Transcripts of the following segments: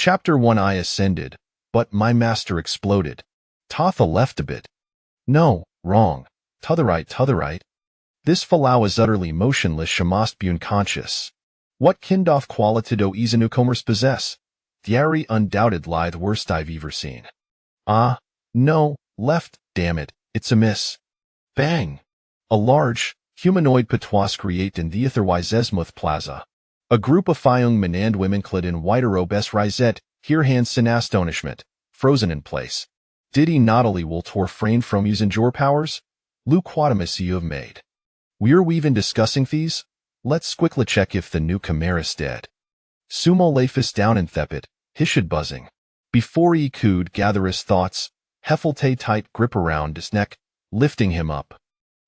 Chapter 1 I ascended, but my master exploded. Tatha left a bit. No, wrong. T'other right. This Falau is utterly motionless shamast bun conscious. What kindoth qualitido izanukomers possess? Thierry undoubted lie the worst I've ever seen. Ah, no, left, damn it, it's a miss. Bang! A large, humanoid patois create in the otherwise Esmuth Plaza. A group of young men and women clad in white robes risette, here hands in astonishment, frozen in place. Did he not only will refrain from using your powers? Luquatimus you have made. We're even discussing these? Let's quickly check if the new Chimera's dead. Sumo lay fist down in thepit, hished buzzing. Before he could gather his thoughts, Heffelte tight grip around his neck, lifting him up.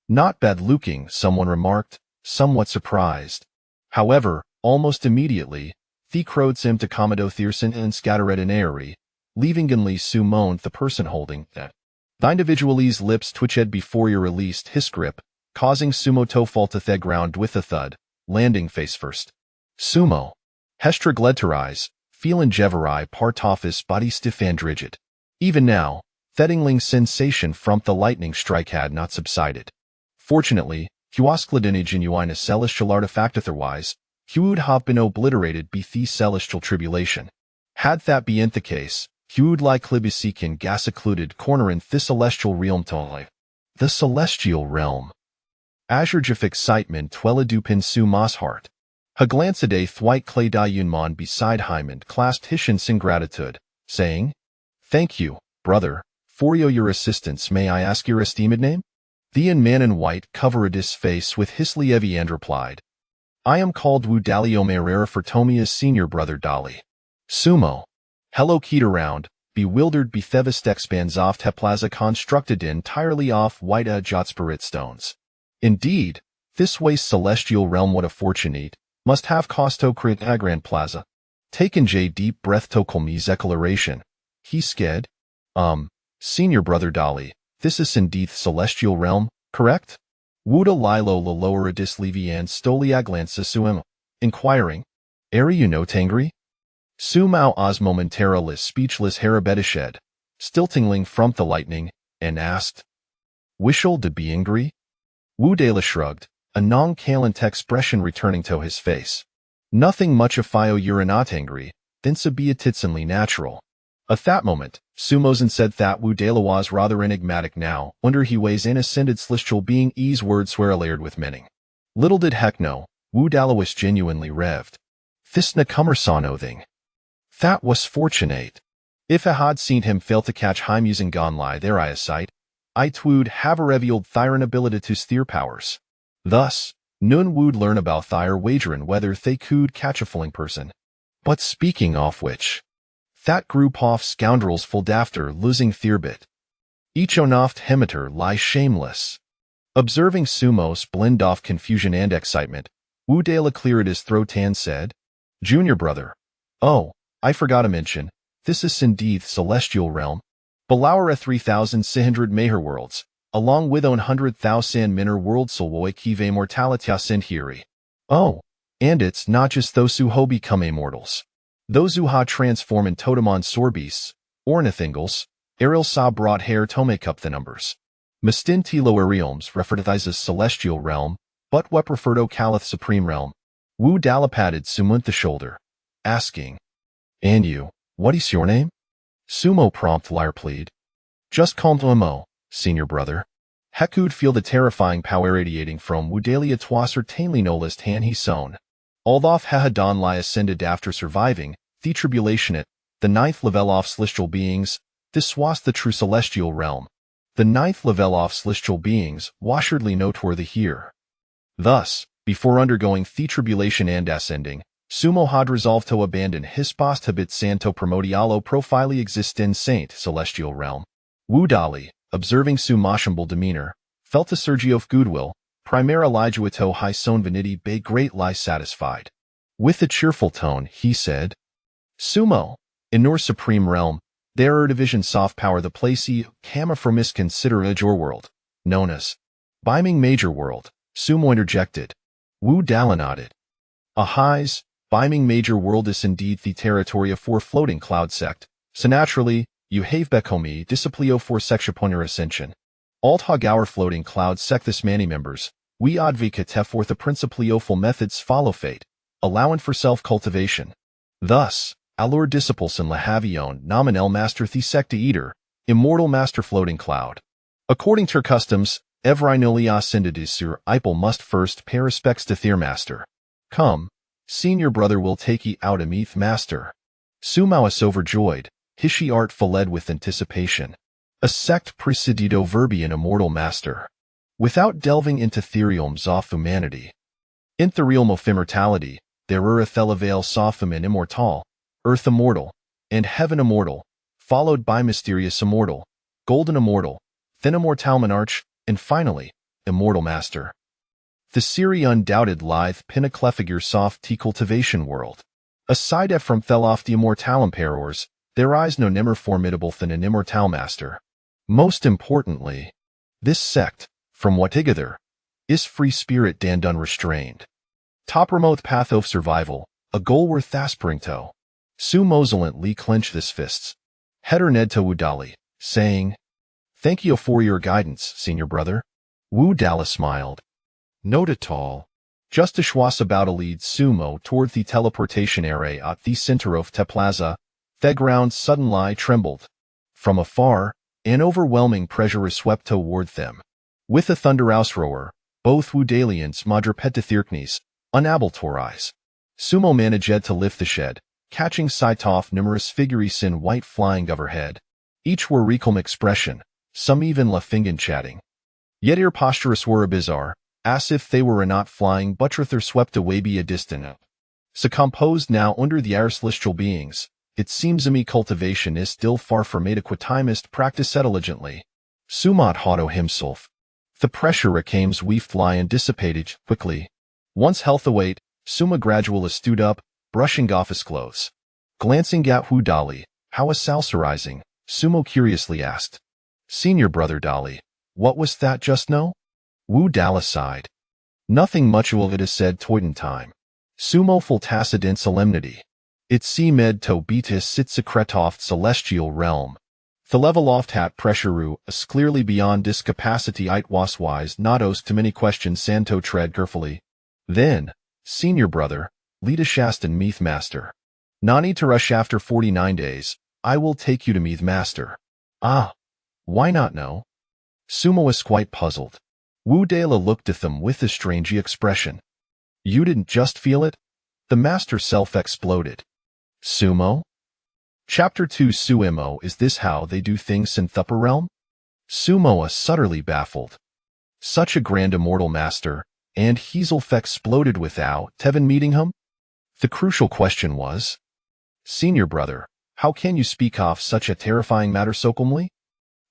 Not bad looking, someone remarked, somewhat surprised. However, almost immediately, the crodes him to Commodore Thierson and scattered in airy, leaving Ginley Sumoned the person holding that. The individual's lips twitched before he released his grip, causing Sumo to fall to the ground with a thud, landing face first. Sumo. Hestra gledterize, feeling Jeverai partofis body stiff and rigid. Even now, Thettingling's sensation from the lightning strike had not subsided. Fortunately, Huascladina genuina celestial artifact otherwise, he would have been obliterated be the celestial tribulation. Had that been the case, he would lie clibisikin gas occluded corner in the celestial realm tonly. The celestial realm. Azurgif excitement twella dupin su mas heart. A glance a day thwite clay da yunmon beside Hyman clasped Hishin's ingratitude, saying, Thank you, brother, for your assistance. May I ask your esteemed name? The man in white covered his face with Hislievi and replied, I am called Wu Dalio Merera for Tomia's senior brother Dali. Sumo. Hello keyed around, bewildered Bethevist expands off Teplaza constructed entirely off white Jotspirit stones. Indeed, this waste celestial realm what a fortunate, must have costo crit agrand plaza. Taken J deep breath to Colme's declaration. He sked. Senior brother Dali, this is indeed celestial realm, correct? Wuda Lilo la lower adis levian stoliaglansa suem, inquiring. Are you no tangri? Sumau os momentariless speechless harabetished, still tingling from the lightning, and asked. Wishel de be angry? Wu Dela shrugged, a non-calent expression returning to his face. Nothing much of Fio you're not angry, then be titsanly natural. At that moment, Sumozen said that Wu Dela was rather enigmatic now, wonder he weighs in ascended celestial being ease words swear layered with meaning. Little did heck know, Wu Dala was genuinely revved. Thisna cummer saw no thing. That was fortunate. If I had seen him fail to catch Heim using gonlie their eyesight, I twould have revealed Thyron ability to steer powers. Thus, Nun would learn about Thyr wagerin whether they could catch a fooling person. But speaking of which, that group of scoundrels full after losing Thirbit. Each onoft hemitter lie shameless. Observing Sumo's blend off confusion and excitement, Wu Dela cleared his throat and said, Junior brother. Oh, I forgot to mention, this is indeed celestial realm. Belauer 3,600 Maher worlds, along with 100,000 minor worlds solwoi kive immortality and hiri. Oh, and it's not just those who ho become immortals. Those who ha transform in totemon sorbis, ornithingles, Ariel sa brought hair to make up the numbers. Mistin tilo arielms refertizes celestial realm, but what referred o calith supreme realm. Wu Dala patted Sumunt the shoulder, asking, And you, what is your name? Sumo prompt lyre plead. Just call Mo, senior brother. Heku'd feel the terrifying power radiating from Wu Dalia twasser tainly no list han he sown. Although Hahadon lie ascended after surviving, the tribulation it, the ninth level of celestial beings, this was the true celestial realm. The ninth level of celestial beings, washardly noteworthy here. Thus, before undergoing the tribulation and ascending, Sumo had resolved to abandon his post habit santo primordialo profili exist in saint celestial realm. Wu Dali, observing Sumo's humble demeanor, felt a surge of goodwill, primera lijuito high son vanity bay great lie satisfied. With a cheerful tone, he said, Sumo, in your supreme realm, there are division soft power the placey, kama for misconsider your world, known as Biming Major World, Sumo interjected. Wu Dala nodded. A highs, Biming major world is indeed the territory of for floating cloud sect, so naturally, you have bekomi disciplio for sexuponer ascension. Alt hagaur floating cloud sect this many members, we advocate for the principleoful methods follow fate, allowing for self-cultivation. Thus, allure disciples in lahavion nominel master the secta eater, immortal master floating cloud. According to customs, evrinoli ascended sur ipel must first pay respects to their master. Come, senior brother will take ye out a meath master. Sumaus overjoyed, hishi art fled with anticipation. A sect presidido verbi an immortal master. Without delving into theorems of humanity. In the realm of immortality, there are thelavail sophim and immortal, earth immortal, and heaven immortal, followed by mysterious immortal, golden immortal, thin immortal monarch, and finally, immortal master. The Siri undoubted lithe pinnaclefigure soft tea cultivation world. Aside from thelof the immortal emperors, there is no nimmer formidable than an immortal master. Most importantly, this sect, from what together, is free spirit and unrestrained. Top remote path of survival, a goal worth aspiring to. Su mosolently clenched his fists. Header Ned to Wu Dali, saying, "Thank you for your guidance, senior brother." Wu Dali smiled. Not at all. Just a schwas about to lead Sumo toward the teleportation area at the center of the plaza. The ground suddenly trembled. From afar, an overwhelming pressure swept toward them. With a thunderous roar, both Wudalians madrepetithirknes, unable to rise. Sumo managed to lift the shed, catching sight of numerous figures in white flying overhead. Each were recalm expression, some even laughing and chatting. Yet their postures were bizarre, as if they were not flying but rather swept away by a distant. So composed now under the air celestial beings, it seems to me cultivation is still far from adequate timest practice intelligently. Sumat Hotto himself. The pressure came swiftly and dissipated quickly. Once health await, Suma gradually stood up, brushing off his clothes. Glancing at Wu Dali, how is Salsa rising? Sumo curiously asked. Senior brother Dali, what was that just now? Wu Dali sighed. Nothing much will it is said toiden time. Sumo full tacit in solemnity. It seemed to beatis sit secretoft celestial realm. The level oft hat pressureu is clearly beyond discapacity it waswise not ost to many questions santo tread carefully. Then, senior brother, lead a shastan meath master. Nani to rush after 49 days, I will take you to meath master. Ah, why not no? Sumo was quite puzzled. Wu Dala looked at them with a strange expression. You didn't just feel it? The master self exploded. Sumo? Chapter 2 Suimo is this how they do things in Thupper realm? Sumo is utterly baffled. Such a grand immortal master, and Heself exploded without Tevin meeting him? The crucial question was, Senior brother, how can you speak of such a terrifying matter so calmly?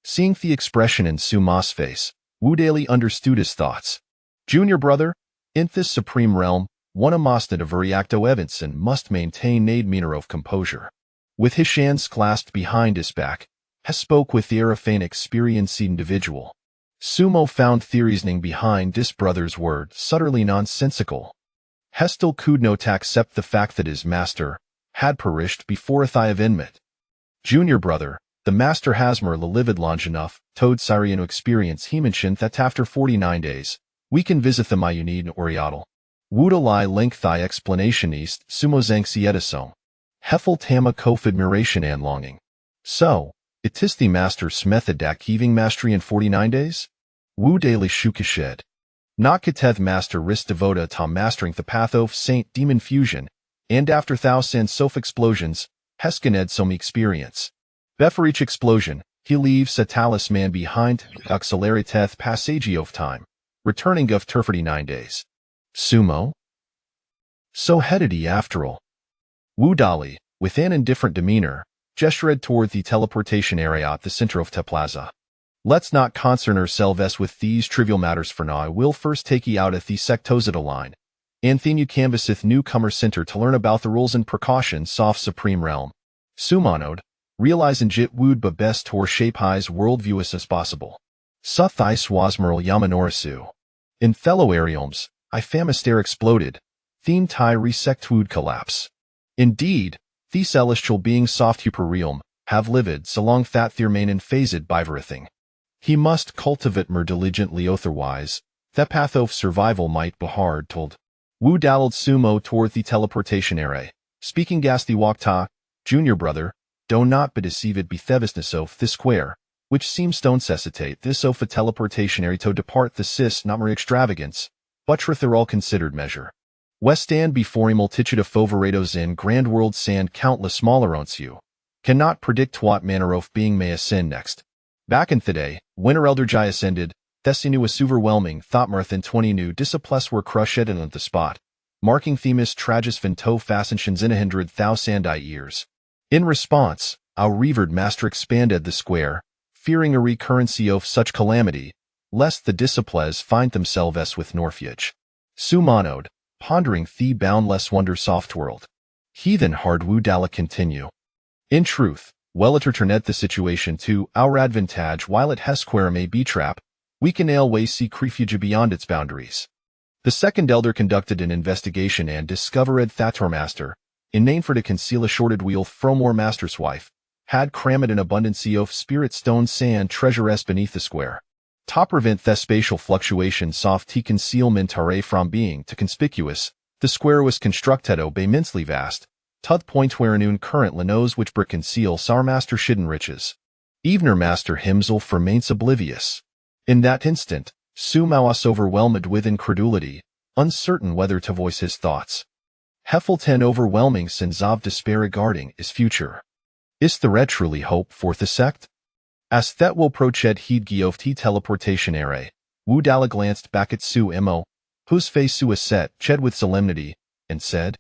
Seeing the expression in Suma's face, Wu Dali understood his thoughts. Junior brother, in this supreme realm, one must at a variacto Evanson must maintain demeanor of composure. With his hands clasped behind his back, he spoke with the air of an experienced individual. Sumo found the reasoning behind this brother's word subtly nonsensical. He still could not accept the fact that his master had perished before a thigh of inmate. Junior brother, the master Hasmer livid long enough, told Syrian experience he mentioned that after 49 days, we can visit the Mayunid Oriental. Wudalai link thy explanation east, Sumo's anxiety Heffel tama kof admiration and longing. So, it is the master's method dak heaving mastery in 49 days? Wu daily shukashed. Nakateth master wrist devota to mastering the path of Saint Demon fusion, and after thousand sof explosions, Heskined some experience. Before each explosion, he leaves a talisman behind, accelerate passage of time, returning of 39 days. Sumo? So headed he after all. Wu Dali, with an indifferent demeanor, gestured toward the teleportation area at the center of the plaza. Let's not concern ourselves with these trivial matters for now. We'll first take ye out at the sectozita line, and then you canvasseth newcomer center to learn about the rules and precautions of supreme realm. Sumanode, realizing jit would but best tor shape high's worldview as possible. Suth I swasmeral yamanorisu. In fellow arioms, I famister exploded. theme tai resect would collapse. Indeed, the celestial beings soft realm, have livid so long that their main and phased biverithing. He must cultivate more diligently otherwise, that path of survival might be hard told. Wu dallied sumo toward the teleportation array, speaking gas the wakta, junior brother, do not be deceived be thevisness of the square, which seems to necessitate this of a teleportation area to depart the cis not more extravagance, but truth are all considered measure. West stand before a multitude of foveredos in grand world sand countless smaller once you cannot predict what manner of being may ascend next. Back in the day, winter elder Jai ascended, Thessinu was overwhelming thought in 20 new disciples were crushed on the spot, marking themis tragus vinto fascensions in 100,000 years. In response, our revered master expanded the square, fearing a recurrency of such calamity, lest the disciples find themselves with Norfiage. Sumanode, pondering the boundless wonder soft world. Heathen hard Wu Dala continue. In truth, well it returned the situation to our advantage while it Hesquare may be trap, we can always seek refuge beyond its boundaries. The second elder conducted an investigation and discovered that our master, in name for to conceal a shorted wheel from our master's wife, had crammed an abundancy of spirit stone sand treasures beneath the square. To prevent the spatial fluctuation soft t concealment array from being too conspicuous, the square was constructed ob immensely vast, to the point where noon current knows which brick conceals our master shidden riches. Evener master himself remains oblivious. In that instant, Sumao was overwhelmed with incredulity, uncertain whether to voice his thoughts. Heffelten overwhelming sense of despair regarding his future. Is the red truly hope for the sect? As that will proched heed of t teleportation array, Wu Dala glanced back at Su Mo, whose face Su set ched with solemnity, and said,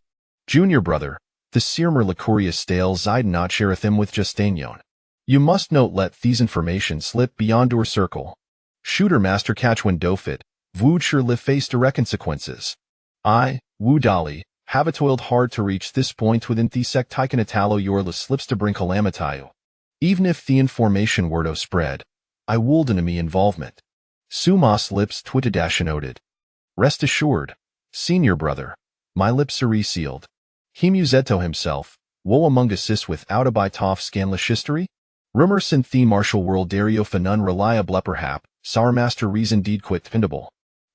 Junior brother, the Sirmer Licorious stale Zide not shareth him with Justanion. You must not let these information slip beyond your circle. Shooter master catch when dofit, Would sure live face direct consequences. I, Wu Dali, have toiled hard to reach this point within the sect Tycan Italo Yorla slips to bring calamitayo. Even if the information were to spread, I would enemy involvement. Suma's lips twitted noted. Rest assured, senior brother, my lips are resealed. He musetto himself, woe among us without a bitoff scanless history? Rumor synth the martial world dario fanun reliable perhap, sour master reason deed quit pindable.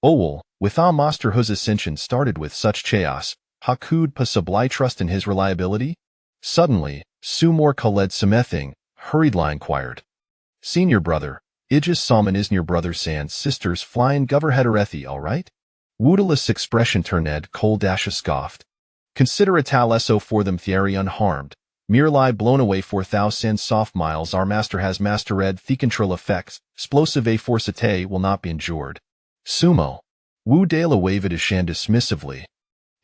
Owel, with a master whose ascension started with such chaos, hakud possibly trust in his reliability? Suddenly, Sumor Khaled Samething, hurriedly inquired. Senior brother, Ijis Salman is near brother Sans sisters flying gover heterethi alright? Woodalus expression turned cold dash scoffed. Consider a tal eso for them theory unharmed. Merely blown away 4,000 soft miles our master has mastered the control effects, explosive a forcite will not be endured. Sumo. Wu Dala waved his hand dismissively.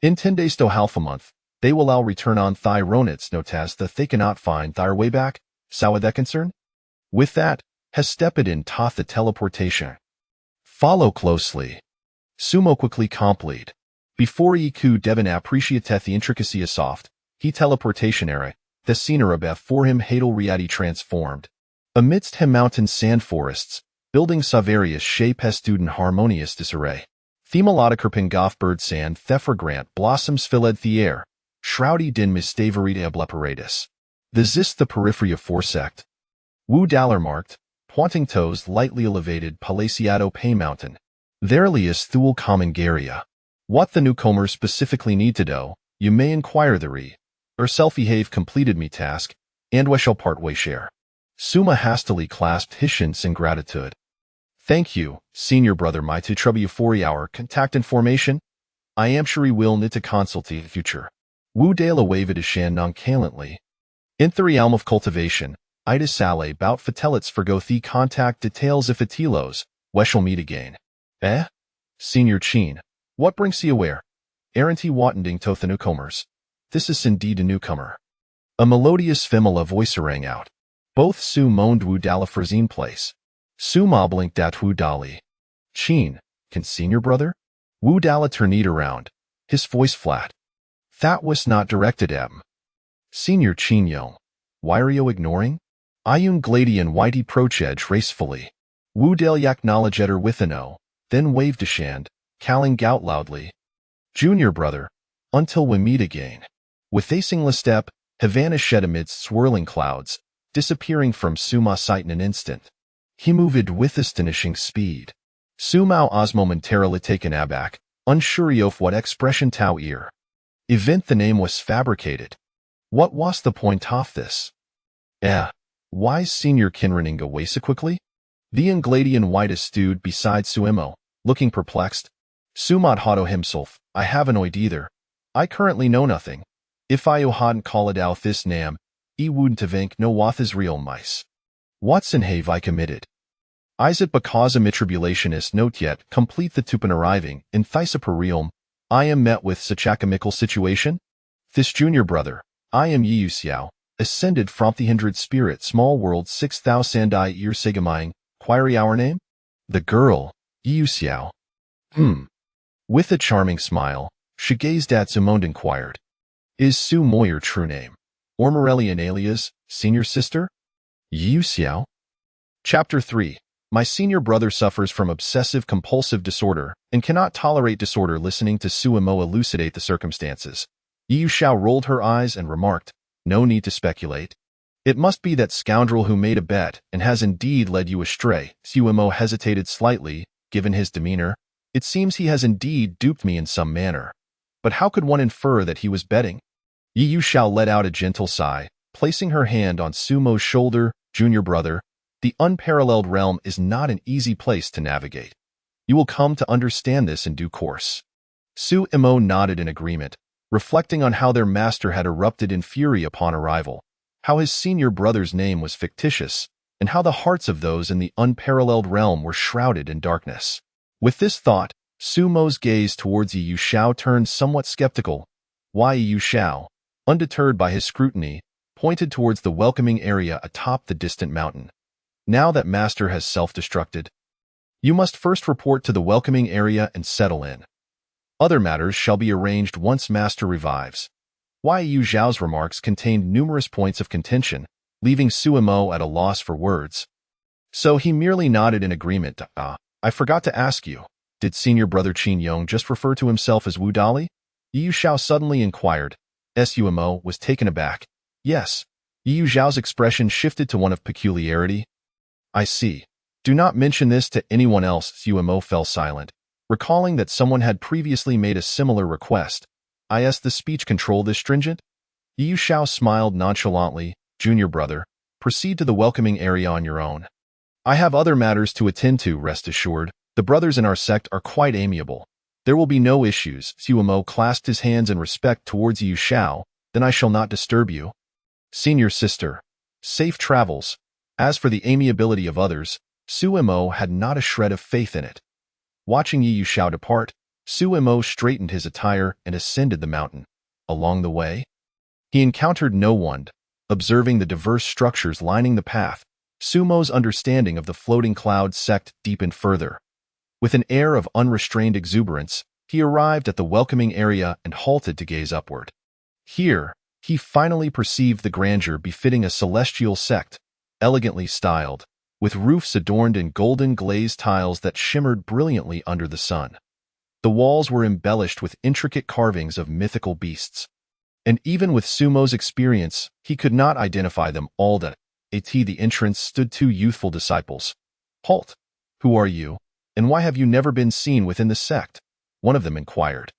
In 10 days to half a month, they will all return on thy ronits notas that they cannot find their way back, sawa that concern? With that, has stepped in toth the teleportation. Follow closely. Sumo quickly complete. Before Iku Devon appreciateth the intricacy of soft, he teleportation era, the scenery before him hadal reality transformed. Amidst him mountain sand forests, building of various shape has student harmonious disarray. Themalotikerping goth bird sand thefragrant blossoms filled the air, shrouded in mistaverita obliteratus. The zist the periphery of forsect. Wu Dalar marked, pointing toes lightly elevated Palaciado Pay Mountain. Verily is thul commangaria. What the newcomers specifically need to do, you may inquire the re. Or selfie have completed me task, and we shall part way share. Suma hastily clasped his shins in gratitude. Thank you, senior brother my to trouble you for our contact information. I am sure he will need to consult the future. Wu Dala waved his hand nonchalantly. In the realm of cultivation, Ida Sale bout fatellets forgo the contact details if atilos, we shall meet again. Senior Chin, what brings ye aware? Aren't he wattending to the newcomers? This is indeed a newcomer. A melodious femala voice rang out. Both Su moaned Wu Dala frazine place. Su ma blinked at Wu Dali. Chin, can senior brother? Wu Dala turned around, his voice flat. That was not directed at him. Senior Chin yo. Why are you ignoring? Ayun Gladian Whitey proched gracefully. Wu Dale acknowledged her with an O, then waved a hand, calling out loudly. Junior brother, Until we meet again. With acing step, he vanished amidst swirling clouds, disappearing from Suma's sight in an instant. He moved with astonishing speed. Suma was momentarily taken aback, unsure of what expression to ear. Event the name was fabricated. What was the point of this? Why's Senior Kinraning away so quickly? The Ingladian white stood beside Suemo, looking perplexed. Sumad Hado himself, I haven't either. I currently know nothing. If I hadn't called out this name, wouldn't think no wath is real mice. What's have I committed? Is it because a tribulation is not yet complete the tupin arriving in Thysaper realm, I am met with such a comical situation? This junior brother, I am Yu Xiao, ascended from the 100 spirit small world 6,000 year sigamine, query our name? The girl, Yu Xiao. With a charming smile, she gazed at Sumo and inquired, is Su Mo your true name? Or Morelli an alias, senior sister? Yu Xiao? Chapter 3. My senior brother suffers from obsessive-compulsive disorder and cannot tolerate disorder. Listening to Suemo elucidate the circumstances, Yu Xiao rolled her eyes and remarked, no need to speculate. It must be that scoundrel who made a bet and has indeed led you astray. Suemo hesitated slightly, given his demeanor. It seems he has indeed duped me in some manner. But how could one infer that he was betting? Yu Xiao let out a gentle sigh, placing her hand on Sumo's shoulder. Junior brother, the unparalleled realm is not an easy place to navigate. You will come to understand this in due course. Suemo nodded in agreement, reflecting on how their master had erupted in fury upon arrival, how his senior brother's name was fictitious, and how the hearts of those in the unparalleled realm were shrouded in darkness. With this thought, Sumo's gaze towards Yu Xiao turned somewhat skeptical. Why Yu Xiao, undeterred by his scrutiny, pointed towards the welcoming area atop the distant mountain. Now that master has self-destructed, you must first report to the welcoming area and settle in. Other matters shall be arranged once master revives. Yu Xiao's remarks contained numerous points of contention, leaving Suemo at a loss for words. So he merely nodded in agreement. I forgot to ask you, did senior brother Qin Yong just refer to himself as Wu Dali? Yu Xiao suddenly inquired. Suemo was taken aback. Yes. Yu Xiao's expression shifted to one of peculiarity. I see. Do not mention this to anyone else. Suemo fell silent, recalling that someone had previously made a similar request. Is the speech control this stringent? Yu Xiao smiled nonchalantly. Junior brother, proceed to the welcoming area on your own. I have other matters to attend to, rest assured. The brothers in our sect are quite amiable. There will be no issues. Suemo clasped his hands in respect towards Yu Xiao. Then I shall not disturb you. Senior sister, safe travels. As for the amiability of others, Suemo had not a shred of faith in it. Watching Yu Xiao depart, Suemo straightened his attire and ascended the mountain. Along the way, he encountered no one. Observing the diverse structures lining the path, Sumo's understanding of the floating cloud sect deepened further. With an air of unrestrained exuberance, he arrived at the welcoming area and halted to gaze upward. Here, he finally perceived the grandeur befitting a celestial sect, elegantly styled, with roofs adorned in golden glazed tiles that shimmered brilliantly under the sun. The walls were embellished with intricate carvings of mythical beasts. And even with Sumo's experience, he could not identify them all. At the entrance stood two youthful disciples. Halt! Who are you, and why have you never been seen within the sect? One of them inquired.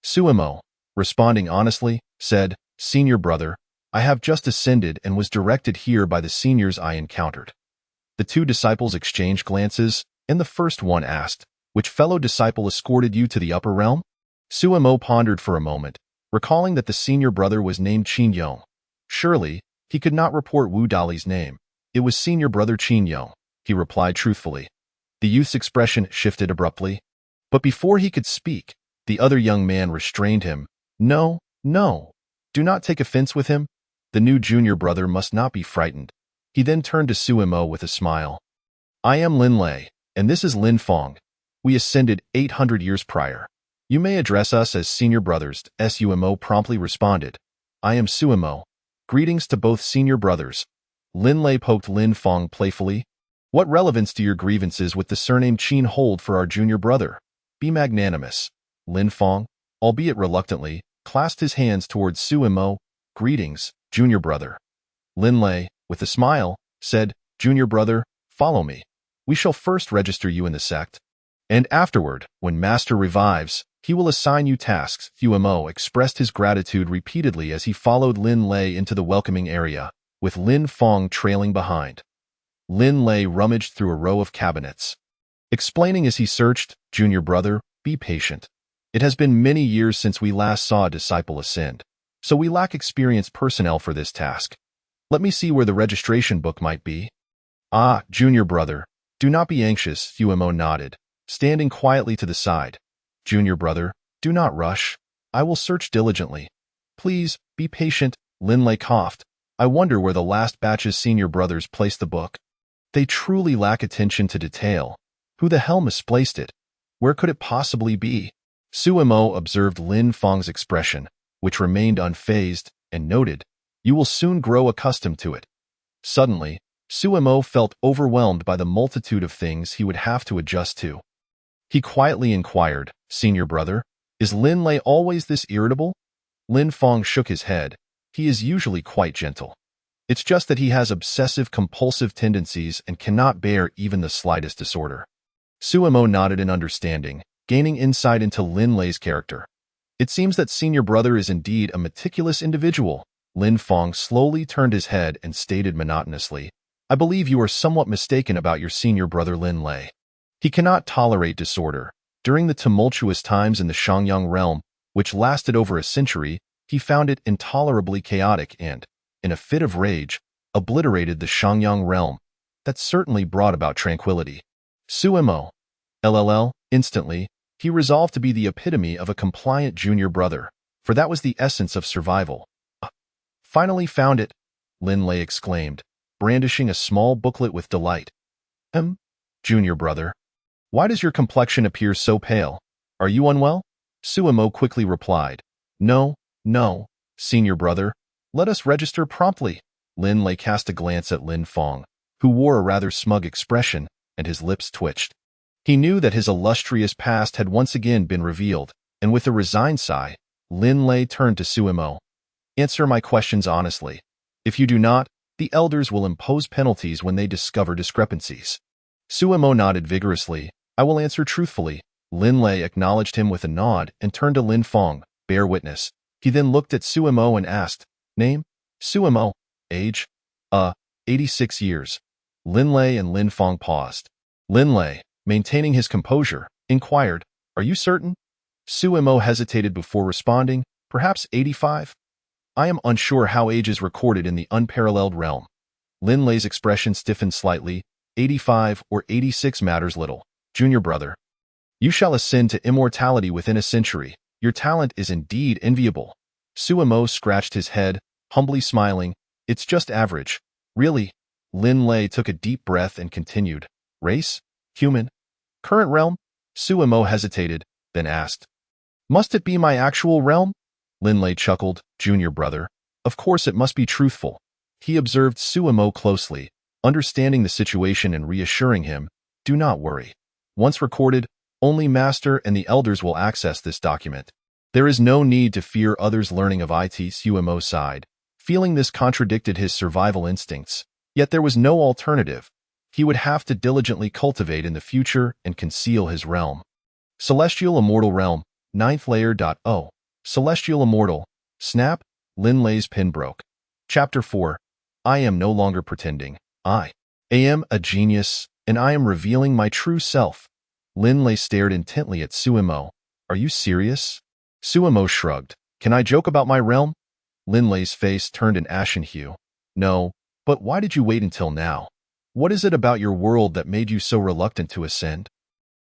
Suemo, responding honestly, said, Senior brother, I have just ascended and was directed here by the seniors I encountered. The two disciples exchanged glances, and the first one asked, which fellow disciple escorted you to the upper realm? Suemo pondered for a moment, recalling that the senior brother was named Qin Yong. Surely, he could not report Wu Dali's name. It was senior brother Qin Yong, he replied truthfully. The youth's expression shifted abruptly. But before he could speak, the other young man restrained him. No, do not take offense with him. The new junior brother must not be frightened. He then turned to Suemo with a smile. I am Lin Lei, and this is Lin Fong. We ascended 800 years prior. You may address us as senior brothers. Suemo promptly responded. I am Suemo. Greetings to both senior brothers. Lin Lei poked Lin Fong playfully. What relevance do your grievances with the surname Qin hold for our junior brother? Be magnanimous. Lin Fong, albeit reluctantly, clasped his hands towards Suemo. "Greetings, junior brother." Lin Lei, with a smile, said, "Junior brother, follow me. We shall first register you in the sect, and afterward, when Master revives, he will assign you tasks." Suemo expressed his gratitude repeatedly as he followed Lin Lei into the welcoming area, with Lin Fong trailing behind. Lin Lei rummaged through a row of cabinets, explaining as he searched, "Junior brother, be patient. It has been many years since we last saw a disciple ascend, so we lack experienced personnel for this task. Let me see where the registration book might be." "Ah, junior brother, do not be anxious," Suemo nodded, standing quietly to the side. "Junior brother, do not rush. I will search diligently. Please, be patient." Lin Lei coughed. "I wonder where the last batch's senior brothers placed the book. They truly lack attention to detail. Who the hell misplaced it? Where could it possibly be?" Suemo observed Lin Fong's expression, which remained unfazed, and noted, "You will soon grow accustomed to it." Suddenly, Suemo felt overwhelmed by the multitude of things he would have to adjust to. He quietly inquired, "Senior brother, is Lin Lei always this irritable?" Lin Fong shook his head. "He is usually quite gentle. It's just that he has obsessive-compulsive tendencies and cannot bear even the slightest disorder." Suemo nodded in understanding, gaining insight into Lin Lei's character. "It seems that senior brother is indeed a meticulous individual." Lin Fong slowly turned his head and stated monotonously, "I believe you are somewhat mistaken about your senior brother Lin Lei. He cannot tolerate disorder. During the tumultuous times in the Shangyang realm, which lasted over a century, he found it intolerably chaotic and, in a fit of rage, obliterated the Shangyang realm. That certainly brought about tranquility." Suemo. LLL. Instantly, he resolved to be the epitome of a compliant junior brother, for that was the essence of survival. "Finally found it," Lin Lei exclaimed, brandishing a small booklet with delight. Junior brother, why does your complexion appear so pale? Are you unwell?" Suemo quickly replied, No, senior brother. Let us register promptly." Lin Lei cast a glance at Lin Fong, who wore a rather smug expression, and his lips twitched. He knew that his illustrious past had once again been revealed, and with a resigned sigh, Lin Lei turned to Suemo. "Answer my questions honestly. If you do not, the elders will impose penalties when they discover discrepancies." Suemo nodded vigorously. "I will answer truthfully." Lin Lei acknowledged him with a nod and turned to Lin Fong. "Bear witness." He then looked at Suemo and asked, "Name?" "Suemo." "Age?" 86 years." Lin Lei and Lin Fong paused. Lin Lei, maintaining his composure, inquired, "Are you certain?" Suemo hesitated before responding, "Perhaps 85? I am unsure how age is recorded in the unparalleled realm." Lin Lei's expression stiffened slightly. 85 or 86 matters little. "Junior brother, you shall ascend to immortality within a century. Your talent is indeed enviable." Suemo scratched his head, humbly smiling. "It's just average." "Really?" Lin Lei took a deep breath and continued. "Race? Human? Current realm?" Suemo hesitated, then asked, "Must it be my actual realm?" Lin Lei chuckled. "Junior brother, of course it must be truthful." He observed Suemo closely, understanding the situation and reassuring him, "Do not worry. Once recorded, only Master and the elders will access this document. There is no need to fear others learning of it." Suemo sighed, feeling this contradicted his survival instincts. Yet there was no alternative. He would have to diligently cultivate in the future and conceal his realm. Celestial Immortal Realm, 9th layer. Oh, Celestial Immortal. Snap, Lin Lei's pin broke. Chapter 4. I am no longer pretending. I am a genius, and I am revealing my true self. Lin Lei stared intently at Suemo. "Are you serious?" Suemo shrugged. "Can I joke about my realm?" Lin Lei's face turned an ashen hue. "No, but why did you wait until now? What is it about your world that made you so reluctant to ascend?"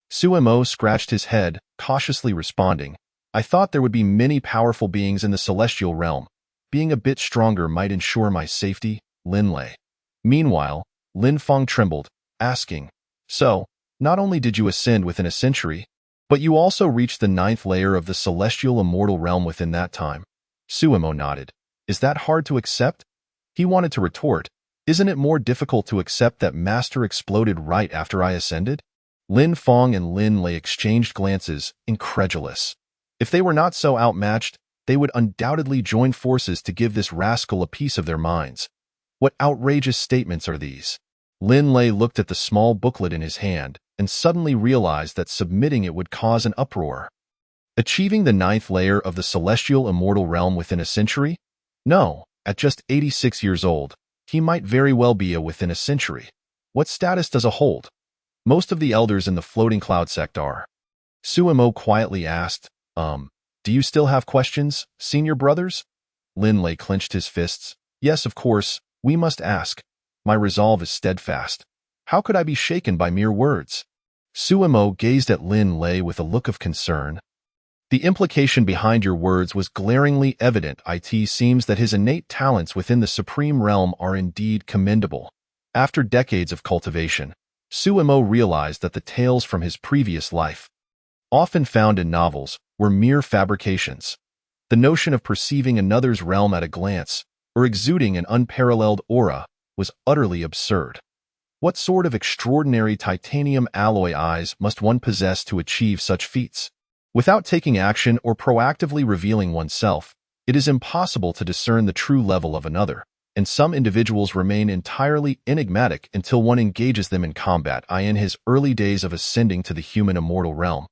Suemo scratched his head, cautiously responding, "I thought there would be many powerful beings in the celestial realm. Being a bit stronger might ensure my safety." Lin Lei. Meanwhile, Lin Fong trembled, asking, "So, not only did you ascend within a century, but you also reached the 9th layer of the celestial immortal realm within that time?" Suemo nodded. "Is that hard to accept?" He wanted to retort, "Isn't it more difficult to accept that Master exploded right after I ascended?" Lin Fong and Lin Lei exchanged glances, incredulous. If they were not so outmatched, they would undoubtedly join forces to give this rascal a piece of their minds. What outrageous statements are these? Lin Lei looked at the small booklet in his hand and suddenly realized that submitting it would cause an uproar. Achieving the 9th layer of the celestial immortal realm within a century? No, at just 86 years old, he might very well be within a century. What status does it hold? Most of the elders in the floating cloud sect are. Suemo quietly asked, do you still have questions, senior brothers? Lin Lei clenched his fists. Yes, of course, we must ask. My resolve is steadfast. How could I be shaken by mere words? Suemo gazed at Lin Lei with a look of concern. The implication behind your words was glaringly evident. It seems that his innate talents within the supreme realm are indeed commendable. After decades of cultivation, Suemo realized that the tales from his previous life, often found in novels, were mere fabrications. The notion of perceiving another's realm at a glance, or exuding an unparalleled aura, was utterly absurd. What sort of extraordinary titanium alloy eyes must one possess to achieve such feats? Without taking action or proactively revealing oneself, it is impossible to discern the true level of another, and some individuals remain entirely enigmatic until one engages them in combat. In his early days of ascending to the human immortal realm,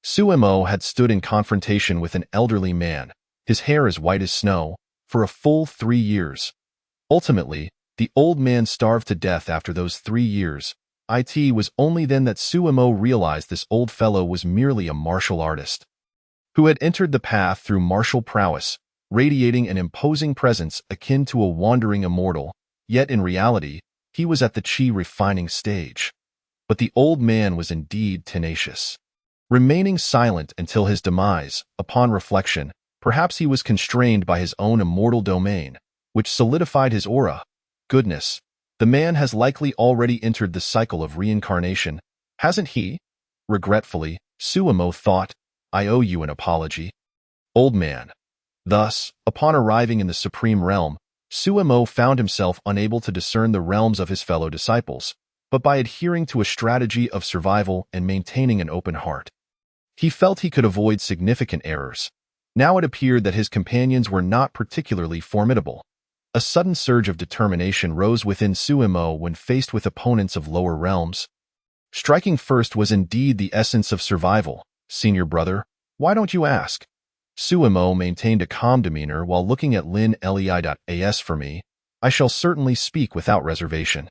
Suemo had stood in confrontation with an elderly man, his hair as white as snow, for a full 3 years. Ultimately, the old man starved to death after those 3 years. It was only then that Suemo realized this old fellow was merely a martial artist who had entered the path through martial prowess, radiating an imposing presence akin to a wandering immortal, yet in reality, he was at the chi refining stage. But the old man was indeed tenacious. Remaining silent until his demise, upon reflection, perhaps he was constrained by his own immortal domain, which solidified his aura. Goodness, the man has likely already entered the cycle of reincarnation, hasn't he? Regretfully, Suemo thought, I owe you an apology. Old man. Thus, upon arriving in the supreme realm, Suemo found himself unable to discern the realms of his fellow disciples, but by adhering to a strategy of survival and maintaining an open heart, he felt he could avoid significant errors. Now it appeared that his companions were not particularly formidable. A sudden surge of determination rose within Suemo when faced with opponents of lower realms. Striking first was indeed the essence of survival. Senior brother, why don't you ask? Suemo maintained a calm demeanor while looking at Lin Lei.as. For me, I shall certainly speak without reservation.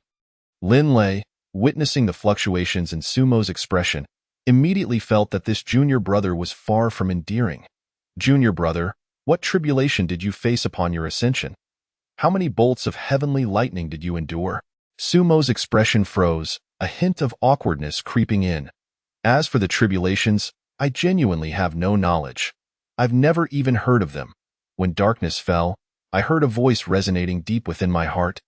Lin Lei, witnessing the fluctuations in Sumo's expression, immediately felt that this junior brother was far from endearing. Junior brother, what tribulation did you face upon your ascension? How many bolts of heavenly lightning did you endure? Sumo's expression froze, a hint of awkwardness creeping in. As for the tribulations, I genuinely have no knowledge. I've never even heard of them. When darkness fell, I heard a voice resonating deep within my heart,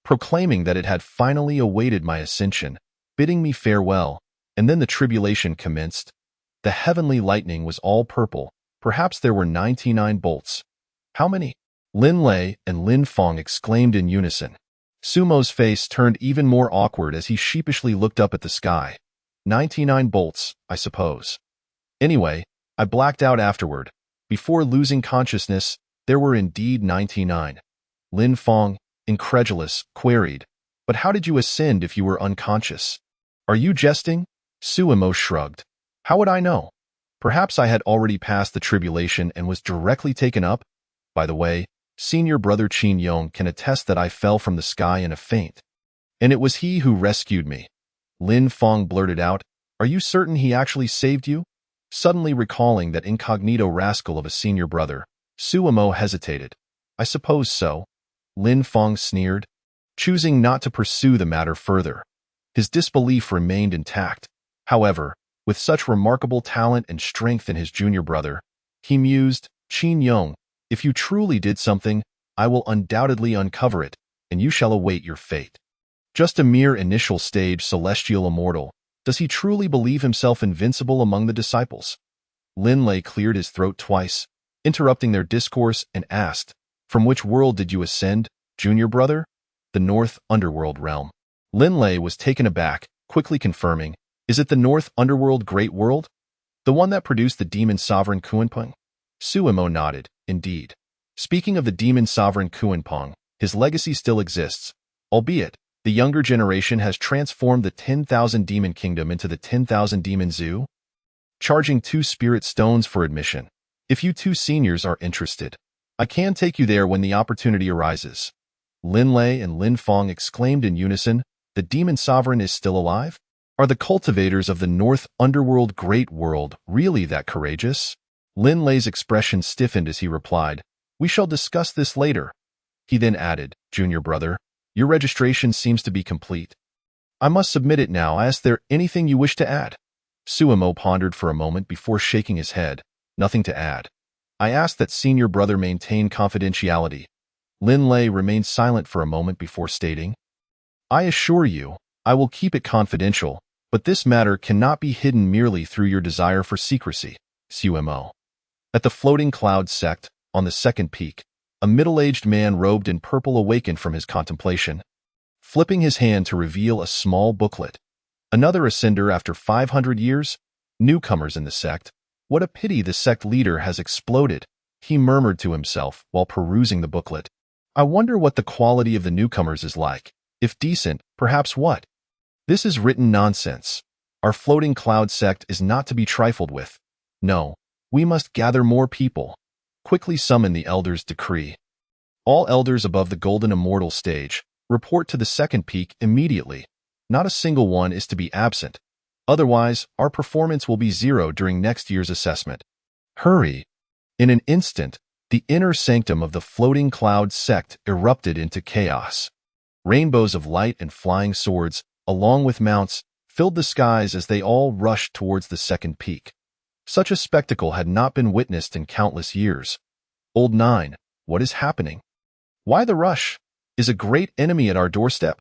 proclaiming that it had finally awaited my ascension, bidding me farewell, and then the tribulation commenced. The heavenly lightning was all purple. Perhaps there were 99 bolts. How many? Lin Lei and Lin Fong exclaimed in unison. Sumo's face turned even more awkward as he sheepishly looked up at the sky. 99 bolts, I suppose. Anyway, I blacked out afterward. Before losing consciousness, there were indeed 99. Lin Fong, incredulous, queried, but how did you ascend if you were unconscious? Are you jesting? Suemo shrugged. How would I know? Perhaps I had already passed the tribulation and was directly taken up. By the way, senior brother Qin Yong can attest that I fell from the sky in a faint. And it was he who rescued me. Lin Fong blurted out, Are you certain he actually saved you? Suddenly recalling that incognito rascal of a senior brother, Suemo hesitated. I suppose so. Lin Fong sneered, choosing not to pursue the matter further. His disbelief remained intact. However, with such remarkable talent and strength in his junior brother, he mused, Qin Yong, if you truly did something, I will undoubtedly uncover it, and you shall await your fate. Just a mere initial stage celestial immortal, does he truly believe himself invincible among the disciples? Lin Lei cleared his throat twice, interrupting their discourse, and asked, From which world did you ascend, junior brother? The North Underworld realm. Lin Lei was taken aback, quickly confirming, Is it the North Underworld Great World? The one that produced the demon sovereign Kuanpeng? Suemo nodded. Indeed. Speaking of the demon sovereign Kuanpong, his legacy still exists, albeit the younger generation has transformed the 10,000 Demon Kingdom into the 10,000 Demon Zoo, charging 2 spirit stones for admission. If you 2 seniors are interested, I can take you there when the opportunity arises. Lin Lei and Lin Fong exclaimed in unison, the demon sovereign is still alive? Are the cultivators of the North Underworld Great World really that courageous? Lin Lei's expression stiffened as he replied, we shall discuss this later. He then added, Junior brother, your registration seems to be complete. I must submit it now. Is there anything you wish to add? Suemo pondered for a moment before shaking his head. Nothing to add. I asked that senior brother maintain confidentiality. Lin Lei remained silent for a moment before stating, I assure you, I will keep it confidential, but this matter cannot be hidden merely through your desire for secrecy. Suemo. At the floating cloud sect, on the second peak, a middle-aged man robed in purple awakened from his contemplation, flipping his hand to reveal a small booklet. Another ascender after 500 years? Newcomers in the sect. What a pity the sect leader has exploded, he murmured to himself while perusing the booklet. I wonder what the quality of the newcomers is like. If decent, perhaps what? This is written nonsense. Our floating cloud sect is not to be trifled with. No, we must gather more people. Quickly summon the Elder's decree. All elders above the Golden Immortal stage, report to the second peak immediately. Not a single one is to be absent. Otherwise, our performance will be 0 during next year's assessment. Hurry! In an instant, the inner sanctum of the floating cloud sect erupted into chaos. Rainbows of light and flying swords, along with mounts, filled the skies as they all rushed towards the second peak. Such a spectacle had not been witnessed in countless years. Old Nine, what is happening? Why the rush? Is a great enemy at our doorstep?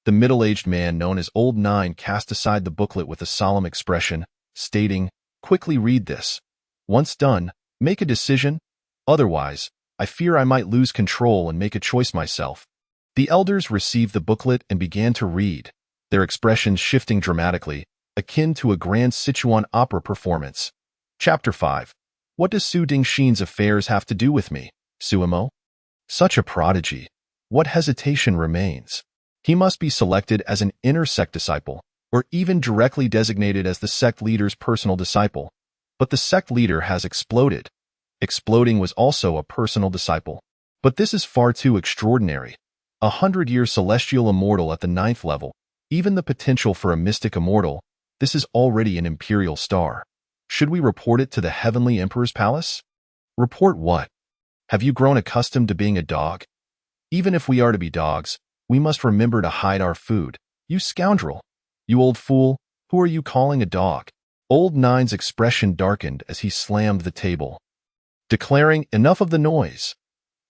The middle-aged man known as Old Nine cast aside the booklet with a solemn expression, stating, quickly read this. Once done, make a decision. Otherwise, I fear I might lose control and make a choice myself. The elders received the booklet and began to read, their expressions shifting dramatically, akin to a grand Sichuan opera performance. Chapter 5. What does Su Dingxin's affairs have to do with me, Suemo? Such a prodigy. What hesitation remains? He must be selected as an inner sect disciple, or even directly designated as the sect leader's personal disciple. But the sect leader has exploded. Exploding was also a personal disciple. But this is far too extraordinary. 100-year celestial immortal at the 9th level, even the potential for a mystic immortal, this is already an imperial star. Should we report it to the Heavenly Emperor's palace? Report what? Have you grown accustomed to being a dog? Even if we are to be dogs, we must remember to hide our food. You scoundrel! You old fool, who are you calling a dog? Old Nine's expression darkened as he slammed the table, declaring, enough of the noise.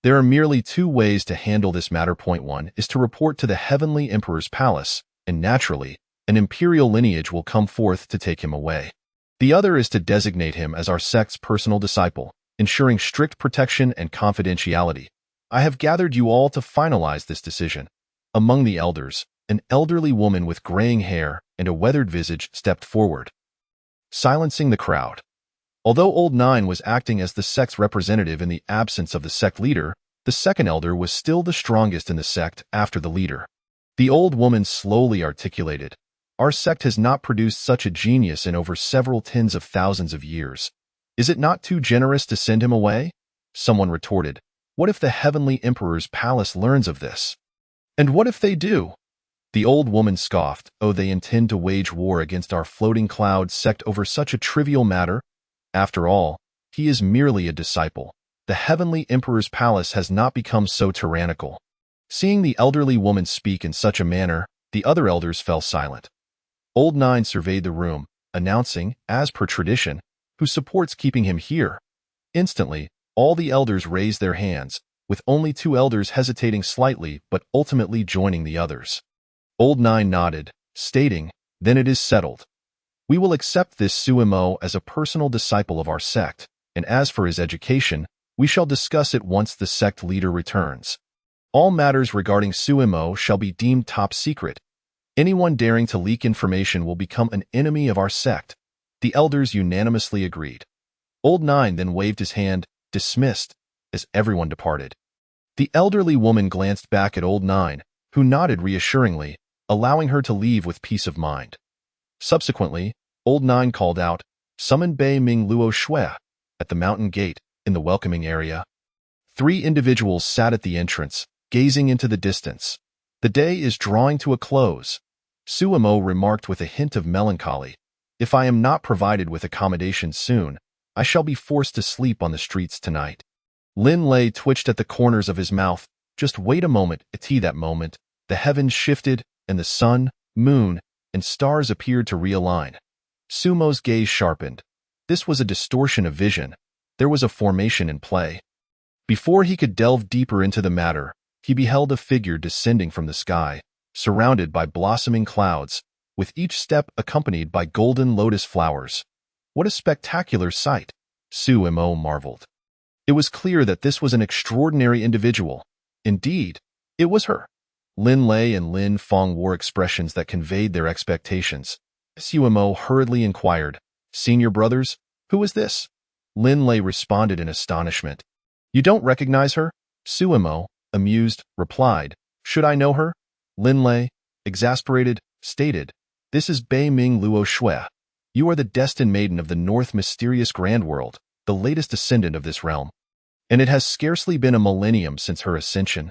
There are merely 2 ways to handle this matter. Point 1 is to report to the Heavenly Emperor's palace, and naturally, an imperial lineage will come forth to take him away. The other is to designate him as our sect's personal disciple, ensuring strict protection and confidentiality. I have gathered you all to finalize this decision. Among the elders, an elderly woman with graying hair and a weathered visage stepped forward, silencing the crowd. Although Old Nine was acting as the sect's representative in the absence of the sect leader, the second elder was still the strongest in the sect after the leader. The old woman slowly articulated, our sect has not produced such a genius in over several tens of thousands of years. Is it not too generous to send him away? Someone retorted, what if the Heavenly Emperor's palace learns of this? And what if they do? The old woman scoffed, oh, they intend to wage war against our floating cloud sect over such a trivial matter? After all, he is merely a disciple. The Heavenly Emperor's palace has not become so tyrannical. Seeing the elderly woman speak in such a manner, the other elders fell silent. Old Nine surveyed the room, announcing, as per tradition, who supports keeping him here. Instantly, all the elders raised their hands, with only 2 elders hesitating slightly but ultimately joining the others. Old Nine nodded, stating, then it is settled. We will accept this Suemo as a personal disciple of our sect, and as for his education, we shall discuss it once the sect leader returns. All matters regarding Suemo shall be deemed top secret. Anyone daring to leak information will become an enemy of our sect. The elders unanimously agreed. Old Nine then waved his hand, dismissed, as everyone departed. The elderly woman glanced back at Old Nine, who nodded reassuringly, allowing her to leave with peace of mind. Subsequently, Old Nine called out, "Summon Bei Ming Luo Shui," at the mountain gate, in the welcoming area. 3 individuals sat at the entrance, gazing into the distance. "The day is drawing to a close," Suemo remarked with a hint of melancholy. "If I am not provided with accommodation soon, I shall be forced to sleep on the streets tonight." Lin Lei twitched at the corners of his mouth. Just wait a moment. At that moment, the heavens shifted, and the sun, moon, and stars appeared to realign. Sumo's gaze sharpened. This was a distortion of vision. There was a formation in play. Before he could delve deeper into the matter, he beheld a figure descending from the sky, surrounded by blossoming clouds, with each step accompanied by golden lotus flowers. What a spectacular sight! Suemo marveled. It was clear that this was an extraordinary individual. Indeed, it was her. Lin Lei and Lin Fong wore expressions that conveyed their expectations. Suemo hurriedly inquired, "Senior brothers, who is this?" Lin Lei responded in astonishment. "You don't recognize her?" Suemo, amused, replied, "Should I know her?" Lin Lei, exasperated, stated, "This is Bei Ming Luo Shui. You are the destined maiden of the North Mysterious Grand World, the latest descendant of this realm. And it has scarcely been a millennium since her ascension."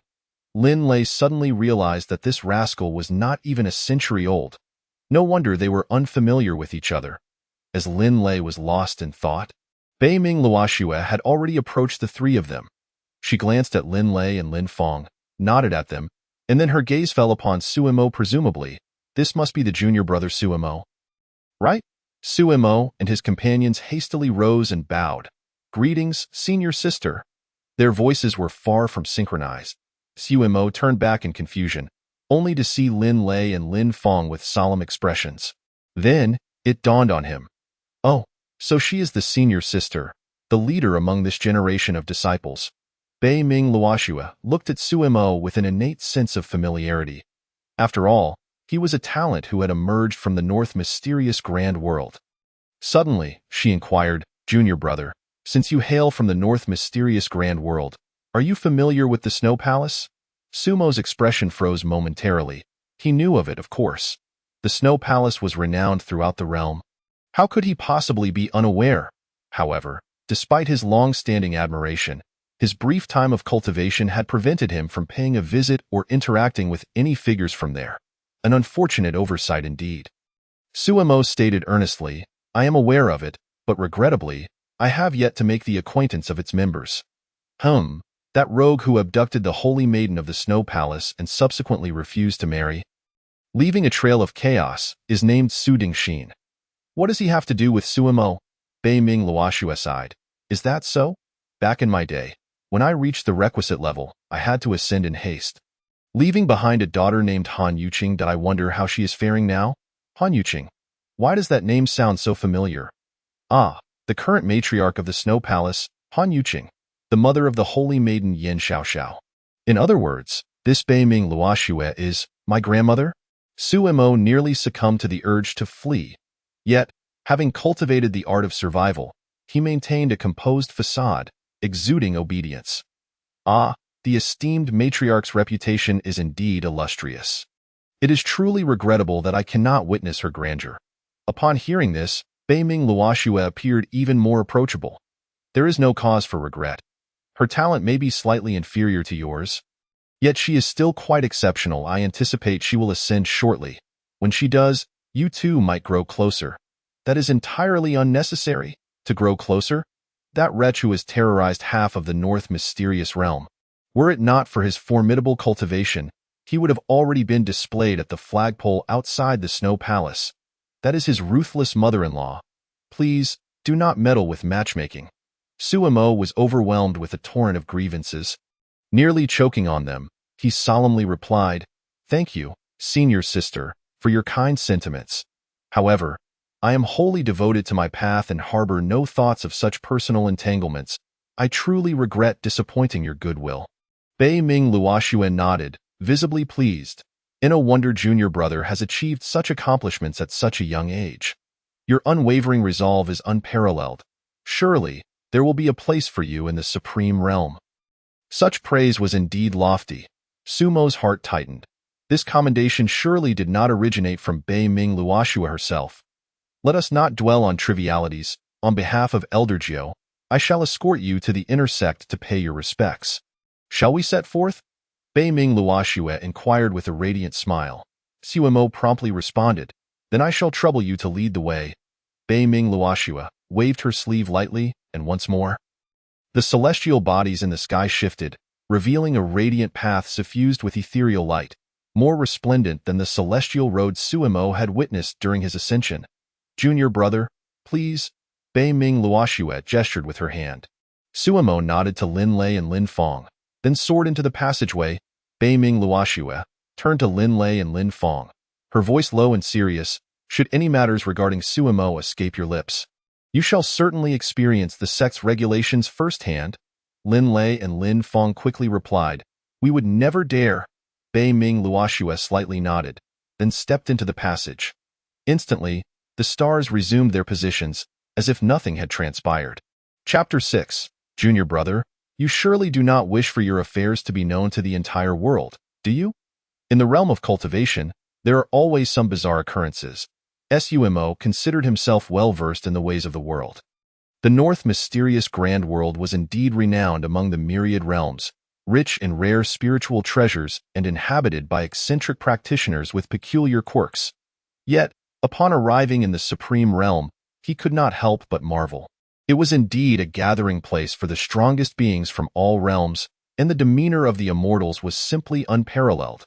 Lin Lei suddenly realized that this rascal was not even a century old. No wonder they were unfamiliar with each other. As Lin Lei was lost in thought, Bei Ming Luoxue had already approached the 3 of them. She glanced at Lin Lei and Lin Fong, nodded at them, and then her gaze fell upon Suemo. Presumably, this must be the junior brother Suemo. Right? Suemo and his companions hastily rose and bowed. "Greetings, senior sister." Their voices were far from synchronized. Suemo turned back in confusion, only to see Lin Lei and Lin Fong with solemn expressions. Then, it dawned on him. Oh, so she is the senior sister, the leader among this generation of disciples. Bei Ming Luoxue looked at Suemo with an innate sense of familiarity. After all, he was a talent who had emerged from the North Mysterious Grand World. Suddenly, she inquired, "Junior brother, since you hail from the North Mysterious Grand World, are you familiar with the Snow Palace?" Sumo's expression froze momentarily. He knew of it, of course. The Snow Palace was renowned throughout the realm. How could he possibly be unaware? However, despite his long-standing admiration, his brief time of cultivation had prevented him from paying a visit or interacting with any figures from there. An unfortunate oversight indeed. Suemo stated earnestly, "I am aware of it, but regrettably, I have yet to make the acquaintance of its members." That rogue who abducted the holy maiden of the Snow Palace and subsequently refused to marry, leaving a trail of chaos, is named Su Dingxin. What does he have to do with Suemo? Bei Ming Luoxue sighed. "Is that so? Back in my day, when I reached the requisite level, I had to ascend in haste, leaving behind a daughter named Han Yuqing. Did I wonder how she is faring now?" Han Yuqing. Why does that name sound so familiar? Ah, the current matriarch of the Snow Palace, Han Yuqing, the mother of the holy maiden Yin Xiaoxiao. In other words, this Bei Ming Luoxue is my grandmother? Suemo nearly succumbed to the urge to flee. Yet, having cultivated the art of survival, he maintained a composed facade, exuding obedience. Ah, the esteemed matriarch's reputation is indeed illustrious. It is truly regrettable that I cannot witness her grandeur. Upon hearing this, Bei Ming Luoxue appeared even more approachable. There is no cause for regret. Her talent may be slightly inferior to yours, yet she is still quite exceptional. I anticipate she will ascend shortly. When she does, you too might grow closer. That is entirely unnecessary. To grow closer? That wretch who has terrorized half of the North Mysterious Realm. Were it not for his formidable cultivation, he would have already been displayed at the flagpole outside the Snow Palace. That is his ruthless mother-in-law. Please, do not meddle with matchmaking. Suemo was overwhelmed with a torrent of grievances. Nearly choking on them, he solemnly replied, "Thank you, senior sister, for your kind sentiments. However, I am wholly devoted to my path and harbor no thoughts of such personal entanglements. I truly regret disappointing your goodwill." Bei Ming Luoxue nodded, visibly pleased. No wonder junior brother has achieved such accomplishments at such a young age. Your unwavering resolve is unparalleled. Surely, there will be a place for you in the supreme realm. Such praise was indeed lofty. Sumo's heart tightened. This commendation surely did not originate from Bei Ming Luoxue herself. Let us not dwell on trivialities. On behalf of Elder Jiu, I shall escort you to the inner sect to pay your respects. Shall we set forth? Bei Ming Luoxue inquired with a radiant smile. Sumo promptly responded, Then I shall trouble you to lead the way. Bei Ming Luoxue waved her sleeve lightly, and once more, the celestial bodies in the sky shifted, revealing a radiant path suffused with ethereal light, more resplendent than the celestial road Sumo had witnessed during his ascension. Junior brother, please. Bei Ming Luoxue gestured with her hand. Sumo nodded to Lin Lei and Lin Fong, then soared into the passageway. Bei Ming Luoxue turned to Lin Lei and Lin Fong, her voice low and serious. Should any matters regarding Sumo escape your lips, you shall certainly experience the sect's regulations firsthand. Lin Lei and Lin Fong quickly replied, We would never dare. Bei Ming Luoxue slightly nodded, then stepped into the passage. Instantly, the stars resumed their positions, as if nothing had transpired. Chapter 6. Junior brother, you surely do not wish for your affairs to be known to the entire world, do you? In the realm of cultivation, there are always some bizarre occurrences. Sumo considered himself well-versed in the ways of the world. The North mysterious grand world was indeed renowned among the myriad realms, rich in rare spiritual treasures and inhabited by eccentric practitioners with peculiar quirks. Yet, upon arriving in the supreme realm, he could not help but marvel. It was indeed a gathering place for the strongest beings from all realms, and the demeanor of the immortals was simply unparalleled.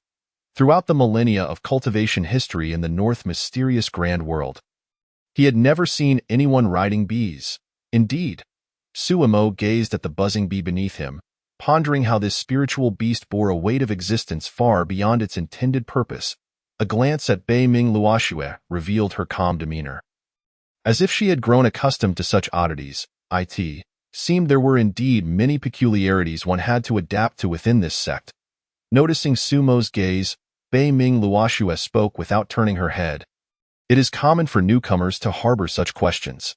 Throughout the millennia of cultivation history in the North mysterious grand world, he had never seen anyone riding bees. Indeed, Sumo gazed at the buzzing bee beneath him, pondering how this spiritual beast bore a weight of existence far beyond its intended purpose. A glance at Bei Ming Luoxue revealed her calm demeanor. As if she had grown accustomed to such oddities, it seemed there were indeed many peculiarities one had to adapt to within this sect. Noticing Sumo's gaze, Bei Ming Luoxue spoke without turning her head. It is common for newcomers to harbor such questions.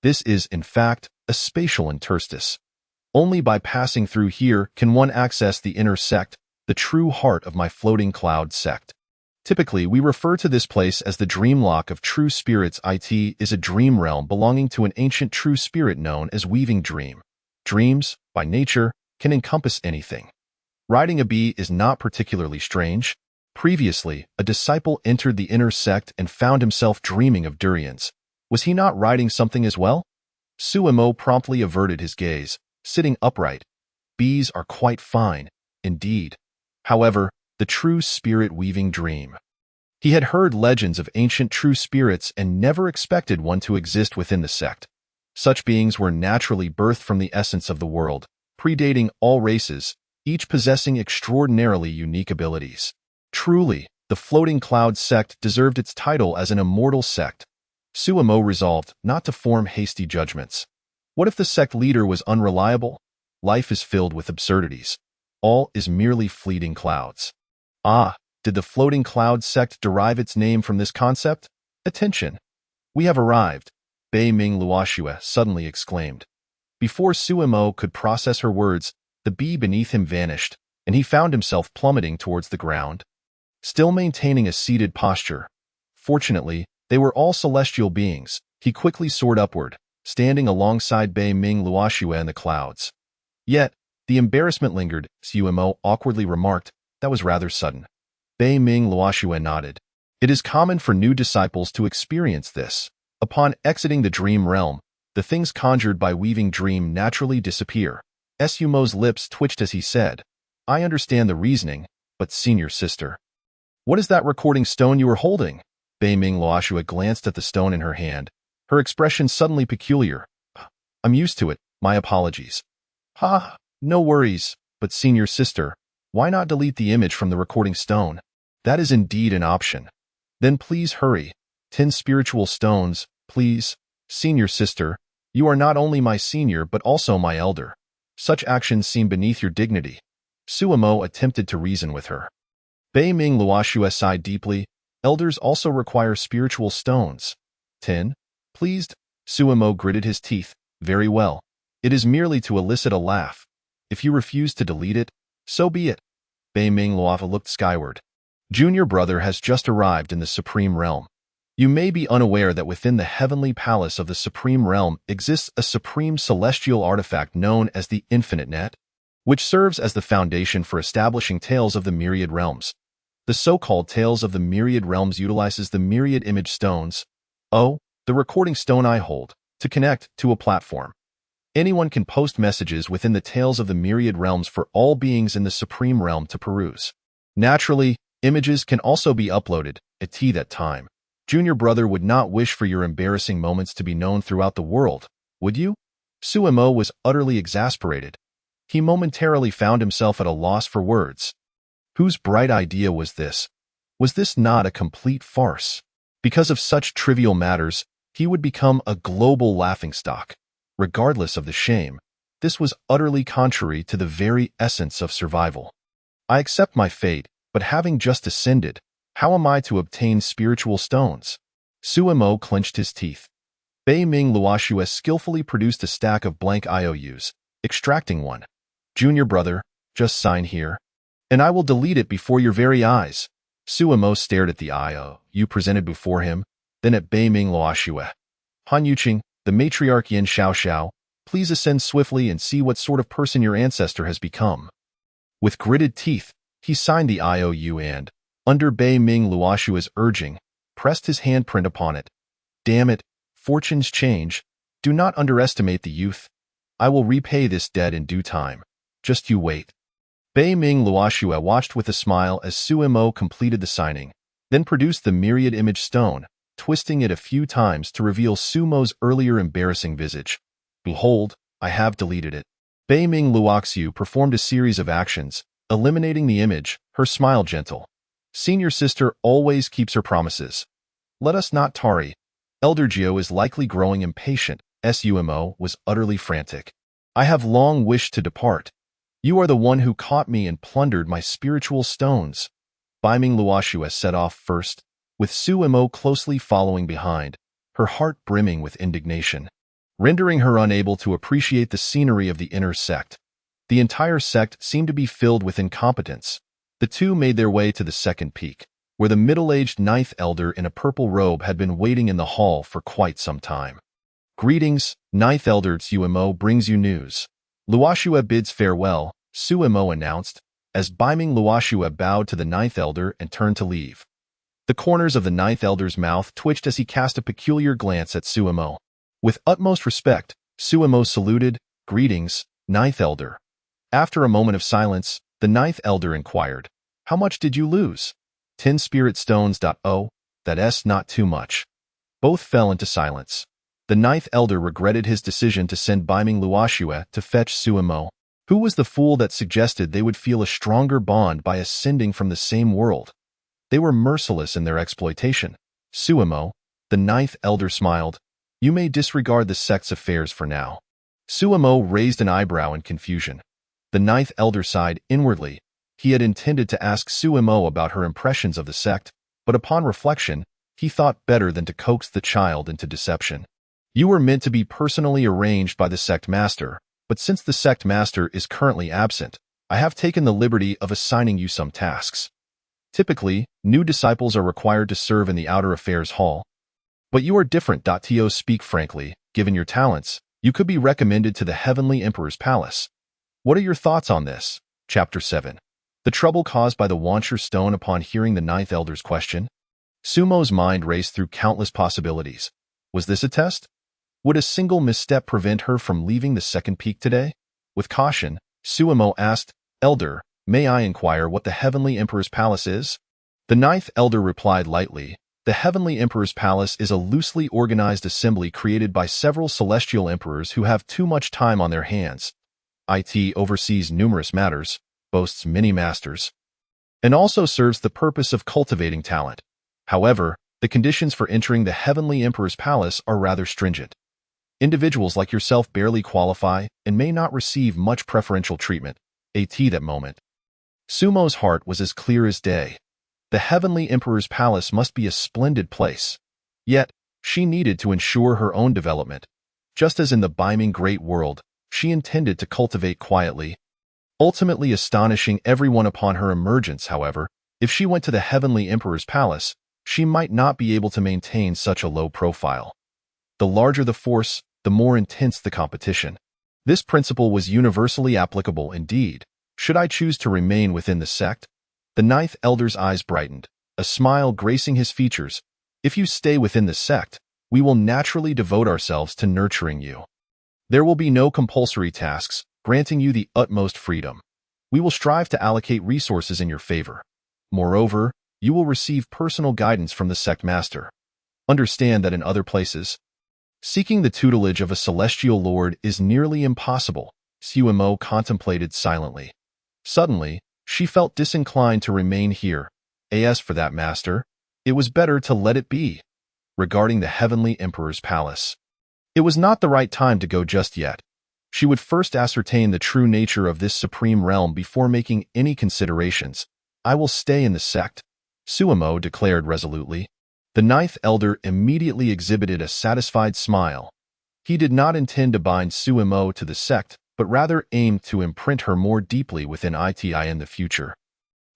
This is, in fact, a spatial interstice. Only by passing through here can one access the inner sect, the true heart of my floating cloud sect. Typically, we refer to this place as the dreamlock of true spirits. It is a dream realm belonging to an ancient true spirit known as Weaving Dream. Dreams, by nature, can encompass anything. Riding a bee is not particularly strange. Previously, a disciple entered the inner sect and found himself dreaming of durians. Was he not riding something as well? Sumo promptly averted his gaze, sitting upright. Bees are quite fine, indeed. However, the true spirit weaving dream. He had heard legends of ancient true spirits and never expected one to exist within the sect. Such beings were naturally birthed from the essence of the world, predating all races, each possessing extraordinarily unique abilities. Truly, the Floating Cloud sect deserved its title as an immortal sect. Sumo resolved not to form hasty judgments. What if the sect leader was unreliable? Life is filled with absurdities. All is merely fleeting clouds. Ah, did the Floating Cloud sect derive its name from this concept? Attention! We have arrived, Bei Ming Luoxue suddenly exclaimed. Before Sumo could process her words, the bee beneath him vanished, and he found himself plummeting towards the ground. Still maintaining a seated posture. Fortunately, they were all celestial beings. He quickly soared upward, standing alongside Bei Ming Luoxue in the clouds. Yet, the embarrassment lingered, Sumo awkwardly remarked. That was rather sudden. Bei Ming Luoxue nodded. It is common for new disciples to experience this. Upon exiting the dream realm, the things conjured by Weaving Dream naturally disappear. Sumo's lips twitched as he said, I understand the reasoning, but senior sister. What is that recording stone you are holding? Bei Ming Luoxue glanced at the stone in her hand, her expression suddenly peculiar. I'm used to it, my apologies. Ha, no worries, but senior sister, why not delete the image from the recording stone? That is indeed an option. Then please hurry. 10 spiritual stones, please. Senior sister, you are not only my senior but also my elder. Such actions seem beneath your dignity. Sumo attempted to reason with her. Bei Ming Luoxue sighed deeply. Elders also require spiritual stones. 10, pleased. Sumo gritted his teeth, Very well. It is merely to elicit a laugh. If you refuse to delete it, so be it. Bei Ming Luofa looked skyward. Junior brother has just arrived in the Supreme Realm. You may be unaware that within the heavenly palace of the Supreme Realm exists a supreme celestial artifact known as the Infinite Net, which serves as the foundation for establishing Tales of the Myriad Realms. The so-called Tales of the Myriad Realms utilizes the Myriad Image Stones, the recording stone I hold, to connect to a platform. Anyone can post messages within the Tales of the Myriad Realms for all beings in the Supreme Realm to peruse. Naturally, images can also be uploaded at that time. Junior brother would not wish for your embarrassing moments to be known throughout the world, would you? Suemo was utterly exasperated. He momentarily found himself at a loss for words. Whose bright idea was this? Was this not a complete farce? Because of such trivial matters, he would become a global laughingstock. Regardless of the shame, this was utterly contrary to the very essence of survival. I accept my fate, but having just ascended, how am I to obtain spiritual stones? Suemo clenched his teeth. Bei Ming Luoxue skillfully produced a stack of blank IOUs, extracting one. Junior brother, just sign here, and I will delete it before your very eyes. Suemo stared at the IOU presented before him, then at Bei Ming Luoxue. Han Yuqing, the matriarch Yin Xiaoxiao, please ascend swiftly and see what sort of person your ancestor has become. With gritted teeth, he signed the IOU and, under Bei Ming Luoxue's urging, pressed his handprint upon it. Damn it, fortunes change. Do not underestimate the youth. I will repay this debt in due time. Just you wait. Bei Ming Luoxue watched with a smile as Suemo completed the signing, then produced the Myriad Image Stone, twisting it a few times to reveal Sumo's earlier embarrassing visage. Behold, I have deleted it. Bei Ming Luoxue performed a series of actions, eliminating the image, her smile gentle. Senior sister always keeps her promises. Let us not tarry. Elder Gio is likely growing impatient. Sumo was utterly frantic. I have long wished to depart. You are the one who caught me and plundered my spiritual stones. Bei Ming Luoxue set off first, with Suemo closely following behind, her heart brimming with indignation, rendering her unable to appreciate the scenery of the inner sect. The entire sect seemed to be filled with incompetence. The two made their way to the second peak, where the middle-aged ninth elder in a purple robe had been waiting in the hall for quite some time. Greetings, ninth elder. Suemo brings you news. Luoxue bids farewell, Suemo announced, as Bei Ming Luoxue bowed to the ninth elder and turned to leave. The corners of the ninth elder's mouth twitched as he cast a peculiar glance at Suemo. With utmost respect, Suemo saluted, Greetings, ninth elder. After a moment of silence, the ninth elder inquired, How much did you lose? 10 spirit stones. Oh, that's not too much. Both fell into silence. The ninth elder regretted his decision to send Bei Ming Luoxue to fetch Suemo. Who was the fool that suggested they would feel a stronger bond by ascending from the same world? They were merciless in their exploitation. Suemo, the ninth elder smiled. You may disregard the sect's affairs for now. Suemo raised an eyebrow in confusion. The ninth elder sighed inwardly. He had intended to ask Suemo about her impressions of the sect, but upon reflection, he thought better than to coax the child into deception. You were meant to be personally arranged by the sect master, but since the sect master is currently absent, I have taken the liberty of assigning you some tasks. Typically, new disciples are required to serve in the Outer Affairs Hall. But you are different. To speak frankly, given your talents, you could be recommended to the Heavenly Emperor's Palace. What are your thoughts on this? Chapter 7. The trouble caused by the Wancher Stone. Upon hearing the ninth elder's question, Sumo's mind raced through countless possibilities. Was this a test? Would a single misstep prevent her from leaving the second peak today? With caution, Suemo asked, Elder, may I inquire what the Heavenly Emperor's Palace is? The ninth elder replied lightly, The Heavenly Emperor's Palace is a loosely organized assembly created by several celestial emperors who have too much time on their hands. It oversees numerous matters, boasts many masters, and also serves the purpose of cultivating talent. However, the conditions for entering the Heavenly Emperor's Palace are rather stringent. Individuals like yourself barely qualify and may not receive much preferential treatment. At that moment, Sumo's heart was as clear as day. The Heavenly Emperor's Palace must be a splendid place. Yet, she needed to ensure her own development. Just as in the beaming great world, she intended to cultivate quietly, ultimately astonishing everyone upon her emergence. However, if she went to the Heavenly Emperor's palace, she might not be able to maintain such a low profile. The larger the force, the more intense the competition. This principle was universally applicable indeed. Should I choose to remain within the sect? The ninth elder's eyes brightened, a smile gracing his features. If you stay within the sect, we will naturally devote ourselves to nurturing you. There will be no compulsory tasks, granting you the utmost freedom. We will strive to allocate resources in your favor. Moreover, you will receive personal guidance from the sect master. Understand that in other places, seeking the tutelage of a celestial lord is nearly impossible. Suemo contemplated silently. Suddenly, she felt disinclined to remain here. As for that master, it was better to let it be. Regarding the Heavenly Emperor's palace, it was not the right time to go just yet. She would first ascertain the true nature of this supreme realm before making any considerations. I will stay in the sect, Suemo declared resolutely. The ninth elder immediately exhibited a satisfied smile. He did not intend to bind Suemo to the sect, but rather aimed to imprint her more deeply within iti in the future.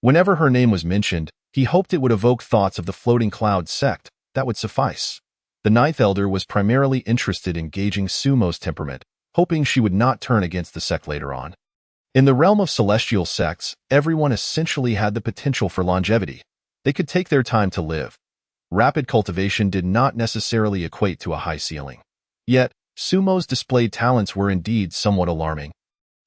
Whenever her name was mentioned, he hoped it would evoke thoughts of the floating cloud sect. That would suffice. The ninth elder was primarily interested in gauging Sumo's temperament, hoping she would not turn against the sect later on. In the realm of celestial sects, everyone essentially had the potential for longevity. They could take their time to live. Rapid cultivation did not necessarily equate to a high ceiling. Yet, Sumo's displayed talents were indeed somewhat alarming.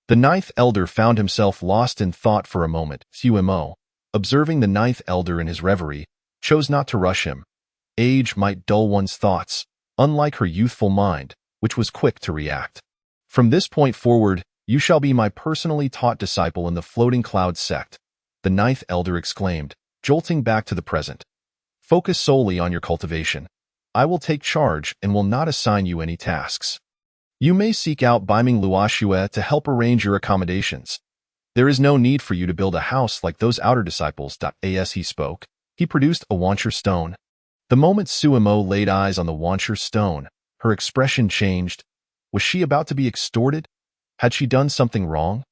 The ninth elder found himself lost in thought for a moment. Suemo, observing the ninth elder in his reverie, chose not to rush him. Age might dull one's thoughts, unlike her youthful mind, which was quick to react. From this point forward, you shall be my personally taught disciple in the floating cloud sect, the ninth elder exclaimed, jolting back to the present. Focus solely on your cultivation. I will take charge and will not assign you any tasks. You may seek out Baiming Luoxue to help arrange your accommodations. There is no need for you to build a house like those outer disciples. As he spoke, he produced a wancher stone. The moment Suemo laid eyes on the wancher stone, her expression changed. Was she about to be extorted? Had she done something wrong?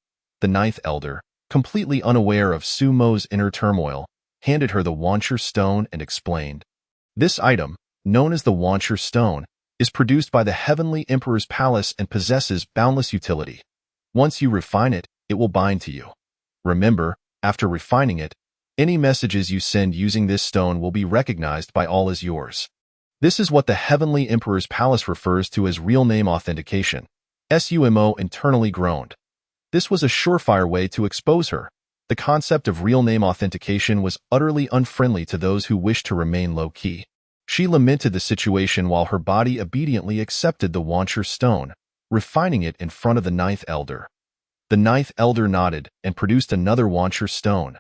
The ninth elder, completely unaware of Sumo's inner turmoil, handed her the wancher stone and explained. This item, known as the wancher stone, is produced by the Heavenly Emperor's palace and possesses boundless utility. Once you refine it, it will bind to you. Remember, after refining it, any messages you send using this stone will be recognized by all as yours. This is what the Heavenly Emperor's palace refers to as real name authentication. Sumo internally groaned. This was a surefire way to expose her. The concept of real name authentication was utterly unfriendly to those who wished to remain low-key. She lamented the situation while her body obediently accepted the wancher stone, refining it in front of the ninth elder. The ninth elder nodded and produced another wancher stone.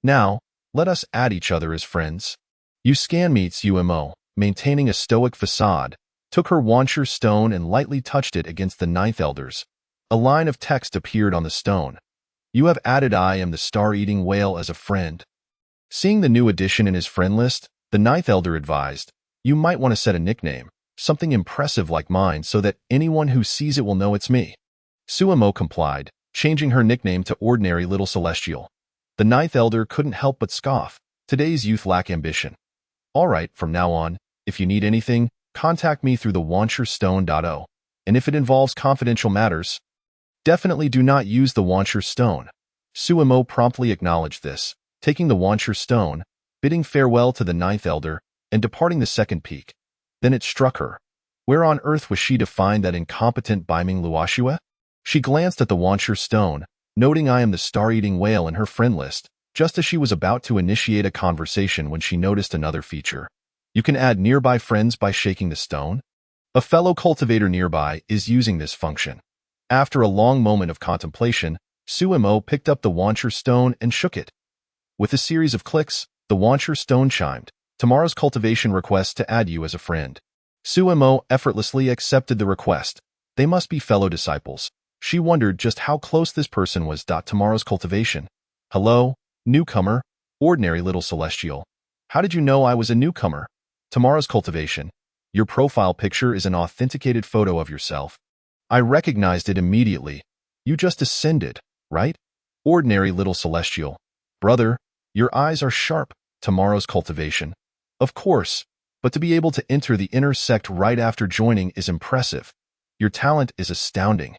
Now, let us add each other as friends. You scan me, Suemo, maintaining a stoic facade, took her wancher stone and lightly touched it against the ninth elder's. A line of text appeared on the stone. You have added I am the star-eating whale as a friend. Seeing the new addition in his friend list, the ninth elder advised, you might want to set a nickname, something impressive like mine so that anyone who sees it will know it's me. Suemo complied, changing her nickname to Ordinary Little Celestial. The ninth elder couldn't help but scoff. Today's youth lack ambition. All right, from now on, if you need anything, contact me through the wancherstone.o. And if it involves confidential matters, definitely do not use the wancher stone. Suemo promptly acknowledged this, taking the wancher stone, bidding farewell to the ninth elder, and departing the second peak. Then it struck her. Where on earth was she to find that incompetent Baiming Luoxue? She glanced at the wancher stone, noting I am the star-eating whale in her friend list, just as she was about to initiate a conversation when she noticed another feature. You can add nearby friends by shaking the stone. A fellow cultivator nearby is using this function. After a long moment of contemplation, Suemo picked up the wancher stone and shook it. With a series of clicks, the wancher stone chimed. Tomorrow's cultivation request to add you as a friend. Suemo effortlessly accepted the request. They must be fellow disciples. She wondered just how close this person was. Tomorrow's cultivation. Hello, newcomer, Ordinary Little Celestial. How did you know I was a newcomer? Tomorrow's cultivation. Your profile picture is an authenticated photo of yourself. I recognized it immediately. You just ascended, right? Ordinary little celestial. Brother, your eyes are sharp. Tomorrow's cultivation. Of course, but to be able to enter the inner sect right after joining is impressive. Your talent is astounding.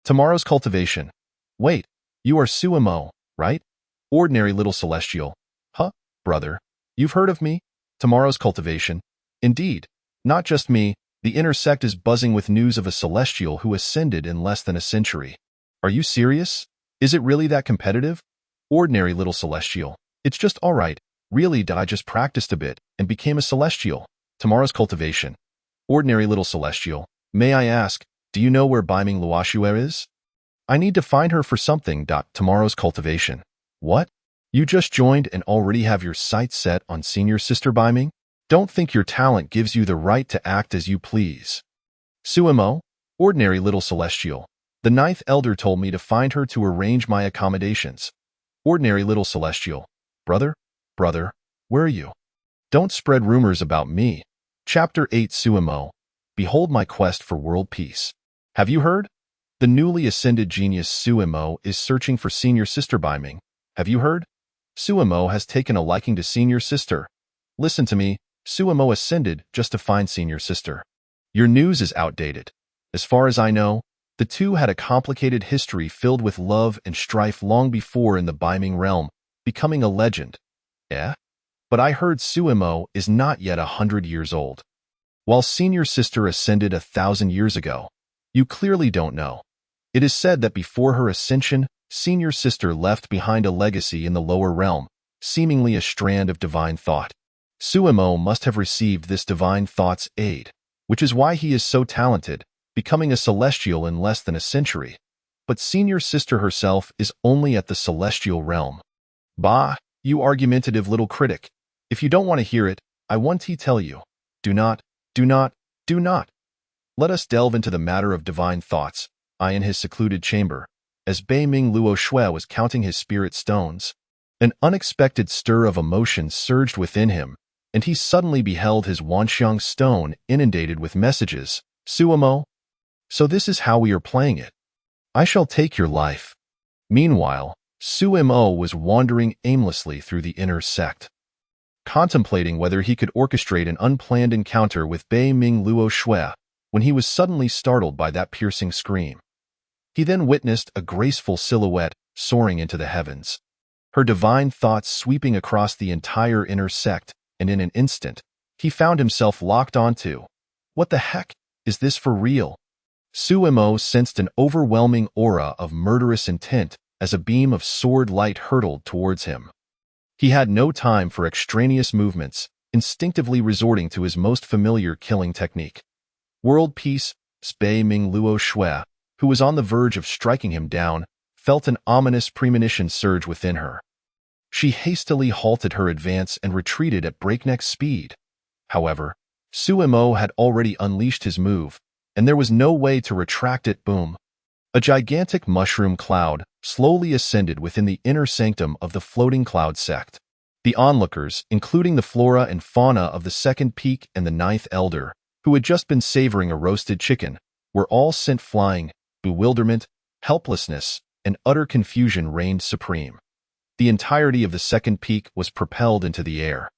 Tomorrow's cultivation. Wait, you are Suimo, right? Ordinary little celestial. Huh, brother? You've heard of me? Tomorrow's cultivation. Indeed, not just me, the inner sect is buzzing with news of a celestial who ascended in less than a century. Are you serious? Is it really that competitive? Ordinary little celestial. It's just alright. Really, I just practiced a bit and became a celestial. Tomorrow's cultivation. Ordinary little celestial. May I ask, do you know where Baiming Luoxue is? I need to find her for something. Tomorrow's cultivation. What? You just joined and already have your sights set on senior sister Baiming? Don't think your talent gives you the right to act as you please. Suimo, ordinary little celestial. The ninth elder told me to find her to arrange my accommodations. Ordinary little celestial. Brother, where are you? Don't spread rumors about me. Chapter 8 Suimo. Behold my quest for world peace. Have you heard? The newly ascended genius Suimo is searching for senior sister Baiming. Have you heard? Suimo has taken a liking to senior sister. Listen to me, Suimo ascended just to find senior sister. Your news is outdated. As far as I know, the two had a complicated history filled with love and strife long before in the Baiming realm, becoming a legend. Eh? But I heard Suimo is not yet 100 years old. While senior sister ascended 1,000 years ago, you clearly don't know. It is said that before her ascension, senior sister left behind a legacy in the lower realm, seemingly a strand of divine thought. Suimo must have received this divine thought's aid, which is why he is so talented, becoming a celestial in less than a century. But senior sister herself is only at the celestial realm. Bah, you argumentative little critic. If you don't want to hear it, I want to tell you. Do not. Let us delve into the matter of divine thoughts. I in his secluded chamber, as Baiming Luoxue was counting his spirit stones. An unexpected stir of emotion surged within him, and he suddenly beheld his Wanxiang stone inundated with messages. Suimo? So this is how we are playing it. I shall take your life. Meanwhile, Suimo was wandering aimlessly through the inner sect, contemplating whether he could orchestrate an unplanned encounter with Baiming Luoxue, when he was suddenly startled by that piercing scream. He then witnessed a graceful silhouette soaring into the heavens, her divine thoughts sweeping across the entire inner sect, and in an instant, he found himself locked onto. What the heck? Is this for real? Suimo sensed an overwhelming aura of murderous intent as a beam of sword light hurtled towards him. He had no time for extraneous movements, instinctively resorting to his most familiar killing technique. World Peace, Baiming Luoxue, who was on the verge of striking him down, felt an ominous premonition surge within her. She hastily halted her advance and retreated at breakneck speed. However, Suimo had already unleashed his move, and there was no way to retract it. Boom. A gigantic mushroom cloud slowly ascended within the inner sanctum of the floating cloud sect. The onlookers, including the flora and fauna of the second peak and the ninth elder, who had just been savoring a roasted chicken, were all sent flying. Bewilderment, helplessness, and utter confusion reigned supreme. The entirety of the second peak was propelled into the air.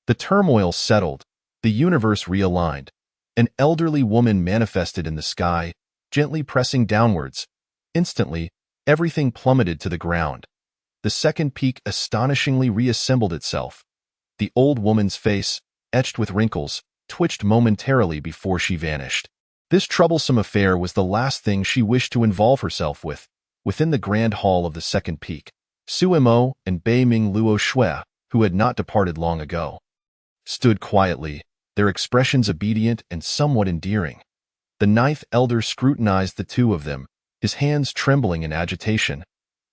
The turmoil settled, the universe realigned. An elderly woman manifested in the sky, gently pressing downwards. Instantly, everything plummeted to the ground. The second peak astonishingly reassembled itself. The old woman's face, etched with wrinkles, twitched momentarily before she vanished. This troublesome affair was the last thing she wished to involve herself with. Within the grand hall of the second peak, Suimo and Baiming Luoxue, who had not departed long ago, stood quietly, their expressions obedient and somewhat endearing. The ninth elder scrutinized the two of them, his hands trembling in agitation.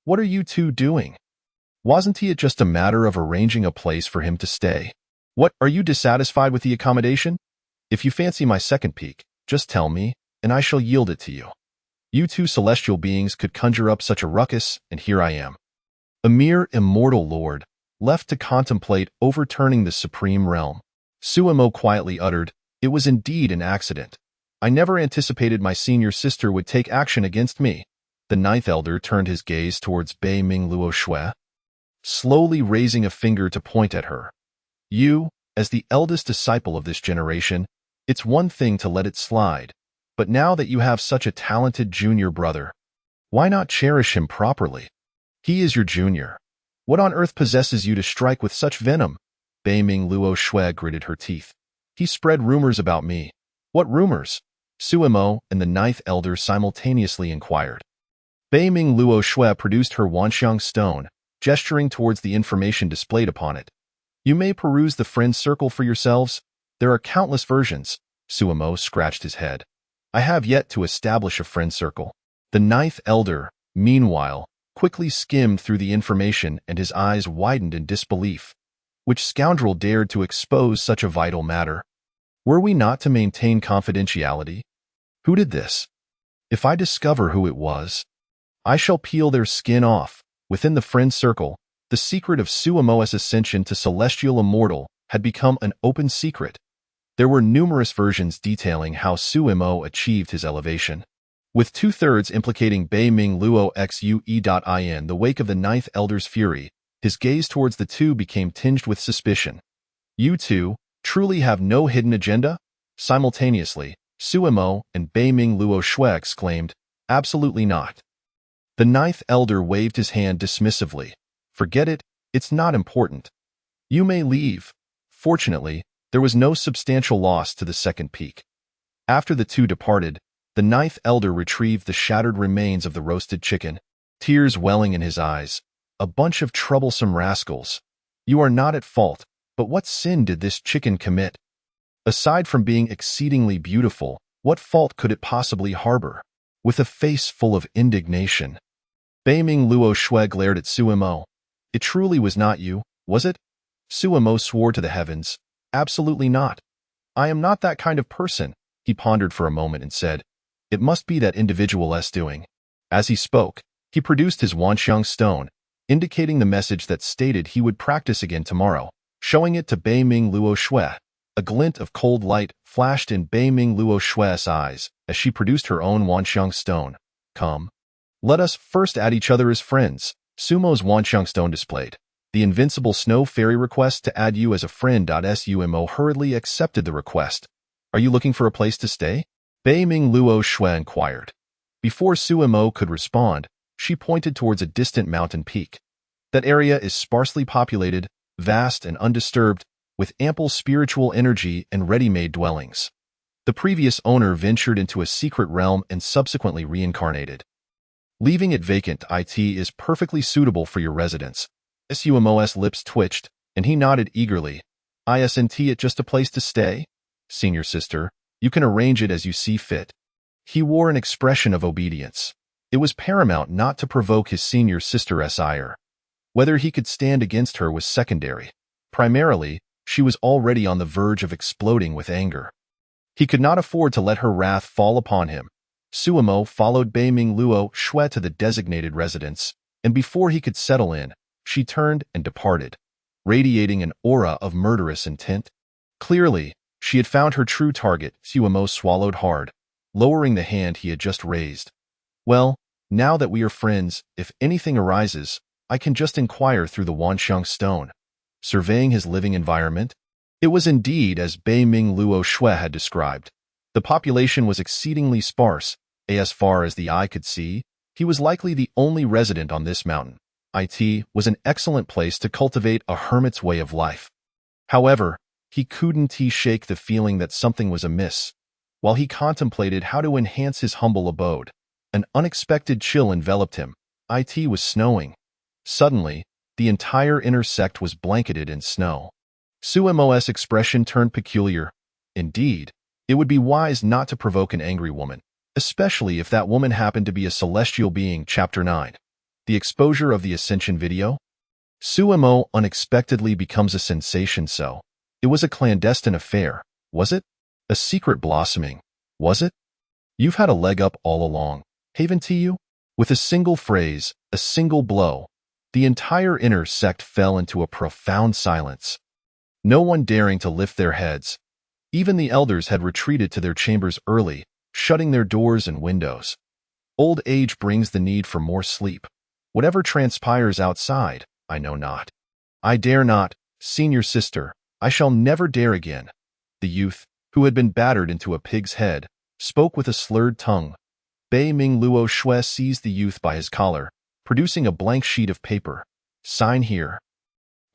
What are you two doing? Wasn't it just a matter of arranging a place for him to stay? What, are you dissatisfied with the accommodation? If you fancy my second peak, just tell me, and I shall yield it to you. You two celestial beings could conjure up such a ruckus, and here I am, a mere immortal lord, left to contemplate overturning the supreme realm. Suimo quietly uttered, It was indeed an accident. I never anticipated my senior sister would take action against me. The ninth elder turned his gaze towards Bei Ming Luo Shui, slowly raising a finger to point at her. You, as the eldest disciple of this generation, it's one thing to let it slide, but now that you have such a talented junior brother, why not cherish him properly? He is your junior. What on earth possesses you to strike with such venom? Bei Ming Luo Shui gritted her teeth. He spread rumors about me. What rumors? Suimo and the ninth elder simultaneously inquired. Bei Ming Luo Shui produced her Wanxiang stone, gesturing towards the information displayed upon it. You may peruse the friend circle for yourselves. There are countless versions. Suimo scratched his head. I have yet to establish a friend circle. The ninth elder, meanwhile, quickly skimmed through the information and his eyes widened in disbelief. Which scoundrel dared to expose such a vital matter? Were we not to maintain confidentiality? Who did this? If I discover who it was, I shall peel their skin off. Within the friend circle, the secret of Suimo's ascension to celestial immortal had become an open secret. There were numerous versions detailing how Suimo achieved his elevation, with two-thirds implicating Bei Ming Luo Xue. In the wake of the ninth elder's fury, his gaze towards the two became tinged with suspicion. You two truly have no hidden agenda? Simultaneously, Suimo and Bei Ming Luo Shui exclaimed, absolutely not. The ninth elder waved his hand dismissively. Forget it, it's not important. You may leave. Fortunately, there was no substantial loss to the second peak. After the two departed, the ninth elder retrieved the shattered remains of the roasted chicken, tears welling in his eyes. A bunch of troublesome rascals. You are not at fault, but what sin did this chicken commit? Aside from being exceedingly beautiful, what fault could it possibly harbor? With a face full of indignation, Bei Ming Luo Shui glared at Suimo. It truly was not you, was it? Suimo swore to the heavens. Absolutely not. I am not that kind of person. He pondered for a moment and said, it must be that individual's doing. As he spoke, he produced his Wanxiang stone, indicating the message that stated he would practice again tomorrow, showing it to Bei Ming Luo Shui. A glint of cold light flashed in Bei Ming Luo Shui's eyes as she produced her own Wanxiang stone. Come. Let us first add each other as friends. Sumo's Wanxiang stone displayed. The invincible snow fairy request to add you as a friend. Sumo hurriedly accepted the request. Are you looking for a place to stay? Bei Ming Luo Shui inquired. Before Suimo could respond, she pointed towards a distant mountain peak. That area is sparsely populated, vast and undisturbed, with ample spiritual energy and ready-made dwellings. The previous owner ventured into a secret realm and subsequently reincarnated. Leaving it vacant, it is perfectly suitable for your residence. Sumo's lips twitched, and he nodded eagerly. Isn't it just a place to stay? Senior sister, you can arrange it as you see fit. He wore an expression of obedience. It was paramount not to provoke his senior sister's ire. Whether he could stand against her was secondary. Primarily, she was already on the verge of exploding with anger. He could not afford to let her wrath fall upon him. Suimo followed Bei Ming Luo Shui to the designated residence, and before he could settle in, she turned and departed, radiating an aura of murderous intent. Clearly, she had found her true target. Suimo swallowed hard, lowering the hand he had just raised. Well, now that we are friends, if anything arises, I can just inquire through the Wanxiang stone. Surveying his living environment, it was indeed as Bei Ming Luo Shui had described. The population was exceedingly sparse. As far as the eye could see, he was likely the only resident on this mountain. It was an excellent place to cultivate a hermit's way of life. However, he couldn't shake the feeling that something was amiss. While he contemplated how to enhance his humble abode, an unexpected chill enveloped him. It was snowing. Suddenly, the entire inner sect was blanketed in snow. Suimo's expression turned peculiar. Indeed, it would be wise not to provoke an angry woman, especially if that woman happened to be a celestial being. Chapter 9. The exposure of the Ascension video? Suimo unexpectedly becomes a sensation. So, it was a clandestine affair, was it? A secret blossoming, was it? You've had a leg up all along, haven't you? With a single phrase, a single blow, the entire inner sect fell into a profound silence. No one daring to lift their heads. Even the elders had retreated to their chambers early, shutting their doors and windows. Old age brings the need for more sleep. Whatever transpires outside, I know not. I dare not, senior sister, I shall never dare again. The youth, who had been battered into a pig's head, spoke with a slurred tongue. Bei Ming Luo Shui seized the youth by his collar, producing a blank sheet of paper. Sign here.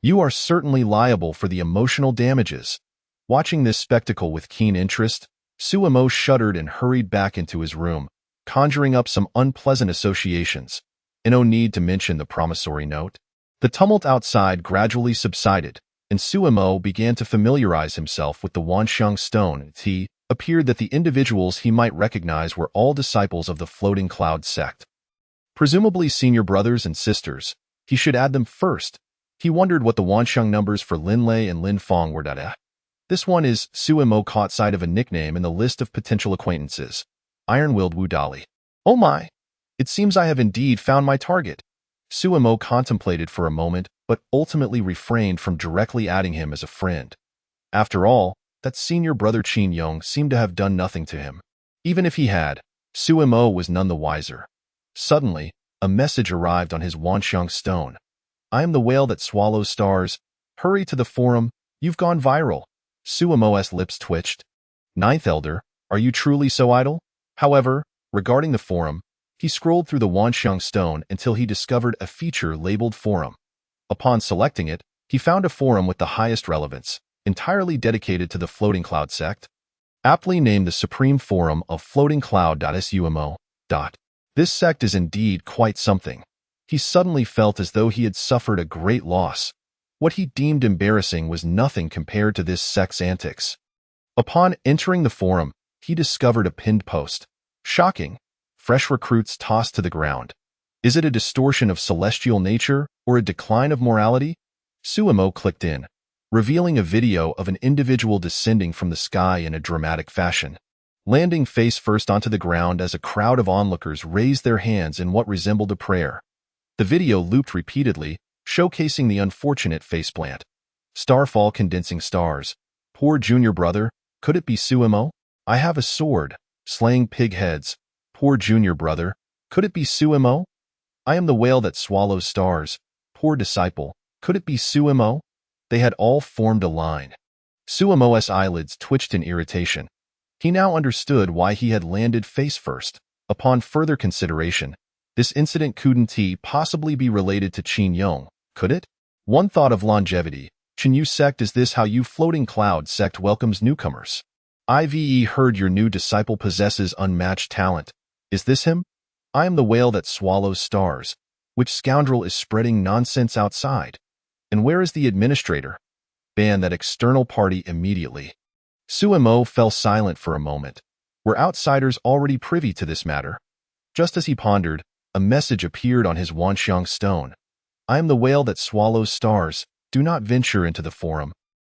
You are certainly liable for the emotional damages. Watching this spectacle with keen interest, Suemo shuddered and hurried back into his room, conjuring up some unpleasant associations. No need to mention the promissory note. The tumult outside gradually subsided, and Suemo began to familiarize himself with the Wanxiang stone. It appeared that the individuals he might recognize were all disciples of the Floating Cloud sect. Presumably senior brothers and sisters, he should add them first. He wondered what the Wanxiang numbers for Lin Lei and Lin Fong were. This one is. Suemo caught sight of a nickname in the list of potential acquaintances. Iron-willed Wu Dali. Oh my! It seems I have indeed found my target. Suemo contemplated for a moment, but ultimately refrained from directly adding him as a friend. After all, that senior brother Qin Yong seemed to have done nothing to him. Even if he had, Suemo was none the wiser. Suddenly, a message arrived on his Wanxiang stone. I am the whale that swallows stars. Hurry to the forum, you've gone viral. Suemo's lips twitched. Ninth Elder, are you truly so idle? However, regarding the forum, he scrolled through the Wanxiang stone until he discovered a feature labeled Forum. Upon selecting it, he found a forum with the highest relevance, entirely dedicated to the Floating Cloud sect, aptly named the Supreme Forum of Floating Cloud.sumo. This sect is indeed quite something. He suddenly felt as though he had suffered a great loss. What he deemed embarrassing was nothing compared to this sect's antics. Upon entering the forum, he discovered a pinned post. Shocking. Fresh recruits tossed to the ground. Is it a distortion of celestial nature or a decline of morality? Suemo clicked in, revealing a video of an individual descending from the sky in a dramatic fashion, landing face first onto the ground as a crowd of onlookers raised their hands in what resembled a prayer. The video looped repeatedly, showcasing the unfortunate faceplant. Starfall condensing stars. Poor junior brother, could it be Suemo? I have a sword, slaying pig heads. Poor junior brother, could it be Suemo? I am the whale that swallows stars. Poor disciple, could it be Suemo? They had all formed a line. Suemo's eyelids twitched in irritation. He now understood why he had landed face first. Upon further consideration, this incident couldn't possibly be related to Qin Yong, could it? One thought of longevity. Qin Yu sect, is this how you Floating Cloud sect welcomes newcomers? I've heard your new disciple possesses unmatched talent. Is this him? I am the whale that swallows stars. Which scoundrel is spreading nonsense outside? And where is the administrator? Ban that external party immediately. Suemo fell silent for a moment. Were outsiders already privy to this matter? Just as he pondered, a message appeared on his Wanxiang stone. I am the whale that swallows stars. Do not venture into the forum.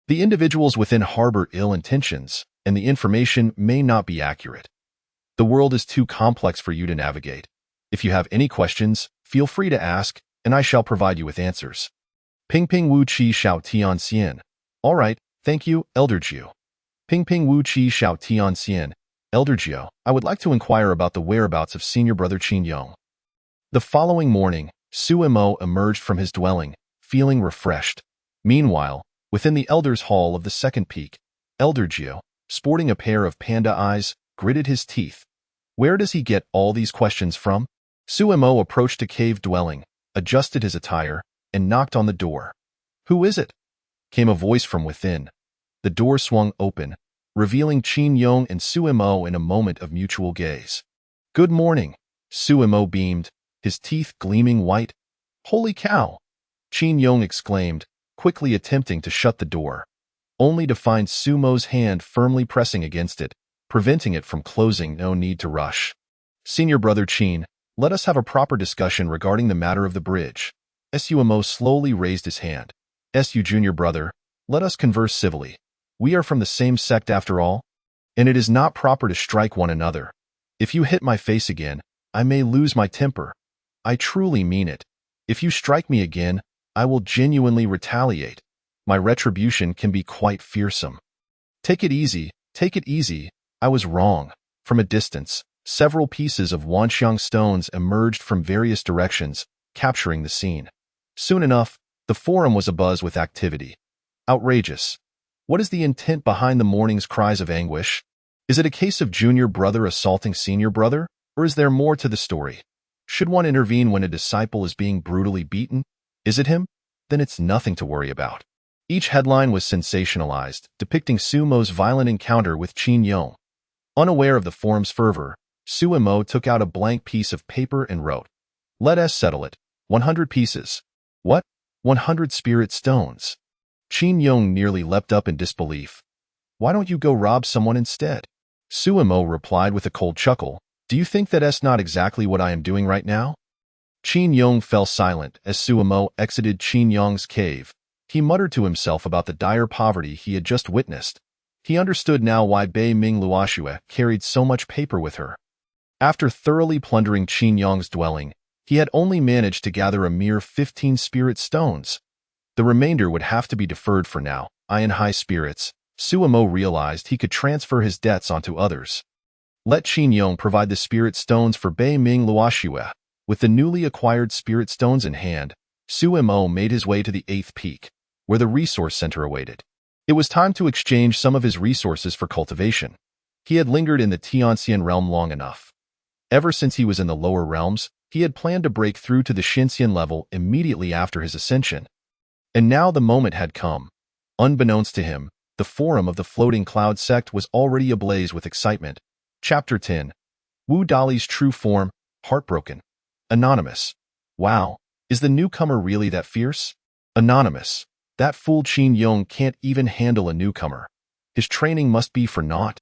The individuals within harbor ill intentions, and the information may not be accurate. The world is too complex for you to navigate. If you have any questions, feel free to ask, and I shall provide you with answers. Ping Ping Wu Qi Xiao Tian Xian. All right, thank you, Elder Jiu. Ping Ping Wu Qi Xiao Tian Xian. Elder Jiu, I would like to inquire about the whereabouts of senior brother Qin Yong. The following morning, Suemo emerged from his dwelling, feeling refreshed. Meanwhile, within the Elder's Hall of the Second Peak, Elder Jiu, sporting a pair of panda eyes, gritted his teeth. Where does he get all these questions from? Suemo approached a cave dwelling, adjusted his attire, and knocked on the door. Who is it? Came a voice from within. The door swung open, revealing Qin Yong and Suemo in a moment of mutual gaze. Good morning, Suemo beamed, his teeth gleaming white. Holy cow! Qin Yong exclaimed, quickly attempting to shut the door, only to find Sumo's hand firmly pressing against it, preventing it from closing. No need to rush. Senior brother Qin, let us have a proper discussion regarding the matter of the bridge. Sumo slowly raised his hand. Su junior brother, let us converse civilly. We are from the same sect after all, and it is not proper to strike one another. If you hit my face again, I may lose my temper. I truly mean it. If you strike me again, I will genuinely retaliate. My retribution can be quite fearsome. Take it easy, take it easy. I was wrong. From a distance, several pieces of Wanxiang stones emerged from various directions, capturing the scene. Soon enough, the forum was abuzz with activity. Outrageous. What is the intent behind the morning's cries of anguish? Is it a case of junior brother assaulting senior brother, or is there more to the story? Should one intervene when a disciple is being brutally beaten? Is it him? Then it's nothing to worry about. Each headline was sensationalized, depicting Sumo's violent encounter with Qin Yong. Unaware of the forum's fervor, Sumo took out a blank piece of paper and wrote, "Let us settle it. 100 pieces." What? 100 spirit stones? Qin Yong nearly leapt up in disbelief. Why don't you go rob someone instead? Sumo replied with a cold chuckle. Do you think that's not exactly what I am doing right now? Qin Yong fell silent as Sumo exited Qin Yong's cave. He muttered to himself about the dire poverty he had just witnessed. He understood now why Bei Ming Luoxue carried so much paper with her. After thoroughly plundering Qin Yong's dwelling, he had only managed to gather a mere 15 spirit stones. The remainder would have to be deferred for now. In high spirits, Sumo realized he could transfer his debts onto others. Let Qin Yong provide the spirit stones for Bei Ming Luoxue. With the newly acquired spirit stones in hand, Sumo made his way to the 8th peak, where the resource center awaited. It was time to exchange some of his resources for cultivation. He had lingered in the Tianxian realm long enough. Ever since he was in the lower realms, he had planned to break through to the Xinxian level immediately after his ascension. And now the moment had come. Unbeknownst to him, the forum of the Floating Cloud sect was already ablaze with excitement. Chapter 10. Wu Dali's true form, heartbroken. Anonymous. Wow, is the newcomer really that fierce? Anonymous. That fool Qin Yong can't even handle a newcomer. His training must be for naught.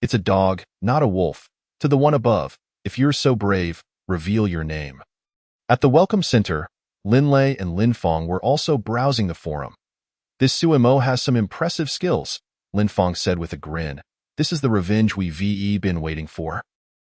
It's a dog, not a wolf. To the one above, if you're so brave, reveal your name. At the Welcome Center, Lin Lei and Lin Fong were also browsing the forum. This Sumo has some impressive skills, Lin Fong said with a grin. This is the revenge we've been waiting for.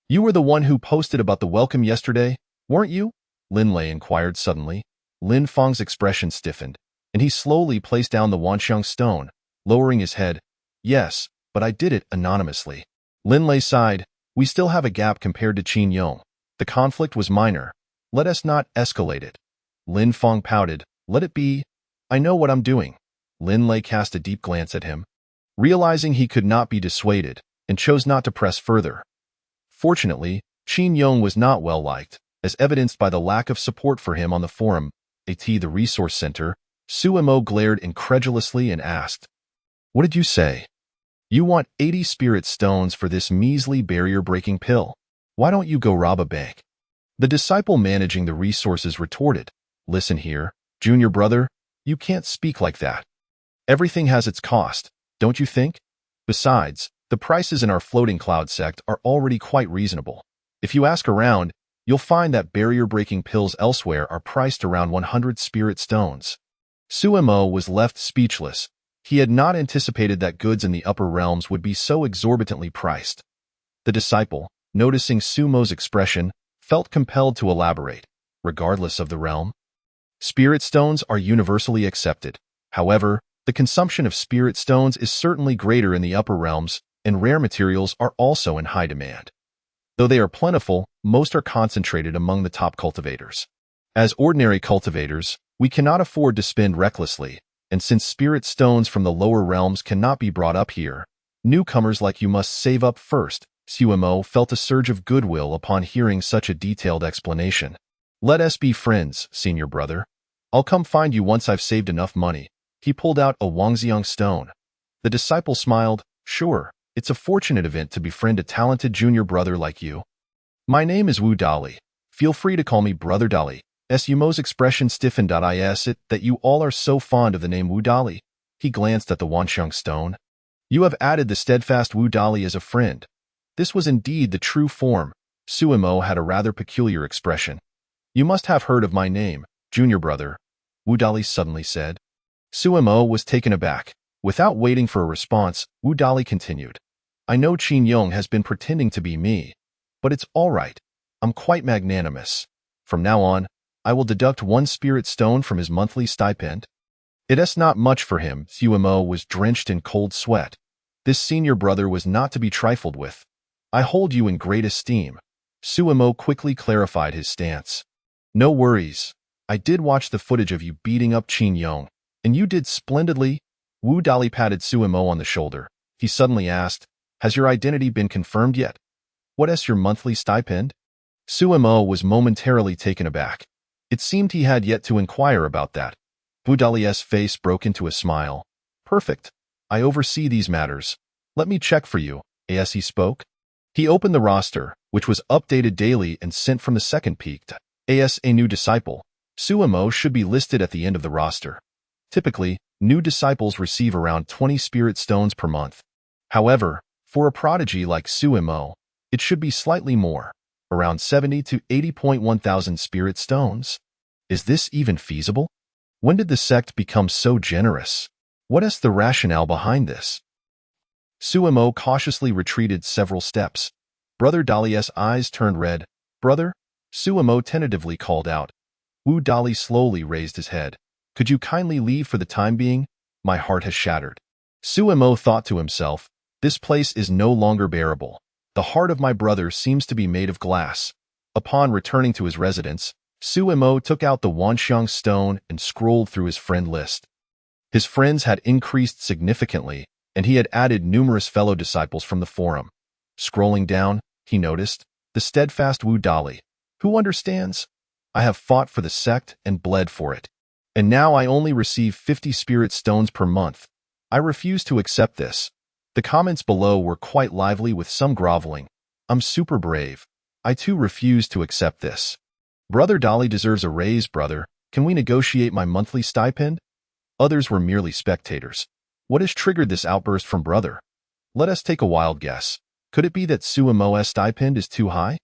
You were the one who posted about the welcome yesterday, weren't you? Lin Lei inquired suddenly. Lin Fong's expression stiffened, and he slowly placed down the Wanxiang stone, lowering his head. Yes, but I did it anonymously. Lin Lei sighed. We still have a gap compared to Qin Yong. The conflict was minor. Let us not escalate it. Lin Fong pouted. Let it be. I know what I'm doing. Lin Lei cast a deep glance at him, realizing he could not be dissuaded, and chose not to press further. Fortunately, Qin Yong was not well liked, as evidenced by the lack of support for him on the forum. The resource center, Sumo glared incredulously and asked, What did you say? You want 80 spirit stones for this measly barrier-breaking pill. Why don't you go rob a bank? The disciple managing the resources retorted, Listen here, junior brother, you can't speak like that. Everything has its cost, don't you think? Besides, the prices in our Floating Cloud sect are already quite reasonable. If you ask around, you'll find that barrier-breaking pills elsewhere are priced around 100 spirit stones. Sumo was left speechless. He had not anticipated that goods in the upper realms would be so exorbitantly priced. The disciple, noticing Sumo's expression, felt compelled to elaborate, regardless of the realm. Spirit stones are universally accepted. However, the consumption of spirit stones is certainly greater in the upper realms, and rare materials are also in high demand. Though they are plentiful, most are concentrated among the top cultivators. As ordinary cultivators, we cannot afford to spend recklessly, and since spirit stones from the lower realms cannot be brought up here, newcomers like you must save up first. Sumo felt a surge of goodwill upon hearing such a detailed explanation. Let us be friends, senior brother. I'll come find you once I've saved enough money. He pulled out a Wangxiang stone. The disciple smiled. Sure, it's a fortunate event to befriend a talented junior brother like you. My name is Wu Dali. Feel free to call me Brother Dali. Sumo's expression stiffened. Is it that you all are so fond of the name Wu Dali? He glanced at the Wanxiang stone. You have added the steadfast Wu Dali as a friend. This was indeed the true form. Sumo had a rather peculiar expression. You must have heard of my name, junior brother, Wu Dali suddenly said. Sumo was taken aback. Without waiting for a response, Wu Dali continued. I know Qin Yong has been pretending to be me, but it's all right. I'm quite magnanimous. From now on, I will deduct 1 spirit stone from his monthly stipend. It is not much for him. Sumo was drenched in cold sweat. This senior brother was not to be trifled with. I hold you in great esteem. Suemo quickly clarified his stance. No worries. I did watch the footage of you beating up Qin Yong, and you did splendidly. Wu Dali patted Suemo on the shoulder. He suddenly asked, has your identity been confirmed yet? What is your monthly stipend? Suemo was momentarily taken aback. It seemed he had yet to inquire about that. Wu Dali's face broke into a smile. Perfect. I oversee these matters. Let me check for you, as he spoke. He opened the roster, which was updated daily and sent from the second peak to as a new disciple. Suemo should be listed at the end of the roster. Typically, new disciples receive around 20 spirit stones per month. However, for a prodigy like Suemo, it should be slightly more, around 70 to 80.1 thousand spirit stones. Is this even feasible? When did the sect become so generous? What is the rationale behind this? Suemo cautiously retreated several steps. Brother Dali's eyes turned red. Brother? Suemo tentatively called out. Wu Dali slowly raised his head. Could you kindly leave for the time being? My heart has shattered. Suemo thought to himself, this place is no longer bearable. The heart of my brother seems to be made of glass. Upon returning to his residence, Suemo took out the Wanxiang stone and scrolled through his friend list. His friends had increased significantly, and he had added numerous fellow disciples from the forum. Scrolling down, he noticed the steadfast Wu Dali. Who understands? I have fought for the sect and bled for it. And now I only receive 50 spirit stones per month. I refuse to accept this. The comments below were quite lively with some groveling. I'm super brave. I too refuse to accept this. Brother Dali deserves a raise, brother. Can we negotiate my monthly stipend? Others were merely spectators. What has triggered this outburst from brother? Let us take a wild guess. Could it be that Suemo's stipend is too high?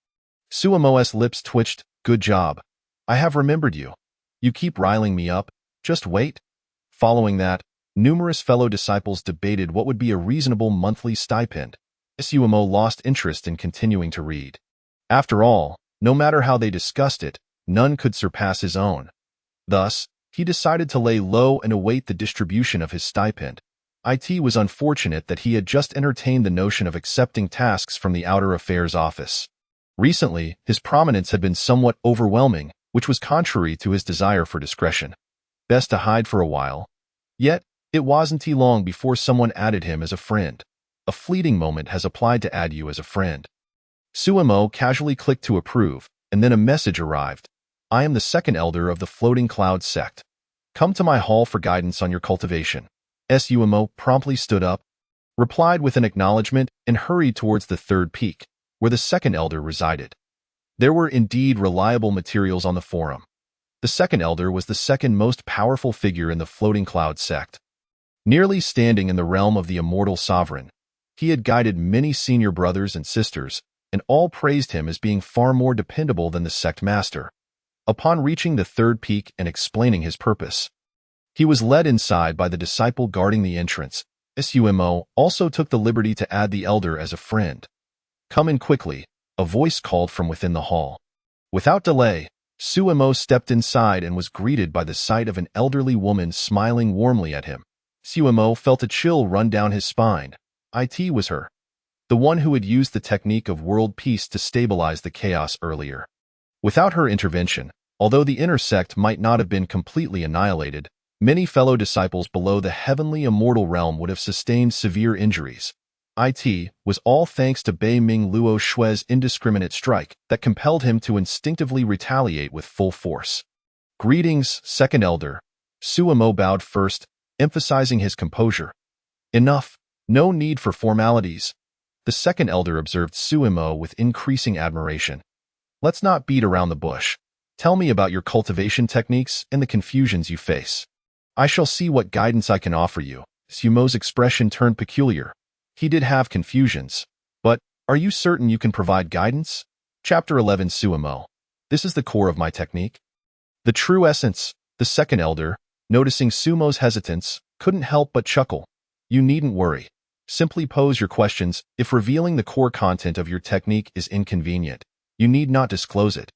Suemo's lips twitched. Good job. I have remembered you. You keep riling me up. Just wait. Following that, numerous fellow disciples debated what would be a reasonable monthly stipend. Suemo lost interest in continuing to read. After all, no matter how they discussed it, none could surpass his own. Thus, he decided to lay low and await the distribution of his stipend. It was unfortunate that he had just entertained the notion of accepting tasks from the Outer Affairs Office. Recently, his prominence had been somewhat overwhelming, which was contrary to his desire for discretion. Best to hide for a while. Yet, it wasn't long before someone added him as a friend. A fleeting moment has applied to add you as a friend. Suemo casually clicked to approve, and then a message arrived. I am the second elder of the Floating Cloud sect. Come to my hall for guidance on your cultivation. Suemo promptly stood up, replied with an acknowledgement, and hurried towards the third peak, where the second elder resided. There were indeed reliable materials on the forum. The second elder was the second most powerful figure in the Floating Cloud sect. Nearly standing in the realm of the immortal sovereign, he had guided many senior brothers and sisters, and all praised him as being far more dependable than the sect master. Upon reaching the third peak and explaining his purpose, he was led inside by the disciple guarding the entrance. Suemo also took the liberty to add the elder as a friend. Come in quickly, a voice called from within the hall. Without delay, Suemo stepped inside and was greeted by the sight of an elderly woman smiling warmly at him. Suemo felt a chill run down his spine. It was her. The one who had used the technique of world peace to stabilize the chaos earlier. Without her intervention, although the inner sect might not have been completely annihilated, many fellow disciples below the heavenly immortal realm would have sustained severe injuries. It was all thanks to Bei Ming Luo Shui's indiscriminate strike that compelled him to instinctively retaliate with full force. Greetings, second elder. Suemo bowed first, emphasizing his composure. Enough. No need for formalities. The second elder observed Suemo with increasing admiration. Let's not beat around the bush. Tell me about your cultivation techniques and the confusions you face. I shall see what guidance I can offer you. Suemo's expression turned peculiar. He did have confusions, but are you certain you can provide guidance? Chapter 11 Suemo. This is the core of my technique. The true essence. The second elder, noticing Suemo's hesitance, couldn't help but chuckle. You needn't worry. Simply pose your questions. If revealing the core content of your technique is inconvenient, you need not disclose it.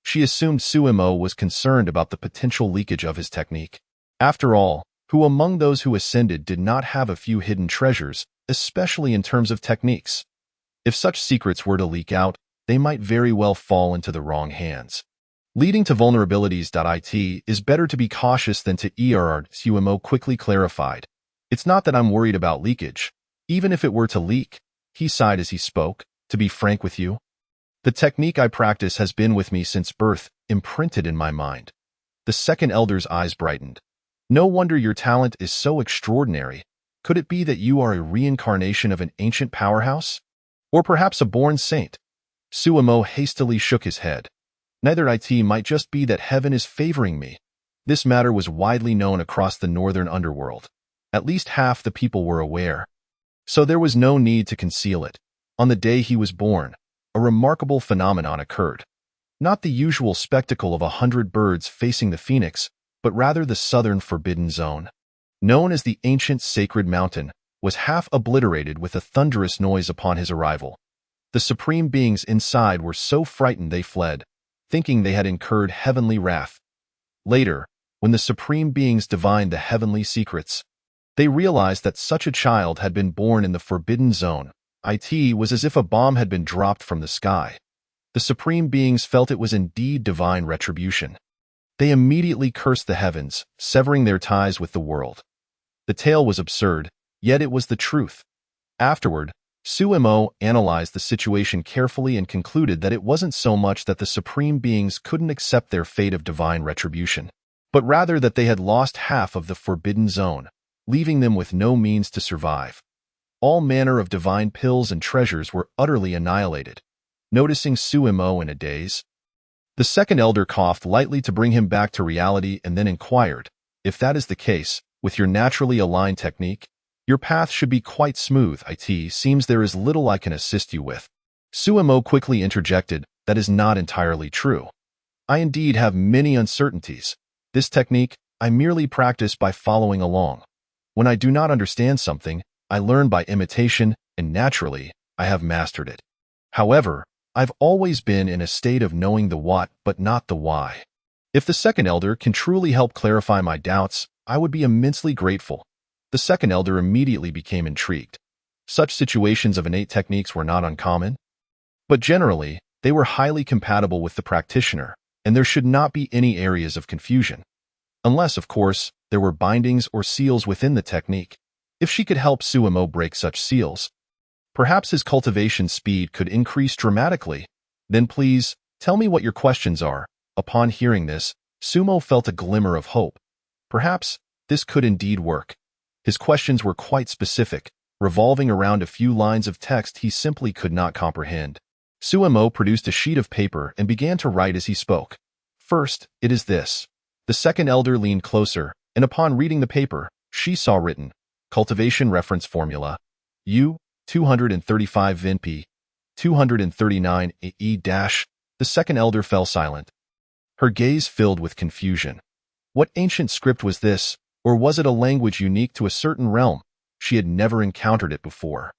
She assumed Suemo was concerned about the potential leakage of his technique. After all, who among those who ascended did not have a few hidden treasures, especially in terms of techniques. If such secrets were to leak out, they might very well fall into the wrong hands. Leading to vulnerabilities. It is better to be cautious than to err, Sumo quickly clarified. It's not that I'm worried about leakage. Even if it were to leak, he sighed as he spoke, to be frank with you, the technique I practice has been with me since birth, imprinted in my mind. The second elder's eyes brightened. No wonder your talent is so extraordinary. Could it be that you are a reincarnation of an ancient powerhouse? Or perhaps a born saint? Sumo hastily shook his head. Neither. It might just be that heaven is favoring me. This matter was widely known across the northern underworld. At least half the people were aware. So there was no need to conceal it. On the day he was born, a remarkable phenomenon occurred. Not the usual spectacle of 100 birds facing the phoenix, but rather the southern forbidden zone. Known as the ancient sacred mountain, was half obliterated with a thunderous noise upon his arrival. The supreme beings inside were so frightened they fled, thinking they had incurred heavenly wrath. Later, when the supreme beings divined the heavenly secrets, they realized that such a child had been born in the forbidden zone. It was as if a bomb had been dropped from the sky. The supreme beings felt it was indeed divine retribution. They immediately cursed the heavens, severing their ties with the world. The tale was absurd, yet it was the truth. Afterward, Sumo analyzed the situation carefully and concluded that it wasn't so much that the supreme beings couldn't accept their fate of divine retribution, but rather that they had lost half of the forbidden zone, leaving them with no means to survive. All manner of divine pills and treasures were utterly annihilated. Noticing Sumo in a daze, the second elder coughed lightly to bring him back to reality and then inquired, if that is the case, with your naturally aligned technique, your path should be quite smooth. It seems there is little I can assist you with. Sumo quickly interjected, that is not entirely true. I indeed have many uncertainties. This technique, I merely practice by following along. When I do not understand something, I learn by imitation, and naturally, I have mastered it. However, I've always been in a state of knowing the what but not the why. If the second elder can truly help clarify my doubts, I would be immensely grateful. The second elder immediately became intrigued. Such situations of innate techniques were not uncommon, but generally, they were highly compatible with the practitioner, and there should not be any areas of confusion. Unless, of course, there were bindings or seals within the technique. If she could help Sumo break such seals, perhaps his cultivation speed could increase dramatically. Then please, tell me what your questions are. Upon hearing this, Sumo felt a glimmer of hope. Perhaps this could indeed work. His questions were quite specific, revolving around a few lines of text he simply could not comprehend. Sumo produced a sheet of paper and began to write as he spoke. First, it is this. The second elder leaned closer, and upon reading the paper, she saw written, Cultivation Reference Formula, U, 235 VinP, 239 AE-. The second elder fell silent. Her gaze filled with confusion. What ancient script was this, or was it a language unique to a certain realm? She had never encountered it before.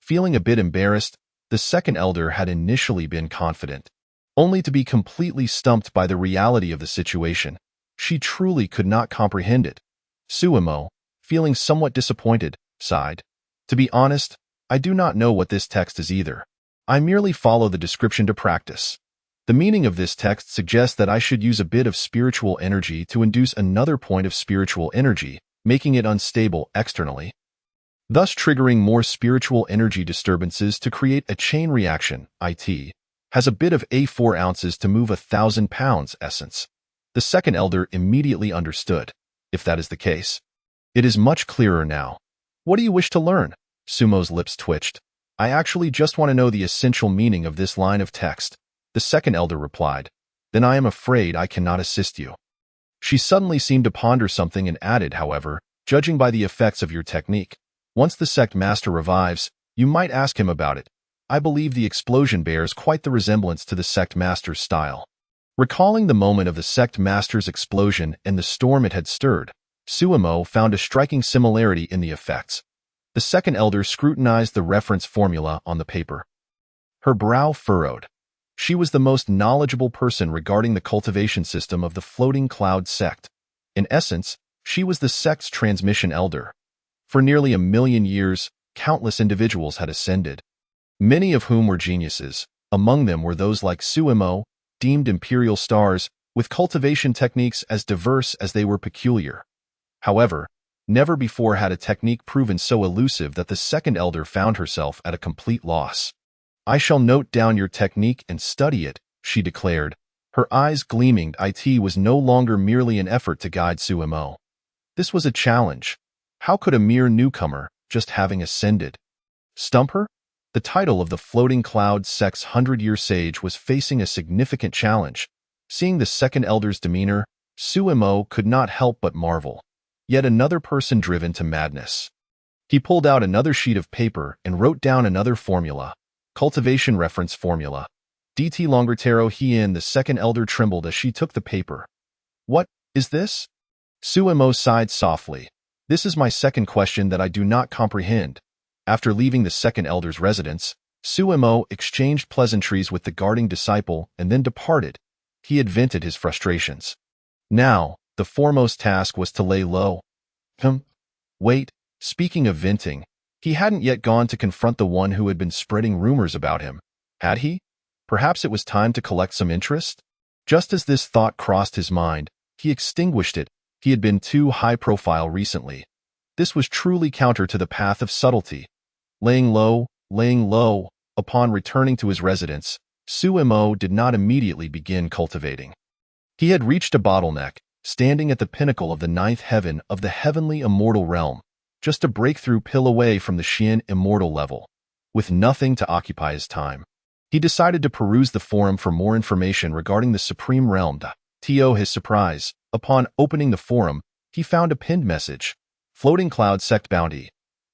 Feeling a bit embarrassed, the second elder had initially been confident, only to be completely stumped by the reality of the situation. She truly could not comprehend it. Sumo, feeling somewhat disappointed, sighed. To be honest, I do not know what this text is either. I merely follow the description to practice. The meaning of this text suggests that I should use a bit of spiritual energy to induce another point of spiritual energy, making it unstable externally, thus triggering more spiritual energy disturbances to create a chain reaction. It has a bit of 4 ounces to move 1,000 pounds essence. The second elder immediately understood. If that is the case, it is much clearer now. What do you wish to learn? Sumo's lips twitched. I actually just want to know the essential meaning of this line of text. The second elder replied. Then I am afraid I cannot assist you. She suddenly seemed to ponder something and added, however, judging by the effects of your technique, once the sect master revives, you might ask him about it. I believe the explosion bears quite the resemblance to the sect master's style. Recalling the moment of the sect master's explosion and the storm it had stirred, Sumo found a striking similarity in the effects. The second elder scrutinized the reference formula on the paper. Her brow furrowed. She was the most knowledgeable person regarding the cultivation system of the floating cloud sect. In essence, she was the sect's transmission elder. For nearly 1,000,000 years, countless individuals had ascended, many of whom were geniuses. Among them were those like Suemo, deemed imperial stars, with cultivation techniques as diverse as they were peculiar. However, never before had a technique proven so elusive that the second elder found herself at a complete loss. "I shall note down your technique and study it," she declared, her eyes gleaming. It was no longer merely an effort to guide Suemo. This was a challenge. How could a mere newcomer, just having ascended, stump her? The title of the Floating Cloud Sect's 100-year sage was facing a significant challenge. Seeing the second elder's demeanor, Suemo could not help but marvel. Yet another person driven to madness. He pulled out another sheet of paper and wrote down another formula. Cultivation reference formula. DT Longertero Hien. The second elder trembled as she took the paper. "What is this?" Suemo sighed softly. "This is my second question that I do not comprehend." After leaving the second elder's residence, Suemo exchanged pleasantries with the guarding disciple and then departed. He had vented his frustrations. Now, the foremost task was to lay low. Wait, speaking of venting, he hadn't yet gone to confront the one who had been spreading rumors about him, had he? Perhaps it was time to collect some interest? Just as this thought crossed his mind, he extinguished it. He had been too high-profile recently. This was truly counter to the path of subtlety. Laying low. Upon returning to his residence, Suemo did not immediately begin cultivating. He had reached a bottleneck, standing at the pinnacle of the ninth heaven of the heavenly immortal realm, just a breakthrough pill away from the Xian immortal level. With nothing to occupy his time, he decided to peruse the forum for more information regarding the supreme realm. To his surprise, upon opening the forum, he found a pinned message. Floating Cloud Sect Bounty.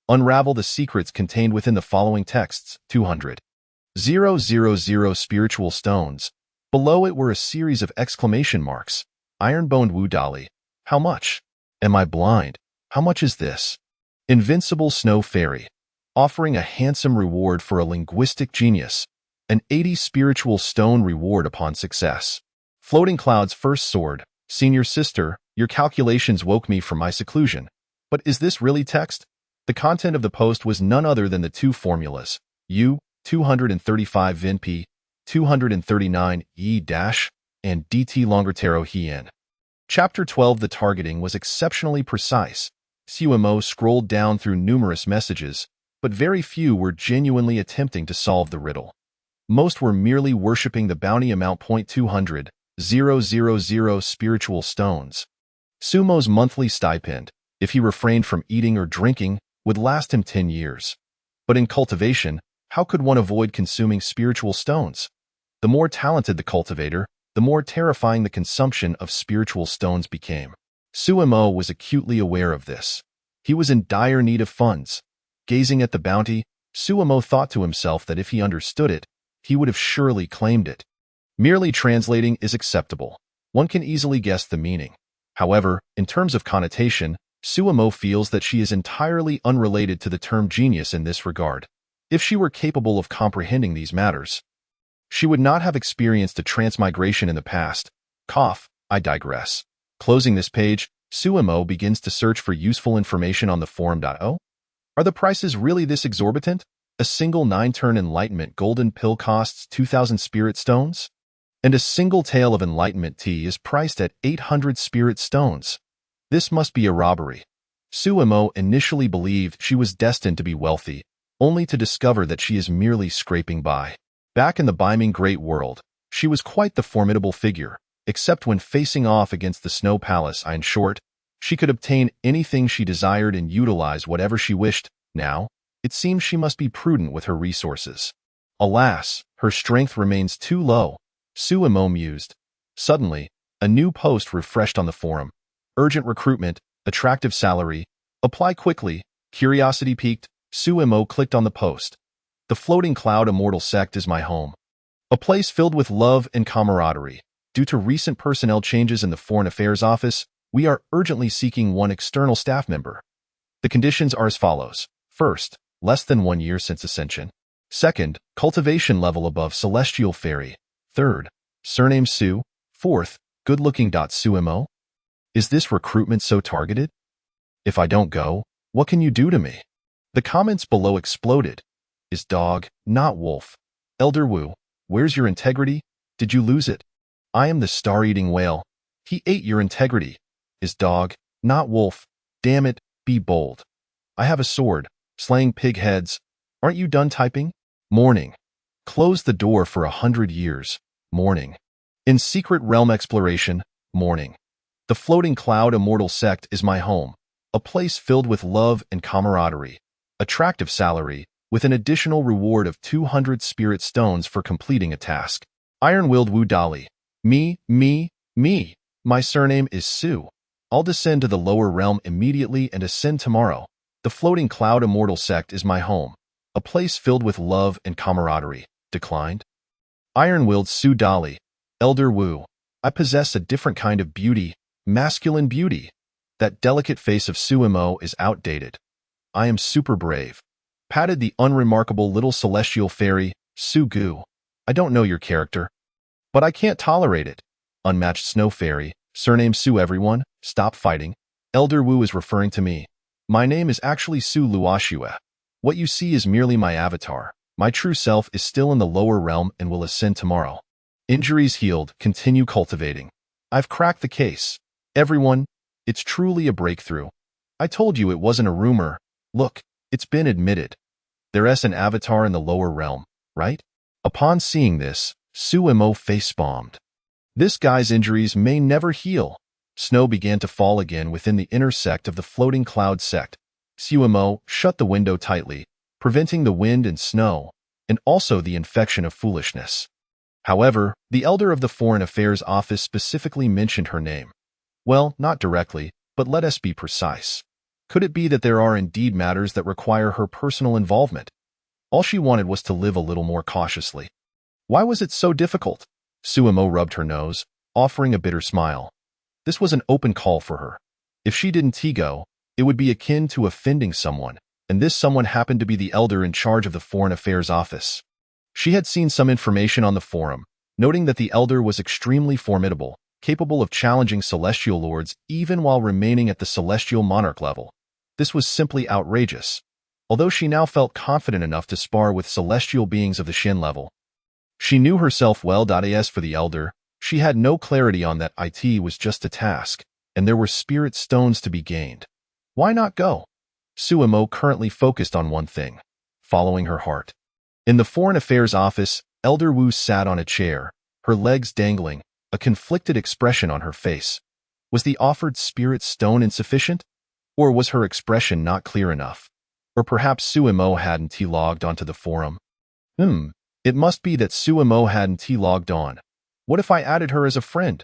Unravel the secrets contained within the following texts. 200,000 spiritual stones. Below it were a series of exclamation marks. Iron-boned Wu Dali. How much? Am I blind? How much is this? Invincible Snow Fairy. Offering a handsome reward for a linguistic genius. An 80 spiritual stone reward upon success. Floating Cloud's first sword. Senior sister, your calculations woke me from my seclusion. But is this really text? The content of the post was none other than the two formulas. U, 235 Vin P, 239 E-, and DT Longertero Hien. Chapter 12. The targeting was exceptionally precise. Suemo scrolled down through numerous messages, but very few were genuinely attempting to solve the riddle. Most were merely worshipping the bounty amount. 200,000 spiritual stones. Sumo's monthly stipend, if he refrained from eating or drinking, would last him 10 years. But in cultivation, how could one avoid consuming spiritual stones? The more talented the cultivator, the more terrifying the consumption of spiritual stones became. Suemo was acutely aware of this. He was in dire need of funds. Gazing at the bounty, Suemo thought to himself that if he understood it, he would have surely claimed it. Merely translating is acceptable. One can easily guess the meaning. However, in terms of connotation, Suemo feels that she is entirely unrelated to the term genius in this regard. If she were capable of comprehending these matters, she would not have experienced a transmigration in the past. I digress. Closing this page, Suemo begins to search for useful information on the forum. Are the prices really this exorbitant? A single 9-turn enlightenment golden pill costs 2,000 spirit stones? And a single tail of enlightenment tea is priced at 800 spirit stones. This must be a robbery. Suemo initially believed she was destined to be wealthy, only to discover that she is merely scraping by. Back in the beaming great world, she was quite the formidable figure, except when facing off against the Snow Palace. In short, she could obtain anything she desired and utilize whatever she wished. Now, it seems she must be prudent with her resources. Alas, her strength remains too low, Suemo mused. Suddenly, a new post refreshed on the forum. Urgent recruitment, attractive salary, apply quickly. Curiosity piqued, Suemo clicked on the post. The Floating Cloud Immortal Sect is my home. A place filled with love and camaraderie. Due to recent personnel changes in the Foreign Affairs Office, we are urgently seeking one external staff member. The conditions are as follows. First, less than 1 year since ascension. Second, cultivation level above Celestial Fairy. Third, surname Su. Fourth, good-looking. Suemo? Is this recruitment so targeted? If I don't go, what can you do to me? The comments below exploded. Is dog, not wolf. Elder Wu, where's your integrity? Did you lose it? I am the star-eating whale. He ate your integrity. Is dog, not wolf. Damn it, be bold. I have a sword, slaying pig heads. Aren't you done typing? Morning. Close the door for 100 years. Morning. In Secret Realm Exploration, morning. The Floating Cloud Immortal Sect is my home, a place filled with love and camaraderie. Attractive salary, with an additional reward of 200 spirit stones for completing a task. Iron-willed Wu Dali. Me. My surname is Su. I'll descend to the lower realm immediately and ascend tomorrow. The Floating Cloud Immortal Sect is my home, a place filled with love and camaraderie. Declined. Iron-willed Su Dali. Elder Wu. I possess a different kind of beauty, masculine beauty. That delicate face of Suimo is outdated. I am super brave. Patted the unremarkable little celestial fairy, Su Gu. I don't know your character, but I can't tolerate it. Unmatched snow fairy, surname Su. Everyone, stop fighting. Elder Wu is referring to me. My name is actually Su Luoxue. What you see is merely my avatar. My true self is still in the lower realm and will ascend tomorrow. Injuries healed, continue cultivating. I've cracked the case. Everyone, it's truly a breakthrough. I told you it wasn't a rumor. Look, it's been admitted. There's an avatar in the lower realm, right? Upon seeing this, Suimo face-bombed. This guy's injuries may never heal. Snow began to fall again within the inner sect of the Floating Cloud sect. Suimo shut the window tightly, preventing the wind and snow, and also the infection of foolishness. However, the elder of the Foreign Affairs Office specifically mentioned her name. Well, not directly, but let us be precise. Could it be that there are indeed matters that require her personal involvement? All she wanted was to live a little more cautiously. Why was it so difficult? Suimo rubbed her nose, offering a bitter smile. This was an open call for her. If she didn't go, it would be akin to offending someone, and this someone happened to be the elder in charge of the Foreign Affairs Office. She had seen some information on the forum, noting that the elder was extremely formidable, capable of challenging celestial lords even while remaining at the celestial monarch level. This was simply outrageous. Although she now felt confident enough to spar with celestial beings of the Shin level. She knew herself well. As for the elder, she had no clarity on that. It was just a task, and there were spirit stones to be gained. Why not go? Suimo currently focused on one thing, following her heart. In the Foreign Affairs Office, Elder Wu sat on a chair, her legs dangling, a conflicted expression on her face. Was the offered spirit stone insufficient? Or was her expression not clear enough? Or perhaps Suimo hadn't logged onto the forum? It must be that Suimo hadn't logged on. What if I added her as a friend?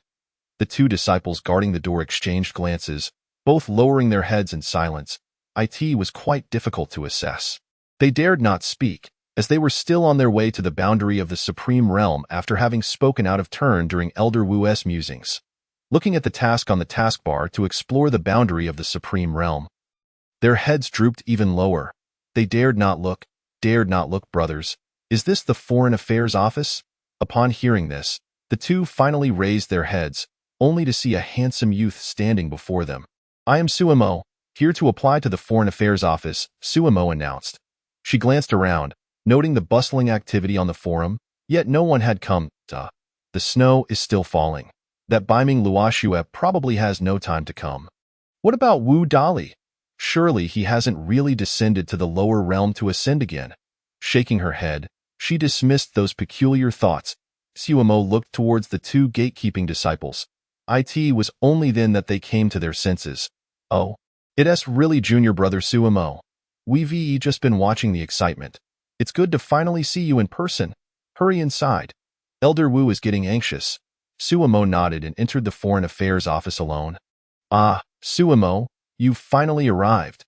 The two disciples guarding the door exchanged glances, both lowering their heads in silence. It was quite difficult to assess. They dared not speak, as they were still on their way to the boundary of the Supreme Realm after having spoken out of turn during Elder Wu's musings. Looking at the task on the taskbar to explore the boundary of the Supreme Realm. Their heads drooped even lower. They dared not look, brothers. Is this the Foreign Affairs Office? Upon hearing this, the two finally raised their heads, only to see a handsome youth standing before them. I am Suimo, here to apply to the Foreign Affairs Office, Suimo announced. She glanced around, noting the bustling activity on the forum, yet no one had come. The snow is still falling. That Biming Luoxue probably has no time to come. What about Wu Dali? Surely he hasn't really descended to the lower realm to ascend again. Shaking her head, she dismissed those peculiar thoughts. Suimo looked towards the two gatekeeping disciples. It was only then that they came to their senses. Oh, it's really junior brother Suimo. We've just been watching the excitement. It's good to finally see you in person. Hurry inside. Elder Wu is getting anxious. Suimo nodded and entered the Foreign Affairs Office alone. Ah, Suimo, you've finally arrived.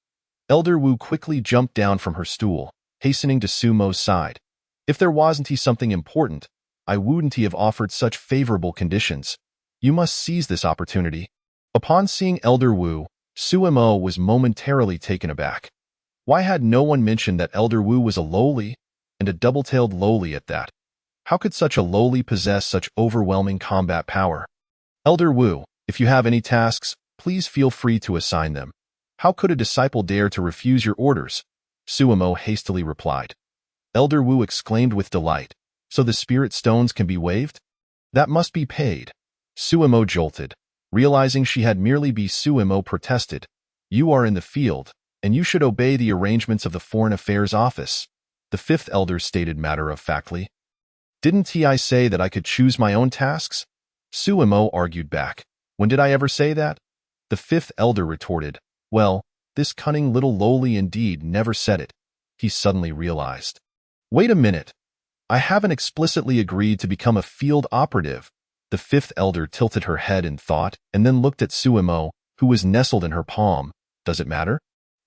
Elder Wu quickly jumped down from her stool, hastening to Sumo's side. If there wasn't something important, I wouldn't have offered such favorable conditions. You must seize this opportunity. Upon seeing Elder Wu, Suimo was momentarily taken aback. Why had no one mentioned that Elder Wu was a lowly, and a double-tailed lowly at that? How could such a lowly possess such overwhelming combat power? Elder Wu, if you have any tasks, please feel free to assign them. How could a disciple dare to refuse your orders? Suemo hastily replied. Elder Wu exclaimed with delight. So the spirit stones can be waved? That must be paid. Suemo jolted. Realizing she had merely be Suemo protested. You are in the field, and you should obey the arrangements of the Foreign Affairs Office, the fifth elder stated matter-of-factly. Didn't I say that I could choose my own tasks? Suemo argued back. When did I ever say that? The fifth elder retorted. Well, this cunning little lowly indeed never said it. He suddenly realized. Wait a minute. I haven't explicitly agreed to become a field operative. The fifth elder tilted her head in thought and then looked at Suemo, who was nestled in her palm. Does it matter?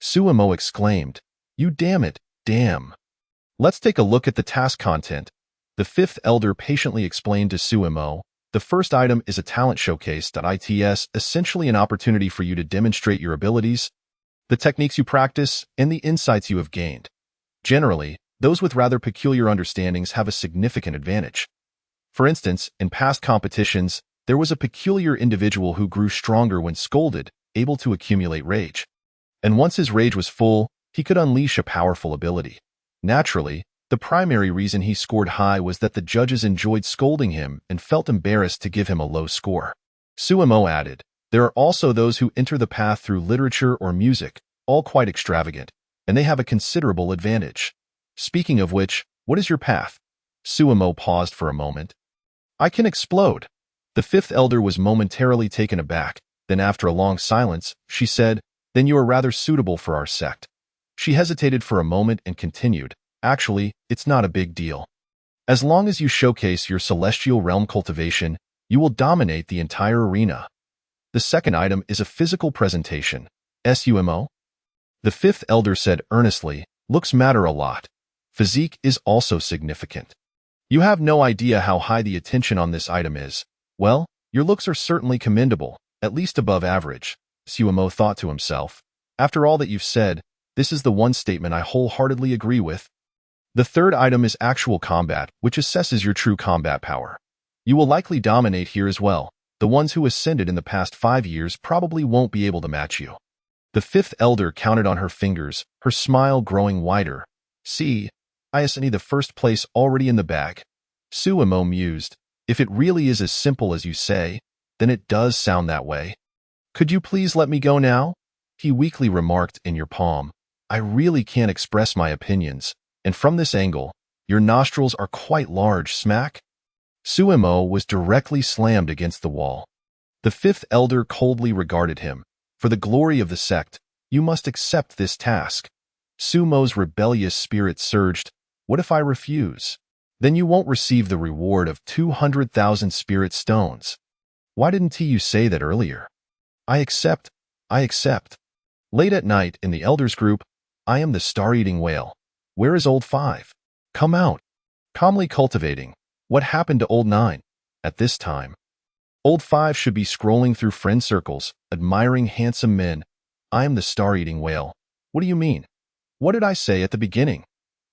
Suemo exclaimed. You damn it, damn. Let's take a look at the task content. The fifth elder patiently explained to Suemo. The first item is a talent showcase. It's essentially an opportunity for you to demonstrate your abilities, the techniques you practice, and the insights you have gained. Generally, those with rather peculiar understandings have a significant advantage. For instance, in past competitions, there was a peculiar individual who grew stronger when scolded, able to accumulate rage. And once his rage was full, he could unleash a powerful ability. Naturally, the primary reason he scored high was that the judges enjoyed scolding him and felt embarrassed to give him a low score. Suemo added, there are also those who enter the path through literature or music, all quite extravagant, and they have a considerable advantage. Speaking of which, what is your path? Suemo paused for a moment. I can explode. The fifth elder was momentarily taken aback. Then after a long silence, she said, then you are rather suitable for our sect. She hesitated for a moment and continued, actually, it's not a big deal. As long as you showcase your celestial realm cultivation, you will dominate the entire arena. The second item is a physical presentation. Sumo? The fifth elder said earnestly, looks matter a lot. Physique is also significant. You have no idea how high the attention on this item is. Well, your looks are certainly commendable, at least above average, Suemo thought to himself. After all that you've said, this is the one statement I wholeheartedly agree with. The third item is actual combat, which assesses your true combat power. You will likely dominate here as well. The ones who ascended in the past 5 years probably won't be able to match you. The fifth elder counted on her fingers, her smile growing wider. See, I ascend the first place already in the bag. Suemo mused. If it really is as simple as you say, then it does sound that way. Could you please let me go now? He weakly remarked in your palm. I really can't express my opinions, and from this angle, your nostrils are quite large, smack. Suemo was directly slammed against the wall. The fifth elder coldly regarded him. For the glory of the sect, you must accept this task. Sumo's rebellious spirit surged. What if I refuse? Then you won't receive the reward of 200,000 spirit stones. Why didn't you say that earlier? I accept. Late at night in the elders group, I am the star-eating whale. Where is old 5? Come out. Calmly cultivating. What happened to old 9? At this time, old 5 should be scrolling through friend circles, admiring handsome men. I am the star-eating whale. What do you mean? What did I say at the beginning?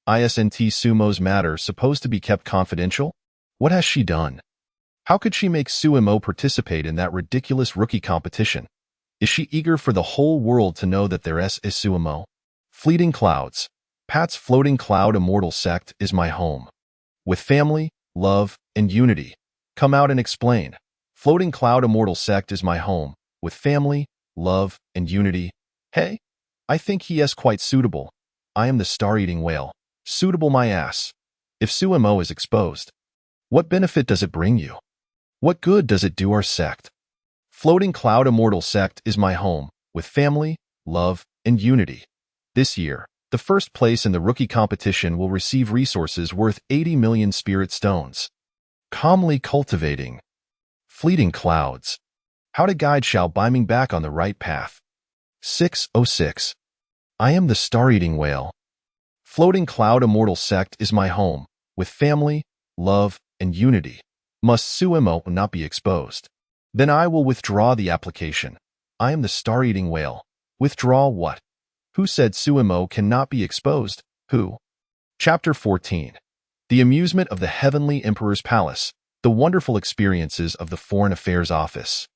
Isn't Sumo's matter supposed to be kept confidential? What has she done? How could she make Suemo participate in that ridiculous rookie competition? Is she eager for the whole world to know that there is Suemo? Fleeting clouds. Pat's floating cloud immortal sect is my home. With family, love, and unity. Come out and explain. Floating cloud immortal sect is my home. With family, love, and unity. Hey, I think he is quite suitable. I am the star-eating whale. Suitable my ass. If Suemo is exposed, what benefit does it bring you? What good does it do our sect? Floating Cloud Immortal Sect is my home, with family, love, and unity. This year, the first place in the rookie competition will receive resources worth 80 million spirit stones. Calmly cultivating. Fleeting clouds. How to guide Xiao Beiming back on the right path. 606. I am the star-eating whale. Floating Cloud Immortal Sect is my home, with family, love, and unity. Must Suemo not be exposed? Then I will withdraw the application. I am the star-eating whale. Withdraw what? Who said Suemo cannot be exposed? Who? Chapter 14. The amusement of the Heavenly Emperor's Palace. The wonderful experiences of the Foreign Affairs Office.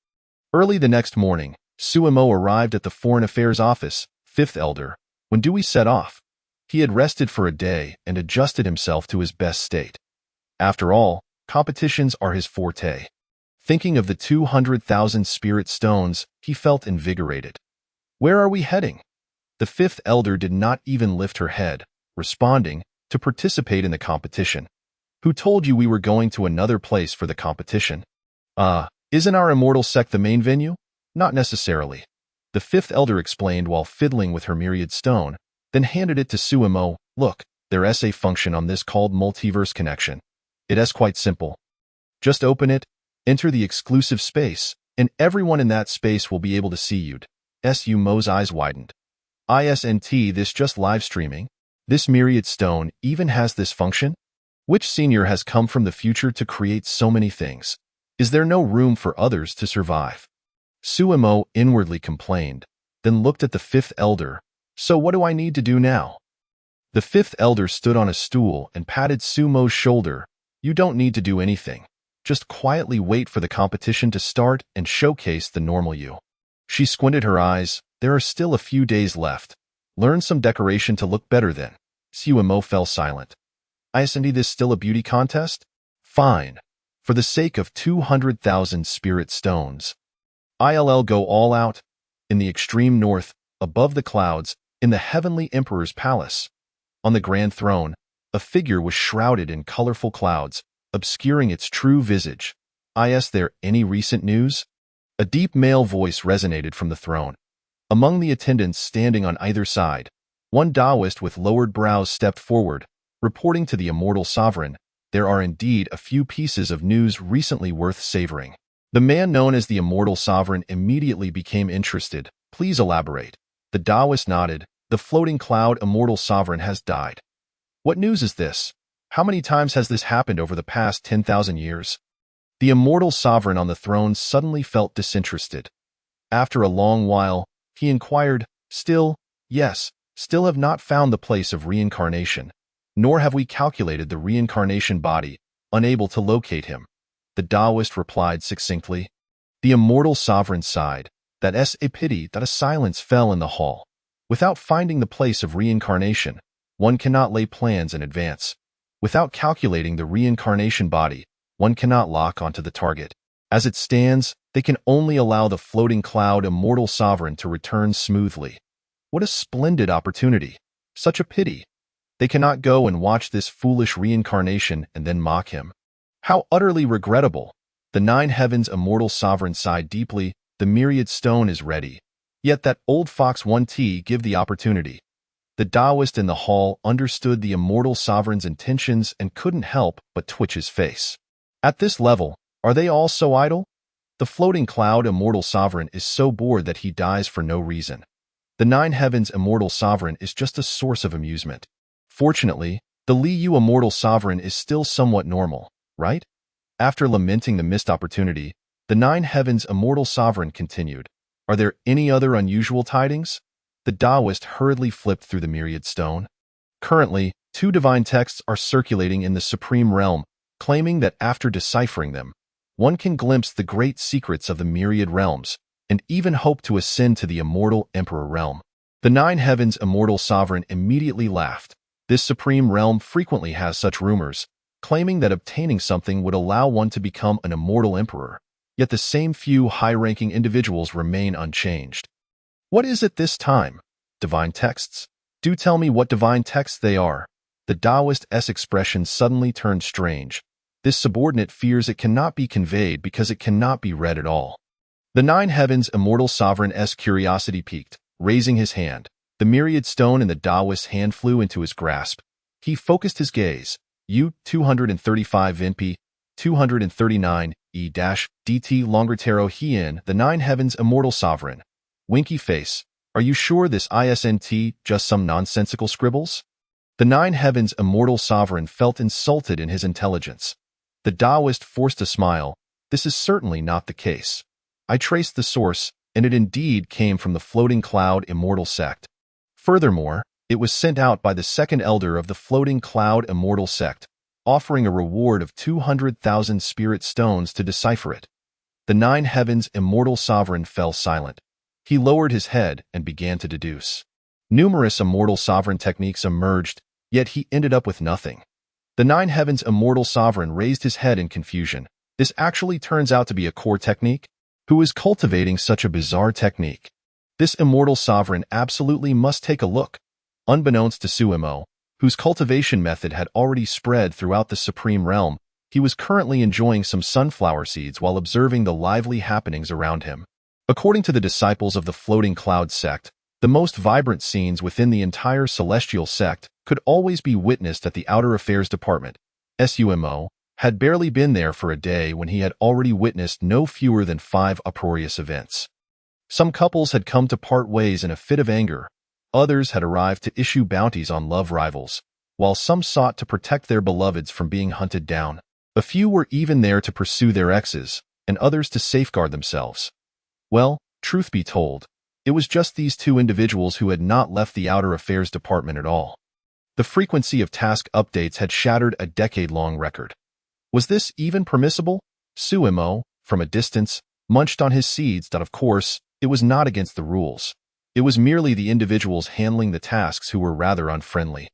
Early the next morning, Suemo arrived at the Foreign Affairs Office, fifth elder. When do we set off? He had rested for a day and adjusted himself to his best state. After all, competitions are his forte. Thinking of the 200,000 spirit stones, he felt invigorated. Where are we heading? The fifth elder did not even lift her head, responding, to participate in the competition. Who told you we were going to another place for the competition? Isn't our immortal sect the main venue? Not necessarily. The fifth elder explained while fiddling with her myriad stone, then handed it to Suimo. Look, there's a function on this called multiverse connection. It is quite simple. Just open it, enter the exclusive space, and everyone in that space will be able to see you. Sumo's eyes widened. Isn't this just live streaming? This myriad stone even has this function? Which senior has come from the future to create so many things? Is there no room for others to survive? Suimo inwardly complained, then looked at the fifth elder. So what do I need to do now? The fifth elder stood on a stool and patted Sumo's shoulder. You don't need to do anything. Just quietly wait for the competition to start and showcase the normal you. She squinted her eyes. There are still a few days left. Learn some decoration to look better then. Suimo fell silent. Isn't this still a beauty contest? Fine. For the sake of 200,000 spirit stones. I'll go all out. In the extreme north, above the clouds, in the heavenly emperor's palace. On the grand throne, a figure was shrouded in colorful clouds, obscuring its true visage. Is there any recent news? A deep male voice resonated from the throne. Among the attendants standing on either side, one Taoist with lowered brows stepped forward, reporting to the immortal sovereign, there are indeed a few pieces of news recently worth savoring. The man known as the immortal sovereign immediately became interested. Please elaborate. The Taoist nodded. The floating cloud immortal sovereign has died. What news is this? How many times has this happened over the past 10,000 years? The immortal sovereign on the throne suddenly felt disinterested. After a long while, he inquired, yes, still have not found the place of reincarnation, nor have we calculated the reincarnation body, unable to locate him. The Taoist replied succinctly. The immortal sovereign sighed. That's a pity that a silence fell in the hall. Without finding the place of reincarnation, one cannot lay plans in advance. Without calculating the reincarnation body, one cannot lock onto the target. As it stands, they can only allow the floating cloud immortal sovereign to return smoothly. What a splendid opportunity. Such a pity. They cannot go and watch this foolish reincarnation and then mock him. How utterly regrettable. The nine heavens immortal sovereign sighed deeply. The myriad stone is ready. Yet that old fox 1T give the opportunity. The Taoist in the hall understood the immortal sovereign's intentions and couldn't help but twitch his face. At this level, are they all so idle? The floating cloud immortal sovereign is so bored that he dies for no reason. The nine heavens immortal sovereign is just a source of amusement. Fortunately, the Liu immortal sovereign is still somewhat normal, right? After lamenting the missed opportunity, the nine heavens immortal sovereign continued. Are there any other unusual tidings? The Taoist hurriedly flipped through the myriad stone. Currently, 2 divine texts are circulating in the supreme realm, claiming that after deciphering them, one can glimpse the great secrets of the myriad realms, and even hope to ascend to the immortal emperor realm. The nine heavens immortal sovereign immediately laughed. This supreme realm frequently has such rumors, claiming that obtaining something would allow one to become an immortal emperor. Yet the same few high-ranking individuals remain unchanged. What is it this time? Divine texts? Do tell me what divine texts they are. The Taoist's expression suddenly turned strange. This subordinate fears it cannot be conveyed because it cannot be read at all. The nine heavens immortal sovereign's curiosity piqued, raising his hand. The myriad stone in the Taoist's hand flew into his grasp. He focused his gaze. U-235 NP, 239 E-DT Longertero Hien, the nine heavens immortal sovereign. Winky face. Are you sure this isn't just some nonsensical scribbles? The nine heavens immortal sovereign felt insulted in his intelligence. The Taoist forced a smile. This is certainly not the case. I traced the source, and it indeed came from the floating cloud immortal sect. Furthermore, it was sent out by the second elder of the floating cloud immortal sect, offering a reward of 200,000 spirit stones to decipher it. The nine heavens immortal sovereign fell silent. He lowered his head and began to deduce. Numerous immortal sovereign techniques emerged, yet he ended up with nothing. The Nine Heavens immortal sovereign raised his head in confusion. This actually turns out to be a core technique? Who is cultivating such a bizarre technique? This immortal sovereign absolutely must take a look. Unbeknownst to Suemo, whose cultivation method had already spread throughout the Supreme Realm, he was currently enjoying some sunflower seeds while observing the lively happenings around him. According to the disciples of the Floating Cloud sect, the most vibrant scenes within the entire celestial sect could always be witnessed at the Outer Affairs Department. Sumo had barely been there for a day when he had already witnessed no fewer than 5 uproarious events. Some couples had come to part ways in a fit of anger, others had arrived to issue bounties on love rivals, while some sought to protect their beloveds from being hunted down. A few were even there to pursue their exes, and others to safeguard themselves. Well, truth be told, it was just these 2 individuals who had not left the Outer Affairs Department at all. The frequency of task updates had shattered a decade-long record. Was this even permissible? Suemo, from a distance, munched on his seeds that, of course, it was not against the rules. It was merely the individuals handling the tasks who were rather unfriendly.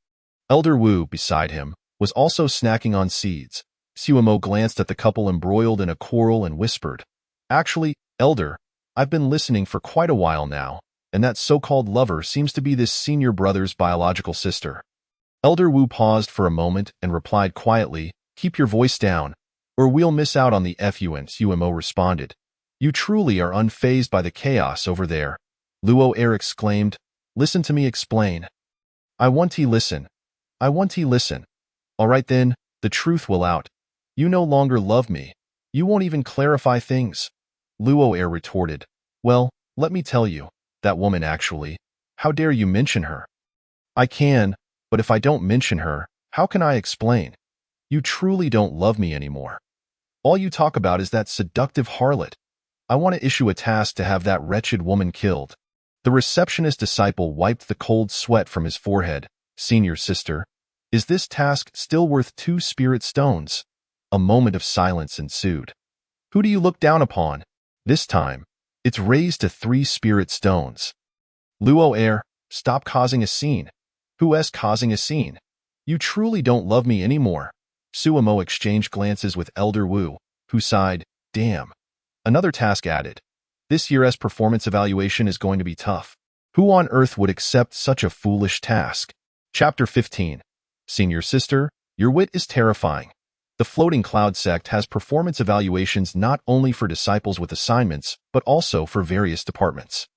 Elder Wu, beside him, was also snacking on seeds. Suemo glanced at the couple embroiled in a quarrel and whispered, "Actually, Elder, I've been listening for quite a while now, and that so-called lover seems to be this senior brother's biological sister." Elder Wu paused for a moment and replied quietly, "Keep your voice down, or we'll miss out on the FUN." Suemo responded, "You truly are unfazed by the chaos over there." Luo Air exclaimed, "Listen to me explain." I want to listen. All right then, the truth will out. You no longer love me. You won't even clarify things." Luo Air retorted, "Well, let me tell you, that woman actually. How dare you mention her?" "I can, but if I don't mention her, how can I explain? You truly don't love me anymore. All you talk about is that seductive harlot. I want to issue a task to have that wretched woman killed." The receptionist disciple wiped the cold sweat from his forehead. "Senior sister, is this task still worth 2 spirit stones?" A moment of silence ensued. "Who do you look down upon? This time, it's raised to 3 spirit stones." "Luo Air, stop causing a scene." "Who's causing a scene? You truly don't love me anymore." Suemo exchanged glances with Elder Wu, who sighed, "Damn." Another task added. "This year's performance evaluation is going to be tough. Who on earth would accept such a foolish task?" Chapter 15. Senior sister, your wit is terrifying. The Floating Cloud sect has performance evaluations not only for disciples with assignments, but also for various departments.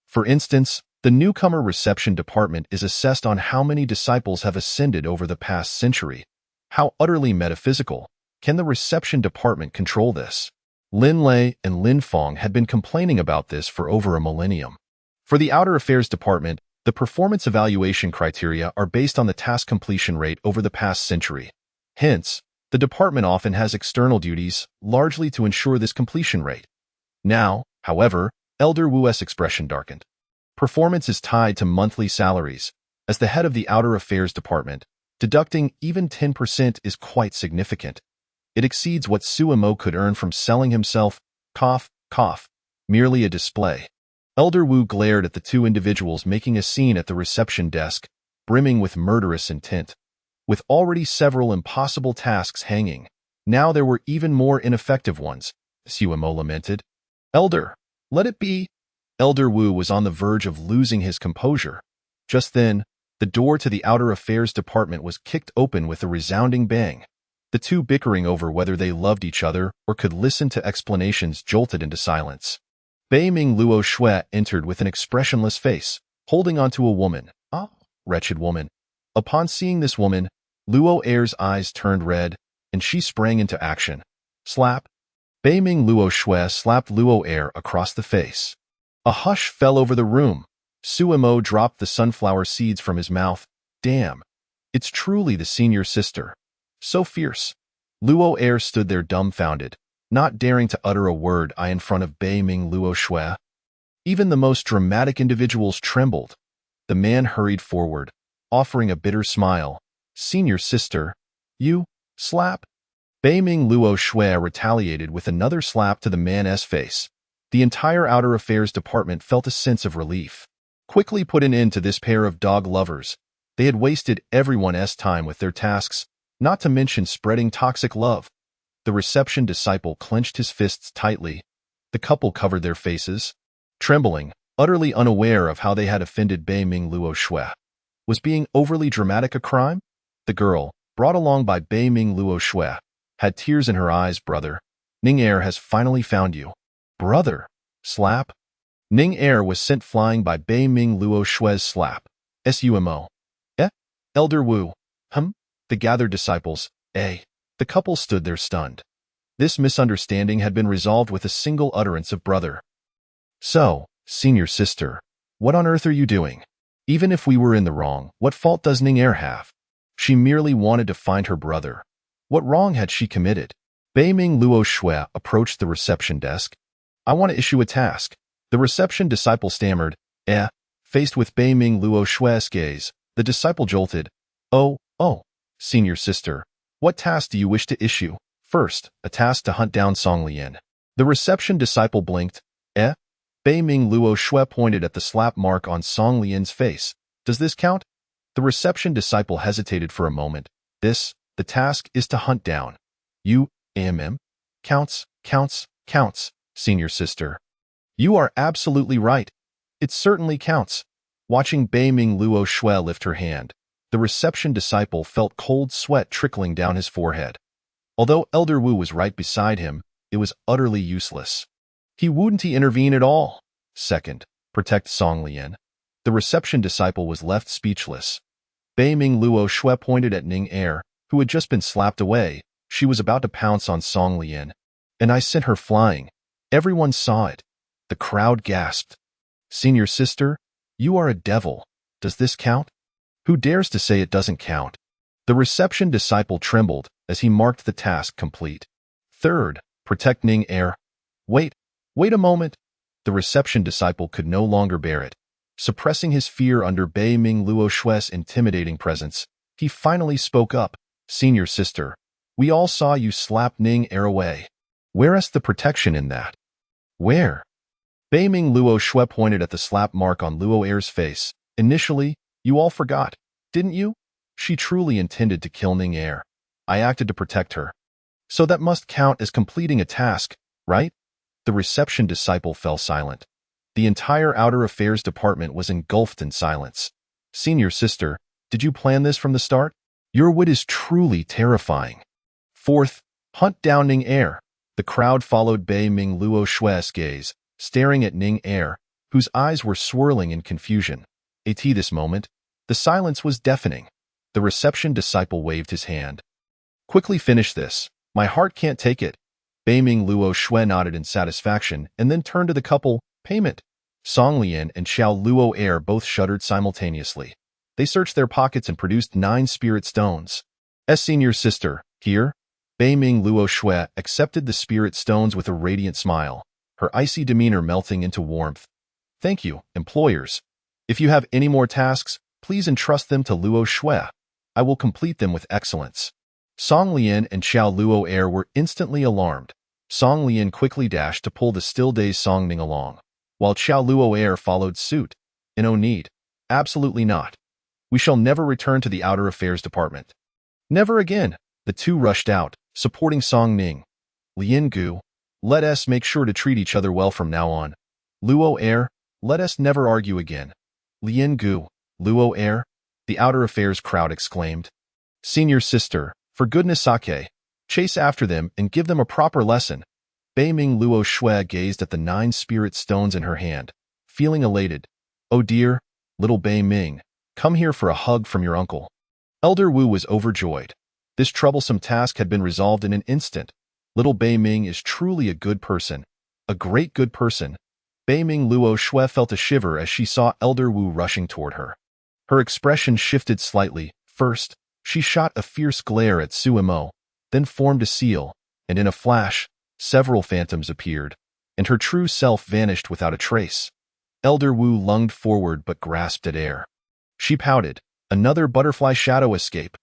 For instance, the newcomer reception department is assessed on how many disciples have ascended over the past century. How utterly metaphysical. Can the reception department control this? Lin Lei and Lin Fong had been complaining about this for over a millennium. For the Outer Affairs Department, the performance evaluation criteria are based on the task completion rate over the past century. Hence, the department often has external duties, largely to ensure this completion rate. Now, however, Elder Wu's expression darkened. Performance is tied to monthly salaries. As the head of the Outer Affairs Department, deducting even 10% is quite significant. It exceeds what Suemo could earn from selling himself, cough, cough, merely a display. Elder Wu glared at the 2 individuals making a scene at the reception desk, brimming with murderous intent. With already several impossible tasks hanging, now there were even more ineffective ones, Suemo lamented. "Elder, let it be." Elder Wu was on the verge of losing his composure. Just then, the door to the Outer Affairs Department was kicked open with a resounding bang. The 2 bickering over whether they loved each other or could listen to explanations jolted into silence. Bei Ming Luo Shui entered with an expressionless face, holding onto a woman. "Ah, wretched woman." Upon seeing this woman, Luo Air's eyes turned red, and she sprang into action. Slap. Bei Ming Luo Shui slapped Luo Air across the face. A hush fell over the room. Suemo dropped the sunflower seeds from his mouth. "Damn. It's truly the senior sister. So fierce." Luo Air stood there dumbfounded, not daring to utter a word in front of Bei Ming Luo Shui. Even the most dramatic individuals trembled. The man hurried forward, offering a bitter smile. "Senior sister, you slap." Bei Ming Luo Shui retaliated with another slap to the man's face. The entire Outer Affairs Department felt a sense of relief. quickly put an end to this pair of dog lovers. They had wasted everyone's time with their tasks, not to mention spreading toxic love. The reception disciple clenched his fists tightly. The couple covered their faces, trembling, utterly unaware of how they had offended Bei Ming Luo Shui. Was being overly dramatic a crime? The girl, brought along by Bei Ming Luo Shui, had tears in her eyes. Brother, Ning Er has finally found you. Brother, slap. Ning Er was sent flying by Bei Ming Luo Shui's slap. Sumo. Eh? Elder Wu. The gathered disciples. The couple stood there stunned. This misunderstanding had been resolved with a single utterance of brother. So, senior sister, what on earth are you doing? Even if we were in the wrong, what fault does Ning Er have? She merely wanted to find her brother. What wrong had she committed? Bei Ming Luo Shui approached the reception desk. I want to issue a task. The reception disciple stammered. Faced with Bei Ming Luo Shui's gaze, the disciple jolted. Oh, senior sister, what task do you wish to issue? First, a task to hunt down Song Lian. The reception disciple blinked. Bei Ming Luo Shui pointed at the slap mark on Song Lian's face. Does this count? The reception disciple hesitated for a moment. The task is to hunt down. Counts, senior sister. You are absolutely right. It certainly counts. Watching Bei Ming Luo Shui lift her hand, the reception disciple felt cold sweat trickling down his forehead. Although Elder Wu was right beside him, it was utterly useless. He wouldn't intervene at all. Second, protect Song Lian. The reception disciple was left speechless. Bei Ming Luo Shui pointed at Ning Er, who had just been slapped away. She was about to pounce on Song Lian. And I sent her flying. Everyone saw it. The crowd gasped. Senior sister, you are a devil. Does this count? Who dares to say it doesn't count? The reception disciple trembled as he marked the task complete. Third, protect Ning Er. Wait a moment. The reception disciple could no longer bear it. Suppressing his fear under Bei Ming Luo Shui's intimidating presence, he finally spoke up. Senior sister, we all saw you slap Ning Er away. Where's the protection in that? Where? Bei Ming Luo Shui pointed at the slap mark on Luo Er's face. Initially, you all forgot, didn't you? She truly intended to kill Ning Er. I acted to protect her. So that must count as completing a task, right? The reception disciple fell silent. The entire Outer Affairs department was engulfed in silence. Senior sister, did you plan this from the start? Your wit is truly terrifying. Fourth, hunt down Ning Er. The crowd followed Bei Ming Luo Shui's gaze, staring at Ning Er, whose eyes were swirling in confusion. At this moment, the silence was deafening. The reception disciple waved his hand. Quickly finish this. My heart can't take it. Bei Ming Luo Shui nodded in satisfaction and then turned to the couple. Payment. Song Lian and Xiao Luo Er both shuddered simultaneously. They searched their pockets and produced 9 spirit stones. Senior sister, here? Bei Ming Luo Shui accepted the spirit stones with a radiant smile, her icy demeanor melting into warmth. Thank you, employers. If you have any more tasks, please entrust them to Luo Shui. I will complete them with excellence. Song Lian and Xiao Luo Er were instantly alarmed. Song Lian quickly dashed to pull the still dazed Song Ning along, while Xiao Luo Er followed suit. No need. Absolutely not. We shall never return to the Outer Affairs department. Never again. The two rushed out, supporting Song Ning. Lian Gu, let us make sure to treat each other well from now on. Luo Er, let us never argue again. Lian Gu, Luo Er, the Outer Affairs crowd exclaimed. Senior sister, for goodness sake, chase after them and give them a proper lesson. Bei Ming Luo Shui gazed at the 9 spirit stones in her hand, feeling elated. Oh dear, little Bei Ming, come here for a hug from your uncle. Elder Wu was overjoyed. This troublesome task had been resolved in an instant. Little Bei Ming is truly a good person. A great good person. Bei Ming Luo Shui felt a shiver as she saw Elder Wu rushing toward her. Her expression shifted slightly. First, she shot a fierce glare at Suimo, then formed a seal, and in a flash, several phantoms appeared, and her true self vanished without a trace. Elder Wu lunged forward but grasped at air. She pouted. Another butterfly shadow escape.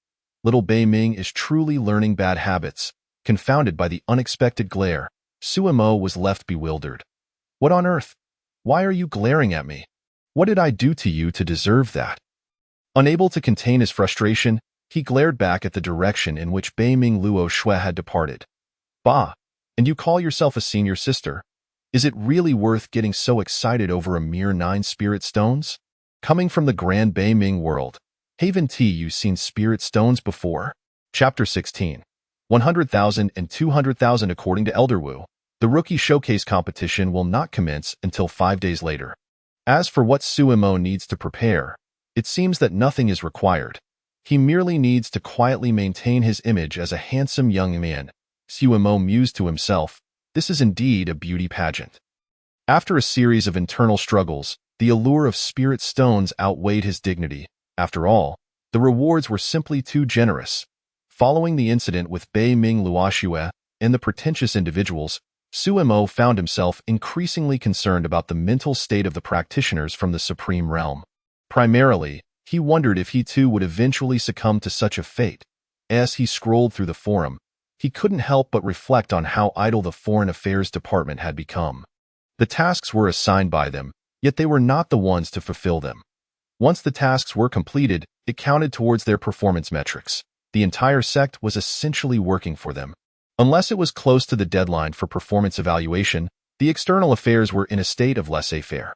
Little Bei Ming is truly learning bad habits. Confounded by the unexpected glare, Suimo was left bewildered. What on earth? Why are you glaring at me? What did I do to you to deserve that? Unable to contain his frustration, he glared back at the direction in which Bei Ming Luo Shui had departed. Bah, and you call yourself a senior sister? Is it really worth getting so excited over a mere 9 spirit stones? Coming from the grand Bei Ming world, haven't you seen spirit stones before? Chapter 16. 100,000 and 200,000. According to Elder Wu, the rookie showcase competition will not commence until 5 days later. As for what Suimo needs to prepare, it seems that nothing is required. He merely needs to quietly maintain his image as a handsome young man. Suimo mused to himself, this is indeed a beauty pageant. After a series of internal struggles, the allure of spirit stones outweighed his dignity. After all, the rewards were simply too generous. Following the incident with Bei Ming Luoxue and the pretentious individuals, Suimo found himself increasingly concerned about the mental state of the practitioners from the Supreme Realm. Primarily, he wondered if he too would eventually succumb to such a fate. As he scrolled through the forum, he couldn't help but reflect on how idle the Foreign Affairs Department had become. The tasks were assigned by them, yet they were not the ones to fulfill them. Once the tasks were completed, it counted towards their performance metrics. The entire sect was essentially working for them. Unless it was close to the deadline for performance evaluation, the external affairs were in a state of laissez-faire.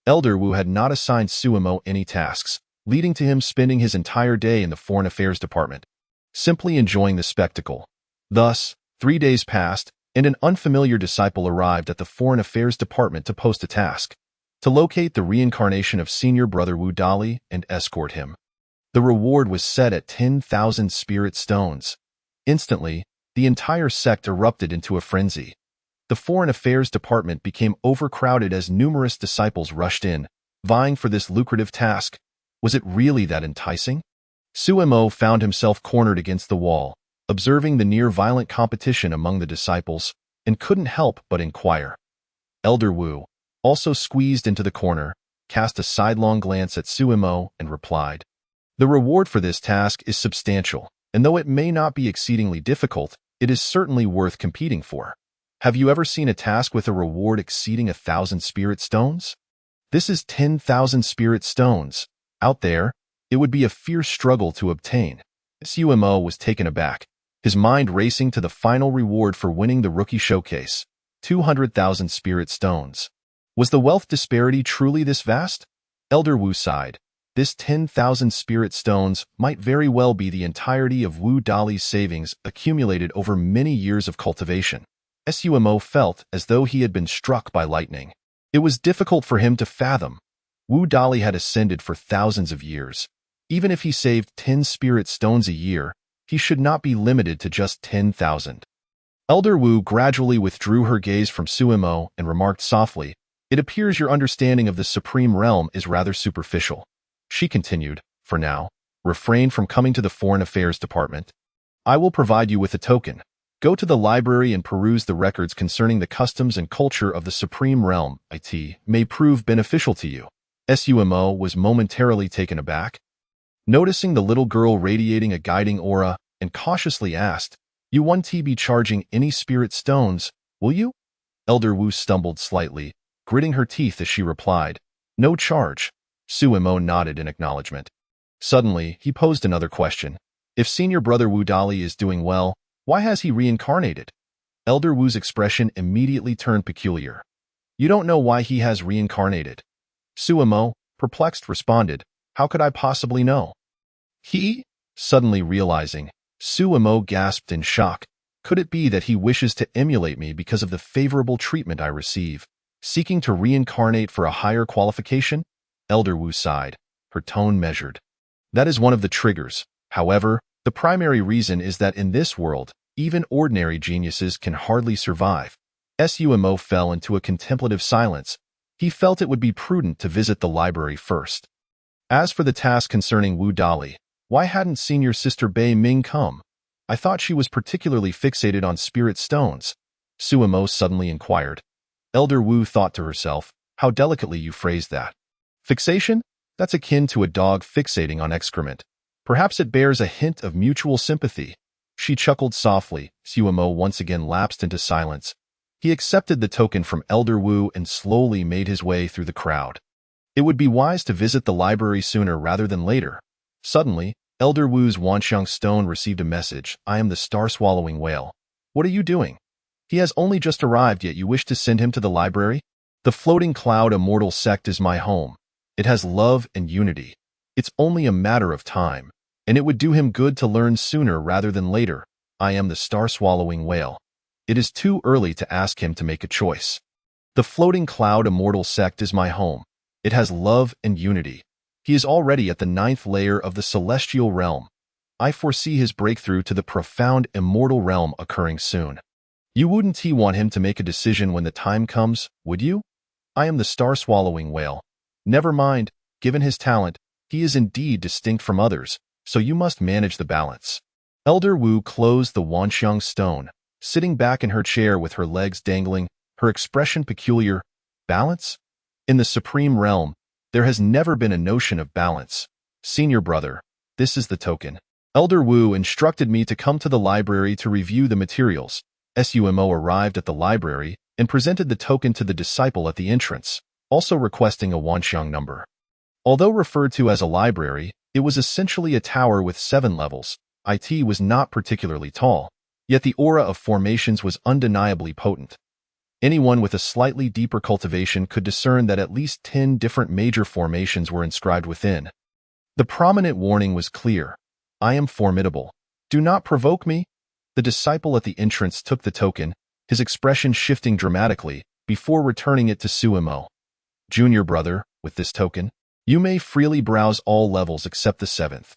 Elder Wu had not assigned Suimo any tasks, leading to him spending his entire day in the Foreign Affairs Department, simply enjoying the spectacle. Thus, 3 days passed, and an unfamiliar disciple arrived at the Foreign Affairs Department to post a task, to locate the reincarnation of senior brother Wu Dali and escort him. The reward was set at 10,000 spirit stones. Instantly, the entire sect erupted into a frenzy. The Foreign Affairs Department became overcrowded as numerous disciples rushed in, vying for this lucrative task. Was it really that enticing? Suimo found himself cornered against the wall, observing the near-violent competition among the disciples, and couldn't help but inquire. Elder Wu, also squeezed into the corner, cast a sidelong glance at Suimo and replied, "The reward for this task is substantial, and though it may not be exceedingly difficult, it is certainly worth competing for. Have you ever seen a task with a reward exceeding 1,000 spirit stones? This is 10,000 spirit stones. Out there, it would be a fierce struggle to obtain." Suimo was taken aback, his mind racing to the final reward for winning the rookie showcase, 200,000 spirit stones. Was the wealth disparity truly this vast? Elder Wu sighed. This 10,000 spirit stones might very well be the entirety of Wu Dali's savings accumulated over many years of cultivation. Suimo felt as though he had been struck by lightning. It was difficult for him to fathom. Wu Dali had ascended for thousands of years. Even if he saved 10 spirit stones a year, he should not be limited to just 10,000. Elder Wu gradually withdrew her gaze from Suimo and remarked softly, "It appears your understanding of the Supreme Realm is rather superficial." She continued, "For now, refrain from coming to the Foreign Affairs Department. I will provide you with a token. Go to the library and peruse the records concerning the customs and culture of the Supreme Realm. It may prove beneficial to you." Suimo was momentarily taken aback, noticing the little girl radiating a guiding aura, and cautiously asked, "You won't be charging any spirit stones, will you?" Elder Wu stumbled slightly, gritting her teeth as she replied, "No charge." Suimo nodded in acknowledgement. Suddenly, he posed another question. "If senior brother Wu Dali is doing well, why has he reincarnated?" Elder Wu's expression immediately turned peculiar. "You don't know why he has reincarnated?" Suimo, perplexed, responded, "How could I possibly know?" He? Suddenly realizing, Suimo gasped in shock. "Could it be that he wishes to emulate me because of the favorable treatment I receive, seeking to reincarnate for a higher qualification?" Elder Wu sighed, her tone measured. "That is one of the triggers. However, the primary reason is that in this world, even ordinary geniuses can hardly survive." Suimo fell into a contemplative silence. He felt it would be prudent to visit the library first. As for the task concerning Wu Dali, why hadn't senior sister Bei Ming come? I thought she was particularly fixated on spirit stones. Suimo suddenly inquired. Elder Wu thought to herself, "How delicately you phrased that. Fixation? That's akin to a dog fixating on excrement. Perhaps it bears a hint of mutual sympathy." She chuckled softly. Suimo once again lapsed into silence. He accepted the token from Elder Wu and slowly made his way through the crowd. It would be wise to visit the library sooner rather than later. Suddenly, Elder Wu's Wanxiang stone received a message. I am the star-swallowing whale. What are you doing? He has only just arrived, yet you wish to send him to the library? The floating cloud immortal sect is my home. It has love and unity. It's only a matter of time, and it would do him good to learn sooner rather than later. I am the star-swallowing whale. It is too early to ask him to make a choice. The floating cloud immortal sect is my home. It has love and unity. He is already at the 9th layer of the celestial realm. I foresee his breakthrough to the profound immortal realm occurring soon. You wouldn't want him to make a decision when the time comes, would you? I am the star-swallowing whale. Never mind, given his talent, he is indeed distinct from others, so you must manage the balance. Elder Wu closed the Wanxiang stone, sitting back in her chair with her legs dangling, her expression peculiar. Balance? In the supreme realm, there has never been a notion of balance. Senior brother, this is the token. Elder Wu instructed me to come to the library to review the materials. Sumo arrived at the library and presented the token to the disciple at the entrance, also requesting a Wanxiang number. Although referred to as a library, it was essentially a tower with 7 levels. It was not particularly tall, yet the aura of formations was undeniably potent. Anyone with a slightly deeper cultivation could discern that at least 10 different major formations were inscribed within. The prominent warning was clear. I am formidable. Do not provoke me. The disciple at the entrance took the token, his expression shifting dramatically, before returning it to Suimo. Junior brother, with this token, you may freely browse all levels except the 7th.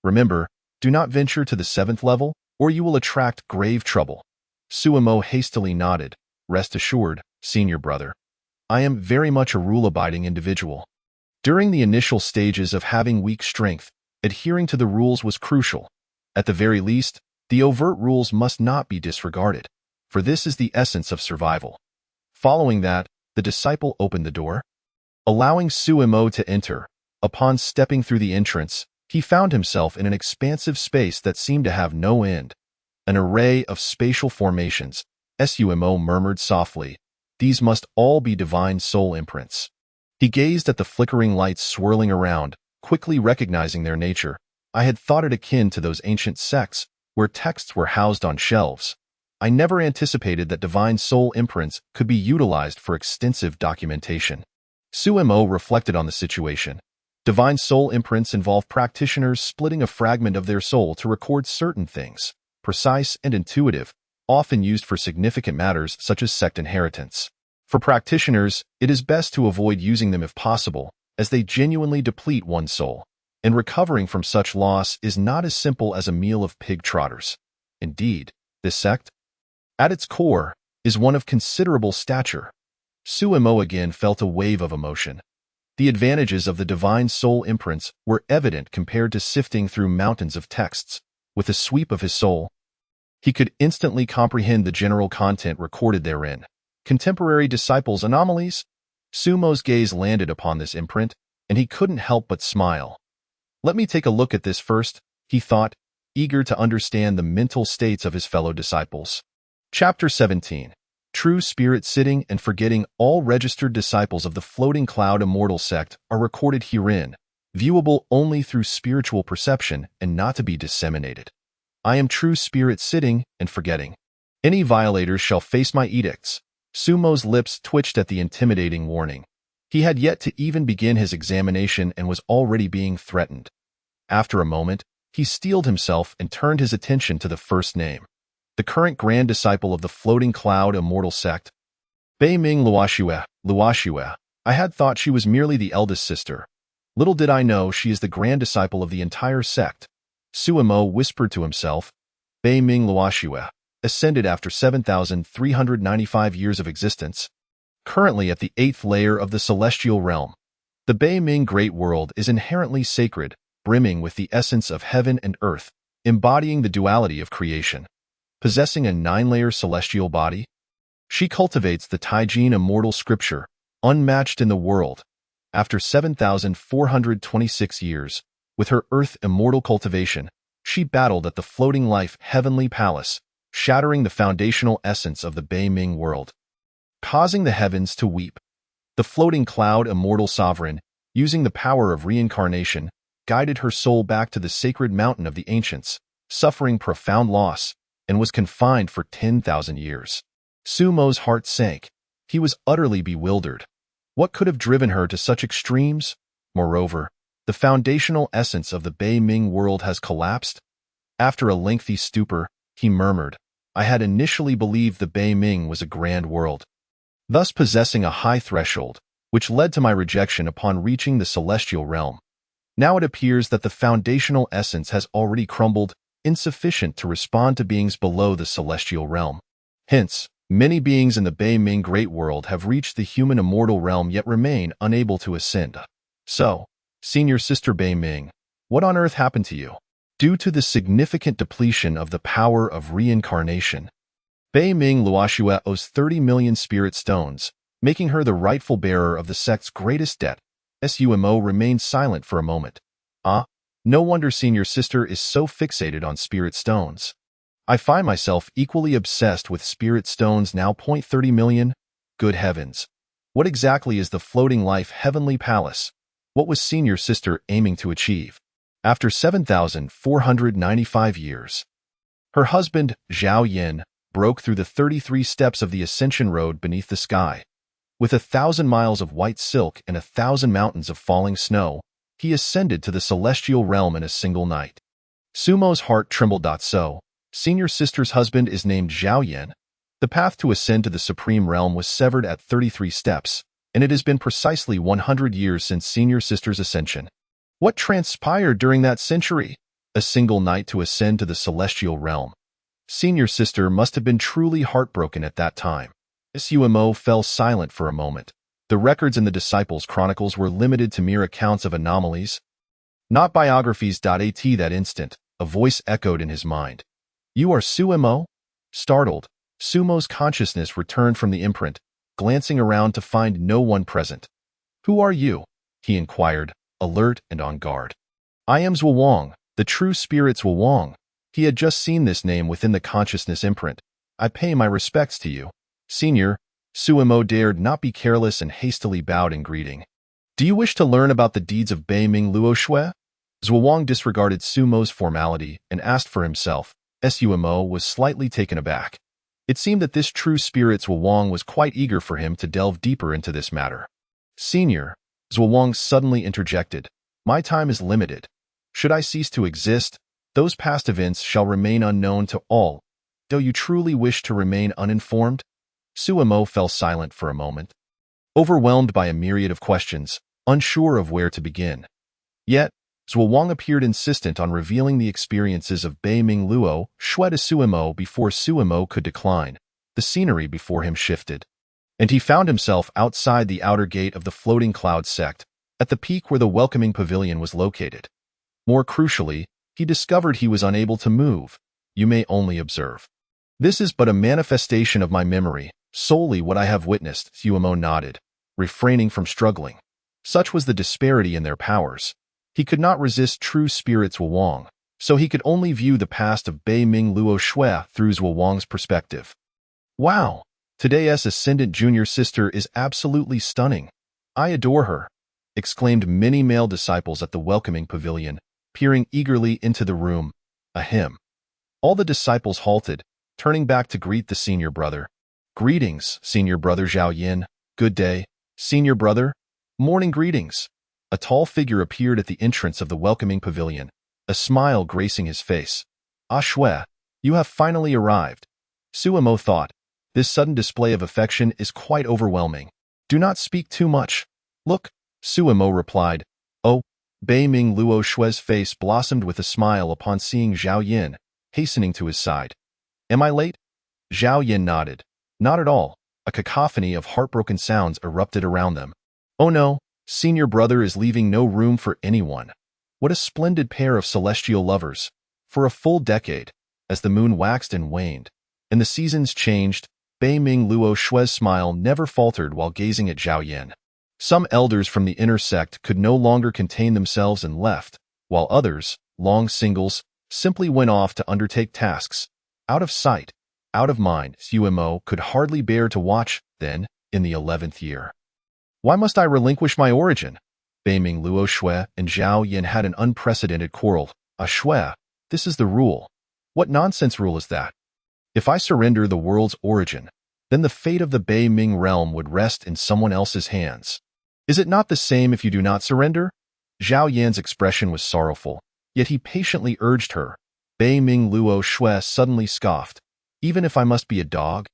Remember, do not venture to the 7th level, or you will attract grave trouble. Suimo hastily nodded. Rest assured, senior brother. I am very much a rule-abiding individual. During the initial stages of having weak strength, adhering to the rules was crucial. At the very least, the overt rules must not be disregarded, for this is the essence of survival. Following that, the disciple opened the door, allowing Suimo to enter. Upon stepping through the entrance, he found himself in an expansive space that seemed to have no end. An array of spatial formations. Sumo murmured softly, these must all be divine soul imprints. He gazed at the flickering lights swirling around, quickly recognizing their nature. I had thought it akin to those ancient sects, where texts were housed on shelves. I never anticipated that divine soul imprints could be utilized for extensive documentation. Suimo reflected on the situation. Divine soul imprints involve practitioners splitting a fragment of their soul to record certain things, precise and intuitive, often used for significant matters such as sect inheritance. For practitioners, it is best to avoid using them if possible, as they genuinely deplete one's soul, and recovering from such loss is not as simple as a meal of pig trotters. Indeed, this sect, at its core, is one of considerable stature. Suimo again felt a wave of emotion. The advantages of the divine soul imprints were evident compared to sifting through mountains of texts. With a sweep of his soul, he could instantly comprehend the general content recorded therein. Contemporary disciples' anomalies? Sumo's gaze landed upon this imprint, and he couldn't help but smile. Let me take a look at this first, he thought, eager to understand the mental states of his fellow disciples. Chapter 17. True spirit sitting and forgetting. All registered disciples of the floating cloud immortal sect are recorded herein, viewable only through spiritual perception and not to be disseminated. I am true spirit sitting and forgetting. Any violators shall face my edicts. Sumo's lips twitched at the intimidating warning. He had yet to even begin his examination and was already being threatened. After a moment, he steeled himself and turned his attention to the first name. The current grand disciple of the floating cloud immortal sect. Bei Ming Luoxue. I had thought she was merely the eldest sister. Little did I know she is the grand disciple of the entire sect. Suimo whispered to himself. Bei Ming Luoxue ascended after 7,395 years of existence, currently at the 8th layer of the celestial realm. The Bei Ming Great World is inherently sacred, brimming with the essence of heaven and earth, embodying the duality of creation. Possessing a 9-layer celestial body, she cultivates the Taijin immortal scripture, unmatched in the world. After 7,426 years, with her earth immortal cultivation, she battled at the floating life heavenly palace, shattering the foundational essence of the Bei Ming world, causing the heavens to weep. The floating cloud immortal sovereign, using the power of reincarnation, guided her soul back to the sacred mountain of the ancients, suffering profound loss, and was confined for 10,000 years. Sumo's heart sank. He was utterly bewildered. What could have driven her to such extremes? Moreover, the foundational essence of the Bei Ming world has collapsed. After a lengthy stupor, he murmured, I had initially believed the Bei Ming was a grand world, thus possessing a high threshold, which led to my rejection upon reaching the celestial realm. Now it appears that the foundational essence has already crumbled, insufficient to respond to beings below the celestial realm. Hence, many beings in the Bei Ming Great World have reached the human immortal realm yet remain unable to ascend. So, Senior Sister Bei Ming, what on earth happened to you? Due to the significant depletion of the power of reincarnation, Bei Ming Luoxue owes 30 million spirit stones, making her the rightful bearer of the sect's greatest debt. Sumo remained silent for a moment. No wonder Senior Sister is so fixated on spirit stones. I find myself equally obsessed with spirit stones now. 30 million? Good heavens. What exactly is the floating life heavenly palace? What was Senior Sister aiming to achieve? After 7,495 years, her husband, Zhao Yin, broke through the 33 steps of the Ascension Road beneath the sky. With 1,000 miles of white silk and 1,000 mountains of falling snow, he ascended to the celestial realm in a single night. Sumo's heart trembled. So, Senior Sister's husband is named Zhao Yin. The path to ascend to the supreme realm was severed at 33 steps, and it has been precisely 100 years since Senior Sister's ascension. What transpired during that century? A single night to ascend to the celestial realm. Senior Sister must have been truly heartbroken at that time. Sumo fell silent for a moment. The records in the Disciples' Chronicles were limited to mere accounts of anomalies, not biographies. At that instant, a voice echoed in his mind. You are Sumo? Startled, Sumo's consciousness returned from the imprint, glancing around to find no one present. Who are you? He inquired, alert and on guard. I am Zwang, the true spirit Zwang. He had just seen this name within the consciousness imprint. I pay my respects to you, Senior. Sumo dared not be careless and hastily bowed in greeting. Do you wish to learn about the deeds of Bei Ming Luoxue? Zwang disregarded Sumo's formality and asked for himself. Sumo was slightly taken aback. It seemed that this true spirit Zwang was quite eager for him to delve deeper into this matter. Senior, Zwang suddenly interjected, my time is limited. Should I cease to exist, those past events shall remain unknown to all. Do you truly wish to remain uninformed? Sumo fell silent for a moment, overwhelmed by a myriad of questions, unsure of where to begin. Yet, Zwang appeared insistent on revealing the experiences of Bei Ming Luoxue to Sumo before Sumo could decline. The scenery before him shifted, and he found himself outside the outer gate of the Floating Cloud sect, at the peak where the welcoming pavilion was located. More crucially, he discovered he was unable to move. You may only observe. This is but a manifestation of my memory, solely what I have witnessed, Sumo nodded, refraining from struggling. Such was the disparity in their powers. He could not resist true spirit Zwang, so he could only view the past of Bei Ming Luoxue through Zwang's perspective. Wow! Today's ascendant junior sister is absolutely stunning. I adore her, exclaimed many male disciples at the welcoming pavilion, peering eagerly into the room. Ahem. All the disciples halted, turning back to greet the senior brother. Greetings, Senior Brother Zhao Yin. Good day, Senior Brother. Morning greetings. A tall figure appeared at the entrance of the welcoming pavilion, a smile gracing his face. Shui, you have finally arrived. Sumo thought, this sudden display of affection is quite overwhelming. Do not speak too much. Look, Sumo replied. Oh, Bei Ming Luoxue's face blossomed with a smile upon seeing Zhao Yin, hastening to his side. Am I late? Zhao Yin nodded. Not at all. A cacophony of heartbroken sounds erupted around them. Oh no, Senior Brother is leaving no room for anyone. What a splendid pair of celestial lovers. For a full decade, as the moon waxed and waned, and the seasons changed, Bei Ming Luoxue's smile never faltered while gazing at Zhao Yin. Some elders from the inner sect could no longer contain themselves and left, while others, long singles, simply went off to undertake tasks. Out of sight, out of mind, Sumo could hardly bear to watch, then, in the 11th year. Why must I relinquish my origin? Beiming Luo Shui and Zhao Yin had an unprecedented quarrel. Shui, this is the rule. What nonsense rule is that? If I surrender the world's origin, then the fate of the Beiming realm would rest in someone else's hands. Is it not the same if you do not surrender? Zhao Yan's expression was sorrowful, yet he patiently urged her. Beiming Luo Shui suddenly scoffed. Even if I must be a dog?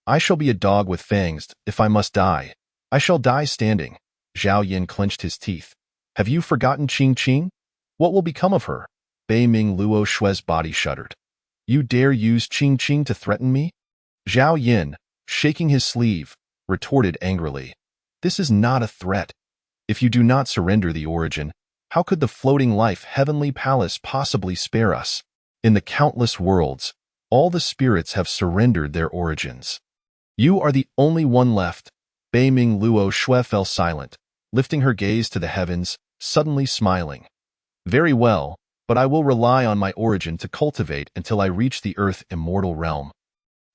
I shall be a dog with fangs. If I must die, I shall die standing. Zhao Yin clenched his teeth. Have you forgotten Qing Qing? What will become of her? Beiming Luo Shui's body shuddered. You dare use Qing Qing to threaten me? Zhao Yin, shaking his sleeve, retorted angrily. This is not a threat. If you do not surrender the origin, how could the floating life heavenly palace possibly spare us? In the countless worlds, all the spirits have surrendered their origins. You are the only one left. Beiming Luo Shui fell silent, lifting her gaze to the heavens, suddenly smiling. Very well, but I will rely on my origin to cultivate until I reach the earth immortal realm.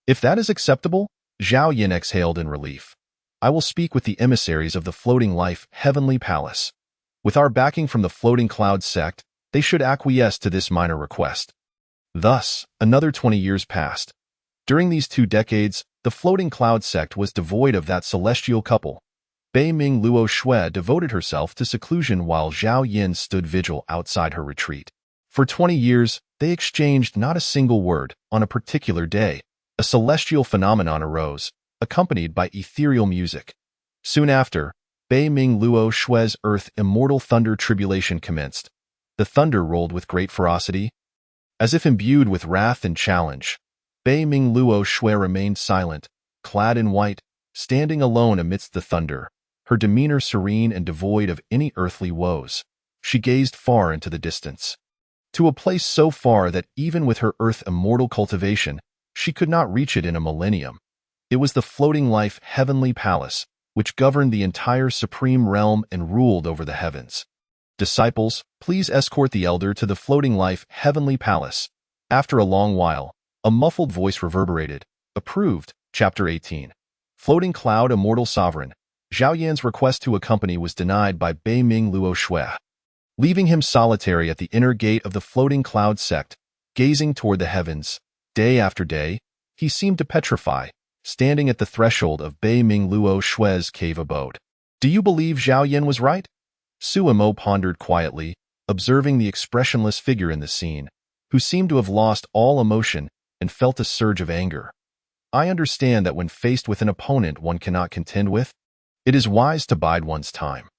If that is acceptable, Zhao Yin exhaled in relief. I will speak with the emissaries of the floating life heavenly palace. With our backing from the floating cloud sect, they should acquiesce to this minor request. Thus, another 20 years passed. During these 2 decades, the floating cloud sect was devoid of that celestial couple. Beiming Luo Shui devoted herself to seclusion while Zhao Yin stood vigil outside her retreat. For 20 years, they exchanged not a single word. On a particular day, a celestial phenomenon arose, accompanied by ethereal music. Soon after, Beiming Luo Shui's earth immortal thunder tribulation commenced. The thunder rolled with great ferocity. As if imbued with wrath and challenge, Beiming Luo Shui remained silent, clad in white, standing alone amidst the thunder, her demeanor serene and devoid of any earthly woes. She gazed far into the distance, to a place so far that even with her earth immortal cultivation, she could not reach it in a millennium. It was the floating life heavenly palace, which governed the entire supreme realm and ruled over the heavens. Disciples, please escort the elder to the floating life heavenly palace. After a long while, a muffled voice reverberated. Approved. Chapter 18. Floating Cloud Immortal Sovereign. Zhao Yan's request to accompany was denied by Beiming Luo Shui. Leaving him solitary at the inner gate of the floating cloud sect, gazing toward the heavens, day after day, he seemed to petrify, standing at the threshold of Beiming Luo Shui's cave abode. Do you believe Zhao Yan was right? Suimo pondered quietly, observing the expressionless figure in the scene, who seemed to have lost all emotion and felt a surge of anger. I understand that when faced with an opponent one cannot contend with, it is wise to bide one's time.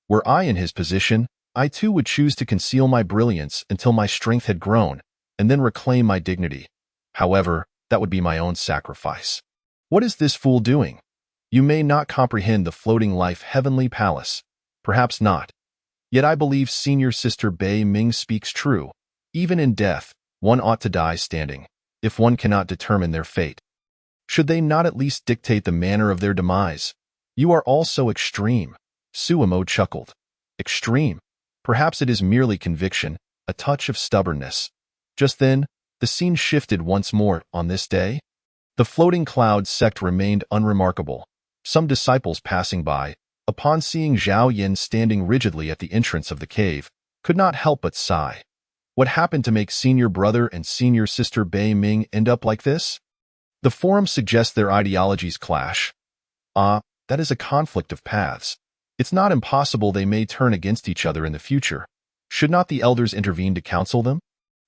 Were I in his position, I too would choose to conceal my brilliance until my strength had grown, and then reclaim my dignity. However, that would be my own sacrifice. What is this fool doing? You may not comprehend the floating life heavenly palace. Perhaps not. Yet I believe senior sister Beiming speaks true. Even in death, one ought to die standing, if one cannot determine their fate. Should they not at least dictate the manner of their demise? You are all so extreme. Suimo chuckled. Extreme? Perhaps it is merely conviction, a touch of stubbornness. Just then, the scene shifted once more. On this day, the floating cloud sect remained unremarkable. Some disciples passing by, upon seeing Zhao Yin standing rigidly at the entrance of the cave, could not help but sigh. What happened to make senior brother and senior sister Beiming end up like this? The forum suggests their ideologies clash. That is a conflict of paths. It's not impossible they may turn against each other in the future. Should not the elders intervene to counsel them?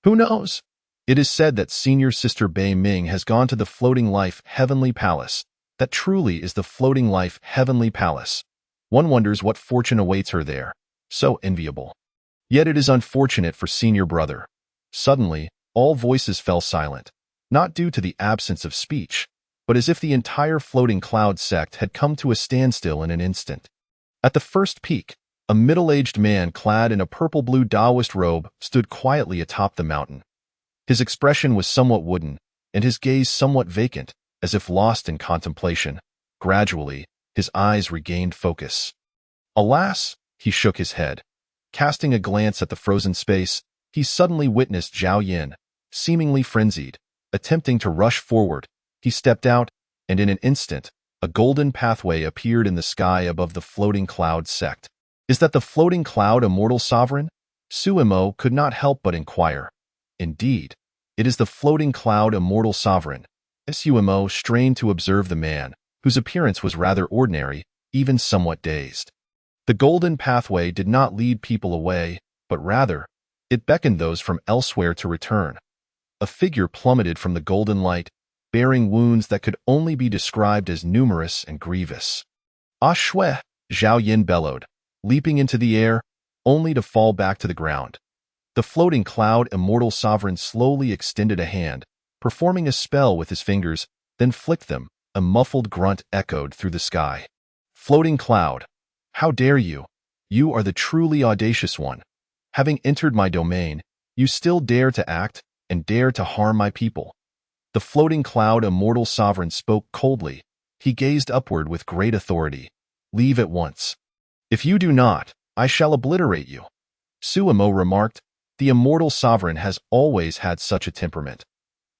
Who knows? It is said that senior sister Beiming has gone to the floating life heavenly palace. That truly is the floating life heavenly palace. One wonders what fortune awaits her there. So enviable. Yet it is unfortunate for senior brother. Suddenly, all voices fell silent, not due to the absence of speech, but as if the entire floating cloud sect had come to a standstill in an instant. At the first peak, a middle-aged man clad in a purple-blue Taoist robe stood quietly atop the mountain. His expression was somewhat wooden, and his gaze somewhat vacant, as if lost in contemplation. Gradually, his eyes regained focus. Alas, he shook his head. Casting a glance at the frozen space, he suddenly witnessed Zhao Yin, seemingly frenzied, attempting to rush forward. He stepped out, and in an instant, a golden pathway appeared in the sky above the floating cloud sect. Is that the floating cloud immortal sovereign? Suimo could not help but inquire. Indeed, it is the floating cloud immortal sovereign. Suimo strained to observe the man, whose appearance was rather ordinary, even somewhat dazed. The golden pathway did not lead people away, but rather, it beckoned those from elsewhere to return. A figure plummeted from the golden light, bearing wounds that could only be described as numerous and grievous. Ah shue, Zhao Yin bellowed, leaping into the air, only to fall back to the ground. The floating cloud immortal sovereign slowly extended a hand, performing a spell with his fingers, then flicked them. A muffled grunt echoed through the sky. Floating cloud, how dare you? You are the truly audacious one. Having entered my domain, you still dare to act and dare to harm my people. The floating cloud immortal sovereign spoke coldly. He gazed upward with great authority. Leave at once. If you do not, I shall obliterate you. Suimo remarked, the immortal sovereign has always had such a temperament.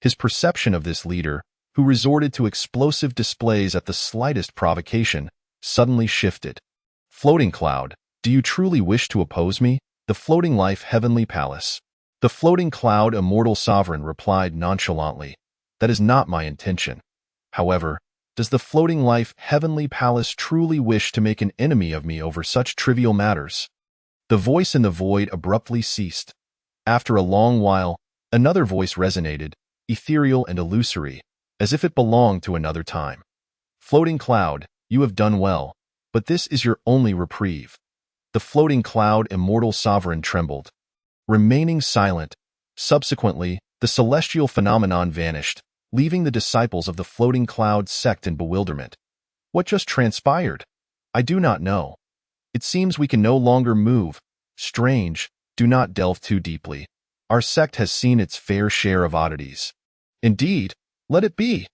His perception of this leader, who resorted to explosive displays at the slightest provocation, suddenly shifted. Floating cloud, do you truly wish to oppose me? The floating life heavenly palace. The floating cloud immortal sovereign replied nonchalantly, that is not my intention. However, does the floating life heavenly palace truly wish to make an enemy of me over such trivial matters? The voice in the void abruptly ceased. After a long while, another voice resonated, ethereal and illusory, as if it belonged to another time. Floating cloud, you have done well, but this is your only reprieve. The floating cloud immortal sovereign trembled, remaining silent. Subsequently, the celestial phenomenon vanished, leaving the disciples of the floating cloud sect in bewilderment. What just transpired? I do not know. It seems we can no longer move. Strange, do not delve too deeply. Our sect has seen its fair share of oddities. Indeed, let it be.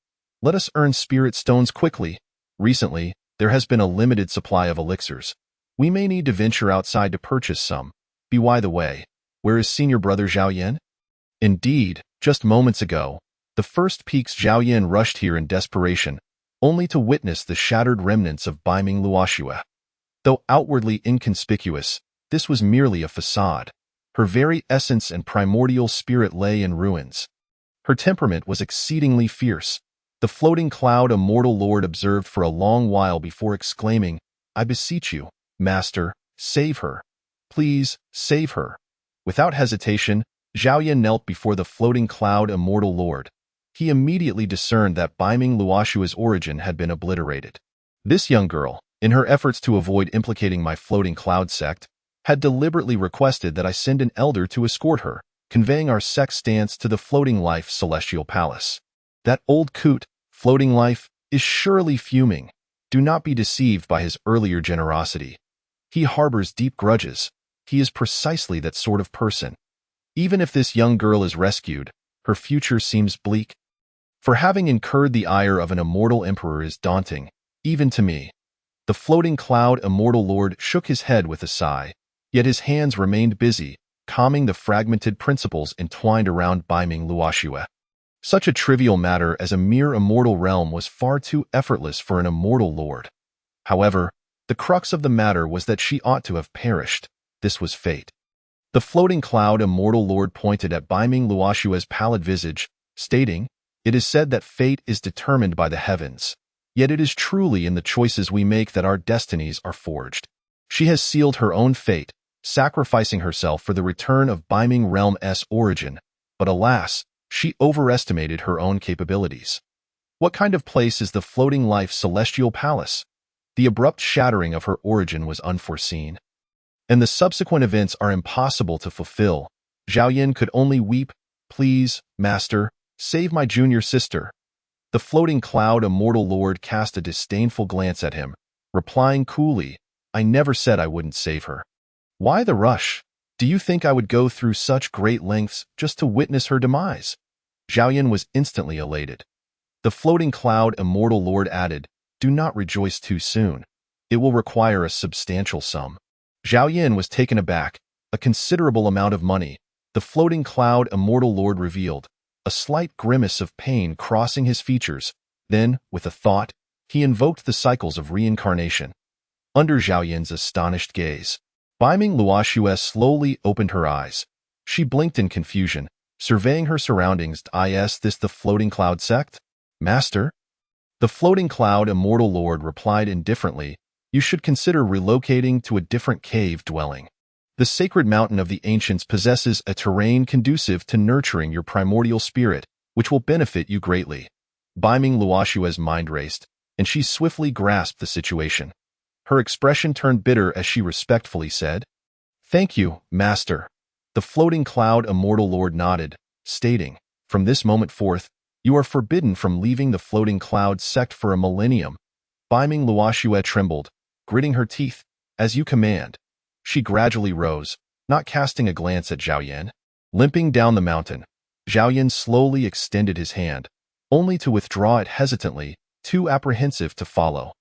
Let us earn spirit stones quickly. Recently, there has been a limited supply of elixirs. We may need to venture outside to purchase some. By the way, where is senior brother Zhao Yin? Indeed, just moments ago, the first peaks Zhao Yin rushed here in desperation, only to witness the shattered remnants of Baiming Luoxue. Though outwardly inconspicuous, this was merely a facade. Her very essence and primordial spirit lay in ruins. Her temperament was exceedingly fierce. The floating cloud immortal lord observed for a long while before exclaiming, I beseech you, master, save her. Please, save her. Without hesitation, Zhao Yin knelt before the floating cloud immortal lord. He immediately discerned that Baiming Luoxue's origin had been obliterated. This young girl, in her efforts to avoid implicating my floating cloud sect, had deliberately requested that I send an elder to escort her, conveying our sect's stance to the floating life celestial palace. That old coot, floating life, is surely fuming. Do not be deceived by his earlier generosity. He harbors deep grudges. He is precisely that sort of person. Even if this young girl is rescued, her future seems bleak. For having incurred the ire of an immortal emperor is daunting, even to me. The floating cloud immortal lord shook his head with a sigh, yet his hands remained busy, calming the fragmented principles entwined around Baiming Luoxue. Such a trivial matter as a mere immortal realm was far too effortless for an immortal lord. However, the crux of the matter was that she ought to have perished. This was fate. The floating cloud immortal lord pointed at Baiming Luoxue's pallid visage, stating, it is said that fate is determined by the heavens. Yet it is truly in the choices we make that our destinies are forged. She has sealed her own fate, sacrificing herself for the return of Baiming Realm's origin, but alas, she overestimated her own capabilities. What kind of place is the floating life celestial palace? The abrupt shattering of her origin was unforeseen, and the subsequent events are impossible to fulfill. Zhao Yin could only weep, please, master, save my junior sister. The floating cloud immortal lord cast a disdainful glance at him, replying coolly, I never said I wouldn't save her. Why the rush? Do you think I would go through such great lengths just to witness her demise? Zhao Yin was instantly elated. The floating cloud immortal lord added, do not rejoice too soon. It will require a substantial sum. Zhao Yin was taken aback. A considerable amount of money. The floating cloud immortal lord revealed, a slight grimace of pain crossing his features. Then, with a thought, he invoked the cycles of reincarnation. under Zhao Yin's astonished gaze. Beiming Luoxue slowly opened her eyes. She blinked in confusion, surveying her surroundings. Is this the Floating Cloud sect? Master? The Floating Cloud Immortal Lord replied indifferently, you should consider relocating to a different cave dwelling. The sacred mountain of the ancients possesses a terrain conducive to nurturing your primordial spirit, which will benefit you greatly. Beiming Luoxue's mind raced, and she swiftly grasped the situation. Her expression turned bitter as she respectfully said, Thank you, Master. The Floating Cloud Immortal Lord nodded, stating, From this moment forth, you are forbidden from leaving the Floating Cloud sect for a millennium. Beiming Luoxue trembled, gritting her teeth, As you command. She gradually rose, not casting a glance at Zhao Yan. Limping down the mountain, Zhao Yan slowly extended his hand, only to withdraw it hesitantly, too apprehensive to follow.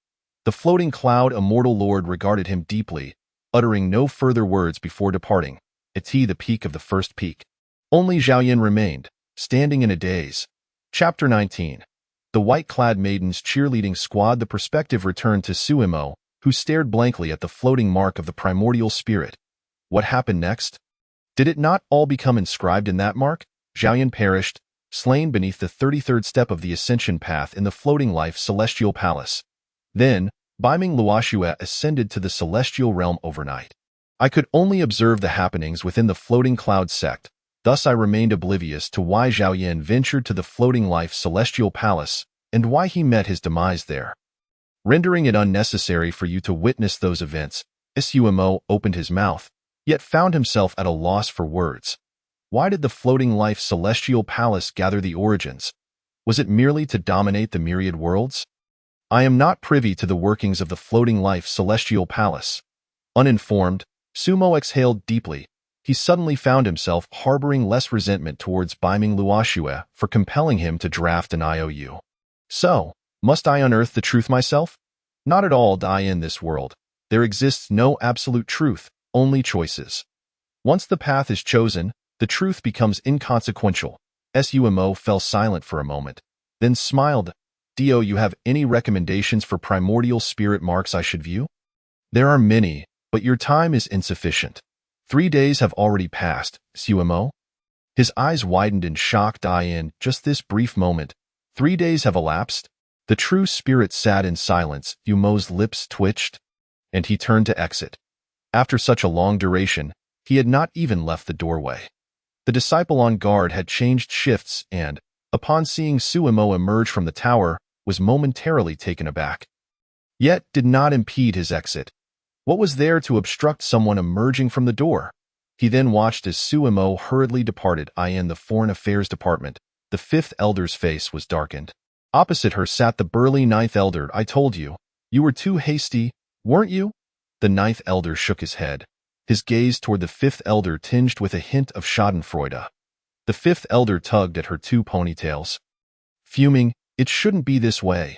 The Floating Cloud Immortal Lord regarded him deeply, uttering no further words before departing. The peak of the first peak. Only Zhao Yan remained, standing in a daze. Chapter 19. The white-clad maiden's cheerleading squad. The perspective returned to Suimo, who stared blankly at the floating mark of the primordial spirit. What happened next? Did it not all become inscribed in that mark? Zhao Yan perished, slain beneath the 33rd step of the ascension path in the floating life celestial palace. Then, Beiming Luoxue ascended to the celestial realm overnight. I could only observe the happenings within the Floating Cloud sect, thus I remained oblivious to why Zhao Yan ventured to the floating life celestial palace and why he met his demise there. Rendering it unnecessary for you to witness those events, Sumo opened his mouth, yet found himself at a loss for words. Why did the floating life celestial palace gather the origins? Was it merely to dominate the myriad worlds? I am not privy to the workings of the floating life celestial palace. Uninformed, Sumo exhaled deeply. He suddenly found himself harboring less resentment towards Beiming Luoxue for compelling him to draft an IOU. So, must I unearth the truth myself? Not at all. In this world, there exists no absolute truth, only choices. Once the path is chosen, the truth becomes inconsequential. Sumo fell silent for a moment, then smiled. Do you have any recommendations for primordial spirit marks I should view? There are many, but your time is insufficient. 3 days have already passed, Sumo. His eyes widened in shock. In just this brief moment, 3 days have elapsed. The true spirit sat in silence. Sumo's lips twitched, and he turned to exit. After such a long duration, he had not even left the doorway. The disciple on guard had changed shifts and, upon seeing Sumo emerge from the tower, was momentarily taken aback. Yet did not impede his exit. What was there to obstruct someone emerging from the door? He then watched as Sumo hurriedly departed. In the Foreign Affairs Department, the fifth elder's face was darkened. Opposite her sat the burly ninth elder. I told you, you were too hasty, weren't you? The ninth elder shook his head, his gaze toward the fifth elder tinged with a hint of schadenfreude. The fifth elder tugged at her 2 ponytails. Fuming, it shouldn't be this way.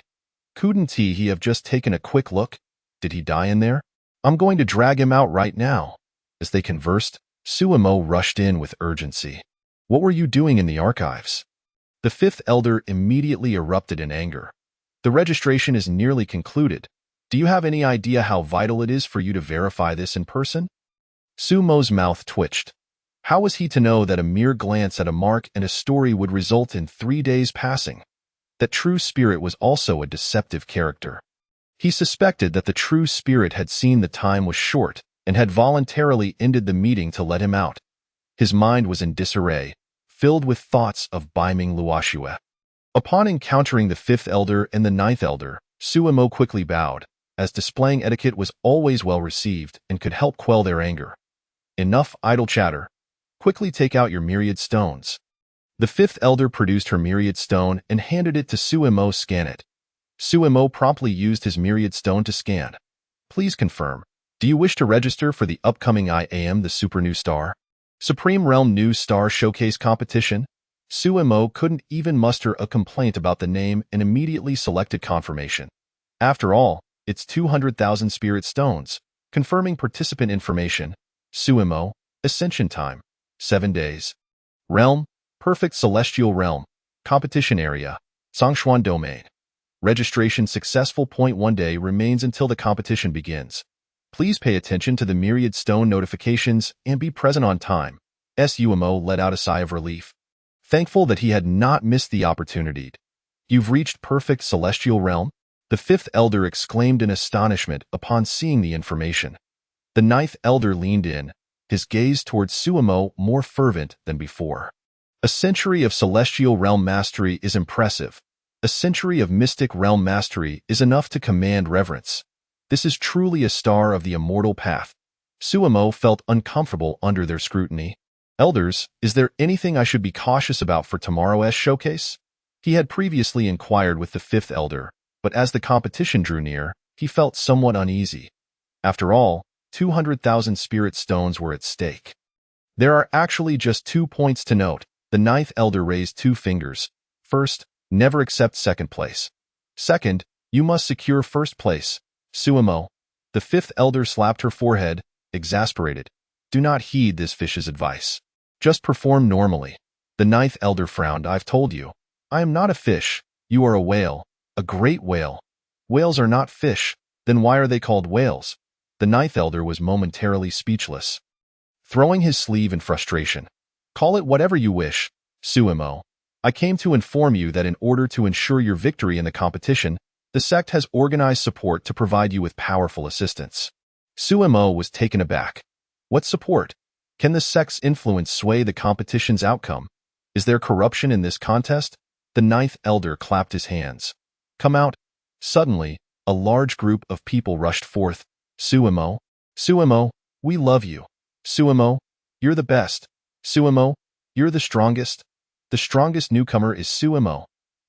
Couldn't he have just taken a quick look? Did he die in there? I'm going to drag him out right now. As they conversed, Sumo rushed in with urgency. What were you doing in the archives? The fifth elder immediately erupted in anger. The registration is nearly concluded. Do you have any idea how vital it is for you to verify this in person? Sumo's mouth twitched. How was he to know that a mere glance at a mark and a story would result in 3 days passing? That true spirit was also a deceptive character. He suspected that the true spirit had seen the time was short and had voluntarily ended the meeting to let him out. His mind was in disarray, filled with thoughts of Beiming Luoxue. Upon encountering the fifth elder and the ninth elder, Sumo quickly bowed, as displaying etiquette was always well received and could help quell their anger. Enough idle chatter. Quickly take out your myriad stones. The fifth elder produced her myriad stone and handed it to Sumo. Scan it. Sumo promptly used his myriad stone to scan. Please confirm. Do you wish to register for the upcoming IAM the Super New Star Supreme Realm New Star Showcase competition? Sumo couldn't even muster a complaint about the name and immediately selected confirmation. After all, it's 200,000 spirit stones. Confirming participant information. Sumo, Ascension time, 7 days. Realm, Perfect Celestial Realm. Competition area, Songshuan Domain. Registration successful. Point 1 day remains until the competition begins. Please pay attention to the myriad stone notifications and be present on time. Sumo let out a sigh of relief, thankful that he had not missed the opportunity. You've reached perfect celestial realm? The fifth elder exclaimed in astonishment upon seeing the information. The ninth elder leaned in, his gaze towards Sumo more fervent than before. A century of celestial realm mastery is impressive. A century of mystic realm mastery is enough to command reverence. This is truly a star of the immortal path. Sumo felt uncomfortable under their scrutiny. Elders, is there anything I should be cautious about for tomorrow's showcase? He had previously inquired with the fifth elder, but as the competition drew near, he felt somewhat uneasy. After all, 200,000 spirit stones were at stake. There are actually just 2 points to note. The ninth elder raised 2 fingers. First, never accept second place. Second, you must secure first place. Sumo. The fifth elder slapped her forehead, exasperated. Do not heed this fish's advice. Just perform normally. The ninth elder frowned. I've told you. I am not a fish. You are a whale. A great whale. Whales are not fish. Then why are they called whales? The ninth elder was momentarily speechless, throwing his sleeve in frustration. Call it whatever you wish, Sumo. I came to inform you that in order to ensure your victory in the competition, the sect has organized support to provide you with powerful assistance. Sumo was taken aback. What support? Can the sect's influence sway the competition's outcome? Is there corruption in this contest? The ninth elder clapped his hands. Come out. Suddenly, a large group of people rushed forth. Sumo. Sumo, we love you. Sumo, you're the best. Sumo, you're the strongest. The strongest newcomer is Sumo.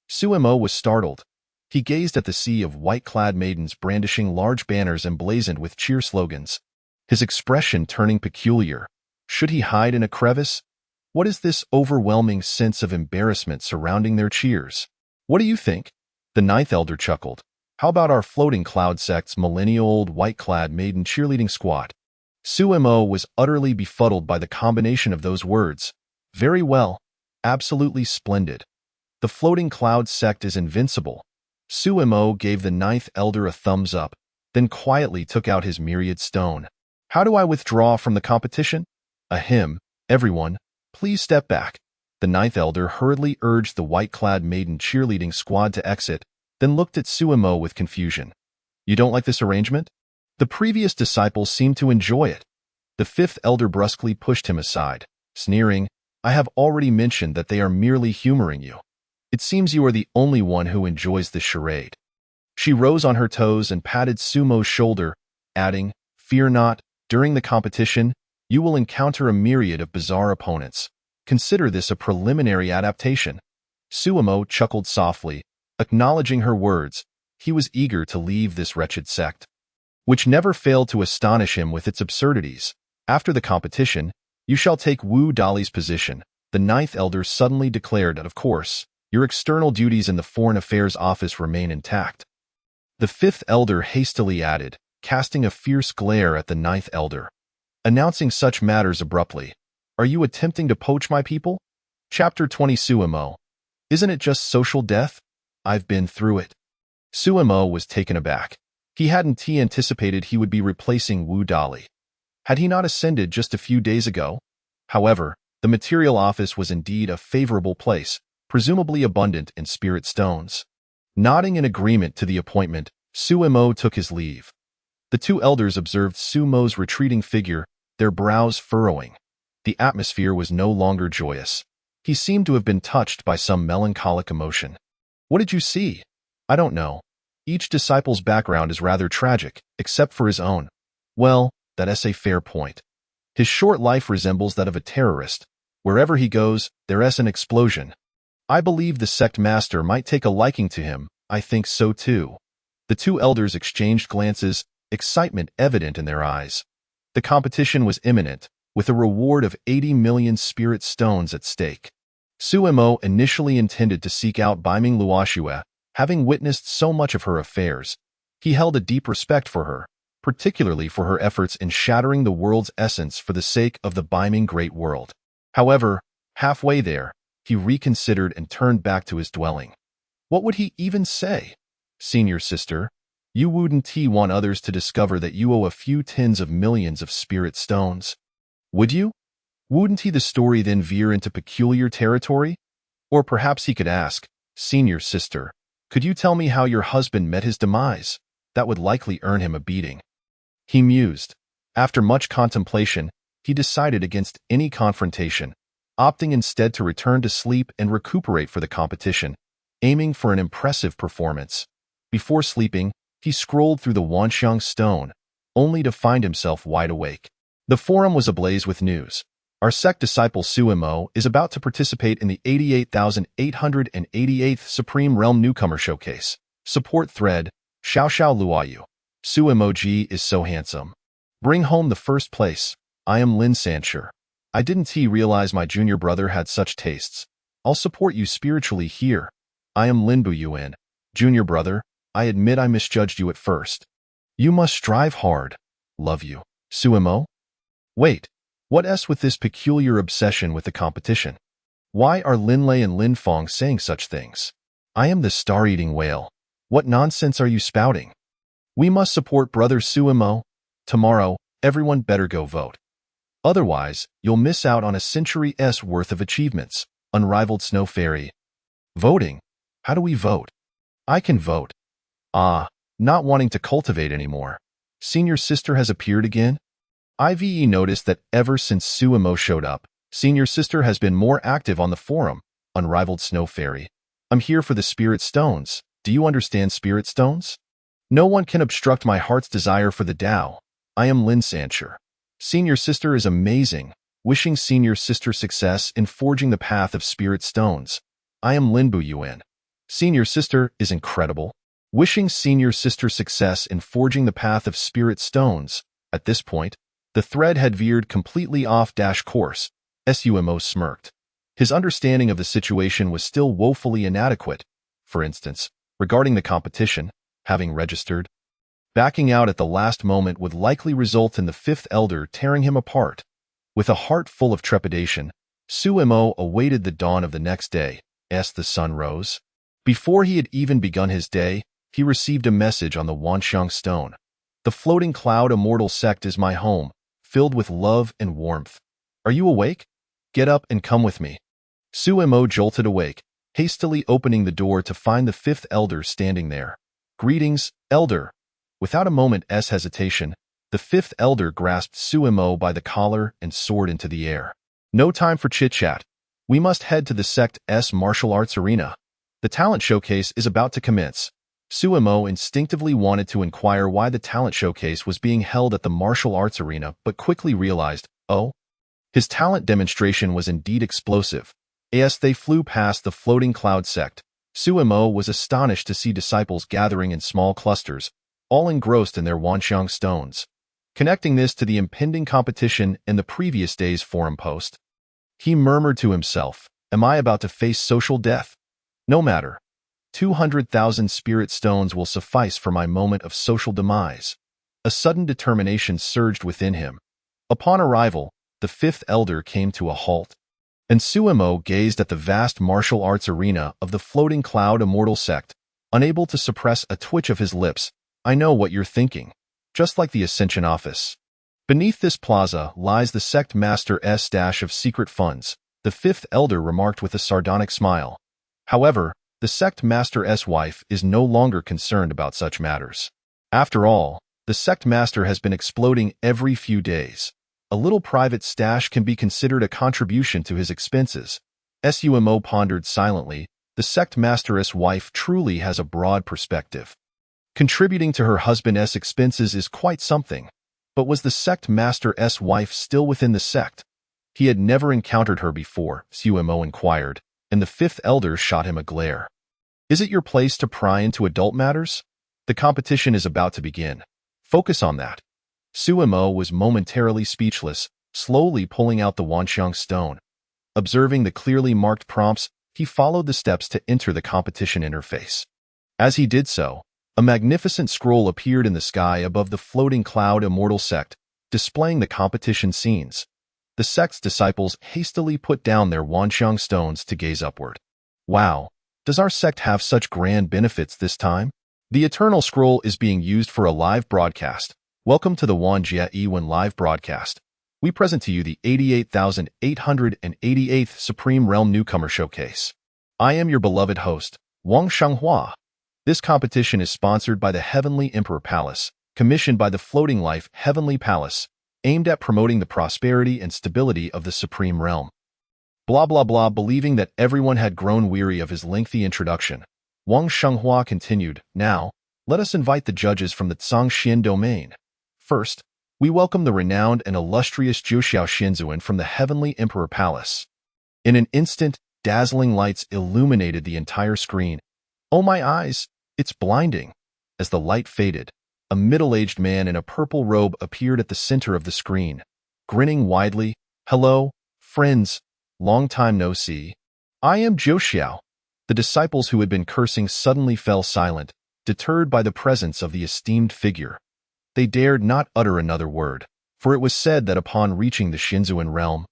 Sumo was startled. He gazed at the sea of white-clad maidens brandishing large banners emblazoned with cheer slogans, his expression turning peculiar. Should he hide in a crevice? What is this overwhelming sense of embarrassment surrounding their cheers? What do you think? The ninth elder chuckled. How about our floating cloud sect's millennial-old white-clad maiden cheerleading squad? Sumo was utterly befuddled by the combination of those words. Very well. Absolutely splendid. The floating cloud sect is invincible. Sumo gave the ninth elder a thumbs up, then quietly took out his myriad stone. How do I withdraw from the competition? Ahem, everyone, please step back. The ninth elder hurriedly urged the white-clad maiden cheerleading squad to exit, then looked at Sumo with confusion. You don't like this arrangement? The previous disciples seemed to enjoy it. The fifth elder brusquely pushed him aside, sneering, I have already mentioned that they are merely humoring you. It seems you are the only one who enjoys this charade. She rose on her toes and patted Sumo's shoulder, adding, Fear not, during the competition, you will encounter a myriad of bizarre opponents. Consider this a preliminary adaptation. Sumo chuckled softly, acknowledging her words. He was eager to leave this wretched sect, which never failed to astonish him with its absurdities. After the competition, you shall take Wu Dali's position. The ninth elder suddenly declared that, of course, your external duties in the Foreign Affairs Office remain intact. The fifth elder hastily added, casting a fierce glare at the ninth elder, announcing such matters abruptly. Are you attempting to poach my people? Chapter 20 Sumo. Isn't it just social death? I've been through it. Sumo was taken aback. He hadn't anticipated he would be replacing Wu Dali. Had he not ascended just a few days ago? However, the material office was indeed a favorable place, presumably abundant in spirit stones. Nodding in agreement to the appointment, Sumo took his leave. The 2 elders observed Sumo's retreating figure, their brows furrowing. The atmosphere was no longer joyous. He seemed to have been touched by some melancholic emotion. What did you see? I don't know. Each disciple's background is rather tragic, except for his own. Well, that's a fair point. His short life resembles that of a terrorist. Wherever he goes, there's an explosion. I believe the sect master might take a liking to him. I think so too. The 2 elders exchanged glances, excitement evident in their eyes. The competition was imminent, with a reward of 80 million spirit stones at stake. Sumo initially intended to seek out Baiming Luoxue, having witnessed so much of her affairs. He held a deep respect for her, particularly for her efforts in shattering the world's essence for the sake of the Baiming Great World. However, halfway there, he reconsidered and turned back to his dwelling. What would he even say? Senior sister, you wouldn't want others to discover that you owe a few tens of millions of spirit stones. Would you? Wouldn't the story then veer into peculiar territory? Or perhaps he could ask, Senior sister, could you tell me how your husband met his demise? That would likely earn him a beating. He mused. After much contemplation, he decided against any confrontation, opting instead to return to sleep and recuperate for the competition, aiming for an impressive performance. Before sleeping, he scrolled through the Wanxiang stone, only to find himself wide awake. The forum was ablaze with news. Our sect disciple Suimo is about to participate in the 88,888th Supreme Realm Newcomer Showcase. Support thread, Xiao Xiao Luoyu. Suimo Ji is so handsome. Bring home the first place. I am Lin Sancher. I didn't realize my junior brother had such tastes. I'll support you spiritually here. I am Lin Buyuan. Junior brother, I admit I misjudged you at first. You must strive hard. Love you. Suimo? Wait. What's with this peculiar obsession with the competition? Why are Lin Lei and Lin Fong saying such things? I am the star-eating whale. What nonsense are you spouting? We must support brother Suimo. Tomorrow, everyone better go vote. Otherwise, you'll miss out on a century's worth of achievements. Unrivaled Snow Fairy. Voting? How do we vote? I can vote. Not wanting to cultivate anymore. Senior sister has appeared again? Ive noticed that ever since Suimo showed up, Senior sister has been more active on the forum. Unrivaled Snow Fairy. I'm here for the spirit stones. Do you understand spirit stones? No one can obstruct my heart's desire for the Tao. I am Lin Sancher. Senior sister is amazing. Wishing senior sister success in forging the path of spirit stones. I am Lin Buyuan. Senior sister is incredible. Wishing senior sister success in forging the path of spirit stones. At this point, the thread had veered completely off course. Sumo smirked. His understanding of the situation was still woefully inadequate. For instance, regarding the competition, having registered, backing out at the last moment would likely result in the fifth elder tearing him apart. With a heart full of trepidation, Suimo awaited the dawn of the next day, as the sun rose. Before he had even begun his day, he received a message on the Wanxiang stone. The floating cloud immortal sect is my home, filled with love and warmth. Are you awake? Get up and come with me. Suimo jolted awake, hastily opening the door to find the fifth elder standing there. Greetings, elder. Without a moment's hesitation, the fifth elder grasped Suimo by the collar and soared into the air. No time for chit-chat. We must head to the sect's martial arts arena. The talent showcase is about to commence. Suimo instinctively wanted to inquire why the talent showcase was being held at the martial arts arena, but quickly realized, his talent demonstration was indeed explosive. As they flew past the floating cloud sect, Suimo was astonished to see disciples gathering in small clusters, all engrossed in their Wanxiang stones. Connecting this to the impending competition in the previous day's forum post, he murmured to himself, am I about to face social death? No matter. 200,000 spirit stones will suffice for my moment of social demise. A sudden determination surged within him. Upon arrival, the fifth elder came to a halt, and Suimo gazed at the vast martial arts arena of the floating cloud immortal sect, unable to suppress a twitch of his lips. I know what you're thinking. Just like the Ascension office. Beneath this plaza lies the sect master's stash of secret funds, the fifth elder remarked with a sardonic smile. However, the sect master's wife is no longer concerned about such matters. After all, the sect master has been exploding every few days. A little private stash can be considered a contribution to his expenses. Sumo pondered silently. The sect master's wife truly has a broad perspective. Contributing to her husband's expenses is quite something. But was the sect master's wife still within the sect? He had never encountered her before, Sumo inquired, and the fifth elder shot him a glare. Is it your place to pry into adult matters? The competition is about to begin. Focus on that. Suimo was momentarily speechless, slowly pulling out the Wanxiang stone. Observing the clearly marked prompts, he followed the steps to enter the competition interface. As he did so, a magnificent scroll appeared in the sky above the floating cloud immortal sect, displaying the competition scenes. The sect's disciples hastily put down their Wanxiang stones to gaze upward. Wow, does our sect have such grand benefits this time? The Eternal Scroll is being used for a live broadcast. Welcome to the Wanjia Ewan live broadcast. We present to you the 88,888th Supreme Realm Newcomer Showcase. I am your beloved host, Wang Shanghua. This competition is sponsored by the Heavenly Emperor Palace, commissioned by the Floating Life Heavenly Palace, aimed at promoting the prosperity and stability of the Supreme Realm. Blah blah blah. Believing that everyone had grown weary of his lengthy introduction, Wang Shanghua continued, "Now, let us invite the judges from the Zhangxian domain. First, we welcome the renowned and illustrious Zhuxiao Xinzuan from the Heavenly Emperor Palace." In an instant, dazzling lights illuminated the entire screen. "Oh my eyes, it's blinding." As the light faded, a middle-aged man in a purple robe appeared at the center of the screen, grinning widely. "Hello, friends. Long time no see. I am Zhuxiao." The disciples who had been cursing suddenly fell silent, deterred by the presence of the esteemed figure. They dared not utter another word, for it was said that upon reaching the Xinzuan realm,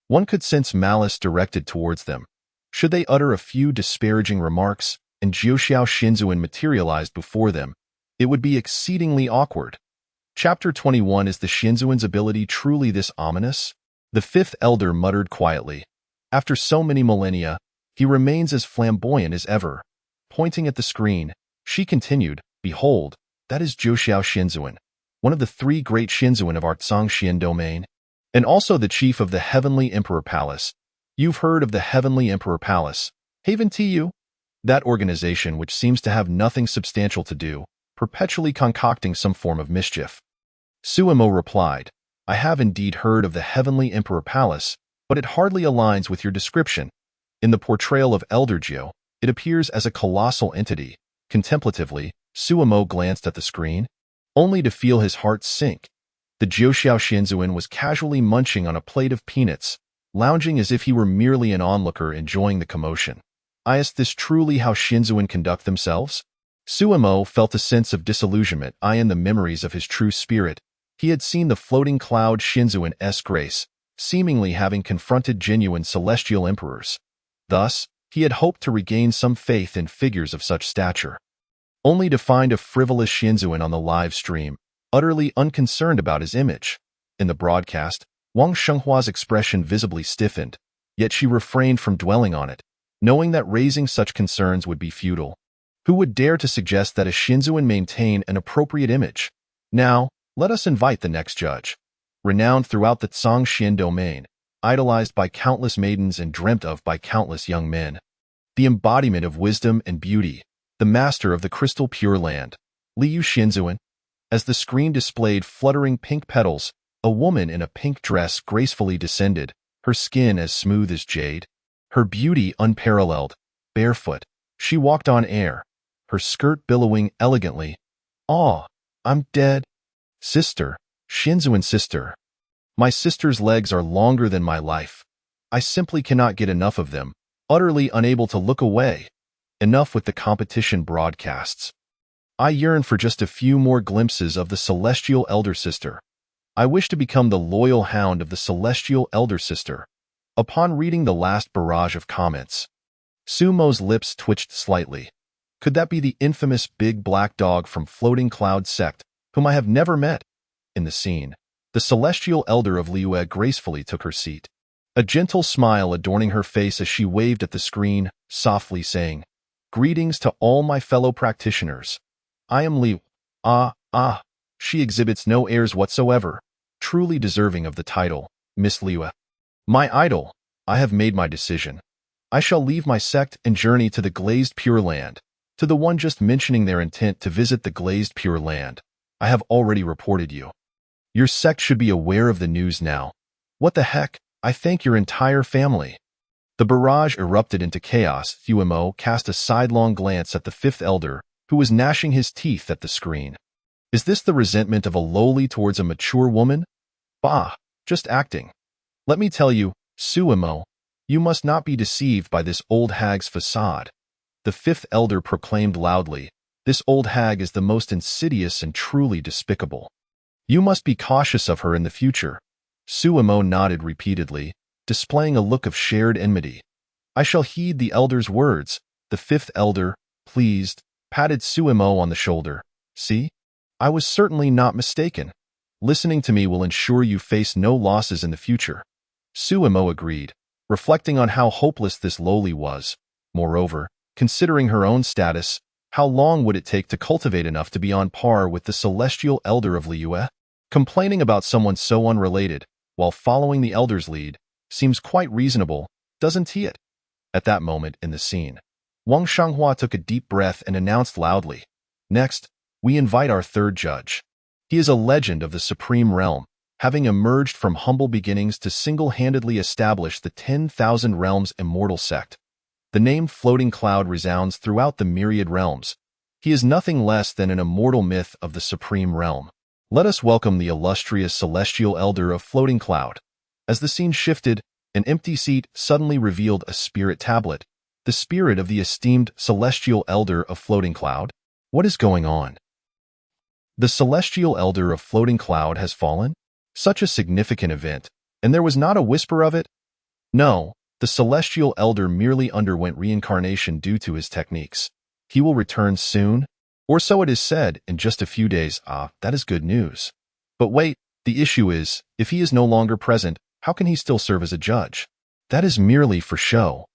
one could sense malice directed towards them. Should they utter a few disparaging remarks, and Zhuxiao Xinzuan materialized before them, it would be exceedingly awkward. Chapter 21. Is the Xinzuan's ability truly this ominous? The fifth elder muttered quietly. After so many millennia, he remains as flamboyant as ever. Pointing at the screen, she continued, "Behold, that is Zhuxiao Xinzuan, one of the three great Xinzuan of our Zhangxian domain, and also the chief of the Heavenly Emperor Palace. You've heard of the Heavenly Emperor Palace, haven't you? That organization which seems to have nothing substantial to do, perpetually concocting some form of mischief." Suemo replied, "I have indeed heard of the Heavenly Emperor Palace, but it hardly aligns with your description. In the portrayal of Elder Jiu, it appears as a colossal entity." Contemplatively, Suemo glanced at the screen, only to feel his heart sink. The Zhuxiao Xinzuan was casually munching on a plate of peanuts, lounging as if he were merely an onlooker enjoying the commotion. Is this truly how Xinzuan conduct themselves? Suemo felt a sense of disillusionment in the memories of his true spirit. He had seen the floating cloud Xinzuan's grace, seemingly having confronted genuine celestial emperors. Thus, he had hoped to regain some faith in figures of such stature, only to find a frivolous Xinzuan on the live stream, utterly unconcerned about his image. In the broadcast, Wang Shenghua's expression visibly stiffened, yet she refrained from dwelling on it, knowing that raising such concerns would be futile. Who would dare to suggest that a Xinzuan maintain an appropriate image? Now, let us invite the next judge. Renowned throughout the Zhangxian domain, idolized by countless maidens and dreamt of by countless young men. The embodiment of wisdom and beauty, the master of the crystal pure land, Liu Xinzuan. As the screen displayed fluttering pink petals, a woman in a pink dress gracefully descended, her skin as smooth as jade, her beauty unparalleled. Barefoot, she walked on air, her skirt billowing elegantly. "Ah, I'm dead. Sister, Xinzuan's sister. My sister's legs are longer than my life. I simply cannot get enough of them, utterly unable to look away. Enough with the competition broadcasts. I yearn for just a few more glimpses of the celestial elder sister. I wish to become the loyal hound of the celestial elder sister." Upon reading the last barrage of comments, Sumo's lips twitched slightly. Could that be the infamous big black dog from Floating Cloud Sect, whom I have never met? In the scene, the celestial elder of Liue gracefully took her seat, a gentle smile adorning her face as she waved at the screen, softly saying, "Greetings to all my fellow practitioners. I am Liu." She exhibits no airs whatsoever, truly deserving of the title, Miss Liue. "My idol, I have made my decision. I shall leave my sect and journey to the Glazed Pure Land." To the one just mentioning their intent to visit the Glazed Pure Land, "I have already reported you. Your sect should be aware of the news now." "What the heck? I thank your entire family." The barrage erupted into chaos. Suemo cast a sidelong glance at the fifth elder, who was gnashing his teeth at the screen. Is this the resentment of a lowly towards a mature woman? Bah, just acting. Let me tell you, Suemo, you must not be deceived by this old hag's facade. The fifth elder proclaimed loudly, "This old hag is the most insidious and truly despicable. You must be cautious of her in the future." Suemo nodded repeatedly, displaying a look of shared enmity. "I shall heed the elder's words." The fifth elder, pleased, patted Suemo on the shoulder. See? I was certainly not mistaken. Listening to me will ensure you face no losses in the future. Suemo agreed, reflecting on how hopeless this lowly was. Moreover, considering her own status, how long would it take to cultivate enough to be on par with the celestial elder of Liyue? Complaining about someone so unrelated, while following the elder's lead, seems quite reasonable, doesn't it? At that moment in the scene, Wang Shanghua took a deep breath and announced loudly, "Next, we invite our third judge. He is a legend of the Supreme Realm, having emerged from humble beginnings to single-handedly establish the 10,000 Realms immortal sect. The name Floating Cloud resounds throughout the myriad realms. He is nothing less than an immortal myth of the Supreme Realm. Let us welcome the illustrious celestial elder of Floating Cloud." As the scene shifted, an empty seat suddenly revealed a spirit tablet, the spirit of the esteemed celestial elder of Floating Cloud. What is going on? The celestial elder of Floating Cloud has fallen? Such a significant event, and there was not a whisper of it? No, the celestial elder merely underwent reincarnation due to his techniques. He will return soon, or so it is said, in just a few days. That is good news. But wait, the issue is, if he is no longer present, how can he still serve as a judge? That is merely for show.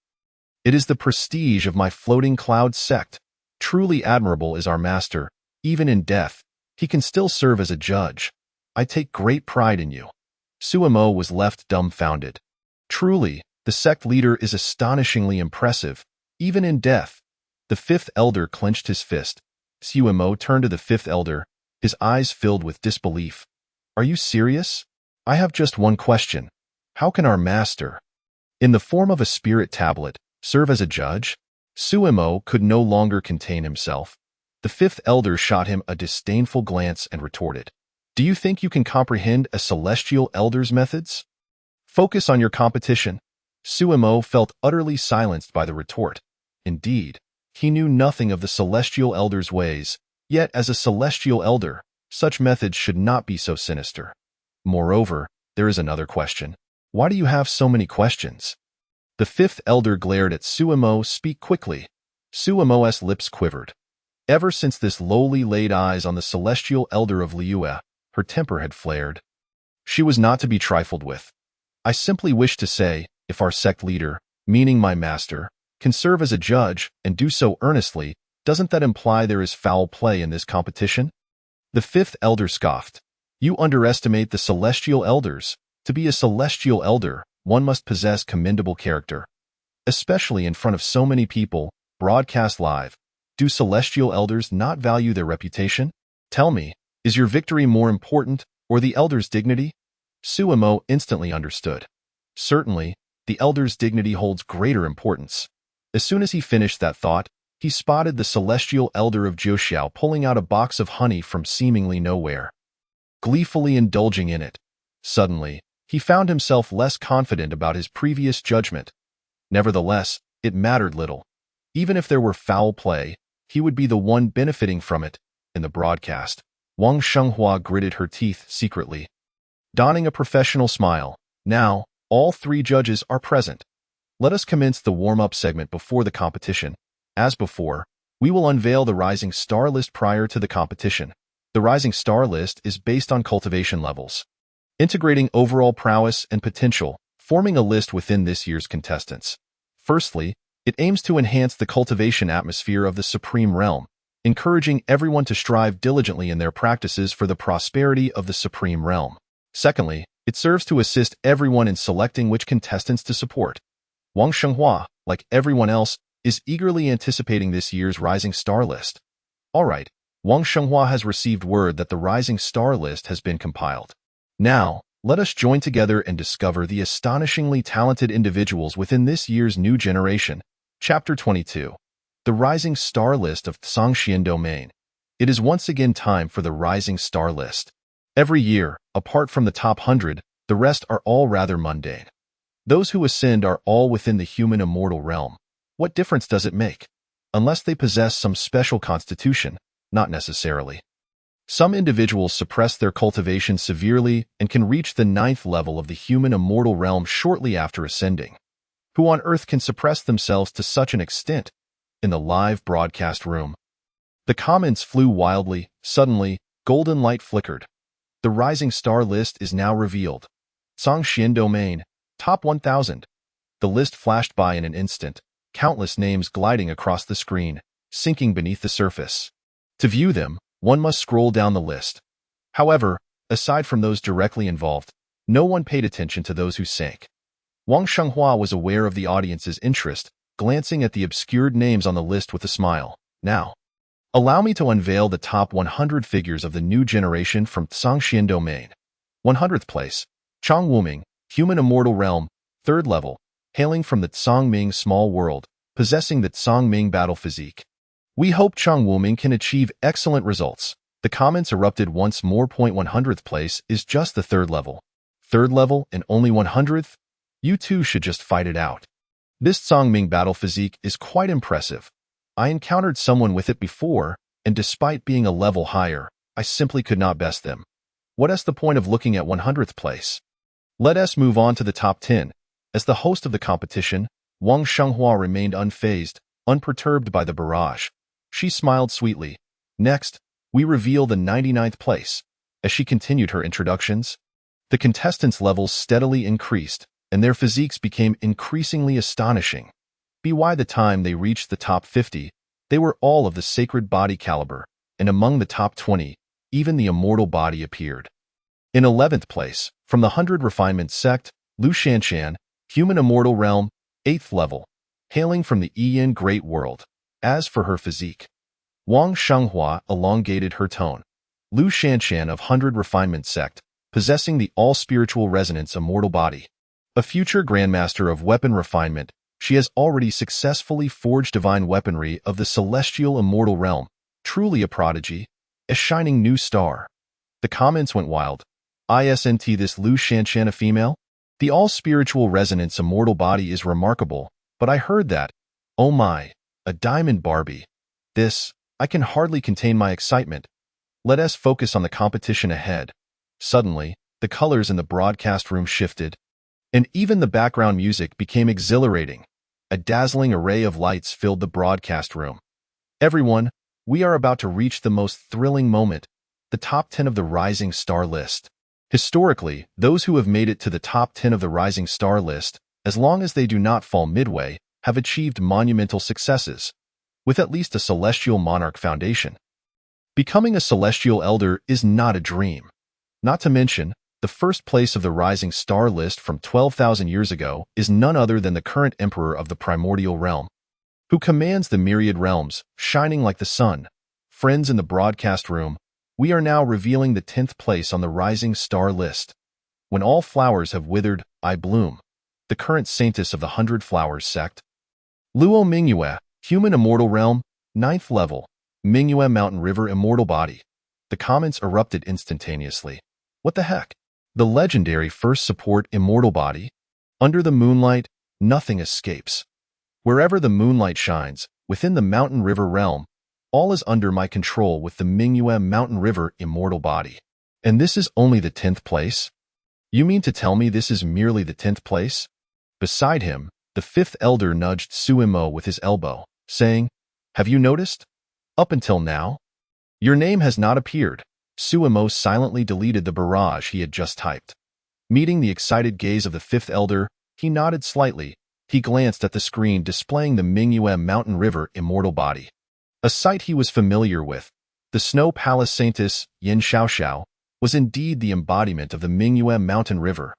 It is the prestige of my Floating Cloud sect. Truly admirable is our master. Even in death, he can still serve as a judge. I take great pride in you. Suemo was left dumbfounded. Truly, the sect leader is astonishingly impressive, even in death. The fifth elder clenched his fist. Suemo turned to the fifth elder, his eyes filled with disbelief. Are you serious? I have just one question. How can our master, in the form of a spirit tablet, serve as a judge? Suemo could no longer contain himself. The fifth elder shot him a disdainful glance and retorted, "Do you think you can comprehend a celestial elder's methods? Focus on your competition." Suemo felt utterly silenced by the retort. Indeed, he knew nothing of the celestial elder's ways, yet as a celestial elder, such methods should not be so sinister. Moreover, there is another question. Why do you have so many questions? The fifth elder glared at Suemo. Speak quickly. Suemo's lips quivered. Ever since this lowly laid eyes on the celestial elder of Liyue, her temper had flared. She was not to be trifled with. I simply wish to say, if our sect leader, meaning my master, can serve as a judge and do so earnestly, doesn't that imply there is foul play in this competition? The fifth elder scoffed. You underestimate the celestial elders. To be a celestial elder, one must possess commendable character. Especially in front of so many people, broadcast live. Do celestial elders not value their reputation? Tell me, is your victory more important, or the elder's dignity? Suemo instantly understood. Certainly, the elder's dignity holds greater importance. As soon as he finished that thought, he spotted the celestial elder of Jiuxiao pulling out a box of honey from seemingly nowhere, gleefully indulging in it. Suddenly, he found himself less confident about his previous judgment. Nevertheless, it mattered little. Even if there were foul play, he would be the one benefiting from it. In the broadcast, Wang Shanghua gritted her teeth secretly, donning a professional smile. Now, all three judges are present. Let us commence the warm-up segment before the competition. As before, we will unveil the Rising Star List prior to the competition. The Rising Star List is based on cultivation levels, integrating overall prowess and potential, forming a list within this year's contestants. Firstly, it aims to enhance the cultivation atmosphere of the Supreme Realm, encouraging everyone to strive diligently in their practices for the prosperity of the Supreme Realm. Secondly, it serves to assist everyone in selecting which contestants to support. Wang Shenghua, like everyone else, is eagerly anticipating this year's Rising Star List. All right, Wang Shenghua has received word that the Rising Star List has been compiled. Now, let us join together and discover the astonishingly talented individuals within this year's new generation. Chapter 22. The Rising Star List of Tsangxian Domain. It is once again time for the Rising Star List. Every year, apart from the top 100, the rest are all rather mundane. Those who ascend are all within the human immortal realm. What difference does it make? Unless they possess some special constitution, not necessarily. Some individuals suppress their cultivation severely and can reach the 9th level of the human immortal realm shortly after ascending. Who on earth can suppress themselves to such an extent? In the live broadcast room, The comments flew wildly. Suddenly, golden light flickered. The rising star list is now revealed. Zhongxian Domain, top 1000. The list flashed by in an instant, countless names gliding across the screen, sinking beneath the surface. To view them, one must scroll down the list. However, aside from those directly involved, no one paid attention to those who sank. Wang Shenghua was aware of the audience's interest, glancing at the obscured names on the list with a smile. Now, allow me to unveil the top 100 figures of the new generation from Zhongxian Domain. 100th place, Chang Wuming, Human Immortal Realm, 3rd level, hailing from the Zhongming Small World, possessing the Zhongming battle physique. We hope Chang Wuming can achieve excellent results. The comments erupted once more. 100th place is just the 3rd level. 3rd level and only 100th? You two should just fight it out. This Zhongming battle physique is quite impressive. I encountered someone with it before, and despite being a level higher, I simply could not best them. What is the point of looking at 100th place? Let us move on to the top 10. As the host of the competition, Wang Shenghua remained unfazed, unperturbed by the barrage. She smiled sweetly. Next, we reveal the 99th place. As she continued her introductions, the contestants' levels steadily increased, and their physiques became increasingly astonishing. By the time they reached the top 50, they were all of the sacred body caliber, and among the top 20, even the immortal body appeared. In 11th place, from the 100 Refinement Sect, Lu Shanshan, Human Immortal Realm, 8th level, hailing from the Yin Great World. As for her physique, Wang Shenghua elongated her tone. Lu Shanshan of 100 Refinement Sect, possessing the all-spiritual resonance immortal body. A future Grandmaster of Weapon Refinement, she has already successfully forged divine weaponry of the celestial immortal realm. Truly a prodigy, a shining new star. The comments went wild. Isn't this Lu Shanshan a female? The all-spiritual resonance immortal body is remarkable, but I heard that. Oh my, a diamond Barbie. I can hardly contain my excitement. Let us focus on the competition ahead. Suddenly, the colors in the broadcast room shifted, and even the background music became exhilarating. A dazzling array of lights filled the broadcast room. Everyone, we are about to reach the most thrilling moment, the top 10 of the Rising Star list. Historically, those who have made it to the top 10 of the Rising Star list, as long as they do not fall midway, have achieved monumental successes, with at least a celestial monarch foundation. Becoming a celestial elder is not a dream. Not to mention, the first place of the Rising Star list from 12,000 years ago is none other than the current emperor of the primordial realm, who commands the myriad realms, shining like the sun. Friends in the broadcast room, we are now revealing the 10th place on the Rising Star list. When all flowers have withered, I bloom. The current saintess of the 100 Flowers sect. Luo Mingyue, Human Immortal Realm, 9th level, Mingyue Mountain River Immortal Body. The comments erupted instantaneously. What the heck? The legendary first support immortal body? Under the moonlight, nothing escapes. Wherever the moonlight shines, within the Mountain River realm, all is under my control with the Mingyue Mountain River immortal body. And this is only the 10th place? You mean to tell me this is merely the 10th place? Beside him, the 5th elder nudged Suimo with his elbow, saying, Have you noticed? Up until now, your name has not appeared. Suimo silently deleted the barrage he had just typed. Meeting the excited gaze of the 5th elder, he nodded slightly. He glanced at the screen displaying the Mingyue Mountain River immortal body. A sight he was familiar with. The Snow Palace Saintess, Yin Xiaoxiao, was indeed the embodiment of the Mingyue Mountain River.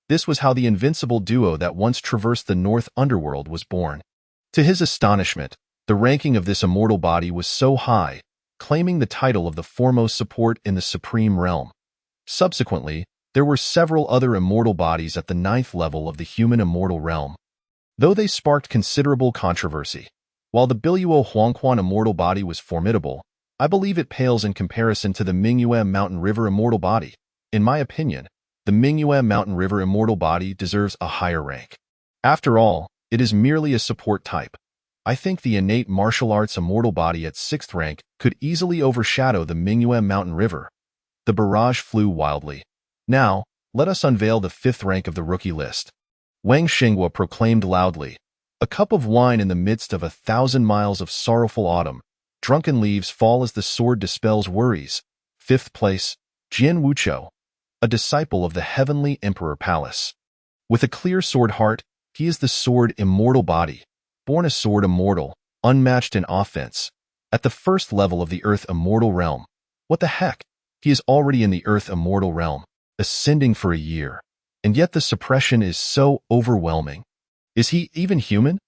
This was how the invincible duo that once traversed the North Underworld was born. To his astonishment, the ranking of this immortal body was so high, claiming the title of the foremost support in the Supreme Realm. Subsequently, there were several other immortal bodies at the 9th level of the Human Immortal Realm, though they sparked considerable controversy. While the Biluo Huangquan immortal body was formidable, I believe it pales in comparison to the Mingyue Mountain River immortal body. In my opinion, the Mingyue Mountain River immortal body deserves a higher rank. After all, it is merely a support type. I think the innate martial arts immortal body at 6th rank could easily overshadow the Mingyue Mountain River. The barrage flew wildly. Now, let us unveil the 5th rank of the rookie list. Wang Shenghua proclaimed loudly, a cup of wine in the midst of 1,000 miles of sorrowful autumn, Drunken leaves fall as the sword dispels worries. 5th place, Jian Wuqiu, a disciple of the heavenly emperor palace. With a clear sword heart, he is the sword immortal body, born a sword immortal, unmatched in offense. At the first level of the earth immortal realm. What the heck? He is already in the earth immortal realm, ascending for a year. And yet the suppression is so overwhelming. Is he even human?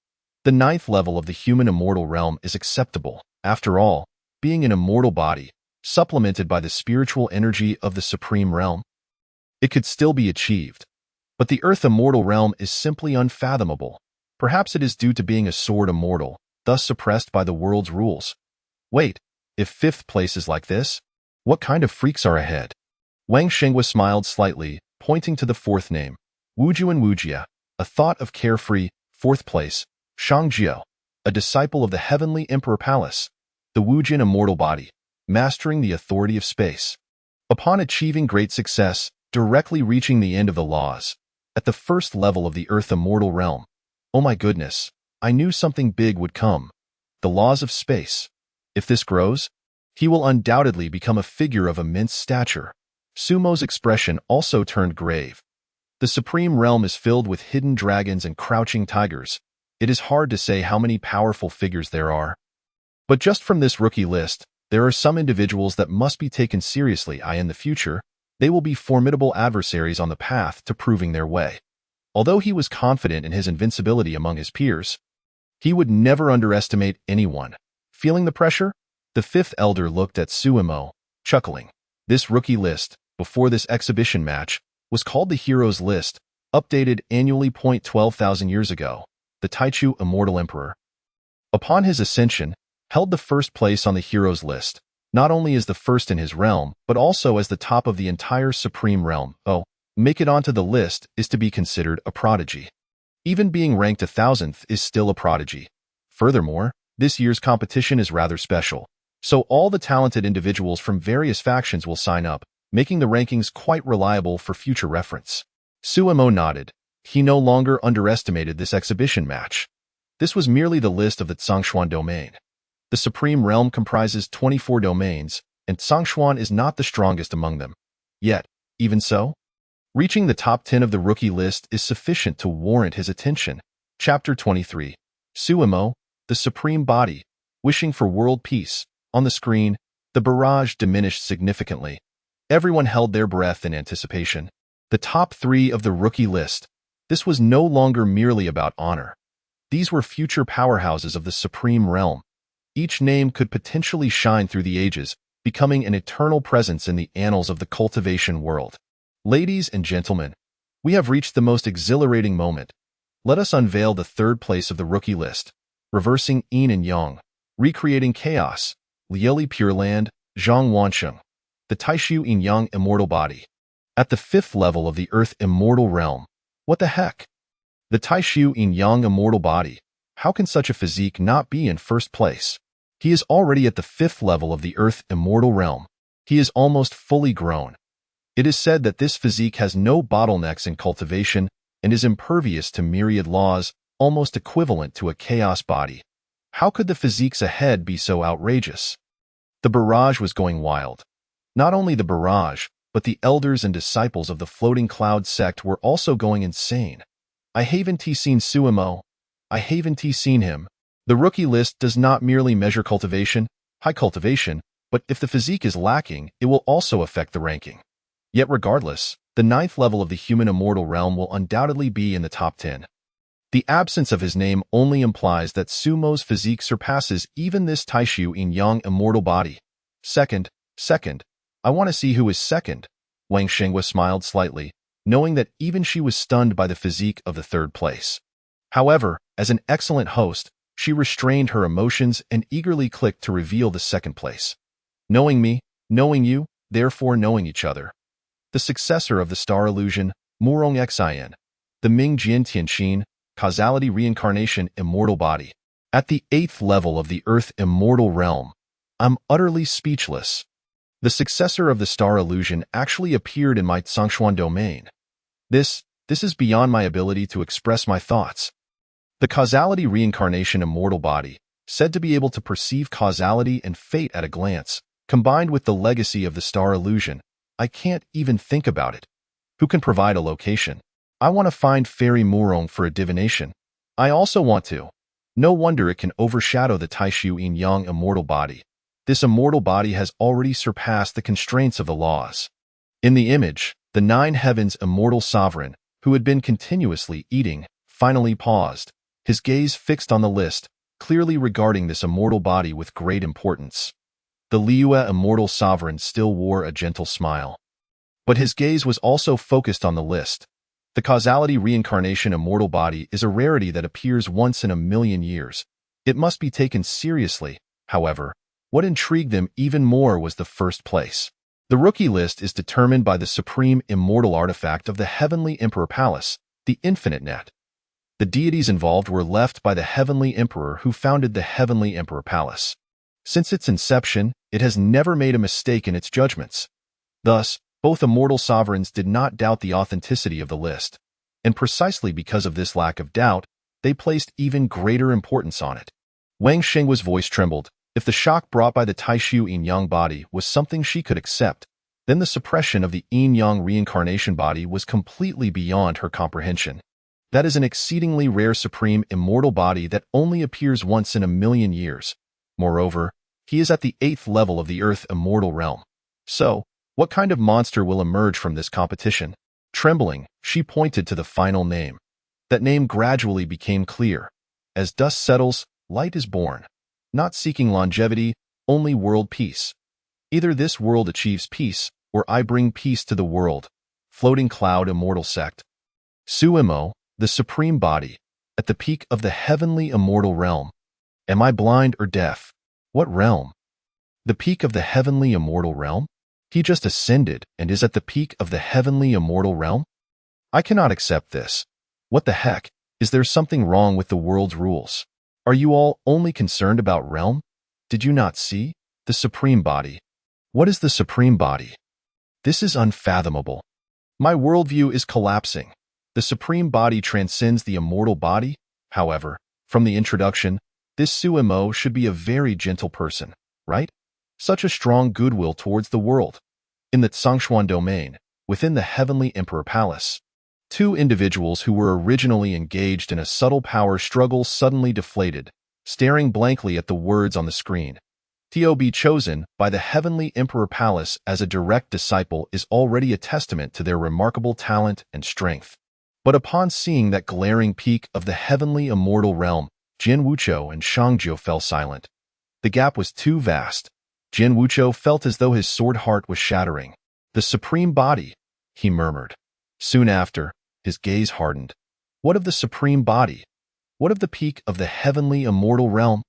The 9th level of the human immortal realm is acceptable. After all, being an immortal body, supplemented by the spiritual energy of the supreme realm, it could still be achieved. But the earth immortal realm is simply unfathomable. Perhaps it is due to being a sword immortal, thus suppressed by the world's rules. Wait, if 5th place is like this, what kind of freaks are ahead? Wang Xinghua smiled slightly, pointing to the 4th name, Wujuan Wujia, a thought of carefree. 4th place, Shangjiao, a disciple of the heavenly emperor palace, the Wujin immortal body, mastering the authority of space. Upon achieving great success, directly reaching the end of the laws, at the first level of the earth immortal realm. Oh my goodness, I knew something big would come. The laws of space. If this grows, he will undoubtedly become a figure of immense stature. Sumo's expression also turned grave. The supreme realm is filled with hidden dragons and crouching tigers. It is hard to say how many powerful figures there are. But just from this rookie list, there are some individuals that must be taken seriously. In the future, they will be formidable adversaries on the path to proving their way. Although he was confident in his invincibility among his peers, he would never underestimate anyone. Feeling the pressure, the 5th elder looked at Suimo, chuckling. This rookie list, before this exhibition match, was called the Heroes List, updated annually. 12,000 years ago, the Taichu Immortal Emperor, upon his ascension, held the first place on the Heroes List, not only as the first in his realm, but also as the top of the entire Supreme Realm. Make it onto the list is to be considered a prodigy. Even being ranked 1,000th is still a prodigy. Furthermore, this year's competition is rather special, so all the talented individuals from various factions will sign up, making the rankings quite reliable for future reference. Suimo nodded. He no longer underestimated this exhibition match. This was merely the list of the Zhongshuan domain. The Supreme Realm comprises 24 domains, and Zhongshuan is not the strongest among them. Yet, even so, reaching the top 10 of the rookie list is sufficient to warrant his attention. Chapter 23. Suimo, the Supreme Body, wishing for world peace. On the screen, the barrage diminished significantly. Everyone held their breath in anticipation. The top 3 of the rookie list. This was no longer merely about honor. These were future powerhouses of the Supreme Realm. Each name could potentially shine through the ages, becoming an eternal presence in the annals of the cultivation world. Ladies and gentlemen, we have reached the most exhilarating moment. Let us unveil the 3rd place of the rookie list. Reversing yin and yang, recreating chaos. Lieli Pure Land, Zhang Wansheng, the Taishu Yin Yang Immortal Body. At the 5th level of the Earth Immortal Realm. What the heck? The Taishu Yin Yang Immortal Body. How can such a physique not be in first place? He is already at the 5th level of the Earth Immortal Realm. He is almost fully grown. It is said that this physique has no bottlenecks in cultivation and is impervious to myriad laws, almost equivalent to a chaos body. How could the physiques ahead be so outrageous? The barrage was going wild. Not only the barrage, but the elders and disciples of the Floating Cloud sect were also going insane. I haven't seen Suimo. I haven't seen him. The rookie list does not merely measure cultivation, high cultivation, but if the physique is lacking, it will also affect the ranking. Yet regardless, the 9th level of the human immortal realm will undoubtedly be in the top 10. The absence of his name only implies that Sumo's physique surpasses even this Taishu Yin Yang immortal body. Second, I want to see who is second. Wang Xinghua smiled slightly, knowing that even she was stunned by the physique of the 3rd place. However, as an excellent host, she restrained her emotions and eagerly clicked to reveal the 2nd place. Knowing me, knowing you, therefore knowing each other. The successor of the star illusion, Murong Xin, the Ming Jian Tianxin, causality reincarnation immortal body. At the 8th level of the Earth Immortal Realm. I'm utterly speechless. The successor of the star illusion actually appeared in my Zhongshuan domain. This is beyond my ability to express my thoughts. The causality reincarnation immortal body, said to be able to perceive causality and fate at a glance, combined with the legacy of the star illusion. I can't even think about it. Who can provide a location? I want to find Fairy Murong for a divination. I also want to. No wonder it can overshadow the Taishu Yin Yang immortal body. This immortal body has already surpassed the constraints of the laws. In the image, the 9 heavens immortal sovereign, who had been continuously eating, finally paused, his gaze fixed on the list, clearly regarding this immortal body with great importance. The Liyue immortal sovereign still wore a gentle smile. But his gaze was also focused on the list. The causality reincarnation immortal body is a rarity that appears once in a million years. It must be taken seriously. However, what intrigued them even more was the first place. The rookie list is determined by the supreme immortal artifact of the Heavenly Emperor Palace, the Infinite Net. The deities involved were left by the Heavenly Emperor who founded the Heavenly Emperor Palace. Since its inception, it has never made a mistake in its judgments. Thus, both immortal sovereigns did not doubt the authenticity of the list, and precisely because of this lack of doubt, they placed even greater importance on it. Wang Xinghua's voice trembled. If the shock brought by the Taishu Yin Yang body was something she could accept, then the suppression of the Yin Yang reincarnation body was completely beyond her comprehension. That is an exceedingly rare supreme immortal body that only appears once in a million years. Moreover, he is at the 8th level of the Earth immortal realm. So, what kind of monster will emerge from this competition? Trembling, she pointed to the final name. That name gradually became clear. As dust settles, light is born. Not seeking longevity, only world peace. Either this world achieves peace, or I bring peace to the world. Floating Cloud Immortal Sect. Suimo, the supreme body, at the peak of the heavenly immortal realm. Am I blind or deaf? What realm? The peak of the heavenly immortal realm? He just ascended and is at the peak of the heavenly immortal realm? I cannot accept this. What the heck? Is there something wrong with the world's rules? Are you all only concerned about realm? Did you not see? The supreme body. What is the supreme body? This is unfathomable. My worldview is collapsing. The supreme body transcends the immortal body. However, from the introduction, this Suimo should be a very gentle person, right? Such a strong goodwill towards the world. In the Tsangshuan domain, within the Heavenly Emperor Palace, 2 individuals who were originally engaged in a subtle power struggle suddenly deflated, staring blankly at the words on the screen. To be chosen by the Heavenly Emperor Palace as a direct disciple is already a testament to their remarkable talent and strength. But upon seeing that glaring peak of the heavenly immortal realm, Jin Wuchou and Shangjiu fell silent. The gap was too vast. Jin Wuchou felt as though his sword heart was shattering. The supreme body, he murmured. Soon after, his gaze hardened. What of the supreme body? What of the peak of the heavenly immortal realm?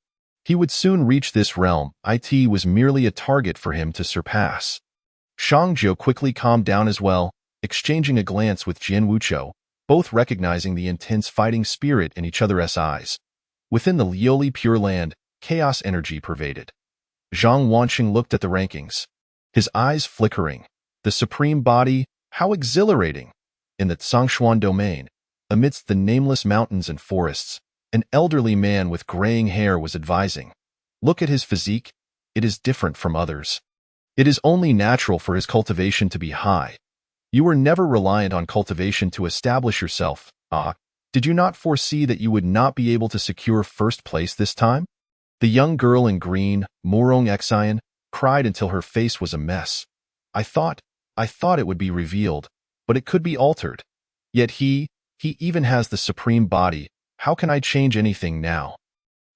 He would soon reach this realm. It was merely a target for him to surpass. Shangjiu quickly calmed down as well, exchanging a glance with Jin Wuchou, both recognizing the intense fighting spirit in each other's eyes. Within the Lioli Pure Land, chaos energy pervaded. Zhang Wanqing looked at the rankings, his eyes flickering. The supreme body, how exhilarating! In the Tsangshuan domain, amidst the nameless mountains and forests, an elderly man with graying hair was advising. Look at his physique. It is different from others. It is only natural for his cultivation to be high. You were never reliant on cultivation to establish yourself. Did you not foresee that you would not be able to secure first place this time? The young girl in green, Murong Xian, cried until her face was a mess. I thought it would be revealed, but it could be altered. Yet he even has the supreme body. How can I change anything now?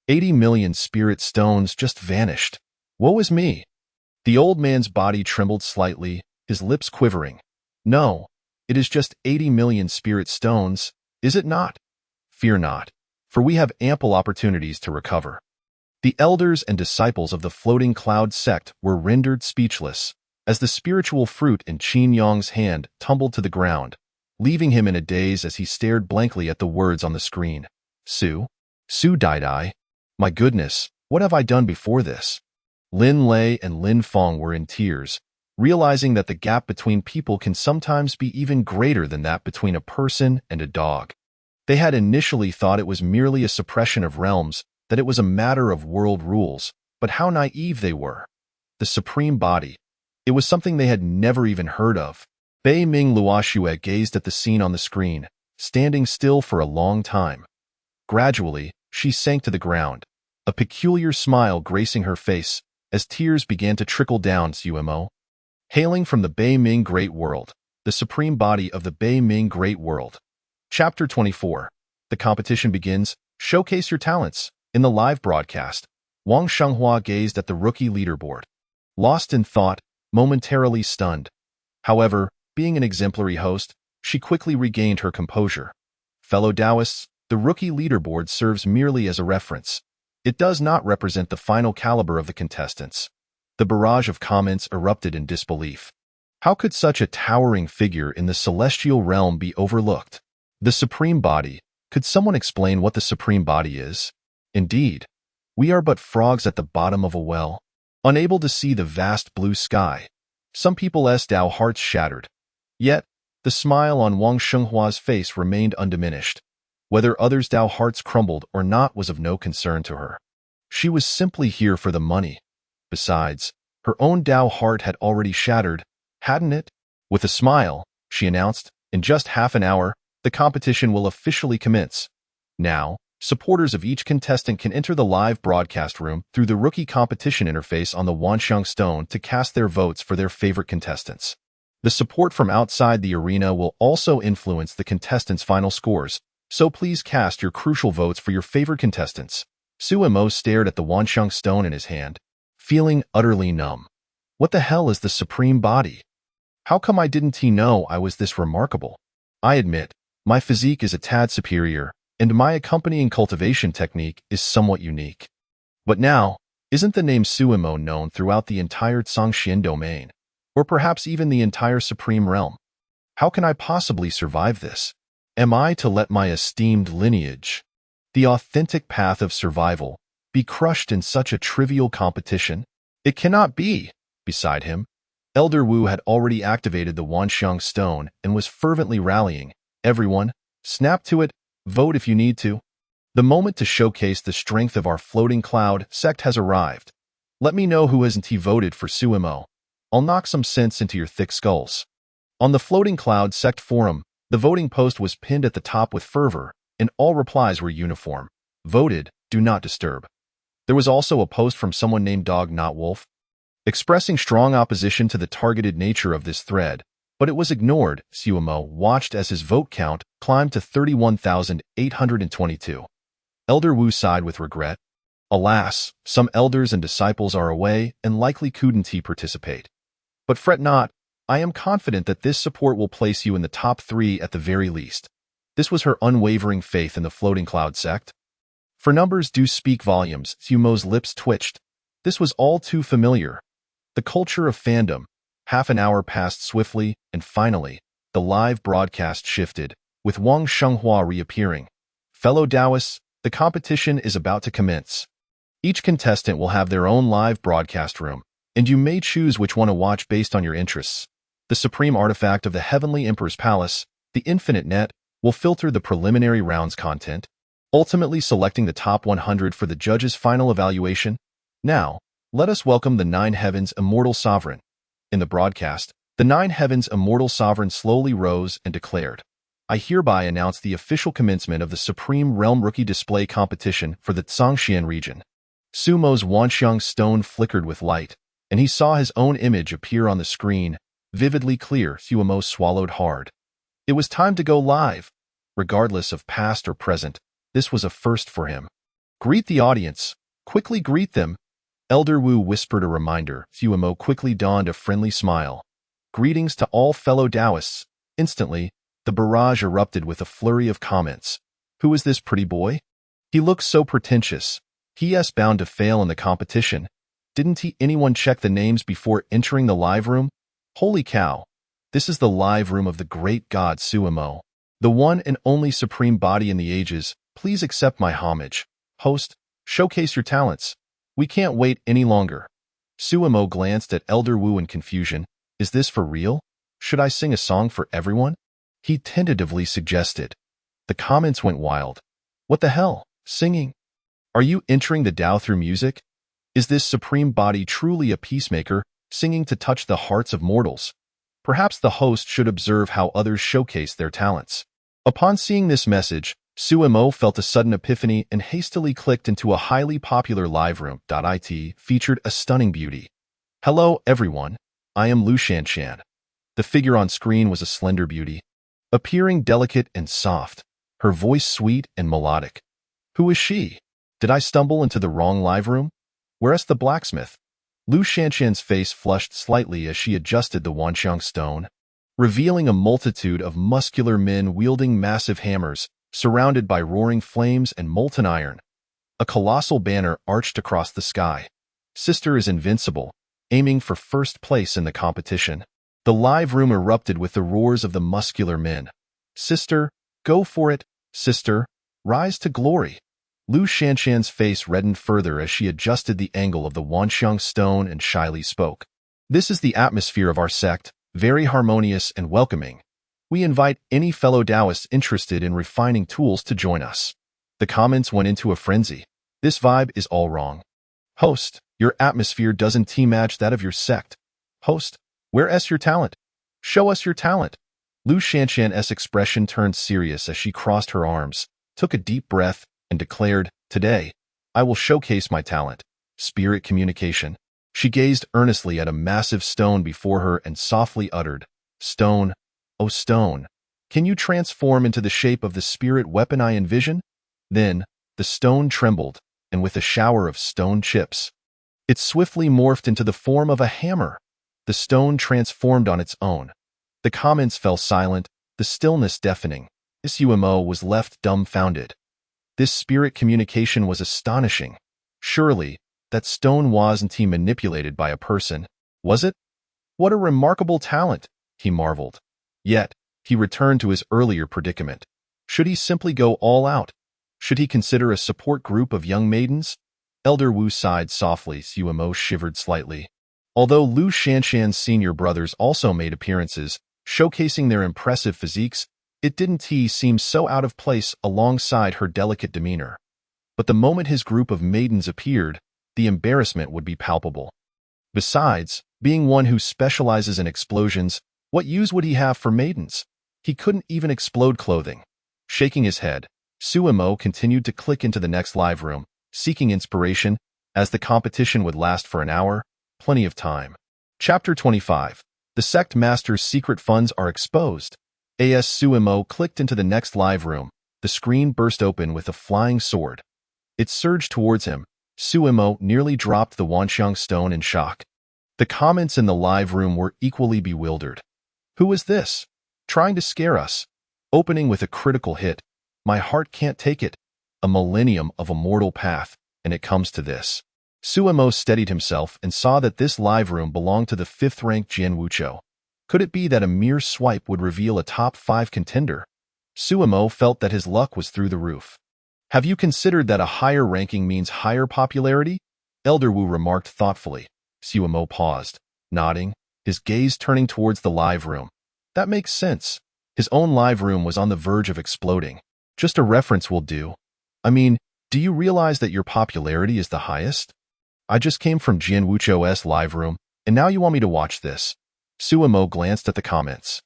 80 million spirit stones just vanished. Woe is me! The old man's body trembled slightly, his lips quivering. No, it is just 80 million spirit stones, is it not? Fear not, for we have ample opportunities to recover. The elders and disciples of the Floating Cloud sect were rendered speechless, as the spiritual fruit in Qin Yang's hand tumbled to the ground, leaving him in a daze as he stared blankly at the words on the screen. Su Dai. My goodness, what have I done before this? Lin Lei and Lin Fong were in tears, realizing that the gap between people can sometimes be even greater than that between a person and a dog. They had initially thought it was merely a suppression of realms that it was a matter of world rules, but how naive they were. The supreme body. It was something they had never even heard of. Bei Ming Luoxue gazed at the scene on the screen, standing still for a long time. Gradually, she sank to the ground, a peculiar smile gracing her face as tears began to trickle down Sumo. Hailing from the Bei Ming Great World, the supreme body of the Bei Ming Great World. Chapter 24. The competition begins. Showcase your talents. In the live broadcast, Wang Shenghua gazed at the rookie leaderboard, lost in thought, momentarily stunned. However, being an exemplary host, she quickly regained her composure. Fellow Taoists, the rookie leaderboard serves merely as a reference. It does not represent the final caliber of the contestants. The barrage of comments erupted in disbelief. How could such a towering figure in the celestial realm be overlooked? The supreme body. Could someone explain what the supreme body is? Indeed, we are but frogs at the bottom of a well, unable to see the vast blue sky. Some people's Tao hearts shattered. Yet, the smile on Wang Shenghua's face remained undiminished. Whether others' Tao hearts crumbled or not was of no concern to her. She was simply here for the money. Besides, her own Tao heart had already shattered, hadn't it? With a smile, she announced, in just half an hour, the competition will officially commence. Now, supporters of each contestant can enter the live broadcast room through the rookie competition interface on the Wanxiang Stone to cast their votes for their favorite contestants. The support from outside the arena will also influence the contestants' final scores, so please cast your crucial votes for your favorite contestants. Sumo stared at the Wanxiang Stone in his hand, feeling utterly numb. What the hell is the supreme body? How come I didn't know I was this remarkable? I admit, my physique is a tad superior, and my accompanying cultivation technique is somewhat unique. But now, isn't the name Sumo known throughout the entire Zhangxian domain, or perhaps even the entire Supreme Realm? How can I possibly survive this? Am I to let my esteemed lineage, the authentic path of survival, be crushed in such a trivial competition? It cannot be. Beside him, Elder Wu had already activated the Wanxiang Stone and was fervently rallying. Everyone, snap to it, vote if you need to. The moment to showcase the strength of our floating cloud sect has arrived. Let me know who hasn't voted for Sumo. I'll knock some sense into your thick skulls. On the floating cloud sect forum, the voting post was pinned at the top with fervor, and all replies were uniform. Voted, do not disturb. There was also a post from someone named Dog Not Wolf, expressing strong opposition to the targeted nature of this thread, but it was ignored. Sumo watched as his vote count climbed to 31,822. Elder Wu sighed with regret. Alas, some elders and disciples are away and likely couldn't participate. But fret not, I am confident that this support will place you in the top 3 at the very least. This was her unwavering faith in the floating cloud sect. For numbers do speak volumes. Sumo's lips twitched. This was all too familiar. The culture of fandom. Half an hour passed swiftly, and finally, the live broadcast shifted, with Wang Shenghua reappearing. Fellow Taoists, the competition is about to commence. Each contestant will have their own live broadcast room, and you may choose which one to watch based on your interests. The supreme artifact of the Heavenly Emperor's Palace, the Infinite Net, will filter the preliminary round's content, ultimately selecting the top 100 for the judges' final evaluation. Now, let us welcome the Nine Heavens' Immortal Sovereign. In the broadcast, the Nine Heavens' Immortal Sovereign slowly rose and declared, I hereby announce the official commencement of the Supreme Realm Rookie Display Competition for the Zhangxian region. Sumo's Wanxiang Stone flickered with light, and he saw his own image appear on the screen, vividly clear. Sumo swallowed hard. It was time to go live. Regardless of past or present, this was a first for him. Greet the audience. Quickly greet them. Elder Wu whispered a reminder. Sumo quickly donned a friendly smile. Greetings to all fellow Taoists. Instantly, the barrage erupted with a flurry of comments. Who is this pretty boy? He looks so pretentious. He's bound to fail in the competition. Didn't anyone check the names before entering the live room? Holy cow. This is the live room of the great god Sumo, the one and only supreme body in the ages. Please accept my homage. Host, showcase your talents. We can't wait any longer. Sumo glanced at Elder Wu in confusion. Is this for real? Should I sing a song for everyone? He tentatively suggested. The comments went wild. What the hell? Singing? Are you entering the Tao through music? Is this supreme body truly a peacemaker, singing to touch the hearts of mortals? Perhaps the host should observe how others showcase their talents. Upon seeing this message, Suemo felt a sudden epiphany and hastily clicked into a highly popular live room. It featured a stunning beauty. Hello, everyone. I am Lu Shanshan. The figure on screen was a slender beauty, appearing delicate and soft, her voice sweet and melodic. Who is she? Did I stumble into the wrong live room? Where's the blacksmith? Lu Shanshan's face flushed slightly as she adjusted the Wanxiang stone, revealing a multitude of muscular men wielding massive hammers, surrounded by roaring flames and molten iron. A colossal banner arched across the sky. Sister is invincible, aiming for first place in the competition. The live room erupted with the roars of the muscular men. Sister, go for it. Sister, rise to glory. Lu Shanshan's face reddened further as she adjusted the angle of the Wanxiang stone and shyly spoke. This is the atmosphere of our sect, very harmonious and welcoming. We invite any fellow Taoists interested in refining tools to join us. The comments went into a frenzy. This vibe is all wrong. Host, your atmosphere doesn't match that of your sect. Host, where's your talent? Show us your talent. Lu Shanshan's expression turned serious as she crossed her arms, took a deep breath, and declared, Today, I will showcase my talent, spirit communication. She gazed earnestly at a massive stone before her and softly uttered, Stone, oh stone, can you transform into the shape of the spirit weapon I envision? Then, the stone trembled, and with a shower of stone chips, it swiftly morphed into the form of a hammer. The stone transformed on its own. The comments fell silent, the stillness deafening. Suemo was left dumbfounded. This spirit communication was astonishing. Surely, that stone wasn't manipulated by a person, was it? What a remarkable talent, he marveled. Yet, he returned to his earlier predicament. Should he simply go all out? Should he consider a support group of young maidens? Elder Wu sighed softly. Suemo shivered slightly. Although Lu Shanshan's senior brothers also made appearances, showcasing their impressive physiques, it didn't seem so out of place alongside her delicate demeanor. But the moment his group of maidens appeared, the embarrassment would be palpable. Besides, being one who specializes in explosions, what use would he have for maidens? He couldn't even explode clothing. Shaking his head, Suemo continued to click into the next live room, seeking inspiration, as the competition would last for an hour, plenty of time. Chapter 25. The sect master's secret funds are exposed. As Suemo clicked into the next live room, the screen burst open with a flying sword. It surged towards him. Suemo nearly dropped the Wanxiang stone in shock. The comments in the live room were equally bewildered. Who is this? Trying to scare us. Opening with a critical hit. My heart can't take it. A millennium of a mortal path, and it comes to this. Suemo steadied himself and saw that this live room belonged to the 5th-ranked Jian Wuchou. Could it be that a mere swipe would reveal a top 5 contender? Suemo felt that his luck was through the roof. Have you considered that a higher ranking means higher popularity? Elder Wu remarked thoughtfully. Suemo paused, nodding, his gaze turning towards the live room. That makes sense. His own live room was on the verge of exploding. Just a reference will do. I mean, do you realize that your popularity is the highest? I just came from Jian Wuchou's live room, and now you want me to watch this. Suemo glanced at the comments.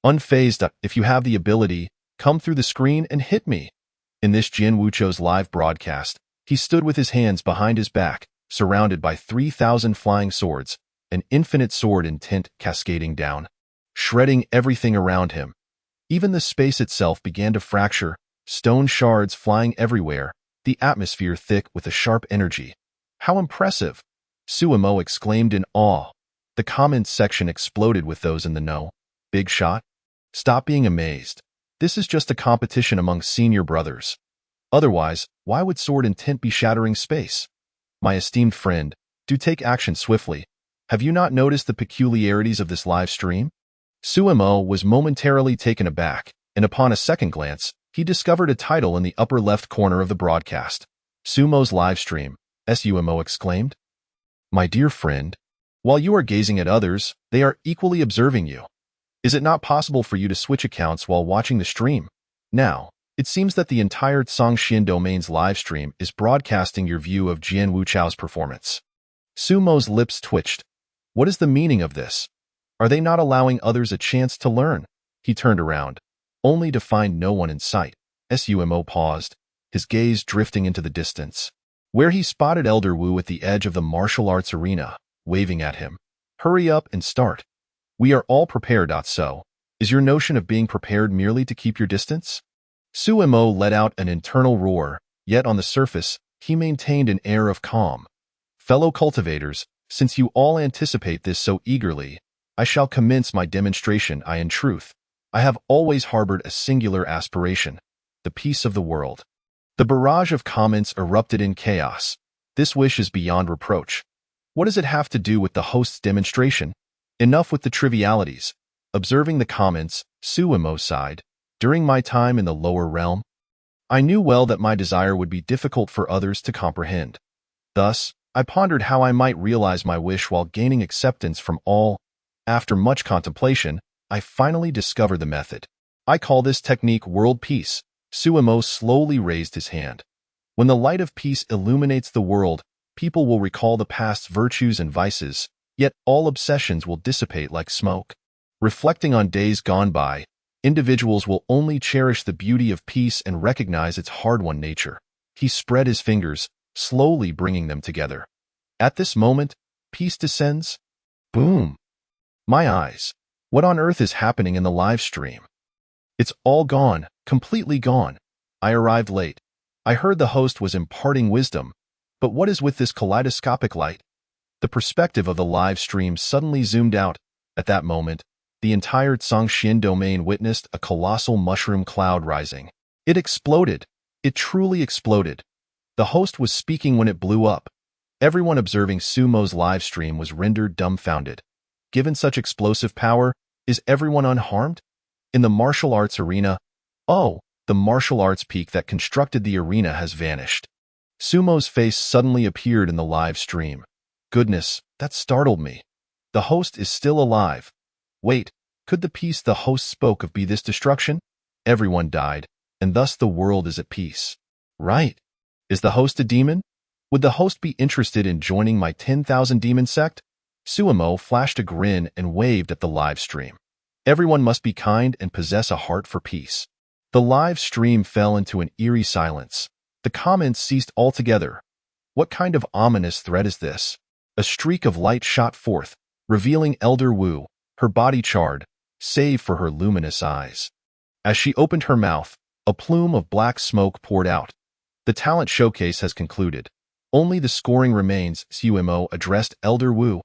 Unfazed, if you have the ability, come through the screen and hit me. In this Jian Wuchou's live broadcast, he stood with his hands behind his back, surrounded by 3,000 flying swords, an infinite sword intent cascading down, shredding everything around him. Even the space itself began to fracture, stone shards flying everywhere, the atmosphere thick with a sharp energy. How impressive! Suemo exclaimed in awe. The comments section exploded with those in the know. Big shot? Stop being amazed. This is just a competition among senior brothers. Otherwise, why would sword intent be shattering space? My esteemed friend, do take action swiftly. Have you not noticed the peculiarities of this live stream? Suemo was momentarily taken aback, and upon a second glance, he discovered a title in the upper left corner of the broadcast. Sumo's live stream, Suemo exclaimed. My dear friend, while you are gazing at others, they are equally observing you. Is it not possible for you to switch accounts while watching the stream? Now, It seems that the entire Zhongxian Domain's livestream is broadcasting your view of Jian Wuchao's performance. Sumo's lips twitched. What is the meaning of this? Are they not allowing others a chance to learn? He turned around, only to find no one in sight. Sumo paused, his gaze drifting into the distance, where he spotted Elder Wu at the edge of the martial arts arena, waving at him. Hurry up and start. We are all prepared. So, is your notion of being prepared merely to keep your distance? Sumo let out an internal roar, yet on the surface, he maintained an air of calm. Fellow cultivators, since you all anticipate this so eagerly, I shall commence my demonstration. In truth, I have always harbored a singular aspiration, the peace of the world. The barrage of comments erupted in chaos. This wish is beyond reproach. What does it have to do with the host's demonstration? Enough with the trivialities. Observing the comments, Sumo sighed. During my time in the lower realm, I knew well that my desire would be difficult for others to comprehend. Thus, I pondered how I might realize my wish while gaining acceptance from all. After much contemplation, I finally discovered the method. I call this technique world peace. Sumo slowly raised his hand. When the light of peace illuminates the world, people will recall the past's virtues and vices, yet all obsessions will dissipate like smoke. Reflecting on days gone by, individuals will only cherish the beauty of peace and recognize its hard-won nature. He spread his fingers, slowly bringing them together. At this moment, peace descends. Boom! My eyes. What on earth is happening in the live stream? It's all gone, completely gone. I arrived late. I heard the host was imparting wisdom, but what is with this kaleidoscopic light? The perspective of the live stream suddenly zoomed out. At that moment, the entire Zhongxian domain witnessed a colossal mushroom cloud rising. It exploded. It truly exploded. The host was speaking when it blew up. Everyone observing Sumo's live stream was rendered dumbfounded. Given such explosive power, is everyone unharmed? In the martial arts arena, the martial arts peak that constructed the arena has vanished. Sumo's face suddenly appeared in the live stream. Goodness, that startled me. The host is still alive. Wait, could the peace the host spoke of be this destruction? Everyone died, and thus the world is at peace. Right. Is the host a demon? Would the host be interested in joining my 10,000 demon sect? Sumo flashed a grin and waved at the live stream. Everyone must be kind and possess a heart for peace. The live stream fell into an eerie silence. The comments ceased altogether. What kind of ominous threat is this? A streak of light shot forth, revealing Elder Wu, her body charred, save for her luminous eyes. As she opened her mouth, a plume of black smoke poured out. The talent showcase has concluded. Only the scoring remains. Sumo addressed Elder Wu.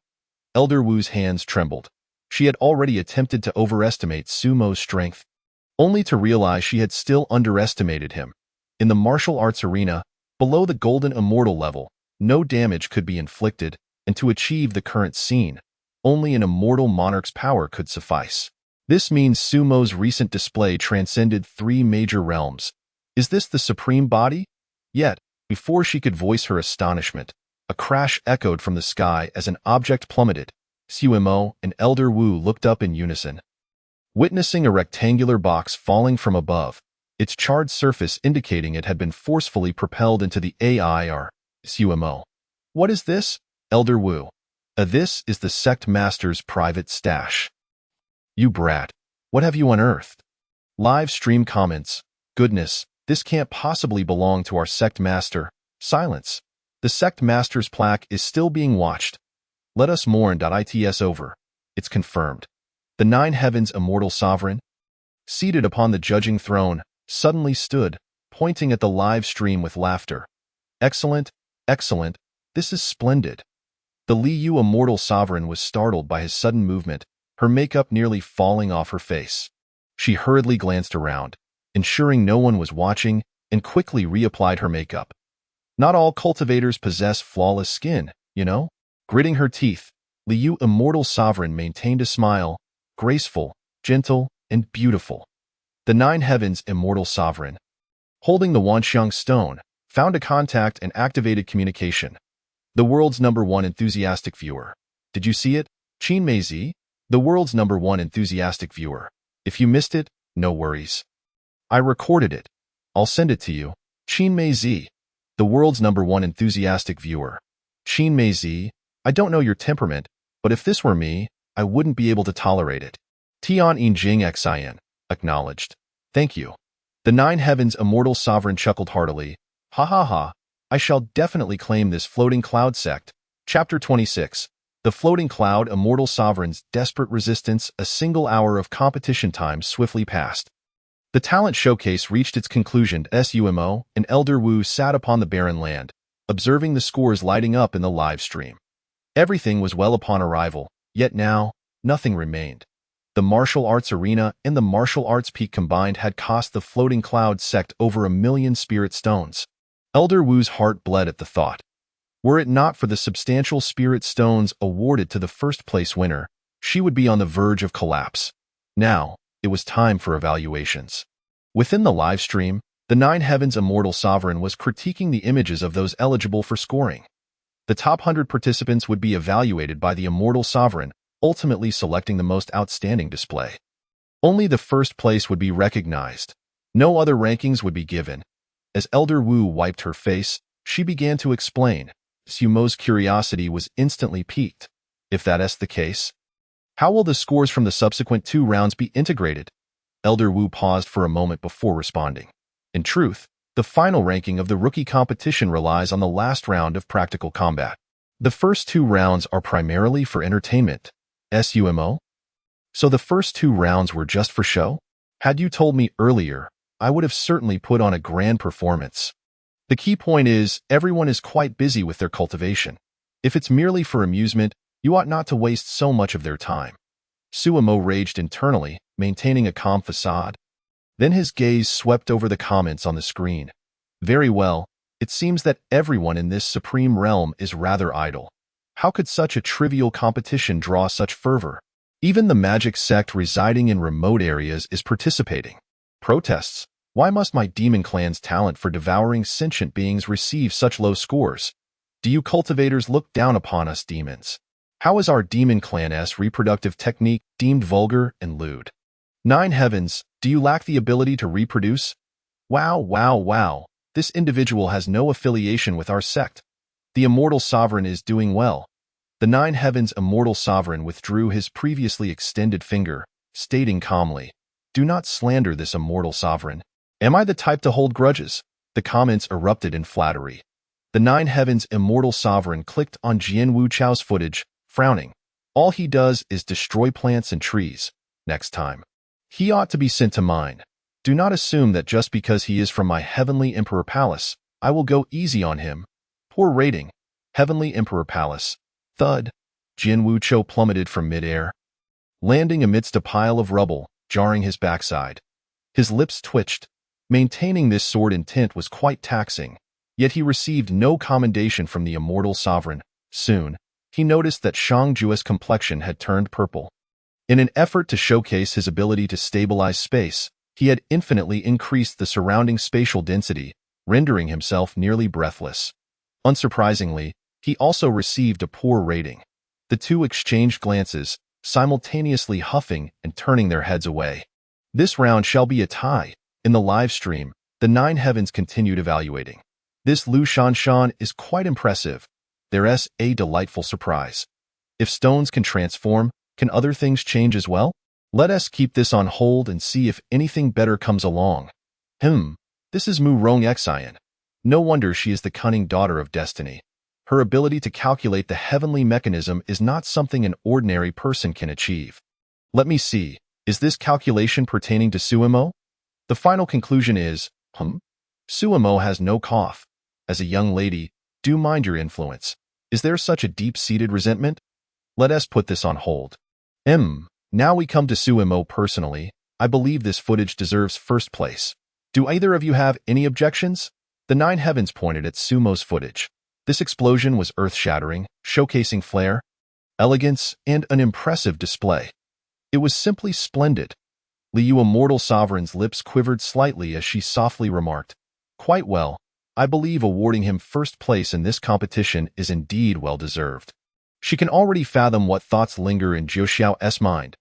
Elder Wu's hands trembled. She had already attempted to overestimate Sumo's strength, only to realize she had still underestimated him. In the martial arts arena, below the golden immortal level, no damage could be inflicted, and to achieve the current scene, only an immortal monarch's power could suffice. This means Sumo's recent display transcended 3 major realms. Is this the supreme body? Yet, before she could voice her astonishment, a crash echoed from the sky as an object plummeted. Sumo and Elder Wu looked up in unison, witnessing a rectangular box falling from above, its charred surface indicating it had been forcefully propelled into the air. Sumo. What is this? Elder Wu. This is the sect master's private stash. You brat. What have you unearthed? Live stream comments. Goodness, this can't possibly belong to our sect master. Silence. The sect master's plaque is still being watched. Let us mourn. It's over. It's confirmed. The 9 heavens immortal sovereign, seated upon the judging throne, suddenly stood, pointing at the live stream with laughter. Excellent, excellent, this is splendid. The Liu immortal sovereign was startled by his sudden movement, her makeup nearly falling off her face. She hurriedly glanced around, ensuring no one was watching, and quickly reapplied her makeup. Not all cultivators possess flawless skin, you know? Gritting her teeth, Liu immortal sovereign maintained a smile, graceful, gentle, and beautiful. The 9 heavens immortal sovereign, holding the Wanxiang stone, found a contact and activated communication. The world's #1 enthusiastic viewer. Did you see it? Qin Meizi, the world's #1 enthusiastic viewer. If you missed it, no worries. I recorded it. I'll send it to you. Qin Mei Zi, the world's #1 enthusiastic viewer. Qin Mei Zi, I don't know your temperament, but if this were me, I wouldn't be able to tolerate it. Tian Yinjing Xin, acknowledged. Thank you. The Nine Heavens Immortal Sovereign chuckled heartily. Ha ha ha, I shall definitely claim this floating cloud sect. Chapter 26. The Floating Cloud Immortal Sovereign's desperate resistance. A single hour of competition time swiftly passed. The talent showcase reached its conclusion. Sumo and Elder Wu sat upon the barren land, observing the scores lighting up in the live stream. Everything was well upon arrival, yet now, nothing remained. The martial arts arena and the martial arts peak combined had cost the Floating Cloud sect over 1 million spirit stones. Elder Wu's heart bled at the thought. Were it not for the substantial spirit stones awarded to the first-place winner, she would be on the verge of collapse. Now, it was time for evaluations. Within the live stream, the Nine Heavens Immortal Sovereign was critiquing the images of those eligible for scoring. The top 100 participants would be evaluated by the Immortal Sovereign, ultimately selecting the most outstanding display. Only the first place would be recognized. No other rankings would be given. As Elder Wu wiped her face, she began to explain. Sumo's curiosity was instantly piqued. If that's the case, how will the scores from the subsequent 2 rounds be integrated? Elder Wu paused for a moment before responding. In truth, the final ranking of the rookie competition relies on the last round of practical combat. The first 2 rounds are primarily for entertainment. Sumo? So the first 2 rounds were just for show? Had you told me earlier, I would have certainly put on a grand performance. The key point is, everyone is quite busy with their cultivation. If it's merely for amusement, you ought not to waste so much of their time. Sumo raged internally, maintaining a calm facade. Then his gaze swept over the comments on the screen. Very well, it seems that everyone in this supreme realm is rather idle. How could such a trivial competition draw such fervor? Even the magic sect residing in remote areas is participating. Protests. Why must my demon clan's talent for devouring sentient beings receive such low scores? Do you cultivators look down upon us demons? How is our demon clan's reproductive technique deemed vulgar and lewd? Nine Heavens, do you lack the ability to reproduce? Wow, wow, wow. This individual has no affiliation with our sect. The Immortal Sovereign is doing well. The Nine Heavens Immortal Sovereign withdrew his previously extended finger, stating calmly, "Do not slander this Immortal Sovereign. Am I the type to hold grudges?" The comments erupted in flattery. The Nine Heavens Immortal Sovereign clicked on Jian Wu Chao's footage, frowning. All he does is destroy plants and trees. Next time, he ought to be sent to mine. Do not assume that just because he is from my Heavenly Emperor Palace, I will go easy on him. Poor rating. Heavenly Emperor Palace. Thud. Jian Wu Chao plummeted from midair, landing amidst a pile of rubble, jarring his backside. His lips twitched. Maintaining this sword intent was quite taxing, yet he received no commendation from the Immortal Sovereign. Soon, he noticed that Shang Jue's complexion had turned purple. In an effort to showcase his ability to stabilize space, he had infinitely increased the surrounding spatial density, rendering himself nearly breathless. Unsurprisingly, he also received a poor rating. The two exchanged glances, simultaneously huffing and turning their heads away. This round shall be a tie. In the live stream, the Nine Heavens continued evaluating. This Lu Shanshan is quite impressive. There's a delightful surprise. If stones can transform, can other things change as well? Let us keep this on hold and see if anything better comes along. This is Mu Rong Xian. No wonder she is the cunning daughter of destiny. Her ability to calculate the heavenly mechanism is not something an ordinary person can achieve. Let me see, is this calculation pertaining to Sumo? The final conclusion is, Sumo has no cough. As a young lady, do mind your influence. Is there such a deep-seated resentment? Let us put this on hold. Now we come to Sumo personally. I believe this footage deserves first place. Do either of you have any objections? The Nine Heavens pointed at Sumo's footage. This explosion was earth-shattering, showcasing flair, elegance, and an impressive display. It was simply splendid. Liu Immortal Sovereign's lips quivered slightly as she softly remarked, "Quite well. I believe awarding him first place in this competition is indeed well-deserved." She can already fathom what thoughts linger in Jiu Xiao's mind.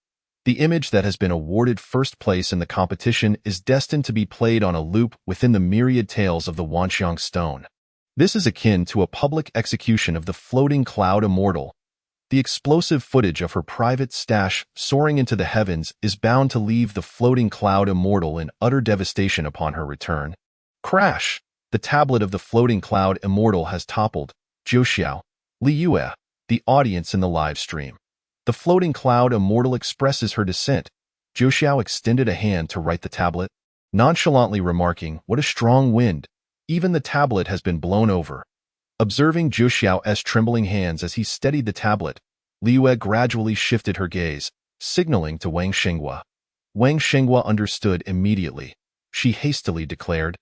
The image that has been awarded first place in the competition is destined to be played on a loop within the myriad tales of the Wanxiang stone. This is akin to a public execution of the floating cloud immortal. The explosive footage of her private stash soaring into the heavens is bound to leave the floating cloud immortal in utter devastation upon her return. Crash! The tablet of the floating cloud immortal has toppled. Zhou Li Yue, the audience in the live stream. The floating cloud immortal expresses her dissent. Zhou extended a hand to right the tablet, nonchalantly remarking, "What a strong wind! Even the tablet has been blown over." Observing Zhou trembling hands as he steadied the tablet, Li Yue gradually shifted her gaze, signaling to Wang Xinghua. Wang Xinghua understood immediately. She hastily declared,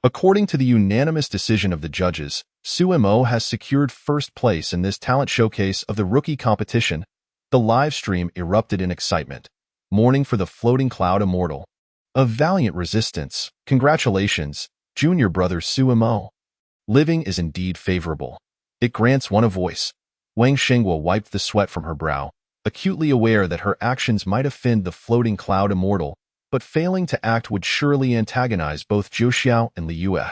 "According to the unanimous decision of the judges, Su Mo has secured first place in this talent showcase of the rookie competition." The live stream erupted in excitement, mourning for the floating cloud immortal. "A valiant resistance. Congratulations, junior brother Su Mo. Living is indeed favorable. It grants one a voice." Wang Xinghua wiped the sweat from her brow, acutely aware that her actions might offend the floating cloud immortal, but failing to act would surely antagonize both Zhou and Li Yue,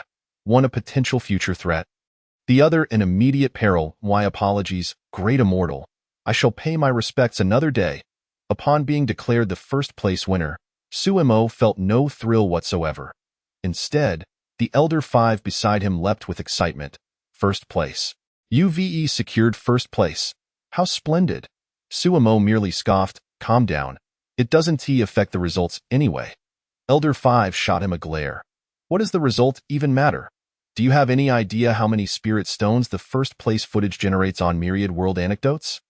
one a potential future threat, the other an immediate peril. "Why apologies, great immortal. I shall pay my respects another day." Upon being declared the first-place winner, Su Mo felt no thrill whatsoever. Instead, the elder five beside him leapt with excitement. "First place. UVE secured first place. How splendid." Su Mo merely scoffed. "Calm down. It doesn't affect the results anyway." Elder 5 shot him a glare. "What does the result even matter? Do you have any idea how many spirit stones the first-place footage generates on Myriad World Anecdotes?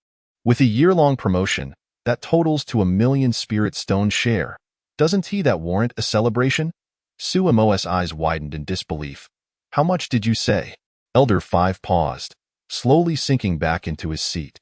With a year-long promotion, that totals to 1,000,000 spirit stone share. Doesn't that warrant a celebration?" Su Mo's eyes widened in disbelief. "How much did you say?" Elder 5 paused, slowly sinking back into his seat.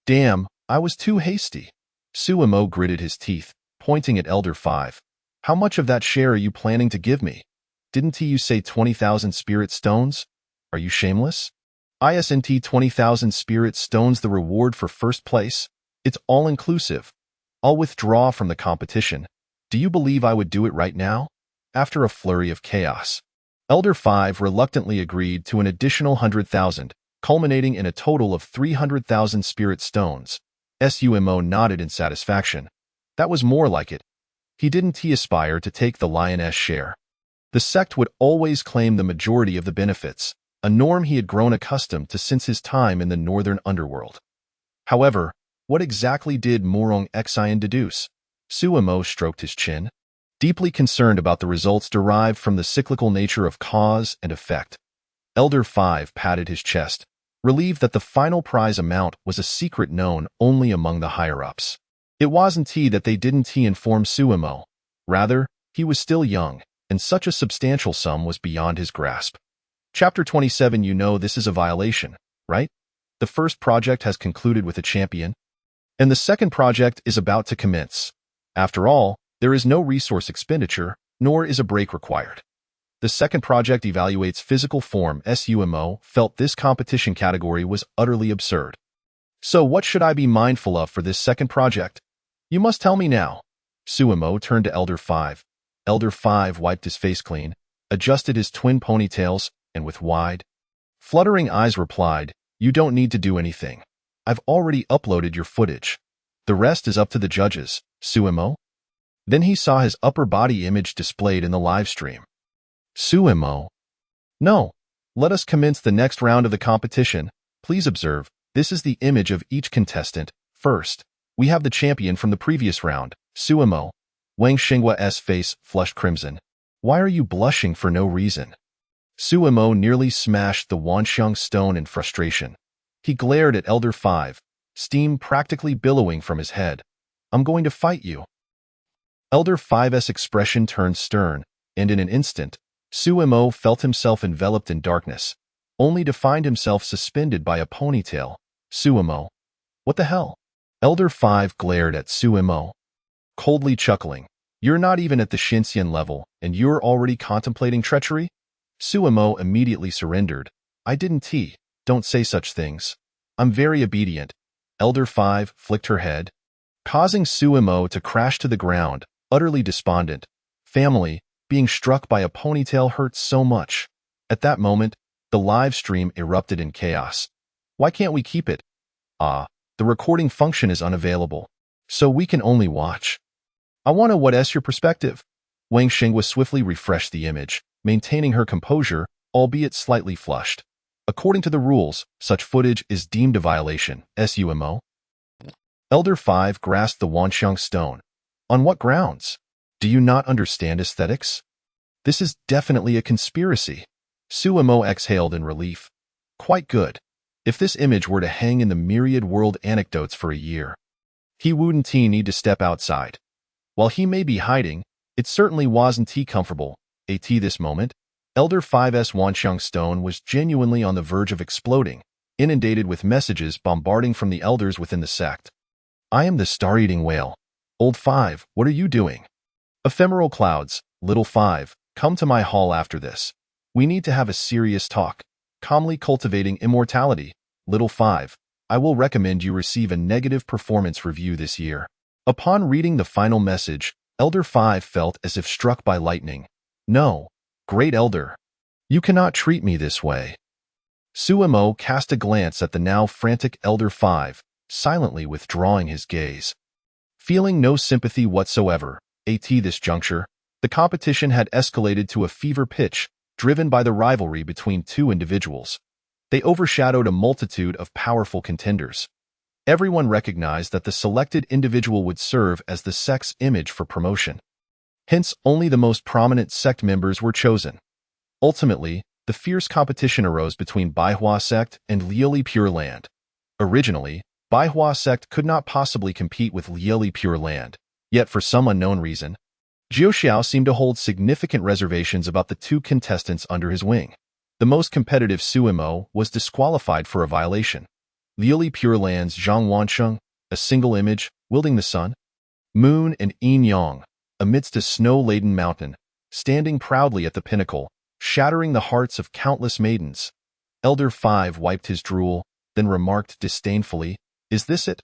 "Damn, I was too hasty." Su Mo gritted his teeth, pointing at Elder 5. "How much of that share are you planning to give me? Didn't you say 20,000 spirit stones? Are you shameless? Isn't 20,000 spirit stones the reward for first place? It's all-inclusive. I'll withdraw from the competition. Do you believe I would do it right now?" After a flurry of chaos, Elder 5 reluctantly agreed to an additional 100,000, culminating in a total of 300,000 spirit stones. Sumo nodded in satisfaction. That was more like it. He didn't aspire to take the lioness share. The sect would always claim the majority of the benefits, a norm he had grown accustomed to since his time in the northern underworld. However, what exactly did Morong Xian deduce? Sumo stroked his chin, deeply concerned about the results derived from the cyclical nature of cause and effect. Elder 5 patted his chest, relieved that the final prize amount was a secret known only among the higher-ups. It wasn't that they didn't inform Sumo. Rather, he was still young, and such a substantial sum was beyond his grasp. Chapter 27. You know this is a violation, right? The first project has concluded with a champion, and the second project is about to commence. After all, there is no resource expenditure, nor is a break required. The second project evaluates physical form. Sumo felt this competition category was utterly absurd. "So what should I be mindful of for this second project? You must tell me now." Sumo turned to Elder 5. Elder 5 wiped his face clean, adjusted his twin ponytails, and with wide, fluttering eyes replied, "You don't need to do anything. I've already uploaded your footage. The rest is up to the judges, Sumo." Then he saw his upper body image displayed in the live stream. Sumo. "No. Let us commence the next round of the competition. Please observe, this is the image of each contestant. First, we have the champion from the previous round, Sumo." Wang Xinghua's face flushed crimson. "Why are you blushing for no reason?" Sumo nearly smashed the Wanxiang stone in frustration. He glared at Elder 5, steam practically billowing from his head. "I'm going to fight you." Elder 5's expression turned stern, and in an instant, Sumo felt himself enveloped in darkness, only to find himself suspended by a ponytail. "Sumo. What the hell?" Elder 5 glared at Sumo, coldly chuckling. "You're not even at the Shinxian level, and you're already contemplating treachery?" Sumo immediately surrendered. "I didn't Don't say such things. I'm very obedient." Elder 5 flicked her head, causing Suimo to crash to the ground, utterly despondent. Family, being struck by a ponytail hurts so much. At that moment, the live stream erupted in chaos. Why can't we keep it? The recording function is unavailable, so we can only watch. I want to what's your perspective? Wang Xingwa swiftly refreshed the image, maintaining her composure, albeit slightly flushed. According to the rules, such footage is deemed a violation. Sumo. Elder 5 grasped the Wanxiang stone. On what grounds? Do you not understand aesthetics? This is definitely a conspiracy. Suimo exhaled in relief. Quite good. If this image were to hang in the myriad world anecdotes for a year, he wouldn't need to step outside. While he may be hiding, it certainly wasn't comfortable. At this moment, Elder 5's Wanxiang stone was genuinely on the verge of exploding, inundated with messages bombarding from the elders within the sect. I am the star-eating whale. Old 5, what are you doing? Ephemeral clouds, little 5, come to my hall after this. We need to have a serious talk. Calmly cultivating immortality, little 5. I will recommend you receive a negative performance review this year. Upon reading the final message, Elder 5 felt as if struck by lightning. No, great elder. You cannot treat me this way. Suimo cast a glance at the now frantic Elder 5, silently withdrawing his gaze. Feeling no sympathy whatsoever, at this juncture, the competition had escalated to a fever pitch, driven by the rivalry between two individuals. They overshadowed a multitude of powerful contenders. Everyone recognized that the selected individual would serve as the sect's image for promotion. Hence, only the most prominent sect members were chosen. Ultimately, the fierce competition arose between Baihua sect and Lieli Pure Land. Originally, Baihua sect could not possibly compete with Lieli Pure Land, yet for some unknown reason, Jiu Xiao seemed to hold significant reservations about the two contestants under his wing. The most competitive Suimo was disqualified for a violation. Lieli Pure Land's Zhang Wansheng, a single image, wielding the sun, moon, and yin yang, amidst a snow-laden mountain, standing proudly at the pinnacle, shattering the hearts of countless maidens. Elder 5 wiped his drool, then remarked disdainfully, "Is this it?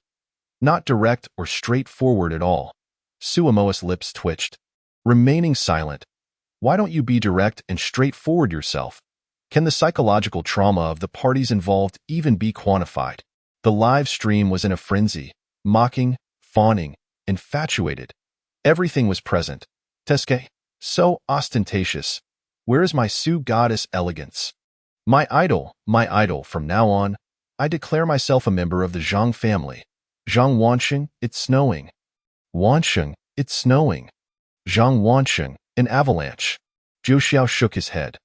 Not direct or straightforward at all." Suimo's lips twitched. Remaining silent. Why don't you be direct and straightforward yourself? Can the psychological trauma of the parties involved even be quantified? The live stream was in a frenzy, mocking, fawning, infatuated. Everything was present. Teske, so ostentatious. Where is my Su goddess elegance? My idol, from now on, I declare myself a member of the Zhang family. Zhang Wansheng, it's snowing. Wansheng, it's snowing. Zhang Wansheng, an avalanche. Jiu Xiao shook his head.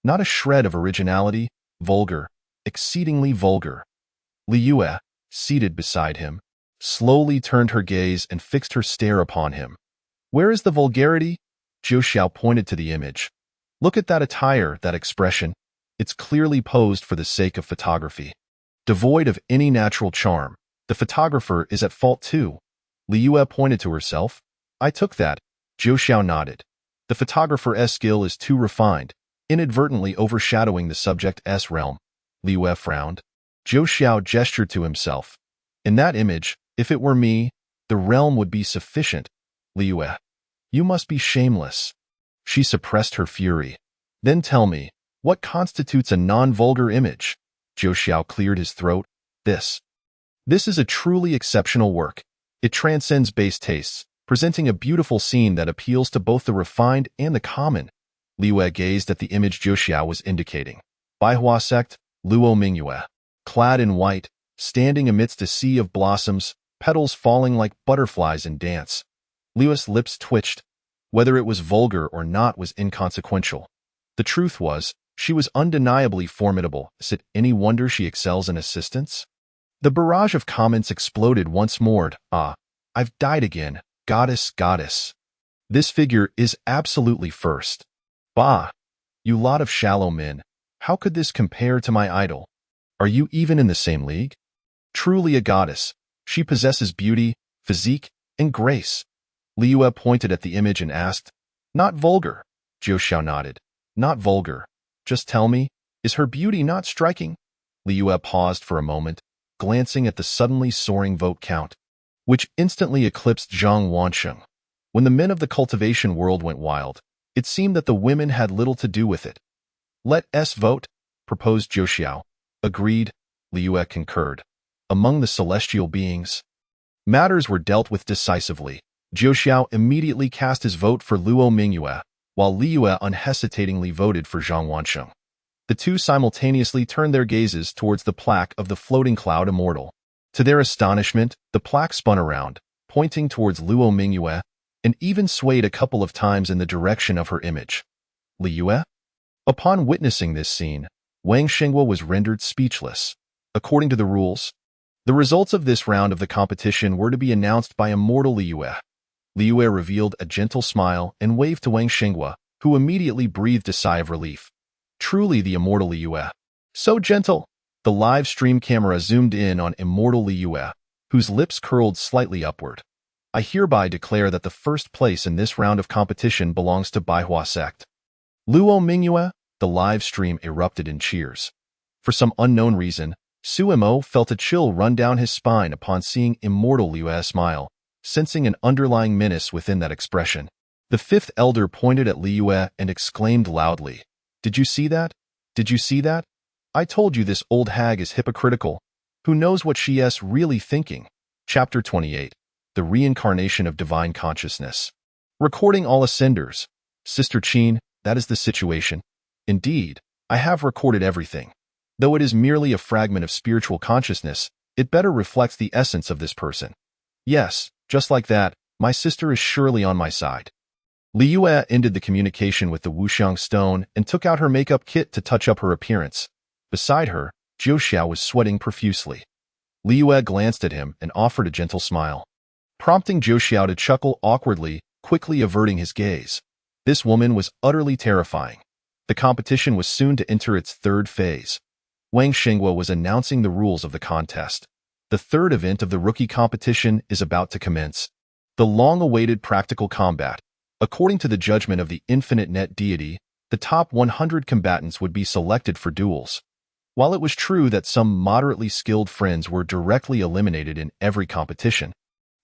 Not a shred of originality, vulgar, exceedingly vulgar. Li Yue, seated beside him, slowly turned her gaze and fixed her stare upon him. Where is the vulgarity? Jiu Xiao pointed to the image. Look at that attire, that expression. It's clearly posed for the sake of photography. Devoid of any natural charm, the photographer is at fault too. Li Yue pointed to herself. I took that. Jiu Xiao nodded. The photographer's skill is too refined, inadvertently overshadowing the subject's realm. Li Yue frowned. Jiu Xiao gestured to himself. In that image, if it were me, the realm would be sufficient. Li Yue, you must be shameless. She suppressed her fury. Then tell me, what constitutes a non-vulgar image? Jiu Xiao cleared his throat. This is a truly exceptional work. It transcends base tastes, presenting a beautiful scene that appeals to both the refined and the common. Li Yue gazed at the image Jiu Xiao was indicating. Baihua sect, Luo Mingyue. Clad in white, standing amidst a sea of blossoms, petals falling like butterflies in dance. Li Yue's lips twitched. Whether it was vulgar or not was inconsequential. The truth was, she was undeniably formidable. Is it any wonder she excels in assistance? The barrage of comments exploded once more. I've died again. Goddess. This figure is absolutely first. Bah! You lot of shallow men. How could this compare to my idol? Are you even in the same league? Truly a goddess. She possesses beauty, physique, and grace. Li Yue pointed at the image and asked, Not vulgar? Jiu Xiao nodded. Not vulgar. Just tell me, is her beauty not striking? Li Yue paused for a moment, glancing at the suddenly soaring vote count. which instantly eclipsed Zhang Wansheng. When the men of the cultivation world went wild, it seemed that the women had little to do with it. "Let us vote," proposed Zhou Xiao. "Agreed," Liu concurred. Among the celestial beings, matters were dealt with decisively. Zhou Xiao immediately cast his vote for Luo Mingyue, while Liu unhesitatingly voted for Zhang Wansheng. The two simultaneously turned their gazes towards the plaque of the floating cloud immortal. To their astonishment, the plaque spun around, pointing towards Luo Mingyue, and even swayed a couple of times in the direction of her image. Liu? Upon witnessing this scene, Wang Xinghua was rendered speechless. According to the rules, the results of this round of the competition were to be announced by immortal Liu. Liu revealed a gentle smile and waved to Wang Xinghua, who immediately breathed a sigh of relief. Truly the immortal Liu. So gentle! The live stream camera zoomed in on immortal Liu, whose lips curled slightly upward. "I hereby declare that the first place in this round of competition belongs to Baihua sect." Luo Mingyue, the live stream erupted in cheers. For some unknown reason, Suimo felt a chill run down his spine upon seeing immortal Liu smile, sensing an underlying menace within that expression. The fifth elder pointed at Liu and exclaimed loudly, "Did you see that? Did you see that? I told you this old hag is hypocritical. Who knows what she is really thinking?" Chapter 28. The Reincarnation of Divine Consciousness. Recording all ascenders. Sister Qin, that is the situation. Indeed, I have recorded everything. Though it is merely a fragment of spiritual consciousness, it better reflects the essence of this person. Yes, just like that, my sister is surely on my side. Liu ended the communication with the Wuxiang stone and took out her makeup kit to touch up her appearance. Beside her, Zhou Xiao was sweating profusely. Liu glanced at him and offered a gentle smile, prompting Zhou Xiao to chuckle awkwardly, quickly averting his gaze. This woman was utterly terrifying. The competition was soon to enter its third phase. Wang Xinghua was announcing the rules of the contest. The third event of the rookie competition is about to commence. The long-awaited practical combat. According to the judgment of the infinite net deity, the top 100 combatants would be selected for duels. While it was true that some moderately skilled friends were directly eliminated in every competition,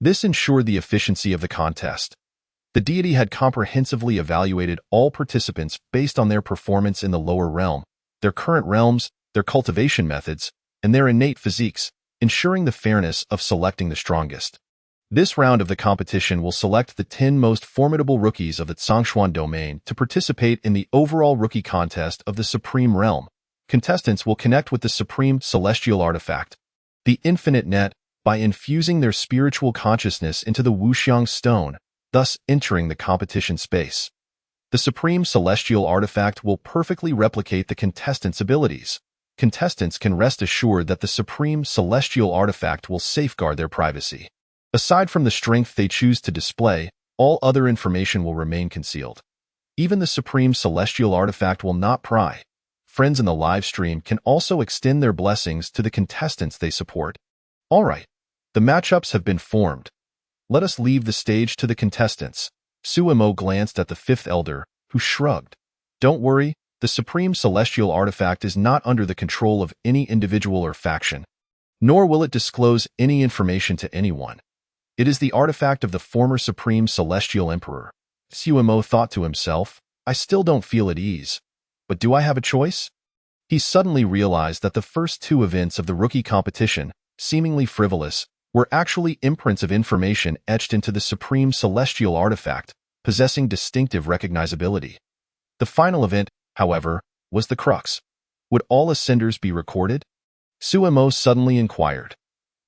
this ensured the efficiency of the contest. The deity had comprehensively evaluated all participants based on their performance in the lower realm, their current realms, their cultivation methods, and their innate physiques, ensuring the fairness of selecting the strongest. This round of the competition will select the 10 most formidable rookies of the Zhongshuan domain to participate in the overall rookie contest of the Supreme Realm. Contestants will connect with the Supreme Celestial Artifact, the Infinite Net, by infusing their spiritual consciousness into the Wuxiang Stone, thus entering the competition space. The Supreme Celestial Artifact will perfectly replicate the contestants' abilities. Contestants can rest assured that the Supreme Celestial Artifact will safeguard their privacy. Aside from the strength they choose to display, all other information will remain concealed. Even the Supreme Celestial Artifact will not pry. Friends in the live stream can also extend their blessings to the contestants they support. All right, the matchups have been formed. Let us leave the stage to the contestants. Suimo glanced at the fifth elder, who shrugged. Don't worry, the Supreme Celestial Artifact is not under the control of any individual or faction, nor will it disclose any information to anyone. It is the artifact of the former Supreme Celestial Emperor. Suimo thought to himself, I still don't feel at ease. But do I have a choice? He suddenly realized that the first two events of the rookie competition, seemingly frivolous, were actually imprints of information etched into the Supreme Celestial Artifact, possessing distinctive recognizability. The final event, however, was the crux. Would all ascenders be recorded? Suimo suddenly inquired.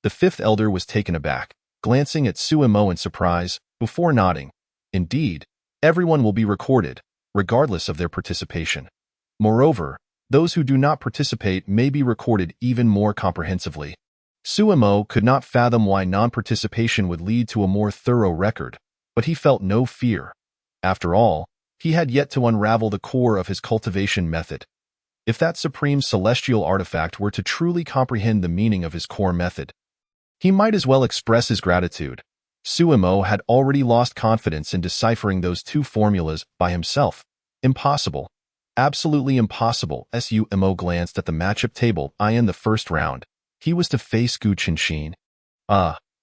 The fifth elder was taken aback, glancing at Suimo in surprise, before nodding. Indeed, everyone will be recorded, regardless of their participation. Moreover, those who do not participate may be recorded even more comprehensively. Suimo could not fathom why non-participation would lead to a more thorough record, but he felt no fear. After all, he had yet to unravel the core of his cultivation method. If that Supreme Celestial Artifact were to truly comprehend the meaning of his core method, he might as well express his gratitude. Suimo had already lost confidence in deciphering those two formulas by himself. Impossible. Absolutely impossible. Suimo glanced at the matchup table in the first round. He was to face Gu Qinshin.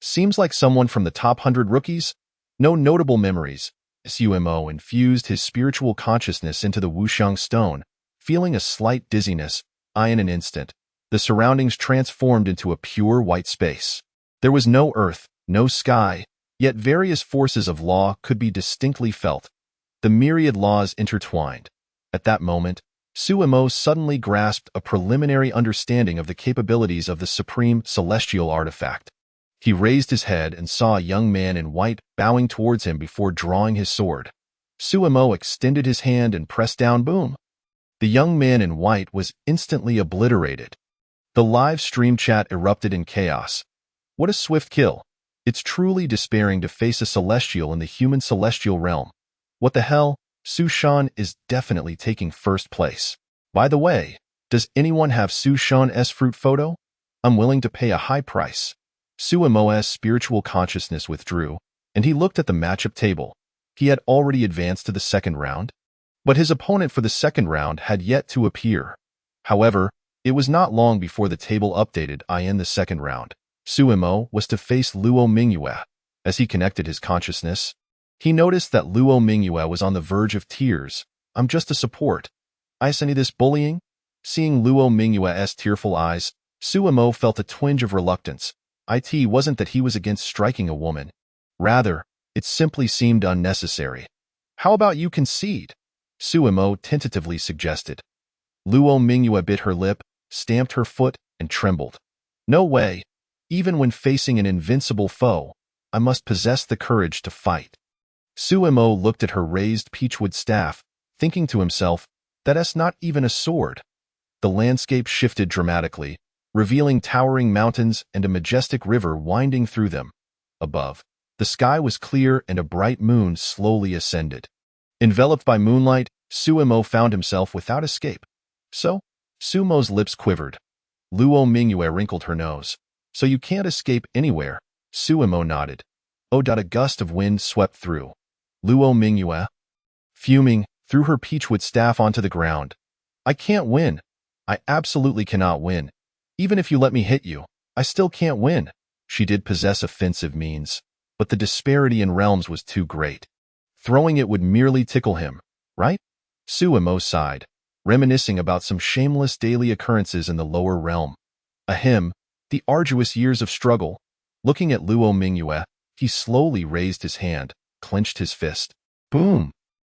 Seems like someone from the top 100 rookies? No notable memories. Sumo infused his spiritual consciousness into the Wuxiang stone, feeling a slight dizziness. In an instant, the surroundings transformed into a pure white space. There was no earth, no sky, yet various forces of law could be distinctly felt. The myriad laws intertwined. At that moment, Sumo suddenly grasped a preliminary understanding of the capabilities of the supreme celestial artifact. He raised his head and saw a young man in white bowing towards him before drawing his sword. Sumo extended his hand and pressed down. Boom! The young man in white was instantly obliterated. The live stream chat erupted in chaos. What a swift kill! It's truly despairing to face a celestial in the human celestial realm. What the hell? Su Shan is definitely taking first place. By the way, does anyone have Su Shan's fruit photo? I'm willing to pay a high price. Sumo's spiritual consciousness withdrew, and he looked at the matchup table. He had already advanced to the second round, but his opponent for the second round had yet to appear. However, it was not long before the table updated. In the second round, Sumo was to face Luo Mingyue. As he connected his consciousness, he noticed that Luo Mingyue was on the verge of tears. I'm just a support. I see this bullying? Seeing Luo Mingyue's tearful eyes, Sumo felt a twinge of reluctance. It wasn't that he was against striking a woman. Rather, it simply seemed unnecessary. How about you concede? Sumo tentatively suggested. Luo Mingyue bit her lip, stamped her foot, and trembled. No way. Even when facing an invincible foe, I must possess the courage to fight. Sumo looked at her raised peachwood staff, thinking to himself, that's not even a sword. The landscape shifted dramatically, revealing towering mountains and a majestic river winding through them. Above, the sky was clear and a bright moon slowly ascended. Enveloped by moonlight, Sumo found himself without escape. So? Sumo's lips quivered. Luo Mingyue wrinkled her nose. So you can't escape anywhere? Sumo nodded. A gust of wind swept through. Luo Mingyue, fuming, threw her peachwood staff onto the ground. I can't win. I absolutely cannot win. Even if you let me hit you, I still can't win. She did possess offensive means, but the disparity in realms was too great. Throwing it would merely tickle him, right? Sumo sighed, reminiscing about some shameless daily occurrences in the lower realm. The arduous years of struggle. Looking at Luo Mingyue, he slowly raised his hand, clenched his fist. Boom!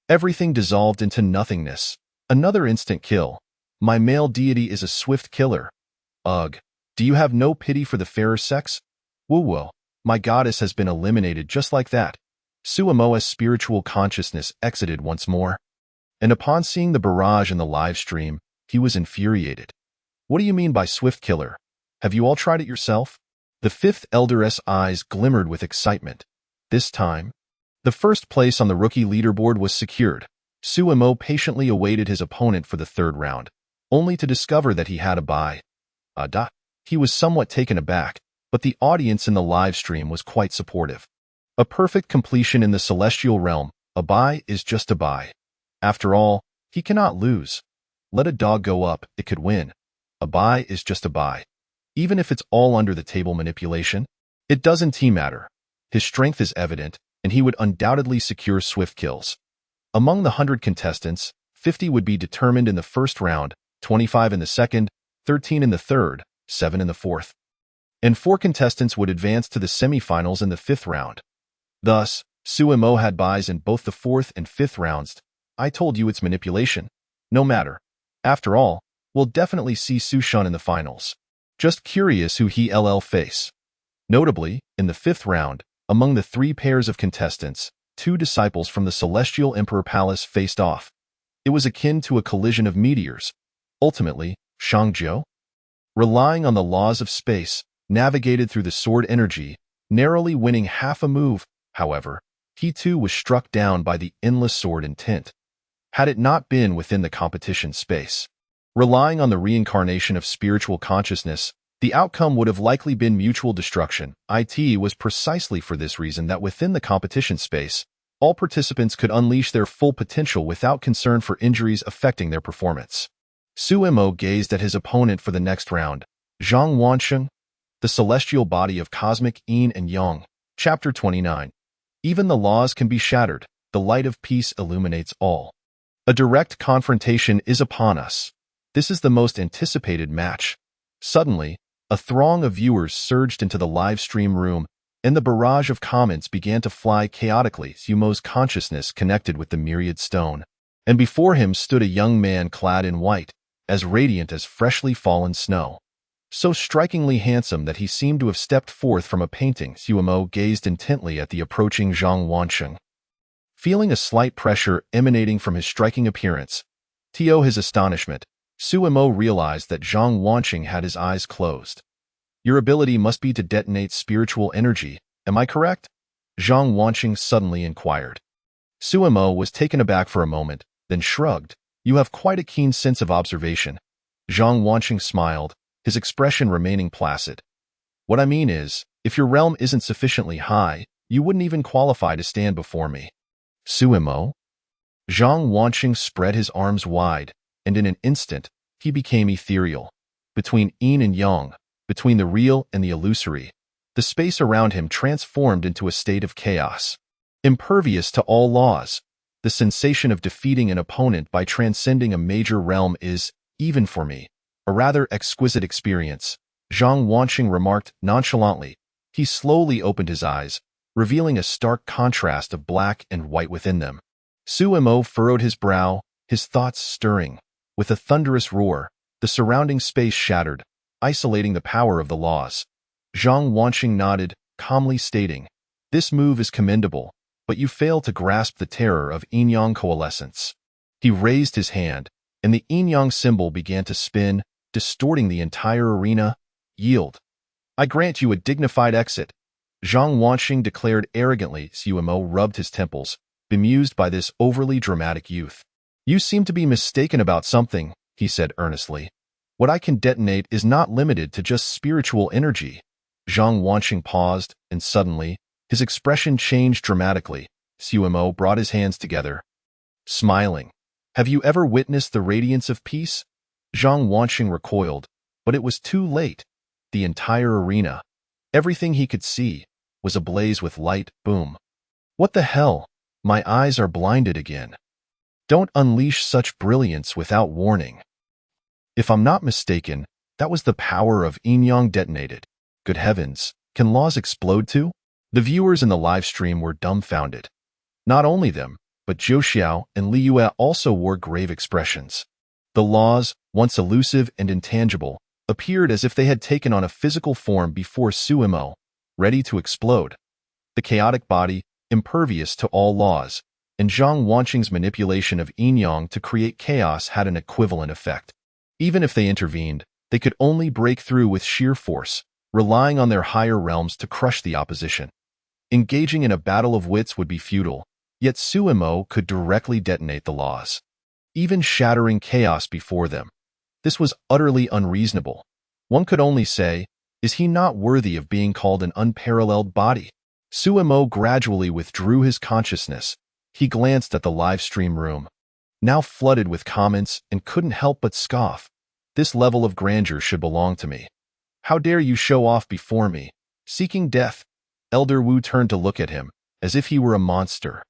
Everything dissolved into nothingness. Another instant kill. My male deity is a swift killer. Ugh, do you have no pity for the fairer sex? Woo-woo, my goddess has been eliminated just like that. Sumo's spiritual consciousness exited once more. And upon seeing the barrage in the live stream, he was infuriated. What do you mean by swift killer? Have you all tried it yourself? The fifth elder's eyes glimmered with excitement. This time, the first place on the rookie leaderboard was secured. Sumo patiently awaited his opponent for the third round, only to discover that he had a bye. He was somewhat taken aback, but the audience in the live stream was quite supportive. A perfect completion in the celestial realm, a bye is just a bye. After all, he cannot lose. Let a dog go up, it could win. A bye is just a bye. Even if it's all under the table manipulation, it doesn't matter. His strength is evident, and he would undoubtedly secure swift kills. Among the 100 contestants, 50 would be determined in the first round, 25 in the second, 13 in the third, 7 in the fourth. And 4 contestants would advance to the semifinals in the fifth round. Thus, Sumo had buys in both the fourth and fifth rounds. I told you it's manipulation. No matter. After all, we'll definitely see Su Shan in the finals. Just curious who he'll face. Notably, in the fifth round, among the 3 pairs of contestants, 2 disciples from the Celestial Emperor Palace faced off. It was akin to a collision of meteors. Ultimately, Shangzhou, relying on the laws of space, navigated through the sword energy, narrowly winning half a move. However, he too was struck down by the endless sword intent. Had it not been within the competition space, relying on the reincarnation of spiritual consciousness, the outcome would have likely been mutual destruction. It was precisely for this reason that within the competition space, all participants could unleash their full potential without concern for injuries affecting their performance. Sumo gazed at his opponent for the next round. Zhang Wansheng, the celestial body of cosmic yin and yang. Chapter 29. Even the laws can be shattered. The light of peace illuminates all. A direct confrontation is upon us. This is the most anticipated match. Suddenly, a throng of viewers surged into the live stream room, and the barrage of comments began to fly chaotically. Sumo's consciousness connected with the myriad stone, and before him stood a young man clad in white, as radiant as freshly fallen snow. So strikingly handsome that he seemed to have stepped forth from a painting. Sumo gazed intently at the approaching Zhang Wansheng. Feeling a slight pressure emanating from his striking appearance, to his astonishment, Sumo realized that Zhang Wansheng had his eyes closed. Your ability must be to detonate spiritual energy, am I correct? Zhang Wansheng suddenly inquired. Sumo was taken aback for a moment, then shrugged. You have quite a keen sense of observation. Zhang Wansheng smiled, his expression remaining placid. What I mean is, if your realm isn't sufficiently high, you wouldn't even qualify to stand before me. Sumo? Zhang Wansheng spread his arms wide, and in an instant, he became ethereal. Between yin and yang, between the real and the illusory, the space around him transformed into a state of chaos. Impervious to all laws, the sensation of defeating an opponent by transcending a major realm is, even for me, a rather exquisite experience, Zhang Wansheng remarked nonchalantly. He slowly opened his eyes, revealing a stark contrast of black and white within them. Sumo furrowed his brow, his thoughts stirring. With a thunderous roar, the surrounding space shattered, isolating the power of the laws. Zhang Wansheng nodded, calmly stating, "This move is commendable, but you fail to grasp the terror of yin-yang coalescence." He raised his hand, and the yin-yang symbol began to spin, distorting the entire arena. Yield. I grant you a dignified exit, Zhang Wansheng declared arrogantly. Sumo rubbed his temples, bemused by this overly dramatic youth. You seem to be mistaken about something, he said earnestly. What I can detonate is not limited to just spiritual energy. Zhang Wansheng paused, and suddenly, his expression changed dramatically. Sumo brought his hands together, smiling. Have you ever witnessed the radiance of peace? Zhang Wansheng recoiled, but it was too late. The entire arena, everything he could see, was ablaze with light. Boom. What the hell? My eyes are blinded again. Don't unleash such brilliance without warning. If I'm not mistaken, that was the power of yin-yang detonated. Good heavens, can laws explode too? The viewers in the live stream were dumbfounded. Not only them, but Zhou Xiao and Li Yue also wore grave expressions. The laws, once elusive and intangible, appeared as if they had taken on a physical form before Sumo, ready to explode. The chaotic body, impervious to all laws, and Zhang Wansheng's manipulation of yin-yang to create chaos had an equivalent effect. Even if they intervened, they could only break through with sheer force, relying on their higher realms to crush the opposition. Engaging in a battle of wits would be futile, yet Sumo could directly detonate the laws, even shattering chaos before them. This was utterly unreasonable. One could only say, is he not worthy of being called an unparalleled body? Sumo gradually withdrew his consciousness. He glanced at the live stream room, now flooded with comments, and couldn't help but scoff. This level of grandeur should belong to me. How dare you show off before me? Seeking death? Elder Wu turned to look at him, as if he were a monster.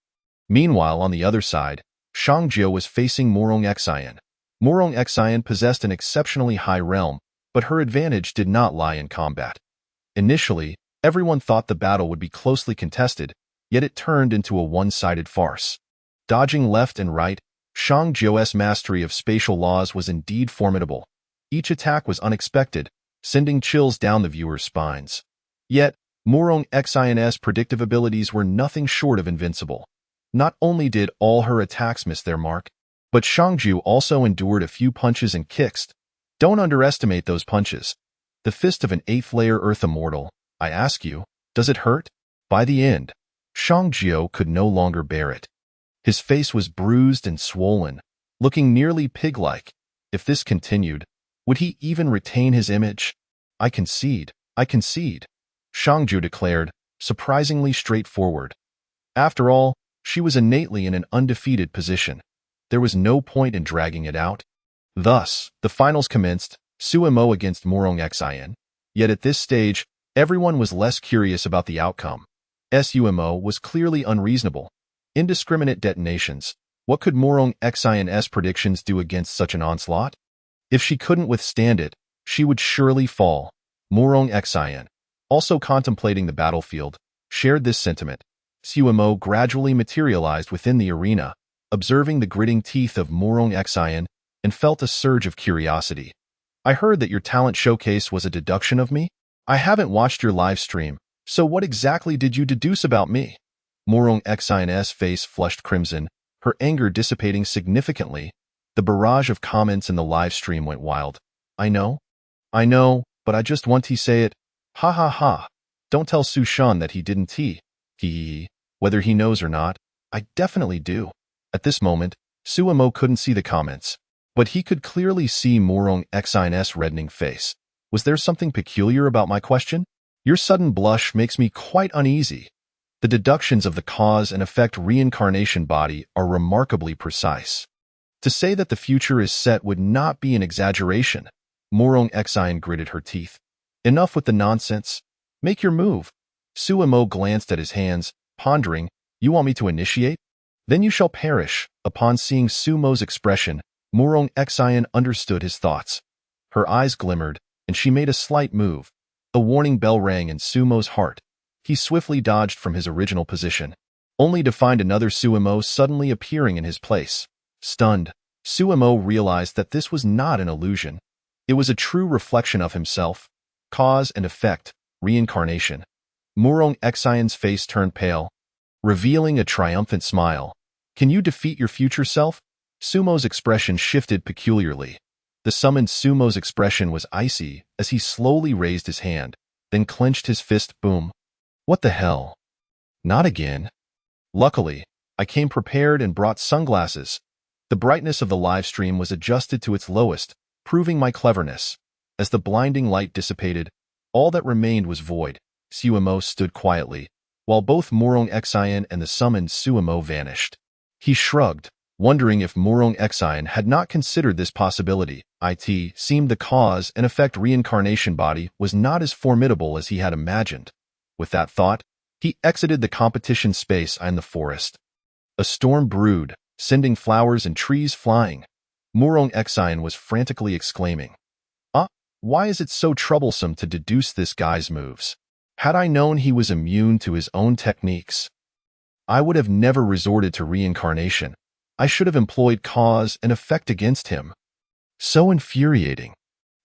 Meanwhile, on the other side, Shangjiu was facing Morong Xian. Morong Xian possessed an exceptionally high realm, but her advantage did not lie in combat. Initially, everyone thought the battle would be closely contested, yet it turned into a one-sided farce. Dodging left and right, Shangjiu's mastery of spatial laws was indeed formidable. Each attack was unexpected, sending chills down the viewers' spines. Yet, Morong Xian's predictive abilities were nothing short of invincible. Not only did all her attacks miss their mark, but Shangjiu also endured a few punches and kicks. Don't underestimate those punches. The fist of an 8th-layer Earth Immortal, I ask you, does it hurt? By the end, Shangjiu could no longer bear it. His face was bruised and swollen, looking nearly pig-like. If this continued, would he even retain his image? I concede, Shangjiu declared, surprisingly straightforward. After all, she was innately in an undefeated position. There was no point in dragging it out. Thus, the finals commenced, Sumo against Morong Xian. Yet at this stage, everyone was less curious about the outcome. Sumo was clearly unreasonable. Indiscriminate detonations. What could Morong Xion's predictions do against such an onslaught? If she couldn't withstand it, she would surely fall. Morong Xion, also contemplating the battlefield, shared this sentiment. Sumo gradually materialized within the arena, observing the gritting teeth of Morong Xion, and felt a surge of curiosity. I heard that your talent showcase was a deduction of me? I haven't watched your live stream, so what exactly did you deduce about me? Morong Xion's face flushed crimson, her anger dissipating significantly. The barrage of comments in the live stream went wild. I know, but I just want to say it. Ha ha ha. Don't tell Su Shan that he didn't tee. Hee. Whether he knows or not, I definitely do. At this moment, Sumo couldn't see the comments, but he could clearly see Morong Xion's reddening face. Was there something peculiar about my question? Your sudden blush makes me quite uneasy. The deductions of the cause and effect reincarnation body are remarkably precise. To say that the future is set would not be an exaggeration. Morong Xion gritted her teeth. Enough with the nonsense. Make your move. Sumo glanced at his hands, pondering. You want me to initiate? Then you shall perish. Upon seeing Sumo's expression, Morong Xion understood his thoughts. Her eyes glimmered, and she made a slight move. A warning bell rang in Sumo's heart. He swiftly dodged from his original position, only to find another Sumo suddenly appearing in his place. Stunned, Sumo realized that this was not an illusion. It was a true reflection of himself. Cause and effect, reincarnation. Morong Xion's face turned pale, revealing a triumphant smile. Can you defeat your future self? Sumo's expression shifted peculiarly. The summoned Sumo's expression was icy as he slowly raised his hand, then clenched his fist. Boom. What the hell? Not again. Luckily, I came prepared and brought sunglasses. The brightness of the live stream was adjusted to its lowest, proving my cleverness. As the blinding light dissipated, all that remained was void. Sumo stood quietly, while both Morong Xion and the summoned Sumo vanished. He shrugged, wondering if Morong Xion had not considered this possibility. It seemed the cause and effect reincarnation body was not as formidable as he had imagined. With that thought, he exited the competition space in the forest. A storm brewed, sending flowers and trees flying. Morong Xion was frantically exclaiming, why is it so troublesome to deduce this guy's moves? Had I known he was immune to his own techniques, I would have never resorted to reincarnation. I should have employed cause and effect against him. So infuriating.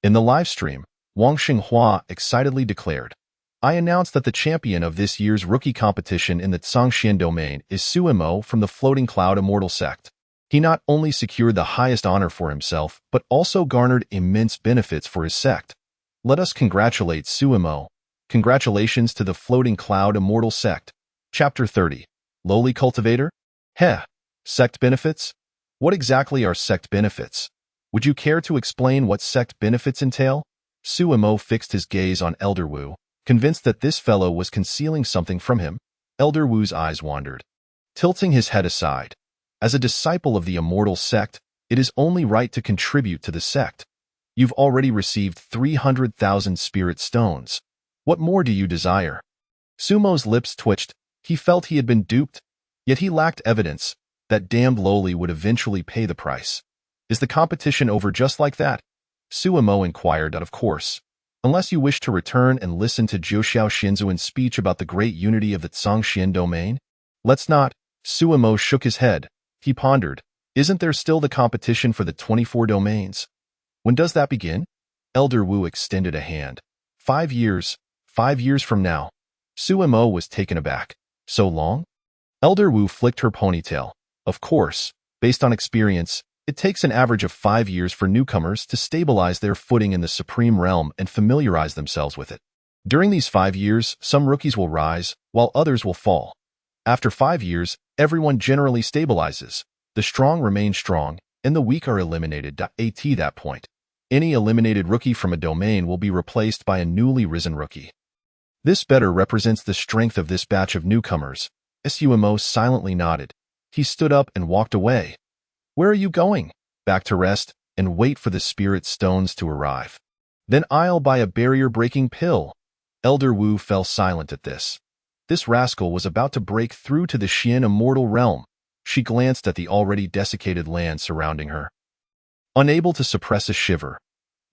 In the live stream, Wang Xinghua excitedly declared, I announced that the champion of this year's rookie competition in the Zhangxian domain is Sumo from the Floating Cloud Immortal Sect. He not only secured the highest honor for himself, but also garnered immense benefits for his sect. Let us congratulate Sumo. Congratulations to the Floating Cloud Immortal Sect. Chapter 30. Lowly Cultivator? Heh. Sect benefits? What exactly are sect benefits? Would you care to explain what sect benefits entail? Sumo fixed his gaze on Elder Wu, convinced that this fellow was concealing something from him. Elder Wu's eyes wandered, tilting his head aside. As a disciple of the immortal sect, it is only right to contribute to the sect. You've already received 300,000 spirit stones. What more do you desire? Sumo's lips twitched. He felt he had been duped, yet he lacked evidence. That damned lowly would eventually pay the price. Is the competition over just like that? Sumo inquired. Of course. Unless you wish to return and listen to Zhou Shinzuan's speech about the great unity of the Zhangxian domain. Let's not. Sumo shook his head. He pondered. Isn't there still the competition for the 24 domains? When does that begin? Elder Wu extended a hand. 5 years. 5 years from now. Sumo was taken aback. So long? Elder Wu flicked her ponytail. Of course, based on experience, it takes an average of 5 years for newcomers to stabilize their footing in the supreme realm and familiarize themselves with it. During these 5 years, some rookies will rise, while others will fall. After 5 years, everyone generally stabilizes. The strong remain strong, and the weak are eliminated. At that point, any eliminated rookie from a domain will be replaced by a newly risen rookie. This better represents the strength of this batch of newcomers. Sumo silently nodded. He stood up and walked away. Where are you going? Back to rest and wait for the spirit stones to arrive. Then I'll buy a barrier-breaking pill. Elder Wu fell silent at this. This rascal was about to break through to the Xian immortal realm. She glanced at the already desiccated land surrounding her, unable to suppress a shiver.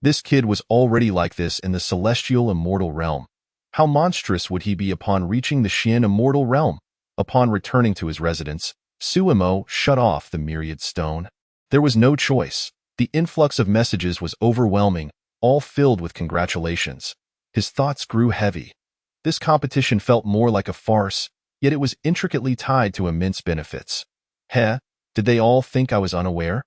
This kid was already like this in the celestial immortal realm. How monstrous would he be upon reaching the Xian immortal realm? Upon returning to his residence, Suemo shut off the myriad stone. There was no choice. The influx of messages was overwhelming, all filled with congratulations. His thoughts grew heavy. This competition felt more like a farce, yet it was intricately tied to immense benefits. Did they all think I was unaware?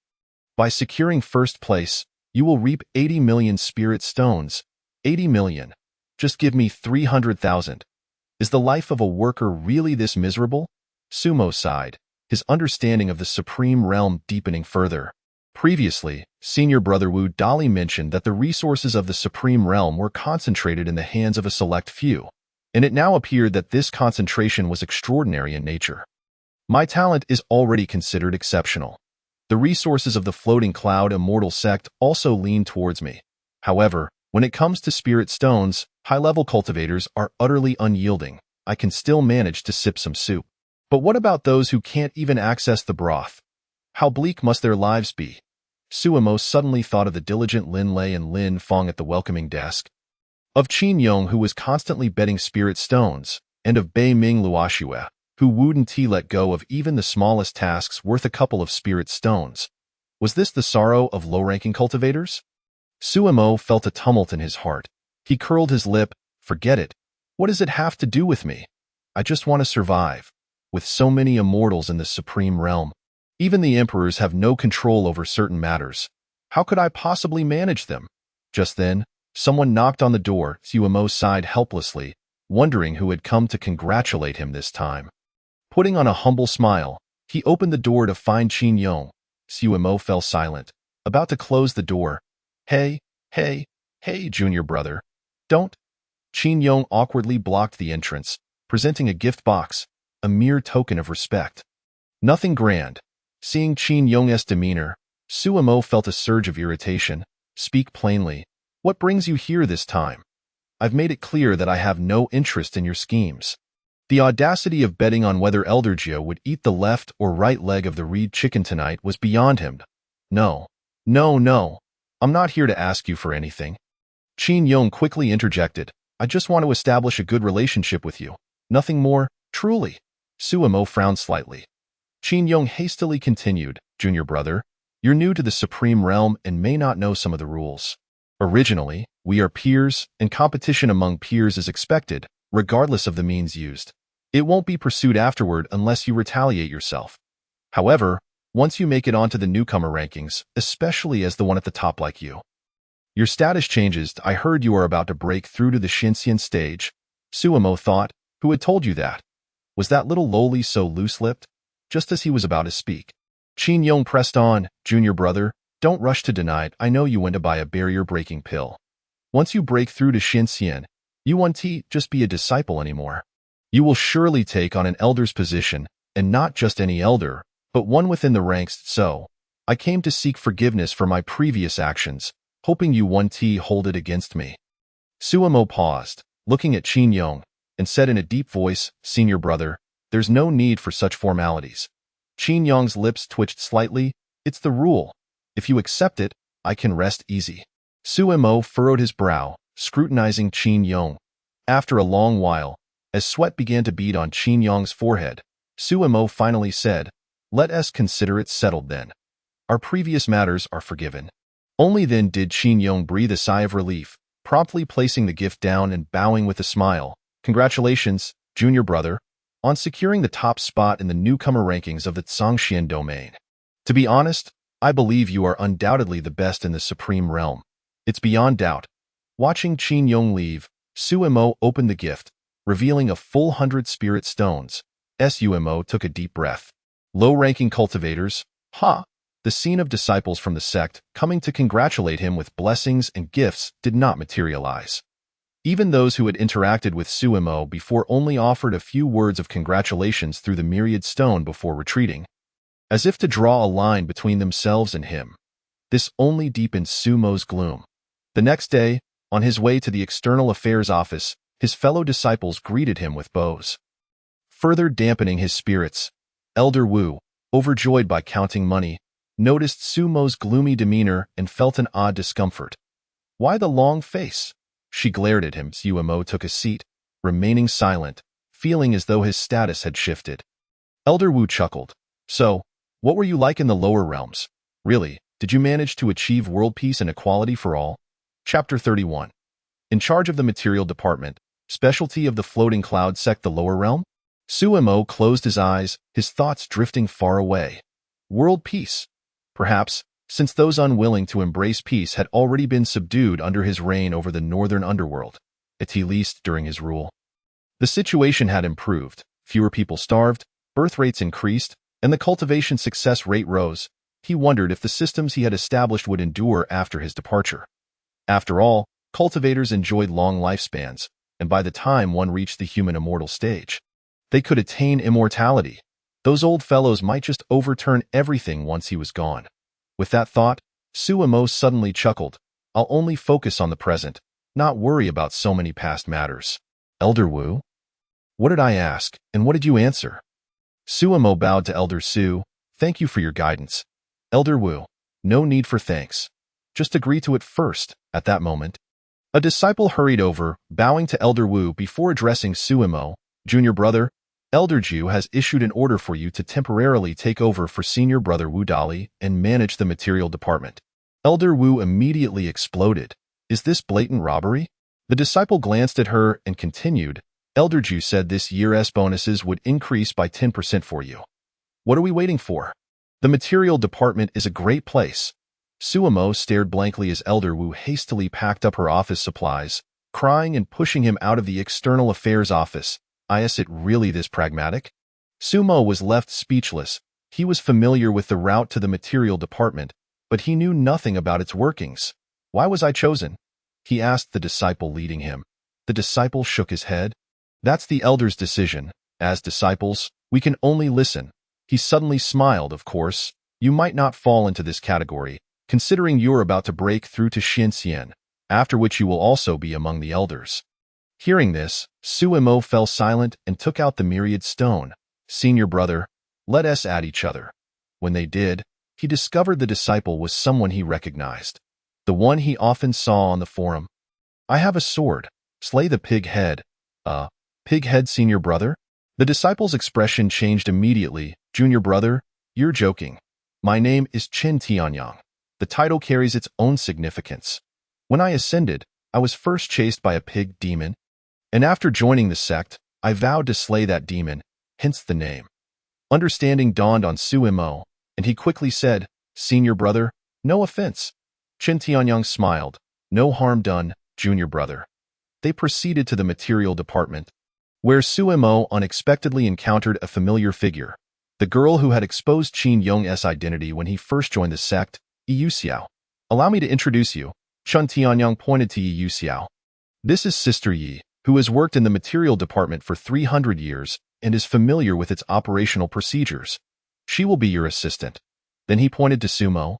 By securing first place, you will reap 80 million spirit stones. 80 million. Just give me 300,000. Is the life of a worker really this miserable? Sumo sighed, his understanding of the supreme realm deepening further. Previously, Senior Brother Wu Dali mentioned that the resources of the supreme realm were concentrated in the hands of a select few, and it now appeared that this concentration was extraordinary in nature. My talent is already considered exceptional. The resources of the Floating Cloud Immortal Sect also lean towards me. However, when it comes to spirit stones, high-level cultivators are utterly unyielding. I can still manage to sip some soup. But what about those who can't even access the broth? How bleak must their lives be? Suemo suddenly thought of the diligent Lin Lei and Lin Fong at the welcoming desk, of Qin Yong, who was constantly betting spirit stones, and of Bei Ming Luoxue, who wouldn't let go of even the smallest tasks worth a couple of spirit stones. Was this the sorrow of low-ranking cultivators? Suemo felt a tumult in his heart. He curled his lip. Forget it. What does it have to do with me? I just want to survive. With so many immortals in the supreme realm, even the emperors have no control over certain matters. How could I possibly manage them? Just then, someone knocked on the door. Suemo sighed helplessly, wondering who had come to congratulate him this time. Putting on a humble smile, he opened the door to find Qin Yong. Suemo fell silent, about to close the door. Hey, junior brother. Don't. Qin Yong awkwardly blocked the entrance, presenting a gift box, a mere token of respect. Nothing grand. Seeing Qin Yong's demeanor, Suemo felt a surge of irritation. Speak plainly. What brings you here this time? I've made it clear that I have no interest in your schemes. The audacity of betting on whether Elder Jio would eat the left or right leg of the reed chicken tonight was beyond him. No. I'm not here to ask you for anything. Qin Yong quickly interjected. I just want to establish a good relationship with you. Nothing more, truly. Suemo frowned slightly. Qin Yong hastily continued, Junior brother, you're new to the supreme realm and may not know some of the rules. Originally, we are peers, and competition among peers is expected, regardless of the means used. It won't be pursued afterward unless you retaliate yourself. However, once you make it onto the newcomer rankings, especially as the one at the top like you, your status changes. I heard you are about to break through to the Shinxian stage. Suemo thought, who had told you that? Was that little lowly so loose-lipped? Just as he was about to speak, Qin Yong pressed on, Junior brother, don't rush to deny it. I know you went to buy a barrier-breaking pill. Once you break through to Shinxian, you won't just be a disciple anymore. You will surely take on an elder's position, and not just any elder, but one within the ranks. So, I came to seek forgiveness for my previous actions, hoping you won't hold it against me. Suemo paused, looking at Qin Yong, and said in a deep voice, Senior brother, there's no need for such formalities. Qin Yong's lips twitched slightly. It's the rule. If you accept it, I can rest easy. Suemo furrowed his brow, scrutinizing Qin Yong. After a long while, as sweat began to bead on Qin Yong's forehead, Suemo finally said, let us consider it settled then. Our previous matters are forgiven. Only then did Qin Yong breathe a sigh of relief, promptly placing the gift down and bowing with a smile. Congratulations, junior brother, on securing the top spot in the newcomer rankings of the Zhangxian domain. To be honest, I believe you are undoubtedly the best in the supreme realm. It's beyond doubt. Watching Qin Yong leave, Suemo opened the gift, revealing a full 100 spirit stones. Suemo took a deep breath. Low-ranking cultivators, the scene of disciples from the sect coming to congratulate him with blessings and gifts did not materialize. Even those who had interacted with Suemo before only offered a few words of congratulations through the myriad stone before retreating, as if to draw a line between themselves and him. This only deepened Sumo's gloom. The next day, On his way to the External Affairs Office, his fellow disciples greeted him with bows. Further dampening his spirits, Elder Wu, overjoyed by counting money, noticed Sumo's gloomy demeanor and felt an odd discomfort. Why the long face? She glared at him. Sumo took a seat, remaining silent, feeling as though his status had shifted. Elder Wu chuckled. So, what were you like in the lower realms? Really, did you manage to achieve world peace and equality for all? Chapter 31. In charge of the material department, specialty of the floating cloud sect, the lower realm? Sumo closed his eyes, his thoughts drifting far away. World peace. Perhaps, since those unwilling to embrace peace had already been subdued under his reign over the northern underworld, at least during his rule. The situation had improved, fewer people starved, birth rates increased, and the cultivation success rate rose. He wondered if the systems he had established would endure after his departure. After all, cultivators enjoyed long lifespans, and by the time one reached the human immortal stage, they could attain immortality. Those old fellows might just overturn everything once he was gone. With that thought, Sumo suddenly chuckled. I'll only focus on the present, not worry about so many past matters. Elder Wu? What did I ask, and what did you answer? Sumo bowed to Elder Su. Thank you for your guidance. Elder Wu, no need for thanks. Just agree to it first. At that moment, a disciple hurried over, bowing to Elder Wu before addressing Sumo. Junior brother, Elder Ju has issued an order for you to temporarily take over for senior brother Wu Dali and manage the material department. Elder Wu immediately exploded. Is this blatant robbery? The disciple glanced at her and continued. Elder Ju said this year's bonuses would increase by 10% for you. What are we waiting for? The material department is a great place. Sumo stared blankly as Elder Wu hastily packed up her office supplies, crying and pushing him out of the External Affairs Office. Is it really this pragmatic? Sumo was left speechless. He was familiar with the route to the material department, but he knew nothing about its workings. Why was I chosen? He asked the disciple leading him. The disciple shook his head. That's the elder's decision. As disciples, we can only listen. He suddenly smiled. Of course, you might not fall into this category, considering you're about to break through to Xianxian, after which you will also be among the elders. Hearing this, Sumo fell silent and took out the myriad stone. Senior brother, let us at each other. When they did, he discovered the disciple was someone he recognized. The one he often saw on the forum. I have a sword. Slay the pig head. Pig head senior brother? The disciple's expression changed immediately. Junior brother, you're joking. My name is Qin Tianyang. The title carries its own significance. When I ascended, I was first chased by a pig demon, and after joining the sect, I vowed to slay that demon, hence the name. Understanding dawned on Sumo, and he quickly said, Senior brother, no offense. Qin Tianyang smiled. No harm done, junior brother. They proceeded to the material department, where Sumo unexpectedly encountered a familiar figure, the girl who had exposed Qin Yong's identity when he first joined the sect, Yu Xiao. Allow me to introduce you. Qin Tianyang pointed to Yu Xiao. This is Sister Yi, who has worked in the material department for 300 years and is familiar with its operational procedures. She will be your assistant. Then he pointed to Sumo.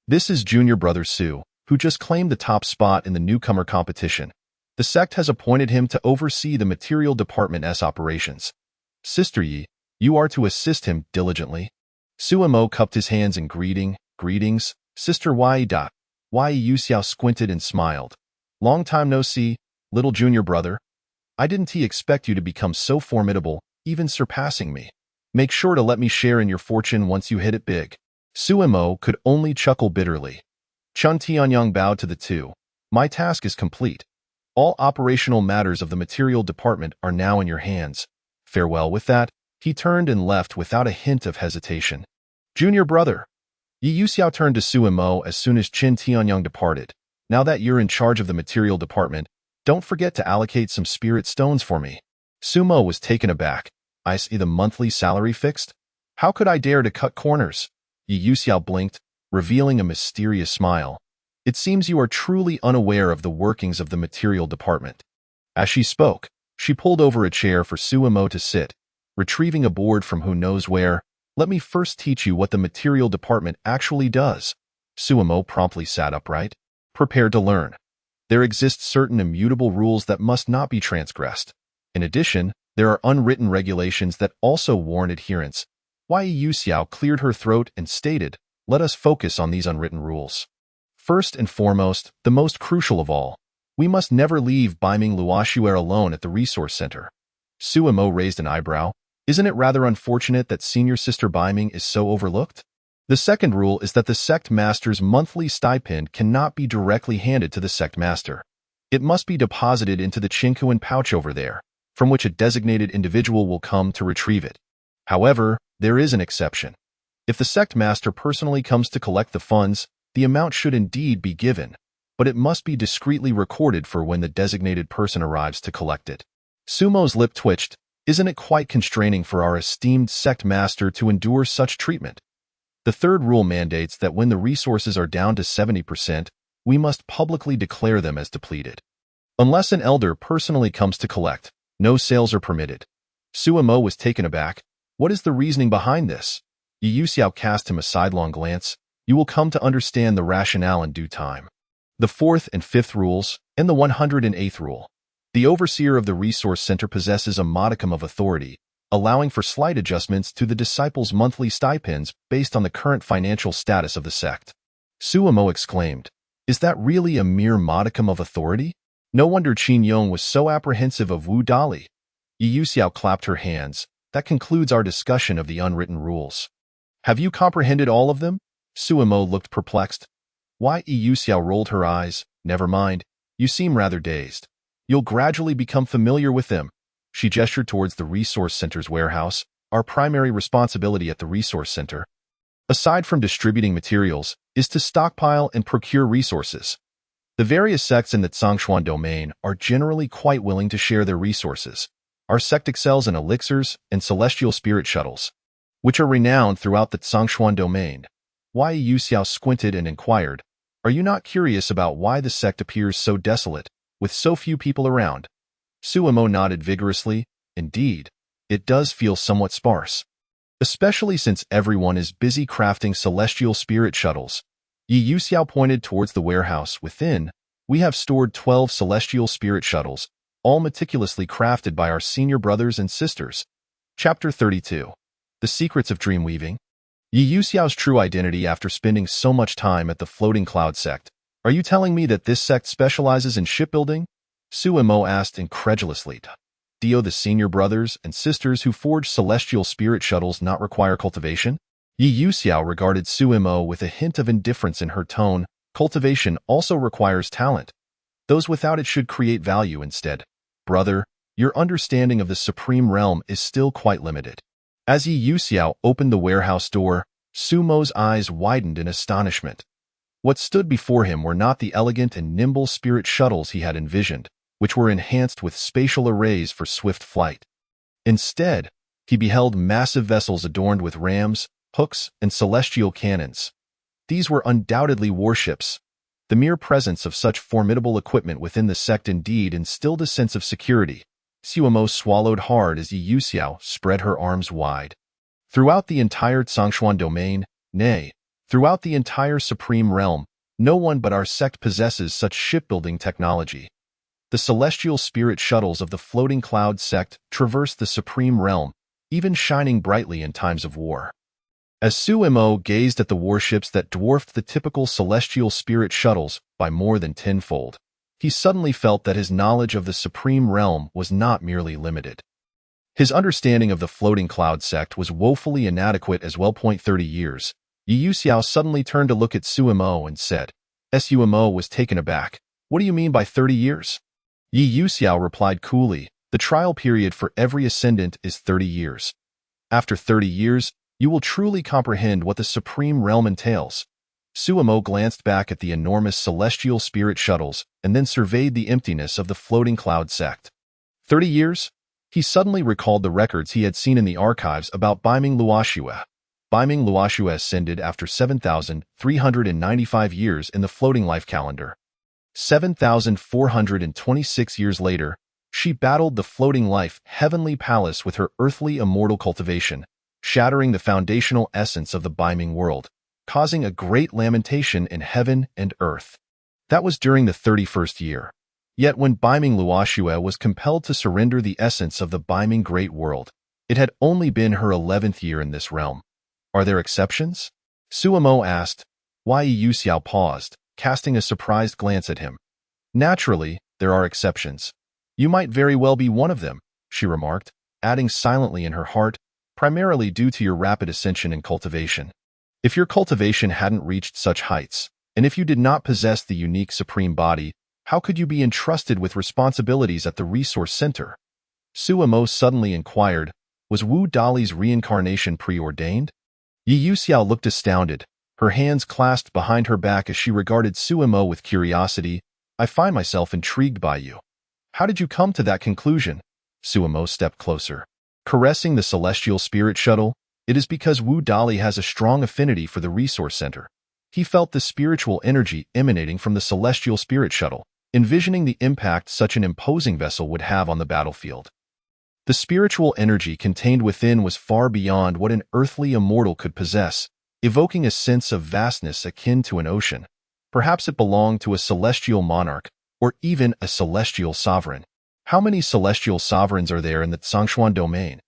This is junior brother Su, who just claimed the top spot in the newcomer competition. The sect has appointed him to oversee the material department's operations. Sister Yi, you are to assist him diligently. Sumo cupped his hands in greetings, Sister Yi. Yu Xiao squinted and smiled. Long time no see, little junior brother. I didn't expect you to become so formidable, even surpassing me. Make sure to let me share in your fortune once you hit it big. Sumo could only chuckle bitterly. Qin Tianyang bowed to the two. My task is complete. All operational matters of the material department are now in your hands. Farewell. With that, he turned and left without a hint of hesitation. Junior brother. Yu Xiao turned to Sumo as soon as Qin Tianyang departed. Now that you're in charge of the material department, don't forget to allocate some spirit stones for me. Sumo was taken aback. I see the monthly salary fixed? How could I dare to cut corners? Yu Xiao blinked, revealing a mysterious smile. It seems you are truly unaware of the workings of the material department. As she spoke, she pulled over a chair for Sumo to sit, retrieving a board from who knows where. Let me first teach you what the material department actually does. Sumo promptly sat upright, prepared to learn. There exist certain immutable rules that must not be transgressed. In addition, there are unwritten regulations that also warrant adherence. Yu Xiao cleared her throat and stated, "Let us focus on these unwritten rules. First and foremost, the most crucial of all, we must never leave Baiming Luoxuer alone at the resource center." Suemo raised an eyebrow. "Isn't it rather unfortunate that senior sister Baiming is so overlooked?" The second rule is that the sect master's monthly stipend cannot be directly handed to the sect master. It must be deposited into the Qingkuan pouch over there, from which a designated individual will come to retrieve it. However, there is an exception. If the sect master personally comes to collect the funds, the amount should indeed be given, but it must be discreetly recorded for when the designated person arrives to collect it. Sumo's lip twitched. "Isn't it quite constraining for our esteemed sect master to endure such treatment?" The third rule mandates that when the resources are down to 70%, we must publicly declare them as depleted. Unless an elder personally comes to collect, no sales are permitted. Suemo was taken aback. "What is the reasoning behind this?" Yu Xiao cast him a sidelong glance. "You will come to understand the rationale in due time." The fourth and fifth rules, and the 108th rule. The overseer of the resource center possesses a modicum of authority, allowing for slight adjustments to the disciples' monthly stipends based on the current financial status of the sect. Suemo exclaimed, "Is that really a mere modicum of authority? No wonder Qin Yong was so apprehensive of Wu Dali." Yu Xiao clapped her hands. "That concludes our discussion of the unwritten rules. Have you comprehended all of them?" Suemo looked perplexed. Yu Xiao rolled her eyes. "Never mind. You seem rather dazed. You'll gradually become familiar with them." She gestured towards the resource center's warehouse. "Our primary responsibility at the resource center, aside from distributing materials, is to stockpile and procure resources. The various sects in the Zhongshuan domain are generally quite willing to share their resources. Our sect excels in elixirs and celestial spirit shuttles, which are renowned throughout the Zhongshuan domain." Yu Xiao squinted and inquired, "Are you not curious about why the sect appears so desolate, with so few people around?" Suemo nodded vigorously. "Indeed, it does feel somewhat sparse, especially since everyone is busy crafting celestial spirit shuttles." Yu Xiao pointed towards the warehouse. "Within, we have stored 12 celestial spirit shuttles, all meticulously crafted by our senior brothers and sisters." Chapter 32. The Secrets of Dream Weaving. Yu Xiao's true identity after spending so much time at the Floating Cloud sect. "Are you telling me that this sect specializes in shipbuilding?" Suemo asked incredulously. "Do the senior brothers and sisters who forge celestial spirit shuttles not require cultivation?" Yu Xiao regarded Suemo with a hint of indifference in her tone. "Cultivation also requires talent. Those without it should create value instead. Brother, your understanding of the supreme realm is still quite limited." As Yu Xiao opened the warehouse door, Sumo's eyes widened in astonishment. What stood before him were not the elegant and nimble spirit shuttles he had envisioned, which were enhanced with spatial arrays for swift flight. Instead, he beheld massive vessels adorned with rams, hooks, and celestial cannons. These were undoubtedly warships. The mere presence of such formidable equipment within the sect indeed instilled a sense of security. Suemo swallowed hard as Yu Xiao spread her arms wide. Throughout the entire Zhongshuan domain, nay, throughout the entire supreme realm, no one but our sect possesses such shipbuilding technology. The celestial spirit shuttles of the Floating Cloud sect traverse the supreme realm, even shining brightly in times of war. As Suemo gazed at the warships that dwarfed the typical celestial spirit shuttles by more than tenfold, he suddenly felt that his knowledge of the supreme realm was not merely limited. His understanding of the Floating Cloud sect was woefully inadequate as well. 30 years. Yu Xiao suddenly turned to look at Suemo and said, Suemo was taken aback. "What do you mean by 30 years? Yu Xiao replied coolly, "The trial period for every ascendant is 30 years. After 30 years, you will truly comprehend what the supreme realm entails." Suemo glanced back at the enormous celestial spirit shuttles and then surveyed the emptiness of the Floating Cloud sect. 30 years? He suddenly recalled the records he had seen in the archives about Baiming Luoxue. Baiming Luoxue ascended after 7,395 years in the floating life calendar. 7,426 years later, she battled the floating life heavenly palace with her earthly immortal cultivation, shattering the foundational essence of the Baiming world, causing a great lamentation in heaven and earth. That was during the 31st year. Yet when Baiming Luoxue was compelled to surrender the essence of the Baiming Great World, it had only been her 11th year in this realm. Are there exceptions? Suemo asked. Yi Yuxiao paused, casting a surprised glance at him. Naturally, there are exceptions. You might very well be one of them, she remarked, adding silently in her heart, primarily due to your rapid ascension and cultivation. If your cultivation hadn't reached such heights, and if you did not possess the unique supreme body, how could you be entrusted with responsibilities at the resource center? Suemo suddenly inquired, was Wu Dali's reincarnation preordained? Yi Yuxiao looked astounded, her hands clasped behind her back as she regarded Suemo with curiosity. I find myself intrigued by you. How did you come to that conclusion? Suemo stepped closer. Caressing the celestial spirit shuttle, it is because Wu Dali has a strong affinity for the resource center. He felt the spiritual energy emanating from the celestial spirit shuttle, envisioning the impact such an imposing vessel would have on the battlefield. The spiritual energy contained within was far beyond what an earthly immortal could possess, evoking a sense of vastness akin to an ocean. Perhaps it belonged to a celestial monarch, or even a celestial sovereign. How many celestial sovereigns are there in the Zhongshuan domain?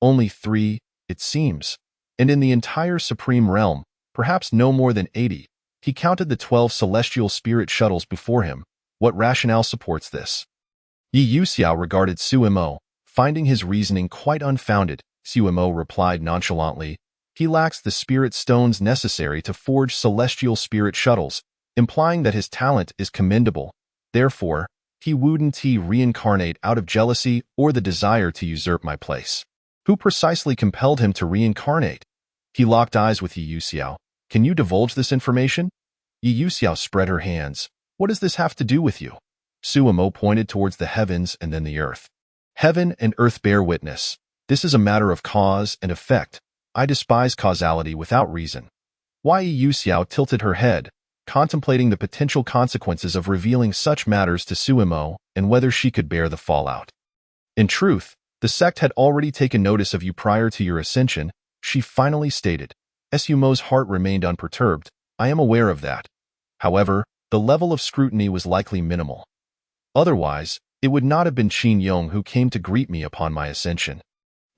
Only 3, it seems. And in the entire supreme realm, perhaps no more than 80. He counted the 12 celestial spirit shuttles before him. What rationale supports this? Yi Yuxiao regarded Suemo, finding his reasoning quite unfounded. Suemo replied nonchalantly, he lacks the spirit stones necessary to forge celestial spirit shuttles, implying that his talent is commendable. Therefore, he wouldn't reincarnate out of jealousy or the desire to usurp my place. Who precisely compelled him to reincarnate? He locked eyes with Yi Yuxiao. Can you divulge this information? Yi Yuxiao spread her hands. What does this have to do with you? Suemo pointed towards the heavens and then the earth. Heaven and earth bear witness. This is a matter of cause and effect. I despise causality without reason. Yi Yuxiao tilted her head, contemplating the potential consequences of revealing such matters to Suemo and whether she could bear the fallout. In truth, the sect had already taken notice of you prior to your ascension, she finally stated. Suemo's heart remained unperturbed. I am aware of that. However, the level of scrutiny was likely minimal. Otherwise, it would not have been Qin Yong who came to greet me upon my ascension.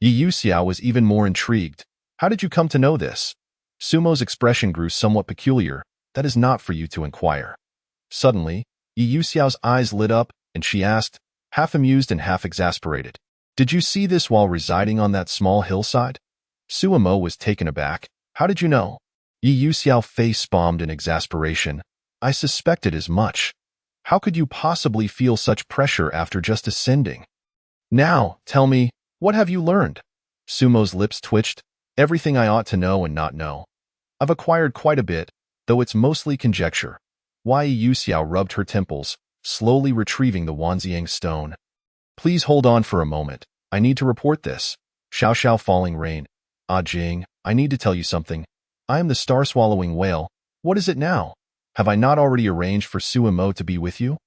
Yi Yuxiao was even more intrigued. How did you come to know this? Sumo's expression grew somewhat peculiar. That is not for you to inquire. Suddenly, Yi Yuxiao's eyes lit up, and she asked, half amused and half exasperated. Did you see this while residing on that small hillside? Suemo was taken aback. How did you know? Yi Yuxiao face-palmed in exasperation. I suspected as much. How could you possibly feel such pressure after just ascending? Now, tell me, what have you learned? Sumo's lips twitched. Everything I ought to know and not know. I've acquired quite a bit, though it's mostly conjecture. Yi Yuxiao rubbed her temples, slowly retrieving the Wanxiang stone. Please hold on for a moment. I need to report this. Xiao falling rain. Ah Jing, I need to tell you something. I am the star-swallowing whale. What is it now? Have I not already arranged for Suemo to be with you?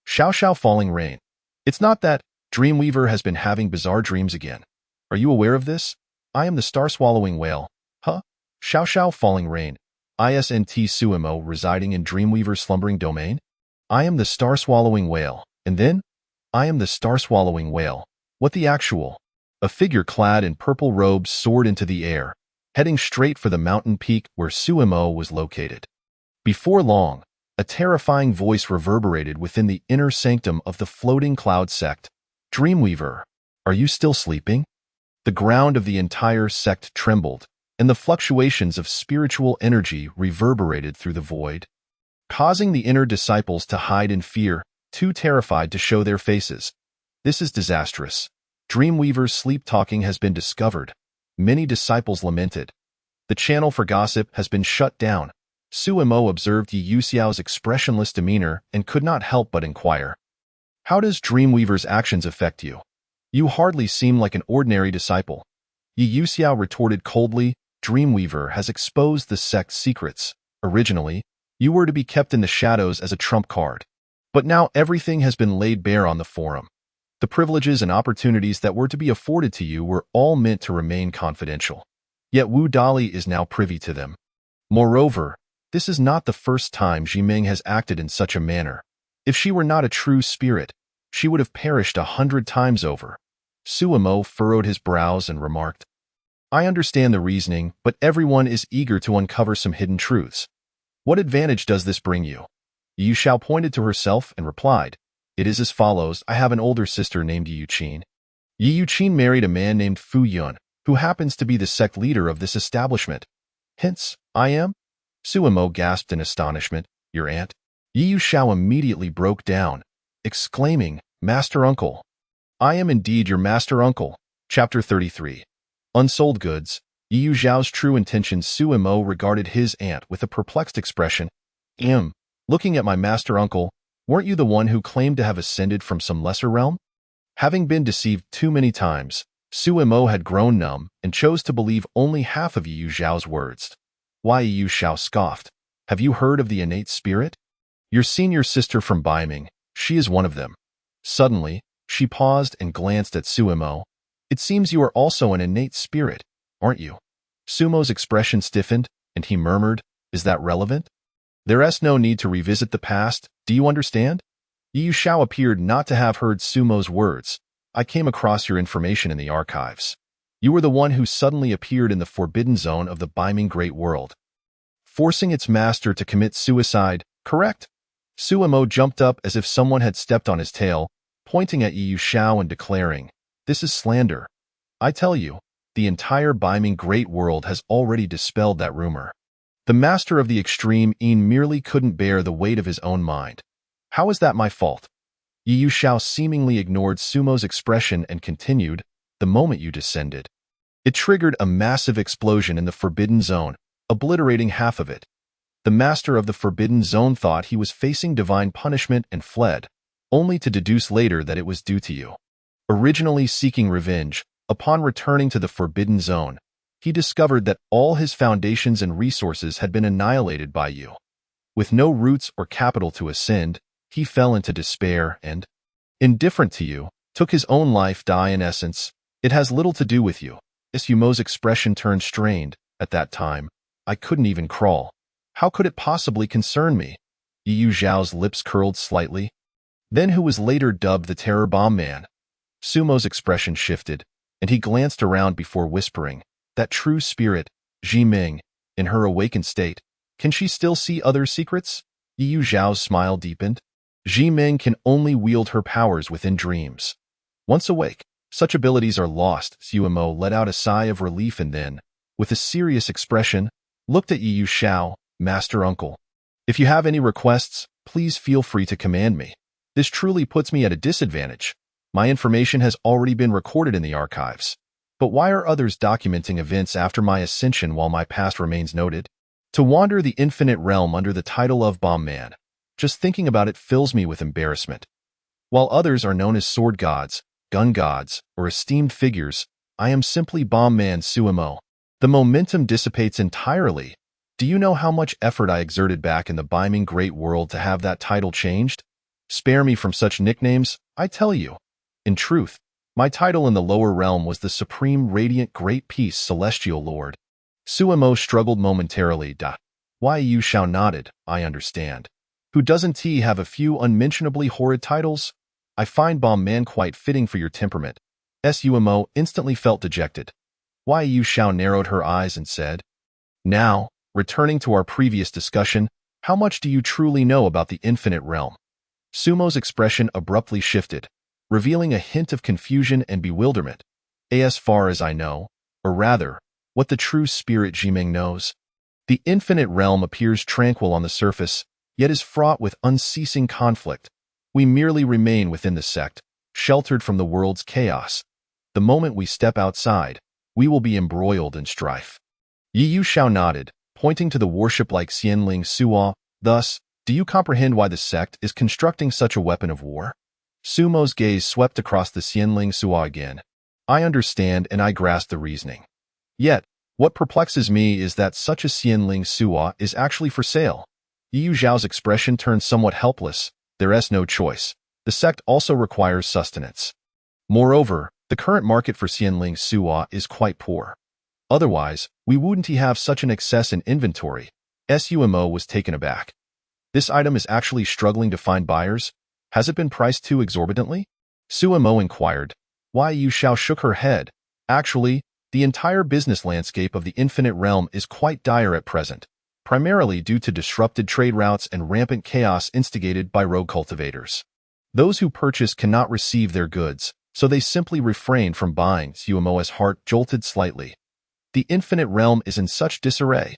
Xiao falling rain. It's not that. Dreamweaver has been having bizarre dreams again. Are you aware of this? I am the star-swallowing whale. Huh? Xiao falling rain. Isn't Suemo residing in Dreamweaver's slumbering domain? I am the star-swallowing whale. And then? I am the star-swallowing whale. What the actual? A figure clad in purple robes soared into the air, heading straight for the mountain peak where Suemo was located. Before long, a terrifying voice reverberated within the inner sanctum of the floating cloud sect. Dreamweaver, are you still sleeping? The ground of the entire sect trembled, and the fluctuations of spiritual energy reverberated through the void, causing the inner disciples to hide in fear, too terrified to show their faces. This is disastrous. Dreamweaver's sleep-talking has been discovered. Many disciples lamented. The channel for gossip has been shut down. Suemo observed Yi Yuxiao's expressionless demeanor and could not help but inquire. How does Dreamweaver's actions affect you? You hardly seem like an ordinary disciple. Yi Yuxiao retorted coldly. Dreamweaver has exposed the sect's secrets. Originally, you were to be kept in the shadows as a trump card. But now everything has been laid bare on the forum. The privileges and opportunities that were to be afforded to you were all meant to remain confidential. Yet Wu Dali is now privy to them. Moreover, This is not the first time Jiming has acted in such a manner. If she were not a true spirit, she would have perished 100 times over. Suemo furrowed his brows and remarked, I understand the reasoning, but everyone is eager to uncover some hidden truths. What advantage does this bring you? Yu Shao pointed to herself and replied, It is as follows. I have an older sister named Yu Qin. Yu Qin married a man named Fu Yun, who happens to be the sect leader of this establishment. Hence, I am? Suemo gasped in astonishment. Your aunt? Yu Shao immediately broke down, exclaiming, Master Uncle. I am indeed your master uncle. Chapter 33. Unsold goods. Yu Zhao's true intentions. Suemo regarded his aunt with a perplexed expression. Looking at my master uncle, weren't you the one who claimed to have ascended from some lesser realm? Having been deceived too many times, Suemo had grown numb and chose to believe only half of Yu Zhao's words. Why, Yu Shao scoffed. Have you heard of the innate spirit? Your senior sister from Baiming, she is one of them. Suddenly, she paused and glanced at Suemo. It seems you are also an innate spirit, aren't you? Sumo's expression stiffened, and he murmured, Is that relevant? There's no need to revisit the past, do you understand? Yu Shao appeared not to have heard Sumo's words. I came across your information in the archives. You were the one who suddenly appeared in the forbidden zone of the Baiming Great World, forcing its master to commit suicide, correct? Suemo jumped up as if someone had stepped on his tail, pointing at Yu Shao and declaring, This is slander. I tell you, the entire Baiming Great World has already dispelled that rumor. The master of the extreme merely couldn't bear the weight of his own mind. How is that my fault? Yu Shao seemingly ignored Sumo's expression and continued, The moment you descended, it triggered a massive explosion in the Forbidden Zone, obliterating half of it. The master of the Forbidden Zone thought he was facing divine punishment and fled, only to deduce later that it was due to you. Originally seeking revenge, upon returning to the Forbidden Zone, he discovered that all his foundations and resources had been annihilated by you. With no roots or capital to ascend, he fell into despair and, indifferent to you, took his own life. In essence, it has little to do with you. Sumo's expression turned strained. At that time, I couldn't even crawl. How could it possibly concern me? Yu Zhao's lips curled slightly. Then who was later dubbed the Terror Bomb Man? Sumo's expression shifted, and he glanced around before whispering, That true spirit, Jiming, in her awakened state, can she still see other secrets? Yu Zhao's smile deepened. Jiming can only wield her powers within dreams. Once awake, such abilities are lost. Suemo let out a sigh of relief and then, with a serious expression, looked at Yu Shao, Master Uncle. If you have any requests, please feel free to command me. This truly puts me at a disadvantage. My information has already been recorded in the archives. But why are others documenting events after my ascension while my past remains noted? To wander the infinite realm under the title of Bomb Man, just thinking about it fills me with embarrassment. While others are known as sword gods, gun gods, or esteemed figures, I am simply Bomb Man Suemo. The momentum dissipates entirely. Do you know how much effort I exerted back in the Baiming Great World to have that title changed? Spare me from such nicknames, I tell you. In truth, my title in the lower realm was the Supreme Radiant Great Peace Celestial Lord. Suemo struggled momentarily. Why, Yu Shao nodded. I understand. Who doesn't he have a few unmentionably horrid titles? I find Bomb Man quite fitting for your temperament. Suemo instantly felt dejected. Why, Yu Shao narrowed her eyes and said, Now, returning to our previous discussion, how much do you truly know about the infinite realm? Sumo's expression abruptly shifted, revealing a hint of confusion and bewilderment. As far as I know, or rather, what the true spirit Jiming knows, the infinite realm appears tranquil on the surface, yet is fraught with unceasing conflict. We merely remain within the sect, sheltered from the world's chaos. The moment we step outside, we will be embroiled in strife. Yu Shao nodded, pointing to the worship-like Xianling Suo. Thus, do you comprehend why the sect is constructing such a weapon of war? Sumo's gaze swept across the Xianling Suo again. I understand and I grasp the reasoning. Yet, what perplexes me is that such a Xianling Suo is actually for sale. Yu Zhao's expression turned somewhat helpless. There's no choice. The sect also requires sustenance. Moreover, the current market for Xianling Suo is quite poor. Otherwise, we wouldn't have such an excess in inventory. Sumo was taken aback. This item is actually struggling to find buyers? Has it been priced too exorbitantly? Sumo inquired. Yu Xiao shook her head. Actually, the entire business landscape of the Infinite Realm is quite dire at present, primarily due to disrupted trade routes and rampant chaos instigated by rogue cultivators. Those who purchase cannot receive their goods, so they simply refrain from buying. Sumo's heart jolted slightly. The Infinite Realm is in such disarray.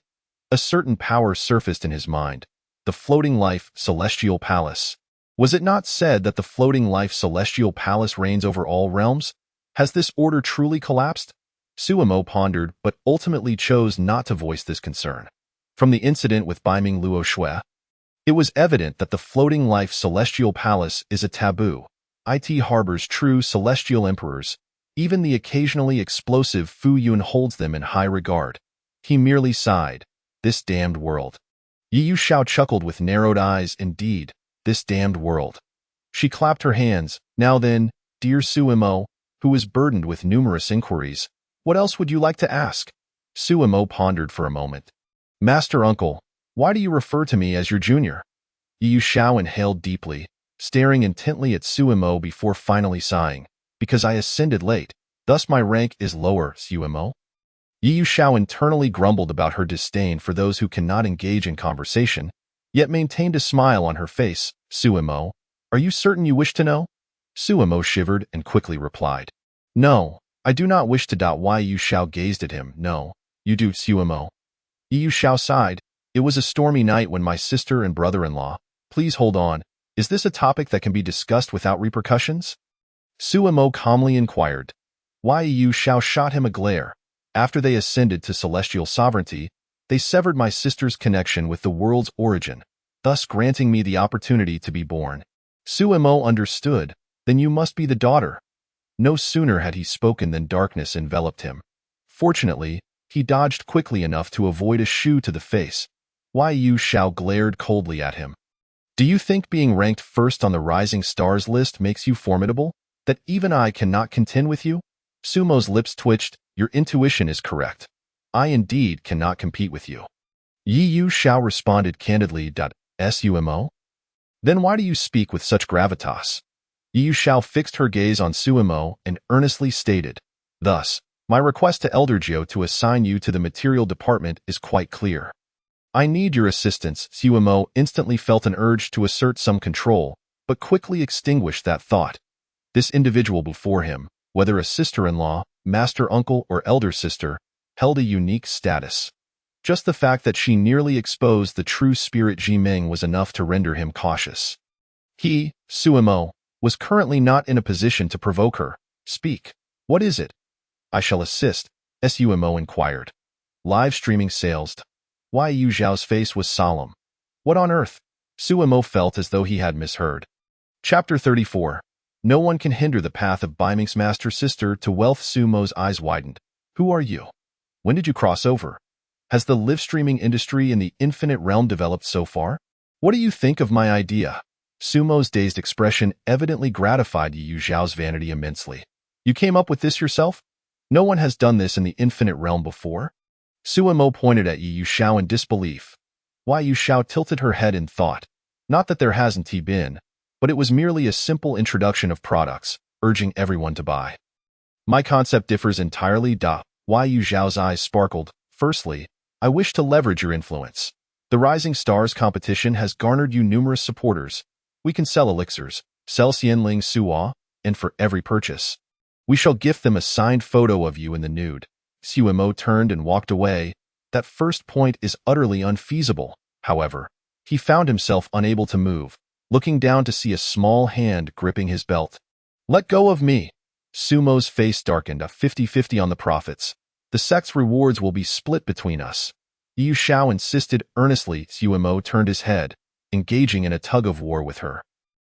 A certain power surfaced in his mind. The Floating Life Celestial Palace. Was it not said that the Floating Life Celestial Palace reigns over all realms? Has this order truly collapsed? Sumo pondered, but ultimately chose not to voice this concern. From the incident with Baiming Luo Shui, it was evident that the Floating Life Celestial Palace is a taboo. It harbors true celestial emperors. Even the occasionally explosive Fu Yun holds them in high regard. He merely sighed. This damned world. Yu Xiao chuckled with narrowed eyes. Indeed, this damned world. She clapped her hands. Now then, dear Sumo, who is burdened with numerous inquiries, what else would you like to ask? Sumo pondered for a moment. Master Uncle, why do you refer to me as your junior? Yu Xiao inhaled deeply, staring intently at Sumo before finally sighing. Because I ascended late, thus my rank is lower, Sumo. Yu Xiao internally grumbled about her disdain for those who cannot engage in conversation, yet maintained a smile on her face. Sumo, are you certain you wish to know? Sumo shivered and quickly replied. No, I do not wish to. Yu Xiao gazed at him. No, you do, Sumo. Yu Xiao sighed. It was a stormy night when my sister and brother-in-law. Please hold on. Is this a topic that can be discussed without repercussions? Sumo calmly inquired. Yu Xiao shot him a glare. After they ascended to celestial sovereignty, they severed my sister's connection with the world's origin, thus granting me the opportunity to be born. Sumo understood. Then you must be the daughter. No sooner had he spoken than darkness enveloped him. Fortunately, he dodged quickly enough to avoid a shoe to the face. Yu Xiao glared coldly at him. Do you think being ranked first on the Rising Stars list makes you formidable? That even I cannot contend with you? Sumo's lips twitched. Your intuition is correct. I indeed cannot compete with you. Yu Xiao responded candidly. Sumo? Then why do you speak with such gravitas? Yu Xiao fixed her gaze on Sumo and earnestly stated, thus, my request to Elder Jiu to assign you to the material department is quite clear. I need your assistance. Sumo instantly felt an urge to assert some control, but quickly extinguished that thought. This individual before him, whether a sister-in-law, master uncle, or elder sister, held a unique status. Just the fact that she nearly exposed the true spirit Ji Ming was enough to render him cautious. He, Sumo, was currently not in a position to provoke her. Speak. What is it? I shall assist, Sumo inquired. Live streaming sales. Yu Xiao's face was solemn. What on earth? Sumo felt as though he had misheard. Chapter 34. No one can hinder the path of Baiming's master sister to wealth. Sumo's eyes widened. Who are you? When did you cross over? Has the live streaming industry in the Infinite Realm developed so far? What do you think of my idea? Sumo's dazed expression evidently gratified Yu Xiao's vanity immensely. You came up with this yourself? No one has done this in the Infinite Realm before? Sumo pointed at Yu Xiao in disbelief. Yu Xiao tilted her head in thought. Not that there hasn't been, but it was merely a simple introduction of products, urging everyone to buy. My concept differs entirely. Yu Xiao's eyes sparkled. Firstly, I wish to leverage your influence. The Rising Stars competition has garnered you numerous supporters. We can sell elixirs, sell Xianling Suo, and for every purchase, we shall gift them a signed photo of you in the nude. Sumo turned and walked away. That first point is utterly unfeasible. However, he found himself unable to move, looking down to see a small hand gripping his belt. Let go of me. Sumo's face darkened. A 50-50 on the profits. The sect's rewards will be split between us. Yu Xiao insisted earnestly. Sumo turned his head, engaging in a tug-of-war with her.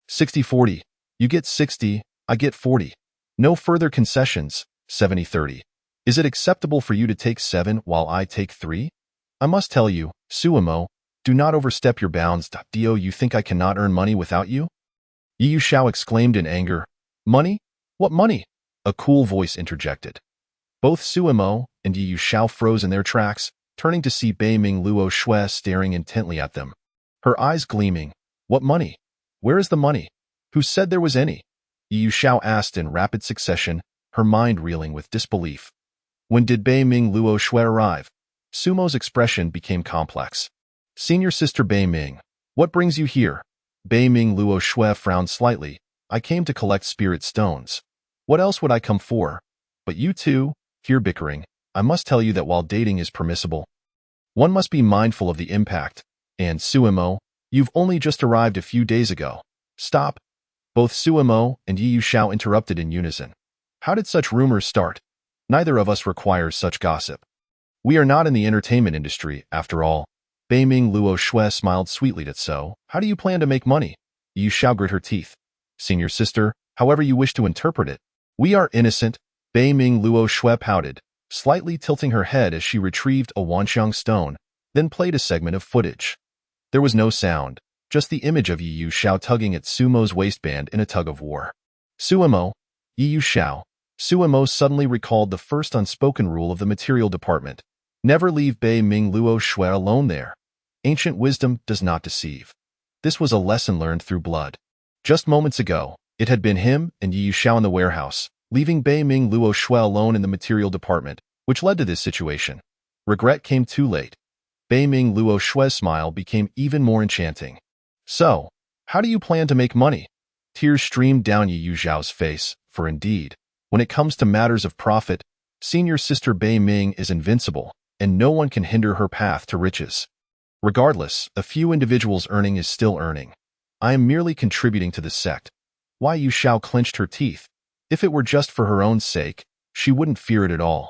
60-40. You get 60, I get 40. No further concessions. 70-30. Is it acceptable for you to take 7 while I take 3? I must tell you, Sumo, do not overstep your bounds. You think I cannot earn money without you? Yu Xiao exclaimed in anger. Money? What money? A cool voice interjected. Both Sumo and Yu Xiao froze in their tracks. turning to see Bei Ming Luo Shui staring intently at them. Her eyes gleaming. What money? Where is the money? Who said there was any? Yu Xiao asked in rapid succession, her mind reeling with disbelief. When did Bei Ming Luo Shui arrive? Sumo's expression became complex. Senior sister Bei Ming, what brings you here? Bei Ming Luo Shui frowned slightly. I came to collect spirit stones. What else would I come for? But you two, here bickering. I must tell you that while dating is permissible, one must be mindful of the impact. And Suimo, you've only just arrived a few days ago. Stop. Both Suimo and Yu Xiao interrupted in unison. How did such rumors start? Neither of us requires such gossip. We are not in the entertainment industry, after all. Bei Ming Luo Shui smiled sweetly at so. How do you plan to make money? Yu Xiao grit her teeth. Senior sister, however you wish to interpret it. We are innocent. Bei Ming Luo Shui pouted, slightly tilting her head as she retrieved a Wanxiang stone, then played a segment of footage. There was no sound, just the image of Yu Xiao tugging at Sumo's waistband in a tug-of-war. Sumo, Yu Xiao. Sumo suddenly recalled the first unspoken rule of the material department. Never leave Bei Ming Luo Shui alone there. Ancient wisdom does not deceive. This was a lesson learned through blood. Just moments ago, it had been him and Yu Xiao in the warehouse, leaving Bei Ming Luo Shui alone in the material department, which led to this situation. Regret came too late. Bei Ming Luo Shui's smile became even more enchanting. So, how do you plan to make money? Tears streamed down Yu Xiao's face, for indeed, when it comes to matters of profit, senior sister Bei Ming is invincible, and no one can hinder her path to riches. Regardless, a few individuals earning is still earning. I am merely contributing to the sect. Why Yu Xiao clenched her teeth. If it were just for her own sake, she wouldn't fear it at all.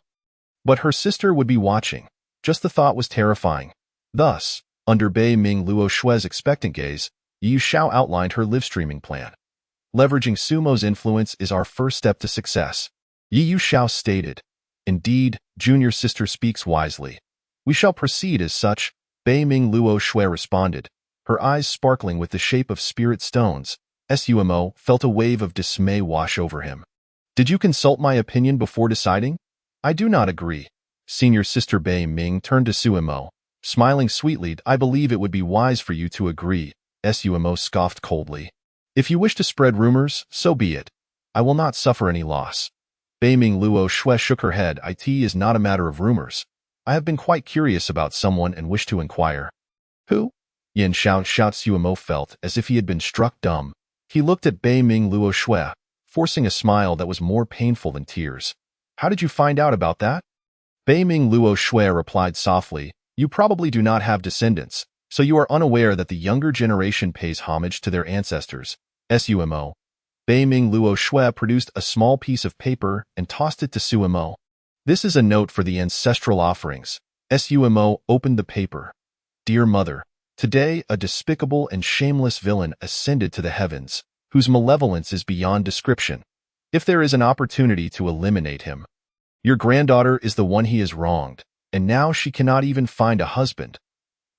But her sister would be watching. Just the thought was terrifying. Thus, under Bei Ming Luo Shui's expectant gaze, Yu Xiao outlined her live-streaming plan. Leveraging Sumo's influence is our first step to success. Yu Xiao stated. Indeed, junior sister speaks wisely. We shall proceed as such, Bei Ming Luo Shui responded, her eyes sparkling with the shape of spirit stones. Sumo felt a wave of dismay wash over him. Did you consult my opinion before deciding? I do not agree. Senior sister Bei Ming turned to Sumo, smiling sweetly. I believe it would be wise for you to agree, Sumo scoffed coldly. If you wish to spread rumors, so be it. I will not suffer any loss. Bei Ming Luo Shui shook her head. It is not a matter of rumors. I have been quite curious about someone and wish to inquire. Who? Yin Xiao Sumo felt as if he had been struck dumb. He looked at Bei Ming Luo Shui, forcing a smile that was more painful than tears. How did you find out about that? Bei Ming Luo Shui replied softly, you probably do not have descendants, so you are unaware that the younger generation pays homage to their ancestors. Sumo. Bei Ming Luo Shui produced a small piece of paper and tossed it to Sumo. This is a note for the ancestral offerings. Sumo opened the paper. Dear Mother, today a despicable and shameless villain ascended to the heavens, whose malevolence is beyond description. If there is an opportunity to eliminate him, your granddaughter is the one he has wronged, and now she cannot even find a husband.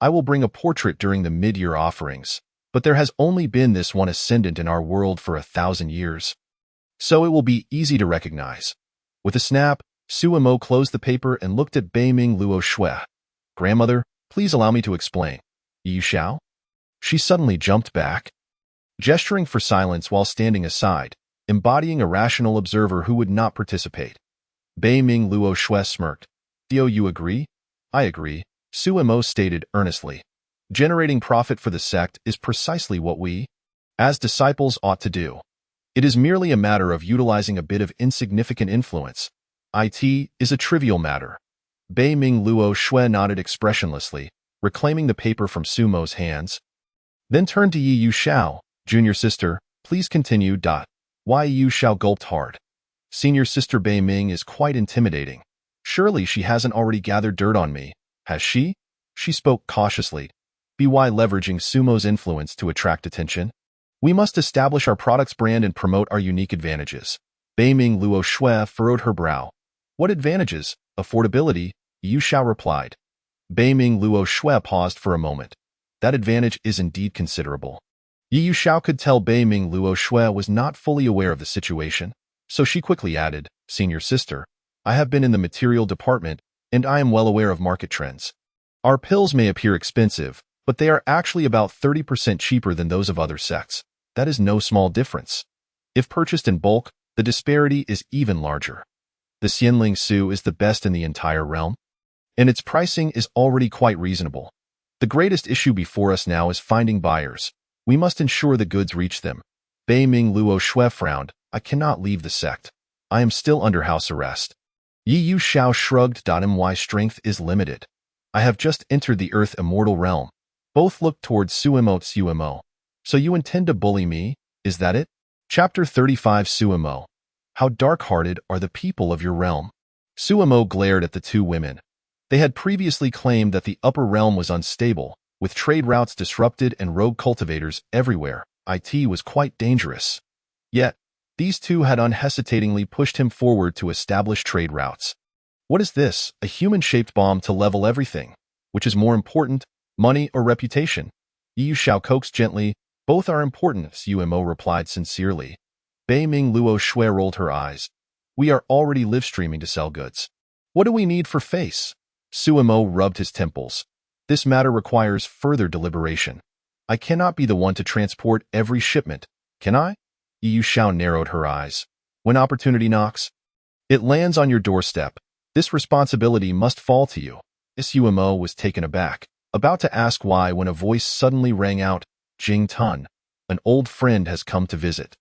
I will bring a portrait during the mid-year offerings, but there has only been this one ascendant in our world for 1,000 years. So it will be easy to recognize. With a snap, Sumo closed the paper and looked at Bei Ming Luo Shui. Grandmother, please allow me to explain. Yu Xiao? She suddenly jumped back, gesturing for silence while standing aside, embodying a rational observer who would not participate. Bei Ming Luo Shui smirked. Do you agree? I agree, Sumo stated earnestly. Generating profit for the sect is precisely what we, as disciples, ought to do. It is merely a matter of utilizing a bit of insignificant influence. It is a trivial matter. Bei Ming Luo Shui nodded expressionlessly, reclaiming the paper from Sumo's hands. Then turned to Yu Xiao. Junior sister, please continue. Why Yu Xiao gulped hard. Senior sister Bei Ming is quite intimidating. Surely she hasn't already gathered dirt on me, has she? She spoke cautiously. By leveraging Sumo's influence to attract attention, we must establish our product's brand and promote our unique advantages. Bei Ming Luo Shui furrowed her brow. What advantages? Affordability, Yu Xiao replied. Bei Ming Luo Shui paused for a moment. That advantage is indeed considerable. Yu Xiao could tell Bei Ming Luo Shui was not fully aware of the situation, so she quickly added, Senior sister, I have been in the material department, and I am well aware of market trends. Our pills may appear expensive, but they are actually about 30% cheaper than those of other sects. That is no small difference. If purchased in bulk, the disparity is even larger. The Xianling Su is the best in the entire realm, and its pricing is already quite reasonable. The greatest issue before us now is finding buyers. We must ensure the goods reach them. Bei Ming Luo Shui frowned. I cannot leave the sect. I am still under house arrest. Yi Yu Xiao shrugged. My strength is limited. I have just entered the Earth Immortal Realm. Both looked towards Suimo. So you intend to bully me? Is that it? Chapter 35 Suimo. How dark-hearted are the people of your realm? Suimo glared at the two women. They had previously claimed that the upper realm was unstable, with trade routes disrupted and rogue cultivators everywhere. It was quite dangerous. Yet, these two had unhesitatingly pushed him forward to establish trade routes. What is this? A human-shaped bomb to level everything? Which is more important, money or reputation? Yi Yu Xiao coaxed gently. Both are important, Suimo replied sincerely. Bei Ming Luo Shui rolled her eyes. We are already live-streaming to sell goods. What do we need for face? Suimo rubbed his temples. This matter requires further deliberation. I cannot be the one to transport every shipment, can I? Yi Yu Xiao narrowed her eyes. When opportunity knocks, it lands on your doorstep. This responsibility must fall to you. Suimo was taken aback, about to ask why when a voice suddenly rang out, Jing Tun, an old friend has come to visit.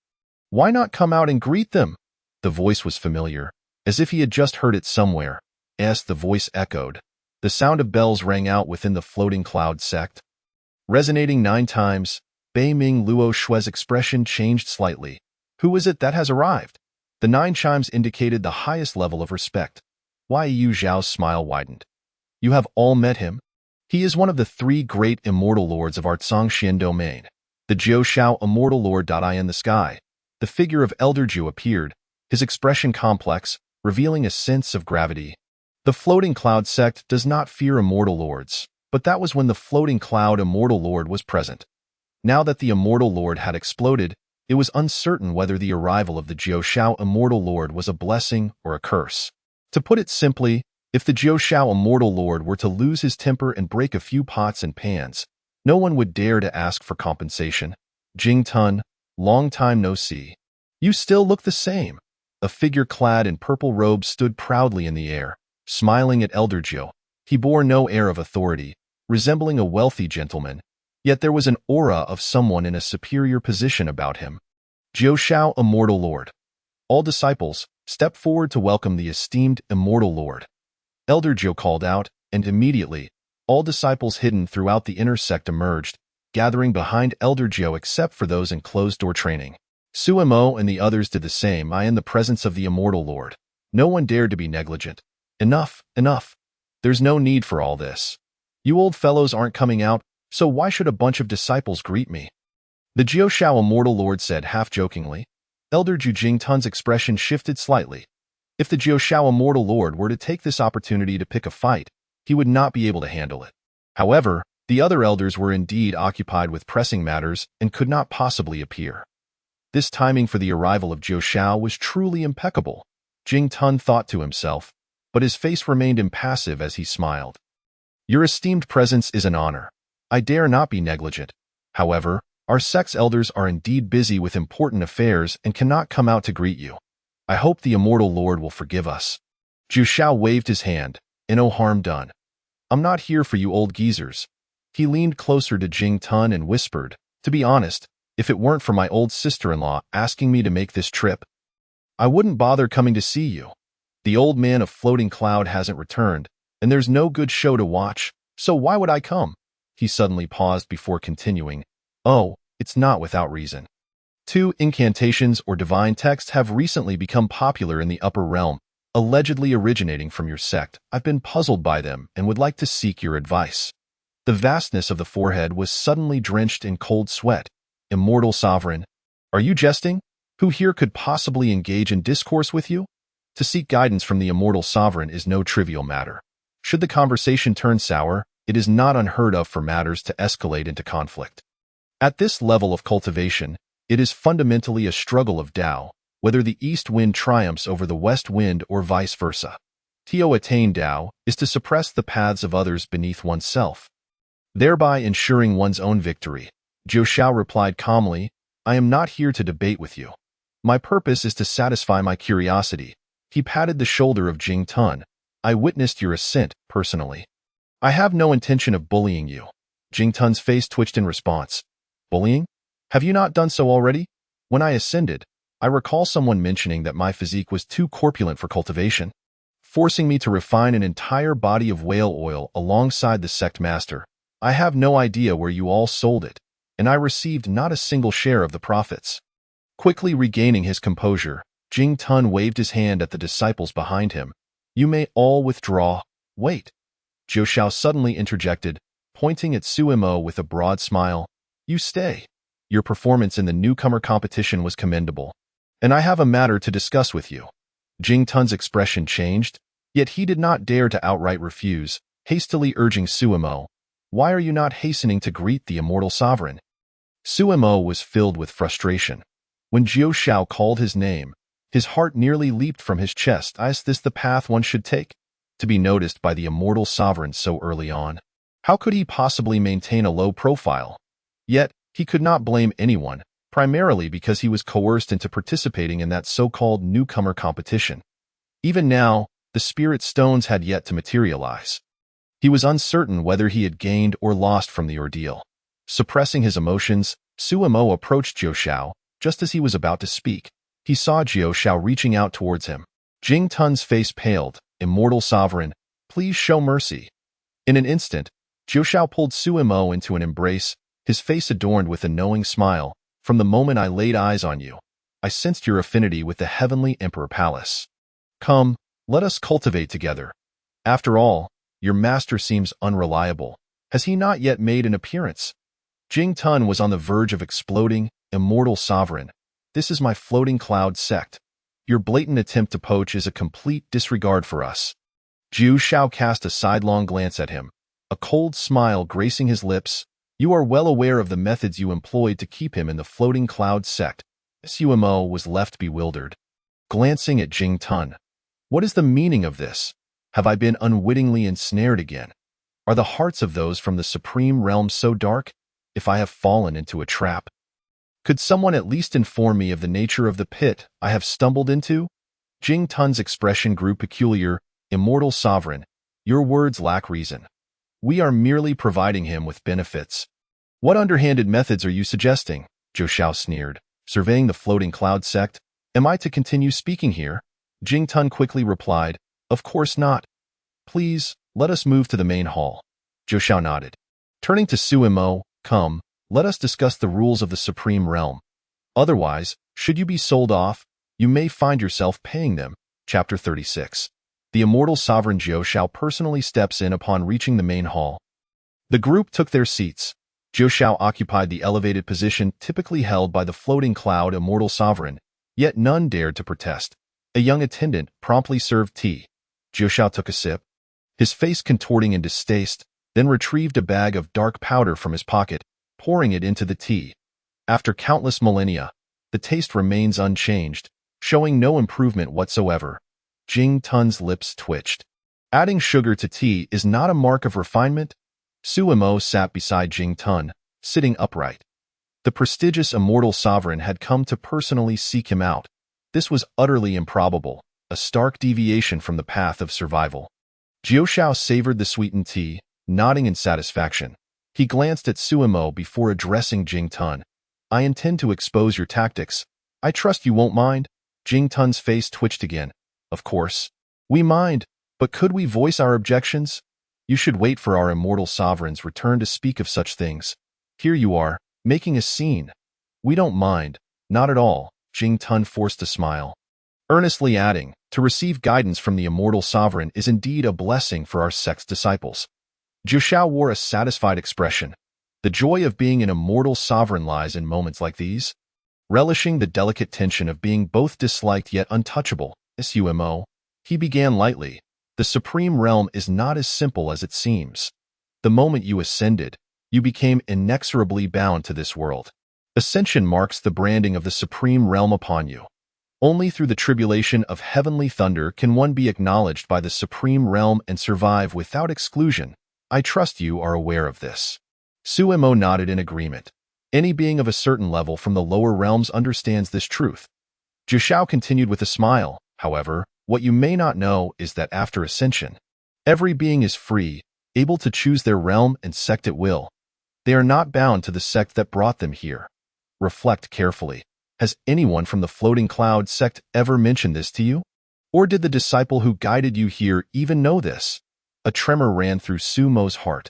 Why not come out and greet them? The voice was familiar, as if he had just heard it somewhere. The voice echoed. The sound of bells rang out within the floating cloud sect. Resonating 9 times, Bei Ming Luo Shui's expression changed slightly. Who is it that has arrived? The 9 chimes indicated the highest level of respect. Yi Yu Zhao's smile widened. You have all met him? He is one of the 3 great immortal lords of our Zhangxian domain. The Jiu Shao immortal lord. In the sky, the figure of Elder Jiu appeared, his expression complex, revealing a sense of gravity. The floating cloud sect does not fear immortal lords, but that was when the floating cloud immortal lord was present. Now that the immortal lord had exploded, it was uncertain whether the arrival of the Jiu Shao immortal lord was a blessing or a curse. To put it simply, if the Jiu Shao immortal lord were to lose his temper and break a few pots and pans, no one would dare to ask for compensation. Jing Tun, long time no see. You still look the same. A figure clad in purple robes stood proudly in the air, smiling at Elder Jiu. He bore no air of authority, resembling a wealthy gentleman, yet there was an aura of someone in a superior position about him. Jiu Shao immortal lord. All disciples, step forward to welcome the esteemed immortal lord. Elder Jiu called out, and immediately, all disciples hidden throughout the inner sect emerged, gathering behind Elder Jiu except for those in closed-door training. Suimo and the others did the same. In the presence of the immortal lord. No one dared to be negligent. Enough. There's no need for all this. You old fellows aren't coming out, so why should a bunch of disciples greet me? The Jiu Shao immortal lord said half-jokingly. Elder Jiu Jing Tun's expression shifted slightly. If the Jiu Shao immortal lord were to take this opportunity to pick a fight, he would not be able to handle it. However, the other elders were indeed occupied with pressing matters and could not possibly appear. This timing for the arrival of Jiu Shao was truly impeccable, Jing Tun thought to himself, but his face remained impassive as he smiled. Your esteemed presence is an honor. I dare not be negligent. However, our sect's elders are indeed busy with important affairs and cannot come out to greet you. I hope the immortal lord will forgive us. Jiu Shao waved his hand. No harm done. I'm not here for you old geezers. He leaned closer to Jing Tun and whispered, to be honest, if it weren't for my old sister-in-law asking me to make this trip, I wouldn't bother coming to see you. The old man of floating cloud hasn't returned, and there's no good show to watch, so why would I come? He suddenly paused before continuing. Oh, it's not without reason. 2 incantations or divine texts have recently become popular in the upper realm, allegedly originating from your sect. I've been puzzled by them and would like to seek your advice. The vastness of the forehead was suddenly drenched in cold sweat. Immortal sovereign, are you jesting? Who here could possibly engage in discourse with you? To seek guidance from the immortal sovereign is no trivial matter. Should the conversation turn sour, it is not unheard of for matters to escalate into conflict. At this level of cultivation, it is fundamentally a struggle of Tao, whether the east wind triumphs over the west wind or vice versa. To attain Tao is to suppress the paths of others beneath oneself, thereby ensuring one's own victory. Jiu Shao replied calmly, I am not here to debate with you. My purpose is to satisfy my curiosity. He patted the shoulder of Jing Tun. I witnessed your ascent, personally. I have no intention of bullying you. Jing Tun's face twitched in response. Bullying? Have you not done so already? When I ascended, I recall someone mentioning that my physique was too corpulent for cultivation, forcing me to refine an entire body of whale oil alongside the sect master. I have no idea where you all sold it, and I received not a single share of the profits. Quickly regaining his composure, Jing Tun waved his hand at the disciples behind him. You may all withdraw. Wait. Jiu Shao suddenly interjected, pointing at Suimo with a broad smile. You stay. Your performance in the newcomer competition was commendable, and I have a matter to discuss with you. Jing Tun's expression changed, yet he did not dare to outright refuse, hastily urging Suimo. Why are you not hastening to greet the immortal sovereign? Suimo was filled with frustration. When Jiu Shao called his name, his heart nearly leaped from his chest. Is this the path one should take? To be noticed by the immortal sovereign so early on? How could he possibly maintain a low profile? Yet, he could not blame anyone, primarily because he was coerced into participating in that so-called newcomer competition. Even now, the spirit stones had yet to materialize. He was uncertain whether he had gained or lost from the ordeal. Suppressing his emotions, Suimo approached Jiu Shao. Just as he was about to speak, he saw Jiu Shao reaching out towards him. Jing Tun's face paled. Immortal sovereign, please show mercy. In an instant, Jiu Shao pulled Suimo into an embrace, his face adorned with a knowing smile. From the moment I laid eyes on you, I sensed your affinity with the heavenly Emperor Palace. Come, let us cultivate together. After all, your master seems unreliable. Has he not yet made an appearance? Jing Tun was on the verge of exploding. Immortal sovereign, this is my floating cloud sect. Your blatant attempt to poach is a complete disregard for us. Jiu Shao cast a sidelong glance at him, a cold smile gracing his lips. You are well aware of the methods you employed to keep him in the floating cloud sect. Suimo was left bewildered, glancing at Jing Tun. What is the meaning of this? Have I been unwittingly ensnared again? Are the hearts of those from the supreme realm so dark? If I have fallen into a trap, could someone at least inform me of the nature of the pit I have stumbled into? Jing Tun's expression grew peculiar. Immortal sovereign, your words lack reason. We are merely providing him with benefits. What underhanded methods are you suggesting? Jiu Shao sneered, surveying the floating cloud sect. Am I to continue speaking here? Jing Tun quickly replied, Of course not. Please, let us move to the main hall. Jiu Shao nodded. Turning to Suimo, come, let us discuss the rules of the Supreme Realm. Otherwise, should you be sold off, you may find yourself paying them. Chapter 36. The immortal sovereign Jiu Shao personally steps in upon reaching the main hall. The group took their seats. Jiu Shao occupied the elevated position typically held by the floating cloud immortal sovereign, yet none dared to protest. A young attendant promptly served tea. Jiu Shao took a sip, his face contorting in distaste, then retrieved a bag of dark powder from his pocket, pouring it into the tea. After countless millennia, the taste remains unchanged, showing no improvement whatsoever. Jing Tun's lips twitched. Adding sugar to tea is not a mark of refinement? Suimo sat beside Jing Tun, sitting upright. The prestigious immortal sovereign had come to personally seek him out. This was utterly improbable, a stark deviation from the path of survival. Jiu Shao savored the sweetened tea, nodding in satisfaction. He glanced at Suimo before addressing Jing Tun. I intend to expose your tactics. I trust you won't mind? Jing Tun's face twitched again. Of course. We mind, but could we voice our objections? You should wait for our immortal sovereign's return to speak of such things. Here you are, making a scene. We don't mind, not at all. Jing Tun forced a smile, earnestly adding, to receive guidance from the immortal sovereign is indeed a blessing for our sect's disciples. Jiu Shao wore a satisfied expression. The joy of being an immortal sovereign lies in moments like these. Relishing the delicate tension of being both disliked yet untouchable, Suimo, he began lightly. The supreme realm is not as simple as it seems. The moment you ascended, you became inexorably bound to this world. Ascension marks the branding of the supreme realm upon you. Only through the tribulation of heavenly thunder can one be acknowledged by the supreme realm and survive without exclusion. I trust you are aware of this. Suemo nodded in agreement. Any being of a certain level from the lower realms understands this truth. Zhao continued with a smile. However, what you may not know is that after ascension, every being is free, able to choose their realm and sect at will. They are not bound to the sect that brought them here. Reflect carefully. Has anyone from the floating cloud sect ever mentioned this to you? Or did the disciple who guided you here even know this? A tremor ran through Sumo's heart.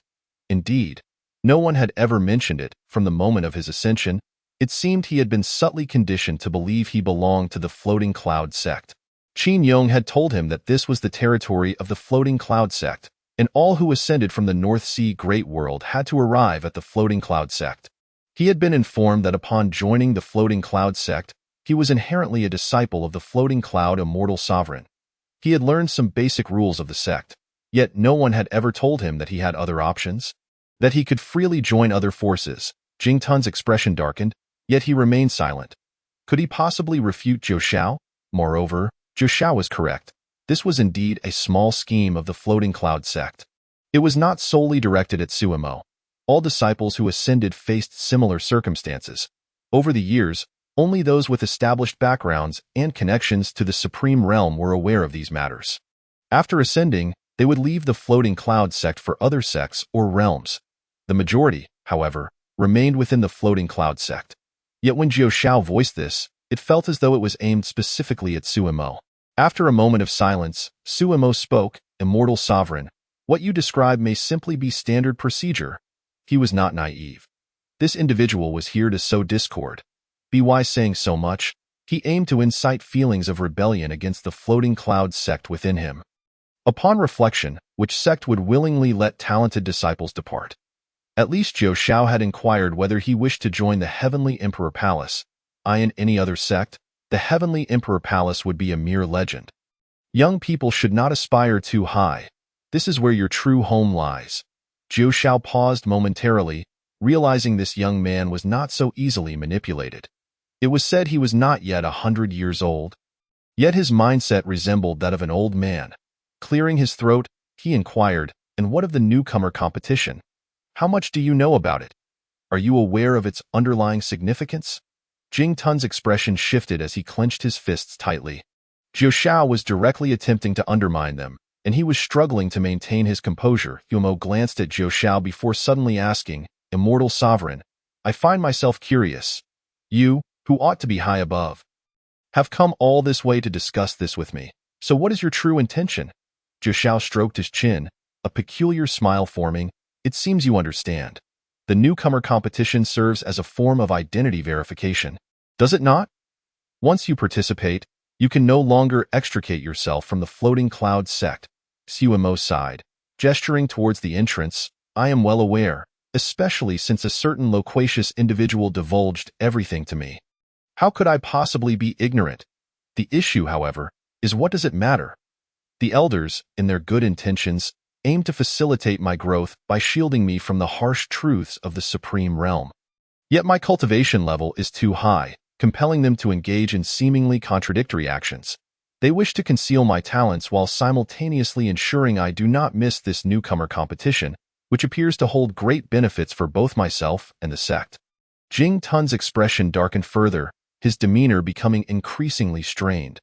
Indeed, no one had ever mentioned it from the moment of his ascension. It seemed he had been subtly conditioned to believe he belonged to the floating cloud sect. Qin Yong had told him that this was the territory of the floating cloud sect, and all who ascended from the North Sea Great World had to arrive at the floating cloud sect. He had been informed that upon joining the floating cloud sect, he was inherently a disciple of the floating cloud immortal sovereign. He had learned some basic rules of the sect, yet no one had ever told him that he had other options, that he could freely join other forces. Jing Tun's expression darkened, yet he remained silent. Could he possibly refute Zhao? Moreover, Zhao was correct. This was indeed a small scheme of the floating cloud sect. It was not solely directed at Suemo. All disciples who ascended faced similar circumstances. Over the years, only those with established backgrounds and connections to the supreme realm were aware of these matters. After ascending, they would leave the floating cloud sect for other sects or realms. The majority, however, remained within the floating cloud sect. Yet when Zhao voiced this, it felt as though it was aimed specifically at Suemo. After a moment of silence, Suemo spoke. Immortal Sovereign, what you describe may simply be standard procedure. He was not naive. This individual was here to sow discord. By saying so much, he aimed to incite feelings of rebellion against the floating cloud sect within him. Upon reflection, which sect would willingly let talented disciples depart? At least Zhao had inquired whether he wished to join the Heavenly Emperor Palace. In any other sect, the Heavenly Emperor Palace would be a mere legend. Young people should not aspire too high. This is where your true home lies. Zhao paused momentarily, realizing this young man was not so easily manipulated. It was said he was not yet 100 years old. Yet his mindset resembled that of an old man. Clearing his throat, he inquired, and what of the newcomer competition? How much do you know about it? Are you aware of its underlying significance? Jing Tun's expression shifted as he clenched his fists tightly. Zhao was directly attempting to undermine them, and he was struggling to maintain his composure. Yumo glanced at Zhao before suddenly asking, Immortal Sovereign, I find myself curious. You, who ought to be high above, have come all this way to discuss this with me. So what is your true intention? Zhao stroked his chin, a peculiar smile forming. It seems you understand. The newcomer competition serves as a form of identity verification, does it not? Once you participate, you can no longer extricate yourself from the floating cloud sect. Suemo sighed, gesturing towards the entrance. I am well aware, especially since a certain loquacious individual divulged everything to me. How could I possibly be ignorant? The issue, however, is what does it matter? The elders, in their good intentions, aim to facilitate my growth by shielding me from the harsh truths of the supreme realm. Yet my cultivation level is too high, compelling them to engage in seemingly contradictory actions. They wish to conceal my talents while simultaneously ensuring I do not miss this newcomer competition, which appears to hold great benefits for both myself and the sect. Jing Tun's expression darkened further, his demeanor becoming increasingly strained.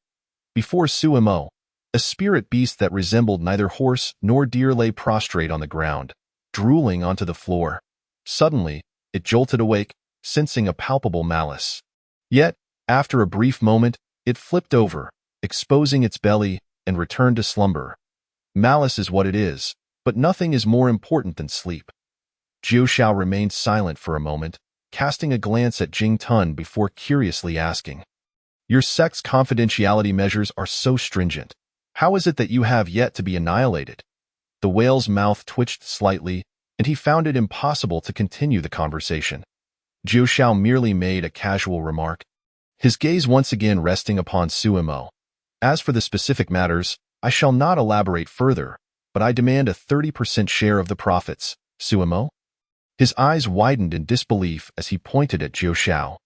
Before Suemo, a spirit beast that resembled neither horse nor deer lay prostrate on the ground, drooling onto the floor. Suddenly, it jolted awake, sensing a palpable malice. Yet, after a brief moment, it flipped over, exposing its belly, and returned to slumber. Malice is what it is, but nothing is more important than sleep. Zhao remained silent for a moment, casting a glance at Jing Tun before curiously asking, Your sect's confidentiality measures are so stringent. How is it that you have yet to be annihilated? The whale's mouth twitched slightly, and he found it impossible to continue the conversation. Zhao merely made a casual remark, his gaze once again resting upon Suemo. As for the specific matters, I shall not elaborate further, but I demand a 30% share of the profits. Suemo? His eyes widened in disbelief as he pointed at Zhao.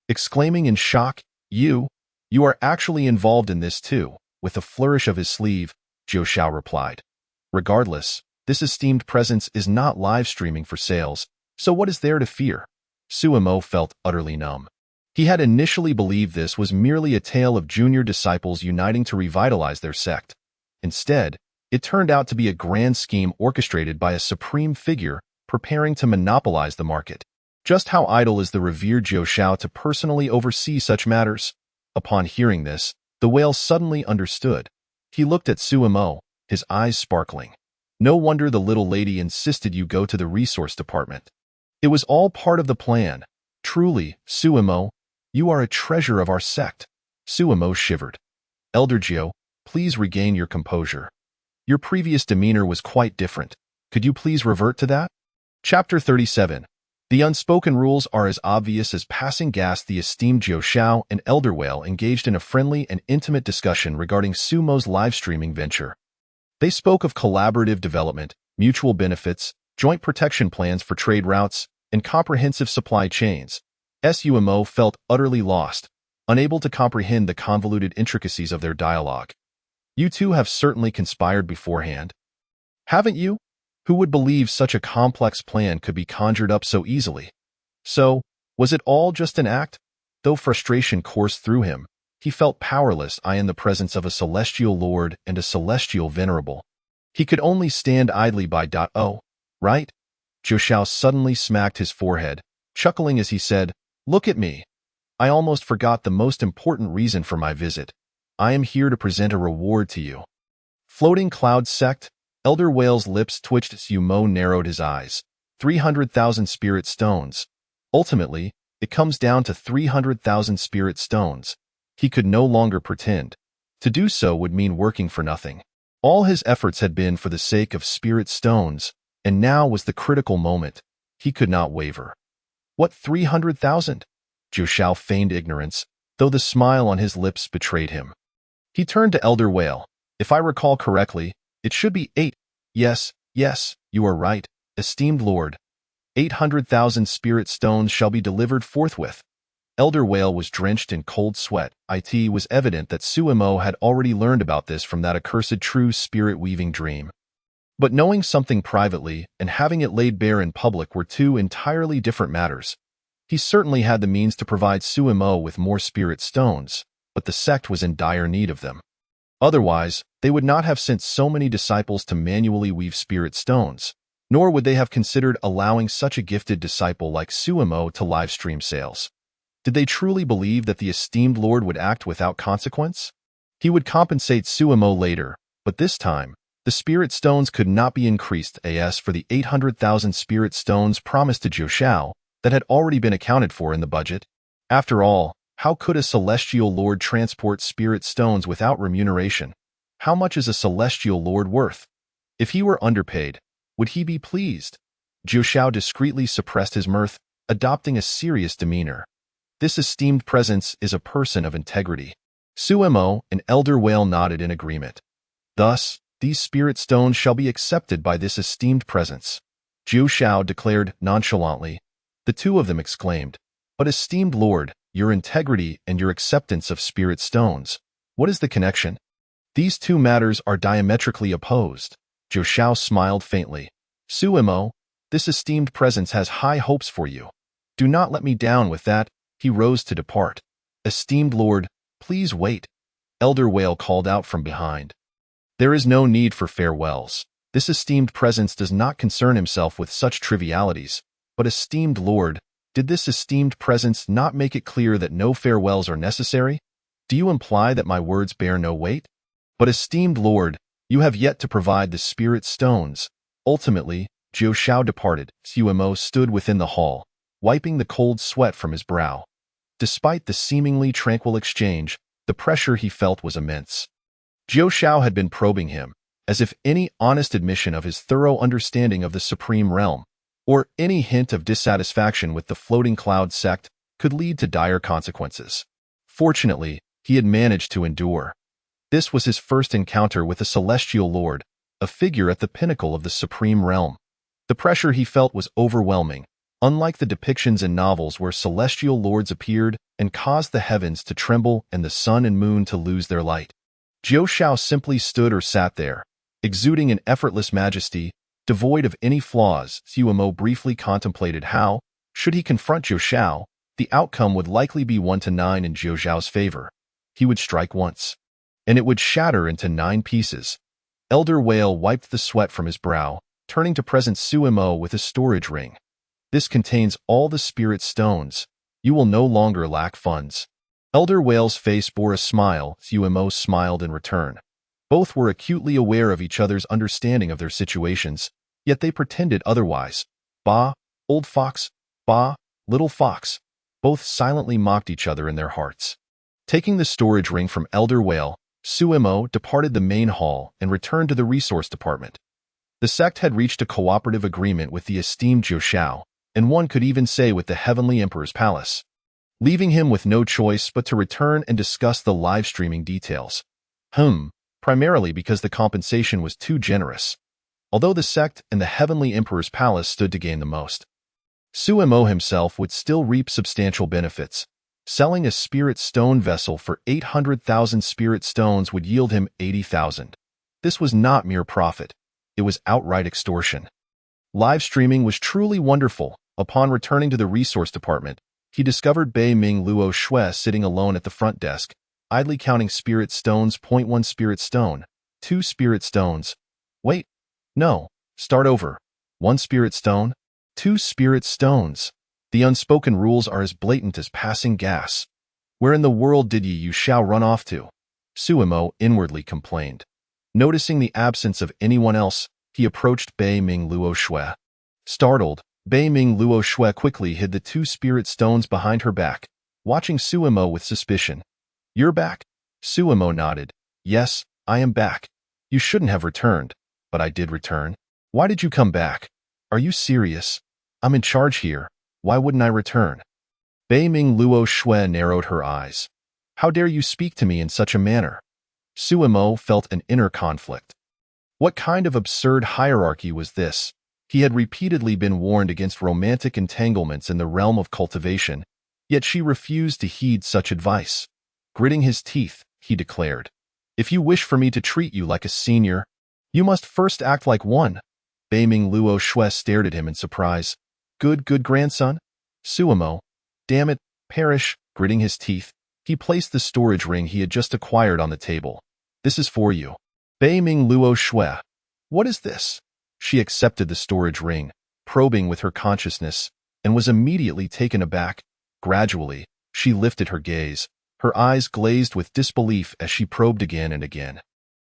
Exclaiming in shock, You? You are actually involved in this too, with a flourish of his sleeve, Zhou Xiao replied. Regardless, this esteemed presence is not live streaming for sales, so what is there to fear? Suemo felt utterly numb. He had initially believed this was merely a tale of junior disciples uniting to revitalize their sect. Instead, it turned out to be a grand scheme orchestrated by a supreme figure preparing to monopolize the market. Just how idle is the revered Zhou Xiao to personally oversee such matters? Upon hearing this, the whale suddenly understood. He looked at Suemo, his eyes sparkling. No wonder the little lady insisted you go to the resource department. It was all part of the plan. Truly, Suemo, you are a treasure of our sect. Suemo shivered. Elder Jiao, please regain your composure. Your previous demeanor was quite different. Could you please revert to that? Chapter 37. The unspoken rules are as obvious as passing gas. The esteemed Zhou Xiao and Elder Whale engaged in a friendly and intimate discussion regarding Sumo's live streaming venture. They spoke of collaborative development, mutual benefits, joint protection plans for trade routes, and comprehensive supply chains. Sumo felt utterly lost, unable to comprehend the convoluted intricacies of their dialogue. You two have certainly conspired beforehand. Haven't you? Who would believe such a complex plan could be conjured up so easily? So, was it all just an act? Though frustration coursed through him, he felt powerless in the presence of a celestial lord and a celestial venerable. He could only stand idly by. Oh, right? Zhou Xiao suddenly smacked his forehead, chuckling as he said, Look at me. I almost forgot the most important reason for my visit. I am here to present a reward to you. Floating Cloud Sect? Elder Whale's lips twitched. Sumo narrowed his eyes. 300,000 spirit stones. Ultimately, it comes down to 300,000 spirit stones. He could no longer pretend. To do so would mean working for nothing. All his efforts had been for the sake of spirit stones, and now was the critical moment. He could not waver. What 300,000? Zhou Xiao feigned ignorance, though the smile on his lips betrayed him. He turned to Elder Whale. If I recall correctly, it should be 8. Yes, you are right, esteemed lord. 800,000 spirit stones shall be delivered forthwith. Elder Whale was drenched in cold sweat. It was evident that Suemo had already learned about this from that accursed true spirit-weaving dream. But knowing something privately and having it laid bare in public were two entirely different matters. He certainly had the means to provide Suemo with more spirit stones, but the sect was in dire need of them. Otherwise, they would not have sent so many disciples to manually weave spirit stones, nor would they have considered allowing such a gifted disciple like Suemo to live stream sales. Did they truly believe that the esteemed lord would act without consequence? He would compensate Suemo later, but this time, the spirit stones could not be increased as for the 800,000 spirit stones promised to Zhou Xiao that had already been accounted for in the budget. After all, how could a celestial lord transport spirit stones without remuneration? How much is a celestial lord worth? If he were underpaid, would he be pleased? Zhou Xiao discreetly suppressed his mirth, adopting a serious demeanor. This esteemed presence is a person of integrity. Suemo and Elder Whale nodded in agreement. Thus, these spirit stones shall be accepted by this esteemed presence. Zhou Xiao declared nonchalantly. The two of them exclaimed, But esteemed lord, your integrity and your acceptance of spirit stones, what is the connection? These two matters are diametrically opposed. Zhou Xiao smiled faintly. Suemo, this esteemed presence has high hopes for you. Do not let me down with that. He rose to depart. Esteemed lord, please wait. Elder Whale called out from behind. There is no need for farewells. This esteemed presence does not concern himself with such trivialities. But esteemed lord, did this esteemed presence not make it clear that no farewells are necessary? Do you imply that my words bear no weight? But esteemed lord, you have yet to provide the spirit stones. Ultimately, Zhou Xiao departed. Suemo stood within the hall, wiping the cold sweat from his brow. Despite the seemingly tranquil exchange, the pressure he felt was immense. Zhou Xiao had been probing him, as if any honest admission of his thorough understanding of the supreme realm, or any hint of dissatisfaction with the floating cloud sect, could lead to dire consequences. Fortunately, he had managed to endure. This was his first encounter with a celestial lord, a figure at the pinnacle of the supreme realm. The pressure he felt was overwhelming, Unlike the depictions in novels where celestial lords appeared and caused the heavens to tremble and the sun and moon to lose their light, Jiu Shao simply stood or sat there, exuding an effortless majesty, devoid of any flaws. Suo Mo briefly contemplated how, should he confront Jiu Shao, the outcome would likely be 1-9 in Jiu Shao's favor. He would strike once, and it would shatter into 9 pieces. Elder Whale wiped the sweat from his brow, turning to present Suo Mo with a storage ring. This contains all the spirit stones. You will no longer lack funds. Elder Whale's face bore a smile. Suo Mo smiled in return. Both were acutely aware of each other's understanding of their situations, yet they pretended otherwise. Bah, old fox. Bah, little fox. Both silently mocked each other in their hearts. Taking the storage ring from Elder Whale, Suo Mo departed the main hall and returned to the resource department. The sect had reached a cooperative agreement with the esteemed Jiu Shao, and one could even say with the Heavenly Emperor's palace, leaving him with no choice but to return and discuss the live streaming details. Primarily because the compensation was too generous. Although the sect and the Heavenly Emperor's palace stood to gain the most, Suo Mo himself would still reap substantial benefits. Selling a spirit stone vessel for 800,000 spirit stones would yield him 80,000. This was not mere profit. It was outright extortion. Live streaming was truly wonderful. Upon returning to the resource department, he discovered Bei Ming Luo Shui sitting alone at the front desk, idly counting spirit stones. 1 spirit stone, 2 spirit stones. Wait, no, start over. 1 spirit stone, 2 spirit stones. The unspoken rules are as blatant as passing gas. Where in the world did Yu Shao run off to? Suo Mo inwardly complained. Noticing the absence of anyone else, he approached Bei Ming Luo Shui. Startled, Bei Ming Luo Shui quickly hid the 2 spirit stones behind her back, watching Suo Mo with suspicion. You're back? Suo Mo nodded. Yes, I am back. You shouldn't have returned, but I did return. Why did you come back? Are you serious? I'm in charge here. Why wouldn't I return? Bei Ming Luo Shui narrowed her eyes. How dare you speak to me in such a manner? Suo Mo felt an inner conflict. What kind of absurd hierarchy was this? He had repeatedly been warned against romantic entanglements in the realm of cultivation, yet she refused to heed such advice. Gritting his teeth, he declared, If you wish for me to treat you like a senior, you must first act like one. Bei Ming Luo Shui stared at him in surprise. Good grandson? Suo Mo, damn it, perish. Gritting his teeth, he placed the storage ring he had just acquired on the table. This is for you. Bei Ming Luo Shui. What is this? She accepted the storage ring, probing with her consciousness, and was immediately taken aback. Gradually, she lifted her gaze, her eyes glazed with disbelief as she probed again and again.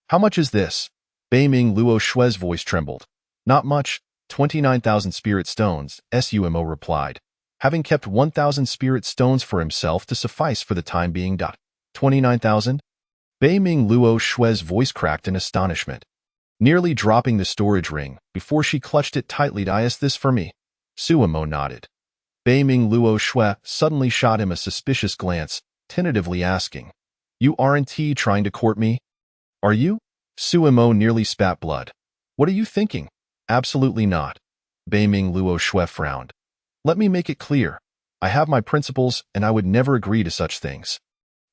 How much is this? Bei Ming Luo Shui's voice trembled. Not much, 29,000 spirit stones, Suo Mo replied, having kept 1,000 spirit stones for himself to suffice for the time being. 29,000? Bei Ming Luo Shui's voice cracked in astonishment, nearly dropping the storage ring before she clutched it tightly. Is this for me? Suo Mo nodded. Bei Ming Luo Shui suddenly shot him a suspicious glance, tentatively asking, You aren't trying to court me? Are you? Suo Mo nearly spat blood. What are you thinking? Absolutely not. Bei Ming Luo Shui frowned. Let me make it clear. I have my principles and I would never agree to such things.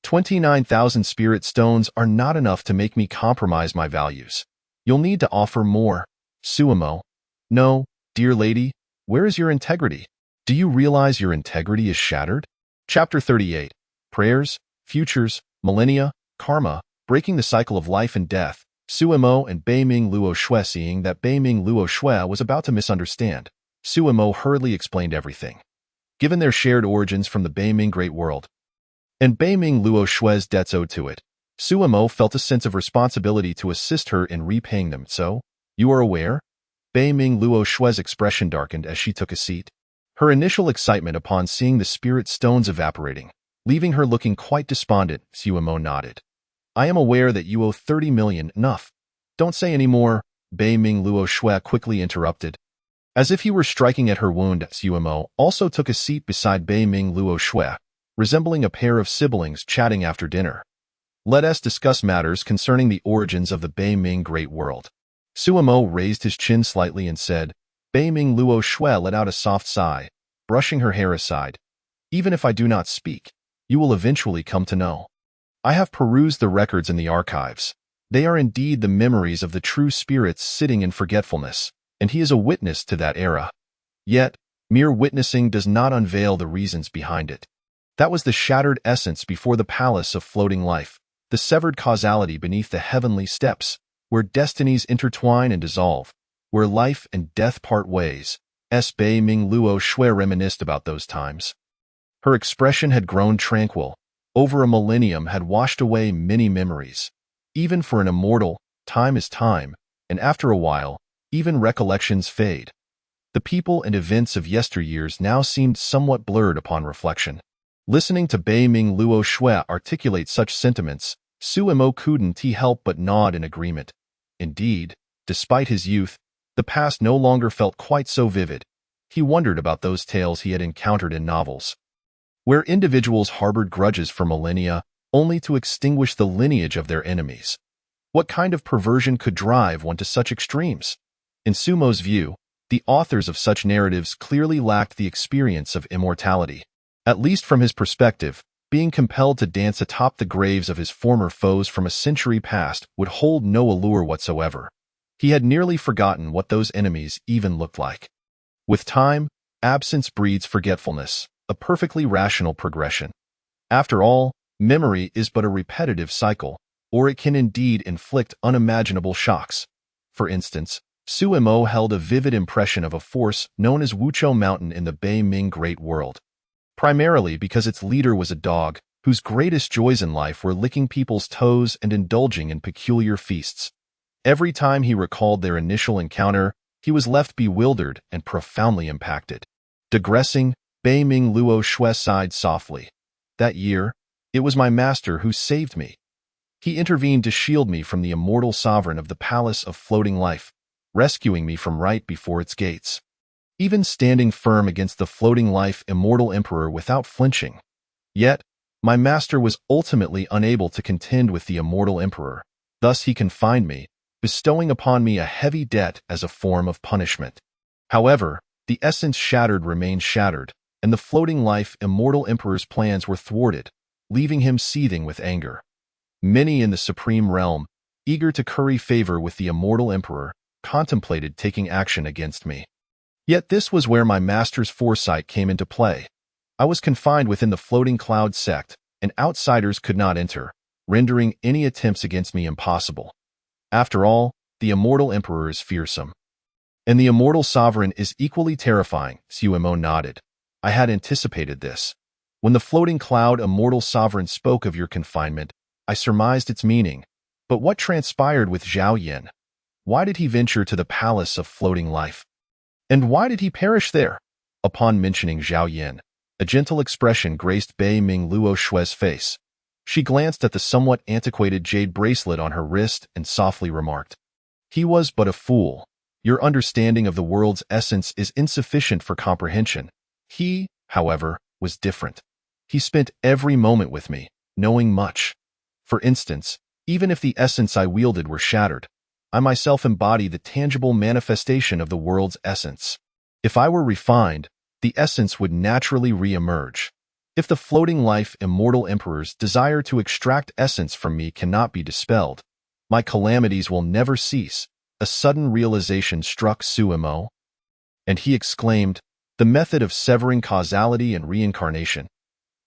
29,000 spirit stones are not enough to make me compromise my values. You'll need to offer more. Suo Mo. No, dear lady, where is your integrity? Do you realize your integrity is shattered? Chapter 38. Prayers, Futures, Millennia, Karma, Breaking the Cycle of Life and Death. Suo Mo and Bei Ming Luo Shui. Seeing that Bei Ming Luo Shui was about to misunderstand, Suo Mo hurriedly explained everything. Given their shared origins from the Bei Ming Great World, and Bei Ming Luo Shui's debts owed to it, Suo Mo felt a sense of responsibility to assist her in repaying them. So, you are aware? Bei Ming Luo Shui's expression darkened as she took a seat. Her initial excitement upon seeing the spirit stones evaporating, leaving her looking quite despondent. Suo Mo nodded. I am aware that you owe 30 million. Enough. Don't say any more, Bei Ming Luo Shui quickly interrupted. As if he were striking at her wound, Suo Mo also took a seat beside Bei Ming Luo Shui, resembling a pair of siblings chatting after dinner. Let us discuss matters concerning the origins of the Bei Ming Great World. Suo Mo raised his chin slightly and said. Bei Ming Luo Shui let out a soft sigh. brushing her hair aside. Even if I do not speak, you will eventually come to know. I have perused the records in the archives. They are indeed the memories of the true spirits sitting in forgetfulness, and he is a witness to that era. Yet, mere witnessing does not unveil the reasons behind it. That was the shattered essence before the palace of floating life, the severed causality beneath the heavenly steps, where destinies intertwine and dissolve, where life and death part ways. Bei Ming Luo Shui reminisced about those times. Her expression had grown tranquil. Over a millennium had washed away many memories. Even for an immortal, time is time, and after a while, even recollections fade. The people and events of yesteryears now seemed somewhat blurred upon reflection. Listening to Bei Ming Luo Shui articulate such sentiments, Su Mo couldn't help but nod in agreement. Indeed, despite his youth, the past no longer felt quite so vivid. He wondered about those tales he had encountered in novels, where individuals harbored grudges for millennia only to extinguish the lineage of their enemies. What kind of perversion could drive one to such extremes? In Sumo's view, the authors of such narratives clearly lacked the experience of immortality. At least from his perspective, being compelled to dance atop the graves of his former foes from a century past would hold no allure whatsoever. He had nearly forgotten what those enemies even looked like. With time, absence breeds forgetfulness, a perfectly rational progression. After all, memory is but a repetitive cycle, or it can indeed inflict unimaginable shocks. For instance, Su Mo held a vivid impression of a force known as Wuchou Mountain in the Bei Ming Great World, primarily because its leader was a dog whose greatest joys in life were licking people's toes and indulging in peculiar feasts. Every time he recalled their initial encounter, he was left bewildered and profoundly impacted. Digressing, Bei Ming Luo Shui sighed softly. That year, it was my master who saved me. He intervened to shield me from the immortal sovereign of the palace of floating life, rescuing me from right before its gates. Even standing firm against the floating life immortal emperor without flinching. Yet, my master was ultimately unable to contend with the immortal emperor. Thus he confined me, bestowing upon me a heavy debt as a form of punishment. However, the essence shattered remained shattered, and the floating life immortal emperor's plans were thwarted, leaving him seething with anger. Many in the supreme realm, eager to curry favor with the immortal emperor, contemplated taking action against me. Yet this was where my master's foresight came into play. I was confined within the floating cloud sect, and outsiders could not enter, rendering any attempts against me impossible. After all, the immortal emperor is fearsome. And the immortal sovereign is equally terrifying, Su Mo nodded. I had anticipated this. When the floating cloud immortal sovereign spoke of your confinement, I surmised its meaning. But what transpired with Zhao Yan? Why did he venture to the palace of floating life? And why did he perish there? Upon mentioning Zhao Yan, a gentle expression graced Bei Ming Luo Shui's face. She glanced at the somewhat antiquated jade bracelet on her wrist and softly remarked, "He was but a fool. Your understanding of the world's essence is insufficient for comprehension. He, however, was different. He spent every moment with me, knowing much. For instance, even if the essence I wielded were shattered, I myself embody the tangible manifestation of the world's essence. If I were refined, the essence would naturally re-emerge. If the floating life immortal emperor's desire to extract essence from me cannot be dispelled, my calamities will never cease." A sudden realization struck Su Mo, and he exclaimed, "The method of severing causality and reincarnation.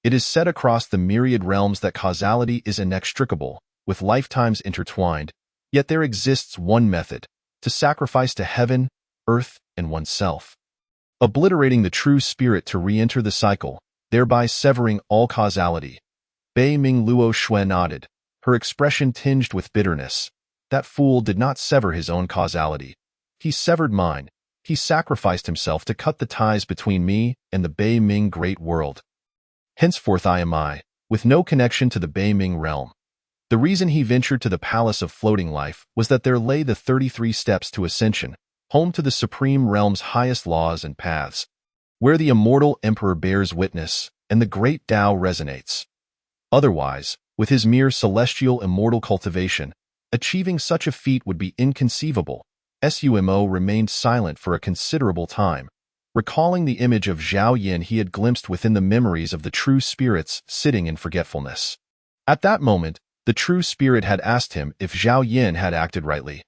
It is said across the myriad realms that causality is inextricable, with lifetimes intertwined, yet there exists one method, to sacrifice to heaven, earth, and oneself, obliterating the true spirit to re-enter the cycle, thereby severing all causality." Bei Ming Luo Shui nodded, her expression tinged with bitterness. That fool did not sever his own causality. He severed mine. He sacrificed himself to cut the ties between me and the Bei Ming Great World. Henceforth I am I, with no connection to the Bei Ming realm. The reason he ventured to the Palace of Floating Life was that there lay the 33 steps to ascension, home to the Supreme Realm's highest laws and paths, where the immortal emperor bears witness and the great Tao resonates. Otherwise, with his mere celestial immortal cultivation, achieving such a feat would be inconceivable. Su Mo remained silent for a considerable time. recalling the image of Zhao Yin he had glimpsed within the memories of the true spirits sitting in forgetfulness. At that moment, the true spirit had asked him if Zhao Yin had acted rightly.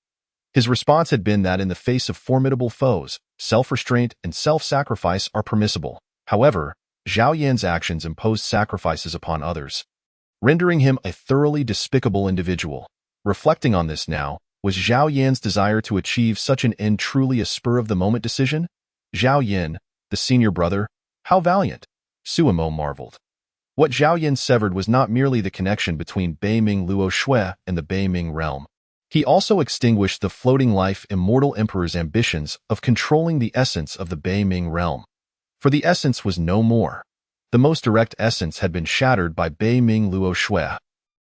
His response had been that in the face of formidable foes, self-restraint and self-sacrifice are permissible. However, Zhao Yin's actions imposed sacrifices upon others, rendering him a thoroughly despicable individual. Reflecting on this now, was Zhao Yin's desire to achieve such an end truly a spur-of-the-moment decision? Zhao Yin, the senior brother, how valiant! Suimo marveled. What Zhao Yin severed was not merely the connection between Beiming Luo Shui and the Beiming realm. He also extinguished the floating life immortal emperor's ambitions of controlling the essence of the Beiming realm. For the essence was no more. The most direct essence had been shattered by Beiming Luo Shui,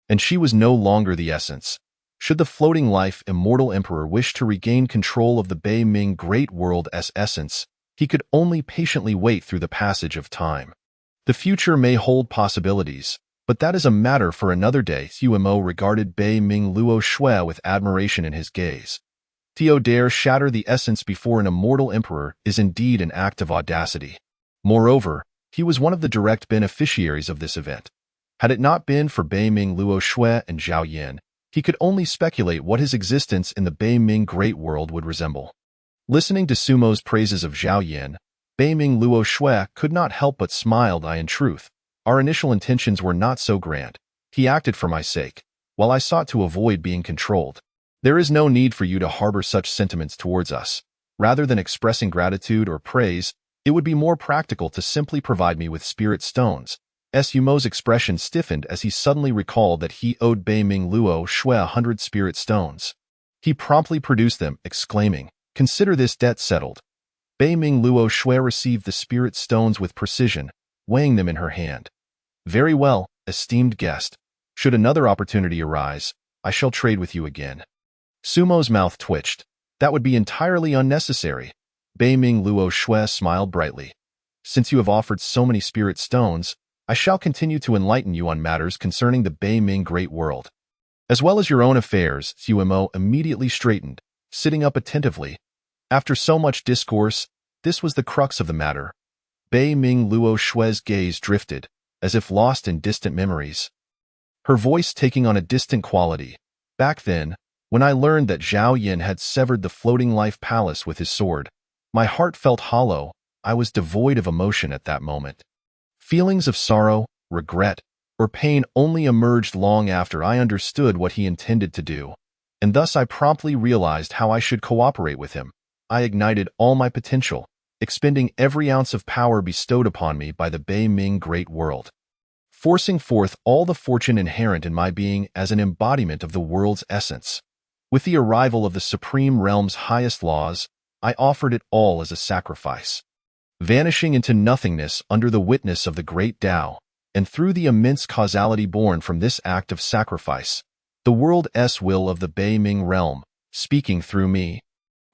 and she was no longer the essence. Should the floating life immortal emperor wish to regain control of the Beiming Great World's essence, he could only patiently wait through the passage of time. The future may hold possibilities, but that is a matter for another day. Suimo regarded Beiming Luo Shui with admiration in his gaze. To dare shatter the essence before an immortal emperor is indeed an act of audacity. Moreover, he was one of the direct beneficiaries of this event. Had it not been for Beiming Luo Shui and Zhao Yin, he could only speculate what his existence in the Beiming Great World would resemble. Listening to Sumo's praises of Zhao Yin, Beiming Luo Shui could not help but smile. In truth, our initial intentions were not so grand. He acted for my sake, while I sought to avoid being controlled. There is no need for you to harbor such sentiments towards us. Rather than expressing gratitude or praise, it would be more practical to simply provide me with spirit stones. Sumo's expression stiffened as he suddenly recalled that he owed Beiming Luo Shui 100 spirit stones. He promptly produced them, exclaiming, "Consider this debt settled." Beiming Luo Shui received the spirit stones with precision, weighing them in her hand. "Very well, esteemed guest. Should another opportunity arise, I shall trade with you again." Sumo's mouth twitched. "That would be entirely unnecessary." Beiming Luo Shui smiled brightly. "Since you have offered so many spirit stones, I shall continue to enlighten you on matters concerning the Beiming Great World, as well as your own affairs." Suimo immediately straightened, sitting up attentively. After so much discourse, this was the crux of the matter. Beiming Luo Shui's gaze drifted, as if lost in distant memories. Her voice taking on a distant quality. "Back then, when I learned that Zhao Yin had severed the floating life palace with his sword, my heart felt hollow. I was devoid of emotion at that moment. Feelings of sorrow, regret, or pain only emerged long after I understood what he intended to do, and thus I promptly realized how I should cooperate with him. I ignited all my potential, expending every ounce of power bestowed upon me by the Beiming Great World, forcing forth all the fortune inherent in my being as an embodiment of the world's essence. With the arrival of the Supreme Realm's highest laws, I offered it all as a sacrifice, vanishing into nothingness under the witness of the great Tao, and through the immense causality born from this act of sacrifice, the world's will of the Beiming realm, speaking through me,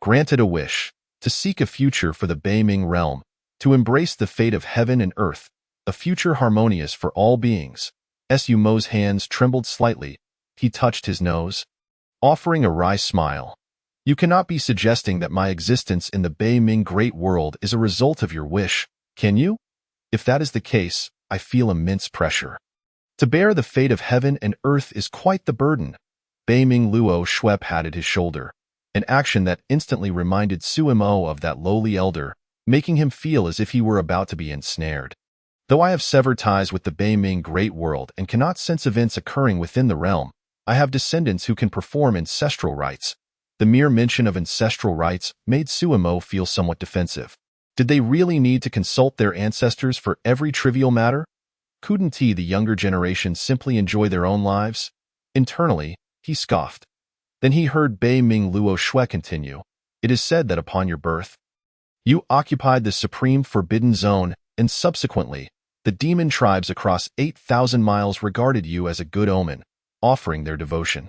granted a wish, to seek a future for the Beiming realm, to embrace the fate of heaven and earth, a future harmonious for all beings. Sumo's hands trembled slightly. He touched his nose, offering a wry smile. "You cannot be suggesting that my existence in the Beiming Great World is a result of your wish, can you? If that is the case, I feel immense pressure. To bear the fate of heaven and earth is quite the burden." Beiming Luo Shui patted his shoulder, an action that instantly reminded Suimo of that lowly elder, making him feel as if he were about to be ensnared. "Though I have severed ties with the Beiming Great World and cannot sense events occurring within the realm, I have descendants who can perform ancestral rites." The mere mention of ancestral rites made Suimo feel somewhat defensive. Did they really need to consult their ancestors for every trivial matter? Couldn't the younger generation simply enjoy their own lives? Internally, he scoffed. Then he heard Beiming Luo Shui continue, "It is said that upon your birth, you occupied the supreme forbidden zone, and subsequently, the demon tribes across 8,000 miles regarded you as a good omen, offering their devotion.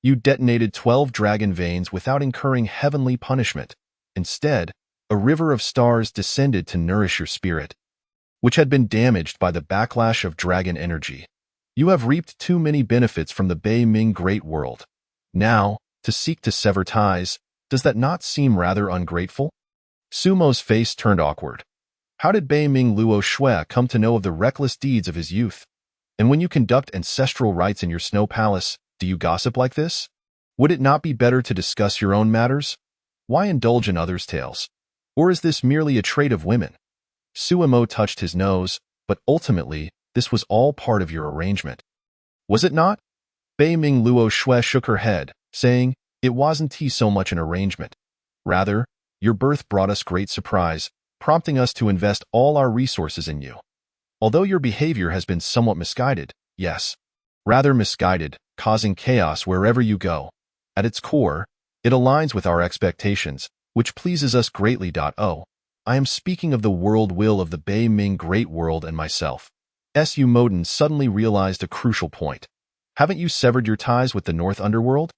You detonated 12 dragon veins without incurring heavenly punishment. Instead, a river of stars descended to nourish your spirit, which had been damaged by the backlash of dragon energy. You have reaped too many benefits from the Beiming Great World. Now, to seek to sever ties, does that not seem rather ungrateful?" Sumo's face turned awkward. How did Bei Ming Luo Shui come to know of the reckless deeds of his youth? And when you conduct ancestral rites in your snow palace, do you gossip like this? Would it not be better to discuss your own matters? Why indulge in others' tales? Or is this merely a trait of women? Sumo touched his nose, but ultimately, this was all part of your arrangement. Was it not? Bei Ming Luo Shui shook her head, saying, it wasn't so much an arrangement. Rather, your birth brought us great surprise, prompting us to invest all our resources in you. Although your behavior has been somewhat misguided, yes, rather misguided, causing chaos wherever you go, at its core, it aligns with our expectations, which pleases us greatly. Oh, I am speaking of the world will of the Bei Ming Great World and myself. Su Moden suddenly realized a crucial point. Haven't you severed your ties with the North Underworld?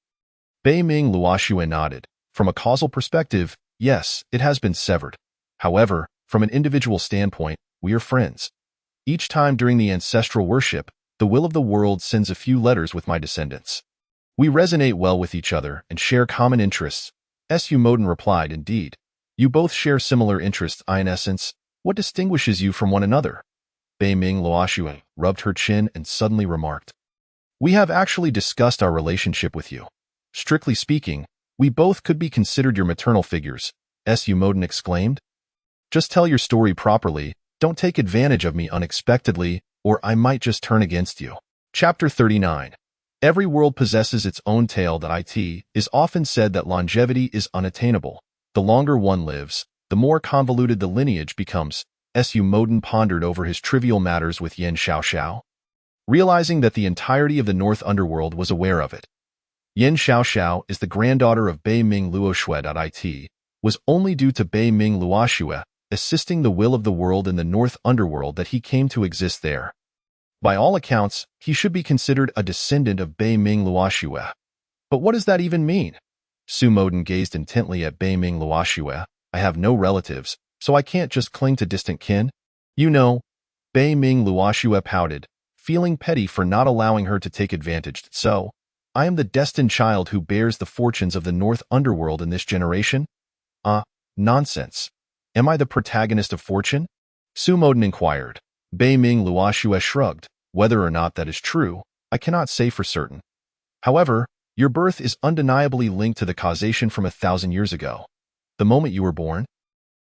Bei Ming Luoxue nodded. From a causal perspective, yes, it has been severed. However, from an individual standpoint, we are friends. Each time during the ancestral worship, the will of the world sends a few letters with my descendants. We resonate well with each other and share common interests. Su Moden replied, indeed. You both share similar interests. In essence, what distinguishes you from one another? Bei Ming Luoxue rubbed her chin and suddenly remarked. We have actually discussed our relationship with you. Strictly speaking, we both could be considered your maternal figures, Su Moden exclaimed. Just tell your story properly, don't take advantage of me unexpectedly, or I might just turn against you. Chapter 39. Every world possesses its own tale. It is often said that longevity is unattainable. The longer one lives, the more convoluted the lineage becomes. Su Moden pondered over his trivial matters with Yen Xiaoxiao, realizing that the entirety of the North Underworld was aware of it. Yen Xiaoxiao is the granddaughter of Bei Ming Luoxue. It was only due to Bei Ming Luoxue assisting the will of the world in the North Underworld that he came to exist there. By all accounts, he should be considered a descendant of Bei Ming Luoxue. But what does that even mean? Su Moden gazed intently at Bei Ming Luoxue. I have no relatives, so I can't just cling to distant kin. You know, Bei Ming Luoxue pouted, feeling petty for not allowing her to take advantage. So, I am the destined child who bears the fortunes of the North Underworld in this generation? Nonsense. Am I the protagonist of fortune? Su Moden inquired. Bei Ming Luoxue shrugged. Whether or not that is true, I cannot say for certain. However, your birth is undeniably linked to the causation from 1,000 years ago. The moment you were born,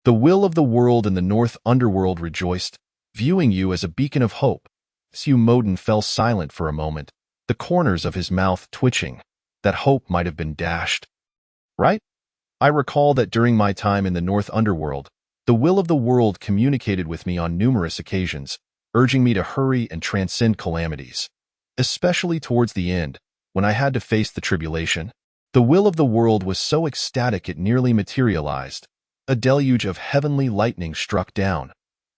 the will of the world and the North Underworld rejoiced, viewing you as a beacon of hope. Su Moden fell silent for a moment, the corners of his mouth twitching. That hope might have been dashed. Right? I recall that during my time in the North Underworld, the will of the world communicated with me on numerous occasions, urging me to hurry and transcend calamities. Especially towards the end, when I had to face the tribulation, the will of the world was so ecstatic it nearly materialized. A deluge of heavenly lightning struck down.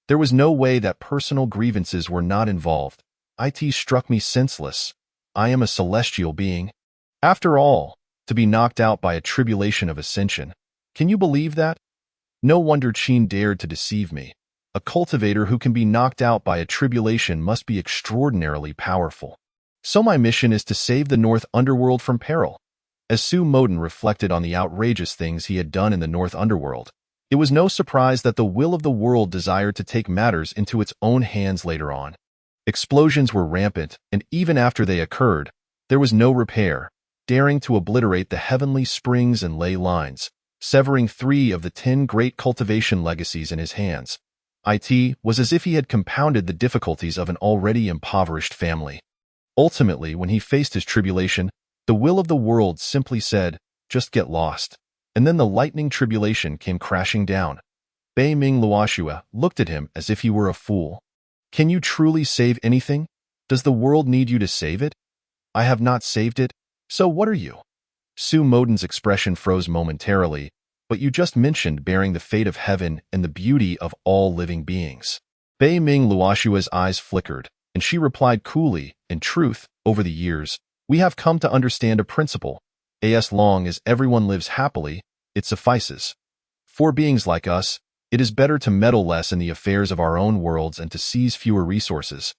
There was no way that personal grievances were not involved. It struck me senseless. I am a celestial being. After all, to be knocked out by a tribulation of ascension. Can you believe that? No wonder Qin dared to deceive me. A cultivator who can be knocked out by a tribulation must be extraordinarily powerful. So my mission is to save the North Underworld from peril. As Su Moden reflected on the outrageous things he had done in the North Underworld, it was no surprise that the will of the world desired to take matters into its own hands later on. Explosions were rampant, and even after they occurred, there was no repair, daring to obliterate the heavenly springs and ley lines, severing 3 of the 10 great cultivation legacies in his hands. It was as if he had compounded the difficulties of an already impoverished family. Ultimately, when he faced his tribulation, the will of the world simply said, just get lost. And then the lightning tribulation came crashing down. Bei Ming Luoxue looked at him as if he were a fool. Can you truly save anything? Does the world need you to save it? I have not saved it, so what are you? Su Moden's expression froze momentarily, but you just mentioned bearing the fate of heaven and the beauty of all living beings. Bei Ming Luoxue's eyes flickered, and she replied coolly, in truth, over the years, we have come to understand a principle. As long as everyone lives happily, it suffices. For beings like us, it is better to meddle less in the affairs of our own worlds and to seize fewer resources.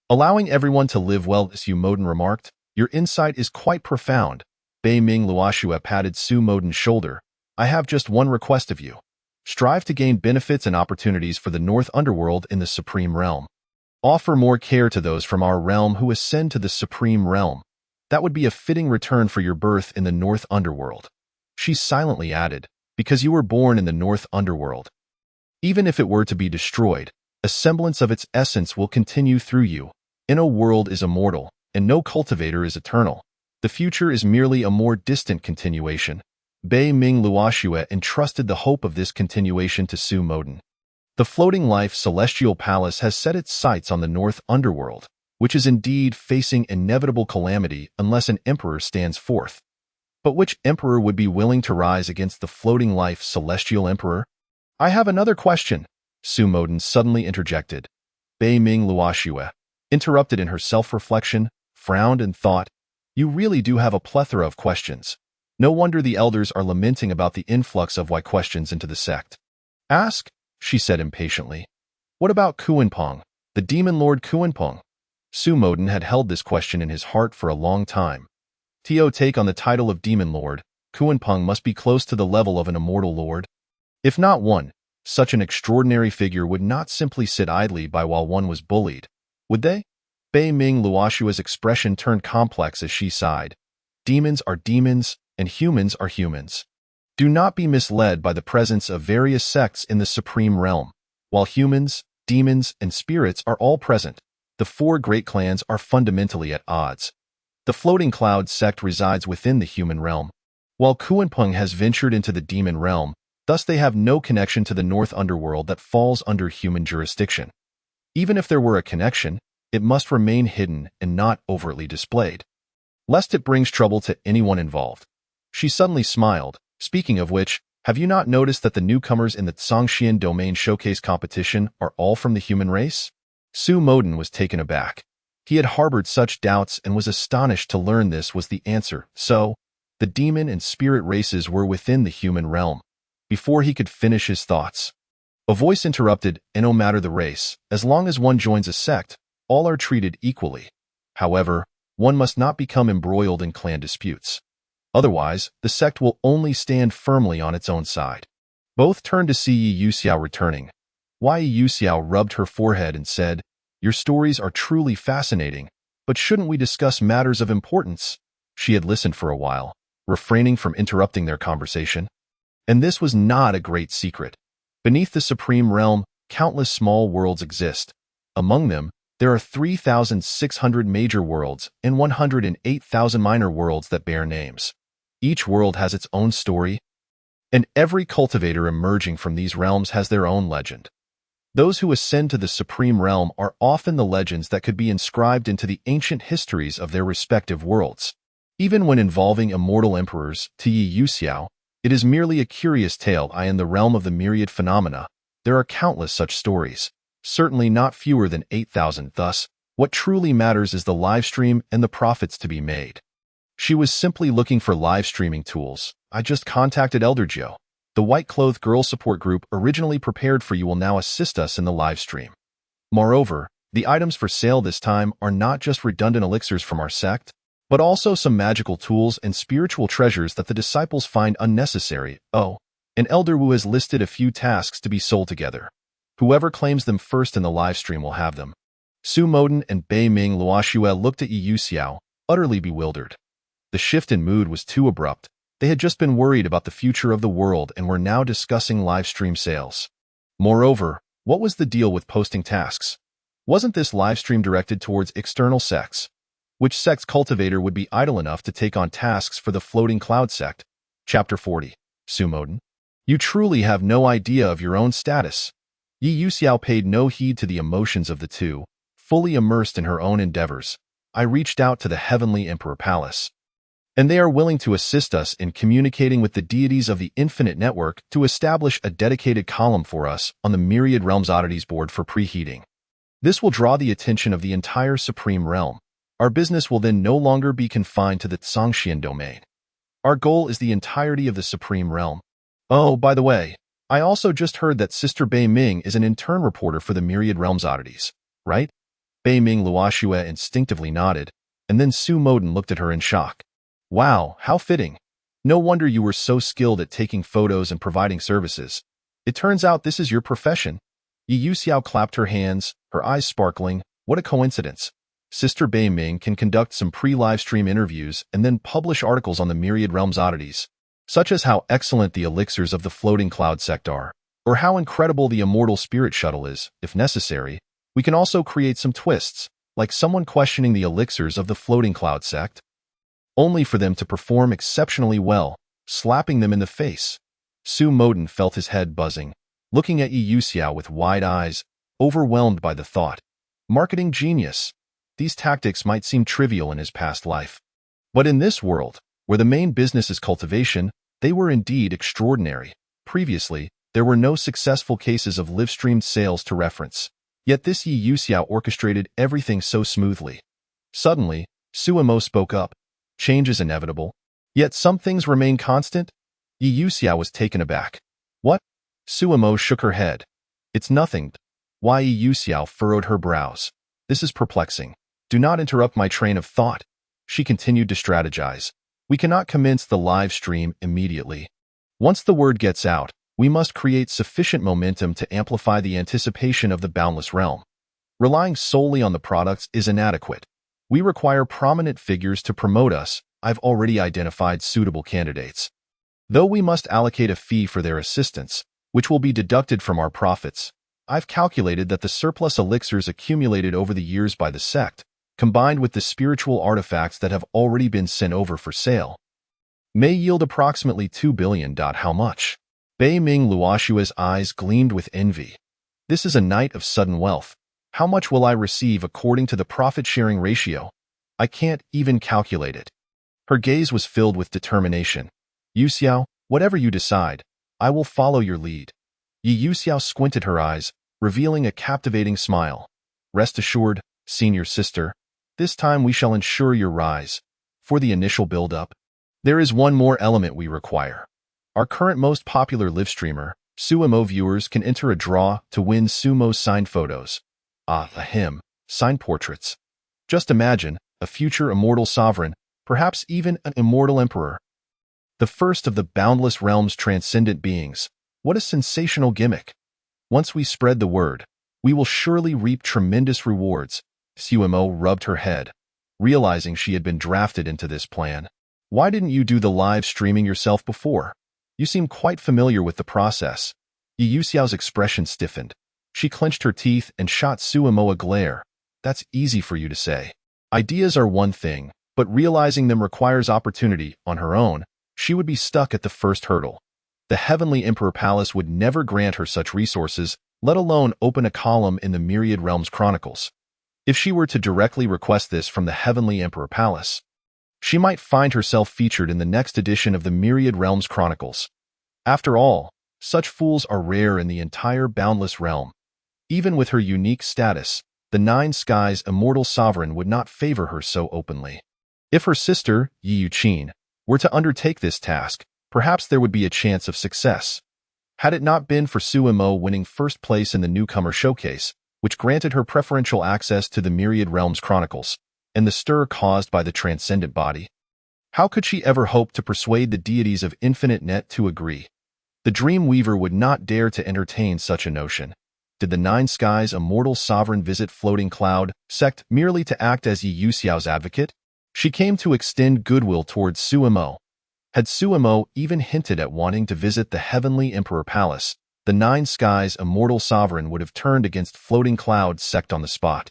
Allowing everyone to live well, Su Moden remarked, your insight is quite profound. Bei Ming Luoxue patted Su Moden's shoulder. I have just one request of you. Strive to gain benefits and opportunities for the North Underworld in the Supreme Realm. Offer more care to those from our realm who ascend to the Supreme Realm. That would be a fitting return for your birth in the North Underworld. She silently added, because you were born in the North Underworld. Even if it were to be destroyed, a semblance of its essence will continue through you. No world is immortal, and no cultivator is eternal. The future is merely a more distant continuation. Bei Ming Luoxue entrusted the hope of this continuation to Su Moden. The floating life celestial palace has set its sights on the North Underworld, which is indeed facing inevitable calamity unless an emperor stands forth. But which emperor would be willing to rise against the floating life celestial emperor? I have another question, Su Moden suddenly interjected. Bei Ming Luoxue, interrupted in her self-reflection, frowned and thought, you really do have a plethora of questions. No wonder the elders are lamenting about the influx of why questions into the sect. Ask, she said impatiently. What about Kuanpong, the demon lord Kuanpong? Su Moden had held this question in his heart for a long time. To take on the title of demon lord, Kuanpong must be close to the level of an immortal lord. If not one, such an extraordinary figure would not simply sit idly by while one was bullied, would they? Bei Ming Luoxue's expression turned complex as she sighed. Demons are demons, and humans are humans. Do not be misled by the presence of various sects in the Supreme Realm. While humans, demons, and spirits are all present, the four great clans are fundamentally at odds. The Floating Cloud sect resides within the human realm, while Kuanpeng has ventured into the demon realm, thus they have no connection to the North Underworld that falls under human jurisdiction. Even if there were a connection, it must remain hidden and not overtly displayed, lest it brings trouble to anyone involved. She suddenly smiled. Speaking of which, have you not noticed that the newcomers in the Zhongxian Domain Showcase competition are all from the human race? Su Moden was taken aback. He had harbored such doubts and was astonished to learn this was the answer. So, the demon and spirit races were within the human realm. Before he could finish his thoughts, a voice interrupted, no matter the race, as long as one joins a sect, all are treated equally. However, one must not become embroiled in clan disputes. Otherwise, the sect will only stand firmly on its own side. Both turned to see Yi Yuxiao returning. Yi Yuxiao rubbed her forehead and said, your stories are truly fascinating, but shouldn't we discuss matters of importance? She had listened for a while, refraining from interrupting their conversation. And this was not a great secret. Beneath the Supreme Realm, countless small worlds exist. Among them, there are 3,600 major worlds and 108,000 minor worlds that bear names. Each world has its own story, and every cultivator emerging from these realms has their own legend. Those who ascend to the Supreme Realm are often the legends that could be inscribed into the ancient histories of their respective worlds. Even when involving immortal emperors, to Yi Yuxiao, it is merely a curious tale. In the realm of the myriad phenomena, there are countless such stories. Certainly not fewer than 8,000. Thus, what truly matters is the live stream and the profits to be made. She was simply looking for live streaming tools. I just contacted Elder Joe. The white-clothed girl support group originally prepared for you will now assist us in the live stream. Moreover, the items for sale this time are not just redundant elixirs from our sect, but also some magical tools and spiritual treasures that the disciples find unnecessary. Oh, and Elder Wu has listed a few tasks to be sold together. Whoever claims them first in the live stream will have them. Su Moden and Bei Ming Luoxue looked at Yi Yuxiao, utterly bewildered. The shift in mood was too abrupt. They had just been worried about the future of the world and were now discussing live stream sales. Moreover, what was the deal with posting tasks? Wasn't this live stream directed towards external sects? Which sect's cultivator would be idle enough to take on tasks for the Floating Cloud sect? Chapter 40. Su Moden. You truly have no idea of your own status. Yi Yuxiao paid no heed to the emotions of the two, fully immersed in her own endeavors. I reached out to the Heavenly Emperor Palace, and they are willing to assist us in communicating with the deities of the Infinite Network to establish a dedicated column for us on the Myriad Realms Oddities board for preheating. This will draw the attention of the entire Supreme Realm. Our business will then no longer be confined to the Zhongxian domain. Our goal is the entirety of the Supreme Realm. Oh, by the way, I also just heard that Sister Bei Ming is an intern reporter for the Myriad Realms Oddities, right? Bei Ming Luoxue instinctively nodded, and then Su Moden looked at her in shock. Wow, how fitting. No wonder you were so skilled at taking photos and providing services. It turns out this is your profession. Yu Xiao clapped her hands, her eyes sparkling. What a coincidence. Sister Bei Ming can conduct some pre-live stream interviews and then publish articles on the myriad realms oddities, such as how excellent the elixirs of the floating cloud sect are, or how incredible the immortal spirit shuttle is, if necessary. We can also create some twists, like someone questioning the elixirs of the floating cloud sect, only for them to perform exceptionally well, slapping them in the face. Su Moden felt his head buzzing, looking at Yu Xiao with wide eyes, overwhelmed by the thought. Marketing genius. These tactics might seem trivial in his past life, but in this world, where the main business is cultivation, they were indeed extraordinary. Previously, there were no successful cases of live-streamed sales to reference, yet this Yu Xiao orchestrated everything so smoothly. Suddenly, Suemo spoke up. Change is inevitable, yet some things remain constant? Yu Xiao was taken aback. What? Suemo shook her head. It's nothing. Why? Yu Xiao furrowed her brows. This is perplexing. Do not interrupt my train of thought. She continued to strategize. We cannot commence the live stream immediately. Once the word gets out, we must create sufficient momentum to amplify the anticipation of the boundless realm. Relying solely on the products is inadequate. We require prominent figures to promote us. I've already identified suitable candidates. Though we must allocate a fee for their assistance, which will be deducted from our profits, I've calculated that the surplus elixirs accumulated over the years by the sect, combined with the spiritual artifacts that have already been sent over for sale, may yield approximately 2 billion. How much? Bei Ming Luoshua's eyes gleamed with envy. This is a night of sudden wealth. How much will I receive according to the profit-sharing ratio? I can't even calculate it. Her gaze was filled with determination. Yu Xiao, whatever you decide, I will follow your lead. Yu Xiao squinted her eyes, revealing a captivating smile. Rest assured, senior sister, this time we shall ensure your rise. For the initial build-up, there is one more element we require. Our current most popular live streamer, Suemo viewers can enter a draw to win Sumo's signed photos. Signed portraits. Just imagine, a future immortal sovereign, perhaps even an immortal emperor. The first of the boundless realm's transcendent beings. What a sensational gimmick. Once we spread the word, we will surely reap tremendous rewards. Suemo rubbed her head, realizing she had been drafted into this plan. Why didn't you do the live streaming yourself before? You seem quite familiar with the process. Yu Xiao's expression stiffened. She clenched her teeth and shot Suemo a glare. That's easy for you to say. Ideas are one thing, but realizing them requires opportunity. On her own, she would be stuck at the first hurdle. The Heavenly Emperor Palace would never grant her such resources, let alone open a column in the Myriad Realms Chronicles. If she were to directly request this from the Heavenly Emperor Palace, she might find herself featured in the next edition of the Myriad Realms Chronicles. After all, such fools are rare in the entire boundless realm. Even with her unique status, the Nine Skies' immortal sovereign would not favor her so openly. If her sister, Yi Yuqin, were to undertake this task, perhaps there would be a chance of success. Had it not been for Suemo winning first place in the newcomer showcase, which granted her preferential access to the Myriad Realms Chronicles, and the stir caused by the transcendent body, how could she ever hope to persuade the deities of Infinite Net to agree? The Dream Weaver would not dare to entertain such a notion. Did the Nine Skies' immortal sovereign visit Floating Cloud sect merely to act as Yu Xiao's advocate? She came to extend goodwill towards Suemo. Had Suemo even hinted at wanting to visit the Heavenly Emperor Palace, the Nine Skies' immortal sovereign would have turned against Floating Cloud sect on the spot.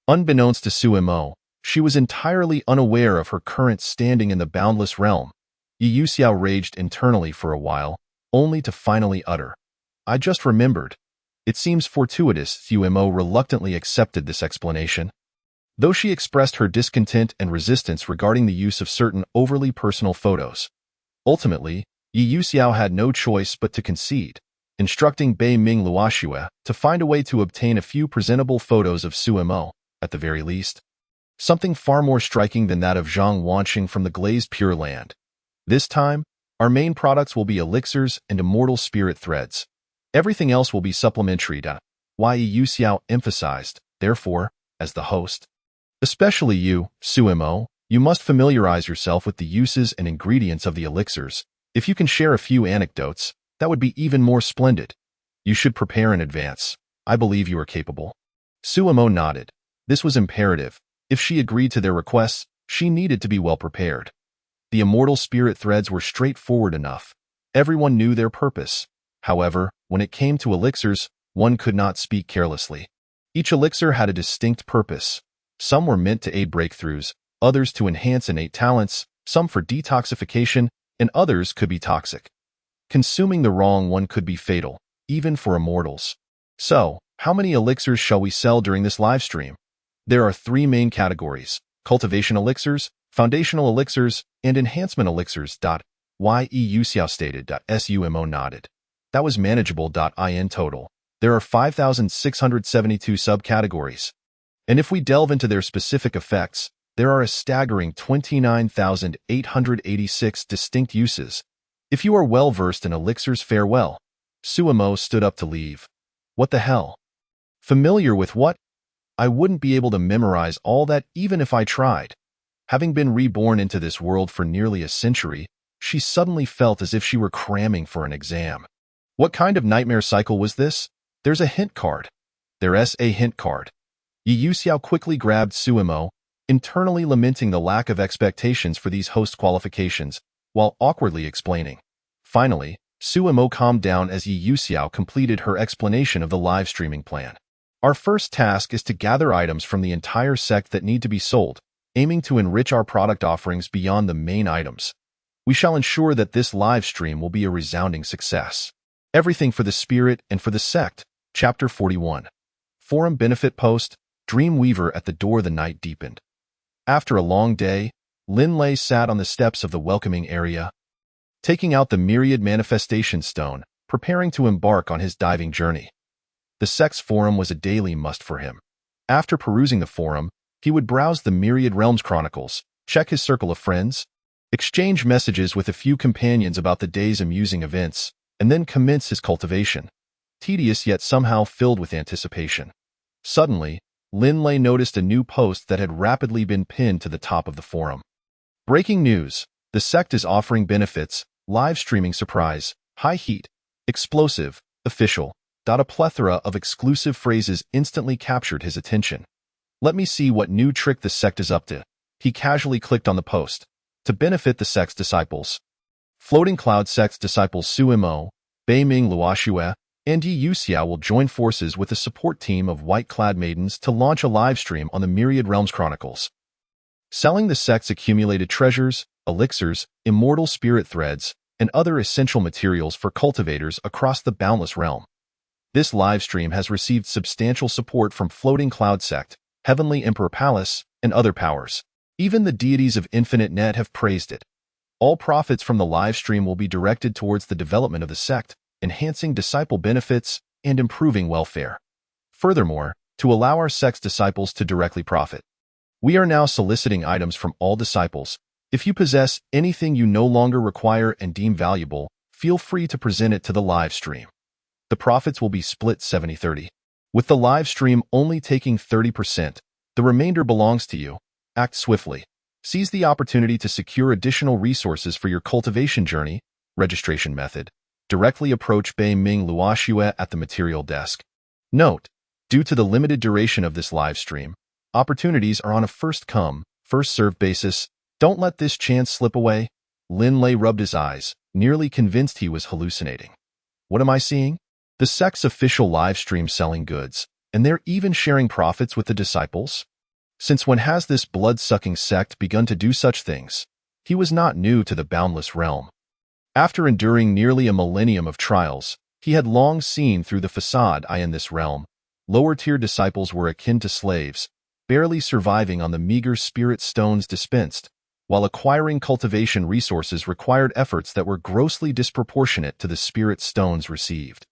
Unbeknownst to Suemo, she was entirely unaware of her current standing in the boundless realm. Yu Xiao raged internally for a while, only to finally utter, I just remembered. It seems fortuitous Suemo reluctantly accepted this explanation. Though she expressed her discontent and resistance regarding the use of certain overly personal photos, ultimately, Yu Xiao had no choice but to concede, instructing Bei Ming Luoshua to find a way to obtain a few presentable photos of Suemo, at the very least. Something far more striking than that of Zhang Wanqing from the Glazed Pure Land. This time, our main products will be elixirs and immortal spirit threads. Everything else will be supplementary. Yu Xiao emphasized, therefore, as the host. Especially you, Suemo, you must familiarize yourself with the uses and ingredients of the elixirs. If you can share a few anecdotes, that would be even more splendid. You should prepare in advance. I believe you are capable. Suemo nodded. This was imperative. If she agreed to their requests, she needed to be well prepared. The immortal spirit threads were straightforward enough. Everyone knew their purpose. However, when it came to elixirs, one could not speak carelessly. Each elixir had a distinct purpose. Some were meant to aid breakthroughs, others to enhance innate talents, some for detoxification, and others could be toxic. Consuming the wrong one could be fatal, even for immortals. So, how many elixirs shall we sell during this live stream? There are three main categories: cultivation elixirs, foundational elixirs, and enhancement elixirs. Ye Xiao stated. Sumo nodded. That was manageable. In total, there are 5,672 subcategories. And if we delve into their specific effects, there are a staggering 29,886 distinct uses. If you are well versed in elixirs, farewell. Suemo stood up to leave. What the hell? Familiar with what? I wouldn't be able to memorize all that even if I tried. Having been reborn into this world for nearly a century, she suddenly felt as if she were cramming for an exam. What kind of nightmare cycle was this? There's a hint card. There's a hint card. Ye Xiao quickly grabbed Suemo, internally lamenting the lack of expectations for these host qualifications, while awkwardly explaining. Finally, Suemo calmed down as Ye Xiao completed her explanation of the live streaming plan. Our first task is to gather items from the entire sect that need to be sold, aiming to enrich our product offerings beyond the main items. We shall ensure that this live stream will be a resounding success. Everything for the spirit and for the sect. Chapter 41. Forum Benefit Post. Dreamweaver at the door. The night deepened. After a long day, Lin Lei sat on the steps of the welcoming area, taking out the myriad manifestation stone, preparing to embark on his diving journey. The sect's forum was a daily must for him. After perusing the forum, he would browse the myriad realms chronicles, check his circle of friends, exchange messages with a few companions about the day's amusing events, and then commence his cultivation. Tedious yet somehow filled with anticipation. Suddenly, Lin Lei noticed a new post that had rapidly been pinned to the top of the forum. Breaking news. The sect is offering benefits, live streaming surprise, high heat, explosive, official. A plethora of exclusive phrases instantly captured his attention. Let me see what new trick the sect is up to. He casually clicked on the post. To benefit the sect's disciples. Floating Cloud sect's disciples Suemo, Beiming Luoxue, and Ye Xiao will join forces with a support team of white-clad maidens to launch a livestream on the Myriad Realms Chronicles. Selling the sect's accumulated treasures, elixirs, immortal spirit threads, and other essential materials for cultivators across the boundless realm. This livestream has received substantial support from Floating Cloud Sect, Heavenly Emperor Palace, and other powers. Even the deities of Infinite Net have praised it. All profits from the livestream will be directed towards the development of the sect, enhancing disciple benefits, and improving welfare. Furthermore, to allow our sect's disciples to directly profit. We are now soliciting items from all disciples. If you possess anything you no longer require and deem valuable, feel free to present it to the live stream. The profits will be split 70-30. With the live stream only taking 30%, the remainder belongs to you. Act swiftly. Seize the opportunity to secure additional resources for your cultivation journey. Registration method. Directly approach Beiming Luoxue at the material desk. Note: due to the limited duration of this live stream, opportunities are on a first-come, first-served basis. Don't let this chance slip away. Lin Lei rubbed his eyes, nearly convinced he was hallucinating. What am I seeing? The sect's official live stream selling goods, and they're even sharing profits with the disciples? Since when has this blood-sucking sect begun to do such things? He was not new to the boundless realm. After enduring nearly a millennium of trials, he had long seen through the facade in this realm. Lower-tier disciples were akin to slaves, barely surviving on the meager spirit stones dispensed, while acquiring cultivation resources required efforts that were grossly disproportionate to the spirit stones received.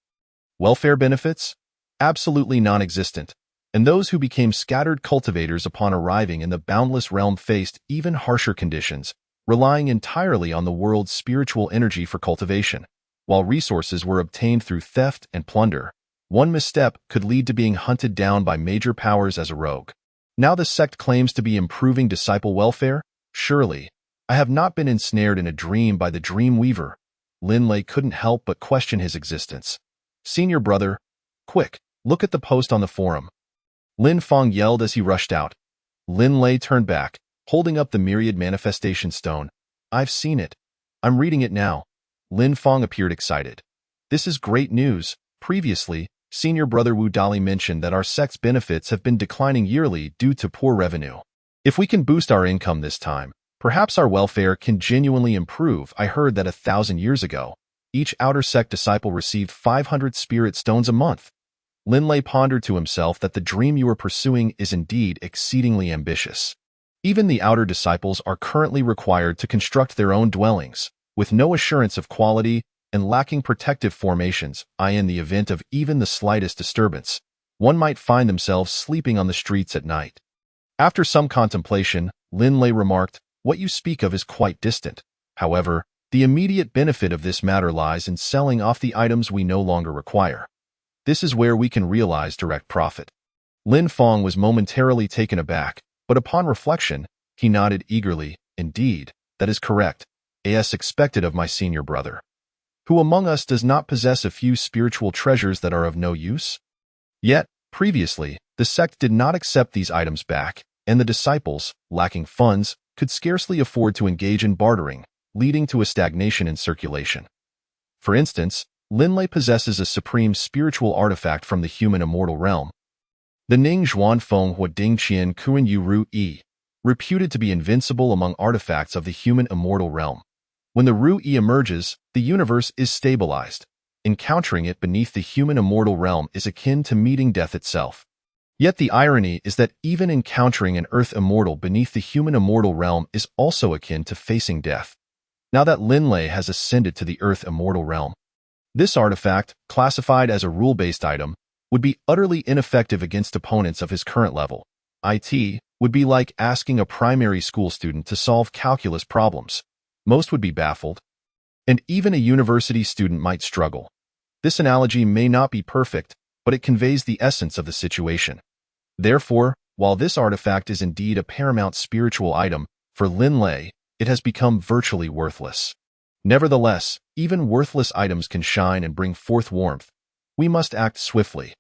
Welfare benefits? Absolutely non-existent, and those who became scattered cultivators upon arriving in the boundless realm faced even harsher conditions, relying entirely on the world's spiritual energy for cultivation. While resources were obtained through theft and plunder, one misstep could lead to being hunted down by major powers as a rogue. Now the sect claims to be improving disciple welfare? Surely, I have not been ensnared in a dream by the Dreamweaver. Lin Lei couldn't help but question his existence. Senior brother, quick, look at the post on the forum. Lin Feng yelled as he rushed out. Lin Lei turned back, holding up the myriad manifestation stone. I've seen it. I'm reading it now. Lin Feng appeared excited. This is great news. Previously, Senior Brother Wu Dali mentioned that our sect's benefits have been declining yearly due to poor revenue. If we can boost our income this time, perhaps our welfare can genuinely improve. I heard that 1,000 years ago, each outer sect disciple received 500 spirit stones a month. Lin Lei pondered to himself that the dream you are pursuing is indeed exceedingly ambitious. Even the outer disciples are currently required to construct their own dwellings, with no assurance of quality and lacking protective formations, in the event of even the slightest disturbance, one might find themselves sleeping on the streets at night. After some contemplation, Lin Lei remarked, "What you speak of is quite distant. However, the immediate benefit of this matter lies in selling off the items we no longer require. This is where we can realize direct profit." Lin Feng was momentarily taken aback, but upon reflection, he nodded eagerly. "Indeed, that is correct, as expected of my senior brother. Who among us does not possess a few spiritual treasures that are of no use?" Yet, previously, the sect did not accept these items back, and the disciples, lacking funds, could scarcely afford to engage in bartering, leading to a stagnation in circulation. For instance, Lin Lei possesses a supreme spiritual artifact from the human immortal realm, the Ning Zhuan Feng Hua Ding Qian Kuan Yu Ru Yi, reputed to be invincible among artifacts of the human immortal realm. When the Ru Yi emerges, the universe is stabilized. Encountering it beneath the human immortal realm is akin to meeting death itself. Yet the irony is that even encountering an earth immortal beneath the human immortal realm is also akin to facing death. Now that Lin Lei has ascended to the earth immortal realm, this artifact, classified as a rule-based item, would be utterly ineffective against opponents of his current level. It would be like asking a primary school student to solve calculus problems. Most would be baffled, and even a university student might struggle. This analogy may not be perfect, but it conveys the essence of the situation. Therefore, while this artifact is indeed a paramount spiritual item, for Lin Lei, it has become virtually worthless. Nevertheless, even worthless items can shine and bring forth warmth. We must act swiftly.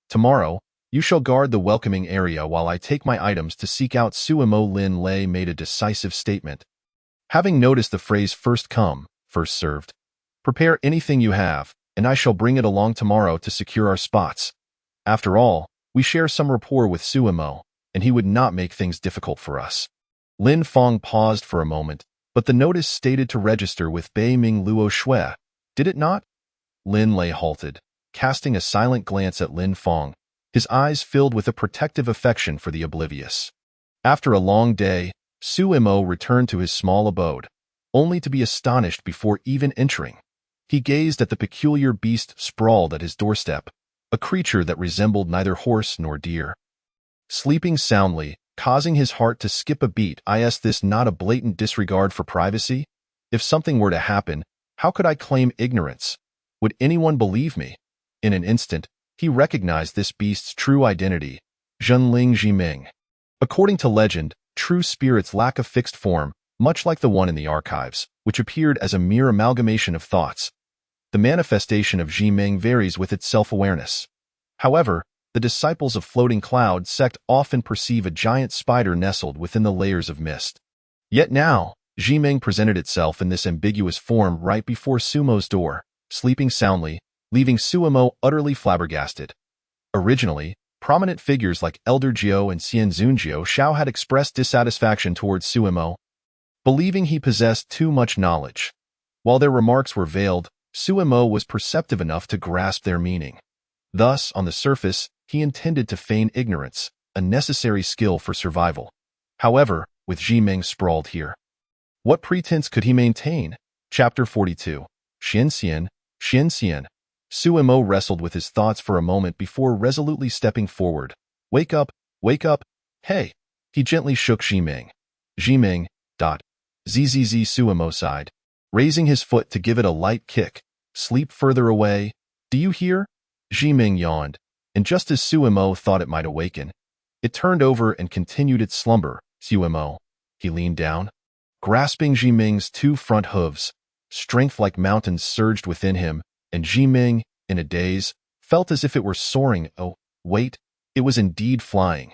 Tomorrow, you shall guard the welcoming area while I take my items to seek out Suimo. Lin Lei made a decisive statement. Having noticed the phrase first come, first served, prepare anything you have, and I shall bring it along tomorrow to secure our spots. After all, we share some rapport with Suimo, and he would not make things difficult for us. Lin Feng paused for a moment, but the notice stated to register with Bei Ming Luo Shui, did it not? Lin Lei halted, casting a silent glance at Lin Feng, his eyes filled with a protective affection for the oblivious. After a long day, Suimo returned to his small abode, only to be astonished before even entering. He gazed at the peculiar beast sprawled at his doorstep, a creature that resembled neither horse nor deer. Sleeping soundly, causing his heart to skip a beat. Is this not a blatant disregard for privacy? If something were to happen, how could I claim ignorance? Would anyone believe me? In an instant, he recognized this beast's true identity, Zhenling Jiming. According to legend, true spirits lack a fixed form, much like the one in the archives, which appeared as a mere amalgamation of thoughts. The manifestation of Jiming varies with its self-awareness. However, the disciples of Floating Cloud sect often perceive a giant spider nestled within the layers of mist. Yet now, Jiming presented itself in this ambiguous form right before Sumo's door, sleeping soundly, leaving Sumo utterly flabbergasted. Originally, prominent figures like Elder Jiao and Xianzunjiao Shao had expressed dissatisfaction towards Sumo, believing he possessed too much knowledge. While their remarks were veiled, Sumo was perceptive enough to grasp their meaning. Thus, on the surface, he intended to feign ignorance, a necessary skill for survival. However, with Jiming sprawled here, what pretense could he maintain? Chapter 42. Xianxian, Xianxian. Sumo wrestled with his thoughts for a moment before resolutely stepping forward. Wake up, hey! He gently shook Jiming. Jiming, Zzz. Sumo sighed, raising his foot to give it a light kick. Sleep further away. Do you hear? Jiming yawned, and just as Sumo thought it might awaken, it turned over and continued its slumber. Sumo. He leaned down, grasping Jiming's two front hooves. Strength like mountains surged within him, and Jiming, in a daze, felt as if it were soaring. Oh, wait, it was indeed flying.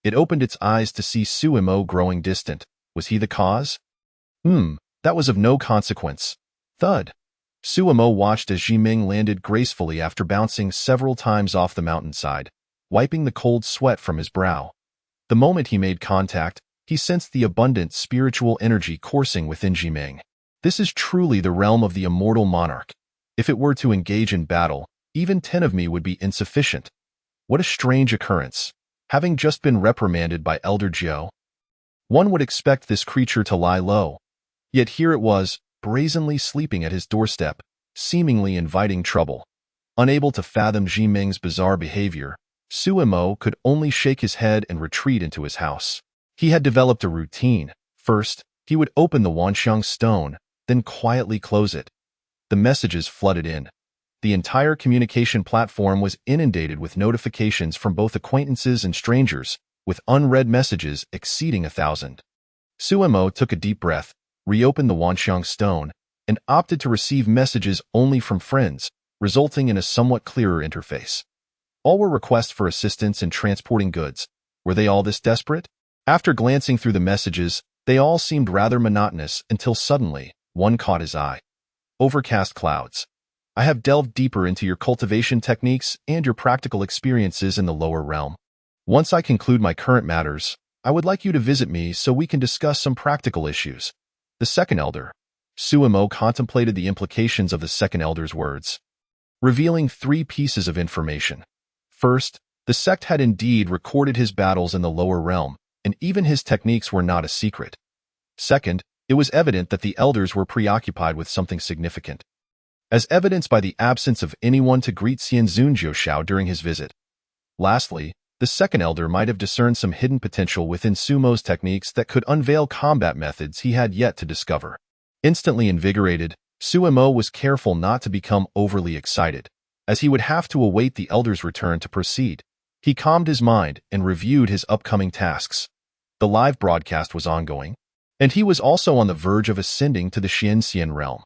It opened its eyes to see Suimo growing distant. Was he the cause? That was of no consequence. Thud. Suimo watched as Jiming landed gracefully after bouncing several times off the mountainside, wiping the cold sweat from his brow. The moment he made contact, he sensed the abundant spiritual energy coursing within Jiming. This is truly the realm of the immortal monarch. If it were to engage in battle, even 10 of me would be insufficient. What a strange occurrence. Having just been reprimanded by Elder Jiao, one would expect this creature to lie low. Yet here it was, brazenly sleeping at his doorstep, seemingly inviting trouble. Unable to fathom Jiming's bizarre behavior, Suimo could only shake his head and retreat into his house. He had developed a routine. First, he would open the Wanxiang stone, then quietly close it. The messages flooded in. The entire communication platform was inundated with notifications from both acquaintances and strangers, with unread messages exceeding 1,000. Suimo took a deep breath, reopened the Wanxiang stone, and opted to receive messages only from friends, resulting in a somewhat clearer interface. All were requests for assistance in transporting goods. Were they all this desperate? After glancing through the messages, they all seemed rather monotonous until suddenly, one caught his eye. Overcast clouds. I have delved deeper into your cultivation techniques and your practical experiences in the lower realm. Once I conclude my current matters, I would like you to visit me so we can discuss some practical issues. The second elder. Suimo contemplated the implications of the second elder's words, revealing 3 pieces of information. First, the sect had indeed recorded his battles in the lower realm, and even his techniques were not a secret. Second, it was evident that the elders were preoccupied with something significant, as evidenced by the absence of anyone to greet Xianzun Jiushao during his visit. Lastly, the second elder might have discerned some hidden potential within Sumo's techniques that could unveil combat methods he had yet to discover. Instantly invigorated, Suimo was careful not to become overly excited, as he would have to await the elder's return to proceed. He calmed his mind and reviewed his upcoming tasks. The live broadcast was ongoing, and he was also on the verge of ascending to the Xianxian realm.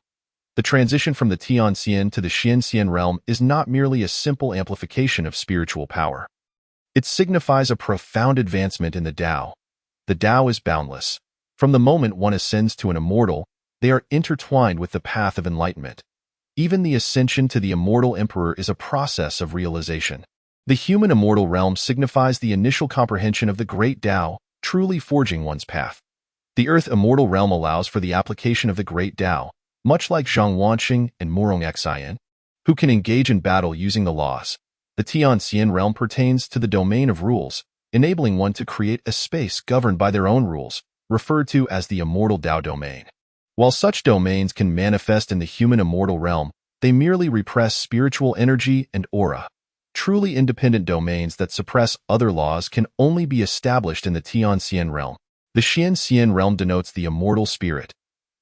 The transition from the Tianxian to the Xianxian realm is not merely a simple amplification of spiritual power. It signifies a profound advancement in the Tao. The Tao is boundless. From the moment one ascends to an immortal, they are intertwined with the path of enlightenment. Even the ascension to the immortal emperor is a process of realization. The human immortal realm signifies the initial comprehension of the great Tao, truly forging one's path. The earth immortal realm allows for the application of the great Tao, much like Zhang Wanqing and Murong Xian, who can engage in battle using the laws. The Tianxian realm pertains to the domain of rules, enabling one to create a space governed by their own rules, referred to as the immortal Tao domain. While such domains can manifest in the human immortal realm, they merely repress spiritual energy and aura. Truly independent domains that suppress other laws can only be established in the Tianxian realm. The Xianxian realm denotes the immortal spirit.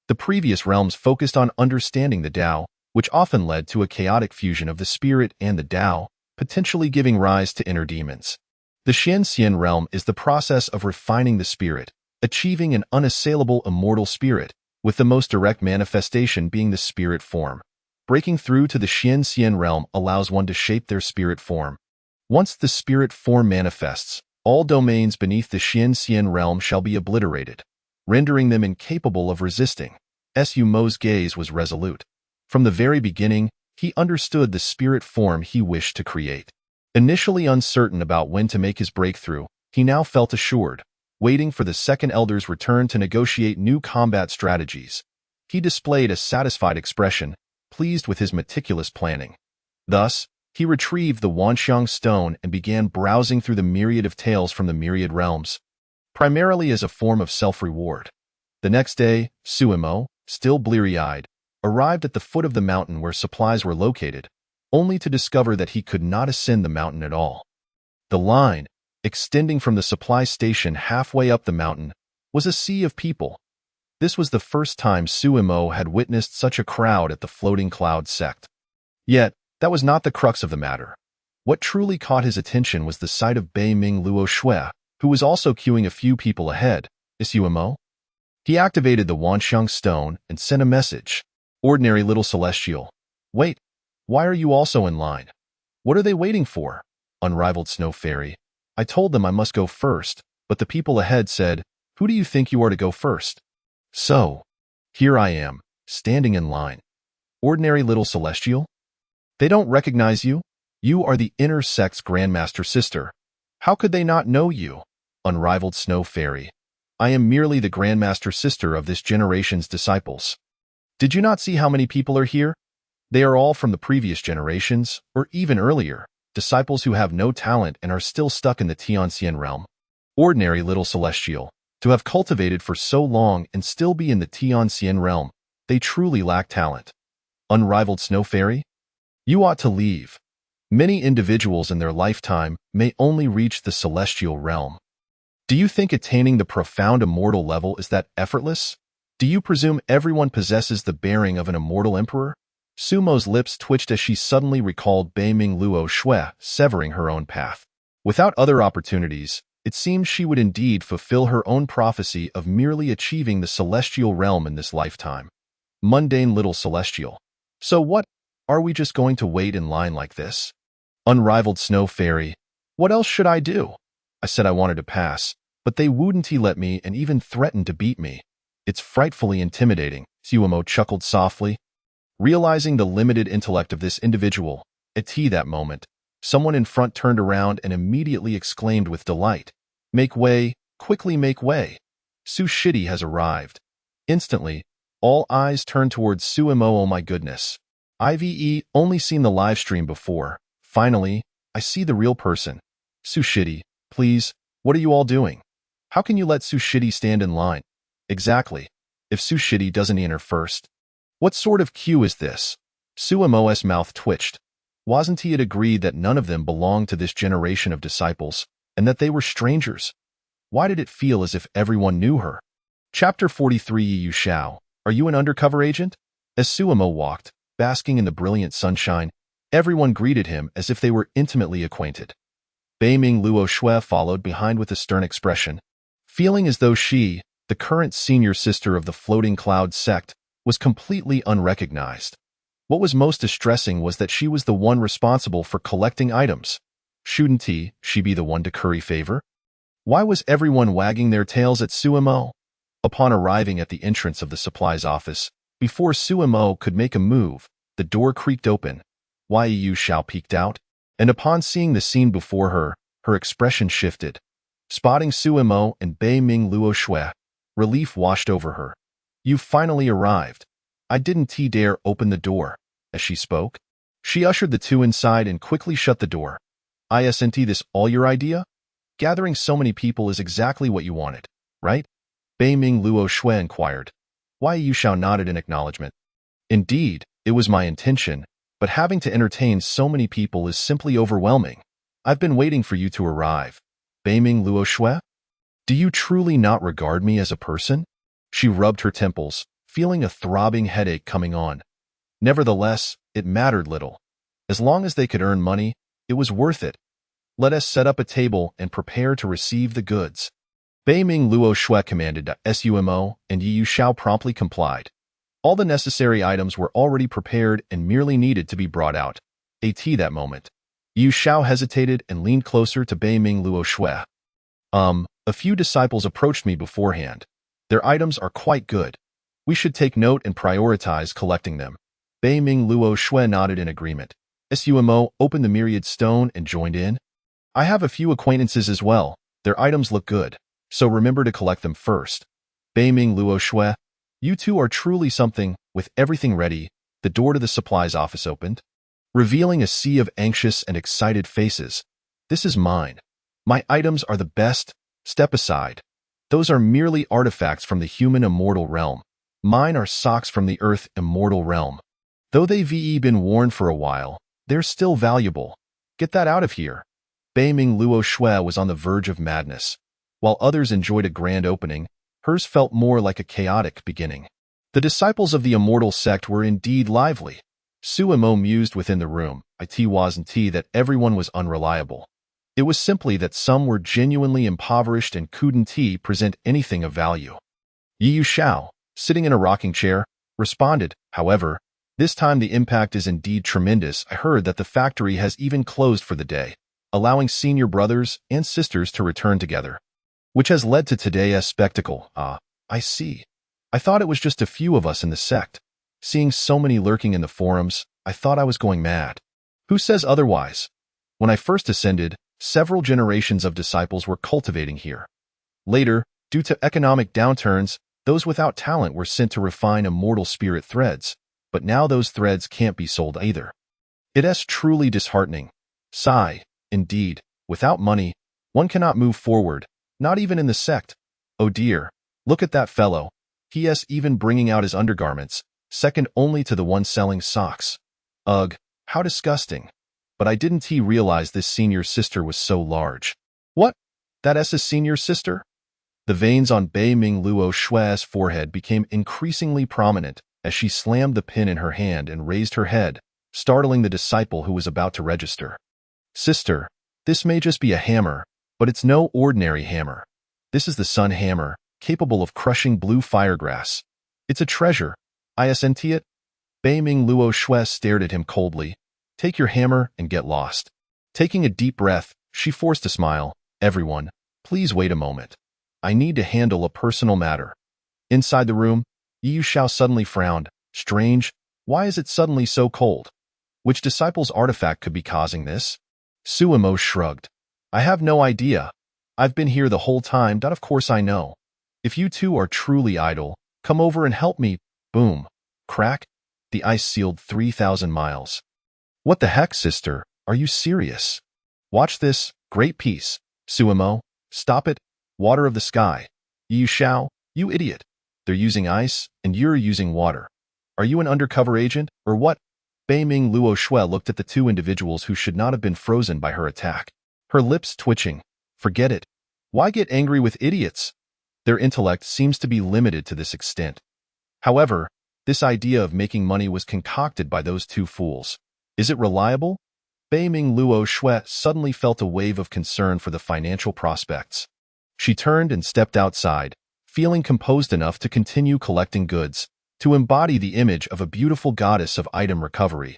The previous realms focused on understanding the Tao, which often led to a chaotic fusion of the spirit and the Tao, potentially giving rise to inner demons. The Xianxian realm is the process of refining the spirit, achieving an unassailable immortal spirit, with the most direct manifestation being the spirit form. Breaking through to the Xianxian realm allows one to shape their spirit form. Once the spirit form manifests, all domains beneath the Xianxian realm shall be obliterated, rendering them incapable of resisting. Sumo's gaze was resolute. From the very beginning, he understood the spirit form he wished to create. Initially uncertain about when to make his breakthrough, he now felt assured, waiting for the second elder's return to negotiate new combat strategies. He displayed a satisfied expression, pleased with his meticulous planning. Thus, he retrieved the Wanxiang stone and began browsing through the myriad of tales from the myriad realms, primarily as a form of self-reward. The next day, Suimo, still bleary-eyed, arrived at the foot of the mountain where supplies were located, only to discover that he could not ascend the mountain at all. The line, extending from the supply station halfway up the mountain, was a sea of people. This was the first time Suimo had witnessed such a crowd at the Floating Cloud sect. Yet, that was not the crux of the matter. What truly caught his attention was the sight of Bei Ming Luo Shui, who was also queuing a few people ahead. Suimo? He activated the Wanxiang stone and sent a message. Ordinary little celestial. Wait, Why are you also in line? What are they waiting for? Unrivaled Snow Fairy. I told them I must go first, but the people ahead said, who do you think you are to go first? So, here I am, standing in line. Ordinary little celestial? They don't recognize you? You are the inner sect's Grandmaster Sister. How could they not know you? Unrivaled Snow Fairy. I am merely the Grandmaster Sister of this generation's disciples. Did you not see how many people are here? They are all from the previous generations, or even earlier, disciples who have no talent and are still stuck in the Tianxian realm. Ordinary little celestial. To have cultivated for so long and still be in the Tianxian realm, they truly lack talent. Unrivaled Snow Fairy? You ought to leave. Many individuals in their lifetime may only reach the celestial realm. Do you think attaining the profound immortal level is that effortless? Do you presume everyone possesses the bearing of an immortal emperor? Sumo's lips twitched as she suddenly recalled Beiming Luo Shui severing her own path. Without other opportunities, it seemed she would indeed fulfill her own prophecy of merely achieving the celestial realm in this lifetime. Mundane little celestial. So what? Are we just going to wait in line like this? Unrivaled Snow Fairy. What else should I do? I said I wanted to pass, but they wouldn't let me and even threatened to beat me. It's frightfully intimidating, Sumo chuckled softly. Realizing the limited intellect of this individual, at that moment, someone in front turned around and immediately exclaimed with delight, Make way, quickly make way. Su Shidi has arrived. Instantly, all eyes turned towards Sumo. Oh my goodness. I've only seen the live stream before. Finally, I see the real person. Su Shidi, please, what are you all doing? How can you let Su Shidi stand in line? Exactly. If Su Shidi doesn't enter first. What sort of queue is this? Sumo's mouth twitched. Wasn't he agreed that none of them belonged to this generation of disciples, and that they were strangers? Why did it feel as if everyone knew her? Chapter 43. Yu Shao, are you an undercover agent? As Sumo walked, basking in the brilliant sunshine, everyone greeted him as if they were intimately acquainted. Beiming Luo Shui followed behind with a stern expression, feeling as though she, the current senior sister of the Floating Cloud sect, was completely unrecognized. What was most distressing was that she was the one responsible for collecting items. Shouldn't she be the one to curry favor? Why was everyone wagging their tails at Sumo? Upon arriving at the entrance of the supplies office, before Sumo could make a move, the door creaked open. Yu Shao peeked out, and upon seeing the scene before her, her expression shifted. Spotting Sumo and Beiming Luo Shui, relief washed over her. You finally arrived. I didn't dare open the door. As she spoke, she ushered the two inside and quickly shut the door. Isn't this all your idea? Gathering so many people is exactly what you wanted, right? Beiming Luo Shui inquired. Yu Shao nodded in acknowledgement. Indeed, it was my intention, but having to entertain so many people is simply overwhelming. I've been waiting for you to arrive. Beiming Luo Shui? Do you truly not regard me as a person? She rubbed her temples, feeling a throbbing headache coming on. Nevertheless, it mattered little. As long as they could earn money, it was worth it. Let us set up a table and prepare to receive the goods. Beiming Luo Shui commanded Sumo, and Yu Shao promptly complied. All the necessary items were already prepared and merely needed to be brought out. That moment, Yu Shao hesitated and leaned closer to Beiming Luo Shui. A few disciples approached me beforehand. Their items are quite good. We should take note and prioritize collecting them. Beiming Luo Shui nodded in agreement. Sumo opened the myriad stone and joined in. I have a few acquaintances as well. Their items look good, so remember to collect them first. Beiming Luo Shui, you two are truly something. With everything ready, the door to the supplies office opened, revealing a sea of anxious and excited faces. This is mine. My items are the best. Step aside. Those are merely artifacts from the human immortal realm. Mine are socks from the earth immortal realm. Though they've been worn for a while, they're still valuable. Get that out of here. Beiming Luo Shui was on the verge of madness. While others enjoyed a grand opening, hers felt more like a chaotic beginning. The disciples of the immortal sect were indeed lively. Sumo mused within the room. It wasn't that everyone was unreliable. It was simply that some were genuinely impoverished and couldn't present anything of value. Yu Shao, sitting in a rocking chair, responded, however, This time the impact is indeed tremendous. I heard that the factory has even closed for the day, allowing senior brothers and sisters to return together, which has led to today's spectacle. Ah, I see. I thought it was just a few of us in the sect. Seeing so many lurking in the forums, I thought I was going mad. Who says otherwise? When I first ascended, several generations of disciples were cultivating here. Later, due to economic downturns, those without talent were sent to refine immortal spirit threads, but now those threads can't be sold either. It is truly disheartening. Sigh, indeed, without money, one cannot move forward, not even in the sect. Oh dear, look at that fellow. He is even bringing out his undergarments, second only to the one selling socks. Ugh, how disgusting. But I didn't realize this senior sister was so large. What? That is a senior sister? The veins on Bei Ming Luo Shui's forehead became increasingly prominent as she slammed the pin in her hand and raised her head, startling the disciple who was about to register. Sister, this may just be a hammer, but it's no ordinary hammer. This is the sun hammer, capable of crushing blue firegrass. It's a treasure. Isn't it? Bei Ming Luo Shui stared at him coldly. Take your hammer and get lost. Taking a deep breath, she forced a smile. Everyone, please wait a moment. I need to handle a personal matter. Inside the room, Yu Shao suddenly frowned. Strange, why is it suddenly so cold? Which disciple's artifact could be causing this? Suimo shrugged. I have no idea. I've been here the whole time. Of course I know. If you two are truly idle, come over and help me. Boom. Crack. The ice sealed 3,000 miles. What the heck, sister? Are you serious? Watch this. Great piece. Suimo, stop it. Water of the sky. Yu Shao, you idiot. They're using ice, and you're using water. Are you an undercover agent, or what? Bei Ming Luo Shui looked at the two individuals who should not have been frozen by her attack. Her lips twitching. Forget it. Why get angry with idiots? Their intellect seems to be limited to this extent. However, this idea of making money was concocted by those two fools. Is it reliable? Bei Ming Luo Shui suddenly felt a wave of concern for the financial prospects. She turned and stepped outside, feeling composed enough to continue collecting goods, to embody the image of a beautiful goddess of item recovery.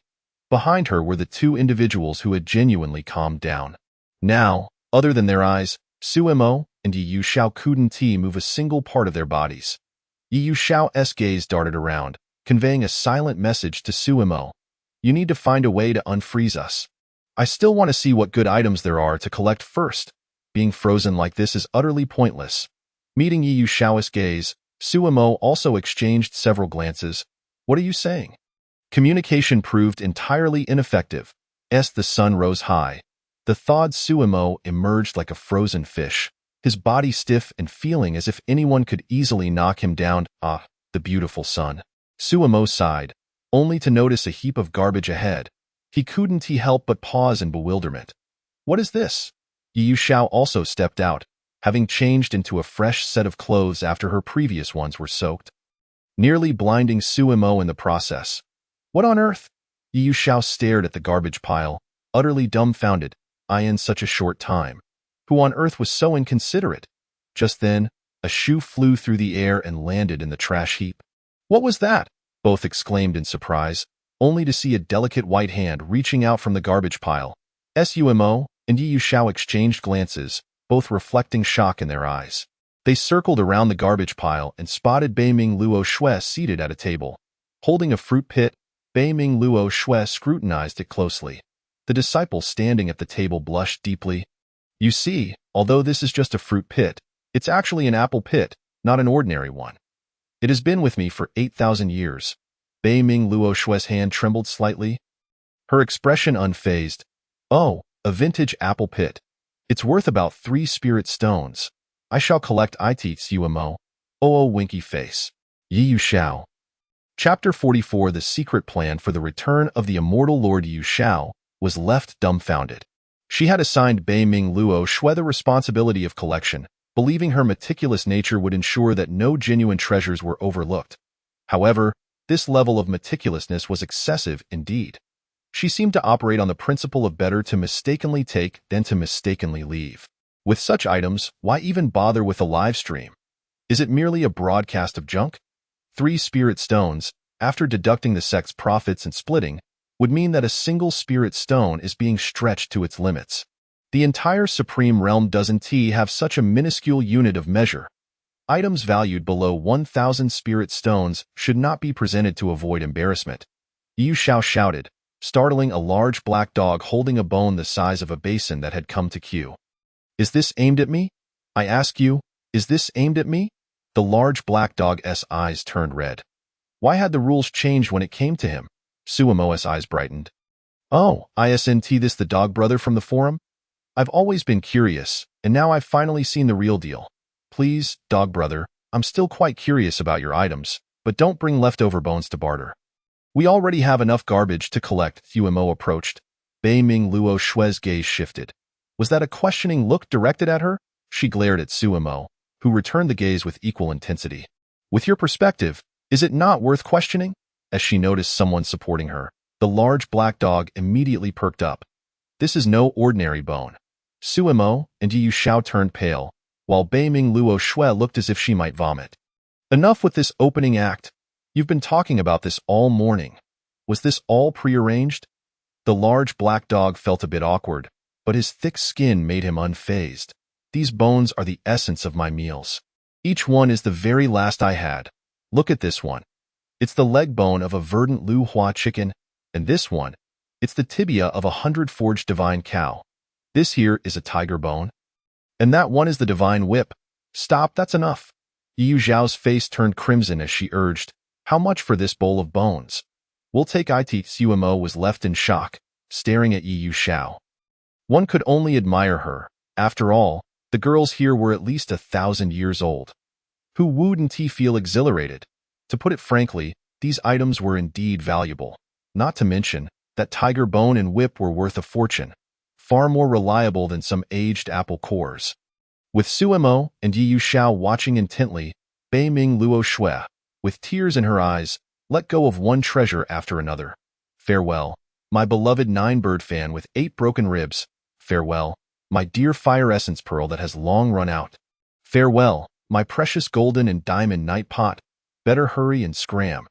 Behind her were the two individuals who had genuinely calmed down. Now, other than their eyes, Suimo and Yu Shao couldn't move a single part of their bodies. Yu Shao's gaze darted around, conveying a silent message to Suimo. You need to find a way to unfreeze us. I still want to see what good items there are to collect first. Being frozen like this is utterly pointless. Meeting Yu Shao's gaze, Suimo also exchanged several glances. What are you saying? Communication proved entirely ineffective. As the sun rose high, the thawed Suimo emerged like a frozen fish, his body stiff and feeling as if anyone could easily knock him down. Ah, the beautiful sun. Suimo sighed, only to notice a heap of garbage ahead. He couldn't help but pause in bewilderment. What is this? Yu Shao also stepped out, having changed into a fresh set of clothes after her previous ones were soaked, nearly blinding Suimo in the process. What on earth? Yu Shao stared at the garbage pile, utterly dumbfounded. In such a short time. Who on earth was so inconsiderate? Just then, a shoe flew through the air and landed in the trash heap. What was that? Both exclaimed in surprise, only to see a delicate white hand reaching out from the garbage pile. Sumo and Yu Shao exchanged glances, both reflecting shock in their eyes. They circled around the garbage pile and spotted Bei Ming Luo Shui seated at a table. Holding a fruit pit, Bei Ming Luo Shui scrutinized it closely. The disciple standing at the table blushed deeply. You see, although this is just a fruit pit, it's actually an apple pit, not an ordinary one. It has been with me for 8,000 years. Bei Ming Luo Shui's hand trembled slightly. Her expression unfazed. Oh, a vintage apple pit. It's worth about 3 spirit stones. I shall collect it, Suimo. Oh, winky face. Yu Shao. Chapter 44. The secret plan for the return of the immortal Lord Yu Shao was left dumbfounded. She had assigned Bei Ming Luo Shui the responsibility of collection, believing her meticulous nature would ensure that no genuine treasures were overlooked. However, this level of meticulousness was excessive indeed. She seemed to operate on the principle of better to mistakenly take than to mistakenly leave. With such items, why even bother with a live stream? Is it merely a broadcast of junk? 3 spirit stones, after deducting the sect's profits and splitting, would mean that a single spirit stone is being stretched to its limits. The entire Supreme Realm doesn't have such a minuscule unit of measure. Items valued below 1,000 spirit stones should not be presented to avoid embarrassment. Yu Xiao shouted, startling a large black dog holding a bone the size of a basin that had come to queue. Is this aimed at me? I ask you, is this aimed at me? The large black dog's eyes turned red. Why had the rules changed when it came to him? Suemo's eyes brightened. Oh, isn't this the dog brother from the forum? I've always been curious, and now I've finally seen the real deal. Please, dog brother, I'm still quite curious about your items, but don't bring leftover bones to barter. We already have enough garbage to collect, Suemo approached. Bei Ming Luo Shui's gaze shifted. Was that a questioning look directed at her? She glared at Suemo, who returned the gaze with equal intensity. With your perspective, is it not worth questioning? As she noticed someone supporting her, the large black dog immediately perked up. This is no ordinary bone. Suemo and Yu Xiao turned pale, while Bei Ming Luo Shui looked as if she might vomit. Enough with this opening act. You've been talking about this all morning. Was this all prearranged? The large black dog felt a bit awkward, but his thick skin made him unfazed. These bones are the essence of my meals. Each one is the very last I had. Look at this one. It's the leg bone of a verdant Lu Hua chicken, and this one, it's the tibia of 100 forged divine cow. This here is a tiger bone. And that one is the divine whip. Stop, that's enough. Yu Zhao's face turned crimson as she urged, how much for this bowl of bones? We'll take it. Suemo was left in shock, staring at Yu Xiao. One could only admire her. After all, the girls here were at least 1,000 years old. Who wouldn't feel exhilarated? To put it frankly, these items were indeed valuable. Not to mention, that tiger bone and whip were worth a fortune, far more reliable than some aged apple cores. With Suemo and Yu Xiao watching intently, Bei Ming Luo Shui, with tears in her eyes, let go of one treasure after another. Farewell, my beloved 9-bird fan with 8 broken ribs. Farewell, my dear fire essence pearl that has long run out. Farewell, my precious golden and diamond night pot. Better hurry and scram.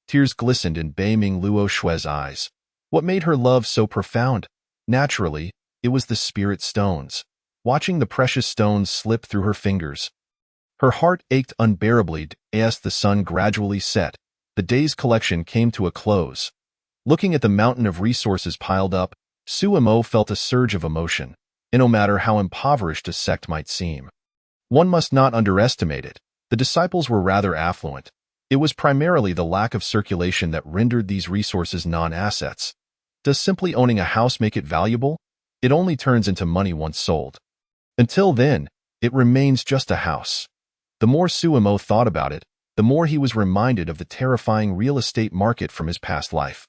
Tears glistened in Bei Ming Luo Shui's eyes. What made her love so profound? Naturally, it was the spirit stones. Watching the precious stones slip through her fingers. Her heart ached unbearably as the sun gradually set. The day's collection came to a close. Looking at the mountain of resources piled up, Suemo felt a surge of emotion, no matter how impoverished a sect might seem. One must not underestimate it. The disciples were rather affluent. It was primarily the lack of circulation that rendered these resources non-assets. Does simply owning a house make it valuable? It only turns into money once sold. Until then, it remains just a house. The more Suemo thought about it, the more he was reminded of the terrifying real estate market from his past life.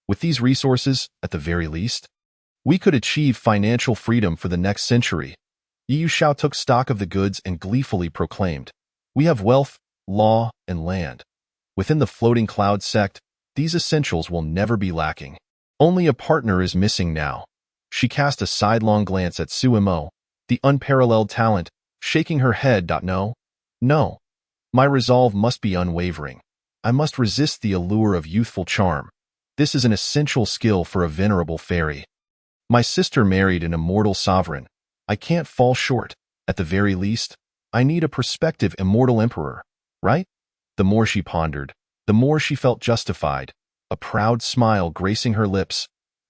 With these resources, at the very least, we could achieve financial freedom for the next century. Yu Xiao took stock of the goods and gleefully proclaimed, we have wealth, law, and land. Within the floating cloud sect, these essentials will never be lacking. Only a partner is missing now. She cast a sidelong glance at Suemo, the unparalleled talent, shaking her head. No. My resolve must be unwavering. I must resist the allure of youthful charm. This is an essential skill for a venerable fairy. My sister married an immortal sovereign. I can't fall short. At the very least, I need a prospective immortal emperor, right? The more she pondered, the more she felt justified, a proud smile gracing her lips.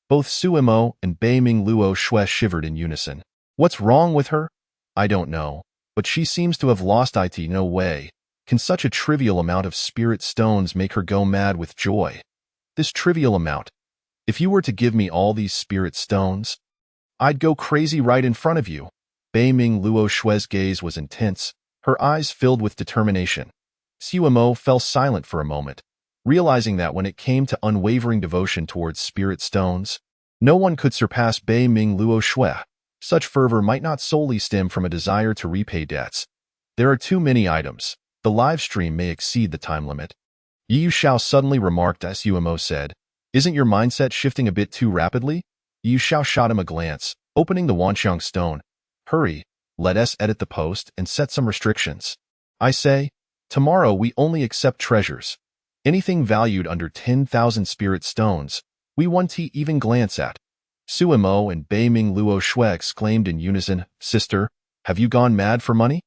Both Suemo and Bei Ming Luo Shui shivered in unison. What's wrong with her? I don't know, but she seems to have lost it. No way. Can such a trivial amount of spirit stones make her go mad with joy? This trivial amount. If you were to give me all these spirit stones, I'd go crazy right in front of you. Bei Ming Luo Shui's gaze was intense, her eyes filled with determination. Suemo fell silent for a moment, realizing that when it came to unwavering devotion towards spirit stones, no one could surpass Bei Ming Luo Shui. Such fervor might not solely stem from a desire to repay debts. There are too many items. The live stream may exceed the time limit. Yu Xiao suddenly remarked as Suemo said, isn't your mindset shifting a bit too rapidly? Yu Xiao shot him a glance, opening the Wanxiang stone. Hurry, let us edit the post and set some restrictions. I say, tomorrow we only accept treasures. Anything valued under 10,000 spirit stones, we won't even glance at. Suimo and Bei Ming Luo Shui exclaimed in unison, Sister, have you gone mad for money?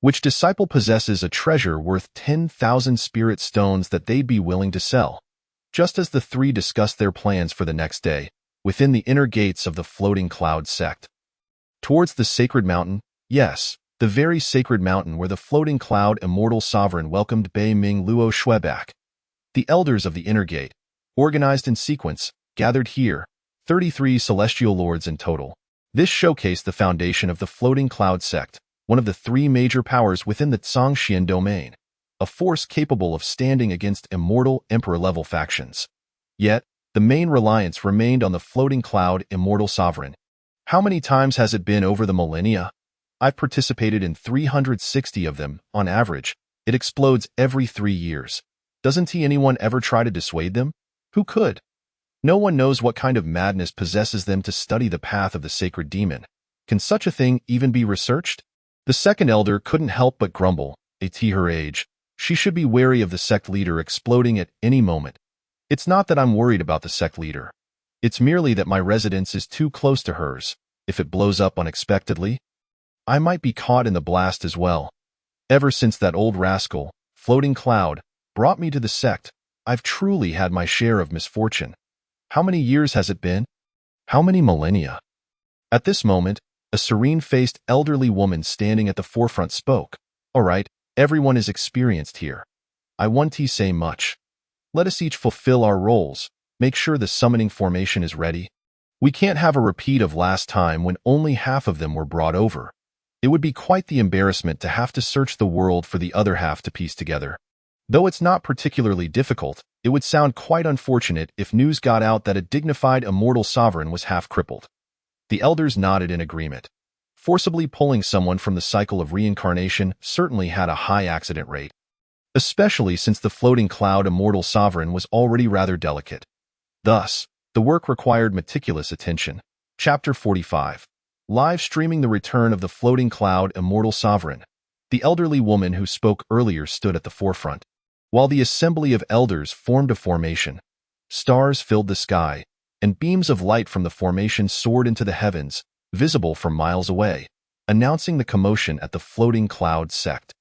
Which disciple possesses a treasure worth 10,000 spirit stones that they'd be willing to sell? Just as the three discussed their plans for the next day, within the inner gates of the Floating Cloud sect. Towards the sacred mountain, yes, the very sacred mountain where the Floating Cloud immortal sovereign welcomed Bei Ming Luo Shui back. The elders of the inner gate, organized in sequence, gathered here, 33 celestial lords in total. This showcased the foundation of the Floating Cloud sect, one of the three major powers within the Zhangxian domain, a force capable of standing against immortal emperor-level factions. Yet, the main reliance remained on the Floating Cloud immortal sovereign. How many times has it been over the millennia? I've participated in 360 of them, on average. It explodes every 3 years. Doesn't anyone ever try to dissuade them? Who could? No one knows what kind of madness possesses them to study the path of the sacred demon. Can such a thing even be researched? The second elder couldn't help but grumble. At her age, she should be wary of the sect leader exploding at any moment. It's not that I'm worried about the sect leader. It's merely that my residence is too close to hers. If it blows up unexpectedly, I might be caught in the blast as well. Ever since that old rascal, Floating Cloud, brought me to the sect, I've truly had my share of misfortune. How many years has it been? How many millennia? At this moment, a serene-faced elderly woman standing at the forefront spoke. All right, everyone is experienced here. I won't say much. Let us each fulfill our roles, make sure the summoning formation is ready. We can't have a repeat of last time when only half of them were brought over. It would be quite the embarrassment to have to search the world for the other half to piece together. Though it's not particularly difficult, it would sound quite unfortunate if news got out that a dignified immortal sovereign was half crippled. The elders nodded in agreement. Forcibly pulling someone from the cycle of reincarnation certainly had a high accident rate, especially since the Floating Cloud immortal sovereign was already rather delicate. Thus, the work required meticulous attention. Chapter 45. Live streaming the return of the Floating Cloud immortal sovereign. The elderly woman who spoke earlier stood at the forefront. While the assembly of elders formed a formation, stars filled the sky, and beams of light from the formation soared into the heavens, visible from miles away, announcing the commotion at the Floating Cloud sect.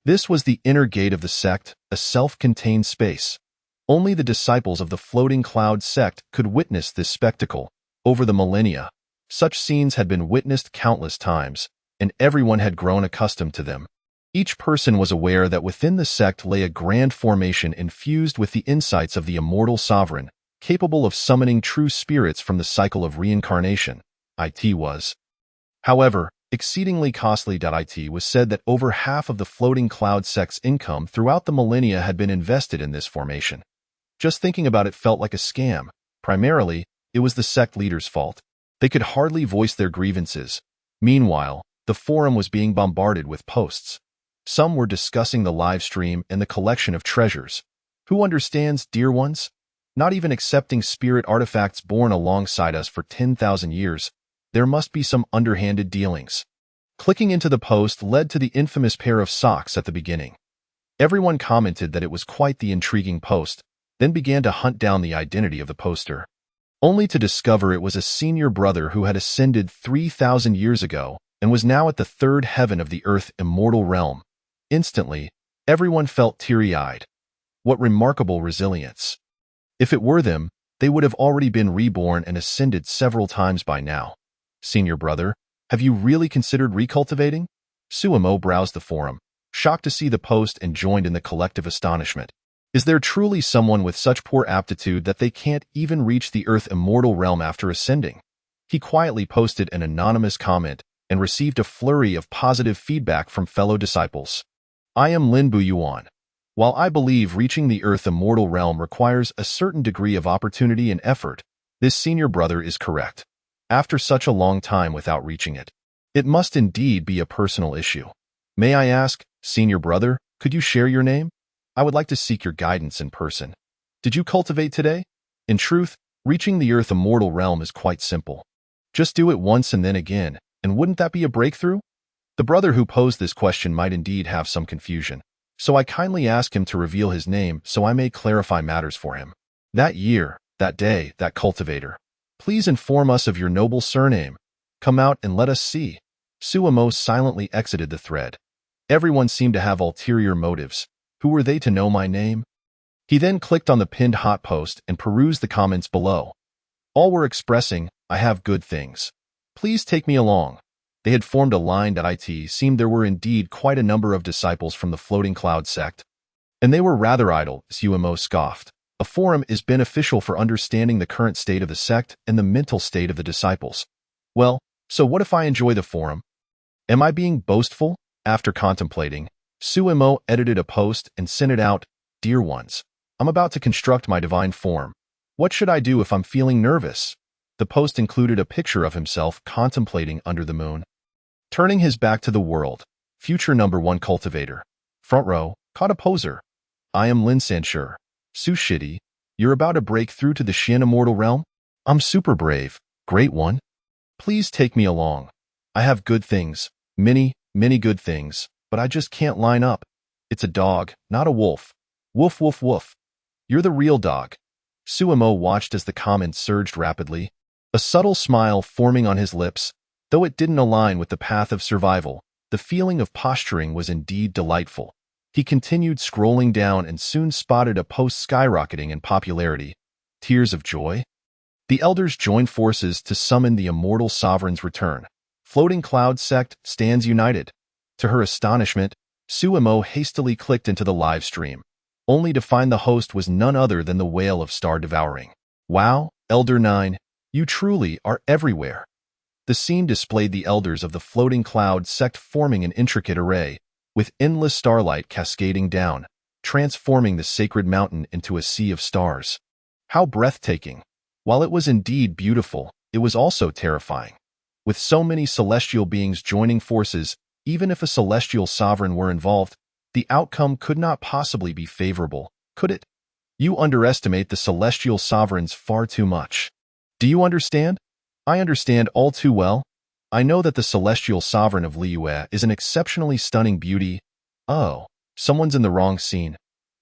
This was the inner gate of the sect, a self-contained space. Only the disciples of the Floating Cloud sect could witness this spectacle. Over the millennia, such scenes had been witnessed countless times, and everyone had grown accustomed to them. Each person was aware that within the sect lay a grand formation infused with the insights of the immortal sovereign, capable of summoning true spirits from the cycle of reincarnation. It was, however, exceedingly costly. It was said that over half of the Floating Cloud sect's income throughout the millennia had been invested in this formation. Just thinking about it felt like a scam. Primarily, it was the sect leaders' fault. They could hardly voice their grievances. Meanwhile, the forum was being bombarded with posts. Some were discussing the live stream and the collection of treasures. Who understands, dear ones? Not even accepting spirit artifacts born alongside us for 10,000 years. There must be some underhanded dealings. Clicking into the post led to the infamous pair of socks at the beginning. Everyone commented that it was quite the intriguing post, then began to hunt down the identity of the poster, only to discover it was a senior brother who had ascended 3,000 years ago and was now at the third heaven of the earth immortal realm. Instantly, everyone felt teary-eyed. What remarkable resilience. If it were them, they would have already been reborn and ascended several times by now. Senior brother, have you really considered recultivating? Suimo browsed the forum, shocked to see the post and joined in the collective astonishment. Is there truly someone with such poor aptitude that they can't even reach the earth immortal realm after ascending? He quietly posted an anonymous comment and received a flurry of positive feedback from fellow disciples. I am Lin Buyuan. While I believe reaching the earth immortal realm requires a certain degree of opportunity and effort, this senior brother is correct. After such a long time without reaching it, it must indeed be a personal issue. May I ask, senior brother, could you share your name? I would like to seek your guidance in person. Did you cultivate today? In truth, reaching the earth immortal realm is quite simple. Just do it once and then again, and wouldn't that be a breakthrough? The brother who posed this question might indeed have some confusion. So I kindly ask him to reveal his name so I may clarify matters for him. That year, that day, that cultivator. Please inform us of your noble surname. Come out and let us see. Suemo silently exited the thread. Everyone seemed to have ulterior motives. Who were they to know my name? He then clicked on the pinned hot post and perused the comments below. All were expressing, I have good things. Please take me along. They had formed a line that it seemed there were indeed quite a number of disciples from the Floating Cloud sect. And they were rather idle, Suemo scoffed. A forum is beneficial for understanding the current state of the sect and the mental state of the disciples. Well, so what if I enjoy the forum? Am I being boastful? After contemplating, Suemo edited a post and sent it out. Dear ones, I'm about to construct my divine form. What should I do if I'm feeling nervous? The post included a picture of himself contemplating under the moon. Turning his back to the world, future #1 cultivator. Front row, caught a poser. I am Lin Sanshur. Su Shitty, you're about to break through to the Shin immortal realm? I'm super brave, great one. Please take me along. I have good things, many, many good things, but I just can't line up. It's a dog, not a wolf. Woof, woof, woof. You're the real dog. Suemo watched as the comments surged rapidly, a subtle smile forming on his lips. Though it didn't align with the path of survival, the feeling of posturing was indeed delightful. He continued scrolling down and soon spotted a post skyrocketing in popularity. Tears of joy? The elders join forces to summon the immortal sovereign's return. Floating Cloud sect stands united. To her astonishment, Suemo hastily clicked into the live stream, only to find the host was none other than the whale of Star Devouring. Wow, Elder 9, you truly are everywhere. The scene displayed the elders of the Floating Cloud sect forming an intricate array, with endless starlight cascading down, transforming the sacred mountain into a sea of stars. How breathtaking! While it was indeed beautiful, it was also terrifying. With so many celestial beings joining forces, even if a celestial sovereign were involved, the outcome could not possibly be favorable, could it? You underestimate the celestial sovereigns far too much. Do you understand? I understand all too well. I know that the celestial sovereign of Liyue is an exceptionally stunning beauty. Oh, someone's in the wrong scene.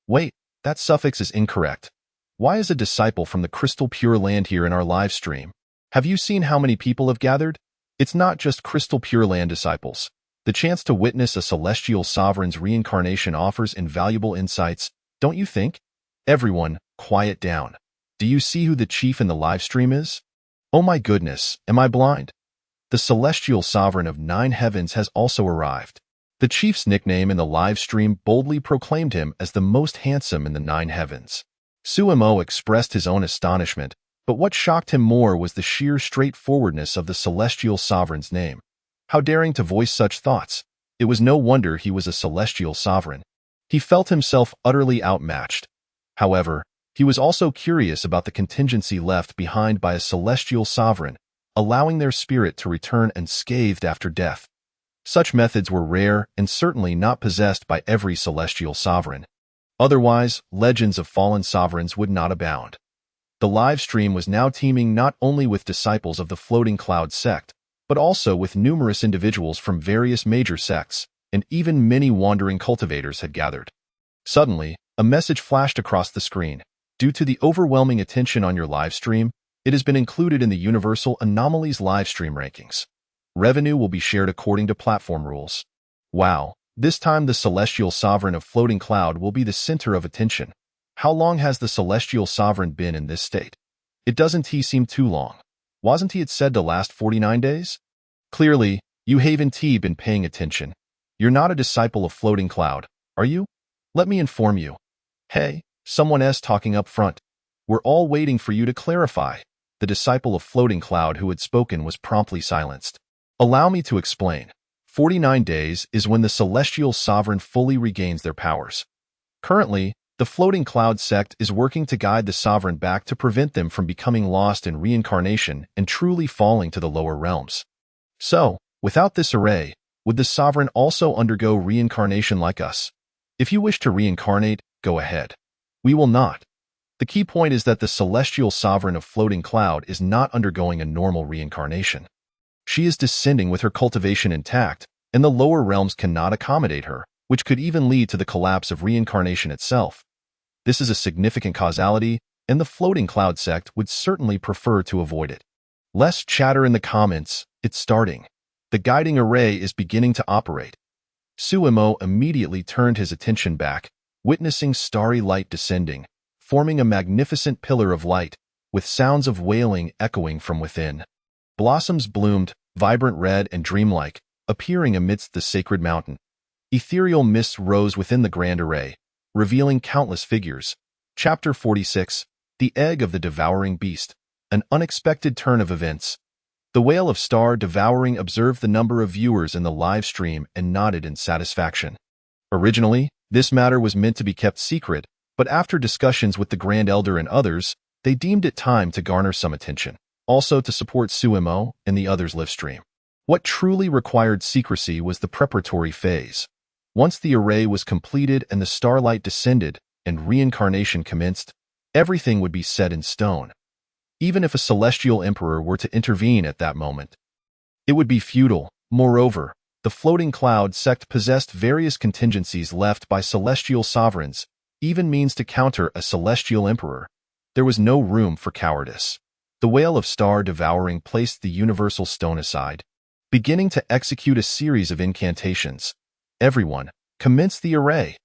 Wait, that suffix is incorrect. Why is a disciple from the crystal pure land here in our live stream? Have you seen how many people have gathered? It's not just crystal pure land disciples. The chance to witness a celestial sovereign's reincarnation offers invaluable insights, don't you think? Everyone, quiet down. Do you see who the chief in the live stream is? Oh my goodness, am I blind? The celestial sovereign of 9 heavens has also arrived. The chief's nickname in the live stream boldly proclaimed him as the most handsome in the 9 heavens. Suemo expressed his own astonishment, but what shocked him more was the sheer straightforwardness of the celestial sovereign's name. How daring to voice such thoughts! It was no wonder he was a celestial sovereign. He felt himself utterly outmatched. However, he was also curious about the contingency left behind by a celestial sovereign, allowing their spirit to return unscathed after death. Such methods were rare and certainly not possessed by every celestial sovereign. Otherwise, legends of fallen sovereigns would not abound. The live stream was now teeming not only with disciples of the Floating Cloud sect, but also with numerous individuals from various major sects, and even many wandering cultivators had gathered. Suddenly, a message flashed across the screen. Due to the overwhelming attention on your live stream, it has been included in the Universal Anomalies livestream rankings. Revenue will be shared according to platform rules. Wow, this time the Celestial Sovereign of Floating Cloud will be the center of attention. How long has the Celestial Sovereign been in this state? It doesn't seem too long. Wasn't it said to last 49 days? Clearly, you haven't been paying attention. You're not a disciple of Floating Cloud, are you? Let me inform you. Hey, someone's talking up front. We're all waiting for you to clarify. The disciple of Floating Cloud who had spoken was promptly silenced. Allow me to explain. 49 days is when the Celestial Sovereign fully regains their powers. Currently, the Floating Cloud sect is working to guide the Sovereign back to prevent them from becoming lost in reincarnation and truly falling to the lower realms. So, without this array, would the Sovereign also undergo reincarnation like us? If you wish to reincarnate, go ahead. We will not. The key point is that the Celestial Sovereign of Floating Cloud is not undergoing a normal reincarnation. She is descending with her cultivation intact, and the lower realms cannot accommodate her. which could even lead to the collapse of reincarnation itself. This is a significant causality, and the floating cloud sect would certainly prefer to avoid it. Less chatter in the comments. It's starting. The guiding array is beginning to operate. Suemo immediately turned his attention back, witnessing starry light descending, forming a magnificent pillar of light, with sounds of wailing echoing from within. Blossoms bloomed, vibrant red and dreamlike, appearing amidst the sacred mountain. Ethereal mists rose within the grand array, revealing countless figures. Chapter 46, The Egg of the Devouring Beast. An unexpected turn of events. The Whale of Star Devouring observed the number of viewers in the live stream and nodded in satisfaction. Originally, this matter was meant to be kept secret, but after discussions with the Grand Elder and others, they deemed it time to garner some attention, also to support Suemo and the others' livestream. What truly required secrecy was the preparatory phase. Once the array was completed and the starlight descended and reincarnation commenced, everything would be set in stone. Even if a celestial emperor were to intervene at that moment, it would be futile. Moreover, the floating cloud sect possessed various contingencies left by celestial sovereigns, even means to counter a celestial emperor. There was no room for cowardice. The Whale of Star Devouring placed the universal stone aside, beginning to execute a series of incantations. Everyone, commence the array.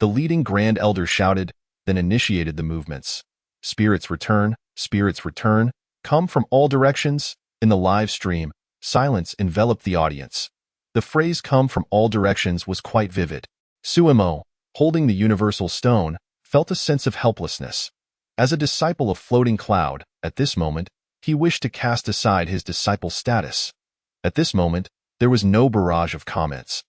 The leading Grand Elder shouted, then initiated the movements. Spirits return, come from all directions. In the live stream, silence enveloped the audience. The phrase come from all directions was quite vivid. Suemo, holding the universal stone, felt a sense of helplessness. As a disciple of Floating Cloud, at this moment, he wished to cast aside his disciple status. At this moment, there was no barrage of comments.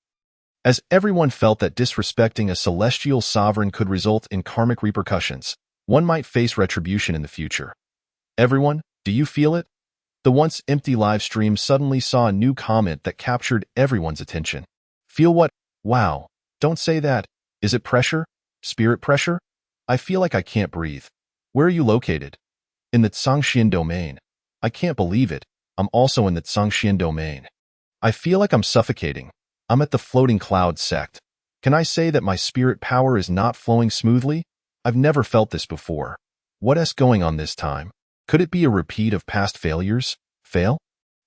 As everyone felt that disrespecting a celestial sovereign could result in karmic repercussions, one might face retribution in the future. Everyone, do you feel it? The once empty live stream suddenly saw a new comment that captured everyone's attention. Feel what? Wow, don't say that. Is it pressure? Spirit pressure? I feel like I can't breathe. Where are you located? In the Tsangxian domain. I can't believe it. I'm also in the Tsangxian domain. I feel like I'm suffocating. I'm at the Floating Cloud sect. Can I say that my spirit power is not flowing smoothly? I've never felt this before. What's going on this time? Could it be a repeat of past failures? Fail?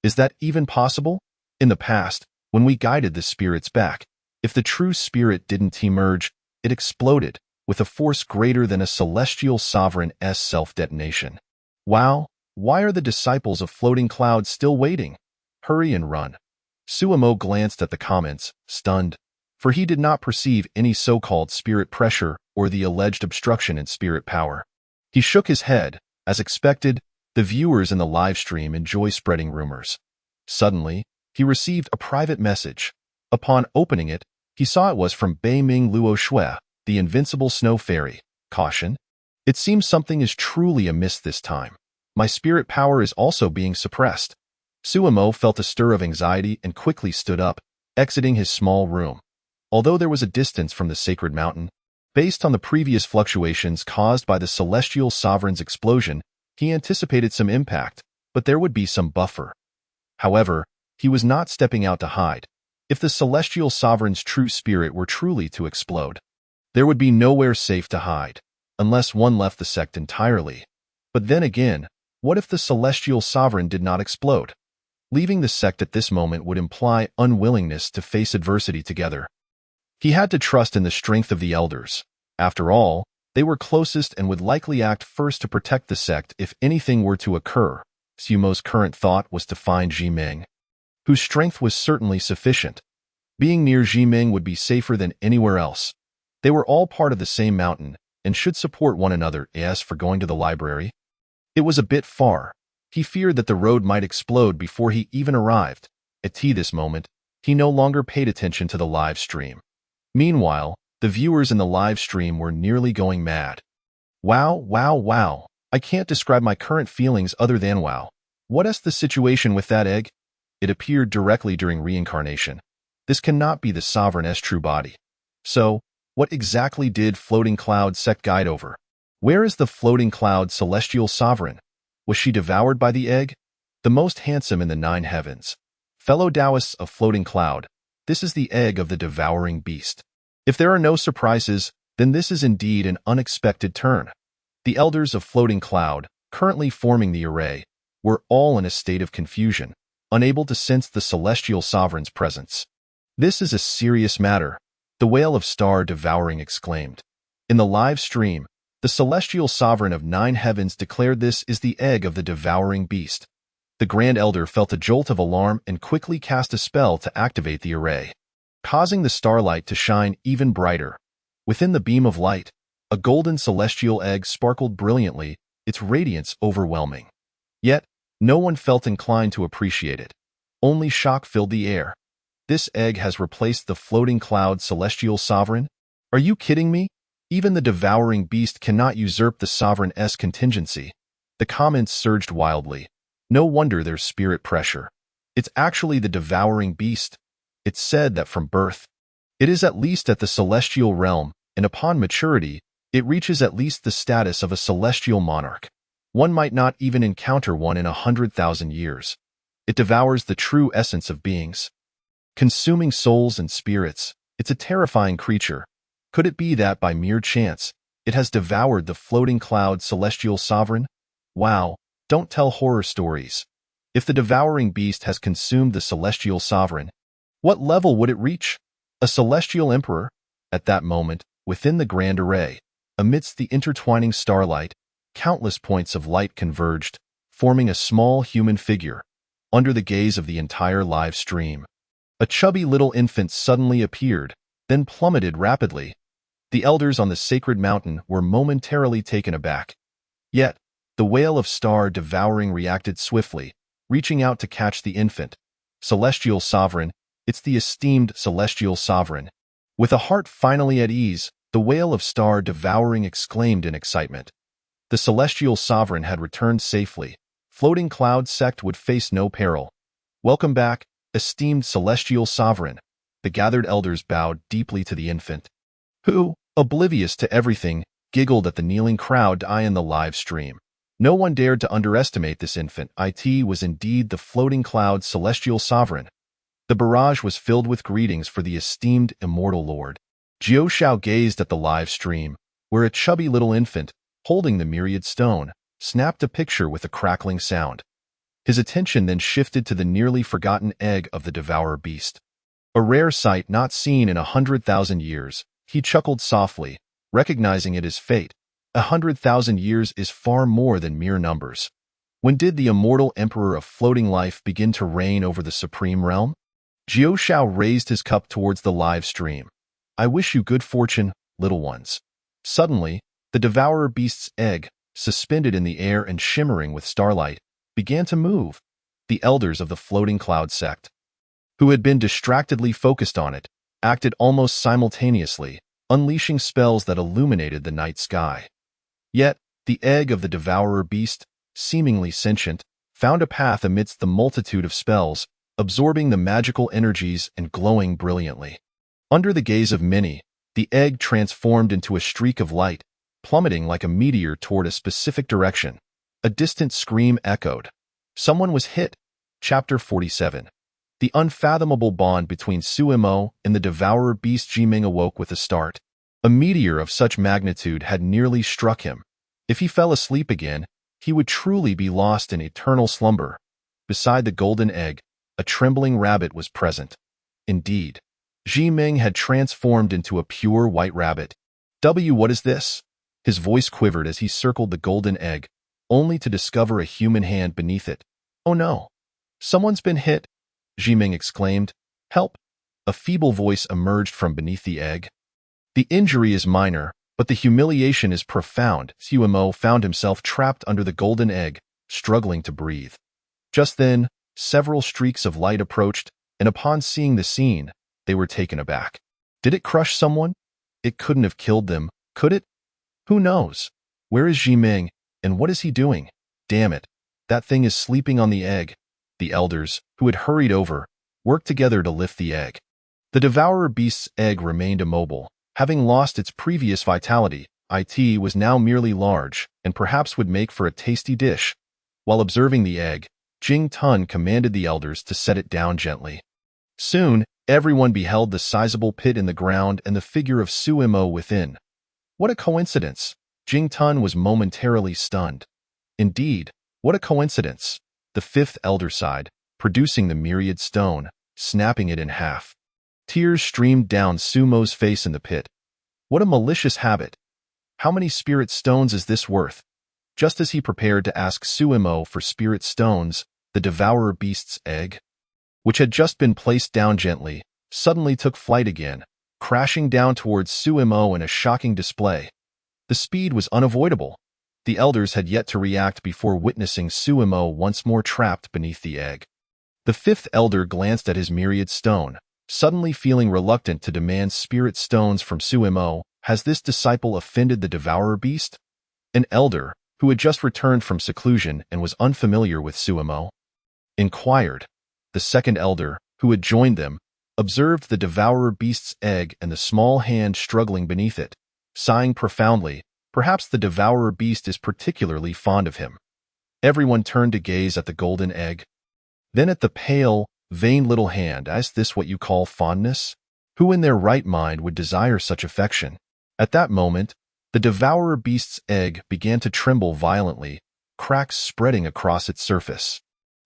Is that even possible? In the past, when we guided the spirits back, if the true spirit didn't emerge, it exploded with a force greater than a celestial sovereign's self-detonation. Wow, why are the disciples of Floating Cloud still waiting? Hurry and run. Suemo glanced at the comments, stunned, for he did not perceive any so-called spirit pressure or the alleged obstruction in spirit power. He shook his head. As expected, the viewers in the live stream enjoy spreading rumors. Suddenly, he received a private message. Upon opening it, he saw it was from Beiming Luo Shui, the invincible snow fairy. Caution. It seems something is truly amiss this time. My spirit power is also being suppressed. Suemo felt a stir of anxiety and quickly stood up, exiting his small room. Although there was a distance from the sacred mountain, based on the previous fluctuations caused by the celestial sovereign's explosion, he anticipated some impact, but there would be some buffer. However, he was not stepping out to hide. If the celestial sovereign's true spirit were truly to explode, there would be nowhere safe to hide, unless one left the sect entirely. But then again, what if the celestial sovereign did not explode? Leaving the sect at this moment would imply unwillingness to face adversity together. He had to trust in the strength of the elders. After all, they were closest and would likely act first to protect the sect if anything were to occur. Sumo's current thought was to find Jimeng, whose strength was certainly sufficient. Being near Jimeng would be safer than anywhere else. They were all part of the same mountain and should support one another. As for going to the library, it was a bit far. He feared that the road might explode before he even arrived. At this moment, he no longer paid attention to the live stream. Meanwhile, the viewers in the live stream were nearly going mad. Wow, wow, wow. I can't describe my current feelings other than wow. What's the situation with that egg? It appeared directly during reincarnation. This cannot be the sovereign's true body. So, what exactly did Floating Cloud sect guide over? Where is the Floating Cloud celestial sovereign? Was she devoured by the egg? The most handsome in the 9 heavens. Fellow Taoists of Floating Cloud, this is the egg of the devouring beast. If there are no surprises, then this is indeed an unexpected turn. The elders of Floating Cloud, currently forming the array, were all in a state of confusion, unable to sense the celestial sovereign's presence. "This is a serious matter," the Whale of Star Devouring exclaimed. In the live stream, the celestial sovereign of 9 heavens declared this is the egg of the devouring beast. The Grand Elder felt a jolt of alarm and quickly cast a spell to activate the array, causing the starlight to shine even brighter. Within the beam of light, a golden celestial egg sparkled brilliantly, its radiance overwhelming. Yet, no one felt inclined to appreciate it. Only shock filled the air. "This egg has replaced the Floating Cloud celestial sovereign? Are you kidding me? Even the devouring beast cannot usurp the sovereign's contingency." The comments surged wildly. No wonder there's spirit pressure. "It's actually the devouring beast. It's said that from birth, it is at least at the celestial realm, and upon maturity, it reaches at least the status of a celestial monarch. One might not even encounter one in 100,000 years. It devours the true essence of beings, consuming souls and spirits. It's a terrifying creature. Could it be that, by mere chance, it has devoured the Floating Cloud celestial sovereign? Wow, don't tell horror stories. If the devouring beast has consumed the celestial sovereign, what level would it reach? A celestial emperor?" At that moment, within the grand array, amidst the intertwining starlight, countless points of light converged, forming a small human figure. Under the gaze of the entire live stream, a chubby little infant suddenly appeared, then plummeted rapidly. The elders on the sacred mountain were momentarily taken aback. Yet, the Whale of Star Devouring reacted swiftly, reaching out to catch the infant. "Celestial Sovereign, it's the esteemed Celestial Sovereign." With a heart finally at ease, the Whale of Star Devouring exclaimed in excitement. The Celestial Sovereign had returned safely. Floating Cloud sect would face no peril. "Welcome back, esteemed Celestial Sovereign." The gathered elders bowed deeply to the infant, who, oblivious to everything, giggled at the kneeling crowd in the live stream. No one dared to underestimate this infant. It was indeed the Floating Cloud celestial sovereign. The barrage was filled with greetings for the esteemed immortal lord. Jiao Shao gazed at the live stream, where a chubby little infant, holding the myriad stone, snapped a picture with a crackling sound. His attention then shifted to the nearly forgotten egg of the devourer beast. A rare sight not seen in 100,000 years. He chuckled softly, recognizing it as fate. 100,000 years is far more than mere numbers. When did the immortal emperor of floating life begin to reign over the supreme realm? Jiao Shao raised his cup towards the live stream. "I wish you good fortune, little ones." Suddenly, the devourer beast's egg, suspended in the air and shimmering with starlight, began to move. The elders of the Floating Cloud sect, who had been distractedly focused on it, acted almost simultaneously, unleashing spells that illuminated the night sky. Yet, the egg of the devourer beast, seemingly sentient, found a path amidst the multitude of spells, absorbing the magical energies and glowing brilliantly. Under the gaze of many, the egg transformed into a streak of light, plummeting like a meteor toward a specific direction. A distant scream echoed. Someone was hit. Chapter 47. The unfathomable bond between Suimo and the devourer beast Jiming awoke with a start. A meteor of such magnitude had nearly struck him. If he fell asleep again, he would truly be lost in eternal slumber. Beside the golden egg, a trembling rabbit was present. Indeed, Jiming had transformed into a pure white rabbit. What is this?" His voice quivered as he circled the golden egg, only to discover a human hand beneath it. "Oh no! Someone's been hit!" Jiming exclaimed. "Help!" A feeble voice emerged from beneath the egg. "The injury is minor, but the humiliation is profound." Suimo found himself trapped under the golden egg, struggling to breathe. Just then, several streaks of light approached, and upon seeing the scene, they were taken aback. Did it crush someone? It couldn't have killed them, could it? Who knows? Where is Jiming, and what is he doing? Damn it, that thing is sleeping on the egg. The elders, who had hurried over, worked together to lift the egg. The devourer beast's egg remained immobile. Having lost its previous vitality, it was now merely large, and perhaps would make for a tasty dish. While observing the egg, Jing Tun commanded the elders to set it down gently. Soon, Everyone beheld the sizable pit in the ground and the figure of Suimo within. What a coincidence! Jing Tun was momentarily stunned. Indeed, what a coincidence! The fifth elder sighed, producing the myriad stone, snapping it in half. Tears streamed down Sumo's face in the pit. What a malicious habit! How many spirit stones is this worth? Just as he prepared to ask Suimo for spirit stones, the devourer beast's egg, which had just been placed down gently, suddenly took flight again, crashing down towards Suimo in a shocking display. The speed was unavoidable. The elders had yet to react before witnessing Suimo once more trapped beneath the egg. The fifth elder glanced at his myriad stone, suddenly feeling reluctant to demand spirit stones from Suimo. Has this disciple offended the devourer beast? An elder, who had just returned from seclusion and was unfamiliar with Suimo, inquired. The second elder, who had joined them, observed the devourer beast's egg and the small hand struggling beneath it, sighing profoundly. Perhaps the devourer beast is particularly fond of him. Everyone turned to gaze at the golden egg, then at the pale, vain little hand. Is this what you call fondness? Who in their right mind would desire such affection? At that moment, the devourer beast's egg began to tremble violently, cracks spreading across its surface.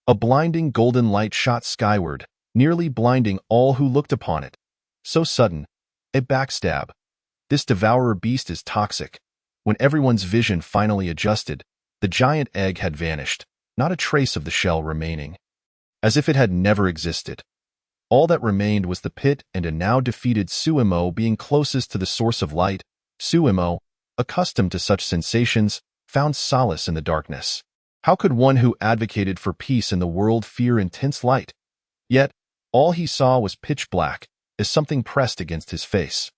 A blinding golden light shot skyward, nearly blinding all who looked upon it. So sudden, a backstab. This devourer beast is toxic. When everyone's vision finally adjusted, the giant egg had vanished, not a trace of the shell remaining. As if it had never existed. All that remained was the pit and a now defeated Suimo being closest to the source of light. Suimo, accustomed to such sensations, found solace in the darkness. How could one who advocated for peace in the world fear intense light? Yet, all he saw was pitch black, as something pressed against his face.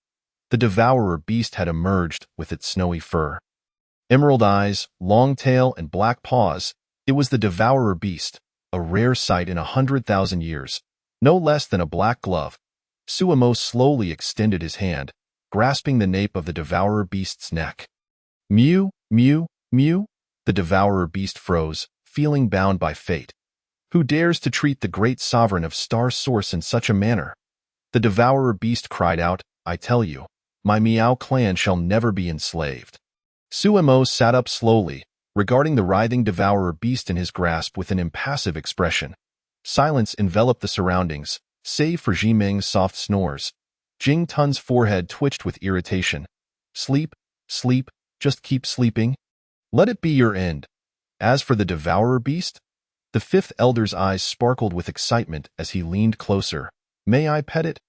The devourer beast had emerged with its snowy fur. Emerald eyes, long tail, and black paws. It was the devourer beast, a rare sight in 100,000 years, no less than a black glove. Suimo slowly extended his hand, grasping the nape of the devourer beast's neck. Mew, mew, mew. The devourer beast froze, feeling bound by fate. Who dares to treat the great sovereign of Star Source in such a manner? The devourer beast cried out, I tell you, my Miao clan shall never be enslaved. Suimo sat up slowly, regarding the writhing devourer beast in his grasp with an impassive expression. Silence enveloped the surroundings, save for Jiming's soft snores. Jing Tun's forehead twitched with irritation. Sleep, sleep, just keep sleeping. Let it be your end. As for the devourer beast, the fifth elder's eyes sparkled with excitement as he leaned closer. May I pet it?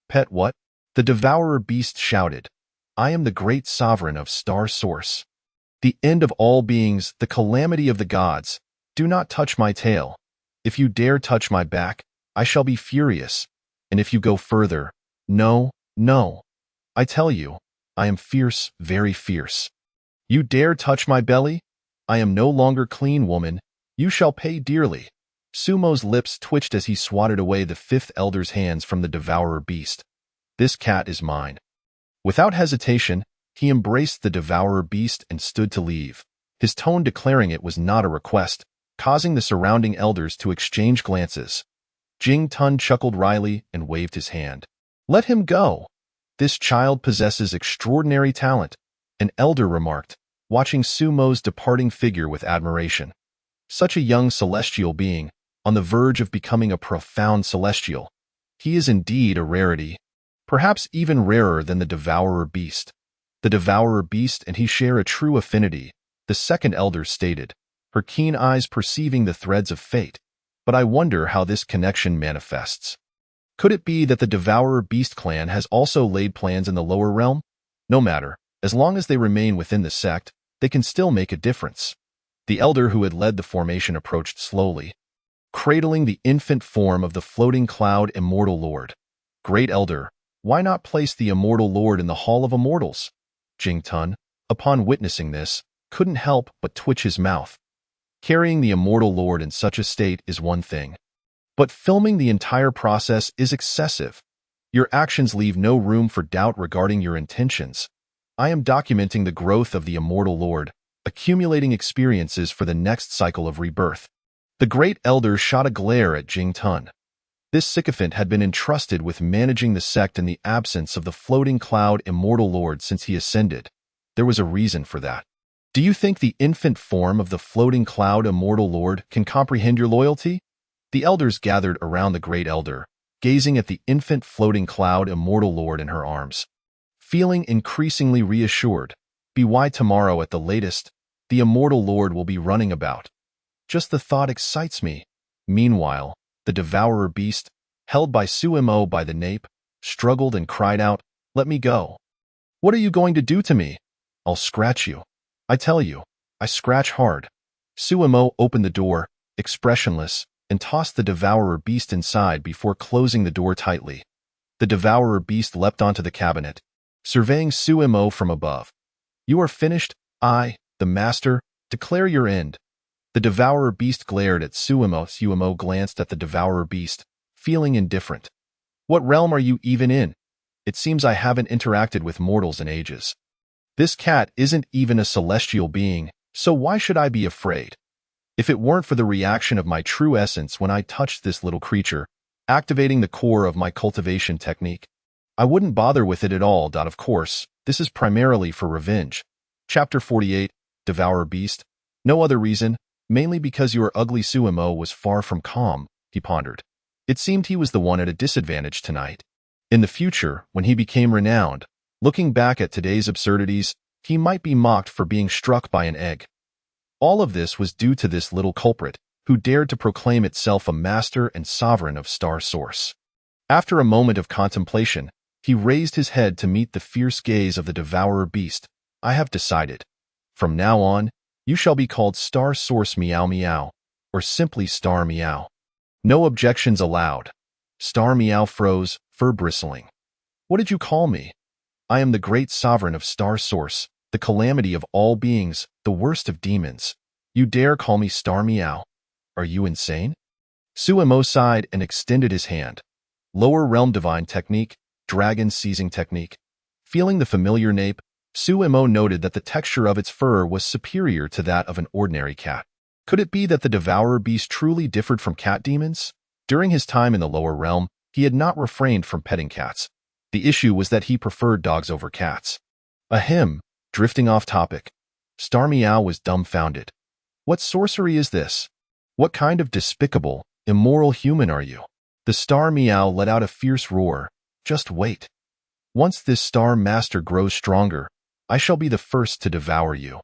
Pet what? The devourer beast shouted. I am the great sovereign of Star Source. The end of all beings, the calamity of the gods. Do not touch my tail. If you dare touch my back, I shall be furious. And if you go further, no, no. I tell you, I am fierce, very fierce. You dare touch my belly? I am no longer clean, woman. You shall pay dearly. Sumo's lips twitched as he swatted away the fifth elder's hands from the devourer beast. This cat is mine. Without hesitation, he embraced the devourer beast and stood to leave, his tone declaring it was not a request, causing the surrounding elders to exchange glances. Jing Tun chuckled wryly and waved his hand. Let him go. This child possesses extraordinary talent, an elder remarked, watching Sumo's departing figure with admiration. Such a young celestial being, on the verge of becoming a profound celestial. He is indeed a rarity, perhaps even rarer than the devourer beast. The devourer beast and he share a true affinity, the second elder stated, her keen eyes perceiving the threads of fate. But I wonder how this connection manifests. Could it be that the devourer beast clan has also laid plans in the lower realm? No matter, as long as they remain within the sect, they can still make a difference. The elder who had led the formation approached slowly, cradling the infant form of the floating cloud immortal lord. Great elder, why not place the immortal lord in the Hall of Immortals? Jing Tun, upon witnessing this, couldn't help but twitch his mouth. Carrying the immortal lord in such a state is one thing, but filming the entire process is excessive. Your actions leave no room for doubt regarding your intentions. I am documenting the growth of the immortal lord, accumulating experiences for the next cycle of rebirth. The great elder shot a glare at Jing Tun. This sycophant had been entrusted with managing the sect in the absence of the floating cloud immortal lord since he ascended. There was a reason for that. Do you think the infant form of the floating cloud immortal lord can comprehend your loyalty? The elders gathered around the great elder, gazing at the infant floating cloud immortal lord in her arms. Feeling increasingly reassured, why tomorrow at the latest, the immortal lord will be running about. Just the thought excites me. Meanwhile, the devourer beast, held by Suimo by the nape, struggled and cried out, "Let me go. What are you going to do to me? I'll scratch you. I tell you, I scratch hard." Suimo opened the door, expressionless, and tossed the devourer beast inside before closing the door tightly. The devourer beast leapt onto the cabinet, surveying Suimo from above. "You are finished, I, the master, declare your end." The devourer beast glared at Suimo. Suimo glanced at the devourer beast, feeling indifferent. "What realm are you even in? It seems I haven't interacted with mortals in ages. This cat isn't even a celestial being, so why should I be afraid? If it weren't for the reaction of my true essence when I touched this little creature, activating the core of my cultivation technique, I wouldn't bother with it at all. Of course, this is primarily for revenge." Chapter 48, Devourer Beast. "No other reason, mainly because your ugly Suimo was far from calm," he pondered. It seemed he was the one at a disadvantage tonight. In the future, when he became renowned, looking back at today's absurdities, he might be mocked for being struck by an egg. All of this was due to this little culprit, who dared to proclaim itself a master and sovereign of Star Source. After a moment of contemplation, he raised his head to meet the fierce gaze of the devourer beast. "I have decided. From now on, you shall be called Star Source Meow Meow, or simply Star Meow. No objections allowed." Star Meow froze, fur bristling. "What did you call me? I am the great sovereign of Star Source, the calamity of all beings, the worst of demons. You dare call me Star Meow? Are you insane?" Suimo sighed and extended his hand. Lower realm divine technique, dragon seizing technique. Feeling the familiar nape, Suimo noted that the texture of its fur was superior to that of an ordinary cat. Could it be that the devourer beast truly differed from cat demons? During his time in the lower realm, he had not refrained from petting cats. The issue was that he preferred dogs over cats. Ahem, drifting off topic. Star Meow was dumbfounded. What sorcery is this? What kind of despicable, immoral human are you? The Star Meow let out a fierce roar. Just wait. Once this Star Master grows stronger, I shall be the first to devour you.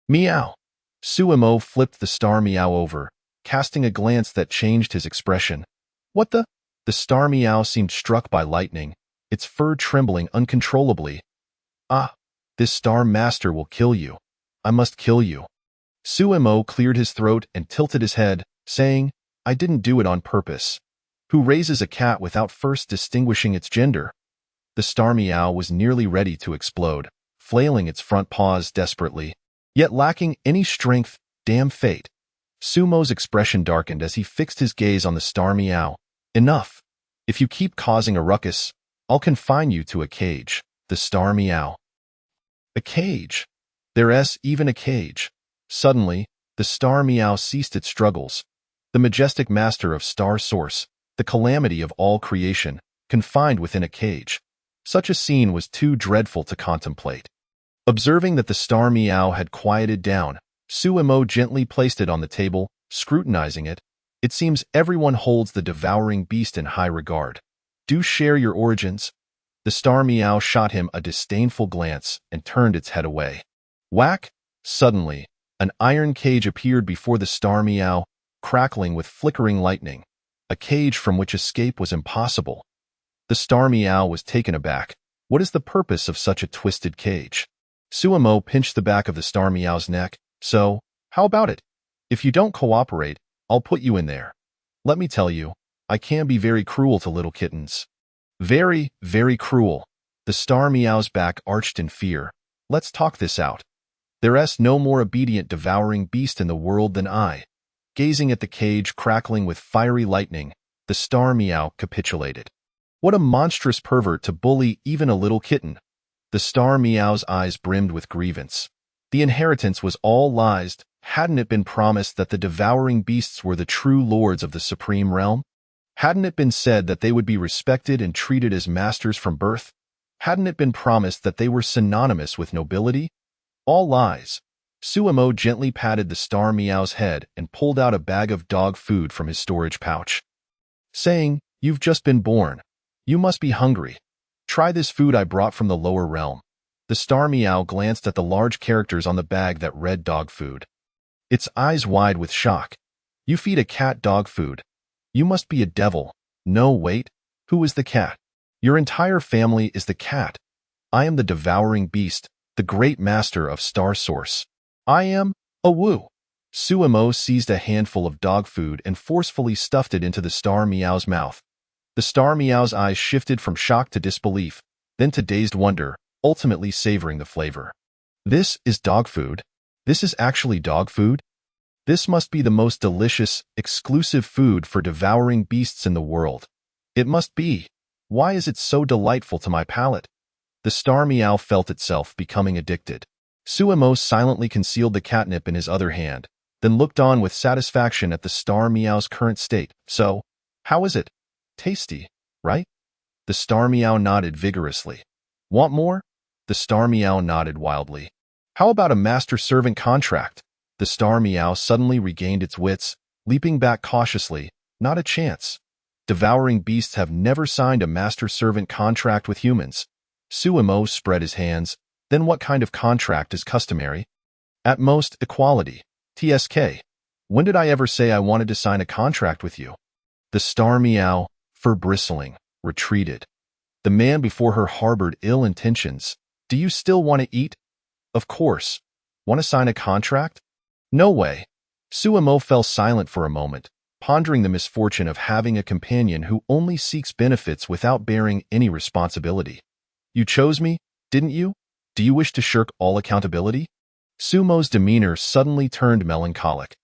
Meow. Suimo flipped the Star Meow over, casting a glance that changed his expression. What the? The Star Meow seemed struck by lightning, its fur trembling uncontrollably. "Ah, this Star Master will kill you. I must kill you." Suimo cleared his throat and tilted his head, saying, "I didn't do it on purpose. Who raises a cat without first distinguishing its gender?" The Star Meow was nearly ready to explode, flailing its front paws desperately, yet lacking any strength. Damn fate. Sumo's expression darkened as he fixed his gaze on the Star Meow. "Enough. If you keep causing a ruckus, I'll confine you to a cage." The Star Meow. A cage. There's even a cage. Suddenly, the Star Meow ceased its struggles. The majestic master of Star Source, the calamity of all creation, confined within a cage. Such a scene was too dreadful to contemplate. Observing that the Star Meow had quieted down, Suimo gently placed it on the table, scrutinizing it. "It seems everyone holds the devouring beast in high regard. Do share your origins." The Star Meow shot him a disdainful glance and turned its head away. Whack! Suddenly, an iron cage appeared before the Star Meow, crackling with flickering lightning. A cage from which escape was impossible. The Star Meow was taken aback. What is the purpose of such a twisted cage? Suimo pinched the back of the Star Meow's neck. "So, how about it? If you don't cooperate, I'll put you in there. Let me tell you, I can be very cruel to little kittens." "Very, very cruel." The Star Meow's back arched in fear. "Let's talk this out. There's no more obedient devouring beast in the world than I." Gazing at the cage crackling with fiery lightning, the Star Meow capitulated. What a monstrous pervert to bully even a little kitten. The Star Meow's eyes brimmed with grievance. The inheritance was all lies. Hadn't it been promised that the devouring beasts were the true lords of the supreme realm? Hadn't it been said that they would be respected and treated as masters from birth? Hadn't it been promised that they were synonymous with nobility? All lies. Suemo gently patted the star meow's head and pulled out a bag of dog food from his storage pouch, saying, "You've just been born. You must be hungry. Try this food I brought from the lower realm." The star meow glanced at the large characters on the bag that read dog food, its eyes wide with shock. "You feed a cat dog food? You must be a devil." "No, wait. Who is the cat?" "Your entire family is the cat. I am the devouring beast, the great master of Star Source. I am a woo." Suemo seized a handful of dog food and forcefully stuffed it into the star meow's mouth. The star meow's eyes shifted from shock to disbelief, then to dazed wonder, ultimately savoring the flavor. "This is dog food? This is actually dog food? This must be the most delicious, exclusive food for devouring beasts in the world. It must be. Why is it so delightful to my palate?" The star meow felt itself becoming addicted. Suemo silently concealed the catnip in his other hand, then looked on with satisfaction at the star meow's current state. "So, how is it? Tasty, right?" The star meow nodded vigorously. "Want more?" The star meow nodded wildly. "How about a master-servant contract?" The star meow suddenly regained its wits, leaping back cautiously. "Not a chance. Devouring beasts have never signed a master-servant contract with humans." Suemo spread his hands. "Then what kind of contract is customary?" "At most, equality. TSK. When did I ever say I wanted to sign a contract with you?" The star meow, fur bristling, retreated. The man before her harbored ill intentions. "Do you still want to eat?" "Of course. Want to sign a contract?" "No way." Suemo fell silent for a moment, pondering the misfortune of having a companion who only seeks benefits without bearing any responsibility. "You chose me, didn't you? Do you wish to shirk all accountability?" Sumo's demeanor suddenly turned melancholic.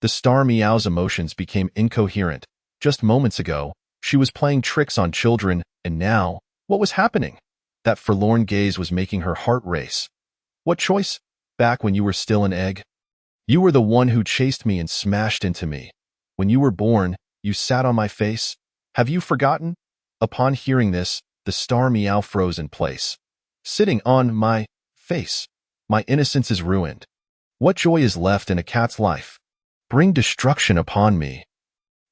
The star meow's emotions became incoherent. Just moments ago, she was playing tricks on children, and now, what was happening? That forlorn gaze was making her heart race. "What choice? Back when you were still an egg? You were the one who chased me and smashed into me. When you were born, you sat on my face. Have you forgotten?" Upon hearing this, the star meow froze in place. "Sitting on my face. My innocence is ruined. What joy is left in a cat's life? Bring destruction upon me."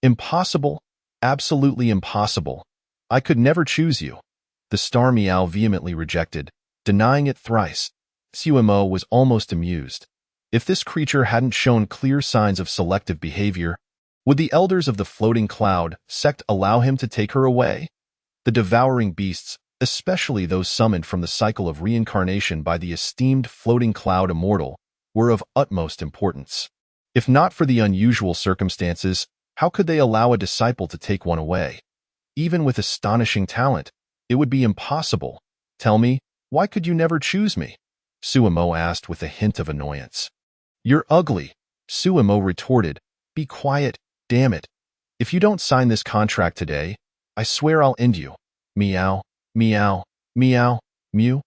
"Impossible. Absolutely impossible. I could never choose you." The star meow vehemently rejected, denying it thrice. Suemo was almost amused. If this creature hadn't shown clear signs of selective behavior, would the elders of the floating cloud sect allow him to take her away? The devouring beasts, especially those summoned from the cycle of reincarnation by the esteemed floating cloud immortal, were of utmost importance. If not for the unusual circumstances, how could they allow a disciple to take one away? Even with astonishing talent, it would be impossible. "Tell me, why could you never choose me?" Suemo asked with a hint of annoyance. "You're ugly," Suemo retorted. "Be quiet, damn it. If you don't sign this contract today, I swear I'll end you." Meow, meow, meow, mew.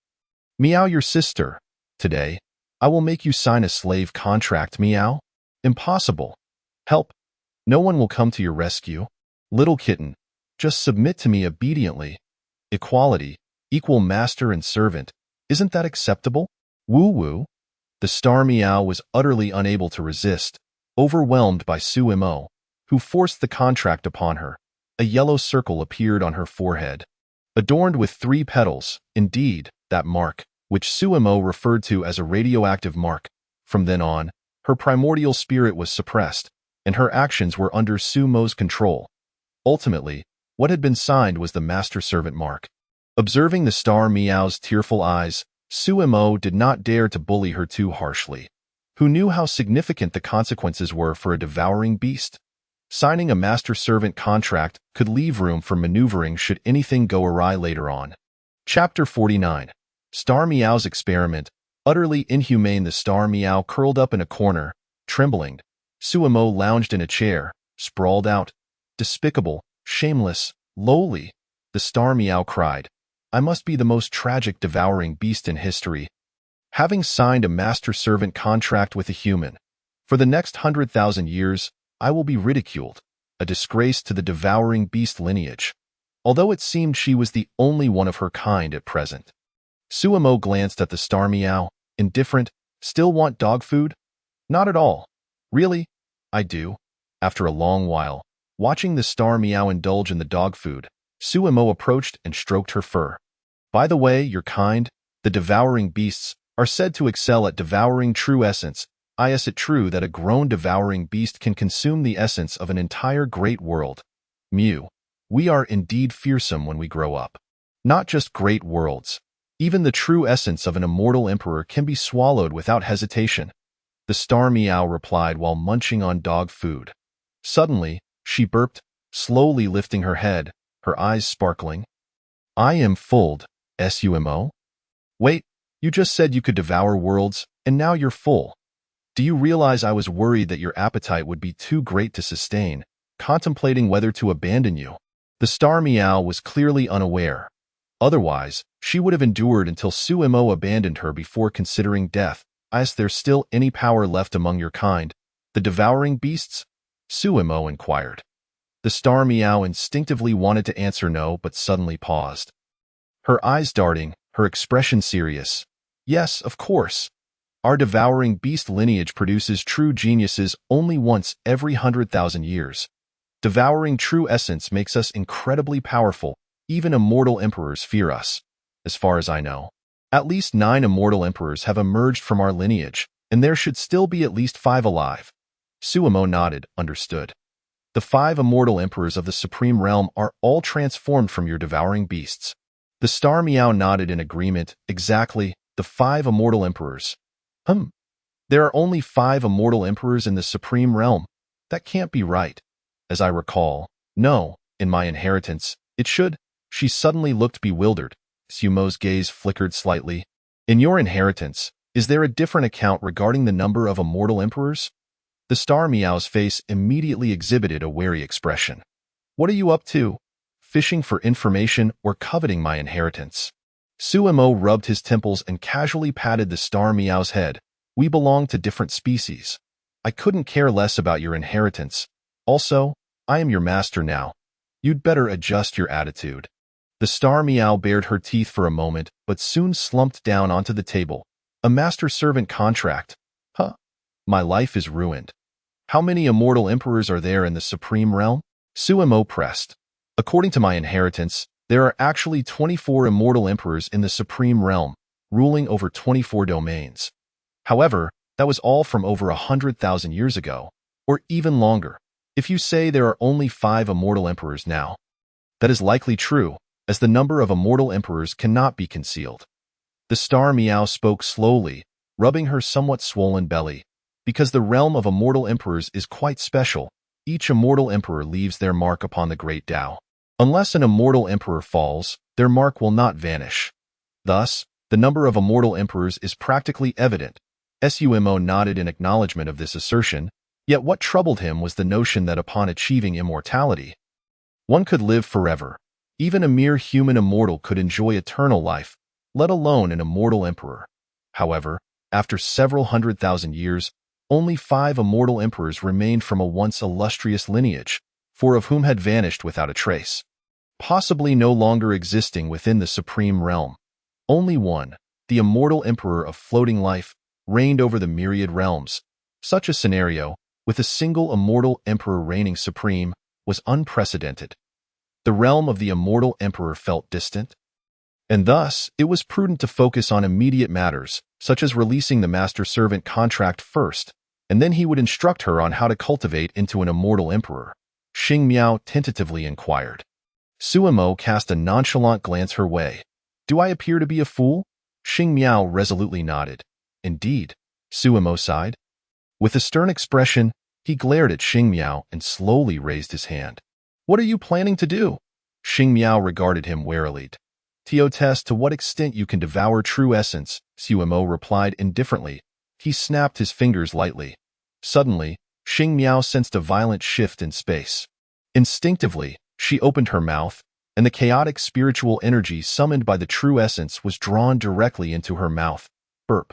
"Meow your sister. Today, I will make you sign a slave contract, meow." "Impossible. Help. No one will come to your rescue. Little kitten, just submit to me obediently. Equality, equal master and servant. Isn't that acceptable?" "Woo-woo." The star meow was utterly unable to resist, overwhelmed by Suemo, who forced the contract upon her. A yellow circle appeared on her forehead, adorned with 3 petals, indeed, that mark, which Suemo referred to as a radioactive mark. From then on, her primordial spirit was suppressed, and her actions were under Sumo's control. Ultimately, what had been signed was the master-servant mark. Observing the star meow's tearful eyes, Suemo did not dare to bully her too harshly. Who knew how significant the consequences were for a devouring beast? Signing a master-servant contract could leave room for maneuvering should anything go awry later on. Chapter 49. Star Meow's Experiment. Utterly inhumane. The star meow curled up in a corner, trembling. Suemo lounged in a chair, sprawled out. "Despicable, shameless, lowly," the star meow cried. "I must be the most tragic devouring beast in history, having signed a master-servant contract with a human. For the next 100,000 years, I will be ridiculed. a disgrace to the devouring beast lineage, although it seemed she was the only one of her kind at present. Suemo glanced at the star meow, indifferent. Still want dog food? Not at all. Really? I do. After a long while, watching the star meow indulge in the dog food, Suemo approached and stroked her fur. By the way, your kind, the devouring beasts, are said to excel at devouring true essence. Is it true that a grown devouring beast can consume the essence of an entire great world? Mew. We are indeed fearsome when we grow up. Not just great worlds. Even the true essence of an immortal emperor can be swallowed without hesitation. The star meow replied while munching on dog food. Suddenly, she burped, slowly lifting her head, her eyes sparkling. I am full, Sumo. Wait, you just said you could devour worlds, and now you're full. Do you realize I was worried that your appetite would be too great to sustain, contemplating whether to abandon you? The star meow was clearly unaware. Otherwise, she would have endured until Suemo abandoned her before considering death. Is there still any power left among your kind, the devouring beasts? Suemo inquired. The star meow instinctively wanted to answer no but suddenly paused. Her eyes darting, her expression serious. Yes, of course. Our devouring beast lineage produces true geniuses only once every 100,000 years. Devouring true essence makes us incredibly powerful. Even immortal emperors fear us. As far as I know, at least 9 immortal emperors have emerged from our lineage, and there should still be at least 5 alive. Suemo nodded, understood. The 5 immortal emperors of the Supreme Realm are all transformed from your devouring beasts. The star meow nodded in agreement. Exactly, the 5 immortal emperors. There are only 5 immortal emperors in the Supreme Realm. That can't be right. As I recall, no, in my inheritance, it should. She suddenly looked bewildered. Sumo's gaze flickered slightly. In your inheritance, is there a different account regarding the number of immortal emperors? The star meow's face immediately exhibited a wary expression. What are you up to? Fishing for information or coveting my inheritance? Suemo rubbed his temples and casually patted the star meow's head. We belong to different species. I couldn't care less about your inheritance. Also, I am your master now. You'd better adjust your attitude. The star meow bared her teeth for a moment, but soon slumped down onto the table. A master-servant contract. My life is ruined. How many immortal emperors are there in the Supreme Realm? Suemo pressed. According to my inheritance, there are actually 24 immortal emperors in the Supreme Realm, ruling over 24 domains. However, that was all from over 100,000 years ago, or even longer. If you say there are only 5 immortal emperors now, that is likely true, as the number of immortal emperors cannot be concealed. The star meow spoke slowly, rubbing her somewhat swollen belly. Because the realm of immortal emperors is quite special, each immortal emperor leaves their mark upon the great Tao. Unless an immortal emperor falls, their mark will not vanish. Thus, the number of immortal emperors is practically evident. Sumo nodded in acknowledgement of this assertion, yet what troubled him was the notion that upon achieving immortality, one could live forever. Even a mere human immortal could enjoy eternal life, let alone an immortal emperor. However, after several 100,000 years, only 5 immortal emperors remained from a once illustrious lineage, 4 of whom had vanished without a trace, possibly no longer existing within the Supreme Realm. Only one, the immortal emperor of floating life, reigned over the myriad realms. Such a scenario, with a single immortal emperor reigning supreme, was unprecedented. The realm of the immortal emperor felt distant, and thus it was prudent to focus on immediate matters, such as releasing the master-servant contract first, and then he would instruct her on how to cultivate into an immortal emperor. Xing Miao tentatively inquired. Suemo cast a nonchalant glance her way. Do I appear to be a fool? Xing Miao resolutely nodded. Indeed, Suemo sighed. With a stern expression, he glared at Xing Miao and slowly raised his hand. What are you planning to do? Xing Miao regarded him warily. To test to what extent you can devour true essence, Suemo replied indifferently. He snapped his fingers lightly. Suddenly, Xing Miao sensed a violent shift in space. Instinctively, she opened her mouth, and the chaotic spiritual energy summoned by the true essence was drawn directly into her mouth. Burp.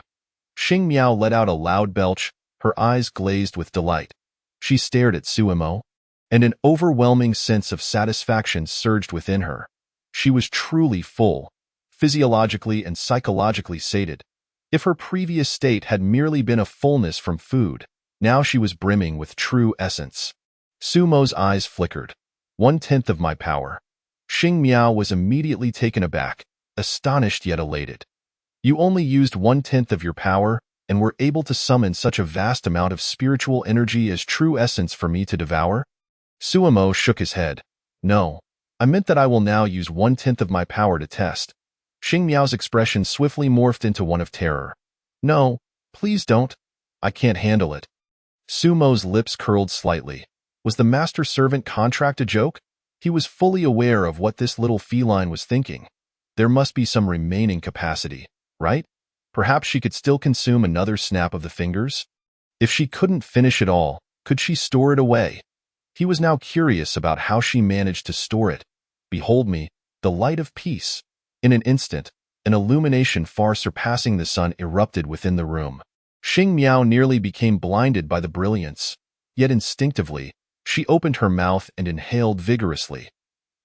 Xing Miao let out a loud belch, her eyes glazed with delight. She stared at Suemo. and an overwhelming sense of satisfaction surged within her. She was truly full, physiologically and psychologically sated. If her previous state had merely been a fullness from food, now she was brimming with true essence. Sumo's eyes flickered. 1/10 of my power. Xing Miao was immediately taken aback, astonished yet elated. You only used 1/10 of your power and were able to summon such a vast amount of spiritual energy as true essence for me to devour? Sumo shook his head. No, I meant that I will now use 1/10 of my power to test. Xing Miao's expression swiftly morphed into one of terror. No, please don't. I can't handle it. Sumo's lips curled slightly. Was the master-servant contract a joke? He was fully aware of what this little feline was thinking. There must be some remaining capacity, right? Perhaps she could still consume another snap of the fingers? If she couldn't finish it all, could she store it away? He was now curious about how she managed to store it. Behold me, the light of peace. In an instant, an illumination far surpassing the sun erupted within the room. Xing Miao nearly became blinded by the brilliance, yet instinctively, she opened her mouth and inhaled vigorously.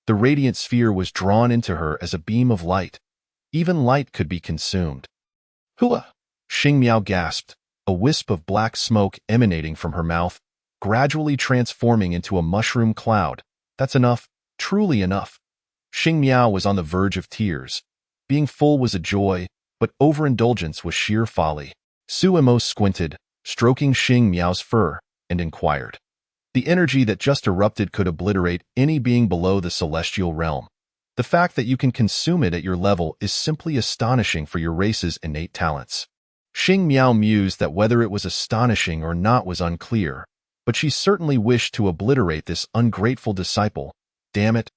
The radiant sphere was drawn into her as a beam of light. Even light could be consumed. Hua! Xing Miao gasped, a wisp of black smoke emanating from her mouth, gradually transforming into a mushroom cloud. That's enough, truly enough. Xing Miao was on the verge of tears. Being full was a joy, but overindulgence was sheer folly. Sumo squinted, stroking Xing Miao's fur, and inquired. The energy that just erupted could obliterate any being below the celestial realm. The fact that you can consume it at your level is simply astonishing for your race's innate talents. Xing Miao mused that whether it was astonishing or not was unclear, but she certainly wished to obliterate this ungrateful disciple. Damn it.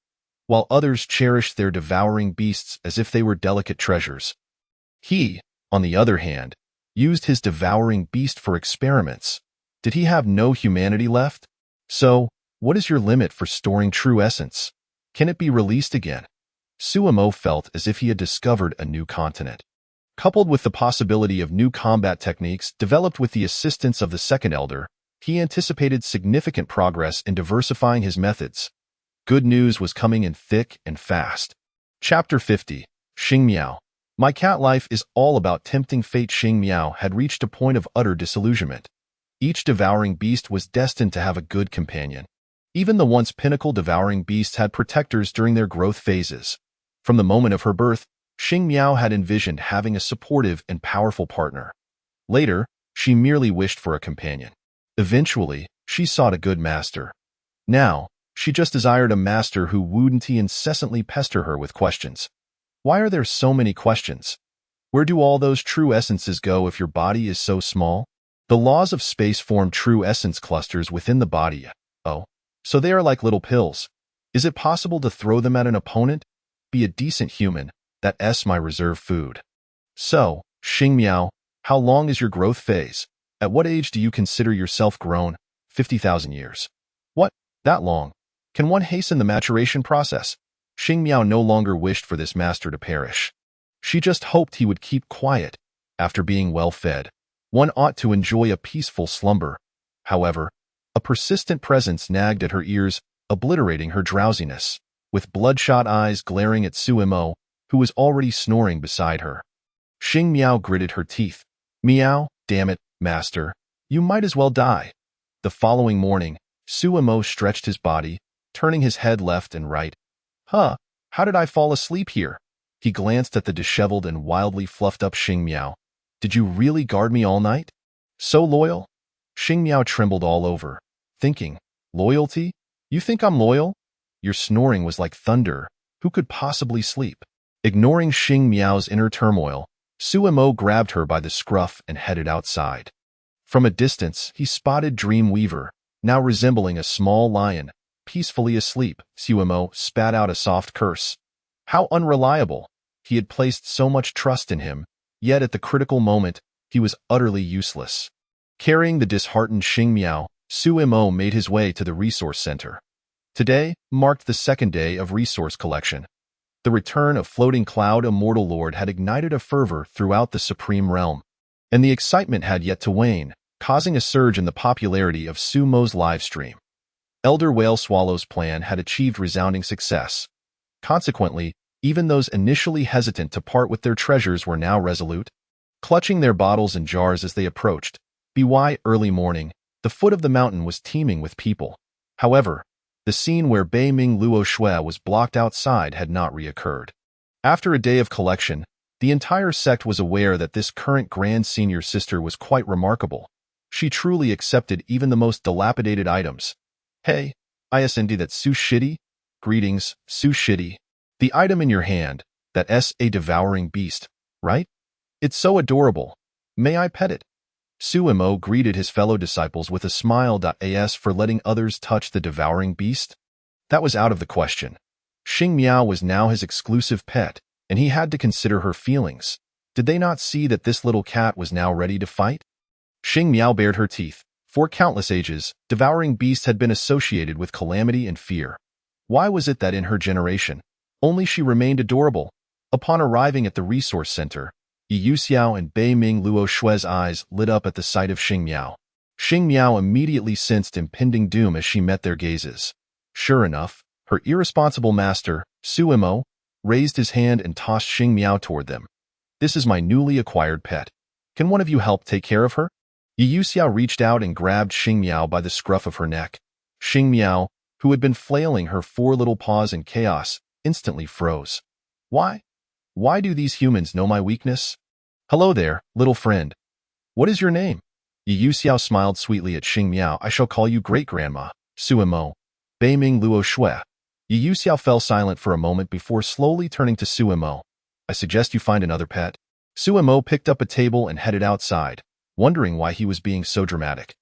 While others cherished their devouring beasts as if they were delicate treasures. He, on the other hand, used his devouring beast for experiments. Did he have no humanity left? So, what is your limit for storing true essence? Can it be released again? Sumo felt as if he had discovered a new continent. Coupled with the possibility of new combat techniques developed with the assistance of the second elder, he anticipated significant progress in diversifying his methods. Good news was coming in thick and fast. Chapter 50. Xing Miao. My cat life is all about tempting fate. Xing Miao had reached a point of utter disillusionment. Each devouring beast was destined to have a good companion. Even the once pinnacle devouring beasts had protectors during their growth phases. From the moment of her birth, Xing Miao had envisioned having a supportive and powerful partner. Later, she merely wished for a companion. Eventually, she sought a good master. Now, she just desired a master who wouldn't incessantly pester her with questions. Why are there so many questions? Where do all those true essences go if your body is so small? The laws of space form true essence clusters within the body. Oh, so they are like little pills. Is it possible to throw them at an opponent? Be a decent human. That's my reserve food. So, Xing Miao, how long is your growth phase? At what age do you consider yourself grown? 50,000 years. What? That long? Can one hasten the maturation process? Xing Miao no longer wished for this master to perish. She just hoped he would keep quiet. After being well fed, one ought to enjoy a peaceful slumber. However, a persistent presence nagged at her ears, obliterating her drowsiness. With bloodshot eyes glaring at Sumo, who was already snoring beside her. Xing Miao gritted her teeth. Meow, damn it, master. You might as well die. The following morning, Sumo stretched his body, turning his head left and right. Huh, how did I fall asleep here? He glanced at the disheveled and wildly fluffed up Xing Miao. Did you really guard me all night? So loyal? Xing Miao trembled all over, thinking, loyalty? You think I'm loyal? Your snoring was like thunder. Who could possibly sleep? Ignoring Xing Miao's inner turmoil, Sumo grabbed her by the scruff and headed outside. From a distance, he spotted Dreamweaver, now resembling a small lion, peacefully asleep. Sumo spat out a soft curse. How unreliable! He had placed so much trust in him, yet at the critical moment, he was utterly useless. Carrying the disheartened Xing Miao, Sumo made his way to the resource center. Today marked the second day of resource collection. The return of Floating Cloud Immortal Lord had ignited a fervor throughout the Supreme Realm, and the excitement had yet to wane, causing a surge in the popularity of Sumo's live stream. Elder Whale Swallow's plan had achieved resounding success. Consequently, even those initially hesitant to part with their treasures were now resolute, clutching their bottles and jars as they approached. By early morning, the foot of the mountain was teeming with people. However, the scene where Bei Ming Luo Shui was blocked outside had not reoccurred. After a day of collection, the entire sect was aware that this current Grand Senior Sister was quite remarkable. She truly accepted even the most dilapidated items. Hey, ISND that's Su Shitty? Greetings, Su Shitty. The item in your hand, that's a devouring beast, right? It's so adorable. May I pet it? Su Mo greeted his fellow disciples with a smile. As for letting others touch the devouring beast, that was out of the question. Xing Miao was now his exclusive pet, and he had to consider her feelings. Did they not see that this little cat was now ready to fight? Xing Miao bared her teeth. For countless ages, devouring beasts had been associated with calamity and fear. Why was it that in her generation, only she remained adorable? Upon arriving at the resource center, Yu Xiao and Bei Ming Luo Shui's eyes lit up at the sight of Xing Miao. Xing Miao immediately sensed impending doom as she met their gazes. Sure enough, her irresponsible master, Su Mo, raised his hand and tossed Xing Miao toward them. This is my newly acquired pet. Can one of you help take care of her? Yu Xiao reached out and grabbed Xing Miao by the scruff of her neck. Xing Miao, who had been flailing her four little paws in chaos, instantly froze. Why? Why do these humans know my weakness? Hello there, little friend. What is your name? Yu Xiao smiled sweetly at Xing Miao. I shall call you Great-Grandma, Su Mo. Bei Ming Luo Shui. Yu Xiao fell silent for a moment before slowly turning to Su Mo. I suggest you find another pet. Su Mo picked up a table and headed outside, wondering why he was being so dramatic.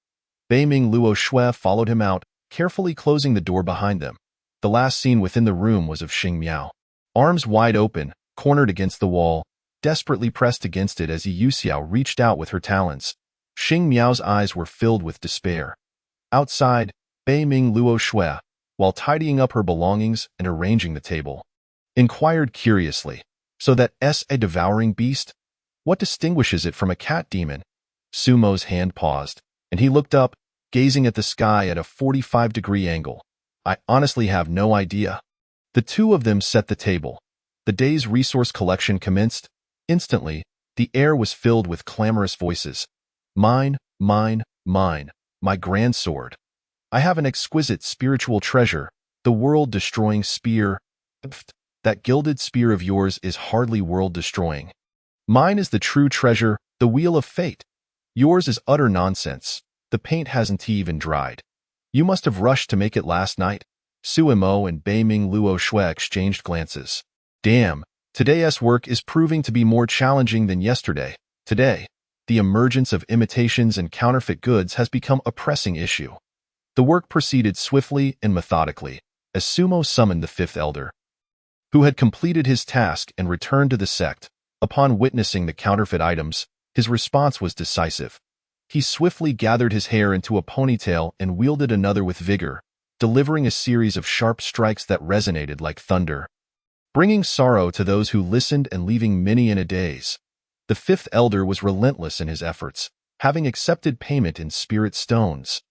Bei Ming Luo Shui followed him out, carefully closing the door behind them. The last scene within the room was of Xing Miao. Arms wide open, cornered against the wall, desperately pressed against it as Yu Xiao reached out with her talons. Xing Miao's eyes were filled with despair. Outside, Bei Ming Luo Shui, while tidying up her belongings and arranging the table, inquired curiously, so that's a devouring beast? What distinguishes it from a cat demon? Su Mo's hand paused, and he looked up, gazing at the sky at a 45-degree angle. I honestly have no idea. The two of them set the table. The day's resource collection commenced. Instantly, the air was filled with clamorous voices. Mine, mine, mine, my grand sword. I have an exquisite spiritual treasure, the world-destroying spear. Pfft, that gilded spear of yours is hardly world-destroying. Mine is the true treasure, the wheel of fate. Yours is utter nonsense. The paint hasn't even dried. You must have rushed to make it last night. Su Mo and Bei Ming Luo Shui exchanged glances. Damn, today's work is proving to be more challenging than yesterday. Today, the emergence of imitations and counterfeit goods has become a pressing issue. The work proceeded swiftly and methodically, as Su Mo summoned the fifth elder, who had completed his task and returned to the sect. Upon witnessing the counterfeit items, his response was decisive. He swiftly gathered his hair into a ponytail and wielded another with vigor, delivering a series of sharp strikes that resonated like thunder, bringing sorrow to those who listened and leaving many in a daze. The fifth elder was relentless in his efforts, having accepted payment in spirit stones.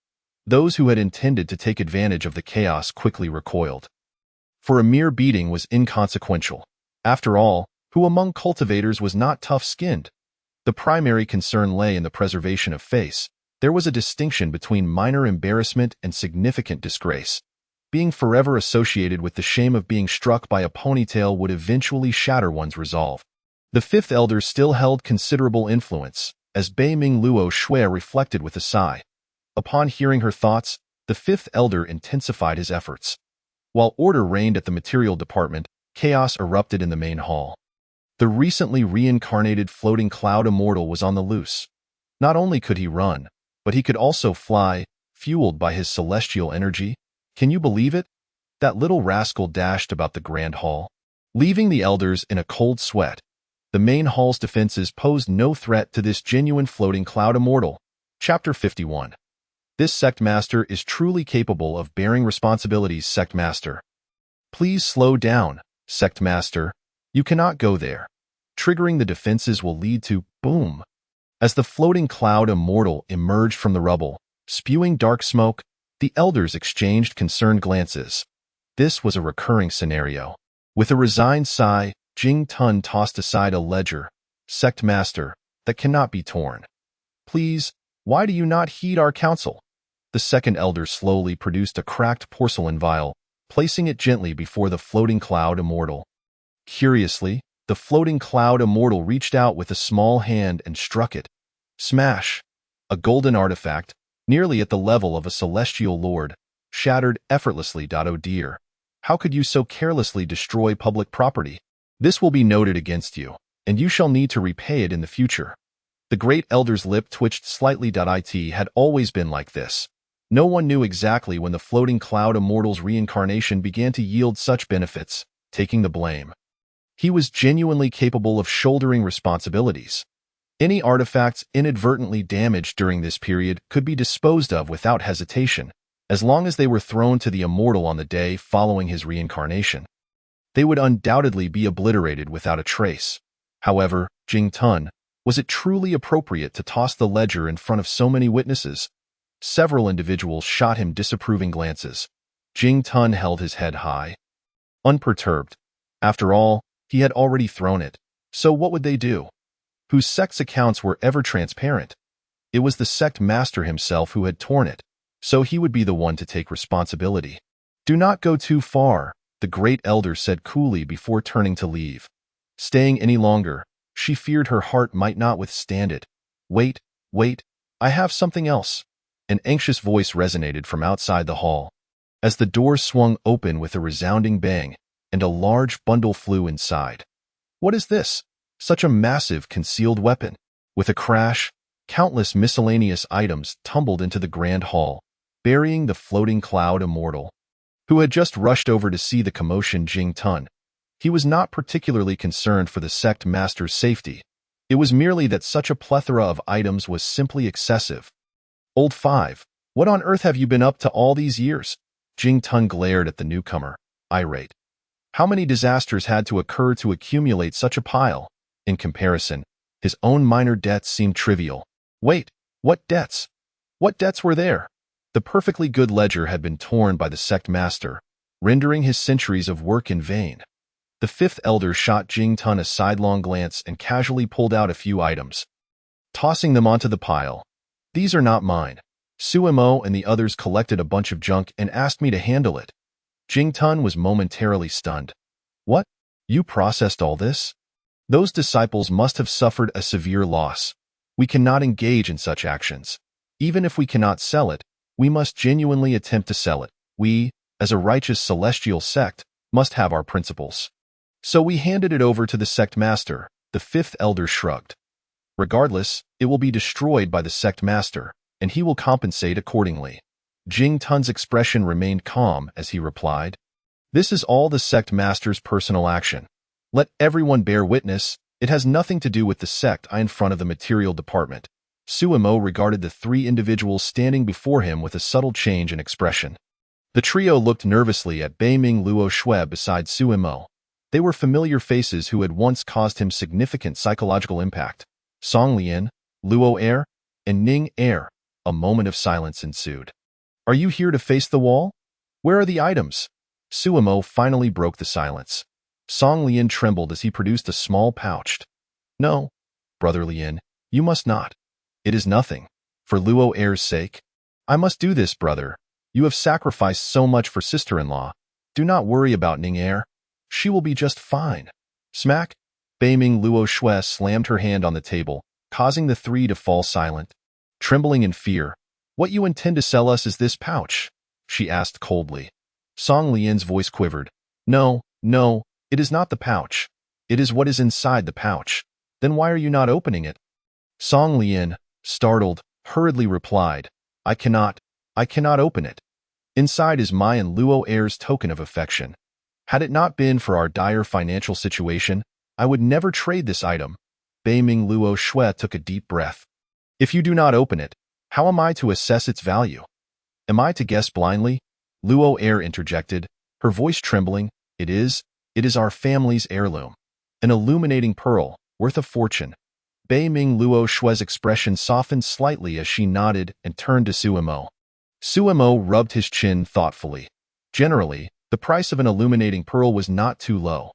Those who had intended to take advantage of the chaos quickly recoiled. For a mere beating was inconsequential. After all, who among cultivators was not tough-skinned? The primary concern lay in the preservation of face. There was a distinction between minor embarrassment and significant disgrace. Being forever associated with the shame of being struck by a ponytail would eventually shatter one's resolve. The fifth elder still held considerable influence, as Bei Ming Luo Shui reflected with a sigh. Upon hearing her thoughts, the fifth elder intensified his efforts. While order reigned at the material department, chaos erupted in the main hall. The recently reincarnated floating cloud immortal was on the loose. Not only could he run, but he could also fly, fueled by his celestial energy. Can you believe it? That little rascal dashed about the grand hall, leaving the elders in a cold sweat. The main hall's defenses posed no threat to this genuine floating cloud immortal. Chapter 51. This sect master is truly capable of bearing responsibilities. Sect master. Please slow down, sect master. You cannot go there. Triggering the defenses will lead to boom. As the floating cloud immortal emerged from the rubble, spewing dark smoke, The elders exchanged concerned glances. This was a recurring scenario. With a resigned sigh, Jing Tun tossed aside a ledger. Sect Master, that cannot be torn. Please, why do you not heed our counsel? The second elder slowly produced a cracked porcelain vial, placing it gently before the floating cloud immortal. Curiously, the floating cloud immortal reached out with a small hand and struck it. Smash! A golden artifact, nearly at the level of a celestial lord, shattered effortlessly. Oh dear. How could you so carelessly destroy public property? This will be noted against you, and you shall need to repay it in the future. The great elder's lip twitched slightly. It had always been like this. No one knew exactly when the floating cloud immortal's reincarnation began to yield such benefits, taking the blame. He was genuinely capable of shouldering responsibilities. Any artifacts inadvertently damaged during this period could be disposed of without hesitation, as long as they were thrown to the immortal on the day following his reincarnation. They would undoubtedly be obliterated without a trace. However, Jing Tun, was it truly appropriate to toss the ledger in front of so many witnesses? Several individuals shot him disapproving glances. Jing Tun held his head high. Unperturbed. After all, he had already thrown it. So what would they do? Whose sect's accounts were ever transparent? It was the sect master himself who had torn it, so he would be the one to take responsibility. Do not go too far, the great elder said coolly before turning to leave. Staying any longer, she feared her heart might not withstand it. Wait, I have something else. An anxious voice resonated from outside the hall. As the door swung open with a resounding bang, and a large bundle flew inside. What is this? Such a massive concealed weapon. With a crash, countless miscellaneous items tumbled into the grand hall, burying the floating cloud immortal, who had just rushed over to see the commotion. Jing Tun. He was not particularly concerned for the sect master's safety. It was merely that such a plethora of items was simply excessive. Old Five, what on earth have you been up to all these years? Jing Tun glared at the newcomer, irate. How many disasters had to occur to accumulate such a pile? In comparison, his own minor debts seemed trivial. Wait, what debts? What debts were there? The perfectly good ledger had been torn by the sect master, rendering his centuries of work in vain. The fifth elder shot Jing Tun a sidelong glance and casually pulled out a few items, tossing them onto the pile. These are not mine. Suemo and the others collected a bunch of junk and asked me to handle it. Jing Tun was momentarily stunned. What? You processed all this? Those disciples must have suffered a severe loss. We cannot engage in such actions. Even if we cannot sell it, we must genuinely attempt to sell it. We, as a righteous celestial sect, must have our principles. So we handed it over to the sect master, the fifth elder shrugged. Regardless, it will be destroyed by the sect master, and he will compensate accordingly. Jing Tun's expression remained calm as he replied, This is all the sect master's personal action. Let everyone bear witness, it has nothing to do with the sect in front of the material department. Suemo regarded the three individuals standing before him with a subtle change in expression. The trio looked nervously at Beiming Luo Shui beside Suemo. They were familiar faces who had once caused him significant psychological impact. Song Lian, Luo Er, and Ning Er. A moment of silence ensued. Are you here to face the wall? Where are the items? Suemo finally broke the silence. Song Lian trembled as he produced a small pouch. No, Brother Lian, you must not. It is nothing. For Luo Er's sake. I must do this, brother. You have sacrificed so much for sister-in-law. Do not worry about Ning Er. She will be just fine. Smack! Beiming Luo Shui slammed her hand on the table, causing the three to fall silent. Trembling in fear, what you intend to sell us is this pouch? She asked coldly. Song Lian's voice quivered. No, it is not the pouch. It is what is inside the pouch. Then why are you not opening it? Song Lian, startled, hurriedly replied, I cannot open it. Inside is my and Luo Er's token of affection. Had it not been for our dire financial situation, I would never trade this item. Beiming Luo Shui took a deep breath. If you do not open it, how am I to assess its value? Am I to guess blindly? Luo Er interjected, her voice trembling. It is our family's heirloom. An illuminating pearl, worth a fortune. Beiming Luo Shui's expression softened slightly as she nodded and turned to Suemo. Suemo rubbed his chin thoughtfully. Generally, the price of an illuminating pearl was not too low.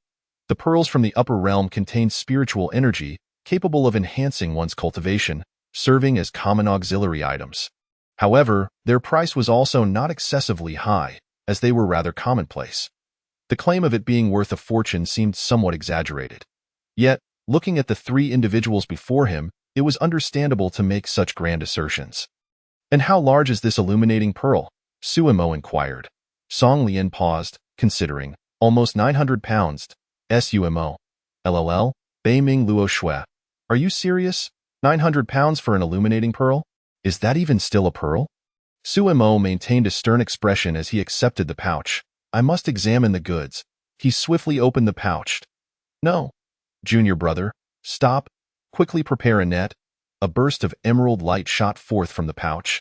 The pearls from the upper realm contained spiritual energy capable of enhancing one's cultivation, serving as common auxiliary items. However, their price was also not excessively high, as they were rather commonplace. The claim of it being worth a fortune seemed somewhat exaggerated. Yet, looking at the three individuals before him, it was understandable to make such grand assertions. "And how large is this illuminating pearl?" Suemo inquired. Song Lian paused, considering. "Almost 900 pounds. Sumo. LLL. Beiming Luo Shui. Are you serious? 900 pounds for an illuminating pearl? Is that even still a pearl?" Suemo maintained a stern expression as he accepted the pouch. "I must examine the goods." He swiftly opened the pouch. "No. Junior brother, stop. Quickly prepare a net." A burst of emerald light shot forth from the pouch.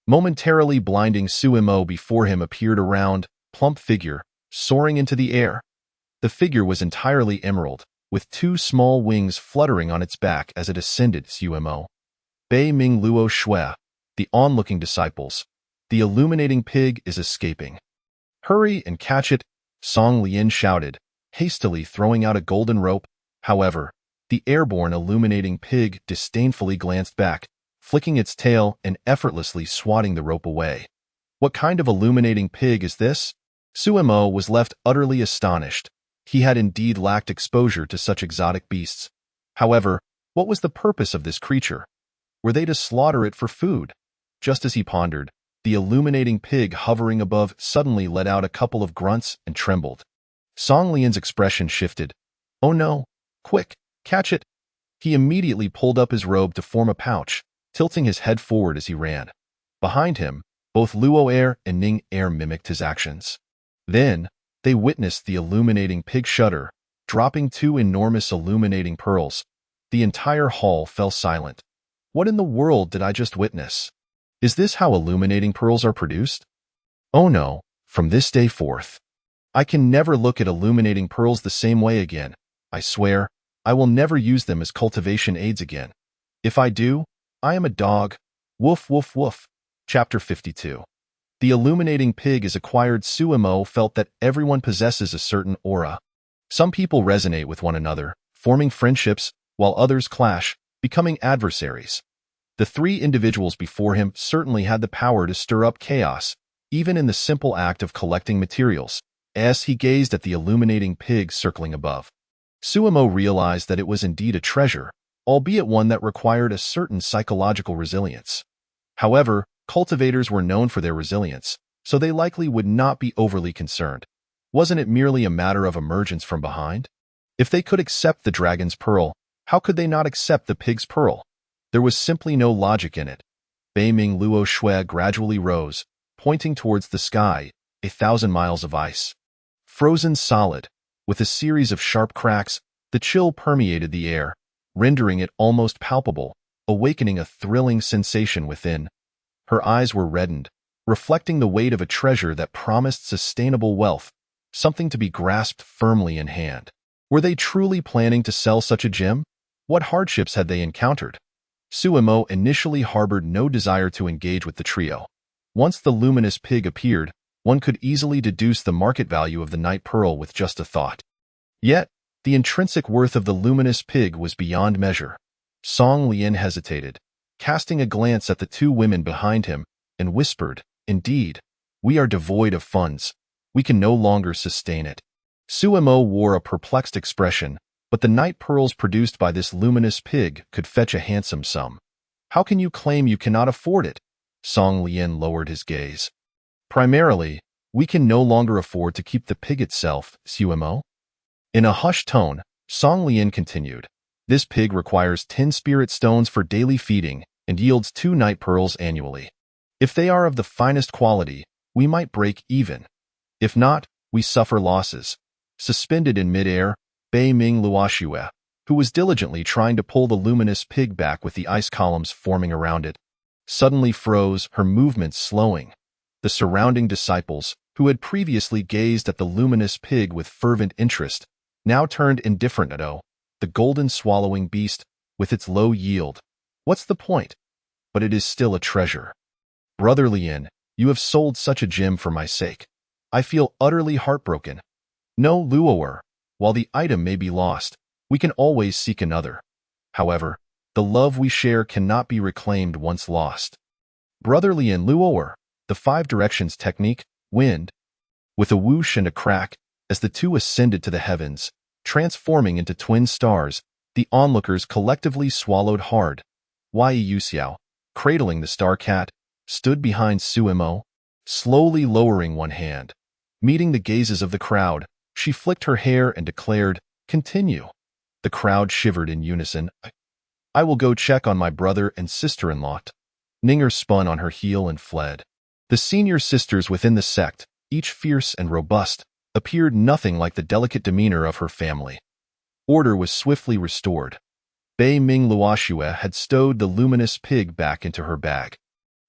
Momentarily blinding Suemo, before him appeared a round, plump figure, soaring into the air. The figure was entirely emerald, with two small wings fluttering on its back as it ascended. Suemo. Bei Ming Luo Shui. The onlooking disciples. The illuminating pig is escaping. "Hurry and catch it," Song Lian shouted, hastily throwing out a golden rope. However, the airborne illuminating pig disdainfully glanced back, flicking its tail and effortlessly swatting the rope away. "What kind of illuminating pig is this?" Suemo was left utterly astonished. He had indeed lacked exposure to such exotic beasts. However, what was the purpose of this creature? Were they to slaughter it for food? Just as he pondered, the illuminating pig hovering above suddenly let out a couple of grunts and trembled. Song Lian's expression shifted. "Oh no! Quick! Catch it!" He immediately pulled up his robe to form a pouch, tilting his head forward as he ran. Behind him, both Luo Air and Ning Air mimicked his actions. Then, they witnessed the illuminating pig shudder, dropping two enormous illuminating pearls. The entire hall fell silent. What in the world did I just witness? Is this how illuminating pearls are produced? Oh no, from this day forth, I can never look at illuminating pearls the same way again. I swear, I will never use them as cultivation aids again. If I do, I am a dog. Woof woof woof. Chapter 52. The illuminating pig is acquired. Suemo felt that everyone possesses a certain aura. Some people resonate with one another, forming friendships, while others clash, becoming adversaries. The three individuals before him certainly had the power to stir up chaos, even in the simple act of collecting materials. As he gazed at the illuminating pig circling above, Suemo realized that it was indeed a treasure, albeit one that required a certain psychological resilience. However, cultivators were known for their resilience, so they likely would not be overly concerned. Wasn't it merely a matter of emergence from behind? If they could accept the dragon's pearl, how could they not accept the pig's pearl? There was simply no logic in it. Beiming Luo Shui gradually rose, pointing towards the sky, 1,000 miles of ice. Frozen solid, with a series of sharp cracks, the chill permeated the air, rendering it almost palpable, awakening a thrilling sensation within. Her eyes were reddened, reflecting the weight of a treasure that promised sustainable wealth, something to be grasped firmly in hand. Were they truly planning to sell such a gem? What hardships had they encountered? Suemo initially harbored no desire to engage with the trio. Once the luminous pig appeared, one could easily deduce the market value of the night pearl with just a thought. Yet, the intrinsic worth of the luminous pig was beyond measure. Song Lian hesitated, casting a glance at the two women behind him, and whispered, "Indeed, we are devoid of funds. We can no longer sustain it." Suemo wore a perplexed expression, but the night pearls produced by this luminous pig could fetch a handsome sum. "How can you claim you cannot afford it?" Song Lian lowered his gaze. "Primarily, we can no longer afford to keep the pig itself, Suemo." In a hushed tone, Song Lian continued, "This pig requires 10 spirit stones for daily feeding and yields 2 night pearls annually. If they are of the finest quality, we might break even. If not, we suffer losses." Suspended in midair, Beiming Luoxue, who was diligently trying to pull the luminous pig back with the ice columns forming around it, suddenly froze, her movements slowing. The surrounding disciples, who had previously gazed at the luminous pig with fervent interest, now turned indifferent. The golden swallowing beast, with its low yield. What's the point? But it is still a treasure. "Brother Lian, You have sold such a gem for my sake. I feel utterly heartbroken. No, Luower. While the item may be lost, we can always seek another. However, the love we share cannot be reclaimed once lost. Brotherly and Luower, the 5 directions technique, wind. With a whoosh and a crack, as the two ascended to the heavens, transforming into twin stars, the onlookers collectively swallowed hard. Yi Yuxiao, cradling the star cat, stood behind Suimo, slowly lowering one hand. Meeting the gazes of the crowd, she flicked her hair and declared, "Continue." The crowd shivered in unison. "I will go check on my brother and sister-in-law." Ninger spun on her heel and fled. The senior sisters within the sect, each fierce and robust, appeared nothing like the delicate demeanor of her family. Order was swiftly restored. Bei Ming Luoxue had stowed the luminous pig back into her bag.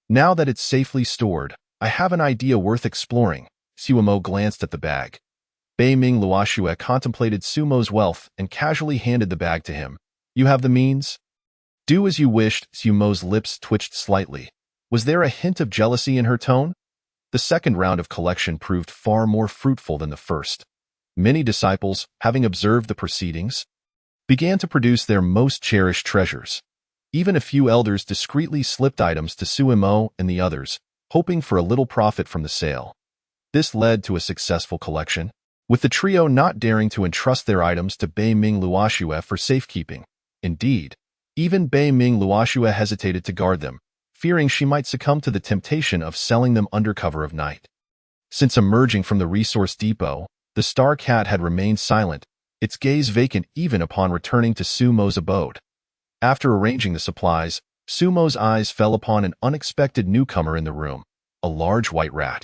"Now that it's safely stored, I have an idea worth exploring." Suimo glanced at the bag. Bei Ming Luoxue contemplated Sumo's wealth and casually handed the bag to him. "You have the means?" "Do as you wished." Sumo's lips twitched slightly. Was there a hint of jealousy in her tone? The second round of collection proved far more fruitful than the first. Many disciples, having observed the proceedings, began to produce their most cherished treasures. Even a few elders discreetly slipped items to Suimo and the others, hoping for a little profit from the sale. This led to a successful collection, with the trio not daring to entrust their items to Bei Ming Luoxue for safekeeping. Indeed, even Bei Ming Luoxue hesitated to guard them, fearing she might succumb to the temptation of selling them under cover of night. Since emerging from the resource depot, the star cat had remained silent, its gaze vacant even upon returning to Sumo's abode. After arranging the supplies, Sumo's eyes fell upon an unexpected newcomer in the room, a large white rat.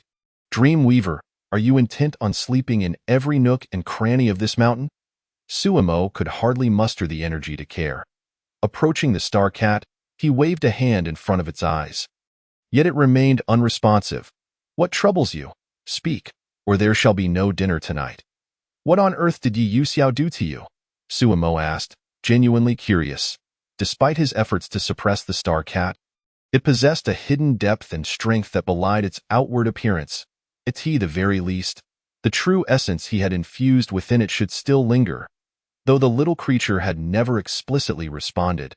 "Dreamweaver, are you intent on sleeping in every nook and cranny of this mountain?" Suimo could hardly muster the energy to care. Approaching the star cat, he waved a hand in front of its eyes. Yet it remained unresponsive. "What troubles you? Speak, or there shall be no dinner tonight." "What on earth did Yi Yuxiao do to you?" Suimo asked, genuinely curious. Despite his efforts to suppress the star cat, it possessed a hidden depth and strength that belied its outward appearance. At the very least, the true essence he had infused within it should still linger, though the little creature had never explicitly responded.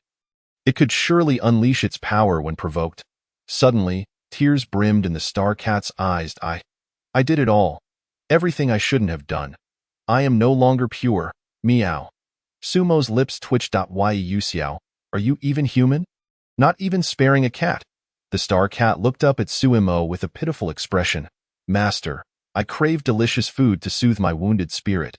It could surely unleash its power when provoked. Suddenly, tears brimmed in the star cat's eyes. I did it all. Everything I shouldn't have done. I am no longer pure. Meow." Sumo's lips twitched. Yi Yuxiao, are you even human? Not even sparing a cat? The star cat looked up at Suimo with a pitiful expression. "Master, I crave delicious food to soothe my wounded spirit."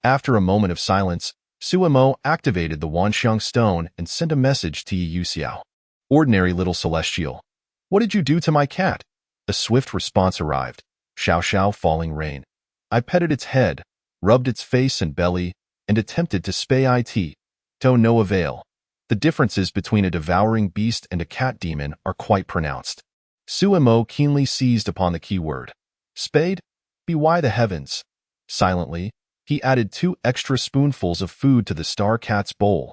After a moment of silence, Suimo activated the Wanxiang stone and sent a message to Yi Yuxiao. "Ordinary little celestial. What did you do to my cat?" A swift response arrived. "Xiao xiao falling rain. I petted its head, rubbed its face and belly, and attempted to spay it. To no avail. The differences between a devouring beast and a cat demon are quite pronounced." Suimo keenly seized upon the key word. "Spade? Why the heavens?" Silently, he added 2 extra spoonfuls of food to the star cat's bowl.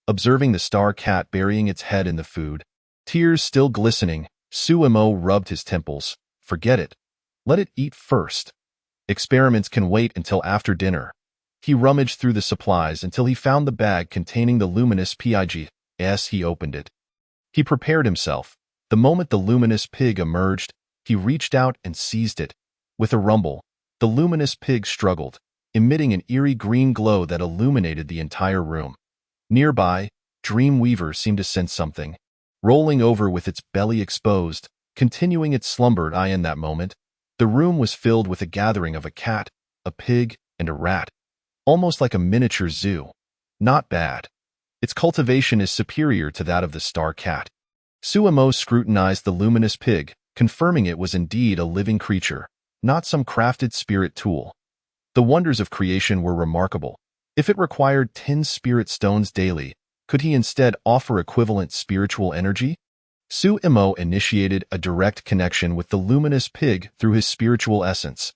Observing the star cat burying its head in the food, tears still glistening, Suimo rubbed his temples. "Forget it. Let it eat first. Experiments can wait until after dinner." He rummaged through the supplies until he found the bag containing the luminous pig. As he opened it, he prepared himself. The moment the luminous pig emerged, he reached out and seized it. With a rumble, the luminous pig struggled, emitting an eerie green glow that illuminated the entire room. Nearby, Dreamweaver seemed to sense something. Rolling over with its belly exposed, continuing its slumber. In that moment, the room was filled with a gathering of a cat, a pig, and a rat. Almost like a miniature zoo. Not bad. Its cultivation is superior to that of the star cat. Suimo scrutinized the luminous pig, confirming it was indeed a living creature, not some crafted spirit tool. The wonders of creation were remarkable. If it required 10 spirit stones daily, could he instead offer equivalent spiritual energy? Suimo initiated a direct connection with the luminous pig through his spiritual essence.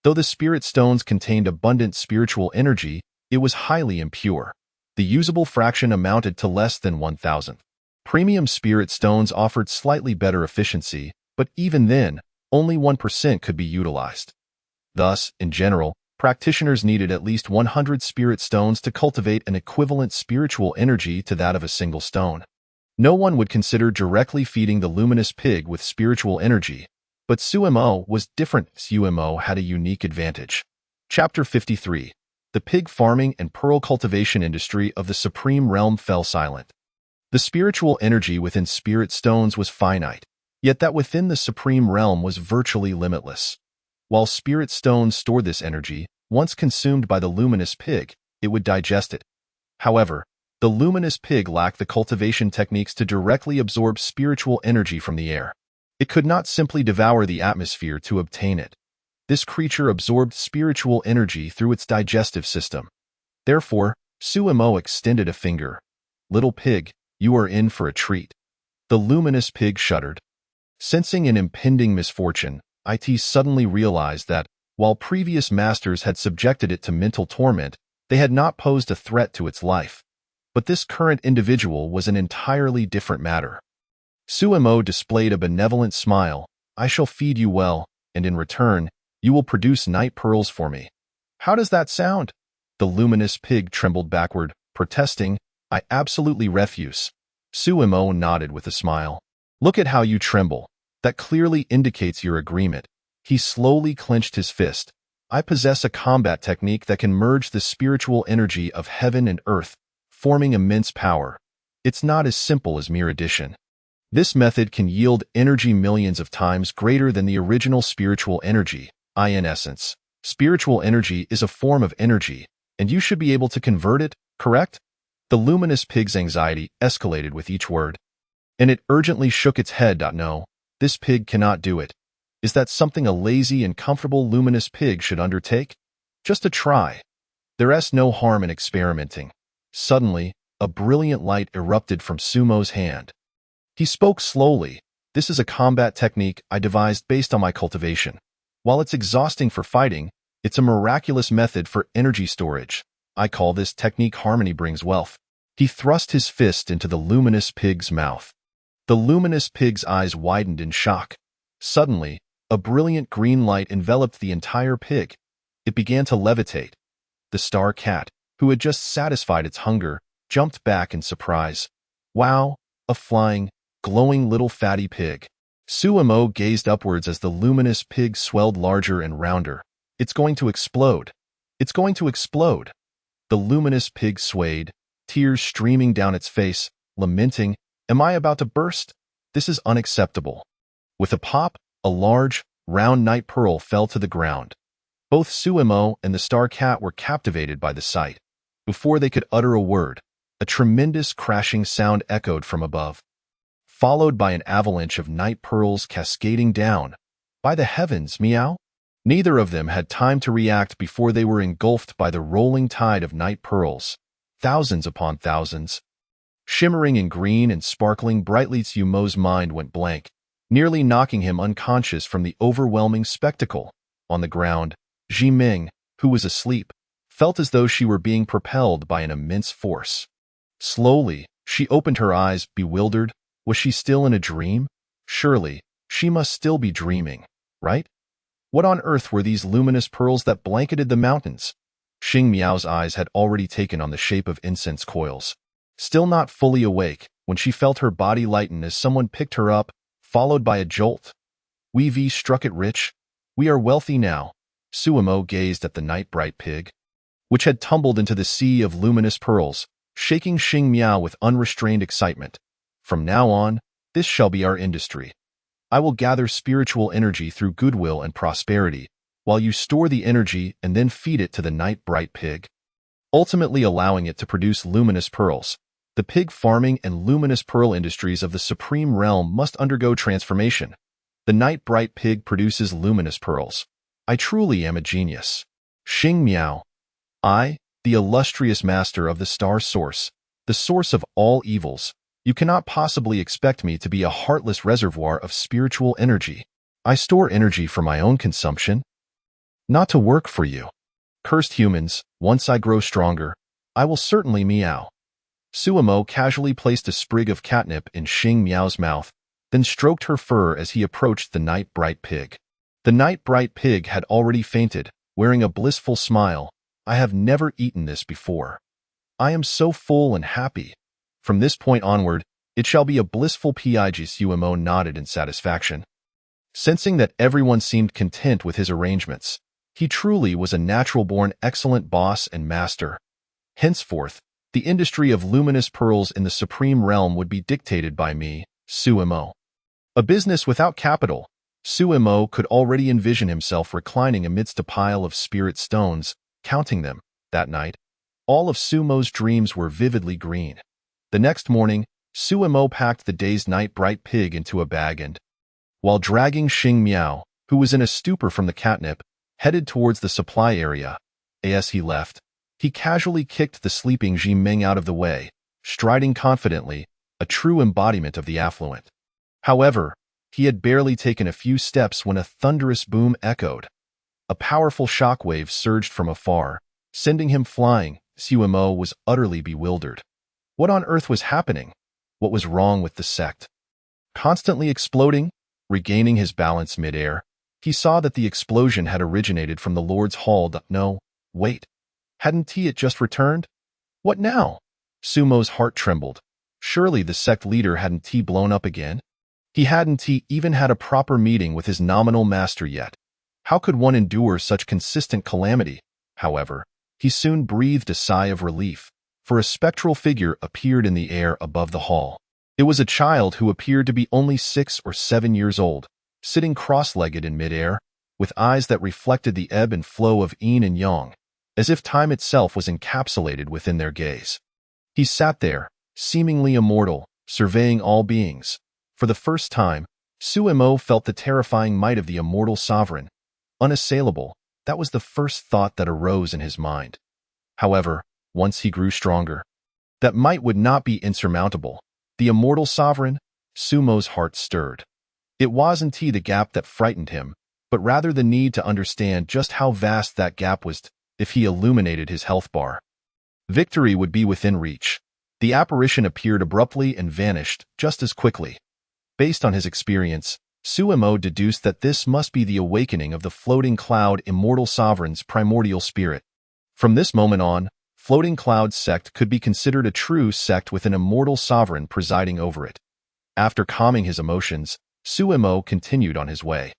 Though the spirit stones contained abundant spiritual energy, it was highly impure. The usable fraction amounted to less than 1,000th. Premium spirit stones offered slightly better efficiency, but even then, only 1% could be utilized. Thus, in general, practitioners needed at least 100 spirit stones to cultivate an equivalent spiritual energy to that of a single stone. No one would consider directly feeding the luminous pig with spiritual energy, but Sumo was different. Sumo had a unique advantage. Chapter 53. The pig farming and pearl cultivation industry of the Supreme Realm fell silent. The spiritual energy within spirit stones was finite, yet that within the Supreme Realm was virtually limitless. While spirit stones stored this energy, once consumed by the luminous pig, it would digest it. However, the luminous pig lacked the cultivation techniques to directly absorb spiritual energy from the air. It could not simply devour the atmosphere to obtain it. This creature absorbed spiritual energy through its digestive system. Therefore, Sumo extended a finger. "Little pig, you are in for a treat." The luminous pig shuddered. Sensing an impending misfortune, it suddenly realized that, while previous masters had subjected it to mental torment, they had not posed a threat to its life. But this current individual was an entirely different matter. Sumo displayed a benevolent smile. "I shall feed you well, and in return, you will produce night pearls for me." "How does that sound?" The luminous pig trembled backward, protesting. "I absolutely refuse." Sumo nodded with a smile. "Look at how you tremble. That clearly indicates your agreement." He slowly clenched his fist. "I possess a combat technique that can merge the spiritual energy of heaven and earth, forming immense power. It's not as simple as mere addition. This method can yield energy millions of times greater than the original spiritual energy. In essence, spiritual energy is a form of energy, and you should be able to convert it, correct?" The luminous pig's anxiety escalated with each word, and it urgently shook its head. "No, this pig cannot do it. Is that something a lazy and comfortable luminous pig should undertake? Just a try. There's no harm in experimenting." Suddenly, a brilliant light erupted from Sumo's hand. He spoke slowly. "This is a combat technique I devised based on my cultivation. While it's exhausting for fighting, it's a miraculous method for energy storage. I call this technique Harmony Brings Wealth." He thrust his fist into the luminous pig's mouth. The luminous pig's eyes widened in shock. Suddenly, a brilliant green light enveloped the entire pig. It began to levitate. The star cat, who had just satisfied its hunger, jumped back in surprise. "Wow, a flying, glowing little fatty pig." Sumo gazed upwards as the luminous pig swelled larger and rounder. "It's going to explode. It's going to explode." The luminous pig swayed, tears streaming down its face, lamenting, "Am I about to burst? This is unacceptable." With a pop, a large, round night pearl fell to the ground. Both Sumo and the star cat were captivated by the sight. Before they could utter a word, a tremendous crashing sound echoed from above, followed by an avalanche of night pearls cascading down. "By the heavens, meow!" Neither of them had time to react before they were engulfed by the rolling tide of night pearls, thousands upon thousands. Shimmering in green and sparkling brightly, Sumo's mind went blank, nearly knocking him unconscious from the overwhelming spectacle. On the ground, Jiming, who was asleep, felt as though she were being propelled by an immense force. Slowly, she opened her eyes, bewildered. Was she still in a dream? Surely, she must still be dreaming, right? What on earth were these luminous pearls that blanketed the mountains? Xing Miao's eyes had already taken on the shape of incense coils. Still not fully awake, when she felt her body lighten as someone picked her up, followed by a jolt. "We've struck it rich. We are wealthy now." Sumo gazed at the night-bright pig, which had tumbled into the sea of luminous pearls, shaking Xing Miao with unrestrained excitement. "From now on, this shall be our industry. I will gather spiritual energy through goodwill and prosperity, while you store the energy and then feed it to the night-bright pig, ultimately allowing it to produce luminous pearls. The pig farming and luminous pearl industries of the Supreme Realm must undergo transformation. The night-bright pig produces luminous pearls. I truly am a genius." Xing Miao. "I, the illustrious master of the star source, the source of all evils. You cannot possibly expect me to be a heartless reservoir of spiritual energy. I store energy for my own consumption, not to work for you. Cursed humans, once I grow stronger, I will certainly meow." Sumo casually placed a sprig of catnip in Xing Miao's mouth. then stroked her fur as he approached the night-bright pig. The night-bright pig had already fainted, wearing a blissful smile. I have never eaten this before. I am so full and happy. From this point onward, it shall be a blissful pig. Sumo nodded in satisfaction. Sensing that everyone seemed content with his arrangements, he truly was a natural-born excellent boss and master. Henceforth, the industry of luminous pearls in the supreme realm would be dictated by me, Sumo. A business without capital, Sumo could already envision himself reclining amidst a pile of spirit stones, counting them. That night, all of Sumo's dreams were vividly green. The next morning, Sumo packed the day's night-bright pig into a bag and, while dragging Xing Miao, who was in a stupor from the catnip, headed towards the supply area. As he left, he casually kicked the sleeping Ji Ming out of the way, striding confidently, a true embodiment of the affluent. However, he had barely taken a few steps when a thunderous boom echoed. A powerful shockwave surged from afar, sending him flying. Sumo was utterly bewildered. What on earth was happening? What was wrong with the sect? Constantly exploding, regaining his balance mid-air, he saw that the explosion had originated from the Lord's Hall. No, wait. Hadn't he just returned? What now? Sumo's heart trembled. Surely the sect leader hadn't blown up again? He hadn't even had a proper meeting with his nominal master yet. How could one endure such consistent calamity? However, he soon breathed a sigh of relief, for a spectral figure appeared in the air above the hall. It was a child who appeared to be only 6 or 7 years old, sitting cross-legged in mid-air, with eyes that reflected the ebb and flow of yin and yang, as if time itself was encapsulated within their gaze. He sat there, seemingly immortal, surveying all beings. For the first time, Sumo felt the terrifying might of the immortal sovereign. Unassailable, that was the first thought that arose in his mind. However, once he grew stronger, that might would not be insurmountable. The immortal sovereign? Sumo's heart stirred. It wasn't the gap that frightened him, but rather the need to understand just how vast that gap was if he illuminated his health bar. Victory would be within reach. The apparition appeared abruptly and vanished just as quickly. Based on his experience, Sumo deduced that this must be the awakening of the floating cloud immortal sovereign's primordial spirit. From this moment on, Floating Cloud sect could be considered a true sect with an immortal sovereign presiding over it. After calming his emotions, Sumo continued on his way.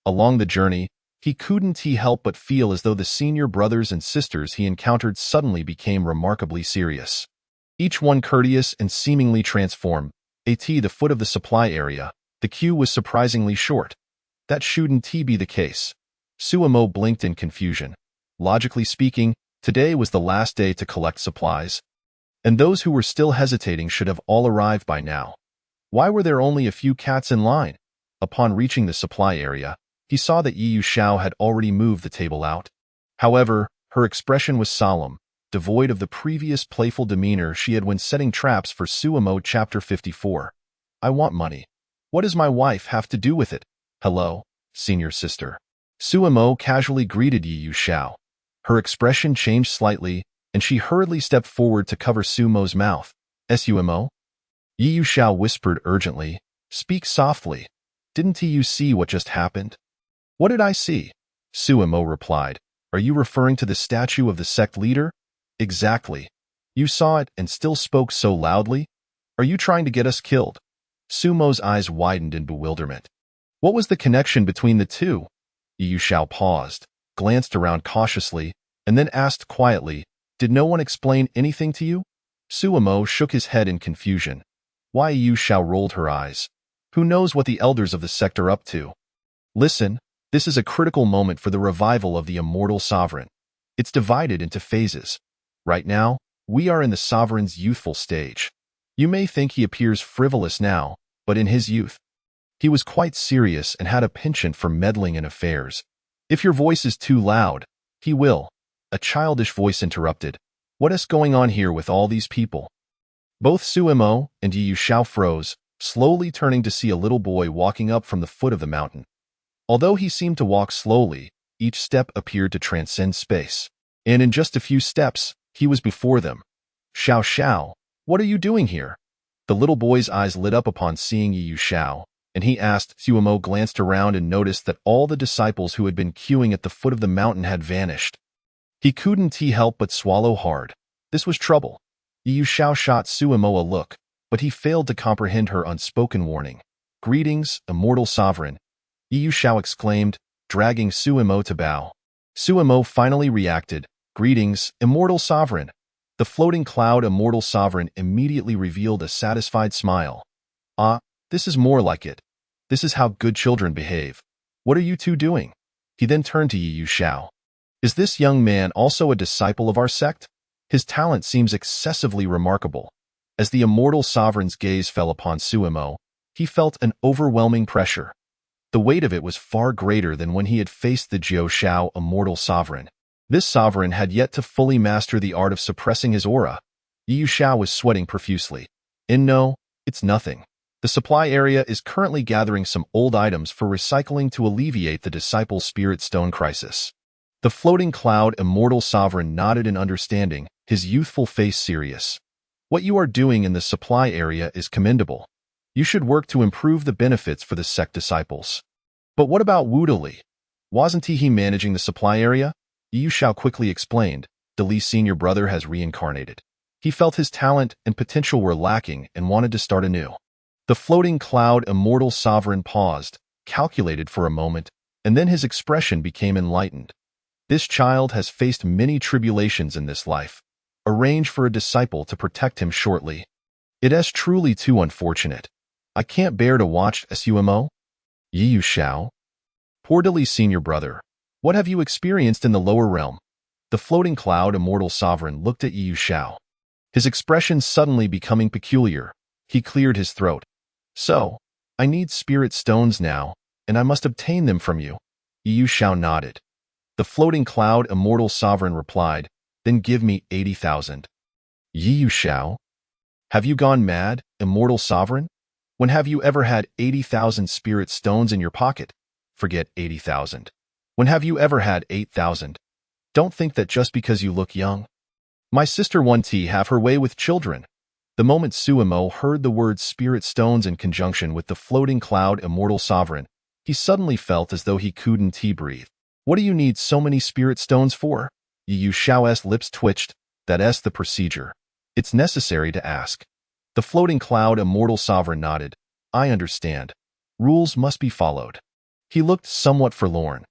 Along the journey, he couldn't help but feel as though the senior brothers and sisters he encountered suddenly became remarkably serious. Each one courteous and seemingly transformed. At the foot of the supply area, the queue was surprisingly short. That shouldn't be the case. Sumo blinked in confusion. Logically speaking, today was the last day to collect supplies, and those who were still hesitating should have all arrived by now. Why were there only a few cats in line? Upon reaching the supply area, he saw that Yu Xiao had already moved the table out. However, her expression was solemn, devoid of the previous playful demeanor she had when setting traps for Sumo. Chapter 54. I want money. What does my wife have to do with it? Hello, senior sister. Sumo casually greeted Yu Xiao. Her expression changed slightly, and she hurriedly stepped forward to cover Sumo's mouth. Sumo? Yu Xiao whispered urgently. Speak softly. Didn't you see what just happened? What did I see? Sumo replied. Are you referring to the statue of the sect leader? Exactly. You saw it and still spoke so loudly? Are you trying to get us killed? Sumo's eyes widened in bewilderment. What was the connection between the two? Yu Xiao paused, glanced around cautiously, and then asked quietly, Did no one explain anything to you? Sumo shook his head in confusion. Why? Yu Xiao rolled her eyes. Who knows what the elders of the sect are up to? Listen, this is a critical moment for the revival of the immortal sovereign. It's divided into phases. Right now, we are in the sovereign's youthful stage. You may think he appears frivolous now, but in his youth, he was quite serious and had a penchant for meddling in affairs. If your voice is too loud, he will. A childish voice interrupted. What is going on here with all these people? Both Sumo and Yu Xiao froze, slowly turning to see a little boy walking up from the foot of the mountain. Although he seemed to walk slowly, each step appeared to transcend space. And in just a few steps, he was before them. Xiao Xiao, what are you doing here? The little boy's eyes lit up upon seeing Yu Xiao, and he asked. Suemo glanced around and noticed that all the disciples who had been queuing at the foot of the mountain had vanished. He couldn't help but swallow hard. This was trouble. Yu Xiao shot Suemo a look, but he failed to comprehend her unspoken warning. "Greetings, immortal sovereign," Yu Xiao exclaimed, dragging Suemo to bow. Suemo finally reacted. "Greetings, immortal sovereign." The floating cloud immortal sovereign immediately revealed a satisfied smile. "Ah, this is more like it. This is how good children behave. What are you two doing?" He then turned to Yu Xiao. "Is this young man also a disciple of our sect? His talent seems excessively remarkable." As the immortal sovereign's gaze fell upon Suemo, he felt an overwhelming pressure. The weight of it was far greater than when he had faced the Jiao Shao immortal sovereign. This sovereign had yet to fully master the art of suppressing his aura. Yu Xiao was sweating profusely. "No, it's nothing. The supply area is currently gathering some old items for recycling to alleviate the disciples' spirit stone crisis." The floating cloud immortal sovereign nodded in understanding, his youthful face serious. "What you are doing in the supply area is commendable. You should work to improve the benefits for the sect disciples." "But what about Wu Dali? Wasn't he managing the supply area?" Yu Xiao quickly explained. "Dali's senior brother has reincarnated. He felt his talent and potential were lacking and wanted to start anew." The floating cloud immortal sovereign paused, calculated for a moment, and then his expression became enlightened. "This child has faced many tribulations in this life. Arrange for a disciple to protect him shortly. It is truly too unfortunate. I can't bear to watch Suemo." "Yu Xiao? Poor Dali's senior brother. What have you experienced in the lower realm?" The floating cloud immortal sovereign looked at Yu Xiao. His expression suddenly becoming peculiar. He cleared his throat. "So, I need spirit stones now, and I must obtain them from you." Yu Xiao nodded. The floating cloud immortal sovereign replied, "Then give me 80,000. "Yu Xiao? Have you gone mad, immortal sovereign? When have you ever had 80,000 spirit stones in your pocket? Forget 80,000. When have you ever had 8,000? Don't think that just because you look young. My sister won't have her way with children." The moment Suemo heard the word spirit stones in conjunction with the floating cloud immortal sovereign, he suddenly felt as though he couldn't breathe. "What do you need so many spirit stones for?" Yu Xiao's lips twitched. "That's the procedure. It's necessary to ask." The floating cloud immortal sovereign nodded. "I understand. Rules must be followed." He looked somewhat forlorn.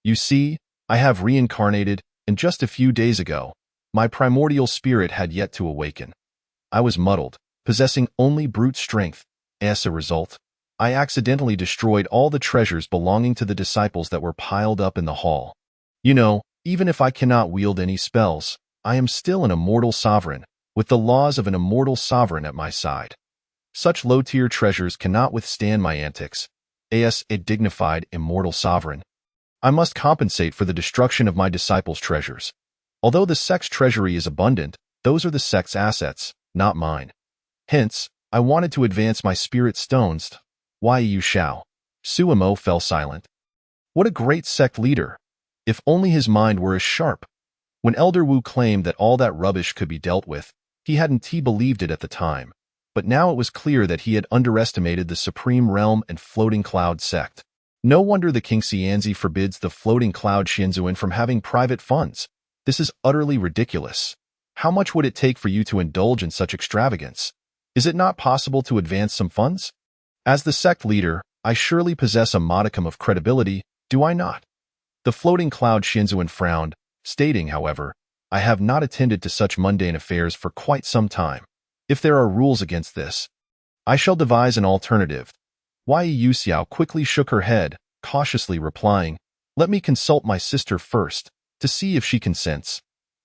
"You see, I have reincarnated, and just a few days ago, my primordial spirit had yet to awaken. I was muddled, possessing only brute strength. As a result, I accidentally destroyed all the treasures belonging to the disciples that were piled up in the hall. Even if I cannot wield any spells, I am still an immortal sovereign, with the laws of an immortal sovereign at my side. Such low-tier treasures cannot withstand my antics. As a dignified immortal sovereign, I must compensate for the destruction of my disciples' treasures. Although the sect's treasury is abundant, those are the sect's assets, not mine. Hence, I wanted to advance my spirit stones." "Why Yu Xiao?" Suemo fell silent. What a great sect leader! If only his mind were as sharp. When Elder Wu claimed that all that rubbish could be dealt with, he hadn't believed it at the time. But now it was clear that he had underestimated the Supreme Realm and Floating Cloud sect. No wonder the King Xianzi forbids the Floating Cloud Shinzuan from having private funds. This is utterly ridiculous. How much would it take for you to indulge in such extravagance? Is it not possible to advance some funds? As the sect leader, I surely possess a modicum of credibility, do I not? The floating cloud Shinzuan frowned, stating, however, "I have not attended to such mundane affairs for quite some time. If there are rules against this, I shall devise an alternative." Yu Xiao quickly shook her head, cautiously replying, "Let me consult my sister first, to see if she consents."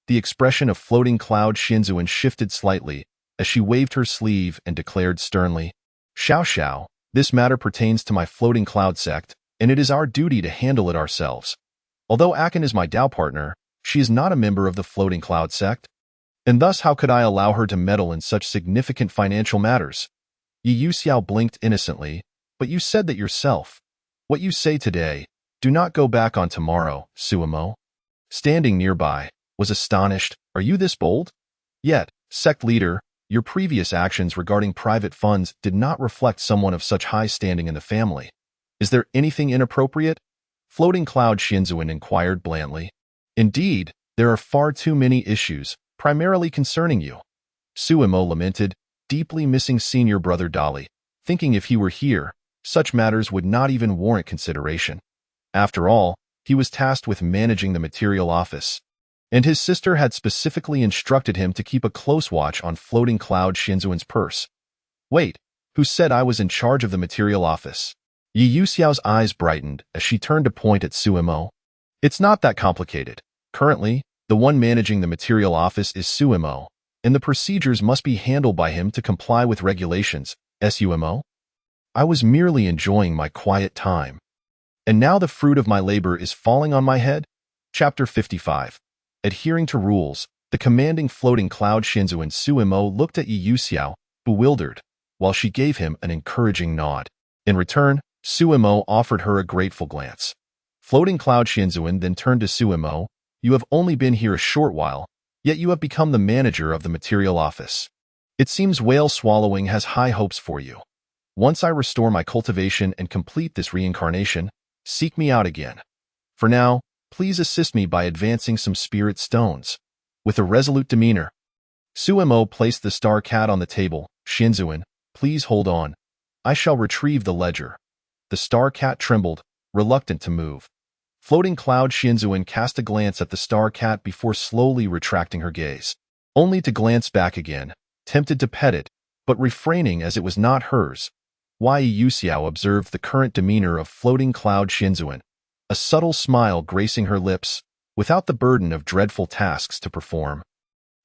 The expression of floating cloud Shinzuan shifted slightly as she waved her sleeve and declared sternly, "Xiao Xiao, this matter pertains to my floating cloud sect, and it is our duty to handle it ourselves. Although Akin is my Dao partner, she is not a member of the floating cloud sect, and thus how could I allow her to meddle in such significant financial matters?" Yu Xiao blinked innocently, "But you said that yourself. What you say today, do not go back on tomorrow." Suemo, standing nearby, was astonished. "Are you this bold? Yet, sect leader, Your previous actions regarding private funds did not reflect someone of such high standing in the family. Is there anything inappropriate? Floating Cloud Shinzuin inquired blandly. Indeed, there are far too many issues, primarily concerning you. Suemo lamented, deeply missing senior brother Dali, thinking if he were here, such matters would not even warrant consideration. After all, he was tasked with managing the material office, and his sister had specifically instructed him to keep a close watch on Floating Cloud Shinzuin's purse. Wait, who said I was in charge of the material office? Yi Yuxiao's eyes brightened as she turned to point at Suemo. It's not that complicated. Currently, the one managing the material office is Suemo, and the procedures must be handled by him to comply with regulations. Sumo? I was merely enjoying my quiet time. And now the fruit of my labor is falling on my head? Chapter 55. Adhering to rules, the commanding Floating Cloud Shinzuin Suemo looked at Yi Yuxiao, bewildered, while she gave him an encouraging nod. In return, Suemo offered her a grateful glance. Floating Cloud Shinzuin then turned to Suemo. You have only been here a short while, yet you have become the manager of the material office. It seems whale swallowing has high hopes for you. Once I restore my cultivation and complete this reincarnation, seek me out again. For now, please assist me by advancing some spirit stones. With a resolute demeanor, Suemo placed the star cat on the table. Shinzuin, please hold on. I shall retrieve the ledger. The star cat trembled, reluctant to move. Floating Cloud Shinzuin cast a glance at the star cat before slowly retracting her gaze, only to glance back again, tempted to pet it, but refraining as it was not hers. Yi Yuxiao observed the current demeanor of Floating Cloud Shinzuin, a subtle smile gracing her lips, without the burden of dreadful tasks to perform.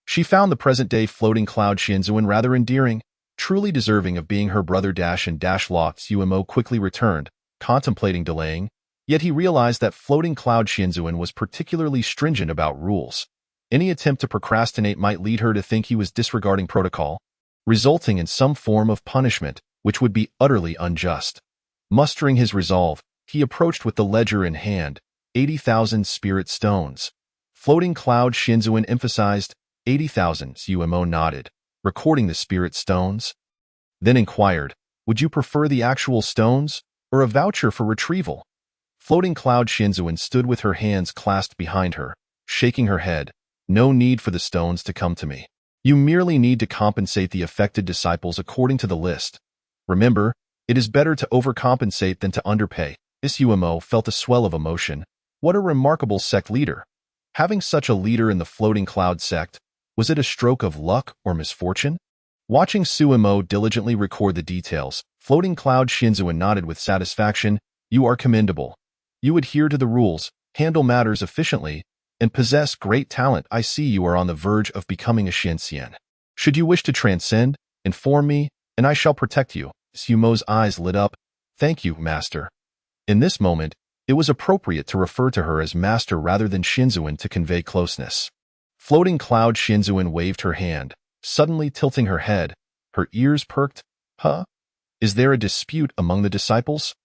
She found the present-day Floating Cloud Shinzuin rather endearing, truly deserving of being her brother Law. Suemo quickly returned, contemplating delaying, yet he realized that Floating Cloud Shinzuin was particularly stringent about rules. Any attempt to procrastinate might lead her to think he was disregarding protocol, resulting in some form of punishment, which would be utterly unjust. Mustering his resolve, he approached with the ledger in hand. 80,000 spirit stones. Floating Cloud Shinzuin emphasized, 80,000. Suemo nodded, recording the spirit stones. Then inquired, would you prefer the actual stones, or a voucher for retrieval? Floating Cloud Shinzuin stood with her hands clasped behind her, shaking her head. No need for the stones to come to me. You merely need to compensate the affected disciples according to the list. Remember, it is better to overcompensate than to underpay. Suemo felt a swell of emotion. What a remarkable sect leader. Having such a leader in the Floating Cloud sect, was it a stroke of luck or misfortune? Watching Suemo diligently record the details, Floating Cloud Shinzuin nodded with satisfaction. You are commendable. You adhere to the rules, handle matters efficiently, and possess great talent. I see you are on the verge of becoming a Shinxian. Should you wish to transcend, inform me, and I shall protect you. Suemo's eyes lit up. Thank you, Master. In this moment, it was appropriate to refer to her as Master rather than Shinzuin to convey closeness. Floating Cloud Shinzuin waved her hand, suddenly tilting her head. Her ears perked. Huh? Is there a dispute among the disciples?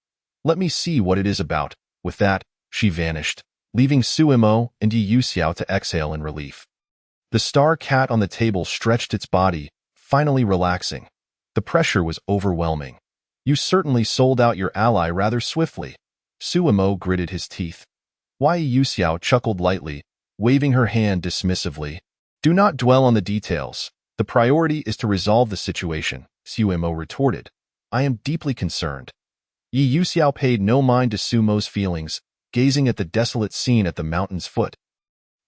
Let me see what it is about. With that, she vanished, leaving Suemo and Yi Yuxiao to exhale in relief. The star cat on the table stretched its body, finally relaxing. The pressure was overwhelming. You certainly sold out your ally rather swiftly. Suemo gritted his teeth. Yi Yuxiao chuckled lightly, waving her hand dismissively. Do not dwell on the details. The priority is to resolve the situation, Suemo retorted. I am deeply concerned. Yi Yuxiao paid no mind to Suemo's feelings, gazing at the desolate scene at the mountain's foot.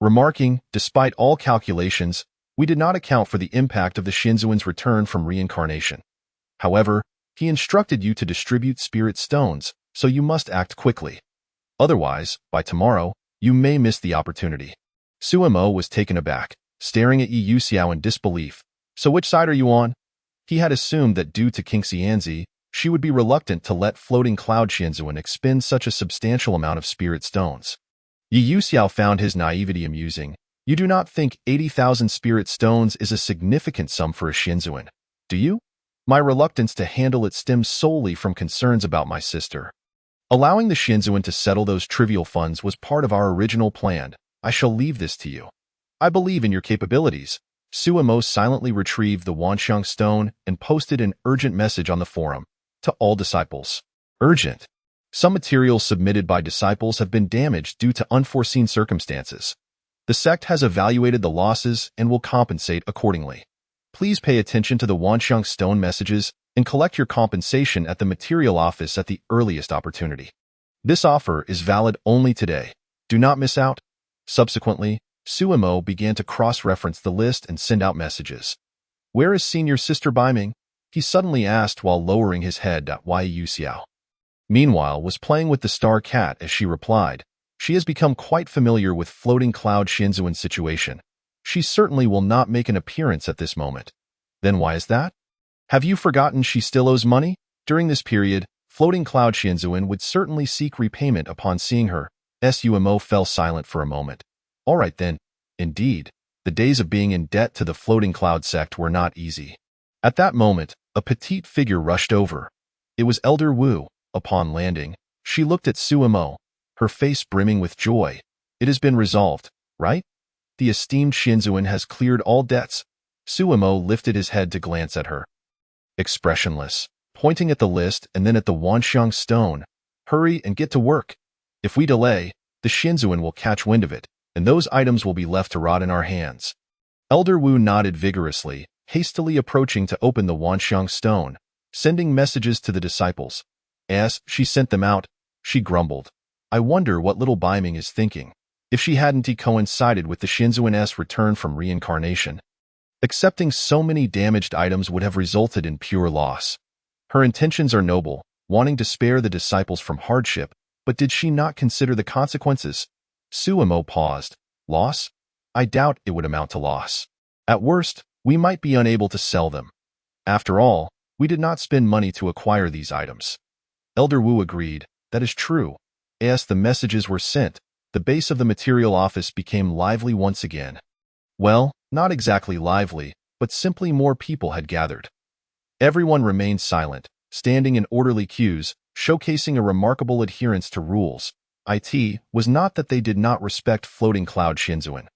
Remarking, despite all calculations, we did not account for the impact of the Shinzuin's return from reincarnation. However, he instructed you to distribute spirit stones, so you must act quickly. Otherwise, by tomorrow, you may miss the opportunity. Suemo was taken aback, staring at Yi Yuxiao in disbelief. So which side are you on? He had assumed that due to King Xianzi, she would be reluctant to let Floating Cloud Shinzuin expend such a substantial amount of spirit stones. Yi Yuxiao found his naivety amusing. You do not think 80,000 spirit stones is a significant sum for a Shinzuin, do you? My reluctance to handle it stems solely from concerns about my sister. Allowing the Shinzuin to settle those trivial funds was part of our original plan. I shall leave this to you. I believe in your capabilities. Suemo silently retrieved the Wanxiang stone and posted an urgent message on the forum to all disciples. Urgent. Some materials submitted by disciples have been damaged due to unforeseen circumstances. The sect has evaluated the losses and will compensate accordingly. Please pay attention to the Wanxiang stone messages and collect your compensation at the material office at the earliest opportunity. This offer is valid only today. Do not miss out. Subsequently, Suemo began to cross-reference the list and send out messages. Where is senior sister Baiming? He suddenly asked while lowering his head at Yu Xiao. Meanwhile, was playing with the star cat as she replied, she has become quite familiar with floating cloud Shinzuan's situation. She certainly will not make an appearance at this moment. Then why is that? Have you forgotten she still owes money? During this period, floating cloud Shinzuan would certainly seek repayment upon seeing her. Sumo fell silent for a moment. All right then. Indeed, the days of being in debt to the floating cloud sect were not easy. At that moment, a petite figure rushed over. It was Elder Wu. Upon landing, she looked at Suemo, her face brimming with joy. It has been resolved, right? The esteemed Shinzuan has cleared all debts. Suemo lifted his head to glance at her. Expressionless, pointing at the list and then at the Wanxiang stone. Hurry and get to work. If we delay, the Shinzuan will catch wind of it, and those items will be left to rot in our hands. Elder Wu nodded vigorously, hastily approaching to open the Wanxiang stone, sending messages to the disciples. As she sent them out, she grumbled. I wonder what little Baiming is thinking. If she hadn't coincided with the Shinzuan's return from reincarnation. Accepting so many damaged items would have resulted in pure loss. Her intentions are noble, wanting to spare the disciples from hardship, but did she not consider the consequences? Suemo paused. Loss? I doubt it would amount to loss. At worst, we might be unable to sell them. After all, we did not spend money to acquire these items. Elder Wu agreed. That is true. As the messages were sent, the base of the material office became lively once again. Well, not exactly lively, but simply more people had gathered. Everyone remained silent, standing in orderly queues, showcasing a remarkable adherence to rules. It was not that they did not respect floating cloud Shinzuan.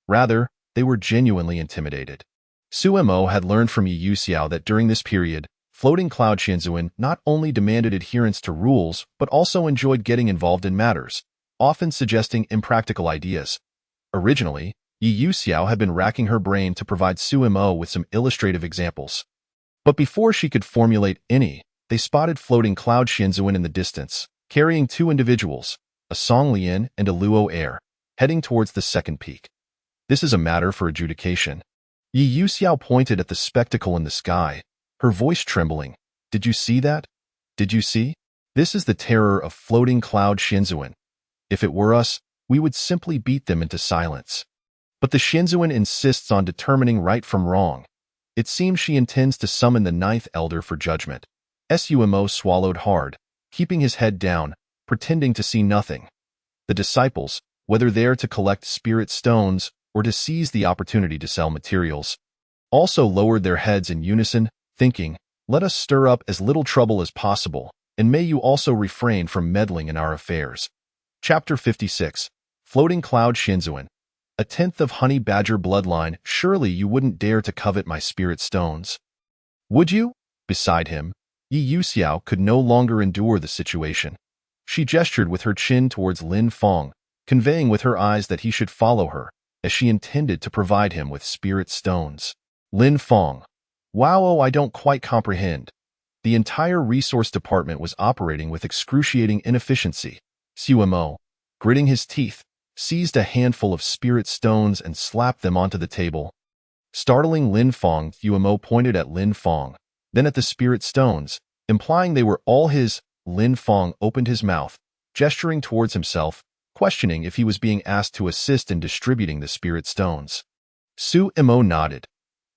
Rather, they were genuinely intimidated. Suemo had learned from Yu Xiao that during this period, floating cloud Shinzuan not only demanded adherence to rules, but also enjoyed getting involved in matters, often suggesting impractical ideas. Originally, Yu Xiao had been racking her brain to provide Suemo with some illustrative examples. But before she could formulate any, they spotted floating cloud Shinzuan in the distance, carrying two individuals, a Song Lian and a Luo heir, heading towards the second peak. This is a matter for adjudication. Yu Xiao pointed at the spectacle in the sky, her voice trembling. Did you see that? Did you see? This is the terror of floating cloud Shinzuan. If it were us, we would simply beat them into silence. But the Shinzuan insists on determining right from wrong. It seems she intends to summon the ninth elder for judgment. Sumo swallowed hard, keeping his head down, pretending to see nothing. The disciples, whether there to collect spirit stones or to seize the opportunity to sell materials, also lowered their heads in unison, thinking, let us stir up as little trouble as possible, and may you also refrain from meddling in our affairs. Chapter 56. Floating Cloud Shinzuan. A 10th of Honey Badger bloodline, surely you wouldn't dare to covet my spirit stones. Would you? Beside him, Yu Xiao could no longer endure the situation. She gestured with her chin towards Lin Fong, conveying with her eyes that he should follow her, as she intended to provide him with spirit stones. Lin Fong. Wow, I don't quite comprehend. The entire resource department was operating with excruciating inefficiency. Suemo, gritting his teeth, seized a handful of spirit stones and slapped them onto the table. Startling Lin Fong, Suemo pointed at Lin Fong, then at the spirit stones, implying they were all his. Lin Fong opened his mouth, gesturing towards himself, questioning if he was being asked to assist in distributing the spirit stones. Suemo nodded.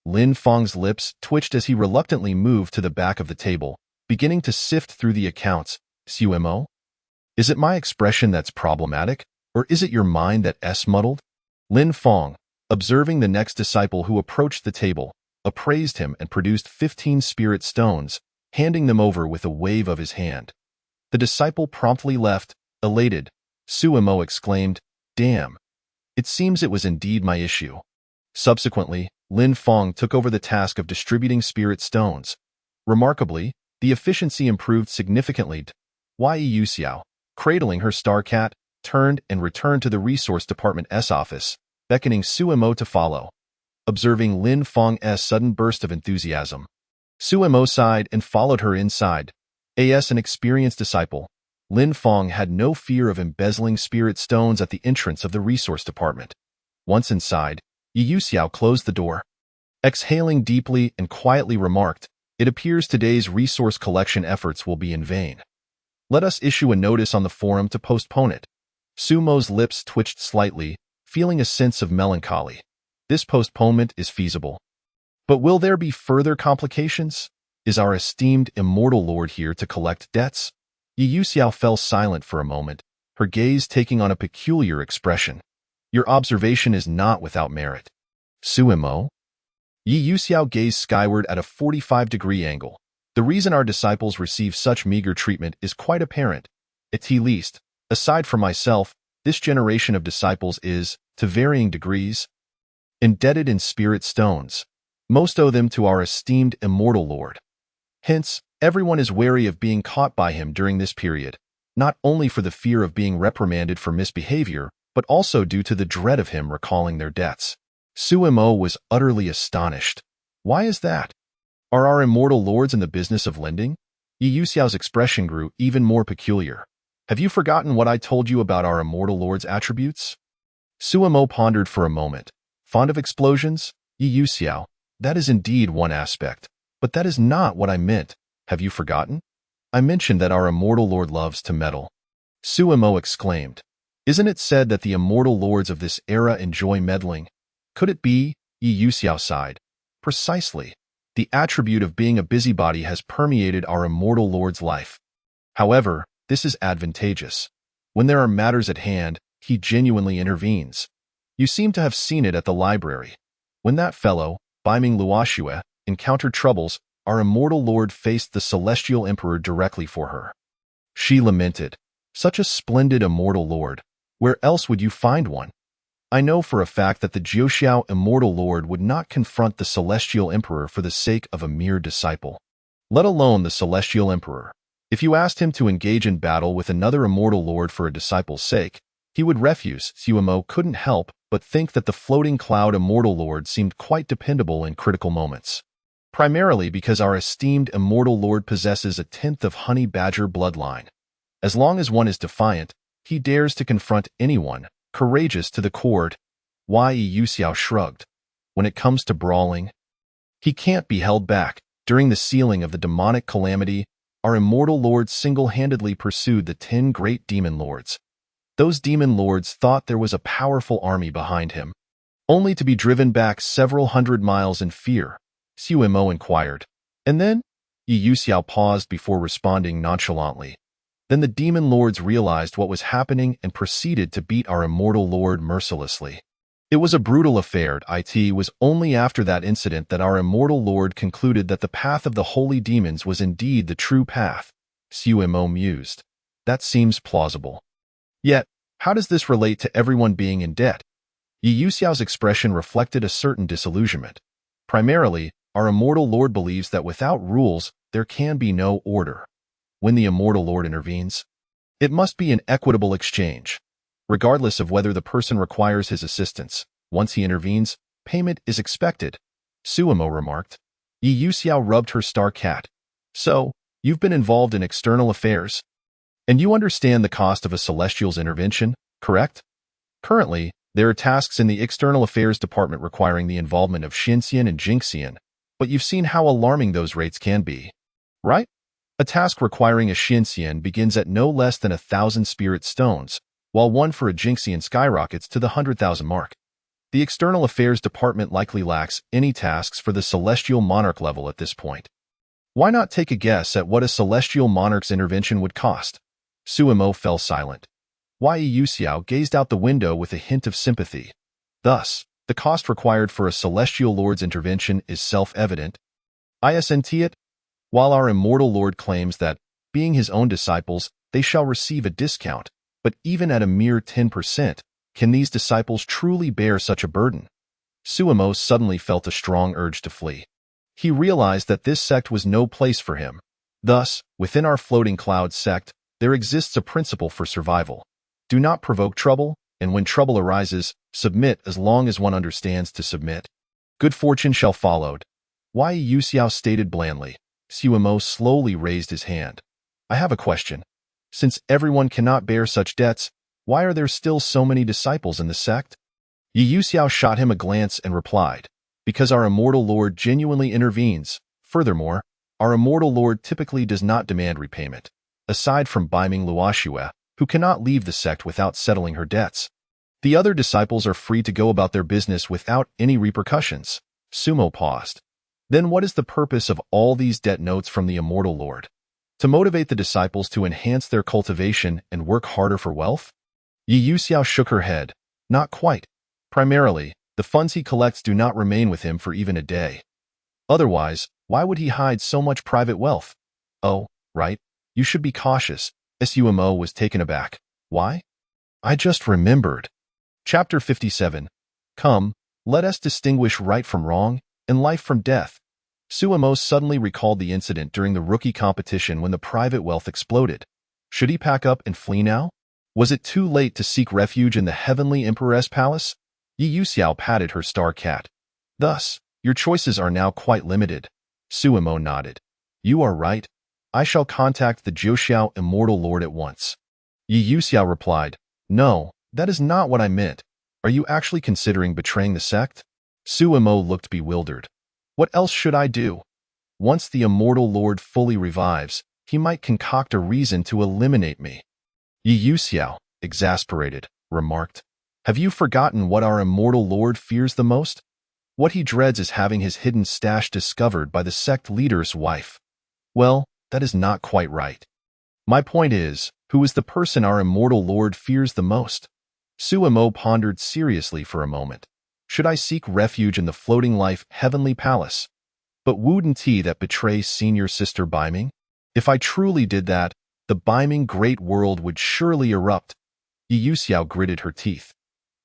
Lin Fong's lips twitched as he reluctantly moved to the back of the table, beginning to sift through the accounts. Suemo? Is it my expression that's problematic, or is it your mind that's muddled? Lin Fong, observing the next disciple who approached the table, appraised him and produced 15 spirit stones, handing them over with a wave of his hand. The disciple promptly left, elated. Suemo exclaimed, Damn! It seems it was indeed my issue. Subsequently, Lin Feng took over the task of distributing spirit stones. Remarkably, the efficiency improved significantly. Ye Xiao, cradling her star cat, turned and returned to the Resource Department's office, beckoning Suemo to follow. Observing Lin Feng's sudden burst of enthusiasm, Suemo sighed and followed her inside. As an experienced disciple, Lin Feng had no fear of embezzling spirit stones at the entrance of the Resource Department. Once inside, Yu Xiao closed the door. Exhaling deeply and quietly remarked, "It appears today's resource collection efforts will be in vain. Let us issue a notice on the forum to postpone it." Sumo's lips twitched slightly, feeling a sense of melancholy. This postponement is feasible. But will there be further complications? Is our esteemed immortal lord here to collect debts? Yu Xiao fell silent for a moment, her gaze taking on a peculiar expression. Your observation is not without merit. Suemo? Yu Xiao gazed skyward at a 45-degree angle. The reason our disciples receive such meager treatment is quite apparent. At least, aside from myself, this generation of disciples is, to varying degrees, indebted in spirit stones. Most owe them to our esteemed immortal lord. Hence, everyone is wary of being caught by him during this period, not only for the fear of being reprimanded for misbehavior, but also due to the dread of him recalling their debts. Suemo was utterly astonished. Why is that? Are our immortal lords in the business of lending? Yu Xiao's expression grew even more peculiar. Have you forgotten what I told you about our immortal lord's attributes? Suemo pondered for a moment. Fond of explosions? Yu Xiao, that is indeed one aspect, but that is not what I meant. Have you forgotten? I mentioned that our immortal lord loves to meddle. Suemo exclaimed. Isn't it said that the immortal lords of this era enjoy meddling? Could it be? Yu Xiao sighed. Precisely. The attribute of being a busybody has permeated our immortal lord's life. However, this is advantageous. When there are matters at hand, he genuinely intervenes. You seem to have seen it at the library. When that fellow, Biming Luoxue, encountered troubles, our immortal lord faced the celestial emperor directly for her. She lamented, "Such a splendid immortal lord. Where else would you find one?" I know for a fact that the Jiuxiao immortal lord would not confront the celestial emperor for the sake of a mere disciple. Let alone the celestial emperor. If you asked him to engage in battle with another immortal lord for a disciple's sake, he would refuse. Suemo couldn't help but think that the floating cloud immortal lord seemed quite dependable in critical moments. Primarily because our esteemed immortal lord possesses a tenth of honey badger bloodline. As long as one is defiant, he dares to confront anyone, courageous to the cord. Yu Xiao shrugged. When it comes to brawling, he can't be held back. During the sealing of the demonic calamity, our immortal lord single-handedly pursued the 10 great demon lords. Those demon lords thought there was a powerful army behind him, only to be driven back several hundred miles in fear. Suemo inquired. And then? Yu Xiao paused before responding nonchalantly. Then the demon lords realized what was happening and proceeded to beat our immortal lord mercilessly. It was a brutal affair. It was only after that incident that our immortal lord concluded that the path of the holy demons was indeed the true path. Suemo mused. That seems plausible. Yet, how does this relate to everyone being in debt? Yu Xiao's expression reflected a certain disillusionment. Primarily, our immortal lord believes that without rules, there can be no order. When the immortal lord intervenes, it must be an equitable exchange. Regardless of whether the person requires his assistance, once he intervenes, payment is expected. Suemo remarked. Yu Xiao rubbed her star cat. So, you've been involved in external affairs, and you understand the cost of a celestial's intervention, correct? Currently, there are tasks in the External Affairs Department requiring the involvement of Xinxian and Jingxian, but you've seen how alarming those rates can be, right? A task requiring a Xinxian begins at no less than 1,000 spirit stones, while one for a Jingxian skyrockets to the 100,000 mark. The External Affairs Department likely lacks any tasks for the Celestial Monarch level at this point. Why not take a guess at what a Celestial Monarch's intervention would cost? Suemo fell silent. Yu Xiao gazed out the window with a hint of sympathy. Thus, the cost required for a Celestial Lord's intervention is self-evident. Isn't it? While our immortal Lord claims that, being his own disciples, they shall receive a discount, but even at a mere 10%, can these disciples truly bear such a burden? Suemo suddenly felt a strong urge to flee. He realized that this sect was no place for him. Thus, within our floating cloud sect, there exists a principle for survival. Do not provoke trouble, and when trouble arises, submit as long as one understands to submit. Good fortune shall follow. Why Yu Xiao stated blandly. Suemo slowly raised his hand. I have a question. Since everyone cannot bear such debts, why are there still so many disciples in the sect? Yu Xiao shot him a glance and replied, because our immortal Lord genuinely intervenes. Furthermore, our immortal Lord typically does not demand repayment, aside from Baiming Luoxue, who cannot leave the sect without settling her debts. The other disciples are free to go about their business without any repercussions. Sumo paused. Then what is the purpose of all these debt notes from the immortal Lord? To motivate the disciples to enhance their cultivation and work harder for wealth? Yu Xiao shook her head. Not quite. Primarily, the funds he collects do not remain with him for even a day. Otherwise, why would he hide so much private wealth? Oh, right. You should be cautious. Sumo was taken aback. Why? I just remembered. Chapter 57. Come, let us distinguish right from wrong, and life from death. Suemo suddenly recalled the incident during the rookie competition when the private wealth exploded. Should he pack up and flee now? Was it too late to seek refuge in the heavenly Emperor's palace? Yu Xiao patted her star cat. Thus, your choices are now quite limited. Suemo nodded. You are right. I shall contact the Jiuxiao Immortal Lord at once. Yu Xiao replied, No, that is not what I meant. Are you actually considering betraying the sect? Suemo looked bewildered. What else should I do? Once the Immortal Lord fully revives, he might concoct a reason to eliminate me. Yu Xiao, exasperated, remarked, Have you forgotten what our Immortal Lord fears the most? What he dreads is having his hidden stash discovered by the sect leader's wife. Well, that is not quite right. My point is, who is the person our Immortal Lord fears the most? Suemo pondered seriously for a moment. Should I seek refuge in the floating life heavenly palace? But wouldn't he that betrays senior sister Baiming? If I truly did that, the Baiming great world would surely erupt. Yu Xiao gritted her teeth.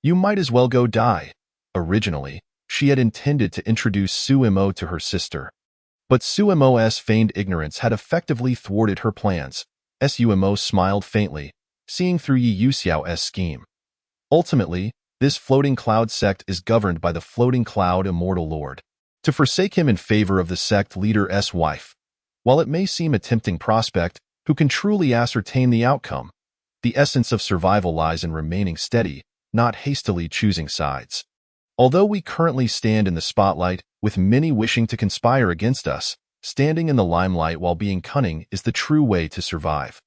You might as well go die. Originally, she had intended to introduce Suemo to her sister. But Suemo's feigned ignorance had effectively thwarted her plans. Suemo smiled faintly, seeing through Yu Xiao's scheme. Ultimately, this floating cloud sect is governed by the floating cloud Immortal Lord. To forsake him in favor of the sect leader's wife, while it may seem a tempting prospect, who can truly ascertain the outcome? The essence of survival lies in remaining steady, not hastily choosing sides. Although we currently stand in the spotlight, with many wishing to conspire against us, standing in the limelight while being cunning is the true way to survive.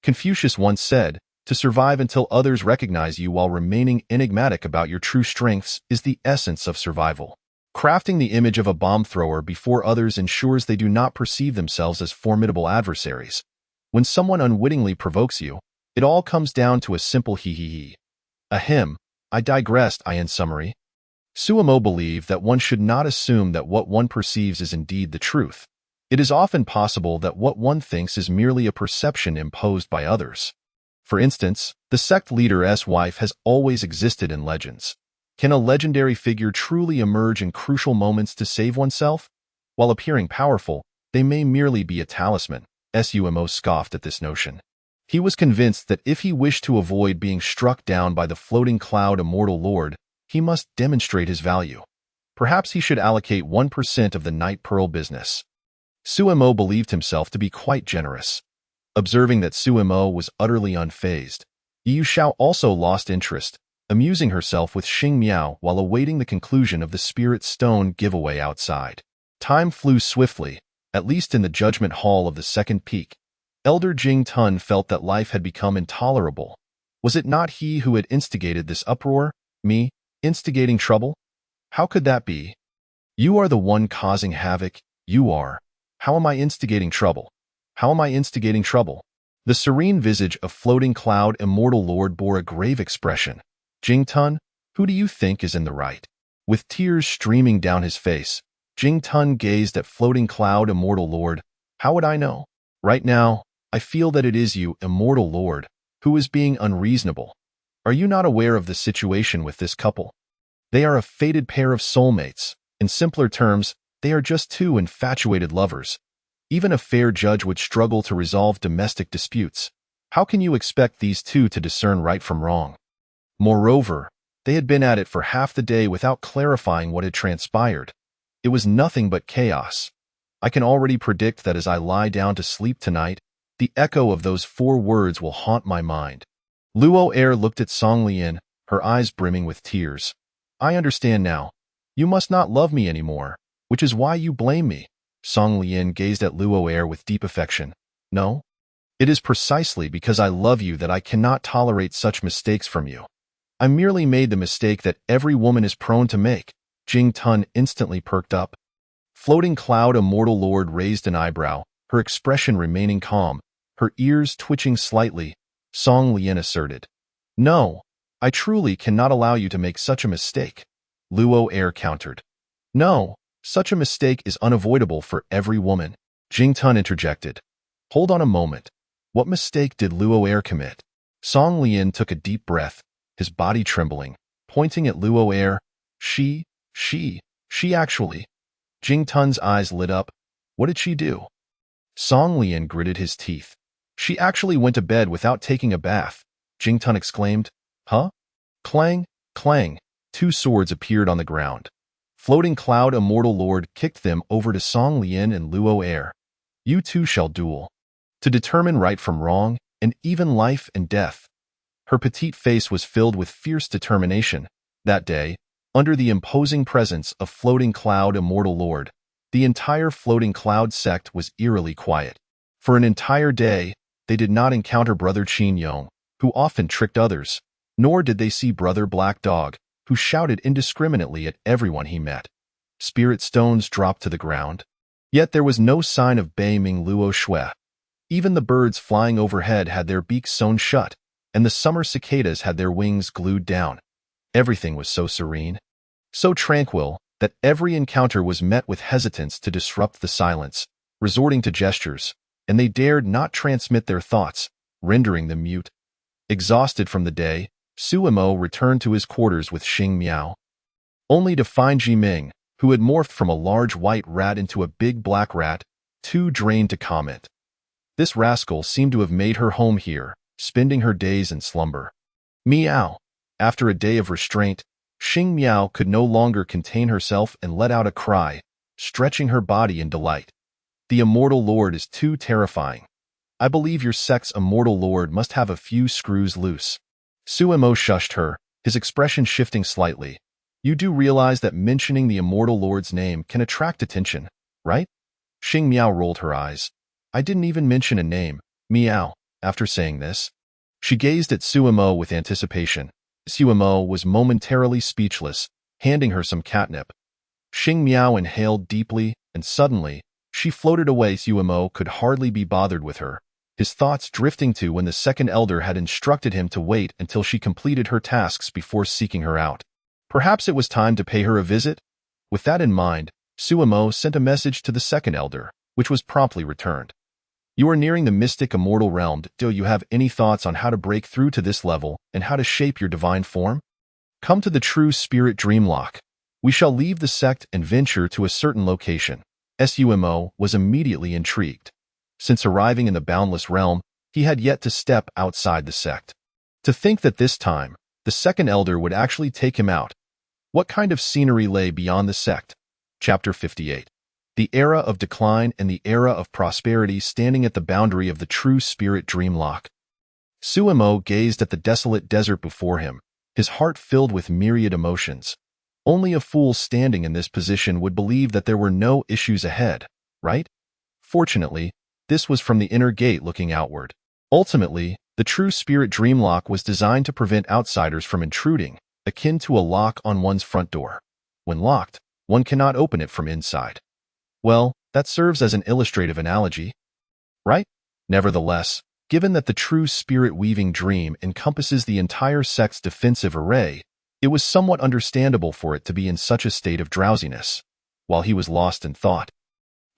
Confucius once said, to survive until others recognize you while remaining enigmatic about your true strengths is the essence of survival. Crafting the image of a bomb thrower before others ensures they do not perceive themselves as formidable adversaries. When someone unwittingly provokes you, it all comes down to a simple hee. Ahem, I digressed. In summary, Suemo believed that one should not assume that what one perceives is indeed the truth. It is often possible that what one thinks is merely a perception imposed by others. For instance, the sect leader's wife has always existed in legends. Can a legendary figure truly emerge in crucial moments to save oneself? While appearing powerful, they may merely be a talisman. Suemo scoffed at this notion. He was convinced that if he wished to avoid being struck down by the floating cloud Immortal Lord, he must demonstrate his value. Perhaps he should allocate 1% of the Night Pearl business. Suemo believed himself to be quite generous. Observing that Suemo was utterly unfazed, Yu Xiao also lost interest, amusing herself with Xing Miao while awaiting the conclusion of the Spirit Stone giveaway outside. Time flew swiftly, at least in the judgment hall of the second peak. Elder Jing Tun felt that life had become intolerable. Was it not he who had instigated this uproar? Me, instigating trouble? How could that be? You are the one causing havoc, you are. How am I instigating trouble? How am I instigating trouble? The serene visage of floating cloud Immortal Lord bore a grave expression. Jing Tun, who do you think is in the right? With tears streaming down his face, Jing Tun gazed at floating cloud Immortal Lord. How would I know? Right now, I feel that it is you, Immortal Lord, who is being unreasonable. Are you not aware of the situation with this couple? They are a fated pair of soulmates. In simpler terms, they are just two infatuated lovers. Even a fair judge would struggle to resolve domestic disputes. How can you expect these two to discern right from wrong? Moreover, they had been at it for half the day without clarifying what had transpired. It was nothing but chaos. I can already predict that as I lie down to sleep tonight, the echo of those 4 words will haunt my mind. Luo Er looked at Song Lian, her eyes brimming with tears. I understand now. You must not love me anymore, which is why you blame me. Song Lian gazed at Luo Er with deep affection. No? It is precisely because I love you that I cannot tolerate such mistakes from you. I merely made the mistake that every woman is prone to make. Jing Tun instantly perked up. Floating Cloud Immortal Lord raised an eyebrow, her expression remaining calm, her ears twitching slightly. Song Lian asserted. No, I truly cannot allow you to make such a mistake. Luo Er countered. No, such a mistake is unavoidable for every woman. Jing Tun interjected. Hold on a moment. What mistake did Luo Er commit? Song Lian took a deep breath, his body trembling, pointing at Luo Er. She actually. Jing Tun's eyes lit up. What did she do? Song Lian gritted his teeth. She actually went to bed without taking a bath. Jing Tun exclaimed. Huh? Clang, clang. 2 swords appeared on the ground. Floating Cloud Immortal Lord kicked them over to Song Lian and Luo Er. You two shall duel. To determine right from wrong, and even life and death. Her petite face was filled with fierce determination. That day, under the imposing presence of Floating Cloud Immortal Lord, the entire Floating Cloud sect was eerily quiet. For an entire day, they did not encounter Brother Qin Yong, who often tricked others, nor did they see Brother Black Dog, who shouted indiscriminately at everyone he met. Spirit stones dropped to the ground. Yet there was no sign of Bei Ming Luo Shui. Even the birds flying overhead had their beaks sewn shut, and the summer cicadas had their wings glued down. Everything was so serene, so tranquil, that every encounter was met with hesitance to disrupt the silence, resorting to gestures, and they dared not transmit their thoughts, rendering them mute. Exhausted from the day, Suimo returned to his quarters with Xing Miao, only to find Ji Ming, who had morphed from a large white rat into a big black rat, too drained to comment. This rascal seemed to have made her home here, spending her days in slumber. Meow. After a day of restraint, Xing Miao could no longer contain herself and let out a cry, stretching her body in delight. The Immortal Lord is too terrifying. I believe your sect's Immortal Lord must have a few screws loose. Suimo shushed her, his expression shifting slightly. You do realize that mentioning the Immortal Lord's name can attract attention, right? Xing Miao rolled her eyes. I didn't even mention a name, Miao. After saying this, she gazed at Suimo with anticipation. Suimo was momentarily speechless, handing her some catnip. Xing Miao inhaled deeply, and suddenly, she floated away. Suimo could hardly be bothered with her, his thoughts drifting to when the second elder had instructed him to wait until she completed her tasks before seeking her out. Perhaps it was time to pay her a visit? With that in mind, Suimo sent a message to the second elder, which was promptly returned. You are nearing the mystic immortal realm. Do you have any thoughts on how to break through to this level and how to shape your divine form? Come to the true spirit dreamlock. We shall leave the sect and venture to a certain location. Sumo was immediately intrigued. Since arriving in the boundless realm, he had yet to step outside the sect. To think that this time, the second elder would actually take him out. What kind of scenery lay beyond the sect? Chapter 58. The era of decline and the era of prosperity standing at the boundary of the true spirit dreamlock. Suimo gazed at the desolate desert before him, his heart filled with myriad emotions. Only a fool standing in this position would believe that there were no issues ahead, right? Fortunately, this was from the inner gate looking outward. Ultimately, the true spirit dreamlock was designed to prevent outsiders from intruding, akin to a lock on one's front door. When locked, one cannot open it from inside. Well, that serves as an illustrative analogy, right? Nevertheless, given that the true spirit-weaving dream encompasses the entire sect's defensive array, it was somewhat understandable for it to be in such a state of drowsiness, while he was lost in thought.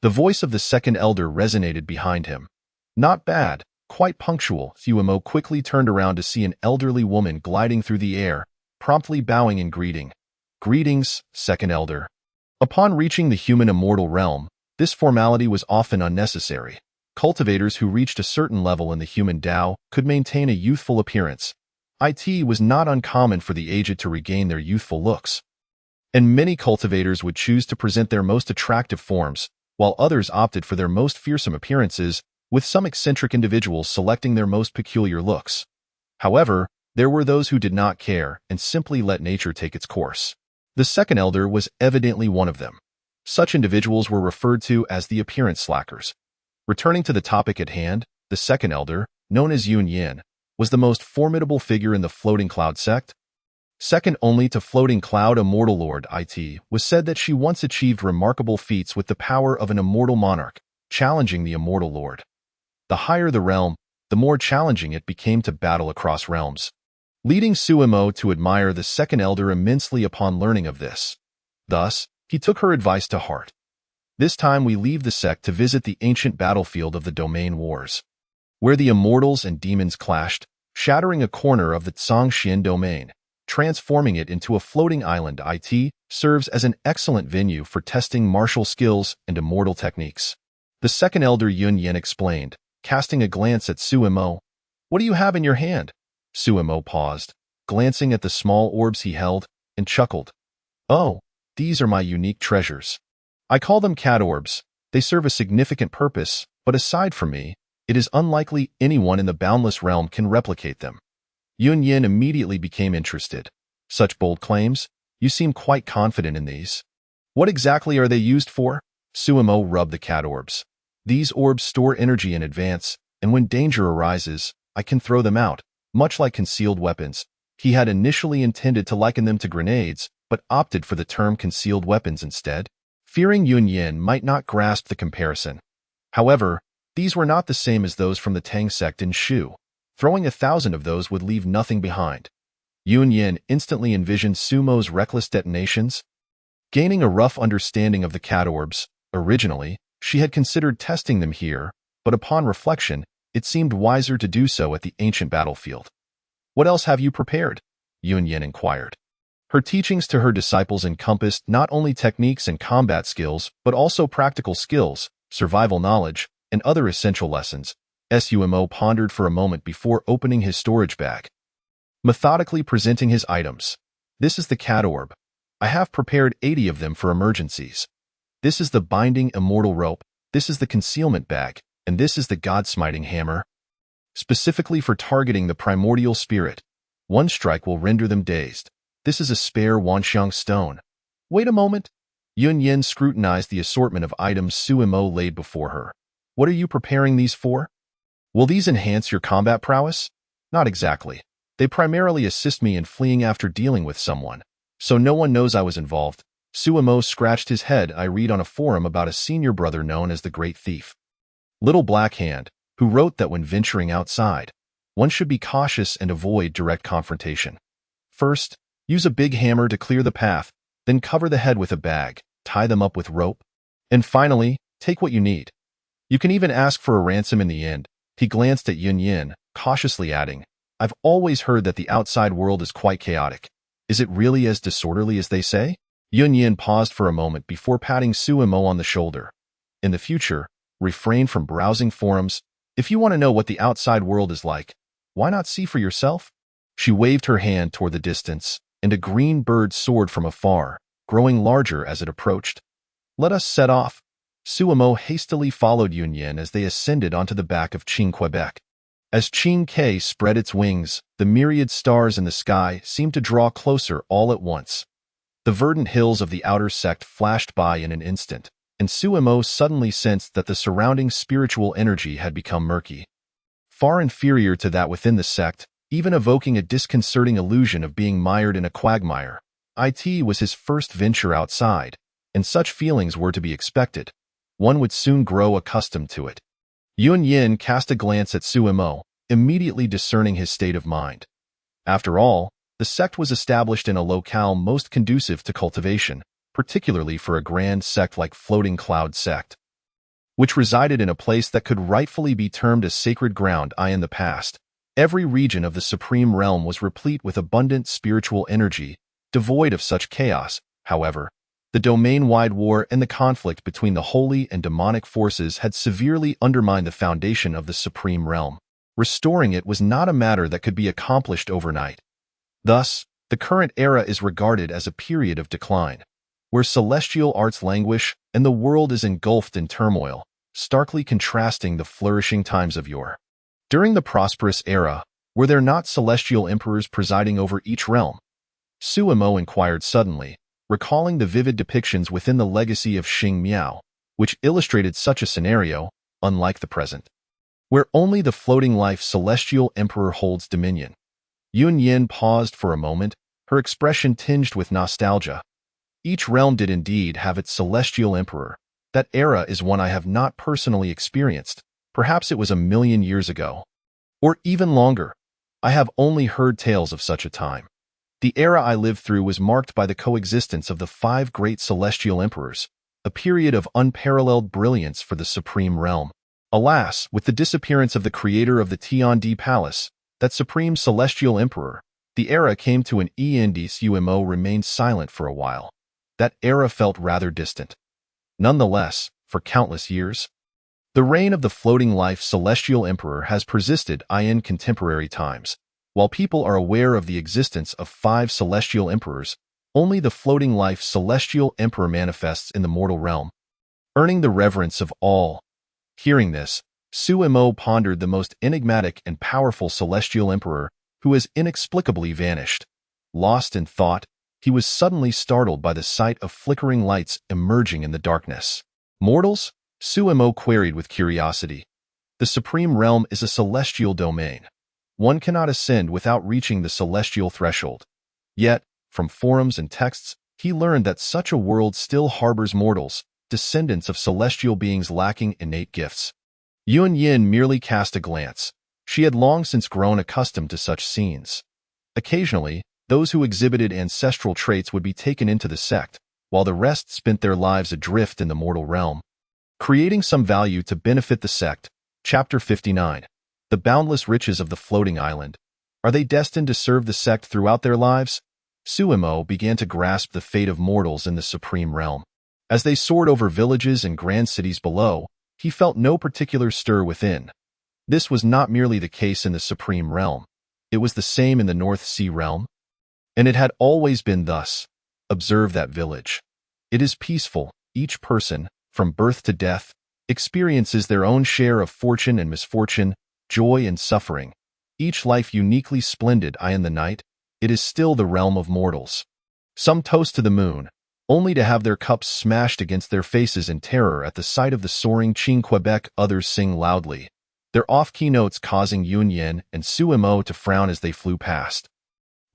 The voice of the second elder resonated behind him. Not bad, quite punctual. Suimo quickly turned around to see an elderly woman gliding through the air, promptly bowing in greeting. Greetings, Second Elder. Upon reaching the human immortal realm, this formality was often unnecessary. Cultivators who reached a certain level in the human Tao could maintain a youthful appearance. It was not uncommon for the aged to regain their youthful looks. And many cultivators would choose to present their most attractive forms, while others opted for their most fearsome appearances, with some eccentric individuals selecting their most peculiar looks. However, there were those who did not care and simply let nature take its course. The Second Elder was evidently one of them. Such individuals were referred to as the appearance slackers. Returning to the topic at hand, the Second Elder, known as Yun Yin, was the most formidable figure in the Floating Cloud sect. Second only to Floating Cloud Immortal Lord It was said that she once achieved remarkable feats with the power of an immortal monarch, challenging the Immortal Lord. The higher the realm, the more challenging it became to battle across realms, leading Suimo to admire the Second Elder immensely upon learning of this. Thus, he took her advice to heart. This time we leave the sect to visit the ancient battlefield of the Domain Wars, where the immortals and demons clashed, shattering a corner of the Tsangxian domain, transforming it into a floating island. It serves as an excellent venue for testing martial skills and immortal techniques. The Second Elder Yun Yin explained, casting a glance at Suimo. "What do you have in your hand?" Suimo paused, glancing at the small orbs he held, and chuckled. "Oh, these are my unique treasures. I call them cat orbs. They serve a significant purpose, but aside from me, it is unlikely anyone in the boundless realm can replicate them." Yun Yin immediately became interested. "Such bold claims? You seem quite confident in these. What exactly are they used for?" Suimo rubbed the cat orbs. "These orbs store energy in advance, and when danger arises, I can throw them out. Much like concealed weapons." He had initially intended to liken them to grenades, but opted for the term concealed weapons instead, fearing Yun Yin might not grasp the comparison. However, these were not the same as those from the Tang sect in Shu. Throwing 1,000 of those would leave nothing behind. Yun Yin instantly envisioned Sumo's reckless detonations. Gaining a rough understanding of the cat orbs, originally, she had considered testing them here, but upon reflection, it seemed wiser to do so at the ancient battlefield. "What else have you prepared?" Yun Yin inquired. Her teachings to her disciples encompassed not only techniques and combat skills, but also practical skills, survival knowledge, and other essential lessons. Sumo pondered for a moment before opening his storage bag, methodically presenting his items. "This is the cat orb. I have prepared 80 of them for emergencies. This is the binding immortal rope. This is the concealment bag. And this is the God-smiting hammer, specifically for targeting the primordial spirit. One strike will render them dazed. This is a spare Wanxiang stone." "Wait a moment." Yun Yin scrutinized the assortment of items Suimo laid before her. "What are you preparing these for? Will these enhance your combat prowess?" "Not exactly. They primarily assist me in fleeing after dealing with someone, so no one knows I was involved." Suimo scratched his head. "I read on a forum about a senior brother known as the Great Thief, Little Black Hand, who wrote that when venturing outside, one should be cautious and avoid direct confrontation. First, use a big hammer to clear the path, then cover the head with a bag, tie them up with rope, and finally, take what you need. You can even ask for a ransom in the end." He glanced at Yun Yin, cautiously adding, "I've always heard that the outside world is quite chaotic. Is it really as disorderly as they say?" Yun Yin paused for a moment before patting Suimo on the shoulder. "In the future, refrain from browsing forums. If you want to know what the outside world is like, why not see for yourself?" She waved her hand toward the distance, and a green bird soared from afar, growing larger as it approached. "Let us set off." Suimo hastily followed Yun Yin as they ascended onto the back of Qing Quebec. As Qing K spread its wings, the myriad stars in the sky seemed to draw closer all at once. The verdant hills of the outer sect flashed by in an instant, and Suimo suddenly sensed that the surrounding spiritual energy had become murky, far inferior to that within the sect, even evoking a disconcerting illusion of being mired in a quagmire. It was his first venture outside, and such feelings were to be expected. One would soon grow accustomed to it. Yun Yin cast a glance at Suimo, immediately discerning his state of mind. After all, the sect was established in a locale most conducive to cultivation, particularly for a grand sect like Floating Cloud sect, which resided in a place that could rightfully be termed as sacred ground. In the past, every region of the supreme realm was replete with abundant spiritual energy, devoid of such chaos. However, the domain-wide war and the conflict between the holy and demonic forces had severely undermined the foundation of the supreme realm. Restoring it was not a matter that could be accomplished overnight. Thus, the current era is regarded as a period of decline, where celestial arts languish and the world is engulfed in turmoil, starkly contrasting the flourishing times of yore. During the prosperous era, were there not celestial emperors presiding over each realm? Suemo inquired suddenly, recalling the vivid depictions within the legacy of Xing Miao, which illustrated such a scenario, unlike the present, where only the floating life celestial emperor holds dominion. Yun Yin paused for a moment, her expression tinged with nostalgia. Each realm did indeed have its celestial emperor. That era is one I have not personally experienced. Perhaps it was 1,000,000 years ago. Or even longer. I have only heard tales of such a time. The era I lived through was marked by the coexistence of the 5 great celestial emperors, a period of unparalleled brilliance for the supreme realm. Alas, with the disappearance of the creator of the Tiandi Palace, that supreme celestial emperor, the era came to an end. Suemo remained silent for a while. That era felt rather distant. Nonetheless, for countless years, the reign of the floating life celestial emperor has persisted in contemporary times. While people are aware of the existence of 5 celestial emperors, only the floating life celestial emperor manifests in the mortal realm, earning the reverence of all. Hearing this, Suemo pondered the most enigmatic and powerful celestial emperor who has inexplicably vanished. Lost in thought, he was suddenly startled by the sight of flickering lights emerging in the darkness. Mortals? Suemo queried with curiosity. The supreme realm is a celestial domain. One cannot ascend without reaching the celestial threshold. Yet, from forums and texts, he learned that such a world still harbors mortals, descendants of celestial beings lacking innate gifts. Yun Yin merely cast a glance. She had long since grown accustomed to such scenes. Occasionally, those who exhibited ancestral traits would be taken into the sect, while the rest spent their lives adrift in the mortal realm, creating some value to benefit the sect. Chapter 59. The boundless riches of the floating island. Are they destined to serve the sect throughout their lives? Suemo began to grasp the fate of mortals in the supreme realm. As they soared over villages and grand cities below, he felt no particular stir within. This was not merely the case in the supreme realm. It was the same in the North Sea realm. And it had always been thus. Observe that village. It is peaceful. Each person, from birth to death, experiences their own share of fortune and misfortune, joy and suffering. Each life uniquely splendid. In the night, it is still the realm of mortals. Some toast to the moon, only to have their cups smashed against their faces in terror at the sight of the soaring Qing Quebec. Others sing loudly, their off-key notes causing Yun Yin and Suemo to frown as they flew past,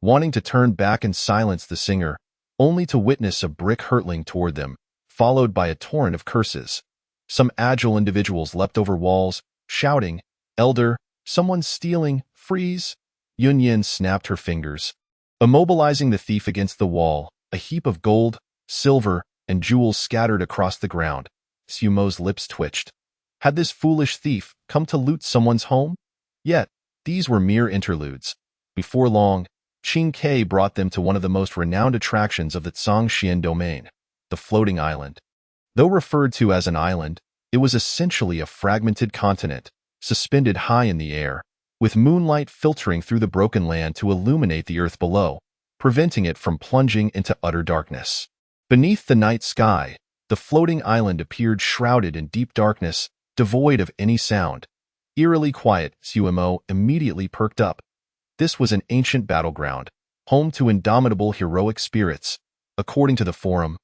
wanting to turn back and silence the singer, only to witness a brick hurtling toward them, followed by a torrent of curses. Some agile individuals leapt over walls, shouting, "Elder, someone's stealing, freeze!" Yun Yin snapped her fingers, immobilizing the thief against the wall. A heap of gold, silver, and jewels scattered across the ground. Suemo's lips twitched. Had this foolish thief come to loot someone's home? Yet, these were mere interludes. Before long, Qing Ke brought them to one of the most renowned attractions of the Zhangxian domain, the floating island. Though referred to as an island, it was essentially a fragmented continent, suspended high in the air, with moonlight filtering through the broken land to illuminate the earth below, preventing it from plunging into utter darkness. Beneath the night sky, the floating island appeared shrouded in deep darkness, devoid of any sound. Eerily quiet, Suemo immediately perked up. This was an ancient battleground, home to indomitable heroic spirits. According to the forum,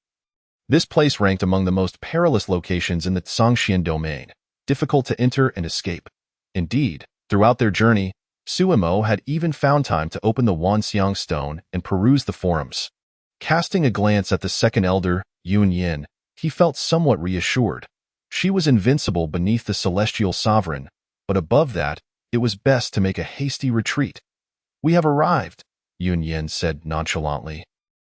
this place ranked among the most perilous locations in the Zhangxian domain, difficult to enter and escape. Indeed, throughout their journey, Suemo had even found time to open the Wanxiang stone and peruse the forums. Casting a glance at the second elder, Yun Yin, he felt somewhat reassured. She was invincible beneath the celestial sovereign, but above that, it was best to make a hasty retreat. "We have arrived," Yun Yin said nonchalantly.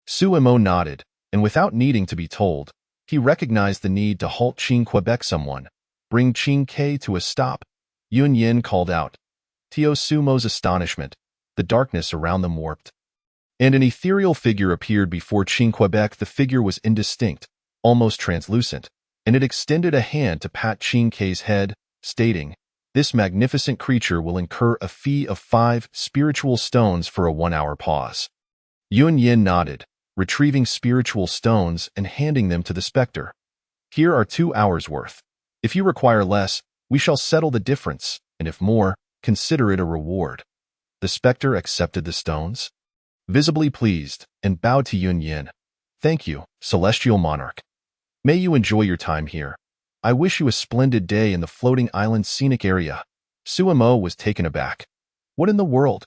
Suemo nodded, and without needing to be told, he recognized the need to halt Qing Quebec. "Someone, bring Qing Ke to a stop," Yun Yin called out. To Suemo's astonishment, the darkness around them warped. and an ethereal figure appeared before Qing Quebec. The figure was indistinct, almost translucent, and it extended a hand to pat Qing K's head, stating, "This magnificent creature will incur a fee of 5 spiritual stones for a 1-hour pause." Yun Yin nodded, retrieving spiritual stones and handing them to the specter. "Here are 2 hours' worth. If you require less, we shall settle the difference, and if more, consider it a reward." The specter accepted the stones, visibly pleased, and bowed to Yun Yin. "Thank you, celestial monarch. May you enjoy your time here. I wish you a splendid day in the floating island scenic area." Suemo was taken aback. What in the world?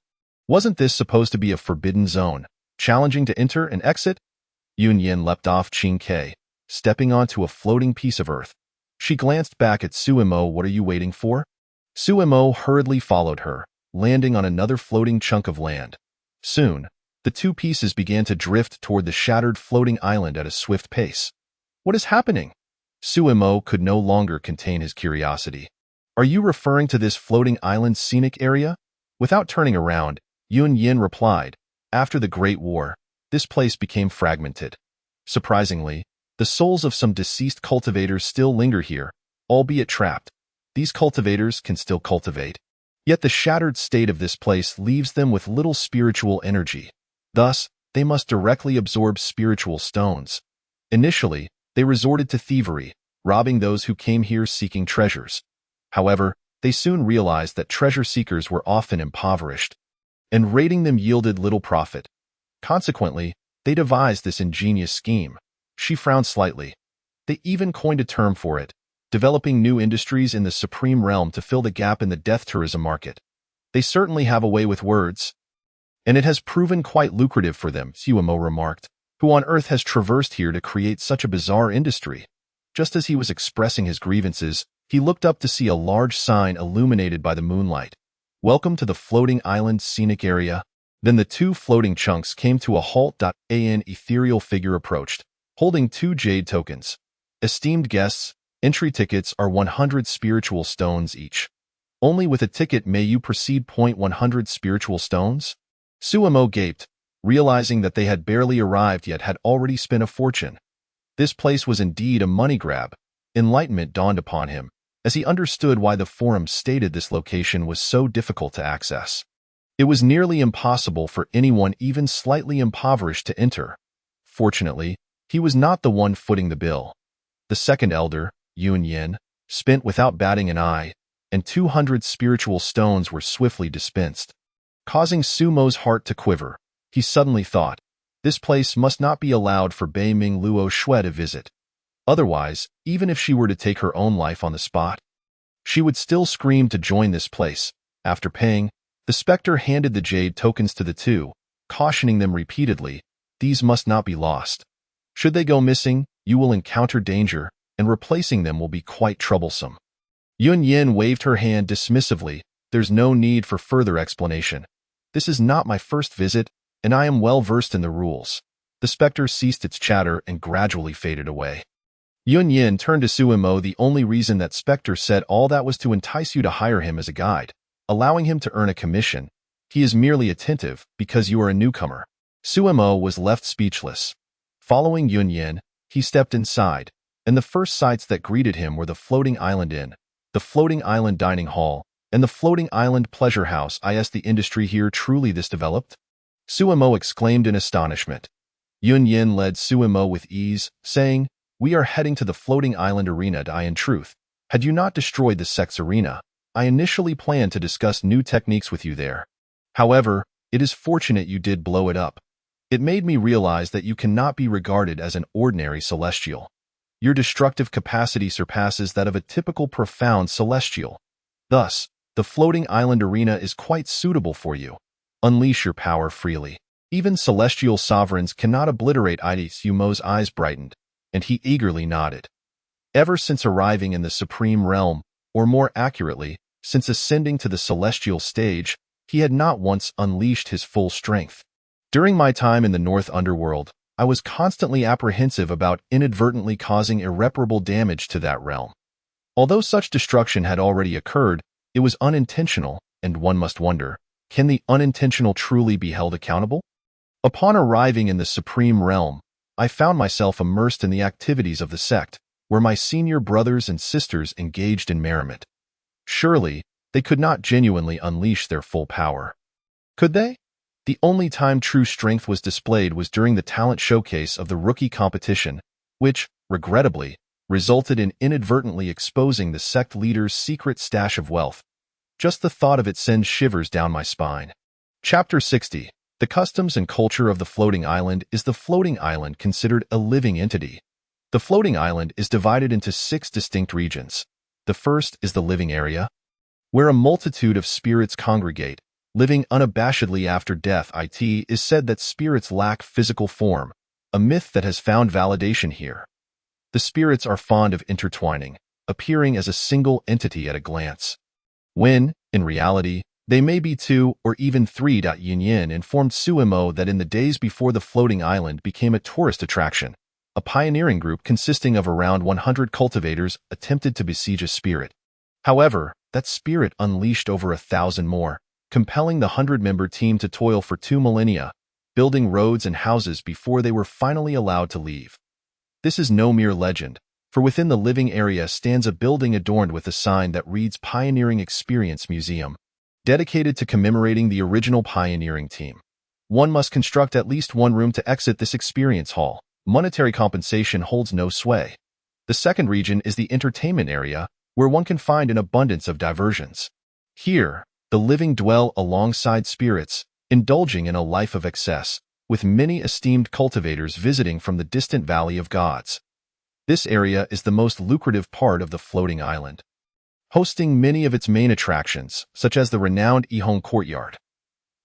Wasn't this supposed to be a forbidden zone, challenging to enter and exit? Yun Yin leapt off Qing Ke, stepping onto a floating piece of earth. She glanced back at Suemo. "What are you waiting for?" Suemo hurriedly followed her, landing on another floating chunk of land. Soon, the two pieces began to drift toward the shattered floating island at a swift pace. "What is happening?" Suemo could no longer contain his curiosity. "Are you referring to this floating island scenic area?" Without turning around, Yun Yin replied, "After the Great War, this place became fragmented. Surprisingly, the souls of some deceased cultivators still linger here, albeit trapped. These cultivators can still cultivate, yet the shattered state of this place leaves them with little spiritual energy. Thus, they must directly absorb spiritual stones. Initially, they resorted to thievery, robbing those who came here seeking treasures. However, they soon realized that treasure seekers were often impoverished, and raiding them yielded little profit. Consequently, they devised this ingenious scheme." She frowned slightly. "They even coined a term for it, developing new industries in the Supreme Realm to fill the gap in the death tourism market. They certainly have a way with words. And it has proven quite lucrative for them," Suemo remarked. "Who on earth has traversed here to create such a bizarre industry?" Just as he was expressing his grievances, he looked up to see a large sign illuminated by the moonlight. "Welcome to the floating island scenic area." Then the two floating chunks came to a halt. An ethereal figure approached, holding 2 jade tokens. "Esteemed guests, entry tickets are 100 spiritual stones each. Only with a ticket may you proceed. 100 spiritual stones?" Suemo gaped, realizing that they had barely arrived yet had already spent a fortune. This place was indeed a money grab. Enlightenment dawned upon him, as he understood why the forum stated this location was so difficult to access. It was nearly impossible for anyone even slightly impoverished to enter. Fortunately, he was not the one footing the bill. The second elder, Yun Yin, spent without batting an eye, and 200 spiritual stones were swiftly dispensed. Causing Sumo's heart to quiver, he suddenly thought, this place must not be allowed for Bei Ming Luo Shui to visit. Otherwise, even if she were to take her own life on the spot, she would still scream to join this place. After paying, the specter handed the jade tokens to the two, cautioning them repeatedly, "These must not be lost. Should they go missing, you will encounter danger, and replacing them will be quite troublesome." Yun Yin waved her hand dismissively. "There's no need for further explanation. This is not my first visit, and I am well versed in the rules." The specter ceased its chatter and gradually faded away. Yun Yin turned to Suemo. "The only reason that specter said all that was to entice you to hire him as a guide, allowing him to earn a commission. He is merely attentive because you are a newcomer." Suemo was left speechless. Following Yun Yin, he stepped inside, and the first sights that greeted him were the floating island inn, the floating island dining hall, and the floating island pleasure house. "Is the industry here truly this developed?" Suemo exclaimed in astonishment. Yun Yin led Suemo with ease, saying, "We are heading to the floating island arena. In truth, had you not destroyed the sex arena, I initially planned to discuss new techniques with you there. However, it is fortunate you did blow it up. It made me realize that you cannot be regarded as an ordinary celestial. Your destructive capacity surpasses that of a typical profound celestial. Thus, the floating island arena is quite suitable for you. Unleash your power freely. Even celestial sovereigns cannot obliterate it." Sumo's eyes brightened, and he eagerly nodded. Ever since arriving in the Supreme Realm, or more accurately, since ascending to the celestial stage, he had not once unleashed his full strength. "During my time in the North Underworld, I was constantly apprehensive about inadvertently causing irreparable damage to that realm. Although such destruction had already occurred, it was unintentional, and one must wonder, can the unintentional truly be held accountable? Upon arriving in the Supreme Realm, I found myself immersed in the activities of the sect, where my senior brothers and sisters engaged in merriment. Surely, they could not genuinely unleash their full power. Could they? The only time true strength was displayed was during the talent showcase of the rookie competition, which, regrettably, resulted in inadvertently exposing the sect leader's secret stash of wealth. Just the thought of it sends shivers down my spine. Chapter 60. The customs and culture of the floating island. Is the floating island considered a living entity? The floating island is divided into 6 distinct regions. The first is the living area, where a multitude of spirits congregate, living unabashedly after death. It is said that spirits lack physical form, a myth that has found validation here. The spirits are fond of intertwining, appearing as a single entity at a glance, when, in reality, they may be 2 or even 3. Yin informed Suimo that in the days before the floating island became a tourist attraction, a pioneering group consisting of around 100 cultivators attempted to besiege a spirit. However, that spirit unleashed over 1,000 more, compelling the 100-member team to toil for 2 millennia, building roads and houses before they were finally allowed to leave. This is no mere legend, for within the living area stands a building adorned with a sign that reads Pioneering Experience Museum, dedicated to commemorating the original pioneering team. One must construct at least 1 room to exit this experience hall. Monetary compensation holds no sway. The second region is the entertainment area, where one can find an abundance of diversions. Here, the living dwell alongside spirits, indulging in a life of excess, with many esteemed cultivators visiting from the distant Valley of Gods. This area is the most lucrative part of the floating island, hosting many of its main attractions, such as the renowned Ihong Courtyard.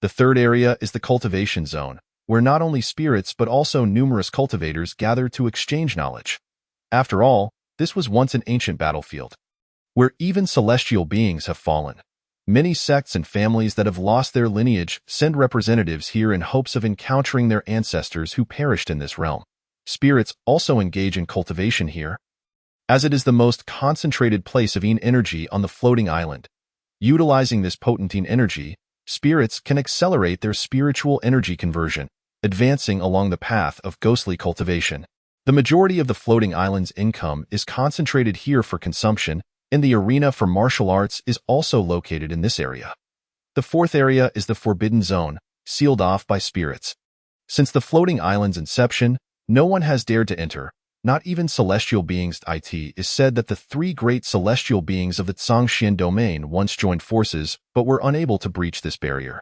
The third area is the cultivation zone, where not only spirits but also numerous cultivators gather to exchange knowledge. After all, this was once an ancient battlefield, where even celestial beings have fallen. Many sects and families that have lost their lineage send representatives here in hopes of encountering their ancestors who perished in this realm. Spirits also engage in cultivation here, as it is the most concentrated place of yin energy on the floating island. Utilizing this potent yin energy, spirits can accelerate their spiritual energy conversion, advancing along the path of ghostly cultivation. The majority of the floating island's income is concentrated here for consumption, and the arena for martial arts is also located in this area. The fourth area is the Forbidden Zone, sealed off by spirits. Since the floating island's inception, no one has dared to enter, not even celestial beings. It is said that the 3 great celestial beings of the Zhangxian domain once joined forces but were unable to breach this barrier.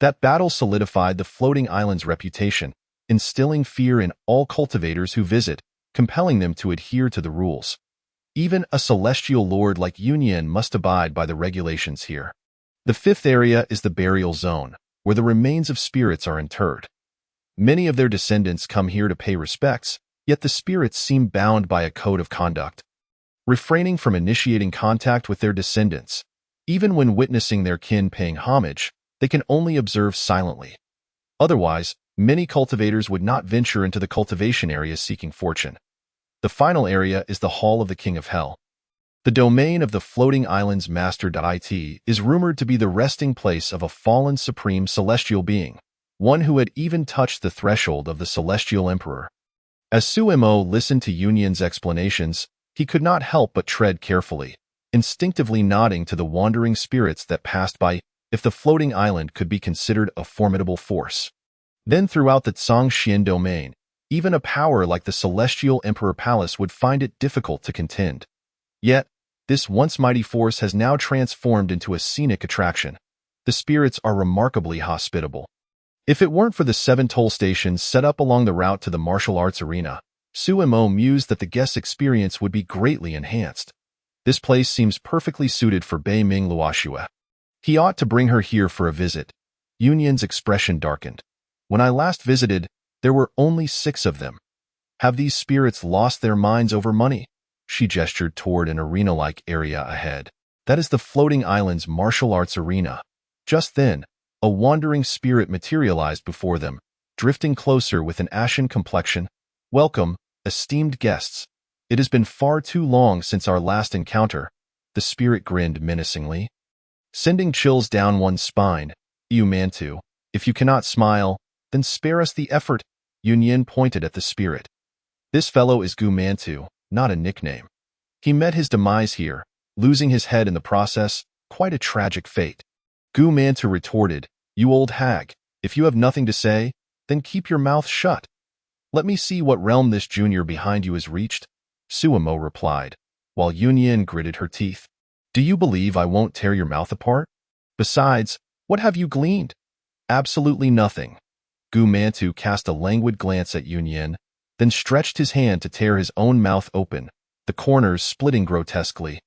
That battle solidified the floating island's reputation, instilling fear in all cultivators who visit, compelling them to adhere to the rules. Even a celestial lord like Yunyan must abide by the regulations here. The fifth area is the burial zone, where the remains of spirits are interred. Many of their descendants come here to pay respects, yet the spirits seem bound by a code of conduct, refraining from initiating contact with their descendants. Even when witnessing their kin paying homage, they can only observe silently. Otherwise, many cultivators would not venture into the cultivation area seeking fortune. The final area is the Hall of the King of Hell, the domain of the floating island's master. It is rumored to be the resting place of a fallen supreme celestial being, one who had even touched the threshold of the celestial emperor. As Suimo listened to Yunyan's explanations, he could not help but tread carefully, instinctively nodding to the wandering spirits that passed by, if the floating island could be considered a formidable force. Then throughout the Zhangxian domain, even a power like the Celestial Emperor Palace would find it difficult to contend. Yet, this once mighty force has now transformed into a scenic attraction. The spirits are remarkably hospitable. If it weren't for the 7 toll stations set up along the route to the martial arts arena, Suimo mused that the guest experience would be greatly enhanced. This place seems perfectly suited for Bei Ming Luoxue. He ought to bring her here for a visit. Yunyan's expression darkened. When I last visited, there were only 6 of them. Have these spirits lost their minds over money? She gestured toward an arena-like area ahead. That is the floating island's martial arts arena. Just then, a wandering spirit materialized before them, drifting closer with an ashen complexion. Welcome, esteemed guests. It has been far too long since our last encounter. The spirit grinned menacingly, sending chills down one's spine. You Mantu, if you cannot smile, Then spare us the effort. Yun Yin pointed at the spirit. This fellow is Gu Mantu, not a nickname. He met his demise here, losing his head in the process, quite a tragic fate. Gu Mantu retorted, You old hag, if you have nothing to say, then keep your mouth shut. Let me see what realm this junior behind you has reached, Suemo replied, while Yun Yin gritted her teeth. Do you believe I won't tear your mouth apart? Besides, what have you gleaned? Absolutely nothing. Gu Mantu cast a languid glance at Yun Yin, then stretched his hand to tear his own mouth open, the corners splitting grotesquely.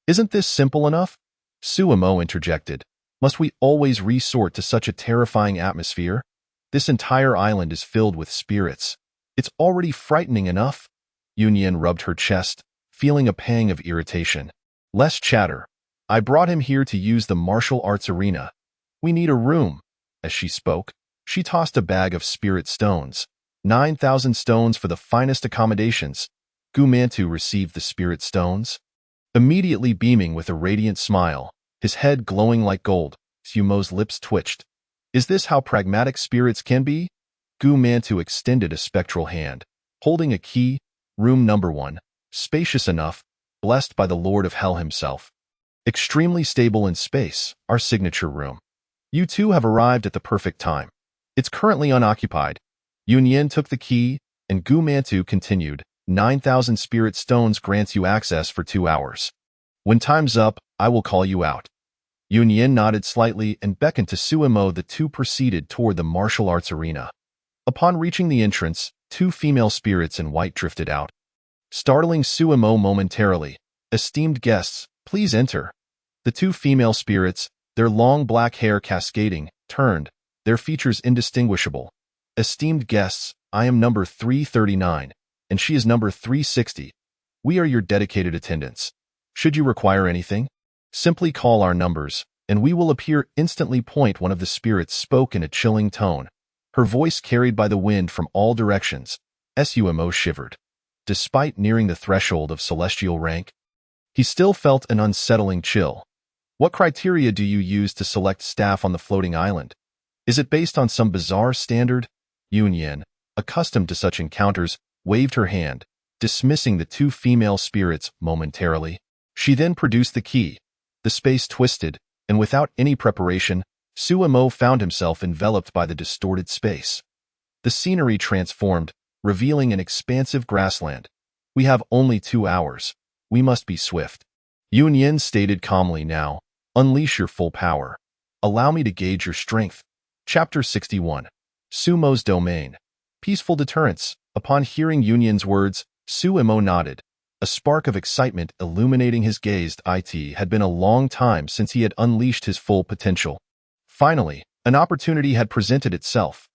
Isn't this simple enough? Suemo interjected. Must we always resort to such a terrifying atmosphere? This entire island is filled with spirits. It's already frightening enough. Yun Yin rubbed her chest, feeling a pang of irritation. Less chatter. I brought him here to use the martial arts arena. We need a room. As she spoke, she tossed a bag of spirit stones. 9,000 stones for the finest accommodations. Gu Mantu received the spirit stones. Immediately beaming with a radiant smile, his head glowing like gold, Suemo's lips twitched. Is this how pragmatic spirits can be? Gu Mantu extended a spectral hand, holding a key, room number 1, spacious enough, blessed by the Lord of Hell himself. Extremely stable in space, our signature room. You two have arrived at the perfect time. It's currently unoccupied. Yun Yin took the key, and Gu Mantu continued, 9,000 spirit stones grants you access for 2 hours. When time's up, I will call you out. Yun Yin nodded slightly and beckoned to Suemo. The two proceeded toward the martial arts arena. Upon reaching the entrance, 2 female spirits in white drifted out, startling Suemo momentarily. Esteemed guests, please enter. The 2 female spirits, their long black hair cascading, turned, their features indistinguishable. Esteemed guests, I am number 339, and she is number 360. We are your dedicated attendants. Should you require anything, simply call our numbers, and we will appear instantly. One of the spirits spoke in a chilling tone, her voice carried by the wind from all directions. Sumo shivered. Despite nearing the threshold of celestial rank, he still felt an unsettling chill. What criteria do you use to select staff on the floating island? Is it based on some bizarre standard? Yun Yin, accustomed to such encounters, waved her hand, dismissing the 2 female spirits momentarily. She then produced the key. The space twisted, and without any preparation, Suemo found himself enveloped by the distorted space. The scenery transformed, revealing an expansive grassland. We have only 2 hours. We must be swift. Yun Yin stated calmly. Now, unleash your full power. Allow me to gauge your strength. Chapter 61. Sumo's Domain. Peaceful Deterrence. Upon hearing Yun Yin's words, Suemo nodded, a spark of excitement illuminating his gaze. It had been a long time since he had unleashed his full potential. Finally, an opportunity had presented itself.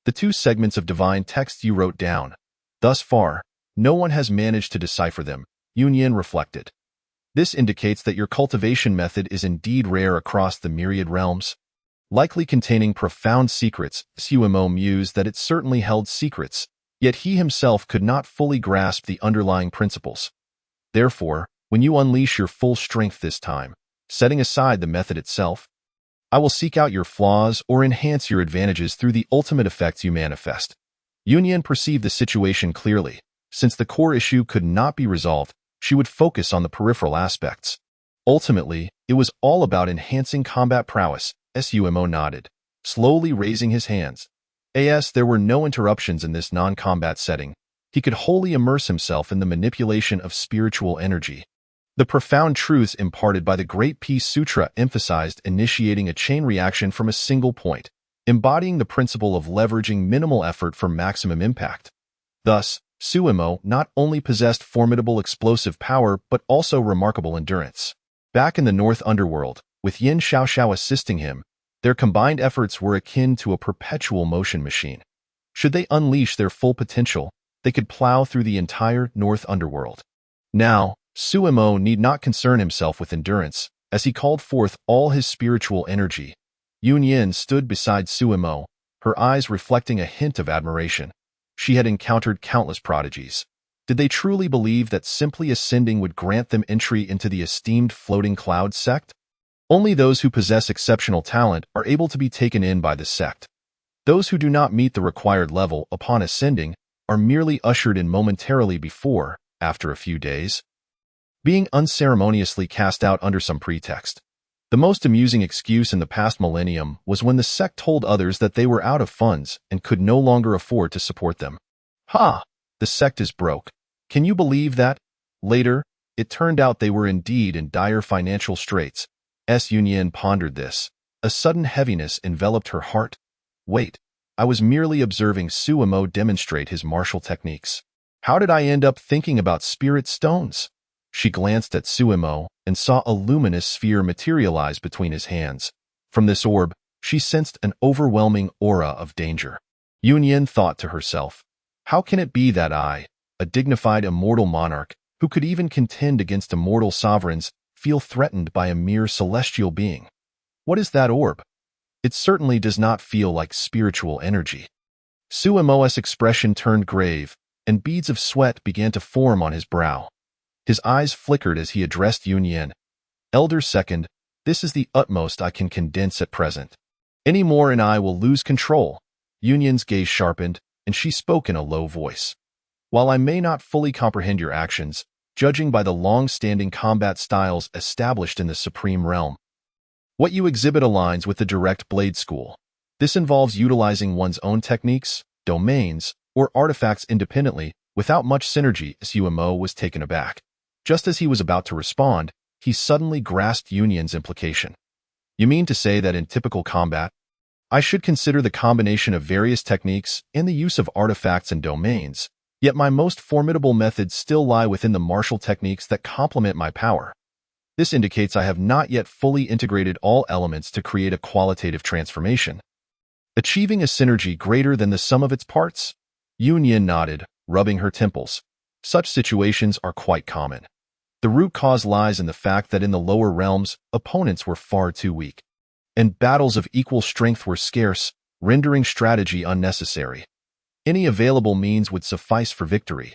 The 2 segments of divine text you wrote down. Thus far, no one has managed to decipher them, Yun Yin reflected. This indicates that your cultivation method is indeed rare across the myriad realms, likely containing profound secrets. Suemo mused that it certainly held secrets, yet he himself could not fully grasp the underlying principles. Therefore, when you unleash your full strength this time, setting aside the method itself, I will seek out your flaws or enhance your advantages through the ultimate effects you manifest. Yun Yin perceived the situation clearly. Since the core issue could not be resolved, she would focus on the peripheral aspects. Ultimately, it was all about enhancing combat prowess. Suemo nodded, slowly raising his hands. There were no interruptions in this non-combat setting. He could wholly immerse himself in the manipulation of spiritual energy. The profound truths imparted by the Great Peace Sutra emphasized initiating a chain reaction from a single point, embodying the principle of leveraging minimal effort for maximum impact. Thus, Suemo not only possessed formidable explosive power but also remarkable endurance. Back in the North Underworld, with Yin Xiaoxiao assisting him, their combined efforts were akin to a perpetual motion machine. Should they unleash their full potential, they could plow through the entire North Underworld. Now, Suemo need not concern himself with endurance, as he called forth all his spiritual energy. Yun Yin stood beside Suemo, her eyes reflecting a hint of admiration. She had encountered countless prodigies. Did they truly believe that simply ascending would grant them entry into the esteemed floating cloud sect? Only those who possess exceptional talent are able to be taken in by the sect. Those who do not meet the required level upon ascending are merely ushered in momentarily before, after a few days, being unceremoniously cast out under some pretext. The most amusing excuse in the past millennium was when the sect told others that they were out of funds and could no longer afford to support them. Ha! The sect is broke. Can you believe that? Later, it turned out they were indeed in dire financial straits. Yunyan pondered this. A sudden heaviness enveloped her heart. Wait, I was merely observing Suemo demonstrate his martial techniques. How did I end up thinking about spirit stones? She glanced at Suemo and saw a luminous sphere materialize between his hands. From this orb, she sensed an overwhelming aura of danger. Yunyan thought to herself, how can it be that I, a dignified immortal monarch, who could even contend against immortal sovereigns, feel threatened by a mere celestial being? What is that orb? It certainly does not feel like spiritual energy. Suemo's expression turned grave, and beads of sweat began to form on his brow. His eyes flickered as he addressed Yunyan. Elder Second, this is the utmost I can condense at present. Any more and I will lose control. Yunyan's gaze sharpened, and she spoke in a low voice. While I may not fully comprehend your actions, judging by the long-standing combat styles established in the Supreme Realm, what you exhibit aligns with the direct blade school. This involves utilizing one's own techniques, domains, or artifacts independently, without much synergy. Suemo was taken aback. Just as he was about to respond, he suddenly grasped Yunyan's implication. You mean to say that in typical combat, I should consider the combination of various techniques and the use of artifacts and domains, yet my most formidable methods still lie within the martial techniques that complement my power. This indicates I have not yet fully integrated all elements to create a qualitative transformation. Achieving a synergy greater than the sum of its parts? Yunyan nodded, rubbing her temples. Such situations are quite common. The root cause lies in the fact that in the lower realms, opponents were far too weak, and battles of equal strength were scarce, rendering strategy unnecessary. Any available means would suffice for victory.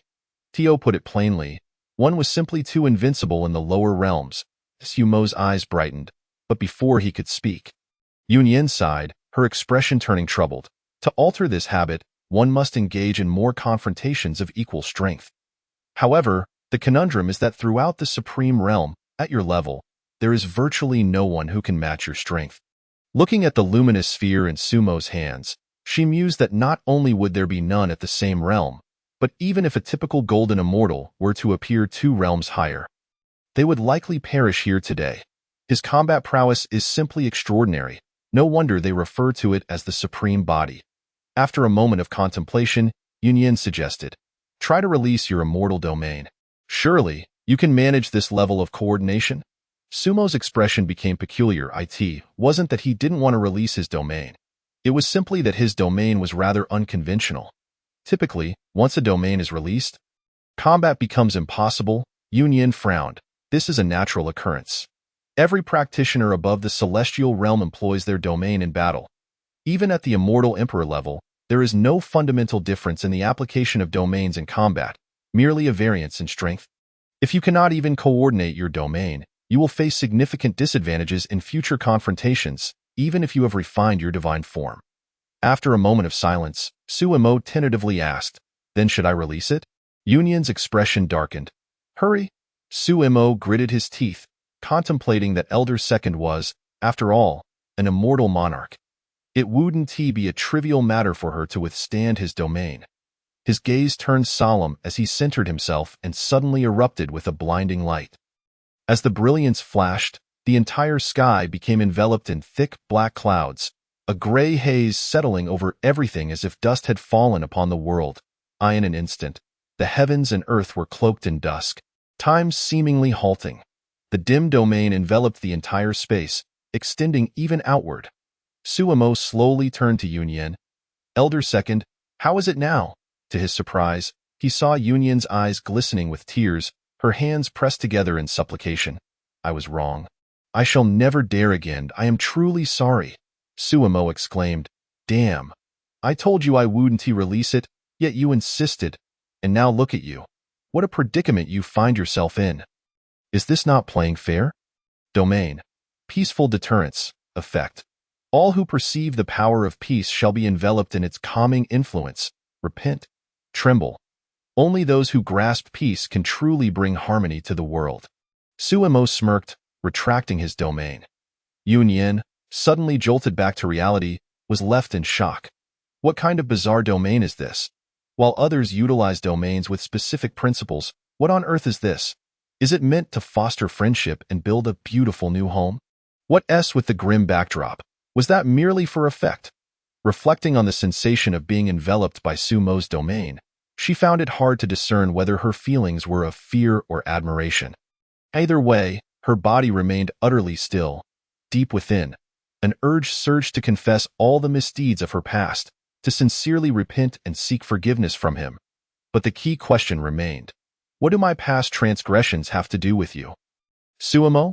Tio put it plainly, one was simply too invincible in the lower realms. Suemo's eyes brightened, but before he could speak, Yunyan sighed, her expression turning troubled. To alter this habit, one must engage in more confrontations of equal strength. However, the conundrum is that throughout the Supreme Realm, at your level, there is virtually no one who can match your strength. Looking at the luminous sphere in Suemo's hands, she mused that not only would there be none at the same realm, but even if a typical golden immortal were to appear 2 realms higher, they would likely perish here today. His combat prowess is simply extraordinary. No wonder they refer to it as the Supreme Body. After a moment of contemplation, Yunyan suggested, try to release your immortal domain. Surely, you can manage this level of coordination? Suemo's expression became peculiar. It wasn't that he didn't want to release his domain. It was simply that his domain was rather unconventional. Typically, once a domain is released, combat becomes impossible. Yunyan frowned. This is a natural occurrence. Every practitioner above the celestial realm employs their domain in battle. Even at the immortal emperor level, there is no fundamental difference in the application of domains in combat, merely a variance in strength. If you cannot even coordinate your domain, you will face significant disadvantages in future confrontations, even if you have refined your divine form. After a moment of silence, Suemo tentatively asked, then should I release it? Yunyan's expression darkened. Hurry? Suemo gritted his teeth, contemplating that Elder Second was, after all, an immortal monarch. It wouldn't be a trivial matter for her to withstand his domain. His gaze turned solemn as he centered himself and suddenly erupted with a blinding light. As the brilliance flashed, the entire sky became enveloped in thick black clouds, a gray haze settling over everything as if dust had fallen upon the world. In an instant, the heavens and earth were cloaked in dusk, time seemingly halting. The dim domain enveloped the entire space, extending even outward. Suemo slowly turned to Yunyan. Elder Second, how is it now? To his surprise, he saw Yunyan's eyes glistening with tears, her hands pressed together in supplication. I was wrong. I shall never dare again. I am truly sorry. Suemo exclaimed. Damn. I told you I wouldn't release it, yet you insisted. And now look at you. What a predicament you find yourself in. Is this not playing fair? Domain. Peaceful deterrence. Effect. All who perceive the power of peace shall be enveloped in its calming influence. Repent. Tremble. Only those who grasp peace can truly bring harmony to the world. Suemo smirked, retracting his domain. Yun Yin, suddenly jolted back to reality, was left in shock. What kind of bizarre domain is this? While others utilize domains with specific principles, what on earth is this? Is it meant to foster friendship and build a beautiful new home? What S with the grim backdrop? Was that merely for effect? Reflecting on the sensation of being enveloped by Sumo's domain, she found it hard to discern whether her feelings were of fear or admiration. Either way, her body remained utterly still. Deep within, an urge surged to confess all the misdeeds of her past, to sincerely repent and seek forgiveness from him. But the key question remained. What do my past transgressions have to do with you? Suemo,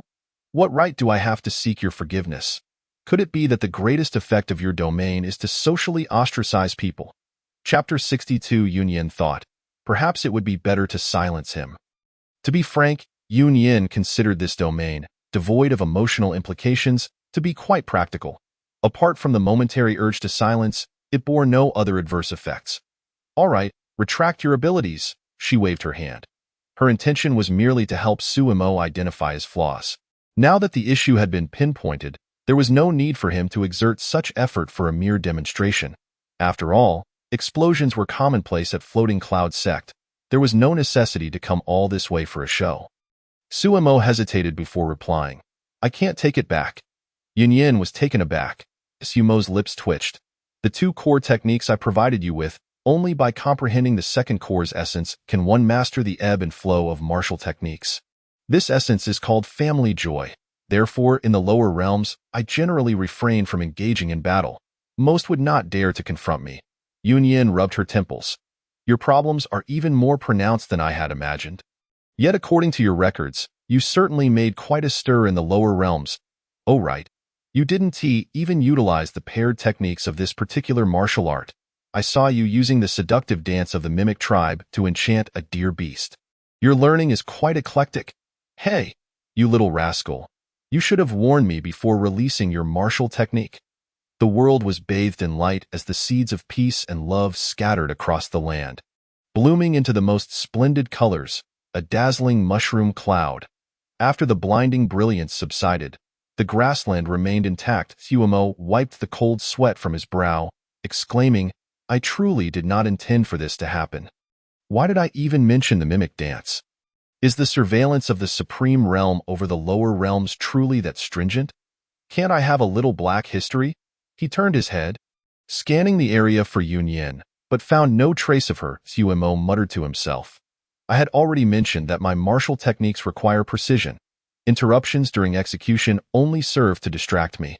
what right do I have to seek your forgiveness? Could it be that the greatest effect of your domain is to socially ostracize people? Chapter 62 Yun Yin thought, perhaps it would be better to silence him. To be frank, Yun Yin considered this domain, devoid of emotional implications, to be quite practical. Apart from the momentary urge to silence, it bore no other adverse effects. All right, retract your abilities, she waved her hand. Her intention was merely to help Suemo identify his flaws. Now that the issue had been pinpointed, there was no need for him to exert such effort for a mere demonstration. After all, explosions were commonplace at Floating Cloud Sect. There was no necessity to come all this way for a show. Suemo hesitated before replying. I can't take it back. Yun Yin was taken aback. Suemo's lips twitched. The two core techniques I provided you with, only by comprehending the second core's essence can one master the ebb and flow of martial techniques. This essence is called family joy. Therefore, in the lower realms, I generally refrain from engaging in battle. Most would not dare to confront me. Yun Yin rubbed her temples. Your problems are even more pronounced than I had imagined. Yet according to your records, you certainly made quite a stir in the lower realms. Oh right. You didn't even utilize the paired techniques of this particular martial art. I saw you using the seductive dance of the mimic tribe to enchant a deer beast. Your learning is quite eclectic. Hey, you little rascal. You should have warned me before releasing your martial technique. The world was bathed in light as the seeds of peace and love scattered across the land, blooming into the most splendid colors, a dazzling mushroom cloud. After the blinding brilliance subsided, the grassland remained intact. Suemo wiped the cold sweat from his brow, exclaiming, I truly did not intend for this to happen. Why did I even mention the mimic dance? Is the surveillance of the supreme realm over the lower realms truly that stringent? Can't I have a little black history? He turned his head, scanning the area for Yun Yin, but found no trace of her. Suemo muttered to himself. I had already mentioned that my martial techniques require precision. Interruptions during execution only serve to distract me.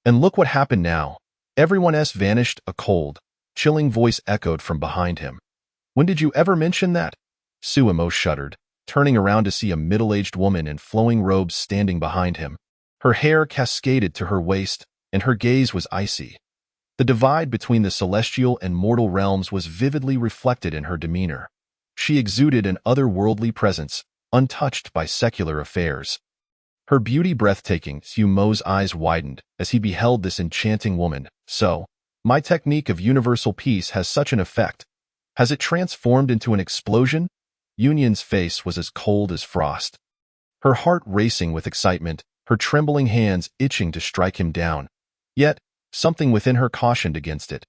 And look what happened now. Everyone else vanished. A cold, chilling voice echoed from behind him. When did you ever mention that? Suemo shuddered, turning around to see a middle-aged woman in flowing robes standing behind him. Her hair cascaded to her waist, and her gaze was icy. The divide between the celestial and mortal realms was vividly reflected in her demeanor. She exuded an otherworldly presence, untouched by secular affairs. Her beauty breathtaking, Suemo's eyes widened as he beheld this enchanting woman. So, my technique of universal peace has such an effect. Has it transformed into an explosion? Yun Yin's face was as cold as frost. Her heart racing with excitement, her trembling hands itching to strike him down. Yet, something within her cautioned against it.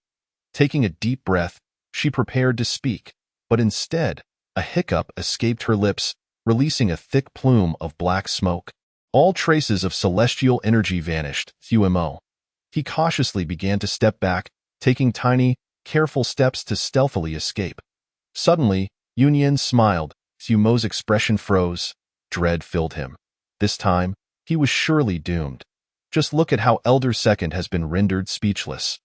Taking a deep breath, she prepared to speak, but instead, a hiccup escaped her lips, releasing a thick plume of black smoke. All traces of celestial energy vanished. Suemo. He cautiously began to step back, taking tiny, careful steps to stealthily escape. Suddenly, Yun Yin smiled. Suemo's expression froze. Dread filled him. This time, he was surely doomed. Just look at how Elder Second has been rendered speechless.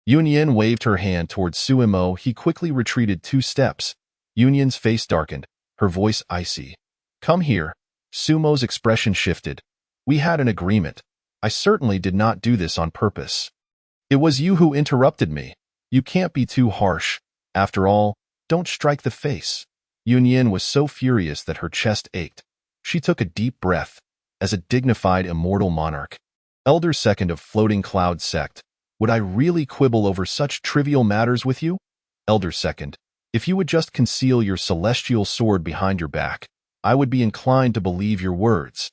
Yun Yin waved her hand towards Suemo. He quickly retreated 2 steps. Yun Yin's face darkened, her voice icy. Come here. Suemo's expression shifted. We had an agreement. I certainly did not do this on purpose. It was you who interrupted me. You can't be too harsh. After all, don't strike the face. Yun Yin was so furious that her chest ached. She took a deep breath, as a dignified immortal monarch. Elder Second of Floating Cloud Sect, would I really quibble over such trivial matters with you? Elder Second, if you would just conceal your celestial sword behind your back, I would be inclined to believe your words.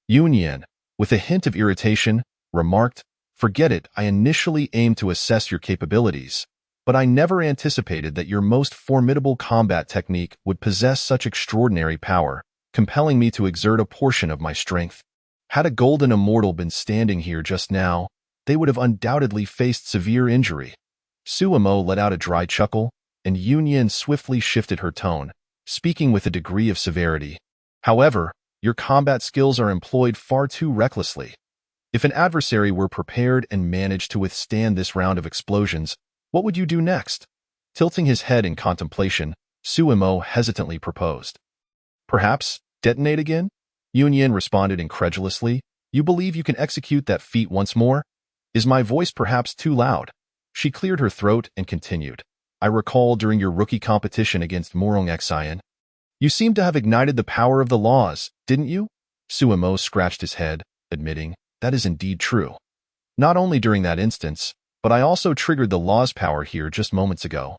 Yunyan, with a hint of irritation, remarked, forget it, I initially aimed to assess your capabilities, but I never anticipated that your most formidable combat technique would possess such extraordinary power, compelling me to exert a portion of my strength. Had a golden immortal been standing here just now, they would have undoubtedly faced severe injury. Suemo let out a dry chuckle, and Yunyan swiftly shifted her tone, speaking with a degree of severity. However, your combat skills are employed far too recklessly. If an adversary were prepared and managed to withstand this round of explosions, what would you do next? Tilting his head in contemplation, Suemo hesitantly proposed. Perhaps detonate again? Yunyan responded incredulously. You believe you can execute that feat once more? Is my voice perhaps too loud? She cleared her throat and continued. I recall during your rookie competition against Morong Xian, you seemed to have ignited the power of the laws, didn't you? Suemo scratched his head, admitting, that is indeed true. Not only during that instance, but I also triggered the law's power here just moments ago.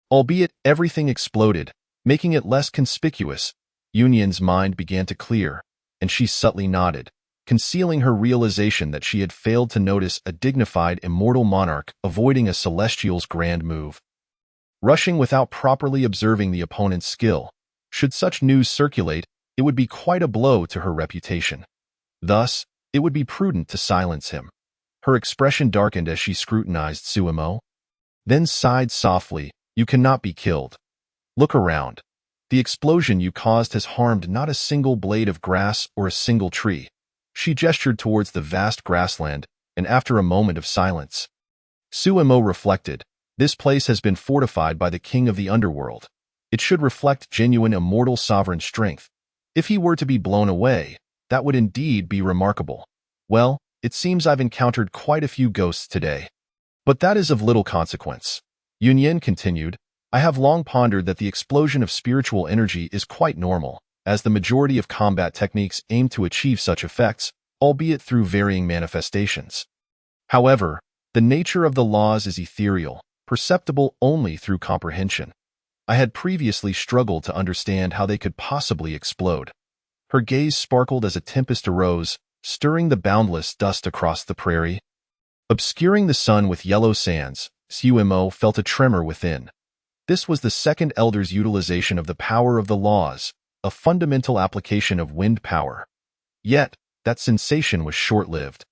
Albeit everything exploded, making it less conspicuous, Yunyan's mind began to clear, and she subtly nodded, concealing her realization that she had failed to notice a dignified immortal monarch avoiding a celestial's grand move. Rushing without properly observing the opponent's skill, should such news circulate, it would be quite a blow to her reputation. Thus, it would be prudent to silence him. Her expression darkened as she scrutinized Suemo, then sighed softly, you cannot be killed. Look around. The explosion you caused has harmed not a single blade of grass or a single tree. She gestured towards the vast grassland, and after a moment of silence, Suemo reflected, this place has been fortified by the king of the underworld. It should reflect genuine immortal sovereign strength. If he were to be blown away, that would indeed be remarkable. Well, it seems I've encountered quite a few ghosts today. But that is of little consequence. Yunyan continued, I have long pondered that the explosion of spiritual energy is quite normal, as the majority of combat techniques aim to achieve such effects, albeit through varying manifestations. However, the nature of the laws is ethereal, perceptible only through comprehension. I had previously struggled to understand how they could possibly explode. Her gaze sparkled as a tempest arose, stirring the boundless dust across the prairie. Obscuring the sun with yellow sands, Suemo felt a tremor within. This was the second elder's utilization of the power of the laws, a fundamental application of wind power. Yet, that sensation was short-lived.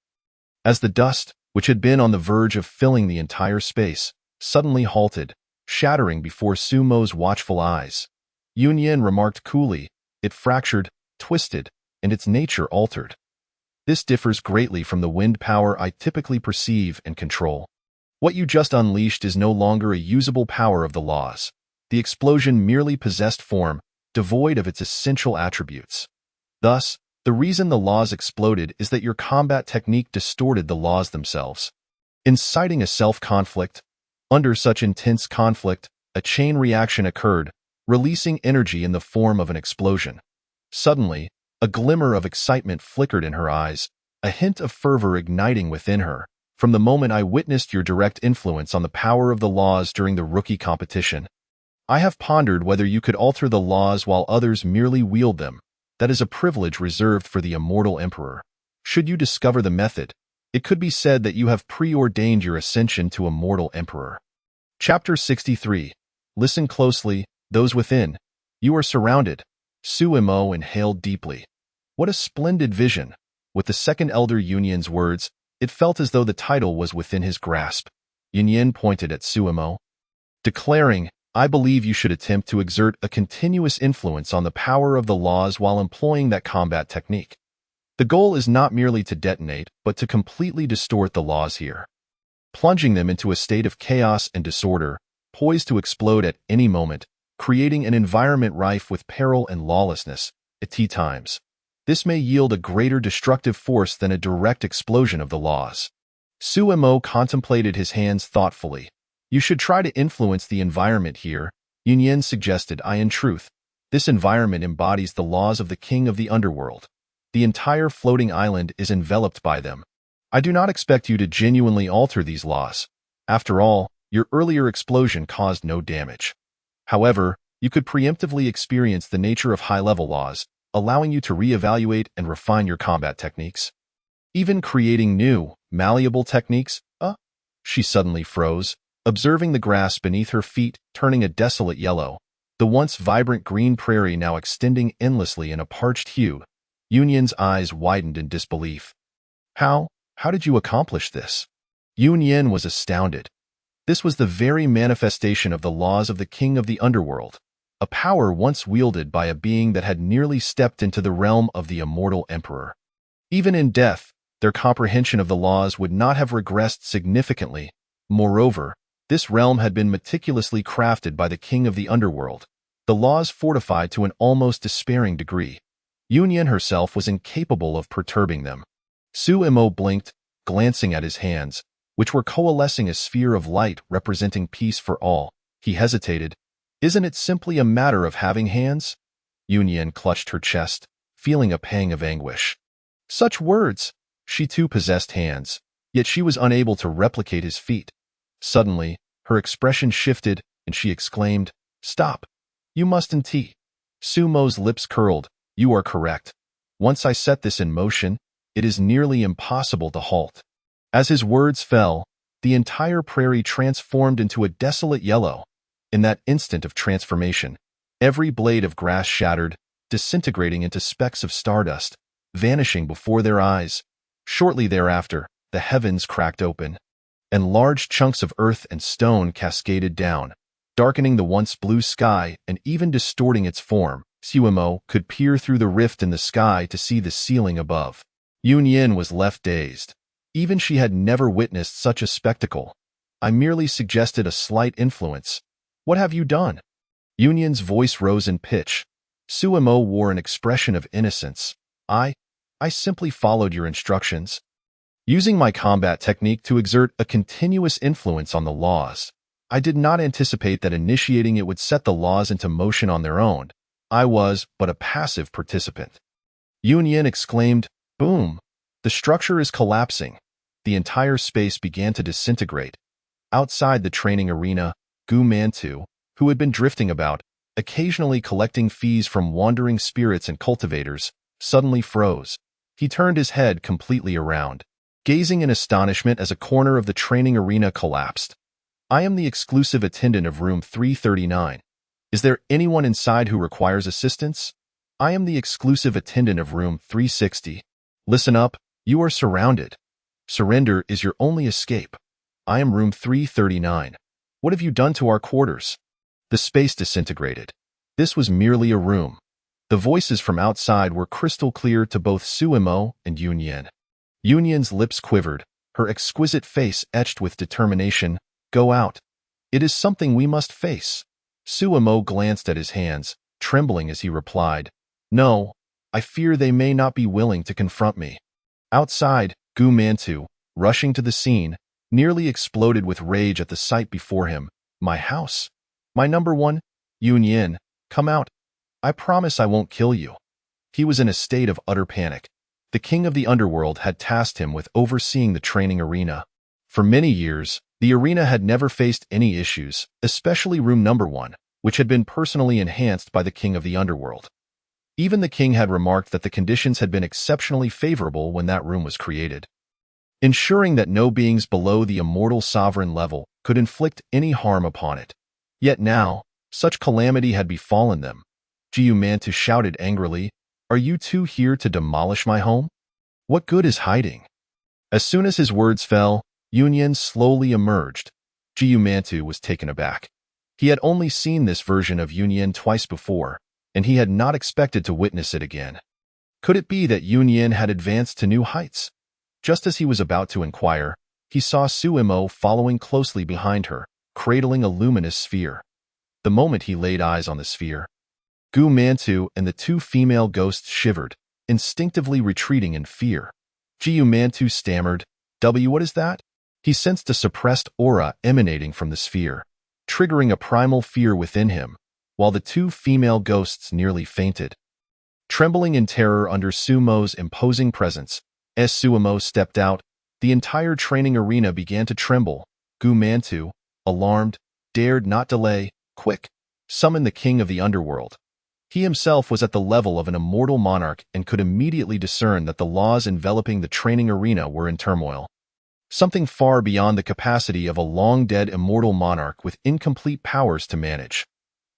As the dust, which had been on the verge of filling the entire space, suddenly halted, shattering before Sumo's watchful eyes, Yunyan remarked coolly, it fractured, twisted, and its nature altered. This differs greatly from the wind power I typically perceive and control. What you just unleashed is no longer a usable power of the laws. The explosion merely possessed form, devoid of its essential attributes. Thus, the reason the laws exploded is that your combat technique distorted the laws themselves, inciting a self-conflict. Under such intense conflict, a chain reaction occurred, releasing energy in the form of an explosion. Suddenly, a glimmer of excitement flickered in her eyes, a hint of fervor igniting within her, from the moment I witnessed your direct influence on the power of the laws during the rookie competition. I have pondered whether you could alter the laws while others merely wield them. That is a privilege reserved for the immortal emperor. Should you discover the method, it could be said that you have preordained your ascension to immortal emperor. Chapter 63. Listen closely, those within. You are surrounded. Suemo inhaled deeply. What a splendid vision. With the second elder Yunyan's words, it felt as though the title was within his grasp. Yunyan pointed at Suemo, declaring, I believe you should attempt to exert a continuous influence on the power of the laws while employing that combat technique. The goal is not merely to detonate, but to completely distort the laws here, plunging them into a state of chaos and disorder, poised to explode at any moment, creating an environment rife with peril and lawlessness, at times. This may yield a greater destructive force than a direct explosion of the laws. Suemo contemplated his hands thoughtfully. You should try to influence the environment here, Yunyan suggested. In truth, this environment embodies the laws of the king of the underworld. The entire floating island is enveloped by them. I do not expect you to genuinely alter these laws. After all, your earlier explosion caused no damage. However, you could preemptively experience the nature of high-level laws, allowing you to reevaluate and refine your combat techniques. Even creating new, malleable techniques? She suddenly froze, observing the grass beneath her feet turning a desolate yellow, the once vibrant green prairie now extending endlessly in a parched hue. Yunyan's eyes widened in disbelief. How did you accomplish this? Yunyan was astounded. This was the very manifestation of the laws of the King of the Underworld, a power once wielded by a being that had nearly stepped into the realm of the immortal emperor. Even in death, their comprehension of the laws would not have regressed significantly. Moreover, this realm had been meticulously crafted by the King of the Underworld, the laws fortified to an almost despairing degree. Yunyan herself was incapable of perturbing them. Su Imo blinked, glancing at his hands, which were coalescing a sphere of light representing peace for all. He hesitated. Isn't it simply a matter of having hands? Yunyan clutched her chest, feeling a pang of anguish. Such words! She too possessed hands, yet she was unable to replicate his feat. Suddenly, her expression shifted, and she exclaimed, "Stop! You mustn't." Sumo's lips curled. "You are correct. Once I set this in motion, it is nearly impossible to halt." As his words fell, the entire prairie transformed into a desolate yellow. In that instant of transformation, every blade of grass shattered, disintegrating into specks of stardust, vanishing before their eyes. Shortly thereafter, the heavens cracked open, and large chunks of earth and stone cascaded down, darkening the once blue sky and even distorting its form. Suimo could peer through the rift in the sky to see the ceiling above. Yunyan was left dazed. Even she had never witnessed such a spectacle. "I merely suggested a slight influence. What have you done?" Yunyan's voice rose in pitch. Suimo wore an expression of innocence. I simply followed your instructions, using my combat technique to exert a continuous influence on the laws. I did not anticipate that initiating it would set the laws into motion on their own. I was but a passive participant." Yunyan exclaimed, "Boom! The structure is collapsing." The entire space began to disintegrate. Outside the training arena, Gu Mantu, who had been drifting about, occasionally collecting fees from wandering spirits and cultivators, suddenly froze. He turned his head completely around, gazing in astonishment as a corner of the training arena collapsed. "I am the exclusive attendant of room 339. Is there anyone inside who requires assistance? I am the exclusive attendant of room 360. Listen up, you are surrounded. Surrender is your only escape. I am room 339. What have you done to our quarters?" The space disintegrated. This was merely a room. The voices from outside were crystal clear to both Suimo and Yunyan. Yunyan's lips quivered, her exquisite face etched with determination. "Go out. It is something we must face." Suimo glanced at his hands, trembling as he replied, "No, I fear they may not be willing to confront me." Outside, Gu Mantu, rushing to the scene, nearly exploded with rage at the sight before him. "My house? My number one? Yunyan, come out. I promise I won't kill you." He was in a state of utter panic. The King of the Underworld had tasked him with overseeing the training arena. For many years, the arena had never faced any issues, especially room number 1, which had been personally enhanced by the King of the Underworld. Even the king had remarked that the conditions had been exceptionally favorable when that room was created, ensuring that no beings below the immortal sovereign level could inflict any harm upon it. Yet now, such calamity had befallen them. Jiu Mantu shouted angrily, "Are you two here to demolish my home? What good is hiding?" As soon as his words fell, Yunyan slowly emerged. Jiu Mantu was taken aback. He had only seen this version of Yunyan twice before, and he had not expected to witness it again. Could it be that Yunyan had advanced to new heights? Just as he was about to inquire, he saw Suimo following closely behind her, cradling a luminous sphere. The moment he laid eyes on the sphere, Gu Mantu and the two female ghosts shivered, instinctively retreating in fear. Jiu Mantu stammered, What is that?" He sensed a suppressed aura emanating from the sphere, triggering a primal fear within him, while the two female ghosts nearly fainted. Trembling in terror under Sumo's imposing presence, as Sumo stepped out, The entire training arena began to tremble. Gu Mantu, alarmed, dared not delay. Quick! Summon the king of the underworld. He himself was at the level of an immortal monarch and could immediately discern that the laws enveloping the training arena were in turmoil. Something far beyond the capacity of a long-dead immortal monarch with incomplete powers to manage.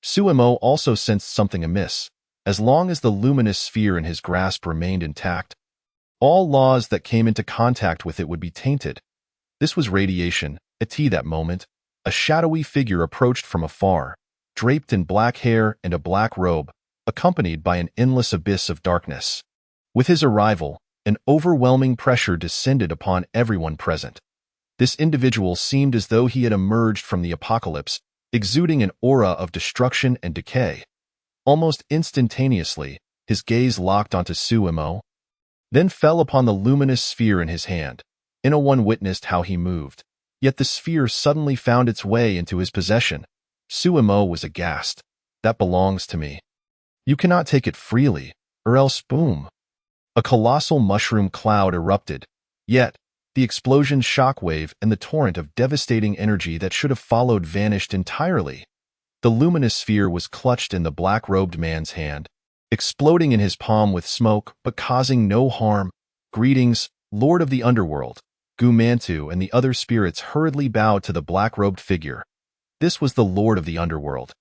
Suemo also sensed something amiss. As long as the luminous sphere in his grasp remained intact, all laws that came into contact with it would be tainted. This was radiation. At that moment, a shadowy figure approached from afar, draped in black hair and a black robe, accompanied by an endless abyss of darkness. With his arrival, an overwhelming pressure descended upon everyone present. This individual seemed as though he had emerged from the apocalypse, exuding an aura of destruction and decay. Almost instantaneously, his gaze locked onto Suemo, then fell upon the luminous sphere in his hand. One witnessed how he moved, yet the sphere suddenly found its way into his possession. Suemo was aghast. That belongs to me. You cannot take it freely, or else boom. A colossal mushroom cloud erupted, yet the explosion's shockwave and the torrent of devastating energy that should have followed vanished entirely. The luminous sphere was clutched in the black-robed man's hand, exploding in his palm with smoke but causing no harm. Greetings, Lord of the Underworld. Gu Mantu and the other spirits hurriedly bowed to the black-robed figure. This was the Lord of the Underworld,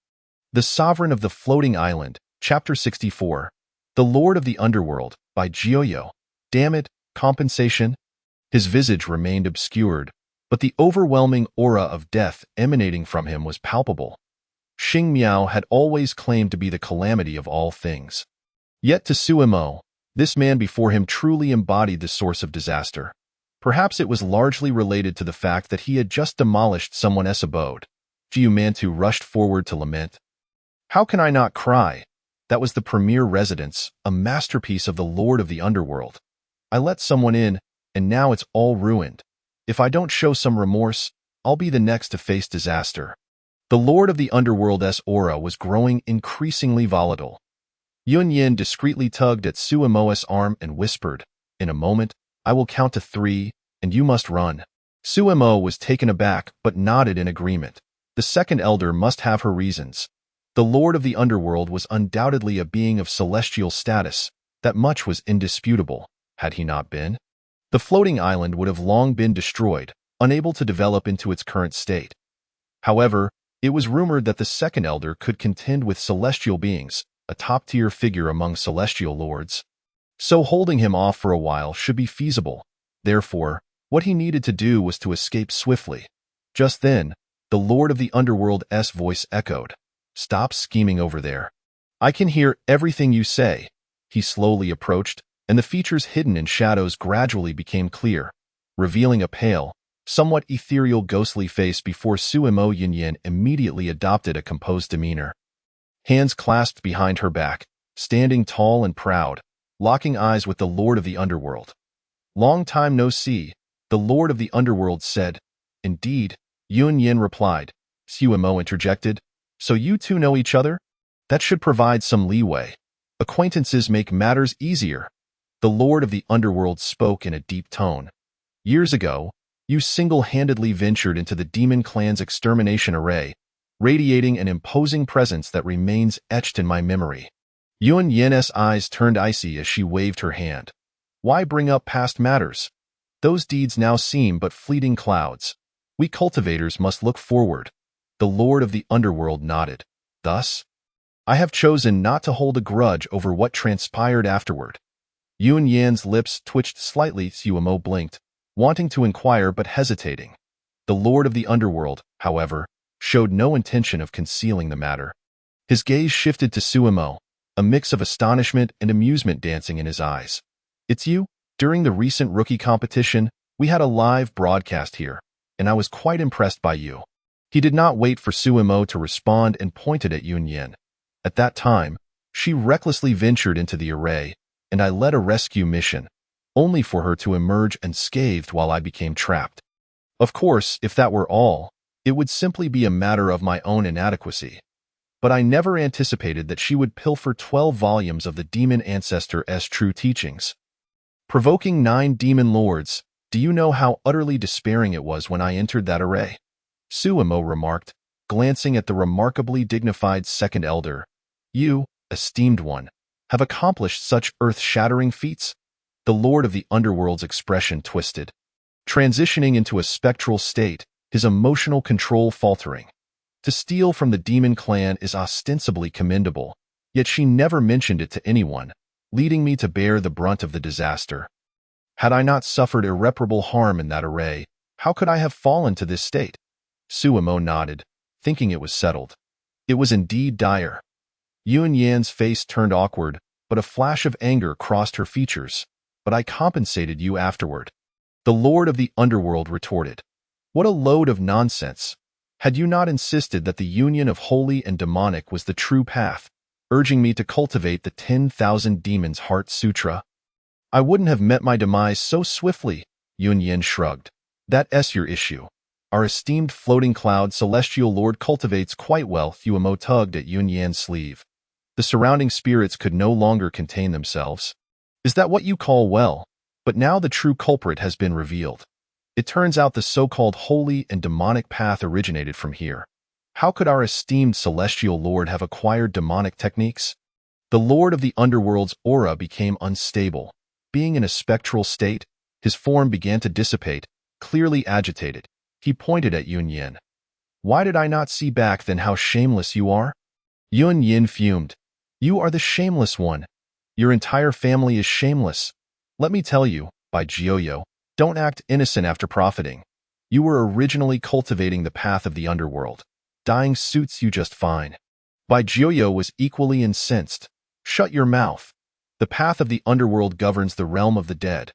the Sovereign of the Floating Island. Chapter 64. The Lord of the Underworld, by Gioyo. Damn it, compensation? His visage remained obscured, but the overwhelming aura of death emanating from him was palpable. Xing Miao had always claimed to be the calamity of all things. Yet to Suemo, this man before him truly embodied the source of disaster. Perhaps it was largely related to the fact that he had just demolished someone else's abode. Gu Mantu rushed forward to lament. How can I not cry? That was the premier residence, a masterpiece of the Lord of the Underworld. I let someone in, and now it's all ruined. If I don't show some remorse, I'll be the next to face disaster. The Lord of the Underworld's aura was growing increasingly volatile. Yun Yin discreetly tugged at Suemo's arm and whispered, In a moment, I will count to 3, and you must run. Suemo was taken aback but nodded in agreement. The second elder must have her reasons. The Lord of the Underworld was undoubtedly a being of celestial status. That much was indisputable, had he not been. The floating island would have long been destroyed, unable to develop into its current state. However, it was rumored that the second elder could contend with celestial beings, a top-tier figure among celestial lords. So holding him off for a while should be feasible. Therefore, what he needed to do was to escape swiftly. Just then, the Lord of the Underworld's voice echoed. Stop scheming over there. I can hear everything you say. He slowly approached, and the features hidden in shadows gradually became clear, revealing a pale, somewhat ethereal ghostly face before Suemo Yunyan immediately adopted a composed demeanor. Hands clasped behind her back, standing tall and proud, locking eyes with the Lord of the Underworld. Long time no see, the Lord of the Underworld said. Indeed, Yun Yin replied. Suemo interjected. So you two know each other? That should provide some leeway. Acquaintances make matters easier. The Lord of the Underworld spoke in a deep tone. Years ago, you single-handedly ventured into the demon clan's extermination array, radiating an imposing presence that remains etched in my memory. Yun Yin's eyes turned icy as she waved her hand. Why bring up past matters? Those deeds now seem but fleeting clouds. We cultivators must look forward. The Lord of the Underworld nodded. Thus, I have chosen not to hold a grudge over what transpired afterward. Yun Yan's lips twitched slightly. Suemo blinked, wanting to inquire but hesitating. The Lord of the Underworld, however, showed no intention of concealing the matter. His gaze shifted to Suemo, a mix of astonishment and amusement dancing in his eyes. It's you? During the recent rookie competition, we had a live broadcast here, and I was quite impressed by you. He did not wait for Suemo to respond and pointed at Yun Yin. At that time, she recklessly ventured into the array, and I led a rescue mission, only for her to emerge unscathed while I became trapped. Of course, if that were all, it would simply be a matter of my own inadequacy. But I never anticipated that she would pilfer 12 volumes of the demon ancestor's true teachings. Provoking 9 demon lords, Do you know how utterly despairing it was when I entered that array? Suemo remarked, glancing at the remarkably dignified second elder. You, esteemed one, have accomplished such earth-shattering feats? The Lord of the Underworld's expression twisted, transitioning into a spectral state, his emotional control faltering. To steal from the demon clan is ostensibly commendable, yet she never mentioned it to anyone, leading me to bear the brunt of the disaster. Had I not suffered irreparable harm in that array, how could I have fallen to this state? Suemo nodded, thinking it was settled. It was indeed dire. Yun Yan's face turned awkward, but a flash of anger crossed her features. But I compensated you afterward. The Lord of the Underworld retorted. What a load of nonsense. Had you not insisted that the union of holy and demonic was the true path, urging me to cultivate the 10,000 Demons Heart Sutra? I wouldn't have met my demise so swiftly, Yun Yan shrugged. That's your issue. Our esteemed floating cloud celestial lord cultivates quite well. Suemo tugged at Yun Yan's sleeve. The surrounding spirits could no longer contain themselves. Is that what you call well? But now the true culprit has been revealed. It turns out the so-called holy and demonic path originated from here. How could our esteemed celestial lord have acquired demonic techniques? The lord of the underworld's aura became unstable. Being in a spectral state, his form began to dissipate, clearly agitated. He pointed at Yun Yan. Why did I not see back then how shameless you are? Yun Yan fumed. You are the shameless one. Your entire family is shameless. Let me tell you, by Jioyo, don't act innocent after profiting. You were originally cultivating the path of the underworld. Dying suits you just fine. Bai Jioyo was equally incensed. Shut your mouth. The path of the underworld governs the realm of the dead.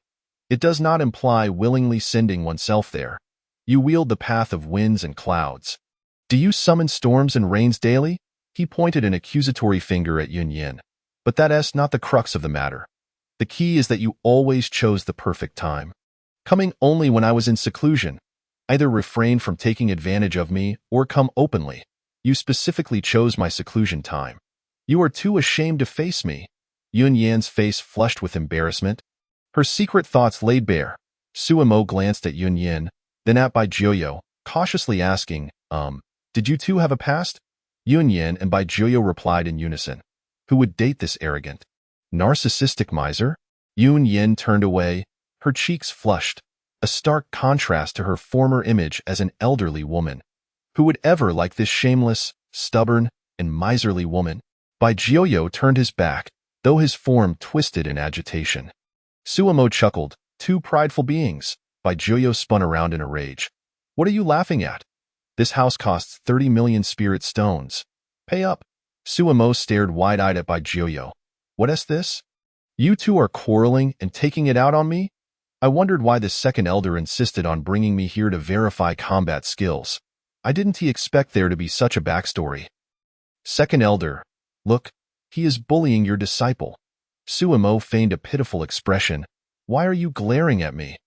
It does not imply willingly sending oneself there. You wield the path of winds and clouds. Do you summon storms and rains daily? He pointed an accusatory finger at Yun Yan. But that's not the crux of the matter. The key is that you always chose the perfect time. Coming only when I was in seclusion. Either refrain from taking advantage of me or come openly. You specifically chose my seclusion time. You are too ashamed to face me. Yun Yan's face flushed with embarrassment. Her secret thoughts laid bare. Suemo glanced at Yun Yan, then at Bai Jioyo, cautiously asking, did you two have a past? Yun Yan and Bai Jioyo replied in unison. Who would date this arrogant, narcissistic miser? Yun Yan turned away, her cheeks flushed, a stark contrast to her former image as an elderly woman. Who would ever like this shameless, stubborn, and miserly woman? Bai Jioyo turned his back, though his form twisted in agitation. Suemo chuckled, two prideful beings. Bai Jioyo spun around in a rage. What are you laughing at? This house costs 30 million spirit stones. Pay up. Suemo stared wide-eyed at Bai Jioyo. What is this? You two are quarreling and taking it out on me? I wondered why the second elder insisted on bringing me here to verify combat skills. I didn't expect there to be such a backstory. Second elder, look, he is bullying your disciple. Suemo feigned a pitiful expression. Why are you glaring at me?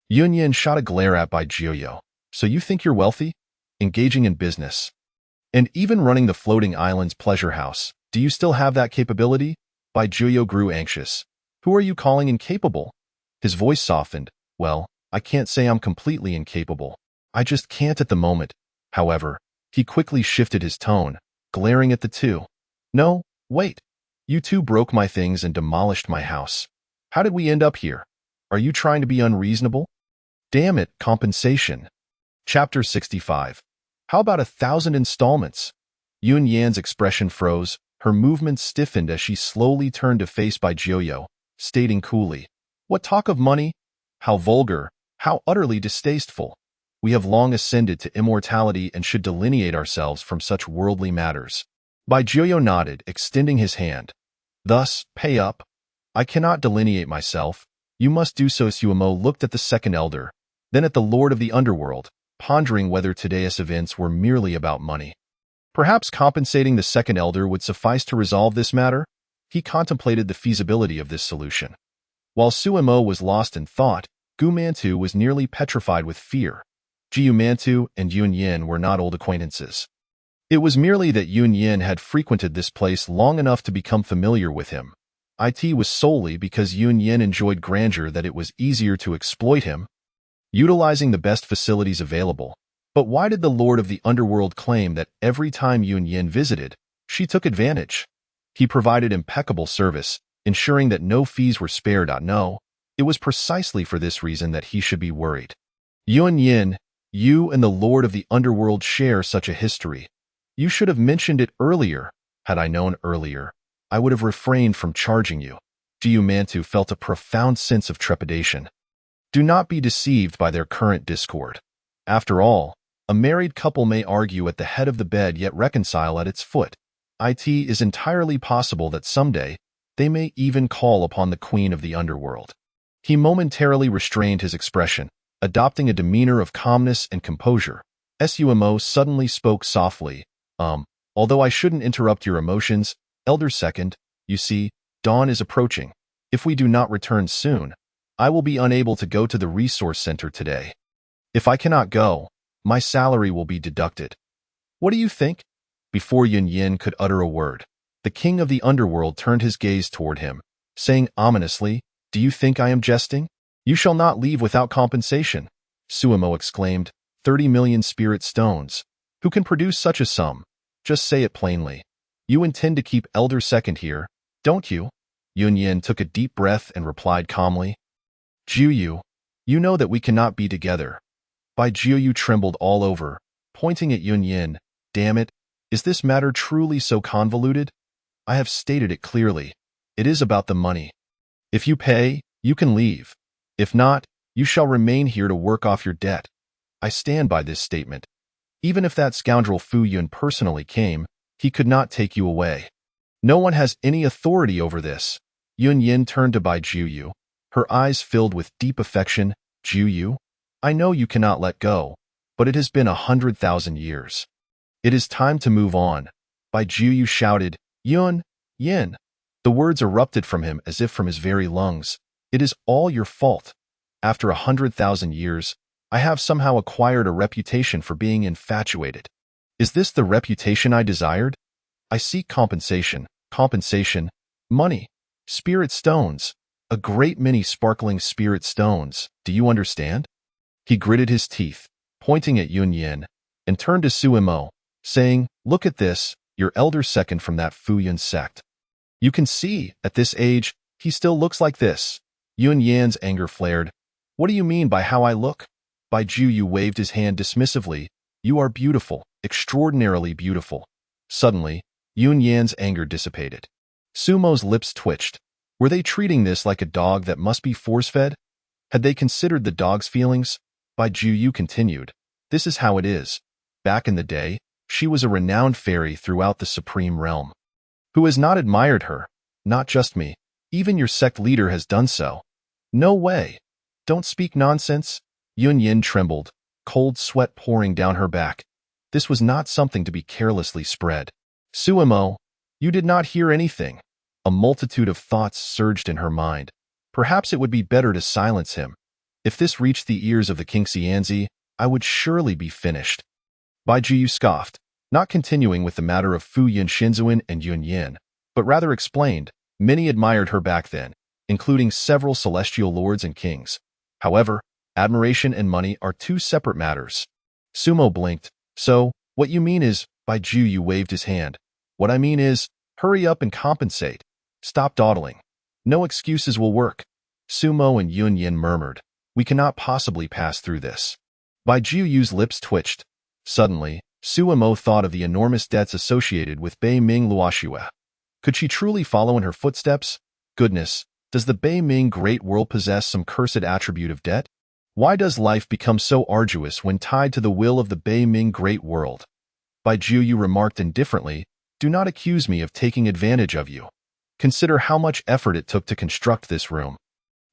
Yun Yan shot a glare at Bai Jioyo. So you think you're wealthy? Engaging in business. And even running the floating island's pleasure house. Do you still have that capability? Bai Jioyo grew anxious. Who are you calling incapable? His voice softened. Well, I can't say I'm completely incapable. I just can't at the moment. However, he quickly shifted his tone, glaring at the two. No, wait. You two broke my things and demolished my house. How did we end up here? Are you trying to be unreasonable? Damn it, compensation. Chapter 65. How about 1,000 installments? Yun Yan's expression froze, her movements stiffened as she slowly turned to face Bai Jioyo, stating coolly, What talk of money? How vulgar, how utterly distasteful. We have long ascended to immortality and should delineate ourselves from such worldly matters. Bai Jioyo nodded, extending his hand. Thus, pay up. I cannot delineate myself. You must do so. Suemo looked at the second elder, then at the lord of the underworld, pondering whether today's events were merely about money. Perhaps compensating the second elder would suffice to resolve this matter. He contemplated the feasibility of this solution. While Suemo was lost in thought, Gu Mantu was nearly petrified with fear. Jiu Mantu and Yun Yan were not old acquaintances. It was merely that Yun Yan had frequented this place long enough to become familiar with him. It was solely because Yun Yan enjoyed grandeur that it was easier to exploit him. utilizing the best facilities available. But why did the Lord of the Underworld claim that every time Yun Yin visited, she took advantage? He provided impeccable service, ensuring that no fees were spared. No, it was precisely for this reason that he should be worried. Yun Yin, you and the Lord of the Underworld share such a history. You should have mentioned it earlier. Had I known earlier, I would have refrained from charging you. Jiu Mantu felt a profound sense of trepidation. Do not be deceived by their current discord. After all, a married couple may argue at the head of the bed yet reconcile at its foot. It is entirely possible that someday they may even call upon the Queen of the Underworld. He momentarily restrained his expression, adopting a demeanor of calmness and composure. Sumo suddenly spoke softly. Although I shouldn't interrupt your emotions, Elder Second, you see, dawn is approaching. If we do not return soon, I will be unable to go to the resource center today. If I cannot go, my salary will be deducted. What do you think? Before Yun Yin could utter a word, the king of the underworld turned his gaze toward him, saying ominously, Do you think I am jesting? You shall not leave without compensation. Suemo exclaimed, 30 million spirit stones. Who can produce such a sum? Just say it plainly. You intend to keep Elder Second here, don't you? Yun Yin took a deep breath and replied calmly. Jiu, you know that we cannot be together. Bai Jiu trembled all over, pointing at Yun Yin. Damn it, is this matter truly so convoluted? I have stated it clearly. It is about the money. If you pay, you can leave. If not, you shall remain here to work off your debt. I stand by this statement. Even if that scoundrel Fu Yun personally came, he could not take you away. No one has any authority over this. Yun Yin turned to Bai Jiu, her eyes filled with deep affection. Jiu, I know you cannot let go, but it has been 100,000 years. It is time to move on. Bai Jiu shouted, Yun, Yin. The words erupted from him as if from his very lungs. It is all your fault. After 100,000 years, I have somehow acquired a reputation for being infatuated. Is this the reputation I desired? I seek compensation, money, spirit stones, a great many sparkling spirit stones, do you understand? He gritted his teeth, pointing at Yun Yin, and turned to Suemo, saying, Look at this, your elder second from that Fu Yun sect. You can see, at this age, he still looks like this. Yun Yan's anger flared. What do you mean by how I look? Bai Jiu waved his hand dismissively. You are beautiful, extraordinarily beautiful. Suddenly, Yun Yan's anger dissipated. Sumo's lips twitched. Were they treating this like a dog that must be force-fed? Had they considered the dog's feelings? Bai Jiu continued. This is how it is. Back in the day, she was a renowned fairy throughout the supreme realm. Who has not admired her? Not just me. Even your sect leader has done so. No way. Don't speak nonsense. Yun Yin trembled, cold sweat pouring down her back. This was not something to be carelessly spread. Suemo, you did not hear anything. A multitude of thoughts surged in her mind. Perhaps it would be better to silence him. If this reached the ears of the King Xianzi, I would surely be finished. Bai Jiu scoffed, not continuing with the matter of Fu Yin Shinzuan and Yun Yin, but rather explained, many admired her back then, including several celestial lords and kings. However, admiration and money are two separate matters. Sumo blinked. So, what you mean is, Bai Jiu waved his hand. What I mean is, hurry up and compensate. Stop dawdling. No excuses will work. Sumo and Yun Yin murmured. We cannot possibly pass through this. Bai Jiu's lips twitched. Suddenly, Suemo thought of the enormous debts associated with Bei Ming Luoxue. Could she truly follow in her footsteps? Goodness, does the Bei Ming Great World possess some cursed attribute of debt? Why does life become so arduous when tied to the will of the Bei Ming Great World? Bai Jiu remarked indifferently, Do not accuse me of taking advantage of you. Consider how much effort it took to construct this room.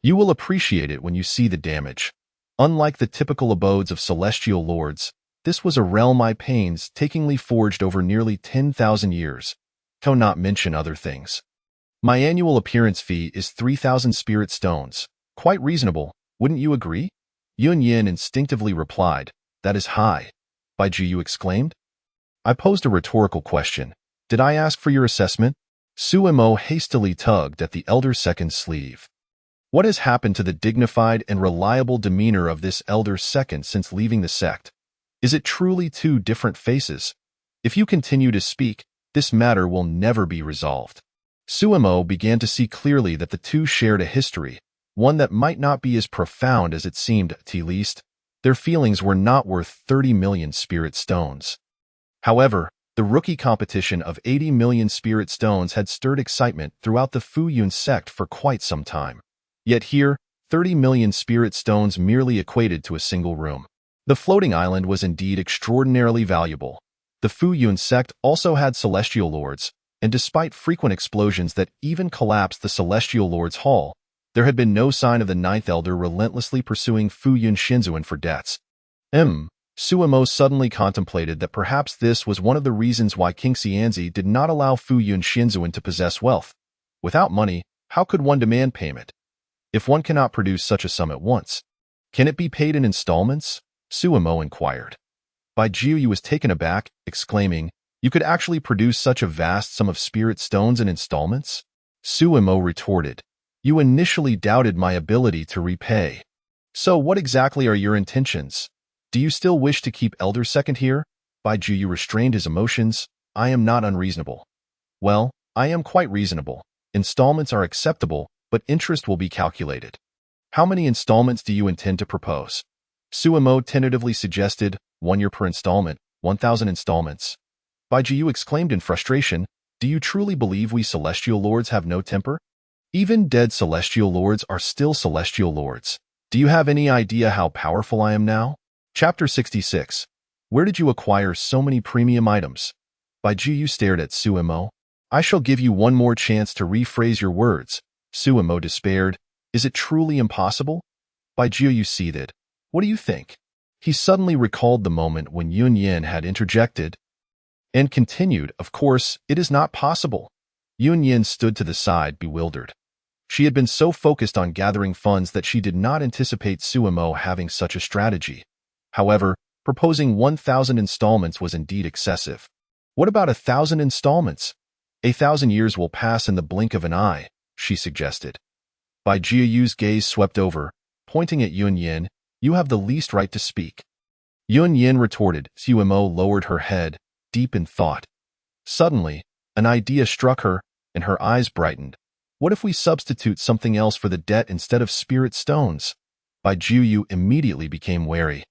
You will appreciate it when you see the damage. Unlike the typical abodes of celestial lords, this was a realm I painstakingly forged over nearly 10,000 years, to not mention other things. My annual appearance fee is 3,000 spirit stones. Quite reasonable, wouldn't you agree? Yun Yin instinctively replied, That is high. Bai Jiu exclaimed. I posed a rhetorical question. Did I ask for your assessment? Suemo hastily tugged at the elder second's sleeve. What has happened to the dignified and reliable demeanor of this elder second since leaving the sect? Is it truly two different faces? If you continue to speak, this matter will never be resolved. Suemo began to see clearly that the two shared a history, one that might not be as profound as it seemed, at least. Their feelings were not worth 30 million spirit stones. However, the rookie competition of 80 million spirit stones had stirred excitement throughout the Fu Yun sect for quite some time. Yet here, 30 million spirit stones merely equated to a single room. The floating island was indeed extraordinarily valuable. The Fu Yun sect also had celestial lords, and despite frequent explosions that even collapsed the celestial lord's hall, there had been no sign of the ninth elder relentlessly pursuing Fu Yun Shinzuan for debts. Suemo suddenly contemplated that perhaps this was one of the reasons why King Xianzi did not allow Fu Yun Shinzuan to possess wealth. Without money, how could one demand payment? If one cannot produce such a sum at once, can it be paid in installments? Suemo inquired. Bai Jiuyu was taken aback, exclaiming, "You could actually produce such a vast sum of spirit stones in installments?" Suemo retorted, "You initially doubted my ability to repay. So what exactly are your intentions? Do you still wish to keep Elder Second here?" Bai Jiuyu restrained his emotions. "I am not unreasonable." "Well, I am quite reasonable. Installments are acceptable, but interest will be calculated." "How many installments do you intend to propose?" Suemo tentatively suggested, 1 year per installment, 1,000 installments. Bai Jiuyu exclaimed in frustration, "Do you truly believe we celestial lords have no temper? Even dead celestial lords are still celestial lords. Do you have any idea how powerful I am now?" Chapter 66. Where did you acquire so many premium items? Bai Jiuyu stared at Suemo. "I shall give you one more chance to rephrase your words." Suemo despaired. "Is it truly impossible?" Bai Jiuyu seethed. "What do you think?" He suddenly recalled the moment when Yun Yin had interjected and continued, "Of course, it is not possible." Yun Yin stood to the side, bewildered. She had been so focused on gathering funds that she did not anticipate Suemo having such a strategy. However, proposing 1,000 installments was indeed excessive. "What about 1,000 installments? 1,000 years will pass in the blink of an eye," she suggested. Bai Jiuyu's gaze swept over, pointing at Yun Yin. "You have the least right to speak." Yun Yin retorted. Suemo lowered her head, deep in thought. Suddenly, an idea struck her, and her eyes brightened. "What if we substitute something else for the debt instead of spirit stones?" Bai Jiuyu immediately became wary.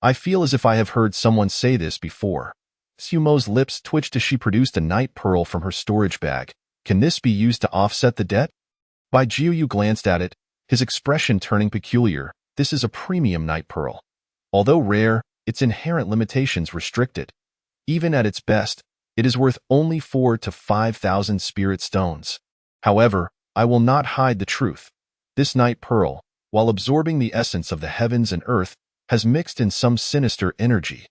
"I feel as if I have heard someone say this before." Suemo's lips twitched as she produced a night pearl from her storage bag. "Can this be used to offset the debt?" Bai Jiuyu glanced at it, his expression turning peculiar. "This is a premium night pearl. Although rare, its inherent limitations restrict it. Even at its best, it is worth only 4,000 to 5,000 spirit stones. However, I will not hide the truth. This night pearl, while absorbing the essence of the heavens and earth, has mixed in some sinister energy.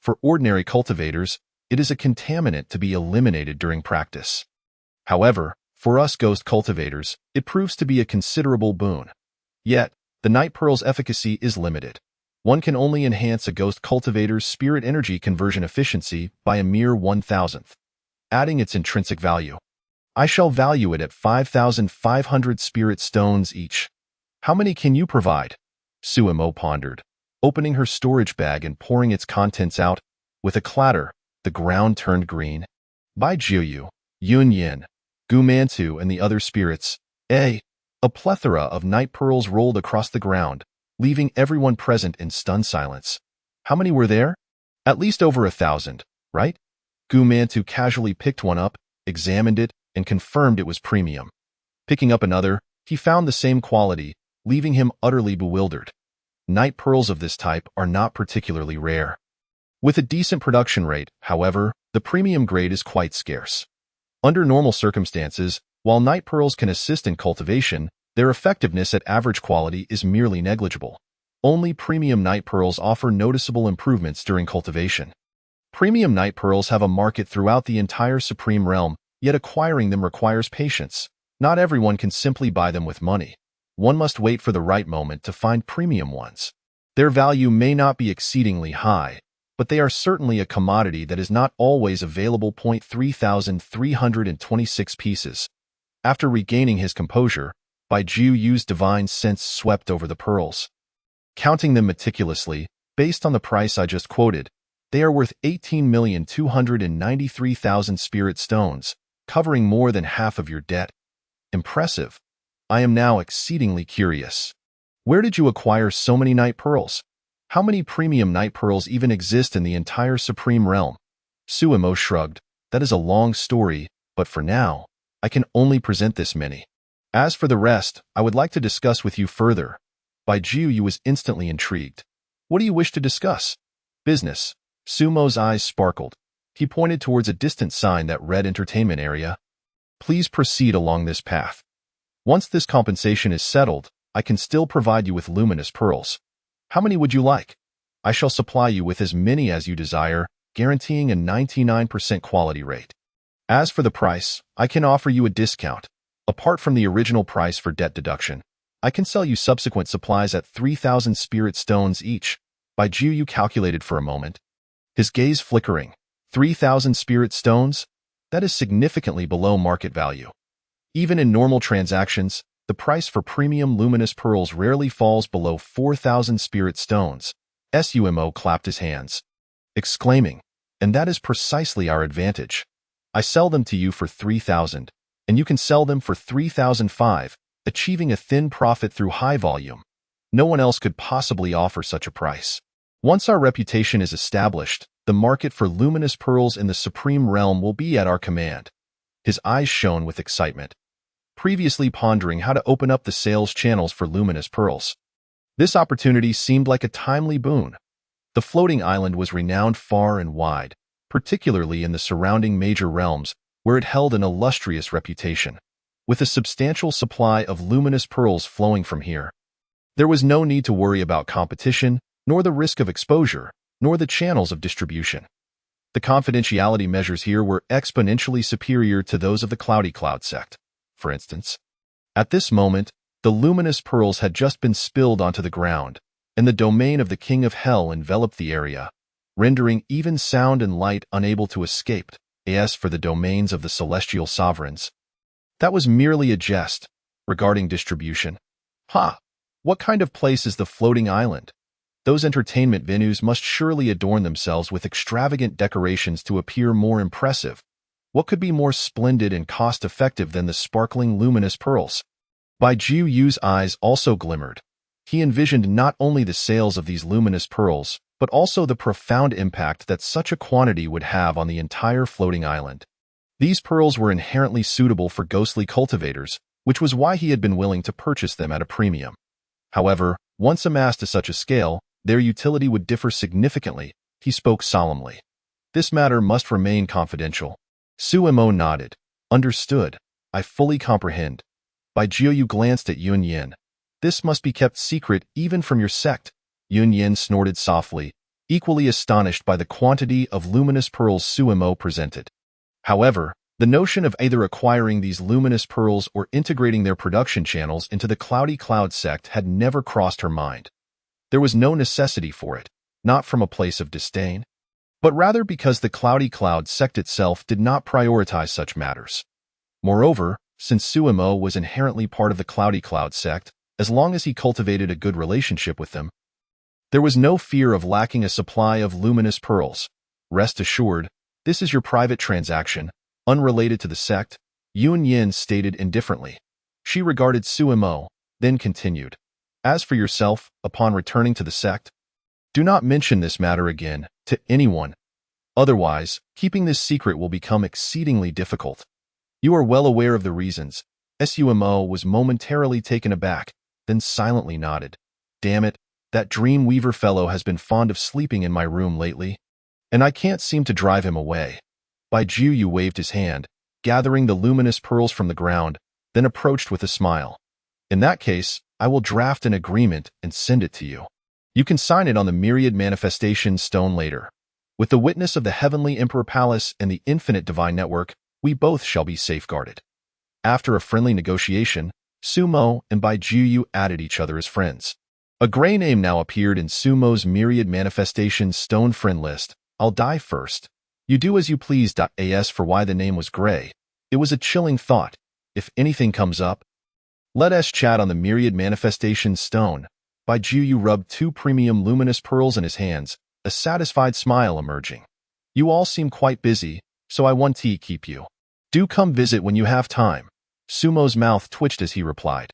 For ordinary cultivators, it is a contaminant to be eliminated during practice. However, for us ghost cultivators, it proves to be a considerable boon. Yet, the night pearl's efficacy is limited. One can only enhance a ghost cultivator's spirit energy conversion efficiency by a mere 1,000th, adding its intrinsic value. I shall value it at 5,500 spirit stones each. How many can you provide? Suemo pondered, opening her storage bag and pouring its contents out. With a clatter, the ground turned green. Bai Jiuyu, Yun Yin, Gu Mantu, and the other spirits, a plethora of night pearls rolled across the ground, leaving everyone present in stunned silence. How many were there? At least over 1,000, right? Gu Mantu casually picked one up, examined it, and confirmed it was premium. Picking up another, he found the same quality, leaving him utterly bewildered. Night pearls of this type are not particularly rare. With a decent production rate, however, the premium grade is quite scarce. Under normal circumstances, while night pearls can assist in cultivation, their effectiveness at average quality is merely negligible. Only premium night pearls offer noticeable improvements during cultivation. Premium night pearls have a market throughout the entire Supreme Realm, yet acquiring them requires patience. Not everyone can simply buy them with money. One must wait for the right moment to find premium ones. Their value may not be exceedingly high, but they are certainly a commodity that is not always available. 3,326 pieces. After regaining his composure, Bai Jiuyu's divine sense swept over the pearls. Counting them meticulously, based on the price I just quoted, they are worth 18,293,000 spirit stones, covering more than half of your debt. Impressive. I am now exceedingly curious. Where did you acquire so many night pearls? How many premium night pearls even exist in the entire Supreme Realm? Suemo shrugged. That is a long story, but for now, I can only present this many. As for the rest, I would like to discuss with you further. Bai Jiuyu was instantly intrigued. What do you wish to discuss? Business. Sumo's eyes sparkled. He pointed towards a distant sign that read entertainment area. Please proceed along this path. Once this compensation is settled, I can still provide you with luminous pearls. How many would you like? I shall supply you with as many as you desire, guaranteeing a 99% quality rate. As for the price, I can offer you a discount. Apart from the original price for debt deduction, I can sell you subsequent supplies at 3,000 spirit stones each. Bai Jiuyu calculated for a moment, his gaze flickering. 3,000 spirit stones? That is significantly below market value. Even in normal transactions, the price for premium luminous pearls rarely falls below 4,000 spirit stones. Sumo clapped his hands, exclaiming, and that is precisely our advantage. I sell them to you for 3,000, and you can sell them for 3,005, achieving a thin profit through high volume. No one else could possibly offer such a price. Once our reputation is established, the market for luminous pearls in the Supreme Realm will be at our command. His eyes shone with excitement, previously pondering how to open up the sales channels for luminous pearls. This opportunity seemed like a timely boon. The floating island was renowned far and wide, particularly in the surrounding major realms, where it held an illustrious reputation. With a substantial supply of luminous pearls flowing from here, there was no need to worry about competition, nor the risk of exposure, nor the channels of distribution. The confidentiality measures here were exponentially superior to those of the Cloudy Cloud sect. For instance, at this moment, the luminous pearls had just been spilled onto the ground, and the domain of the King of Hell enveloped the area, rendering even sound and light unable to escape. As for the domains of the celestial sovereigns, that was merely a jest. Regarding distribution, what kind of place is the floating island? Those entertainment venues must surely adorn themselves with extravagant decorations to appear more impressive. What could be more splendid and cost-effective than the sparkling luminous pearls? Bai Jiuyu's eyes also glimmered. He envisioned not only the sales of these luminous pearls, but also the profound impact that such a quantity would have on the entire floating island. These pearls were inherently suitable for ghostly cultivators, which was why he had been willing to purchase them at a premium. However, once amassed to such a scale, their utility would differ significantly. He spoke solemnly. This matter must remain confidential. Suemo nodded. Understood. I fully comprehend. Bai Jiuyu glanced at Yun Yin. This must be kept secret even from your sect. Yun Yin snorted softly, equally astonished by the quantity of luminous pearls Suemo presented. However, the notion of either acquiring these luminous pearls or integrating their production channels into the Cloudy Cloud sect had never crossed her mind. There was no necessity for it, not from a place of disdain, but rather because the Cloudy Cloud sect itself did not prioritize such matters. Moreover, since Suemo was inherently part of the Cloudy Cloud sect, as long as he cultivated a good relationship with them, there was no fear of lacking a supply of luminous pearls. Rest assured, this is your private transaction, unrelated to the sect, Yun Yin stated indifferently. She regarded Suemo, then continued. As for yourself, upon returning to the sect, do not mention this matter again to anyone. Otherwise, keeping this secret will become exceedingly difficult. You are well aware of the reasons. Suemo was momentarily taken aback, then silently nodded. Damn it, that Dreamweaver fellow has been fond of sleeping in my room lately, and I can't seem to drive him away. Bai Jiuyu waved his hand, gathering the luminous pearls from the ground, then approached with a smile. In that case, I will draft an agreement and send it to you. You can sign it on the Myriad Manifestation Stone later. With the witness of the Heavenly Emperor Palace and the Infinite Divine Network, we both shall be safeguarded. After a friendly negotiation, Sumo and Bai Jiuyu added each other as friends. A gray name now appeared in Sumo's Myriad Manifestation Stone friend list. I'll die first. You do as you please. As for why the name was gray, it was a chilling thought. If anything comes up, Let us chat on the myriad manifestation stone. By Ju rubbed 2 premium luminous pearls in his hands, a satisfied smile emerging. You all seem quite busy, so I want to keep you. Do come visit when you have time. Sumo's mouth twitched as he replied.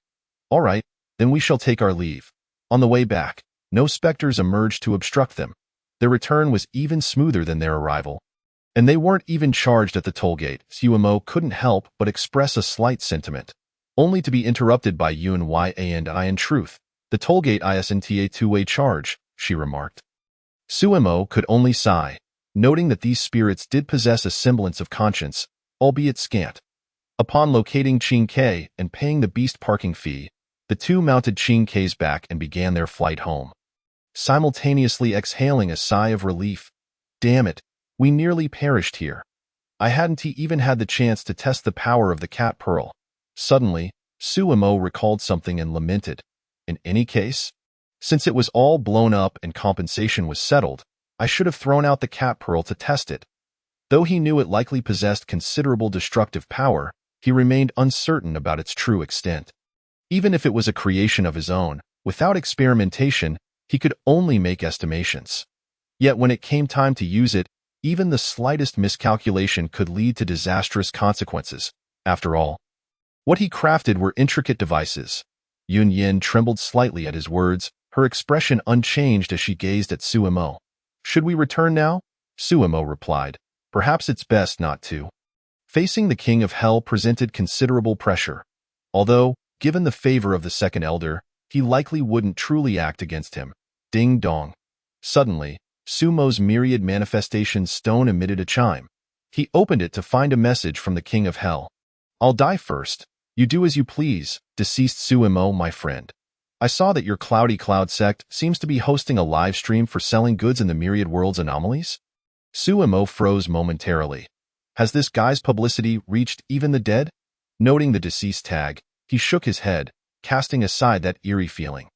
All right, then we shall take our leave. On the way back, no specters emerged to obstruct them. Their return was even smoother than their arrival. And they weren't even charged at the toll gate. Sumo couldn't help but express a slight sentiment, only to be interrupted by Yun Ya and I. In truth, the toll gate isn't a two-way charge, she remarked. Sumo could only sigh, noting that these spirits did possess a semblance of conscience, albeit scant. Upon locating Qing and paying the beast parking fee, the two mounted Qing's back and began their flight home, simultaneously exhaling a sigh of relief. Damn it, we nearly perished here. I hadn't even had the chance to test the power of the cat pearl. Suddenly, Sumo recalled something and lamented. In any case, since it was all blown up and compensation was settled, I should have thrown out the cat pearl to test it. Though he knew it likely possessed considerable destructive power, he remained uncertain about its true extent. Even if it was a creation of his own, without experimentation, he could only make estimations. Yet when it came time to use it, even the slightest miscalculation could lead to disastrous consequences. After all, what he crafted were intricate devices. Yun Yin trembled slightly at his words, her expression unchanged as she gazed at Sumo. Should we return now? Sumo replied. Perhaps it's best not to. Facing the King of Hell presented considerable pressure. Although, given the favor of the second elder, he likely wouldn't truly act against him. Ding dong. Suddenly, Sumo's myriad manifestation stone emitted a chime. He opened it to find a message from the King of Hell. I'll die first. You do as you please, deceased Sumo, my friend. I saw that your Cloudy Cloud sect seems to be hosting a live stream for selling goods in the myriad world's anomalies. Sumo froze momentarily. Has this guy's publicity reached even the dead? Noting the deceased tag, he shook his head, casting aside that eerie feeling.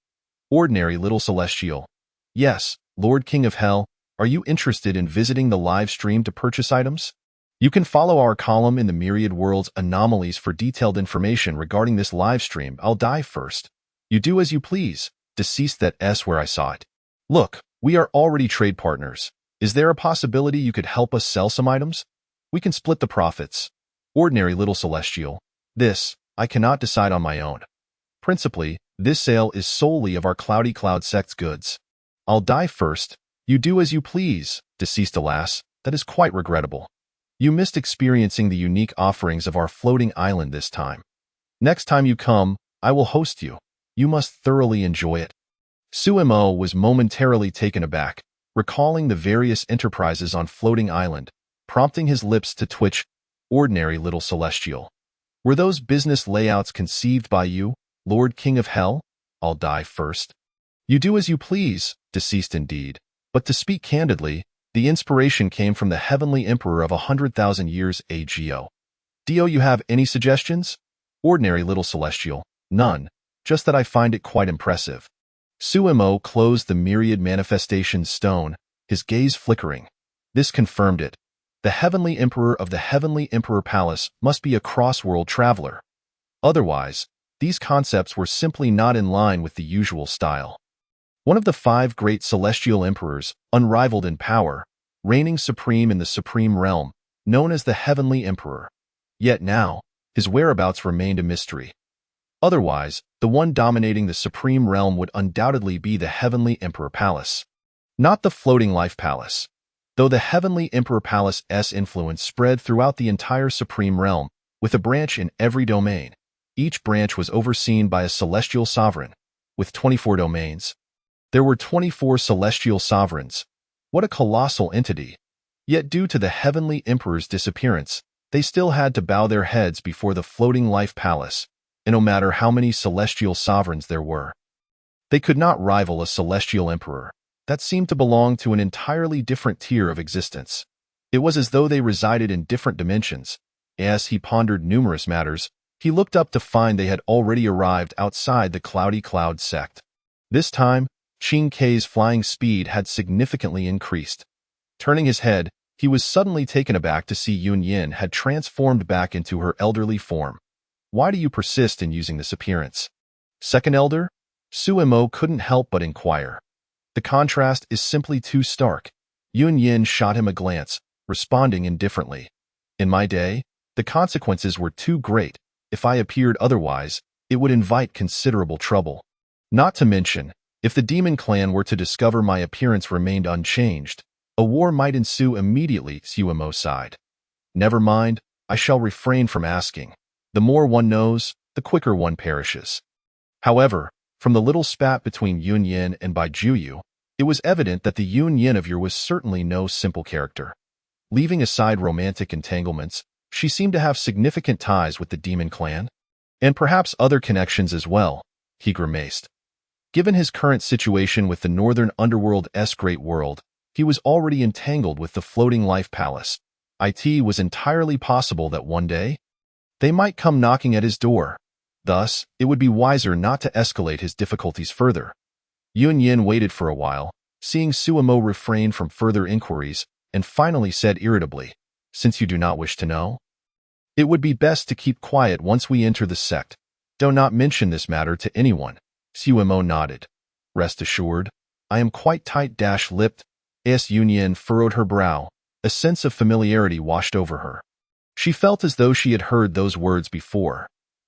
Ordinary little celestial. Yes, Lord King of Hell, are you interested in visiting the live stream to purchase items? You can follow our column in the myriad world's anomalies for detailed information regarding this live stream. I'll die first. You do as you please, deceased that S where I saw it. Look, we are already trade partners. Is there a possibility you could help us sell some items? We can split the profits. Ordinary little celestial. This, I cannot decide on my own. Principally, this sale is solely of our Cloudy Cloud sect's goods. I'll die first. You do as you please, deceased alas, that is quite regrettable. You missed experiencing the unique offerings of our floating island this time. Next time you come, I will host you. You must thoroughly enjoy it. Sumo was momentarily taken aback, recalling the various enterprises on Floating Island, prompting his lips to twitch. Ordinary little celestial. Were those business layouts conceived by you, Lord King of Hell? I'll die first. You do as you please, deceased indeed. But to speak candidly, the inspiration came from the Heavenly Emperor of 100,000 years ago. Do you have any suggestions? Ordinary little celestial. None. Just that I find it quite impressive. Sumo closed the myriad manifestation stone, his gaze flickering. This confirmed it. The Heavenly Emperor of the Heavenly Emperor Palace must be a cross-world traveler. Otherwise, these concepts were simply not in line with the usual style. One of the 5 great celestial emperors, unrivaled in power, reigning supreme in the supreme realm, known as the Heavenly Emperor. Yet now, his whereabouts remained a mystery. Otherwise, the one dominating the supreme realm would undoubtedly be the Heavenly Emperor Palace, not the Floating Life Palace. Though the Heavenly Emperor Palace's influence spread throughout the entire supreme realm, with a branch in every domain, each branch was overseen by a celestial sovereign, with 24 domains. There were 24 celestial sovereigns. What a colossal entity. Yet due to the Heavenly Emperor's disappearance, they still had to bow their heads before the Floating Life Palace, and no matter how many celestial sovereigns there were, they could not rival a celestial emperor. That seemed to belong to an entirely different tier of existence. It was as though they resided in different dimensions. As he pondered numerous matters, he looked up to find they had already arrived outside the Cloudy Cloud sect. This time, Qing's flying speed had significantly increased. Turning his head, he was suddenly taken aback to see Yun Yin had transformed back into her elderly form. Why do you persist in using this appearance? Second elder? Suemo couldn't help but inquire. The contrast is simply too stark. Yun Yin shot him a glance, responding indifferently. In my day, the consequences were too great. If I appeared otherwise, it would invite considerable trouble. Not to mention, if the demon clan were to discover my appearance remained unchanged, a war might ensue immediately, Suemo sighed. Never mind, I shall refrain from asking. The more one knows, the quicker one perishes. However, from the little spat between Yun Yin and Bai Juyu, it was evident that the Yun Yin of yore was certainly no simple character. Leaving aside romantic entanglements, she seemed to have significant ties with the demon clan, and perhaps other connections as well, he grimaced. Given his current situation with the northern underworld's great world, he was already entangled with the floating life palace. It was entirely possible that one day, they might come knocking at his door. Thus, it would be wiser not to escalate his difficulties further. Yun Yin waited for a while, seeing Suemo refrain from further inquiries, and finally said irritably, since you do not wish to know, it would be best to keep quiet once we enter the sect. Do not mention this matter to anyone. Suemo nodded. Rest assured, I am quite tight-lipped. Yun Yin furrowed her brow. A sense of familiarity washed over her. She felt as though she had heard those words before.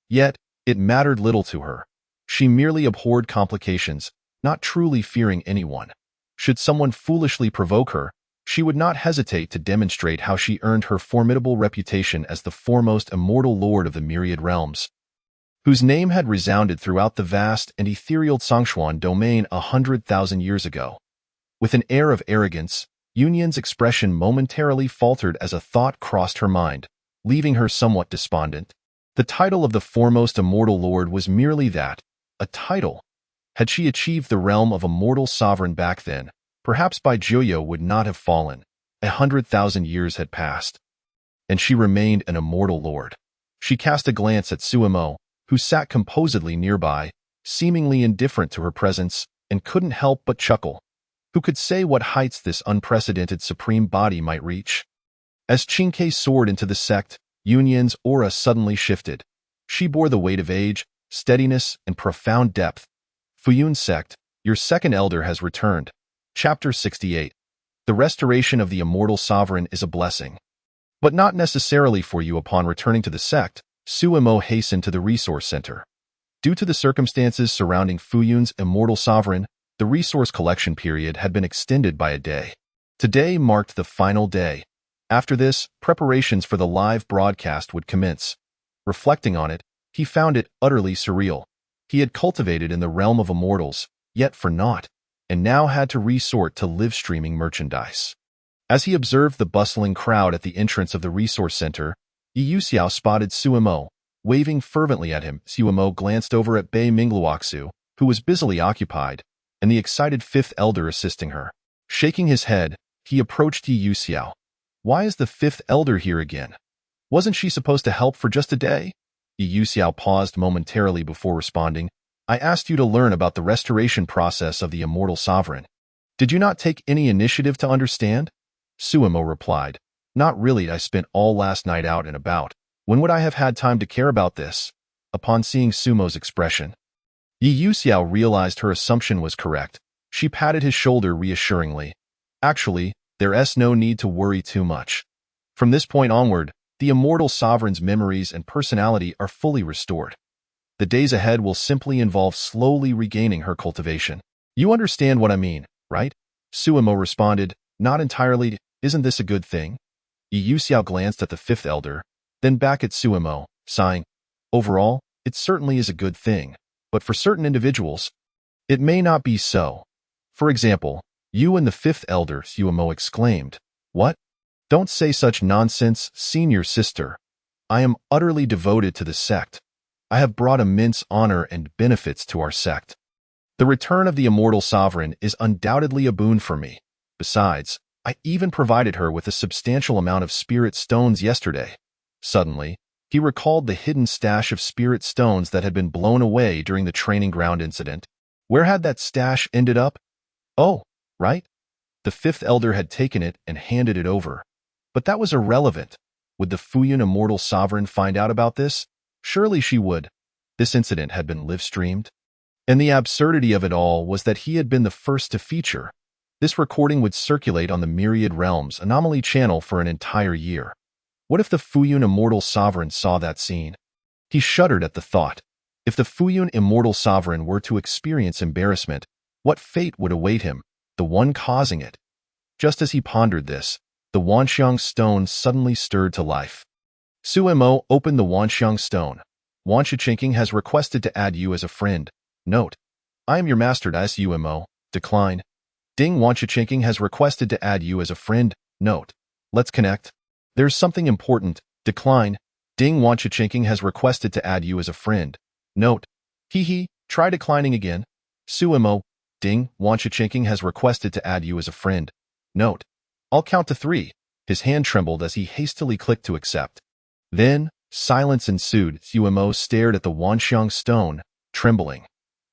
Yet, it mattered little to her. She merely abhorred complications, not truly fearing anyone. Should someone foolishly provoke her, she would not hesitate to demonstrate how she earned her formidable reputation as the foremost immortal lord of the myriad realms, whose name had resounded throughout the vast and ethereal Songshuan domain 100,000 years ago. With an air of arrogance, Yun Yin's expression momentarily faltered as a thought crossed her mind, leaving her somewhat despondent. The title of the foremost immortal lord was merely that, a title. Had she achieved the realm of immortal sovereign back then, perhaps Bai Juyu would not have fallen. 100,000 years had passed, and she remained an immortal lord. She cast a glance at Suemo, who sat composedly nearby, seemingly indifferent to her presence, and couldn't help but chuckle. Who could say what heights this unprecedented supreme body might reach? As Qingke soared into the sect, Yun Yin's aura suddenly shifted. She bore the weight of age, steadiness, and profound depth. Fuyun sect, your second elder has returned. Chapter 68. The restoration of the immortal sovereign is a blessing, but not necessarily for you. Upon returning to the sect, Suemo hastened to the resource center. Due to the circumstances surrounding Fuyun's immortal sovereign, the resource collection period had been extended by a day. Today marked the final day. After this, preparations for the live broadcast would commence. Reflecting on it, he found it utterly surreal. He had cultivated in the realm of immortals, yet for naught, and now had to resort to live-streaming merchandise. As he observed the bustling crowd at the entrance of the resource center, Yu Xiao spotted Suemo, waving fervently at him. Suemo glanced over at Bei Mingluoxu, who was busily occupied, and the excited fifth elder assisting her. Shaking his head, he approached Yu Xiao. Why is the fifth elder here again? Wasn't she supposed to help for just a day? Yu Xiao paused momentarily before responding. I asked you to learn about the restoration process of the immortal sovereign. Did you not take any initiative to understand? Suemo replied. Not really. I spent all last night out and about. When would I have had time to care about this? Upon seeing Sumo's expression, Yu Xiao realized her assumption was correct. She patted his shoulder reassuringly. Actually, there's no need to worry too much. From this point onward, the immortal sovereign's memories and personality are fully restored. The days ahead will simply involve slowly regaining her cultivation. You understand what I mean, right? Suemo responded, not entirely. Isn't this a good thing? Yu Xiao glanced at the fifth elder, then back at Suemo, sighing. Overall, it certainly is a good thing, but for certain individuals, it may not be so. For example, you and the fifth elder, Suemo exclaimed. What? Don't say such nonsense, senior sister. I am utterly devoted to the sect. I have brought immense honor and benefits to our sect. The return of the immortal sovereign is undoubtedly a boon for me. Besides, I even provided her with a substantial amount of spirit stones yesterday. Suddenly, he recalled the hidden stash of spirit stones that had been blown away during the training ground incident. Where had that stash ended up? Oh, right. The fifth elder had taken it and handed it over. But that was irrelevant. Would the Fuyun immortal sovereign find out about this? Surely she would. This incident had been live-streamed. And the absurdity of it all was that he had been the first to feature. This recording would circulate on the Myriad Realms Anomaly channel for an entire year. What if the Fuyun Immortal Sovereign saw that scene? He shuddered at the thought. If the Fuyun Immortal Sovereign were to experience embarrassment, what fate would await him, the one causing it? Just as he pondered this, the Wanxiang stone suddenly stirred to life. Suemo opened the Wanxiang stone. Wan Shiqing has requested to add you as a friend. Note: I am your master Suemo. Decline. Ding. Wan Shiqing has requested to add you as a friend. Note: let's connect. There's something important. Decline. Ding. Wan Shiqing has requested to add you as a friend. Note: try declining again. Suemo. Ding. Wan Shiqing has requested to add you as a friend. Note: I'll count to 3. His hand trembled as he hastily clicked to accept. Then, silence ensued. Suemo stared at the Wanxiang stone, trembling.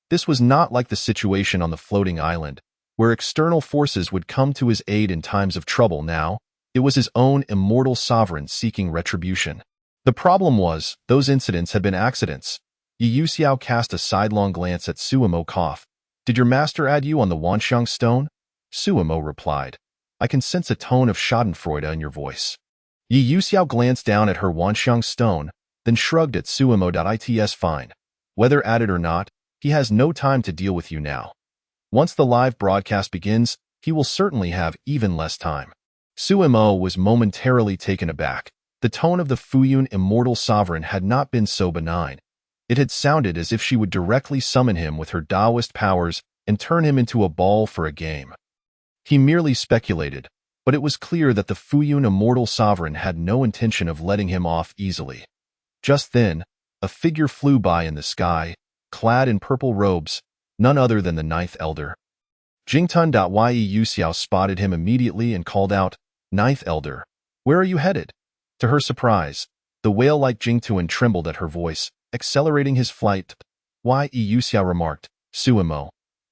This was not like the situation on the floating island, where external forces would come to his aid in times of trouble. Now, it was his own immortal sovereign seeking retribution. The problem was, those incidents had been accidents. Yu Xiao cast a sidelong glance at Suemo. Cough. Did your master add you on the Wanxiang stone? Suemo replied. I can sense a tone of schadenfreude in your voice. Yu Xiao glanced down at her Wanxiang stone, then shrugged at Suemo. It's fine. Whether added or not, he has no time to deal with you now. Once the live broadcast begins, he will certainly have even less time. Suemo was momentarily taken aback. The tone of the Fuyun Immortal Sovereign had not been so benign. It had sounded as if she would directly summon him with her Taoist powers and turn him into a ball for a game. He merely speculated, but it was clear that the Fuyun Immortal Sovereign had no intention of letting him off easily. Just then, a figure flew by in the sky, clad in purple robes, none other than the Ninth Elder. Jingtun. Yu Xiao spotted him immediately and called out, Ninth Elder, where are you headed? To her surprise, the whale-like Jingtun trembled at her voice, accelerating his flight. Yu Xiao remarked, Suemo,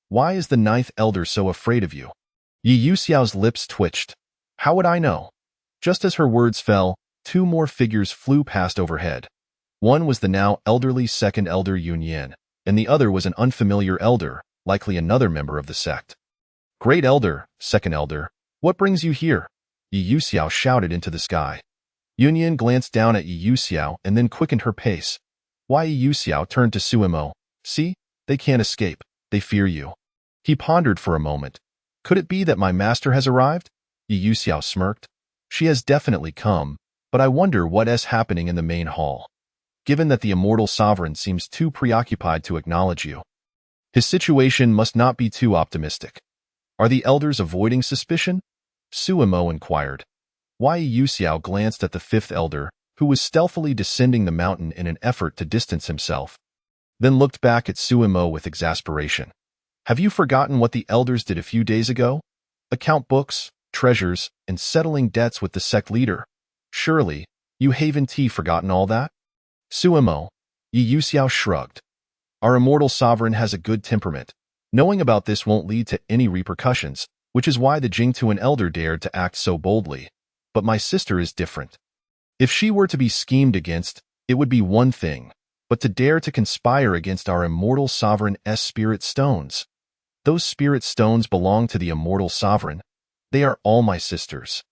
why is the Ninth Elder so afraid of you? Yu Xiao's lips twitched. How would I know? Just as her words fell, 2 more figures flew past overhead. One was the now elderly Second Elder Yunyan, and the other was an unfamiliar elder, likely another member of the sect. Great Elder, Second Elder, what brings you here? Yu Xiao shouted into the sky. Yunyan glanced down at Yu Xiao and then quickened her pace. Yu Xiao turned to Suemo. See, they can't escape. They fear you. He pondered for a moment. Could it be that my master has arrived? Yu Xiao smirked. She has definitely come, but I wonder what is happening in the main hall. Given that the Immortal Sovereign seems too preoccupied to acknowledge you. His situation must not be too optimistic. Are the elders avoiding suspicion? Suemo inquired. Yu Xiao glanced at the 5th elder, who was stealthily descending the mountain in an effort to distance himself, then looked back at Suemo with exasperation. Have you forgotten what the elders did a few days ago? Account books, treasures, and settling debts with the sect leader. Surely, you haven't forgotten all that? Suemo. Yu Xiao shrugged. Our Immortal Sovereign has a good temperament. Knowing about this won't lead to any repercussions, which is why the Jingtuan elder dared to act so boldly. But my sister is different. If she were to be schemed against, it would be one thing, but to dare to conspire against our Immortal Sovereign's spirit stones. Those spirit stones belong to the Immortal Sovereign. They are all my sisters.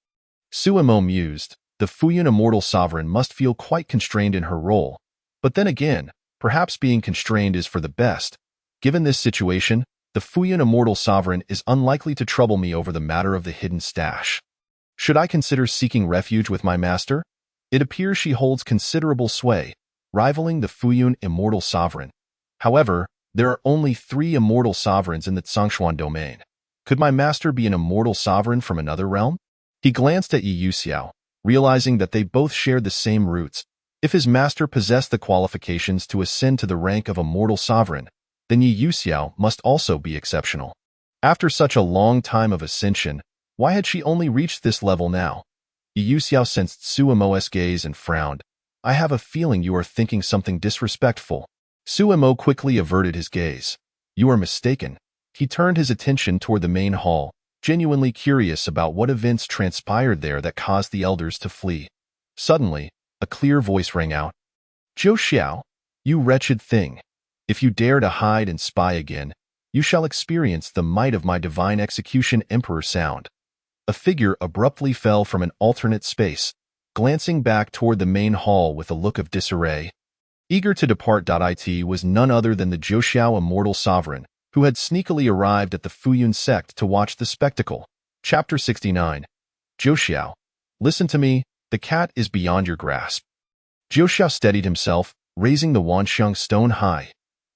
Suemo mused. The Fuyun Immortal Sovereign must feel quite constrained in her role. But then again, perhaps being constrained is for the best. Given this situation, the Fuyun Immortal Sovereign is unlikely to trouble me over the matter of the hidden stash. Should I consider seeking refuge with my master? It appears she holds considerable sway, rivaling the Fuyun Immortal Sovereign. However, there are only 3 Immortal Sovereigns in the Zhongshuan domain. Could my master be an Immortal Sovereign from another realm? He glanced at Yu Xiao, realizing that they both shared the same roots. If his master possessed the qualifications to ascend to the rank of Immortal Sovereign, then Yu Xiao must also be exceptional. After such a long time of ascension, why had she only reached this level now? Yu Xiao sensed Suemo's gaze and frowned. I have a feeling you are thinking something disrespectful. Suemo quickly averted his gaze. You are mistaken. He turned his attention toward the main hall, genuinely curious about what events transpired there that caused the elders to flee. Suddenly, a clear voice rang out. Zhou Xiao, you wretched thing. If you dare to hide and spy again, you shall experience the might of my divine execution Emperor sound. A figure abruptly fell from an alternate space, glancing back toward the main hall with a look of disarray. Eager to depart. It was none other than the Zhou Xiao immortal sovereign, who had sneakily arrived at the Fuyun sect to watch the spectacle. Chapter 69. Zhou Xiao, listen to me, the cat is beyond your grasp. Zhou Xiao steadied himself, raising the Wanxiang stone high.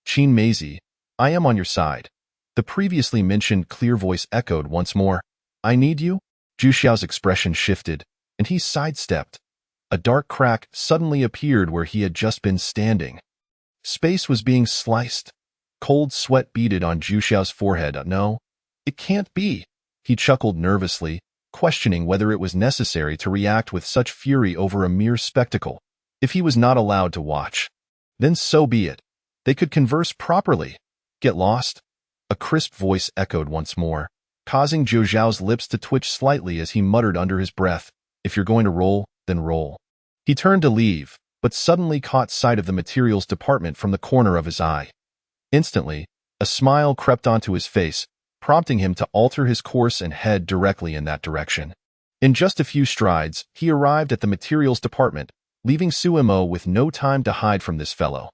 Qin Meizi, I am on your side. The previously mentioned clear voice echoed once more. I need you? Zhou Xiao's expression shifted, and he sidestepped. A dark crack suddenly appeared where he had just been standing. Space was being sliced. Cold sweat beaded on Zhou Xiao's forehead. No, it can't be. He chuckled nervously, questioning whether it was necessary to react with such fury over a mere spectacle. If he was not allowed to watch, then so be it. They could converse properly. Get lost? A crisp voice echoed once more, causing Zhou Xiao's lips to twitch slightly as he muttered under his breath, if you're going to roll, then roll. He turned to leave, but suddenly caught sight of the materials department from the corner of his eye. Instantly, a smile crept onto his face, prompting him to alter his course and head directly in that direction. In just a few strides, he arrived at the materials department, leaving Su Mo with no time to hide from this fellow.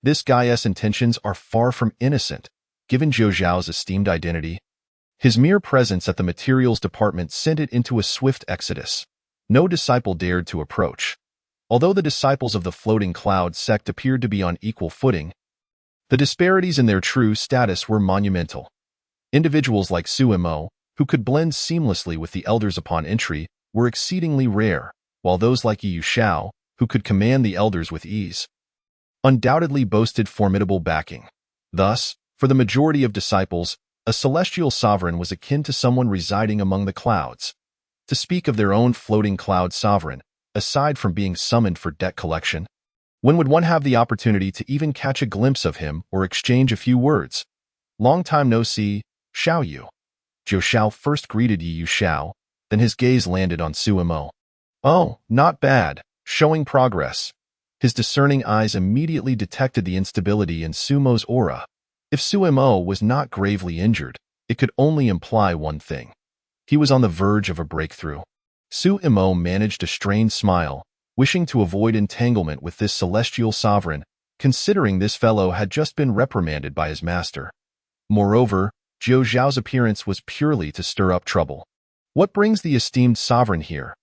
This guy's intentions are far from innocent, given Zhou Xiao's esteemed identity. His mere presence at the materials department sent it into a swift exodus. No disciple dared to approach. Although the disciples of the Floating Cloud sect appeared to be on equal footing, the disparities in their true status were monumental. Individuals like Su Mo, who could blend seamlessly with the elders upon entry, were exceedingly rare, while those like Yu Xiao, who could command the elders with ease, undoubtedly boasted formidable backing. Thus, for the majority of disciples, a celestial sovereign was akin to someone residing among the clouds. To speak of their own floating cloud sovereign, aside from being summoned for debt collection, when would one have the opportunity to even catch a glimpse of him or exchange a few words? Long time no see, Xiao Yu. Zhou Xiao first greeted Yu Xiao, then his gaze landed on Su Mo. Oh, not bad, showing progress. His discerning eyes immediately detected the instability in Su Mo's aura. If Su Mo was not gravely injured, it could only imply one thing. He was on the verge of a breakthrough. Su Mo managed a strained smile, wishing to avoid entanglement with this celestial sovereign, considering this fellow had just been reprimanded by his master. Moreover, Zhou Xiao's appearance was purely to stir up trouble. What brings the esteemed sovereign here?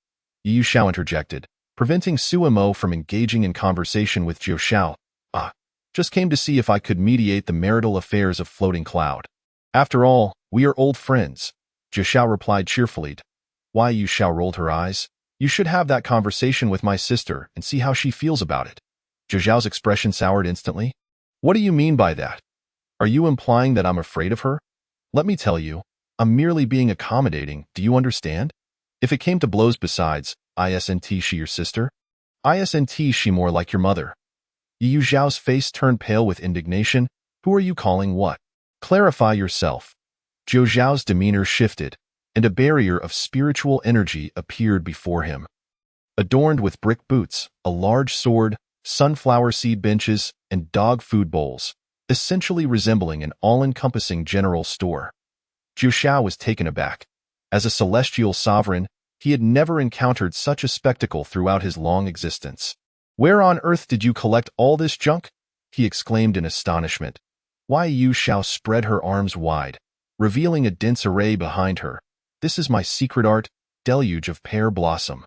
Yu Xiao interjected, preventing Su Mo from engaging in conversation with Zhou Xiao. Just came to see if I could mediate the marital affairs of Floating Cloud. After all, we are old friends. Zhou Xiao replied cheerfully. Why? Yu Xiao rolled her eyes. You should have that conversation with my sister and see how she feels about it. Zhou Xiao's expression soured instantly. What do you mean by that? Are you implying that I'm afraid of her? Let me tell you, I'm merely being accommodating, do you understand? If it came to blows besides, isn't she your sister? Isn't she more like your mother? Yu Xiao's face turned pale with indignation. Who are you calling what? Clarify yourself. Zhou Xiao's demeanor shifted, and a barrier of spiritual energy appeared before him. Adorned with brick boots, a large sword, sunflower seed benches, and dog food bowls, essentially resembling an all-encompassing general store. Zhou Xiao was taken aback. As a celestial sovereign, he had never encountered such a spectacle throughout his long existence. Where on earth did you collect all this junk? He exclaimed in astonishment. Why? Yu Xiao spread her arms wide, revealing a dense array behind her. This is my secret art, deluge of pear blossom.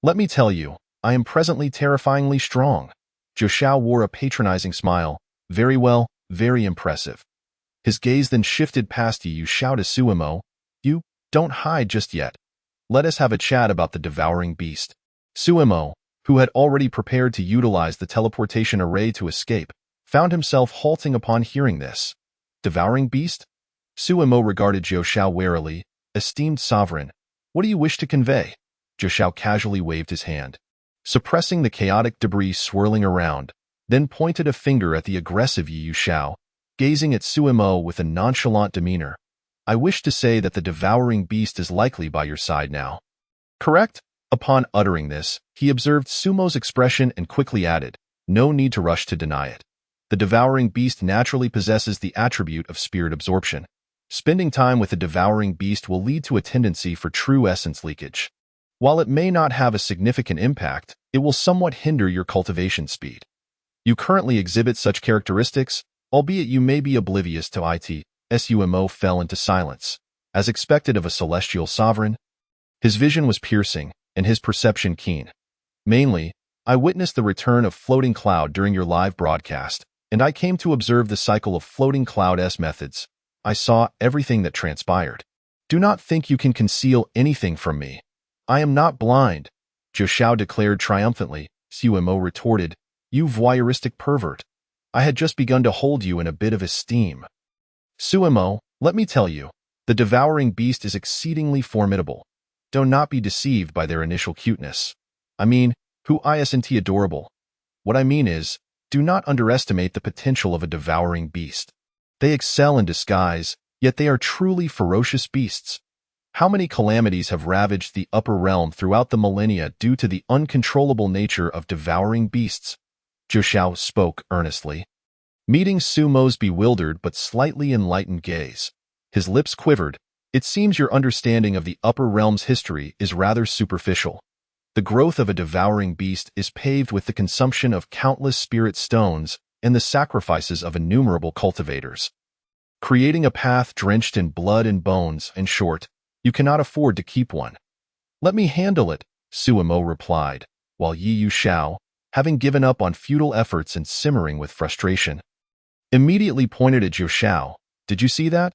Let me tell you, I am presently terrifyingly strong. Zhou Xiao wore a patronizing smile. Very well, very impressive. His gaze then shifted past Yu Xiao to Su Mo. You, don't hide just yet. Let us have a chat about the devouring beast. Su Mo, who had already prepared to utilize the teleportation array to escape, found himself halting upon hearing this. Devouring beast? Su Mo regarded Zhou Xiao warily. Esteemed sovereign, what do you wish to convey? Zhou Xiao casually waved his hand, suppressing the chaotic debris swirling around, then pointed a finger at the aggressive Yu Xiao, gazing at Su Mo with a nonchalant demeanor. I wish to say that the devouring beast is likely by your side now. Correct? Upon uttering this, he observed Sumo's expression and quickly added, No need to rush to deny it. The devouring beast naturally possesses the attribute of spirit absorption. Spending time with a devouring beast will lead to a tendency for true essence leakage. While it may not have a significant impact, it will somewhat hinder your cultivation speed. You currently exhibit such characteristics, albeit you may be oblivious to it. Sumo fell into silence. As expected of a celestial sovereign, his vision was piercing and his perception keen. Mainly, I witnessed the return of floating cloud during your live broadcast, and I came to observe the cycle of floating cloud methods. I saw everything that transpired. Do not think you can conceal anything from me. I am not blind, Zhou Xiao declared triumphantly. Sumo retorted, you voyeuristic pervert. I had just begun to hold you in a bit of esteem. Sumo, let me tell you, the devouring beast is exceedingly formidable. Do not be deceived by their initial cuteness. I mean, who isn't adorable? What I mean is, do not underestimate the potential of a devouring beast. They excel in disguise, yet they are truly ferocious beasts. How many calamities have ravaged the upper realm throughout the millennia due to the uncontrollable nature of devouring beasts? Zhou Xiao spoke earnestly, meeting Sumo's bewildered but slightly enlightened gaze. His lips quivered. It seems your understanding of the upper realm's history is rather superficial. The growth of a devouring beast is paved with the consumption of countless spirit stones and the sacrifices of innumerable cultivators, creating a path drenched in blood and bones. In short, you cannot afford to keep one. Let me handle it, Sumo replied, while Yu Xiao, having given up on futile efforts and simmering with frustration, immediately pointed at Zhou Xiao. Did you see that?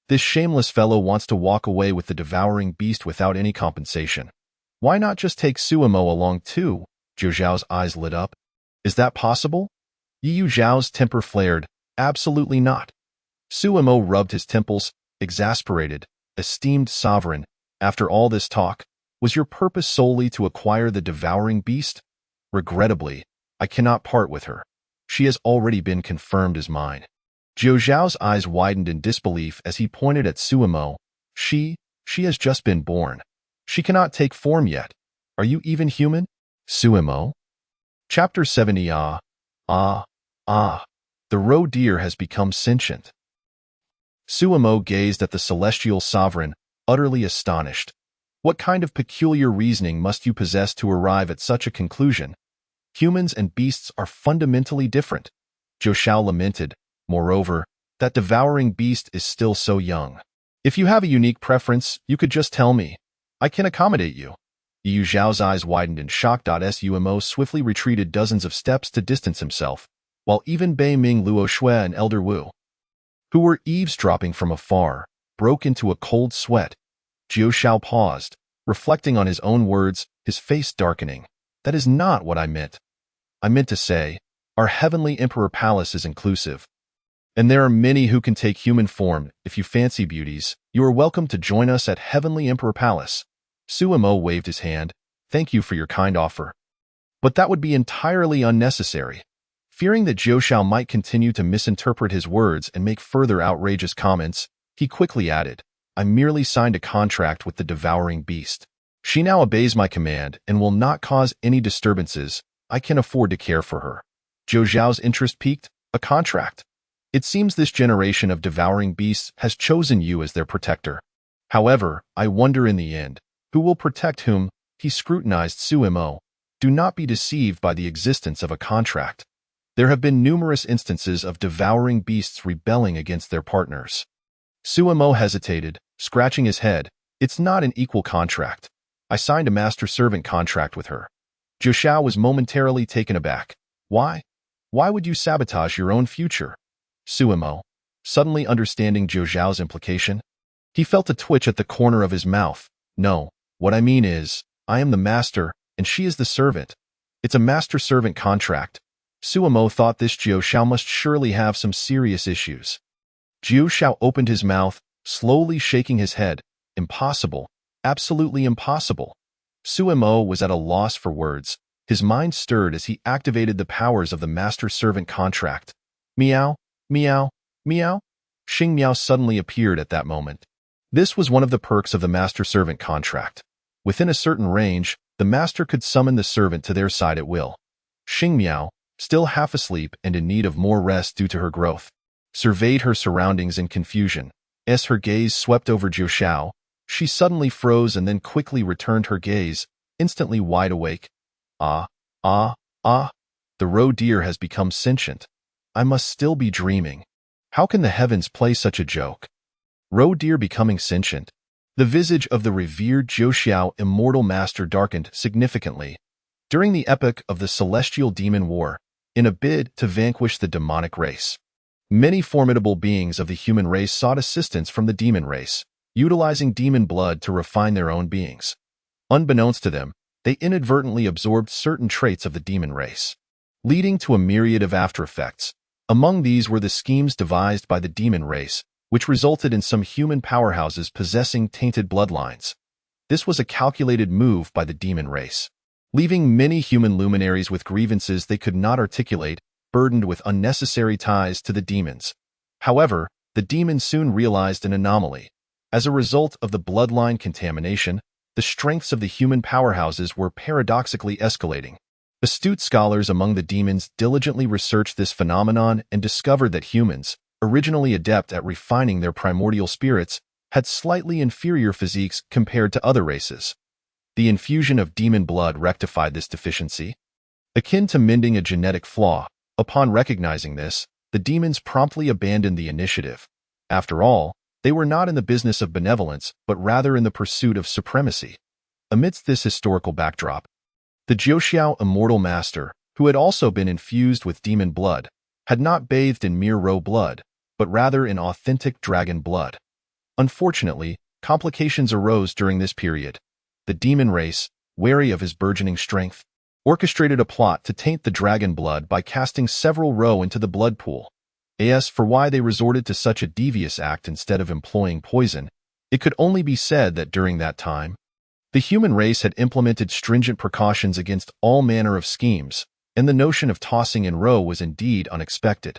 This shameless fellow wants to walk away with the devouring beast without any compensation. Why not just take Sumo along too? Zhou Xiao's eyes lit up. Is that possible? Yu Xiao's temper flared. Absolutely not. Sumo rubbed his temples, exasperated. Esteemed sovereign, after all this talk, was your purpose solely to acquire the devouring beast? Regrettably, I cannot part with her. She has already been confirmed as mine. Zhou Xiao's eyes widened in disbelief as he pointed at Sumo. She has just been born. She cannot take form yet. Are you even human? Sumo? Chapter 70. The roe deer has become sentient. Sumo gazed at the celestial sovereign, utterly astonished. What kind of peculiar reasoning must you possess to arrive at such a conclusion? Humans and beasts are fundamentally different. Zhou Xiao lamented. Moreover, that devouring beast is still so young. If you have a unique preference, you could just tell me. I can accommodate you. Yu Zhao's eyes widened in shock. Sumo swiftly retreated dozens of steps to distance himself, while even Bei Ming, Luo Shui, and Elder Wu, who were eavesdropping from afar, broke into a cold sweat. Zhou Xiao paused, reflecting on his own words, his face darkening. That is not what I meant. I meant to say, our heavenly emperor palace is inclusive, and there are many who can take human form. If you fancy beauties, you are welcome to join us at Heavenly Emperor Palace. Sumo waved his hand. Thank you for your kind offer. But that would be entirely unnecessary. Fearing that Zhou Xiao might continue to misinterpret his words and make further outrageous comments, he quickly added, I merely signed a contract with the devouring beast. She now obeys my command and will not cause any disturbances. I can afford to care for her. Zhou Xiao's interest piqued. A contract? It seems this generation of devouring beasts has chosen you as their protector. However, I wonder in the end, who will protect whom? He scrutinized Sumo. Do not be deceived by the existence of a contract. There have been numerous instances of devouring beasts rebelling against their partners. Sumo hesitated, scratching his head. It's not an equal contract. I signed a master-servant contract with her. Zhou Xiao was momentarily taken aback. Why? Why would you sabotage your own future? Sumo, suddenly understanding Zhou Xiao's implication, he felt a twitch at the corner of his mouth. No, what I mean is, I am the master, and she is the servant. It's a master-servant contract. Sumo thought this Zhou Xiao must surely have some serious issues. Zhou Xiao opened his mouth, slowly shaking his head. Impossible. Absolutely impossible. Sumo was at a loss for words. His mind stirred as he activated the powers of the master-servant contract. Meow, meow, meow. Xing Miao suddenly appeared at that moment. This was one of the perks of the master-servant contract. Within a certain range, the master could summon the servant to their side at will. Xing Miao, still half asleep and in need of more rest due to her growth, surveyed her surroundings in confusion. As her gaze swept over Jiu Xiao, she suddenly froze and then quickly returned her gaze, instantly wide awake. Ah, ah, ah, the roe deer has become sentient. I must still be dreaming. How can the heavens play such a joke? Roe deer becoming sentient. The visage of the revered Jiu Xiao immortal master darkened significantly. During the epoch of the Celestial Demon War, in a bid to vanquish the demonic race, many formidable beings of the human race sought assistance from the demon race, utilizing demon blood to refine their own beings. Unbeknownst to them, they inadvertently absorbed certain traits of the demon race, leading to a myriad of after-effects. Among these were the schemes devised by the demon race, which resulted in some human powerhouses possessing tainted bloodlines. This was a calculated move by the demon race, leaving many human luminaries with grievances they could not articulate, burdened with unnecessary ties to the demons. However, the demons soon realized an anomaly. As a result of the bloodline contamination, the strengths of the human powerhouses were paradoxically escalating. Astute scholars among the demons diligently researched this phenomenon and discovered that humans, originally adept at refining their primordial spirits, had slightly inferior physiques compared to other races. The infusion of demon blood rectified this deficiency, akin to mending a genetic flaw. Upon recognizing this, the demons promptly abandoned the initiative. After all, they were not in the business of benevolence, but rather in the pursuit of supremacy. Amidst this historical backdrop, the Jiu Xiao immortal master, who had also been infused with demon blood, had not bathed in mere roe blood, but rather in authentic dragon blood. Unfortunately, complications arose during this period. The demon race, wary of his burgeoning strength, orchestrated a plot to taint the dragon blood by casting several roe into the blood pool. As for why they resorted to such a devious act instead of employing poison, it could only be said that during that time, the human race had implemented stringent precautions against all manner of schemes, and the notion of tossing in roe was indeed unexpected.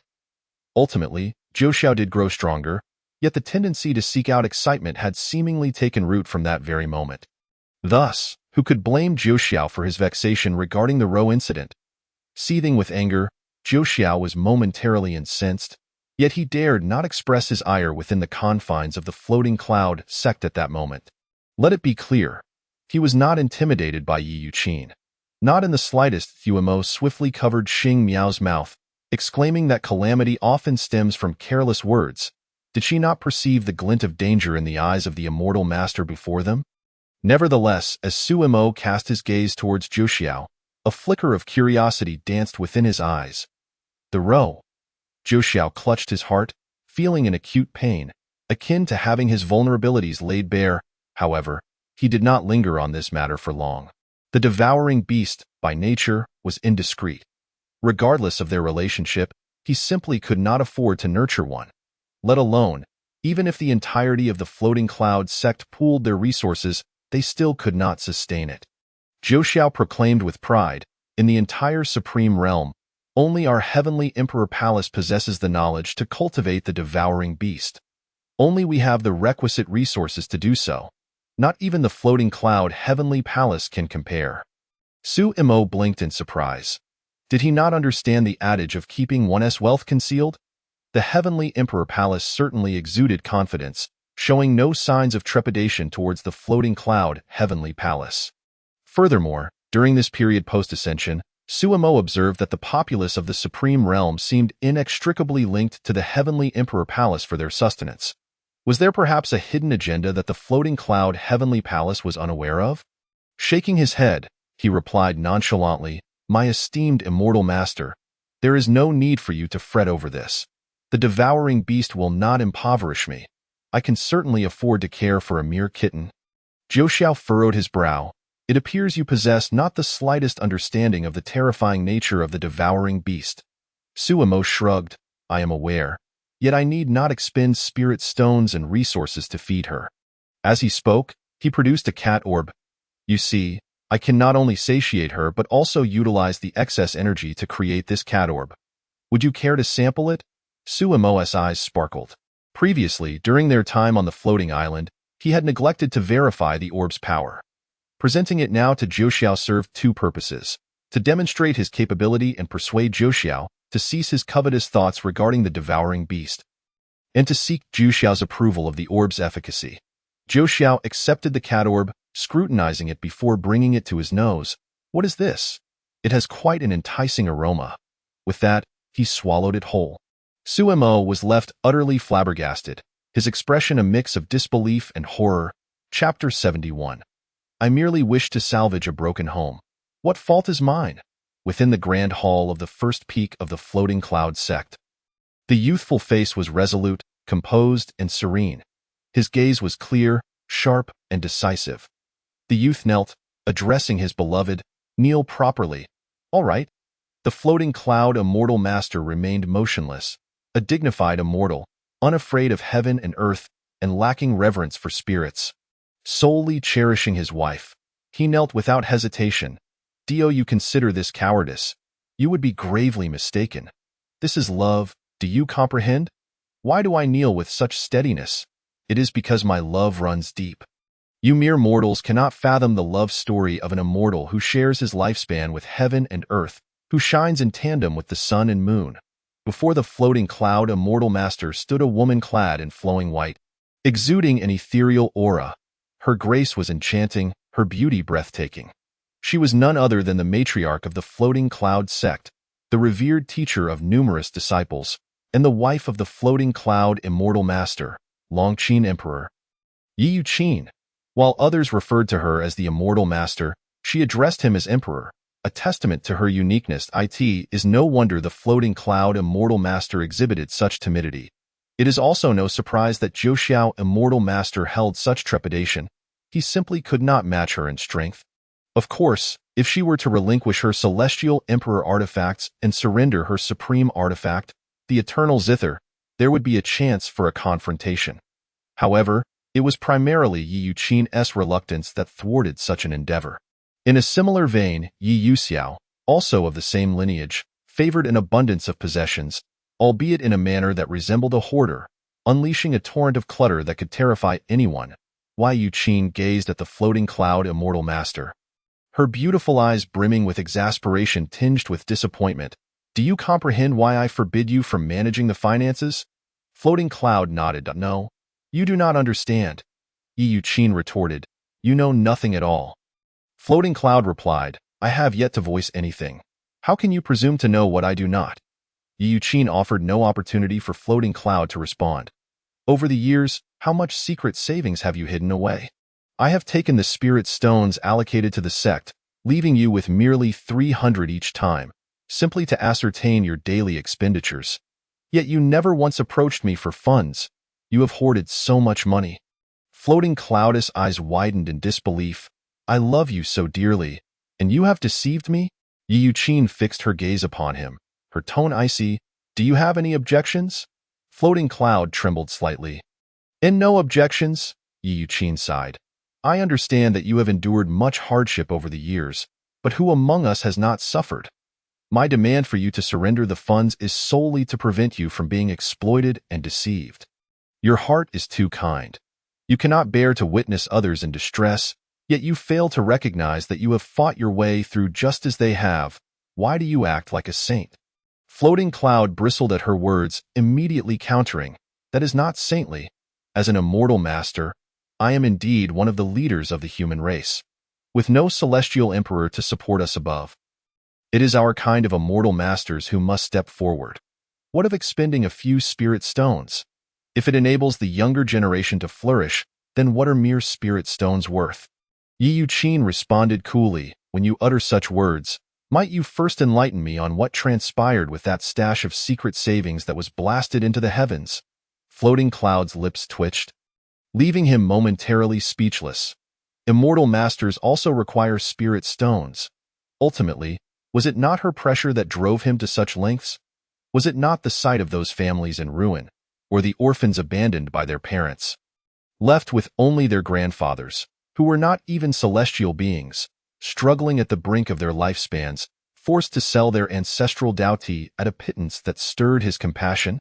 Ultimately, Jiu Xiao did grow stronger, yet the tendency to seek out excitement had seemingly taken root from that very moment. Thus, who could blame Jiu Xiao for his vexation regarding the roe incident? Seething with anger, Jiu Xiao was momentarily incensed, yet he dared not express his ire within the confines of the floating cloud sect at that moment. Let it be clear, he was not intimidated by Yi Yuqin. Not in the slightest. Thuemo swiftly covered Xing Miao's mouth, exclaiming that calamity often stems from careless words. Did she not perceive the glint of danger in the eyes of the immortal master before them? Nevertheless, as Suemo cast his gaze towards Jiu Xiao, a flicker of curiosity danced within his eyes. The roe. Jiu Xiao clutched his heart, feeling an acute pain, akin to having his vulnerabilities laid bare. However, he did not linger on this matter for long. The devouring beast, by nature, was indiscreet. Regardless of their relationship, he simply could not afford to nurture one. Let alone, even if the entirety of the floating cloud sect pooled their resources, they still could not sustain it. Jiu Xiao proclaimed with pride, in the entire supreme realm, only our heavenly emperor palace possesses the knowledge to cultivate the devouring beast. Only we have the requisite resources to do so. Not even the floating cloud heavenly palace can compare. Suemo blinked in surprise. Did he not understand the adage of keeping one's wealth concealed? The heavenly emperor palace certainly exuded confidence, showing no signs of trepidation towards the floating cloud heavenly palace. Furthermore, during this period post-ascension, Suemo observed that the populace of the supreme realm seemed inextricably linked to the heavenly emperor palace for their sustenance. Was there perhaps a hidden agenda that the floating cloud heavenly palace was unaware of? Shaking his head, he replied nonchalantly, "My esteemed immortal master, there is no need for you to fret over this. The devouring beast will not impoverish me. I can certainly afford to care for a mere kitten." Jiu Xiao furrowed his brow. It appears you possess not the slightest understanding of the terrifying nature of the devouring beast. Suemo shrugged. I am aware. Yet I need not expend spirit stones and resources to feed her. As he spoke, he produced a cat orb. You see, I can not only satiate her but also utilize the excess energy to create this cat orb. Would you care to sample it? Suemo's eyes sparkled. Previously, during their time on the floating island, he had neglected to verify the orb's power. Presenting it now to Jiu Xiao served two purposes: to to demonstrate his capability and persuade Zhou Xiao to cease his covetous thoughts regarding the devouring beast, and to seek Zhou Xiao's approval of the orb's efficacy. Zhou Xiao accepted the cat orb, scrutinizing it before bringing it to his nose. What is this? It has quite an enticing aroma. With that, he swallowed it whole. Su Mo was left utterly flabbergasted, his expression a mix of disbelief and horror. Chapter 71. I merely wish to salvage a broken home. What fault is mine? Within the grand hall of the first peak of the floating cloud sect, the youthful face was resolute, composed, and serene. His gaze was clear, sharp, and decisive. The youth knelt, addressing his beloved, "Kneel properly." "All right." The floating cloud immortal master remained motionless, a dignified immortal, unafraid of heaven and earth, and lacking reverence for spirits. Solely cherishing his wife, he knelt without hesitation. "Do you consider this cowardice? You would be gravely mistaken. This is love, do you comprehend? Why do I kneel with such steadiness? It is because my love runs deep. You mere mortals cannot fathom the love story of an immortal who shares his lifespan with heaven and earth, who shines in tandem with the sun and moon." Before the floating cloud immortal master stood a woman clad in flowing white, exuding an ethereal aura. Her grace was enchanting, her beauty breathtaking. She was none other than the matriarch of the floating cloud sect, the revered teacher of numerous disciples, and the wife of the floating cloud immortal master, Longqin Emperor. Yi Yuqin. While others referred to her as the immortal master, she addressed him as emperor, a testament to her uniqueness. It is no wonder the floating cloud immortal master exhibited such timidity. It is also no surprise that Zhou Xiao immortal master held such trepidation. He simply could not match her in strength. Of course, if she were to relinquish her celestial emperor artifacts and surrender her supreme artifact, the eternal zither, there would be a chance for a confrontation. However, it was primarily Yi Yuqin's reluctance that thwarted such an endeavor. In a similar vein, Yi Yuxiao, also of the same lineage, favored an abundance of possessions, albeit in a manner that resembled a hoarder, unleashing a torrent of clutter that could terrify anyone. Yi Yuqin gazed at the floating cloud immortal master, her beautiful eyes brimming with exasperation tinged with disappointment. "Do you comprehend why I forbid you from managing the finances?" Floating cloud nodded. "No, you do not understand." Yi Yuqin retorted, "You know nothing at all." Floating cloud replied, "I have yet to voice anything. How can you presume to know what I do not?" Yi Yuqin offered no opportunity for floating cloud to respond. "Over the years, how much secret savings have you hidden away? I have taken the spirit stones allocated to the sect, leaving you with merely 300 each time, simply to ascertain your daily expenditures. Yet you never once approached me for funds. You have hoarded so much money." Floating cloud's eyes widened in disbelief. "I love you so dearly, and you have deceived me?" Yi Yuqin fixed her gaze upon him, her tone icy. "Do you have any objections?" Floating cloud trembled slightly. "And no objections?" Yi Yuqin sighed. "I understand that you have endured much hardship over the years, but who among us has not suffered? My demand for you to surrender the funds is solely to prevent you from being exploited and deceived. Your heart is too kind. You cannot bear to witness others in distress, yet you fail to recognize that you have fought your way through just as they have. Why do you act like a saint?" Floating cloud bristled at her words, immediately countering, "That is not saintly. As an immortal master, I am indeed one of the leaders of the human race, with no celestial emperor to support us above. It is our kind of immortal masters who must step forward. What of expending a few spirit stones? If it enables the younger generation to flourish, then what are mere spirit stones worth?" Yi Yuqin responded coolly, "When you utter such words, might you first enlighten me on what transpired with that stash of secret savings that was blasted into the heavens?" Floating cloud's lips twitched, leaving him momentarily speechless. Immortal masters also require spirit stones. Ultimately, was it not her pressure that drove him to such lengths? Was it not the sight of those families in ruin, or the orphans abandoned by their parents, left with only their grandfathers, who were not even celestial beings, struggling at the brink of their lifespans, forced to sell their ancestral doughty at a pittance that stirred his compassion?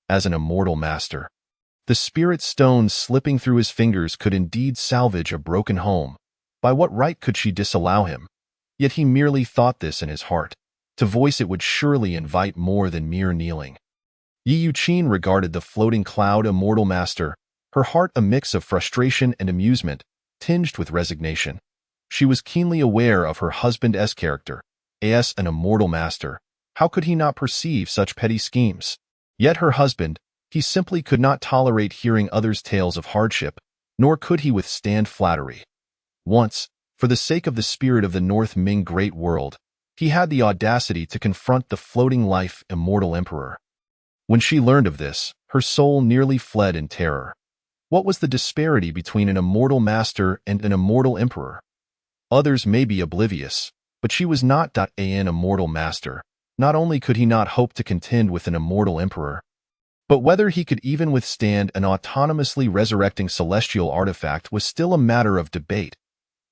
As an immortal master, the spirit stones slipping through his fingers could indeed salvage a broken home. By what right could she disallow him? Yet he merely thought this in his heart. To voice it would surely invite more than mere kneeling. Yi Yuqin regarded the floating cloud immortal master, her heart a mix of frustration and amusement, tinged with resignation. She was keenly aware of her husband's character. As an immortal master, how could he not perceive such petty schemes? Yet her husband, he simply could not tolerate hearing others' tales of hardship, nor could he withstand flattery. Once, for the sake of the spirit of the North Ming great world, he had the audacity to confront the floating life immortal emperor. When she learned of this, her soul nearly fled in terror. What was the disparity between an immortal master and an immortal emperor? Others may be oblivious, but she was not an immortal master. Not only could he not hope to contend with an immortal emperor, but whether he could even withstand an autonomously resurrecting celestial artifact was still a matter of debate.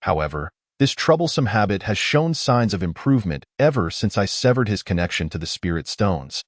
However, this troublesome habit has shown signs of improvement ever since I severed his connection to the spirit stones.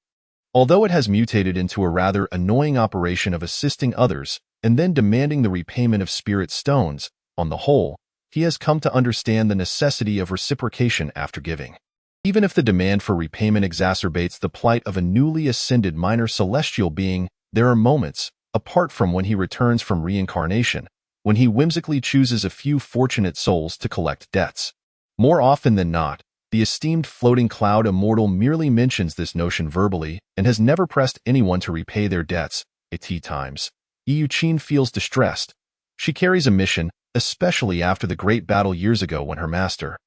Although it has mutated into a rather annoying operation of assisting others and then demanding the repayment of spirit stones, on the whole, he has come to understand the necessity of reciprocation after giving. Even if the demand for repayment exacerbates the plight of a newly ascended minor celestial being, there are moments, apart from when he returns from reincarnation, when he whimsically chooses a few fortunate souls to collect debts. More often than not, the esteemed floating cloud immortal merely mentions this notion verbally and has never pressed anyone to repay their debts. At times, Yi Yuqin feels distressed. She carries a mission, especially after the great battle years ago when her master,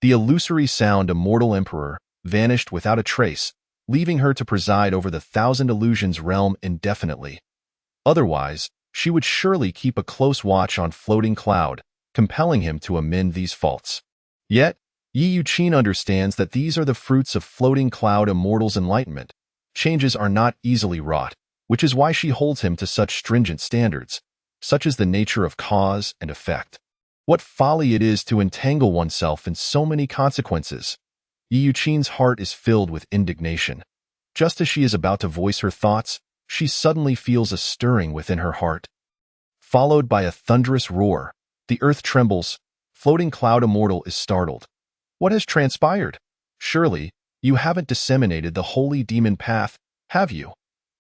the illusory sound immortal emperor, vanished without a trace, leaving her to preside over the thousand illusions realm indefinitely. Otherwise, she would surely keep a close watch on floating cloud, compelling him to amend these faults. Yet, Yi Yuqin understands that these are the fruits of floating cloud immortal's enlightenment. Changes are not easily wrought, which is why she holds him to such stringent standards. Such is the nature of cause and effect. What folly it is to entangle oneself in so many consequences. Yi Yuqin's heart is filled with indignation. Just as she is about to voice her thoughts, she suddenly feels a stirring within her heart. Followed by a thunderous roar, the earth trembles, floating cloud immortal is startled. What has transpired? Surely, you haven't disseminated the holy demon path, have you?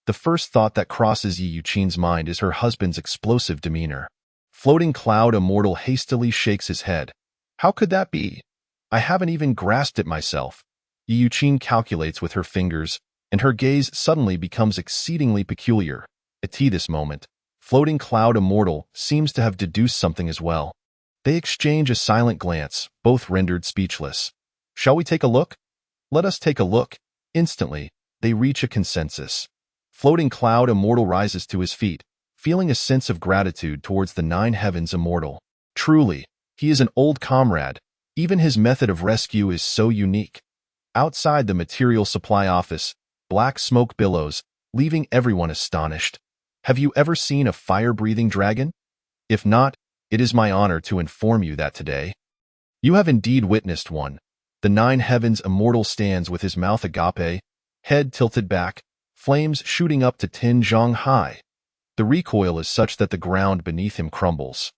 The first thought that crosses Yi Yuqin's mind is her husband's explosive demeanor. Floating cloud immortal hastily shakes his head. How could that be? I haven't even grasped it myself. Yi Yuqin calculates with her fingers, and her gaze suddenly becomes exceedingly peculiar. At this moment, floating cloud immortal seems to have deduced something as well. They exchange a silent glance, both rendered speechless. Shall we take a look? Let us take a look. Instantly, they reach a consensus. Floating cloud immortal rises to his feet, feeling a sense of gratitude towards the nine heavens immortal. Truly, he is an old comrade. Even his method of rescue is so unique. Outside the material supply office, black smoke billows, leaving everyone astonished. Have you ever seen a fire-breathing dragon? If not, it is my honor to inform you that today you have indeed witnessed one. The nine heavens immortal stands with his mouth agape, head tilted back, flames shooting up to 10 zhang high. The recoil is such that the ground beneath him crumbles.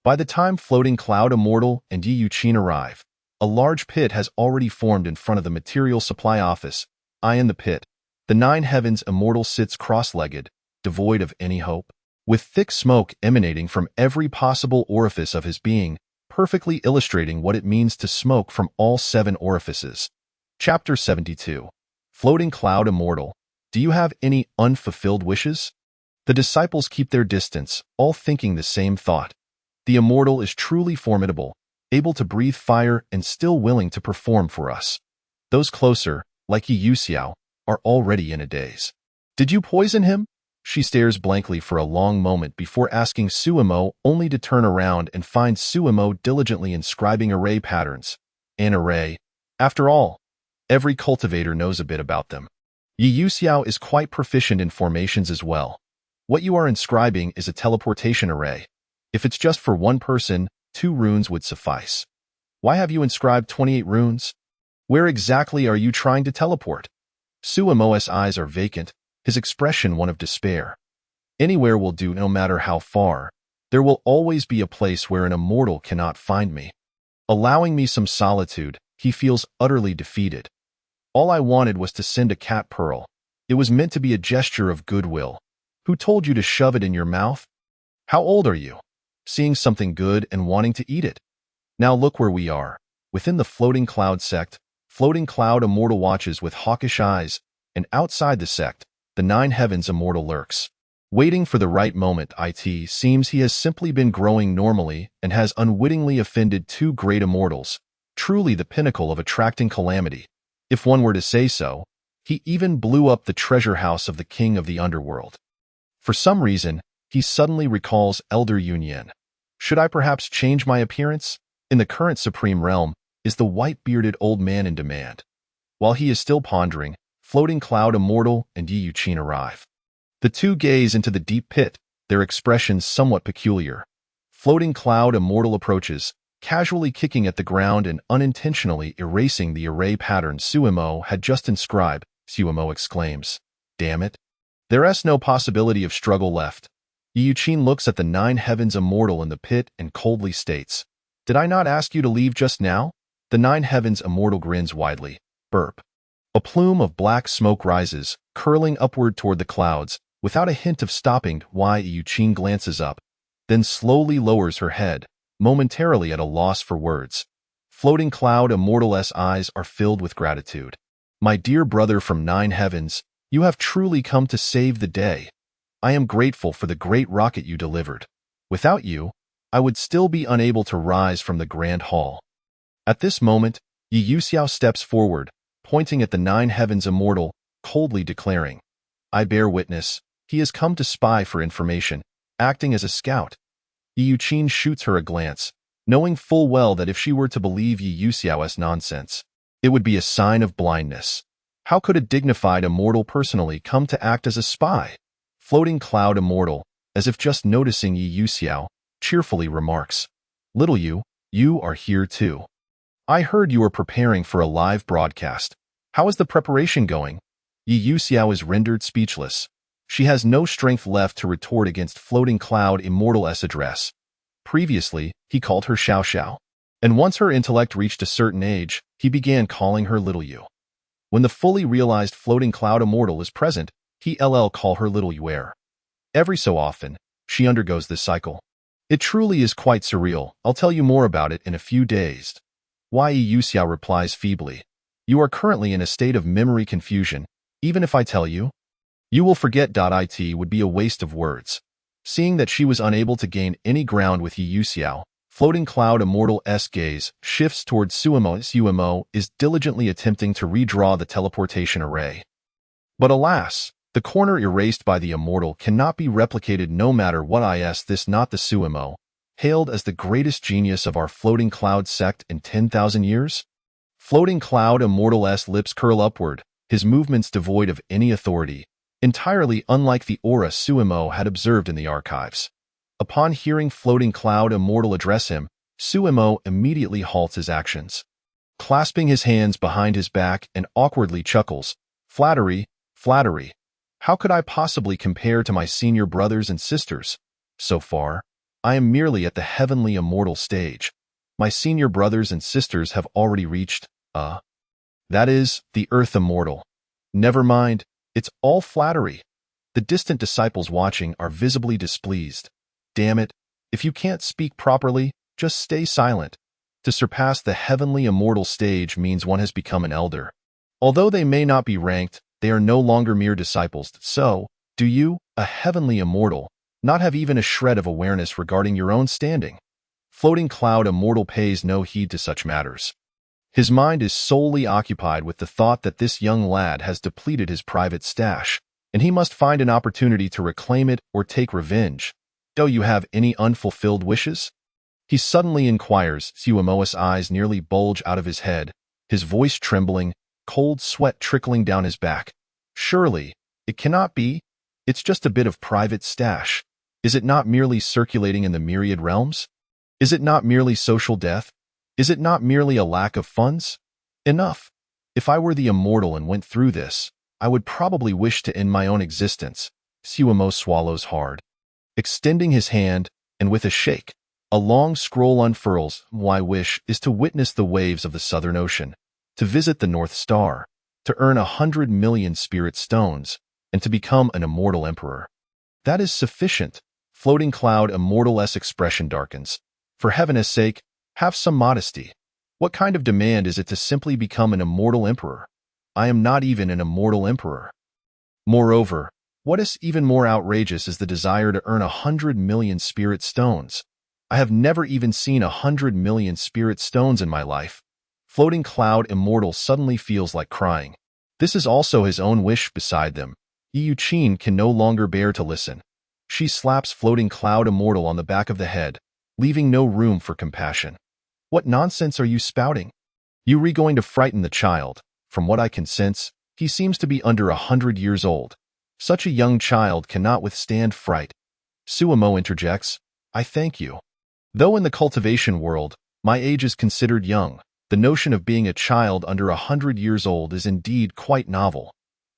By the time floating cloud immortal and Yi Yuqin arrive, a large pit has already formed in front of the material supply office. In the pit, the nine heavens immortal sits cross-legged, devoid of any hope, with thick smoke emanating from every possible orifice of his being, perfectly illustrating what it means to smoke from all 7 orifices. Chapter 72. Floating cloud immortal, do you have any unfulfilled wishes? The disciples keep their distance, all thinking the same thought. The immortal is truly formidable, able to breathe fire and still willing to perform for us. Those closer, like Yi Yuxiao, are already in a daze. Did you poison him? She stares blankly for a long moment before asking Suimo, only to turn around and find Suimo diligently inscribing array patterns. An array. After all, every cultivator knows a bit about them. Yi Yuxiao is quite proficient in formations as well. What you are inscribing is a teleportation array. If it's just for one person, 2 runes would suffice. Why have you inscribed 28 runes? Where exactly are you trying to teleport? Suimo's eyes are vacant, his expression one of despair. Anywhere will do, no matter how far. There will always be a place where an immortal cannot find me. Allowing me some solitude, he feels utterly defeated. All I wanted was to send a cat pearl. It was meant to be a gesture of goodwill. Who told you to shove it in your mouth? How old are you? Seeing something good and wanting to eat it. Now look where we are. Within the Floating Cloud sect, Floating Cloud Immortal watches with hawkish eyes, and outside the sect, the Nine Heavens Immortal lurks. Waiting for the right moment, it seems he has simply been growing normally and has unwittingly offended two great immortals, truly the pinnacle of attracting calamity. If one were to say so, he even blew up the treasure house of the king of the underworld. For some reason, he suddenly recalls Elder Yunyan. Should I perhaps change my appearance? In the current supreme realm, is the white-bearded old man in demand? While he is still pondering, Floating Cloud Immortal and Yi Yuqin arrive. The two gaze into the deep pit, their expressions somewhat peculiar. Floating Cloud Immortal approaches, casually kicking at the ground and unintentionally erasing the array pattern Suimo had just inscribed. Suimo exclaims, "Damn it. There's no possibility of struggle left." Yi Yuqin looks at the Nine Heavens Immortal in the pit and coldly states, "Did I not ask you to leave just now?" The Nine Heavens Immortal grins widely. Burp. A plume of black smoke rises, curling upward toward the clouds. Without a hint of stopping, Yi Yuqin glances up, then slowly lowers her head, momentarily at a loss for words. Floating Cloud Immortal's eyes are filled with gratitude. "My dear brother from Nine Heavens, you have truly come to save the day. I am grateful for the great rocket you delivered. Without you, I would still be unable to rise from the Grand Hall." At this moment, Yi Yuxiao steps forward, pointing at the Nine Heavens Immortal, coldly declaring, "I bear witness. He has come to spy for information, acting as a scout." Yi Yuqin shoots her a glance, knowing full well that if she were to believe Yi Yuxiao's nonsense, it would be a sign of blindness. How could a dignified immortal personally come to act as a spy? Floating Cloud Immortal, as if just noticing Yi Yuxiao, cheerfully remarks, "Little you, you are here too. I heard you were preparing for a live broadcast. How is the preparation going?" Yi Yuxiao is rendered speechless. She has no strength left to retort against Floating Cloud Immortal's address. Previously, he called her Xiao Xiao, and once her intellect reached a certain age, he began calling her Little You. When the fully realized Floating Cloud Immortal is present, he'll call her Little Yuer. Every so often, she undergoes this cycle. It truly is quite surreal. I'll tell you more about it in a few days. Yi Yuxiao replies feebly, "You are currently in a state of memory confusion. Even if I tell you, you will forget. It would be a waste of words." Seeing that she was unable to gain any ground with Yi Yuxiao, Floating Cloud Immortal's gaze shifts towards Suimo. Suimo is diligently attempting to redraw the teleportation array. But alas, the corner erased by the Immortal cannot be replicated no matter what. This not the Suimo, hailed as the greatest genius of our Floating Cloud sect in 10,000 years? Floating Cloud Immortal's lips curl upward, his movements devoid of any authority, entirely unlike the aura Suimo had observed in the archives. Upon hearing Floating Cloud Immortal address him, Suimo immediately halts his actions. Clasping his hands behind his back and awkwardly chuckles, "Flattery, flattery. How could I possibly compare to my senior brothers and sisters? So far, I am merely at the heavenly immortal stage. My senior brothers and sisters have already reached, that is, the earth immortal. Never mind, it's all flattery." The distant disciples watching are visibly displeased. Damn it, if you can't speak properly, just stay silent. To surpass the heavenly immortal stage means one has become an elder. Although they may not be ranked, they are no longer mere disciples. So, do you, a heavenly immortal, not have even a shred of awareness regarding your own standing? Floating Cloud Immortal pays no heed to such matters. His mind is solely occupied with the thought that this young lad has depleted his private stash, and he must find an opportunity to reclaim it or take revenge. "Do you have any unfulfilled wishes?" He suddenly inquires. Suimo's eyes nearly bulge out of his head, his voice trembling, cold sweat trickling down his back. "Surely, it cannot be. It's just a bit of private stash. Is it not merely circulating in the myriad realms? Is it not merely social death? Is it not merely a lack of funds? Enough. If I were the immortal and went through this, I would probably wish to end my own existence." Suimo swallows hard. Extending his hand, and with a shake, A long scroll unfurls. My wish is to witness the waves of the Southern Ocean, to visit the North Star, to earn 100 million spirit stones, and to become an immortal emperor. That is sufficient. Floating cloud immortal-s expression darkens. For heaven's sake, have some modesty. What kind of demand is it to simply become an immortal emperor? I am not even an immortal emperor. Moreover, what is even more outrageous is the desire to earn 100 million spirit stones. I have never even seen 100 million spirit stones in my life. Floating cloud immortal suddenly feels like crying. This is also his own wish beside them. Yu Qin can no longer bear to listen. She slaps floating cloud immortal on the back of the head, leaving no room for compassion. What nonsense are you spouting? You are going to frighten the child. From what I can sense, he seems to be under 100 years old. Such a young child cannot withstand fright. Suemo interjects, I thank you. Though in the cultivation world, my age is considered young, the notion of being a child under 100 years old is indeed quite novel.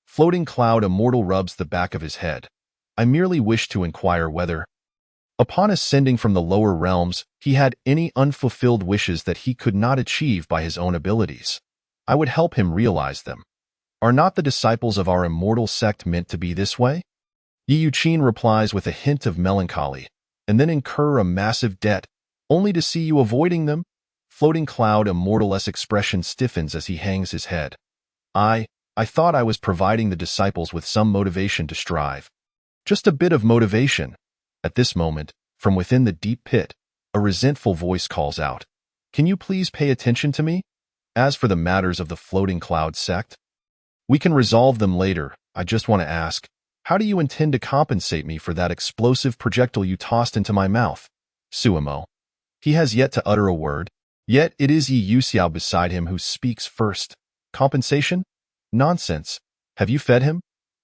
Floating cloud immortal rubs the back of his head. I merely wish to inquire whether, upon ascending from the lower realms, he had any unfulfilled wishes that he could not achieve by his own abilities. I would help him realize them. Are not the disciples of our immortal sect meant to be this way? Yu Qin replies with a hint of melancholy, and then incur a massive debt, only to see you avoiding them? Floating cloud immortal-s expression stiffens as he hangs his head. I thought I was providing the disciples with some motivation to strive. Just a bit of motivation. At this moment, from within the deep pit, a resentful voice calls out, Can you please pay attention to me? As for the matters of the floating cloud sect, we can resolve them later. I just want to ask, how do you intend to compensate me for that explosive projectile you tossed into my mouth? Suemo. He has yet to utter a word, yet it is Yi Yuxiao beside him who speaks first. Compensation? Nonsense. Have you fed him?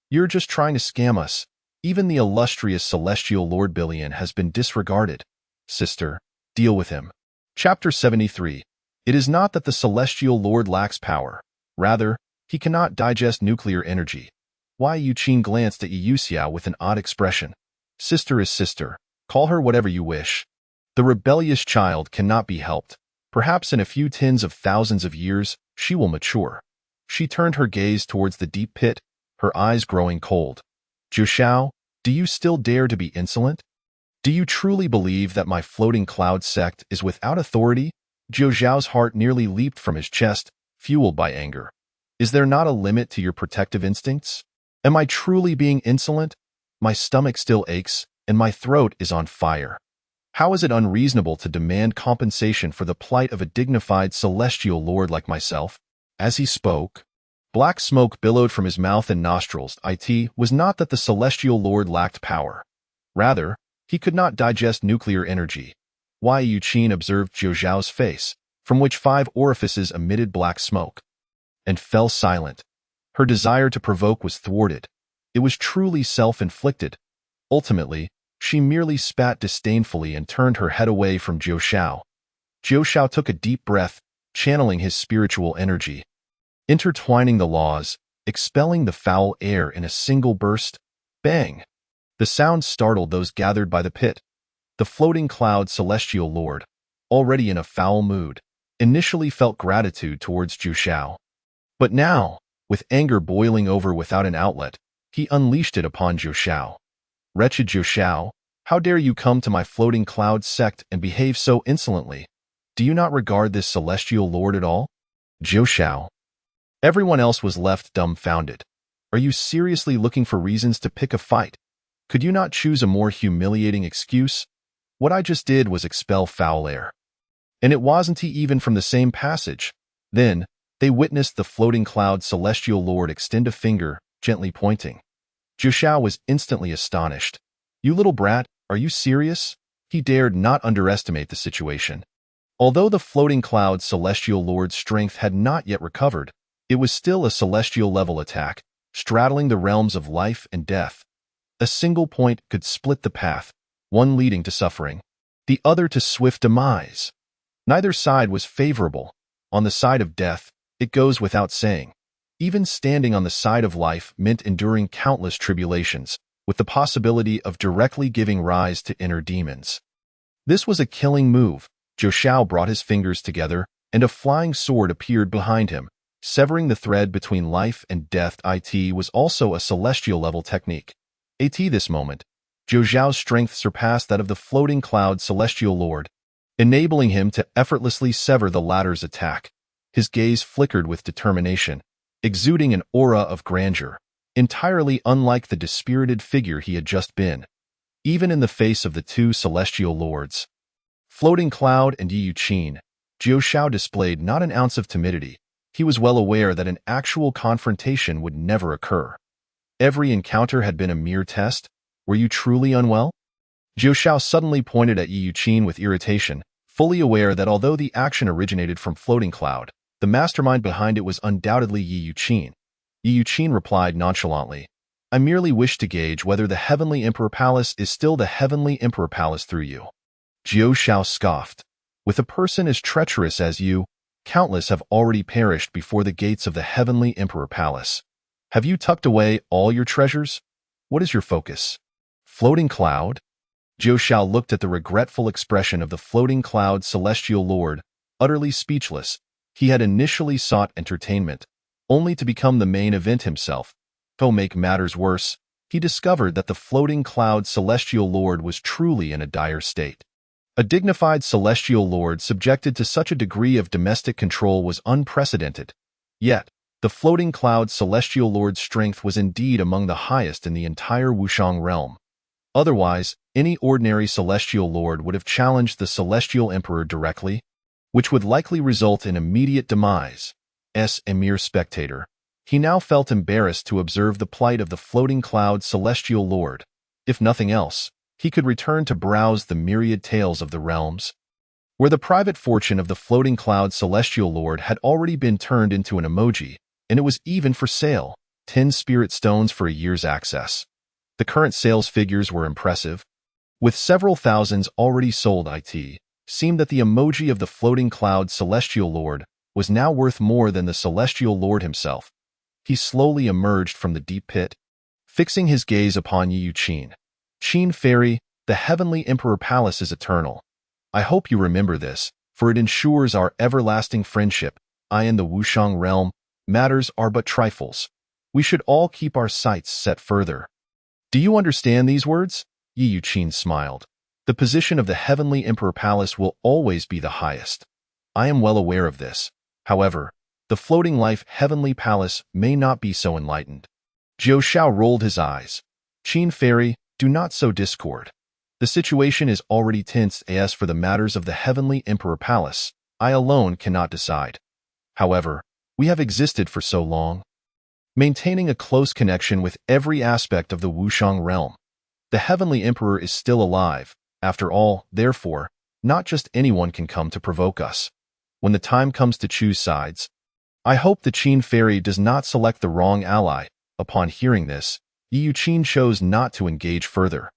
You're just trying to scam us. Even the illustrious celestial Lord Billion has been disregarded. Sister, deal with him. Chapter 73. It is not that the celestial Lord lacks power. Rather, he cannot digest nuclear energy. Yu Qin glanced at Yi Yuxiao with an odd expression. Sister is sister. Call her whatever you wish. The rebellious child cannot be helped. Perhaps in a few tens of thousands of years, she will mature. She turned her gaze towards the deep pit, her eyes growing cold. Zhou, do you still dare to be insolent? Do you truly believe that my floating cloud sect is without authority? Zhou's heart nearly leaped from his chest, fueled by anger. Is there not a limit to your protective instincts? Am I truly being insolent? My stomach still aches, and my throat is on fire. How is it unreasonable to demand compensation for the plight of a dignified celestial lord like myself? As he spoke, black smoke billowed from his mouth and nostrils. It was not that the celestial lord lacked power. Rather, he could not digest nuclear energy. Yu Qin observed Zhou's face, from which 5 orifices emitted black smoke, and fell silent. Her desire to provoke was thwarted. It was truly self-inflicted. Ultimately, she merely spat disdainfully and turned her head away from Zhou. Zhou took a deep breath, channeling his spiritual energy, intertwining the laws, expelling the foul air in a single burst. Bang! The sound startled those gathered by the pit. The floating cloud celestial lord, already in a foul mood, initially felt gratitude towards Zhou. But now, with anger boiling over without an outlet, he unleashed it upon Zhou. Wretched Zhou, how dare you come to my floating cloud sect and behave so insolently? Do you not regard this celestial lord at all? Zhou. Everyone else was left dumbfounded. Are you seriously looking for reasons to pick a fight? Could you not choose a more humiliating excuse? What I just did was expel foul air. And it wasn't even from the same passage. Then, they witnessed the floating cloud celestial lord extend a finger, gently pointing. Zhou was instantly astonished. You little brat, are you serious? He dared not underestimate the situation. Although the floating cloud celestial lord's strength had not yet recovered, it was still a celestial level attack, straddling the realms of life and death. A single point could split the path, one leading to suffering, the other to swift demise. Neither side was favorable. On the side of death, it goes without saying. Even standing on the side of life meant enduring countless tribulations, with the possibility of directly giving rise to inner demons. This was a killing move. Zhou Xiao brought his fingers together, and a flying sword appeared behind him, severing the thread between life and death. It was also a celestial-level technique. This moment, Zhou Xiao's strength surpassed that of the floating cloud celestial lord, enabling him to effortlessly sever the latter's attack. His gaze flickered with determination, exuding an aura of grandeur, entirely unlike the dispirited figure he had just been. Even in the face of the two celestial lords, Floating Cloud and Yi Yuqin, Zhou Xiao displayed not an ounce of timidity. He was well aware that an actual confrontation would never occur. Every encounter had been a mere test. Were you truly unwell? Zhou Xiao suddenly pointed at Yi Yuqin with irritation, fully aware that although the action originated from Floating Cloud, the mastermind behind it was undoubtedly Yi Yuqin. Yi Yuqin replied nonchalantly, I merely wish to gauge whether the Heavenly Emperor Palace is still the Heavenly Emperor Palace through you. Zhou Xiao scoffed. With a person as treacherous as you, countless have already perished before the gates of the Heavenly Emperor Palace. Have you tucked away all your treasures? What is your focus? Floating Cloud? Zhou Xiao looked at the regretful expression of the Floating Cloud celestial lord, utterly speechless. He had initially sought entertainment, only to become the main event himself. To make matters worse, he discovered that the Floating Cloud celestial lord was truly in a dire state. A dignified celestial lord subjected to such a degree of domestic control was unprecedented. Yet, the Floating Cloud celestial lord's strength was indeed among the highest in the entire Wushang realm. Otherwise, any ordinary celestial lord would have challenged the celestial emperor directly, which would likely result in immediate demise. As a mere spectator, he now felt embarrassed to observe the plight of the Floating Cloud celestial lord. If nothing else, he could return to browse the myriad tales of the realms, where the private fortune of the Floating Cloud celestial lord had already been turned into an emoji, and it was even for sale, 10 spirit stones for a year's access. The current sales figures were impressive. With several thousands already sold, it seemed that the emoji of the Floating Cloud celestial lord was now worth more than the celestial lord himself. He slowly emerged from the deep pit, fixing his gaze upon Yi Yuqin. Qin Fairy, the Heavenly Emperor Palace is eternal. I hope you remember this, for it ensures our everlasting friendship. In the Wushang realm, matters are but trifles. We should all keep our sights set further. Do you understand these words? Yi Yuqin smiled. The position of the Heavenly Emperor Palace will always be the highest. I am well aware of this. However, the Floating Life Heavenly Palace may not be so enlightened. Zhou Xiao rolled his eyes. Qin Fairy, do not sow discord. The situation is already tense. As for the matters of the Heavenly Emperor Palace, I alone cannot decide. However, we have existed for so long, maintaining a close connection with every aspect of the Wushang realm. The Heavenly Emperor is still alive. After all, therefore, not just anyone can come to provoke us. When the time comes to choose sides, I hope the Qin Fairy does not select the wrong ally. Upon hearing this, Yi Yuqin chose not to engage further.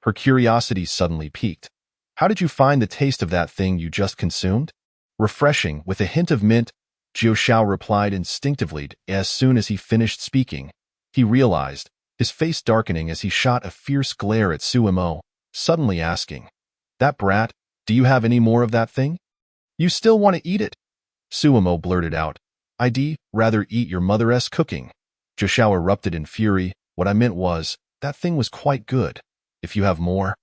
Her curiosity suddenly piqued. How did you find the taste of that thing you just consumed? Refreshing, with a hint of mint, Zhou Xiao replied instinctively. As soon as he finished speaking, he realized, his face darkening as he shot a fierce glare at Suimo, suddenly asking, That brat, do you have any more of that thing? You still want to eat it? Suimo blurted out, I'd rather eat your mother's cooking. Zhou Xiao erupted in fury. What I meant was, that thing was quite good. If you have more,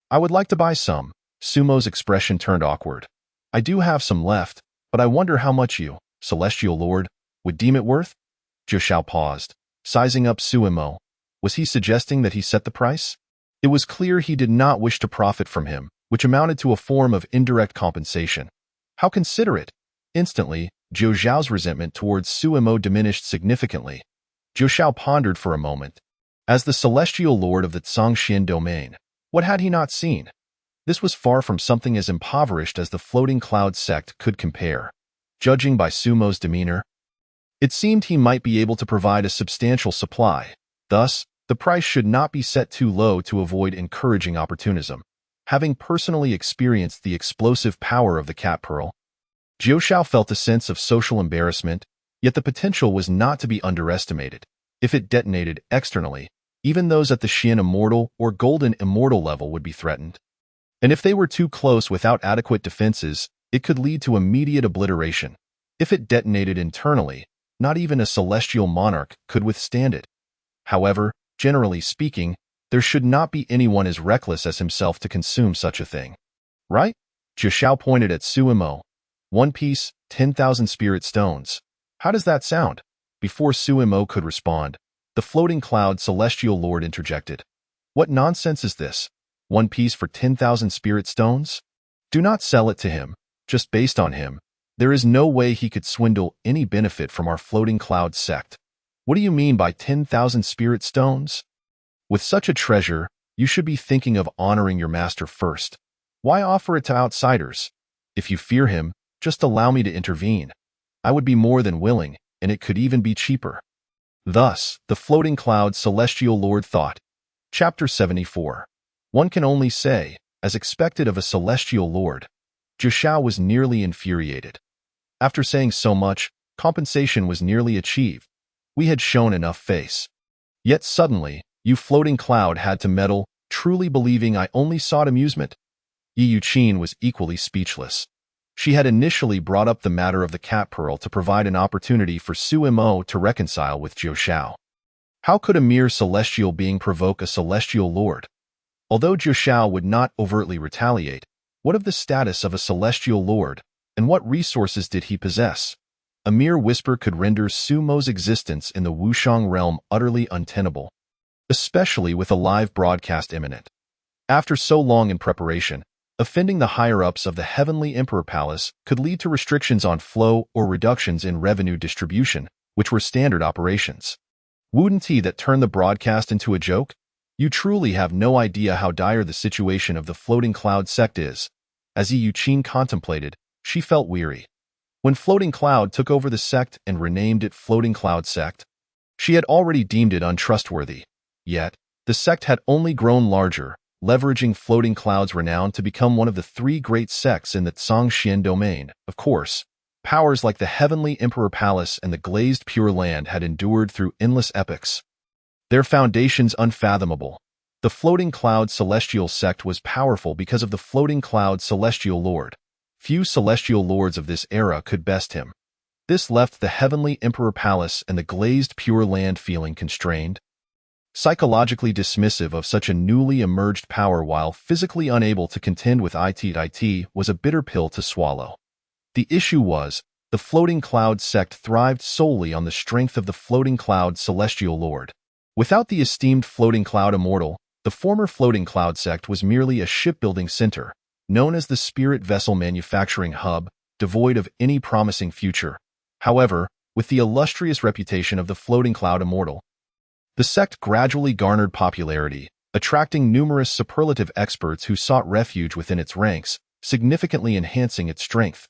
I would like to buy some. Sumo's expression turned awkward. I do have some left, but I wonder how much you, Celestial Lord, would deem it worth? Zhou Xiao paused, sizing up Suimo. Was he suggesting that he set the price? It was clear he did not wish to profit from him, which amounted to a form of indirect compensation. How considerate! Instantly, Zhou Xiao's resentment towards Suimo diminished significantly. Zhou Xiao pondered for a moment. As the Celestial Lord of the Zhangxian domain, what had he not seen? This was far from something as impoverished as the Floating Cloud sect could compare. Judging by Sumo's demeanor, it seemed he might be able to provide a substantial supply. Thus, the price should not be set too low to avoid encouraging opportunism. Having personally experienced the explosive power of the cat pearl, Zhou Xiao felt a sense of social embarrassment, yet the potential was not to be underestimated. If it detonated externally, even those at the Xian Immortal or Golden Immortal level would be threatened. And if they were too close without adequate defenses, it could lead to immediate obliteration. If it detonated internally, not even a celestial monarch could withstand it. However, generally speaking, there should not be anyone as reckless as himself to consume such a thing. Right? Jiu pointed at Suimo. One piece, 10,000 spirit stones. How does that sound? Before Suimo could respond, the floating cloud celestial lord interjected. What nonsense is this? One piece for 10,000 spirit stones? Do not sell it to him, just based on him. There is no way he could swindle any benefit from our floating cloud sect. What do you mean by 10,000 spirit stones? With such a treasure, you should be thinking of honoring your master first. Why offer it to outsiders? If you fear him, just allow me to intervene. I would be more than willing, and it could even be cheaper. Thus, the floating cloud celestial lord thought. Chapter 74. One can only say, as expected of a celestial lord. Jiu was nearly infuriated. After saying so much, compensation was nearly achieved. We had shown enough face. Yet suddenly, you floating cloud had to meddle, truly believing I only sought amusement. Yi Yuqin was equally speechless. She had initially brought up the matter of the cat pearl to provide an opportunity for Suimo to reconcile with Jiu. How could a mere celestial being provoke a celestial lord? Although Jiu would not overtly retaliate, what of the status of a celestial lord, and what resources did he possess? A mere whisper could render Sumo's existence in the Wushang realm utterly untenable, especially with a live broadcast imminent. After so long in preparation, offending the higher-ups of the Heavenly Emperor Palace could lead to restrictions on flow or reductions in revenue distribution, which were standard operations. Wouldn't he that turned the broadcast into a joke? You truly have no idea how dire the situation of the floating cloud sect is. As Yi Yuqin contemplated, she felt weary. When Floating Cloud took over the sect and renamed it Floating Cloud Sect, she had already deemed it untrustworthy. Yet, the sect had only grown larger, leveraging Floating Cloud's renown to become one of the three great sects in the Zhangxian domain. Of course, powers like the Heavenly Emperor Palace and the Glazed Pure Land had endured through endless epochs. Their foundations unfathomable. The Floating Cloud Celestial Sect was powerful because of the Floating Cloud Celestial Lord. Few celestial lords of this era could best him. This left the Heavenly Emperor Palace and the Glazed Pure Land feeling constrained, psychologically dismissive of such a newly emerged power while physically unable to contend with it was a bitter pill to swallow. The issue was, the Floating Cloud sect thrived solely on the strength of the Floating Cloud Celestial Lord. Without the esteemed Floating Cloud Immortal, the former Floating Cloud sect was merely a shipbuilding center, known as the Spirit Vessel Manufacturing Hub, devoid of any promising future. However, with the illustrious reputation of the Floating Cloud Immortal, the sect gradually garnered popularity, attracting numerous superlative experts who sought refuge within its ranks, significantly enhancing its strength.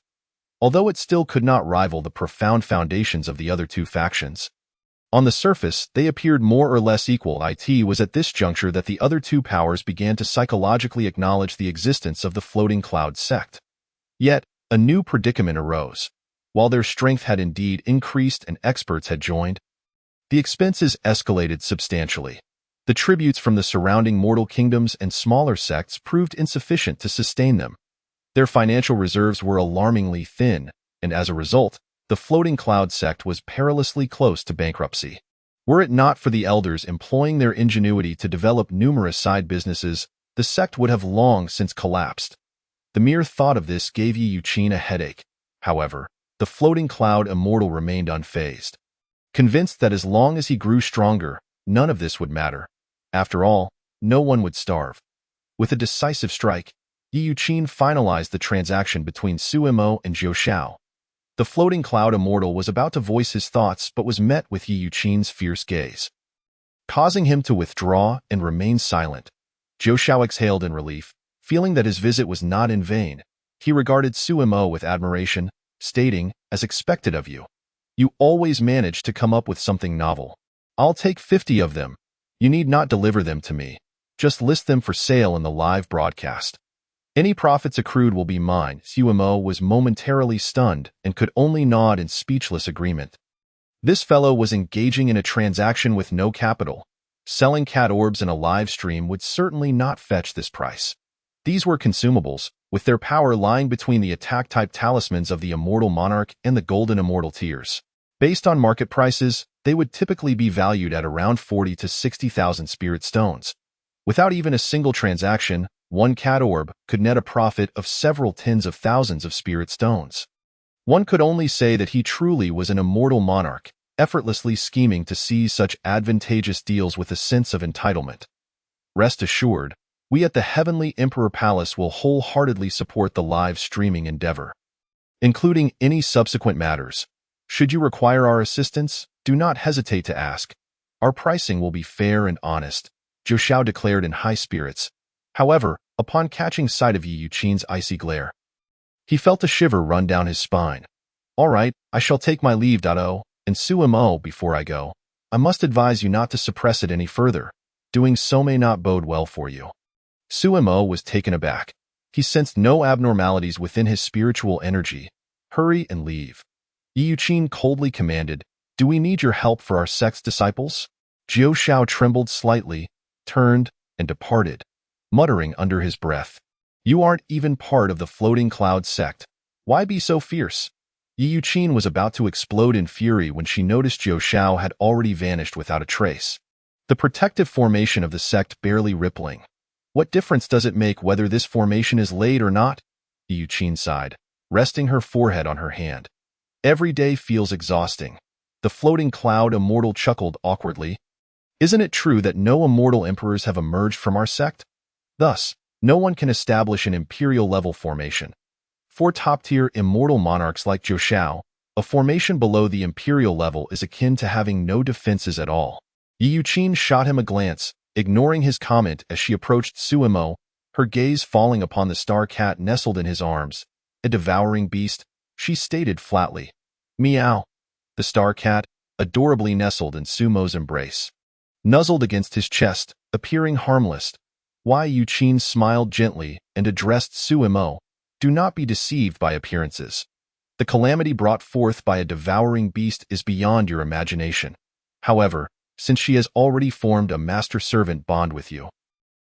Although it still could not rival the profound foundations of the other two factions. On the surface, they appeared more or less equal. It was at this juncture that the other two powers began to psychologically acknowledge the existence of the Floating Cloud sect. Yet, a new predicament arose. While their strength had indeed increased and experts had joined, the expenses escalated substantially. The tributes from the surrounding mortal kingdoms and smaller sects proved insufficient to sustain them. Their financial reserves were alarmingly thin, and as a result, the Floating Cloud sect was perilously close to bankruptcy. Were it not for the elders employing their ingenuity to develop numerous side businesses, the sect would have long since collapsed. The mere thought of this gave Yi Yuqin a headache. However, the Floating Cloud Immortal remained unfazed, convinced that as long as he grew stronger, none of this would matter. After all, no one would starve. With a decisive strike, Yi Yuqin finalized the transaction between Suimo and Jiu. The Floating Cloud Immortal was about to voice his thoughts but was met with Yi Yuqin's fierce gaze, causing him to withdraw and remain silent. Jiu exhaled in relief, feeling that his visit was not in vain. He regarded Suimo with admiration, stating, "As expected of you. You always manage to come up with something novel. I'll take 50 of them. You need not deliver them to me. Just list them for sale in the live broadcast. Any profits accrued will be mine." Suimo was momentarily stunned and could only nod in speechless agreement. This fellow was engaging in a transaction with no capital. Selling cat orbs in a live stream would certainly not fetch this price. These were consumables, with their power lying between the attack-type talismans of the Immortal Monarch and the Golden Immortal tiers. Based on market prices, they would typically be valued at around 40 to 60,000 spirit stones. Without even a single transaction, one cat orb could net a profit of several tens of thousands of spirit stones. One could only say that he truly was an immortal monarch, effortlessly scheming to seize such advantageous deals with a sense of entitlement. Rest assured, we at the Heavenly Emperor Palace will wholeheartedly support the live streaming endeavor, including any subsequent matters. Should you require our assistance, do not hesitate to ask. Our pricing will be fair and honest, Zhou Xiao declared in high spirits. However, upon catching sight of Yi Yuqin's icy glare, he felt a shiver run down his spine. All right, I shall take my leave, Dado, and Suimo, before I go. I must advise you not to suppress it any further. Doing so may not bode well for you. Suimo was taken aback. He sensed no abnormalities within his spiritual energy. Hurry and leave. Yi Yuqin coldly commanded, Do we need your help for our sect's disciples? Zhou Xiao trembled slightly, turned, and departed, muttering under his breath. You aren't even part of the Floating Cloud sect. Why be so fierce? Yi Yuqin was about to explode in fury when she noticed Zhou Xiao had already vanished without a trace. The protective formation of the sect barely rippling. What difference does it make whether this formation is laid or not? Yi Yuqin sighed, resting her forehead on her hand. Every day feels exhausting. The Floating Cloud immortal chuckled awkwardly. Isn't it true that no immortal emperors have emerged from our sect? Thus, no one can establish an imperial-level formation. For top-tier immortal monarchs like Zhou Xiao, a formation below the imperial level is akin to having no defenses at all. Yi Yuqin shot him a glance, ignoring his comment as she approached Suimo, her gaze falling upon the star cat nestled in his arms. A devouring beast, she stated flatly. Meow. The star cat, adorably nestled in Sumo's embrace, nuzzled against his chest, appearing harmless. Yi Yuqin smiled gently and addressed Suimo. Do not be deceived by appearances. The calamity brought forth by a devouring beast is beyond your imagination. However, since she has already formed a master-servant bond with you,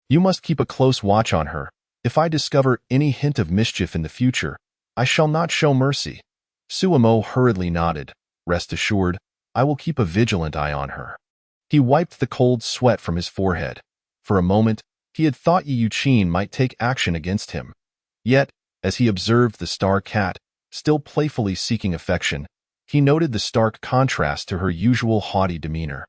you must keep a close watch on her. If I discover any hint of mischief in the future, I shall not show mercy. Suimo hurriedly nodded. Rest assured, I will keep a vigilant eye on her. He wiped the cold sweat from his forehead. For a moment, he had thought Yi Yuqin might take action against him. Yet, as he observed the star cat, still playfully seeking affection, he noted the stark contrast to her usual haughty demeanor.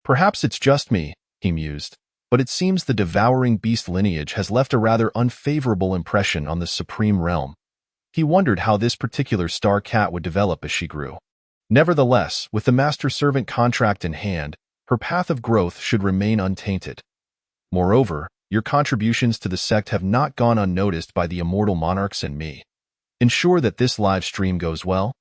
Perhaps it's just me, he mused, but it seems the devouring beast lineage has left a rather unfavorable impression on the supreme realm. He wondered how this particular star cat would develop as she grew. Nevertheless, with the master-servant contract in hand, her path of growth should remain untainted. Moreover, your contributions to the sect have not gone unnoticed by the immortal monarchs and me. Ensure that this live stream goes well,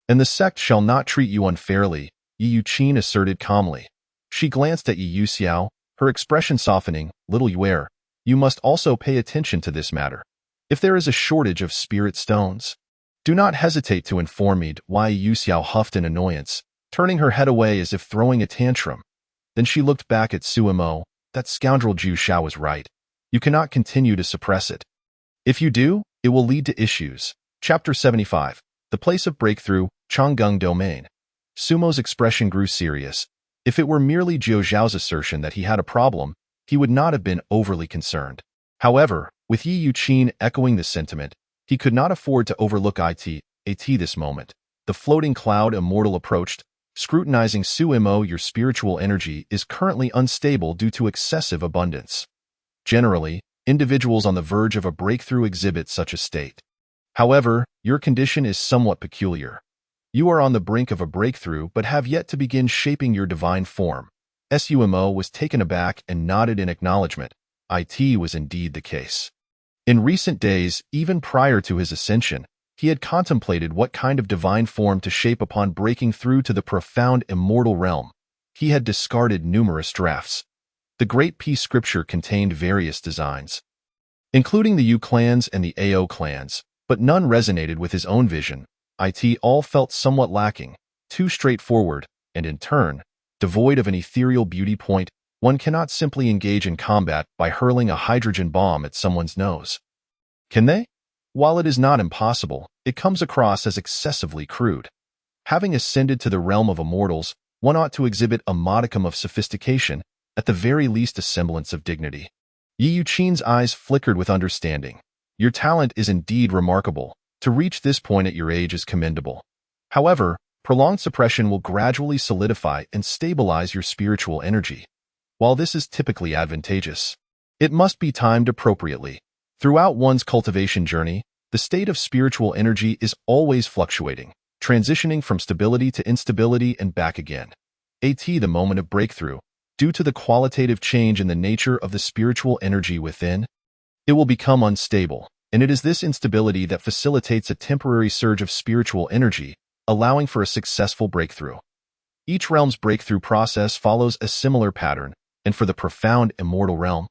and the sect shall not treat you unfairly, Yi Yuqin asserted calmly. She glanced at Yi Yuxiao, her expression softening. Little Yuer, you must also pay attention to this matter. If there is a shortage of spirit stones, do not hesitate to inform me. Yi Yuxiao huffed in annoyance, turning her head away as if throwing a tantrum. Then she looked back at Suimo. That scoundrel Zhou Xiao was right. You cannot continue to suppress it. If you do, it will lead to issues. Chapter 75. The Place of Breakthrough, Changgung Domain. Sumo's expression grew serious. If it were merely Zhou Xiao's assertion that he had a problem, he would not have been overly concerned. However, with Yi Yuqin echoing the sentiment, he could not afford to overlook at this moment. The Floating Cloud immortal approached, scrutinizing Suimo. Your spiritual energy is currently unstable due to excessive abundance. Generally, individuals on the verge of a breakthrough exhibit such a state. However, your condition is somewhat peculiar. You are on the brink of a breakthrough but have yet to begin shaping your divine form. Sumo was taken aback and nodded in acknowledgement. It was indeed the case. In recent days, even prior to his ascension, he had contemplated what kind of divine form to shape upon breaking through to the profound immortal realm. He had discarded numerous drafts. The Great Peace Scripture contained various designs, including the Yu clans and the Ao clans, but none resonated with his own vision. All felt somewhat lacking, too straightforward, and in turn, devoid of an ethereal beauty point. One cannot simply engage in combat by hurling a hydrogen bomb at someone's nose. Can they? While it is not impossible, it comes across as excessively crude. Having ascended to the realm of immortals, one ought to exhibit a modicum of sophistication, at the very least a semblance of dignity. Yi Yuqin's eyes flickered with understanding. Your talent is indeed remarkable. To reach this point at your age is commendable. However, prolonged suppression will gradually solidify and stabilize your spiritual energy. While this is typically advantageous, it must be timed appropriately. Throughout one's cultivation journey, the state of spiritual energy is always fluctuating, transitioning from stability to instability and back again. The moment of breakthrough, due to the qualitative change in the nature of the spiritual energy within, it will become unstable, and it is this instability that facilitates a temporary surge of spiritual energy, allowing for a successful breakthrough. Each realm's breakthrough process follows a similar pattern, and for the profound immortal realm,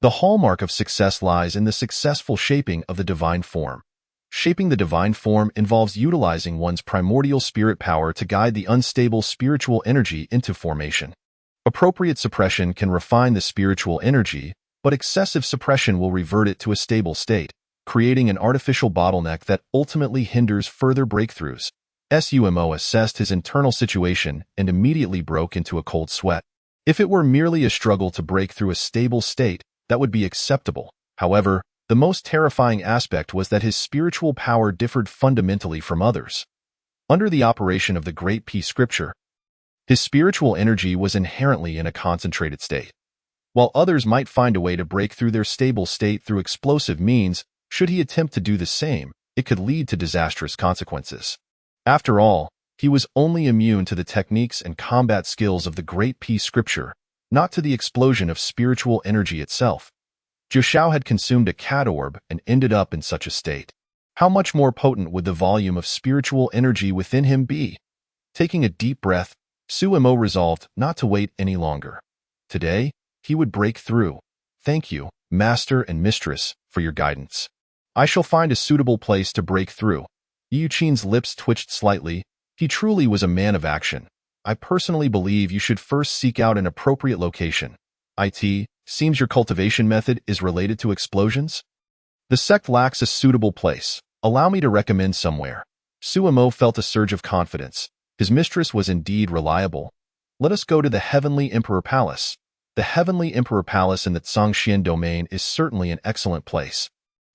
the hallmark of success lies in the successful shaping of the divine form. Shaping the divine form involves utilizing one's primordial spirit power to guide the unstable spiritual energy into formation. Appropriate suppression can refine the spiritual energy, but excessive suppression will revert it to a stable state, creating an artificial bottleneck that ultimately hinders further breakthroughs. Sumo assessed his internal situation and immediately broke into a cold sweat. If it were merely a struggle to break through a stable state, that would be acceptable. However, the most terrifying aspect was that his spiritual power differed fundamentally from others. Under the operation of the Great P Scripture, his spiritual energy was inherently in a concentrated state. While others might find a way to break through their stable state through explosive means, should he attempt to do the same, it could lead to disastrous consequences. After all, he was only immune to the techniques and combat skills of the Great P Scripture, not to the explosion of spiritual energy itself. Zhou Xiao had consumed a cat orb and ended up in such a state. How much more potent would the volume of spiritual energy within him be? Taking a deep breath, Suimo resolved not to wait any longer. Today, he would break through. Thank you, Master and Mistress, for your guidance. I shall find a suitable place to break through. Yi Yuqin's lips twitched slightly. He truly was a man of action. I personally believe you should first seek out an appropriate location. Seems your cultivation method is related to explosions? The sect lacks a suitable place. Allow me to recommend somewhere. Suimo felt a surge of confidence. His mistress was indeed reliable. Let us go to the Heavenly Emperor Palace. The Heavenly Emperor Palace in the Zhangxian domain is certainly an excellent place.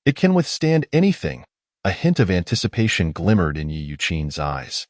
It can withstand anything. A hint of anticipation glimmered in Yi Yuqin's eyes.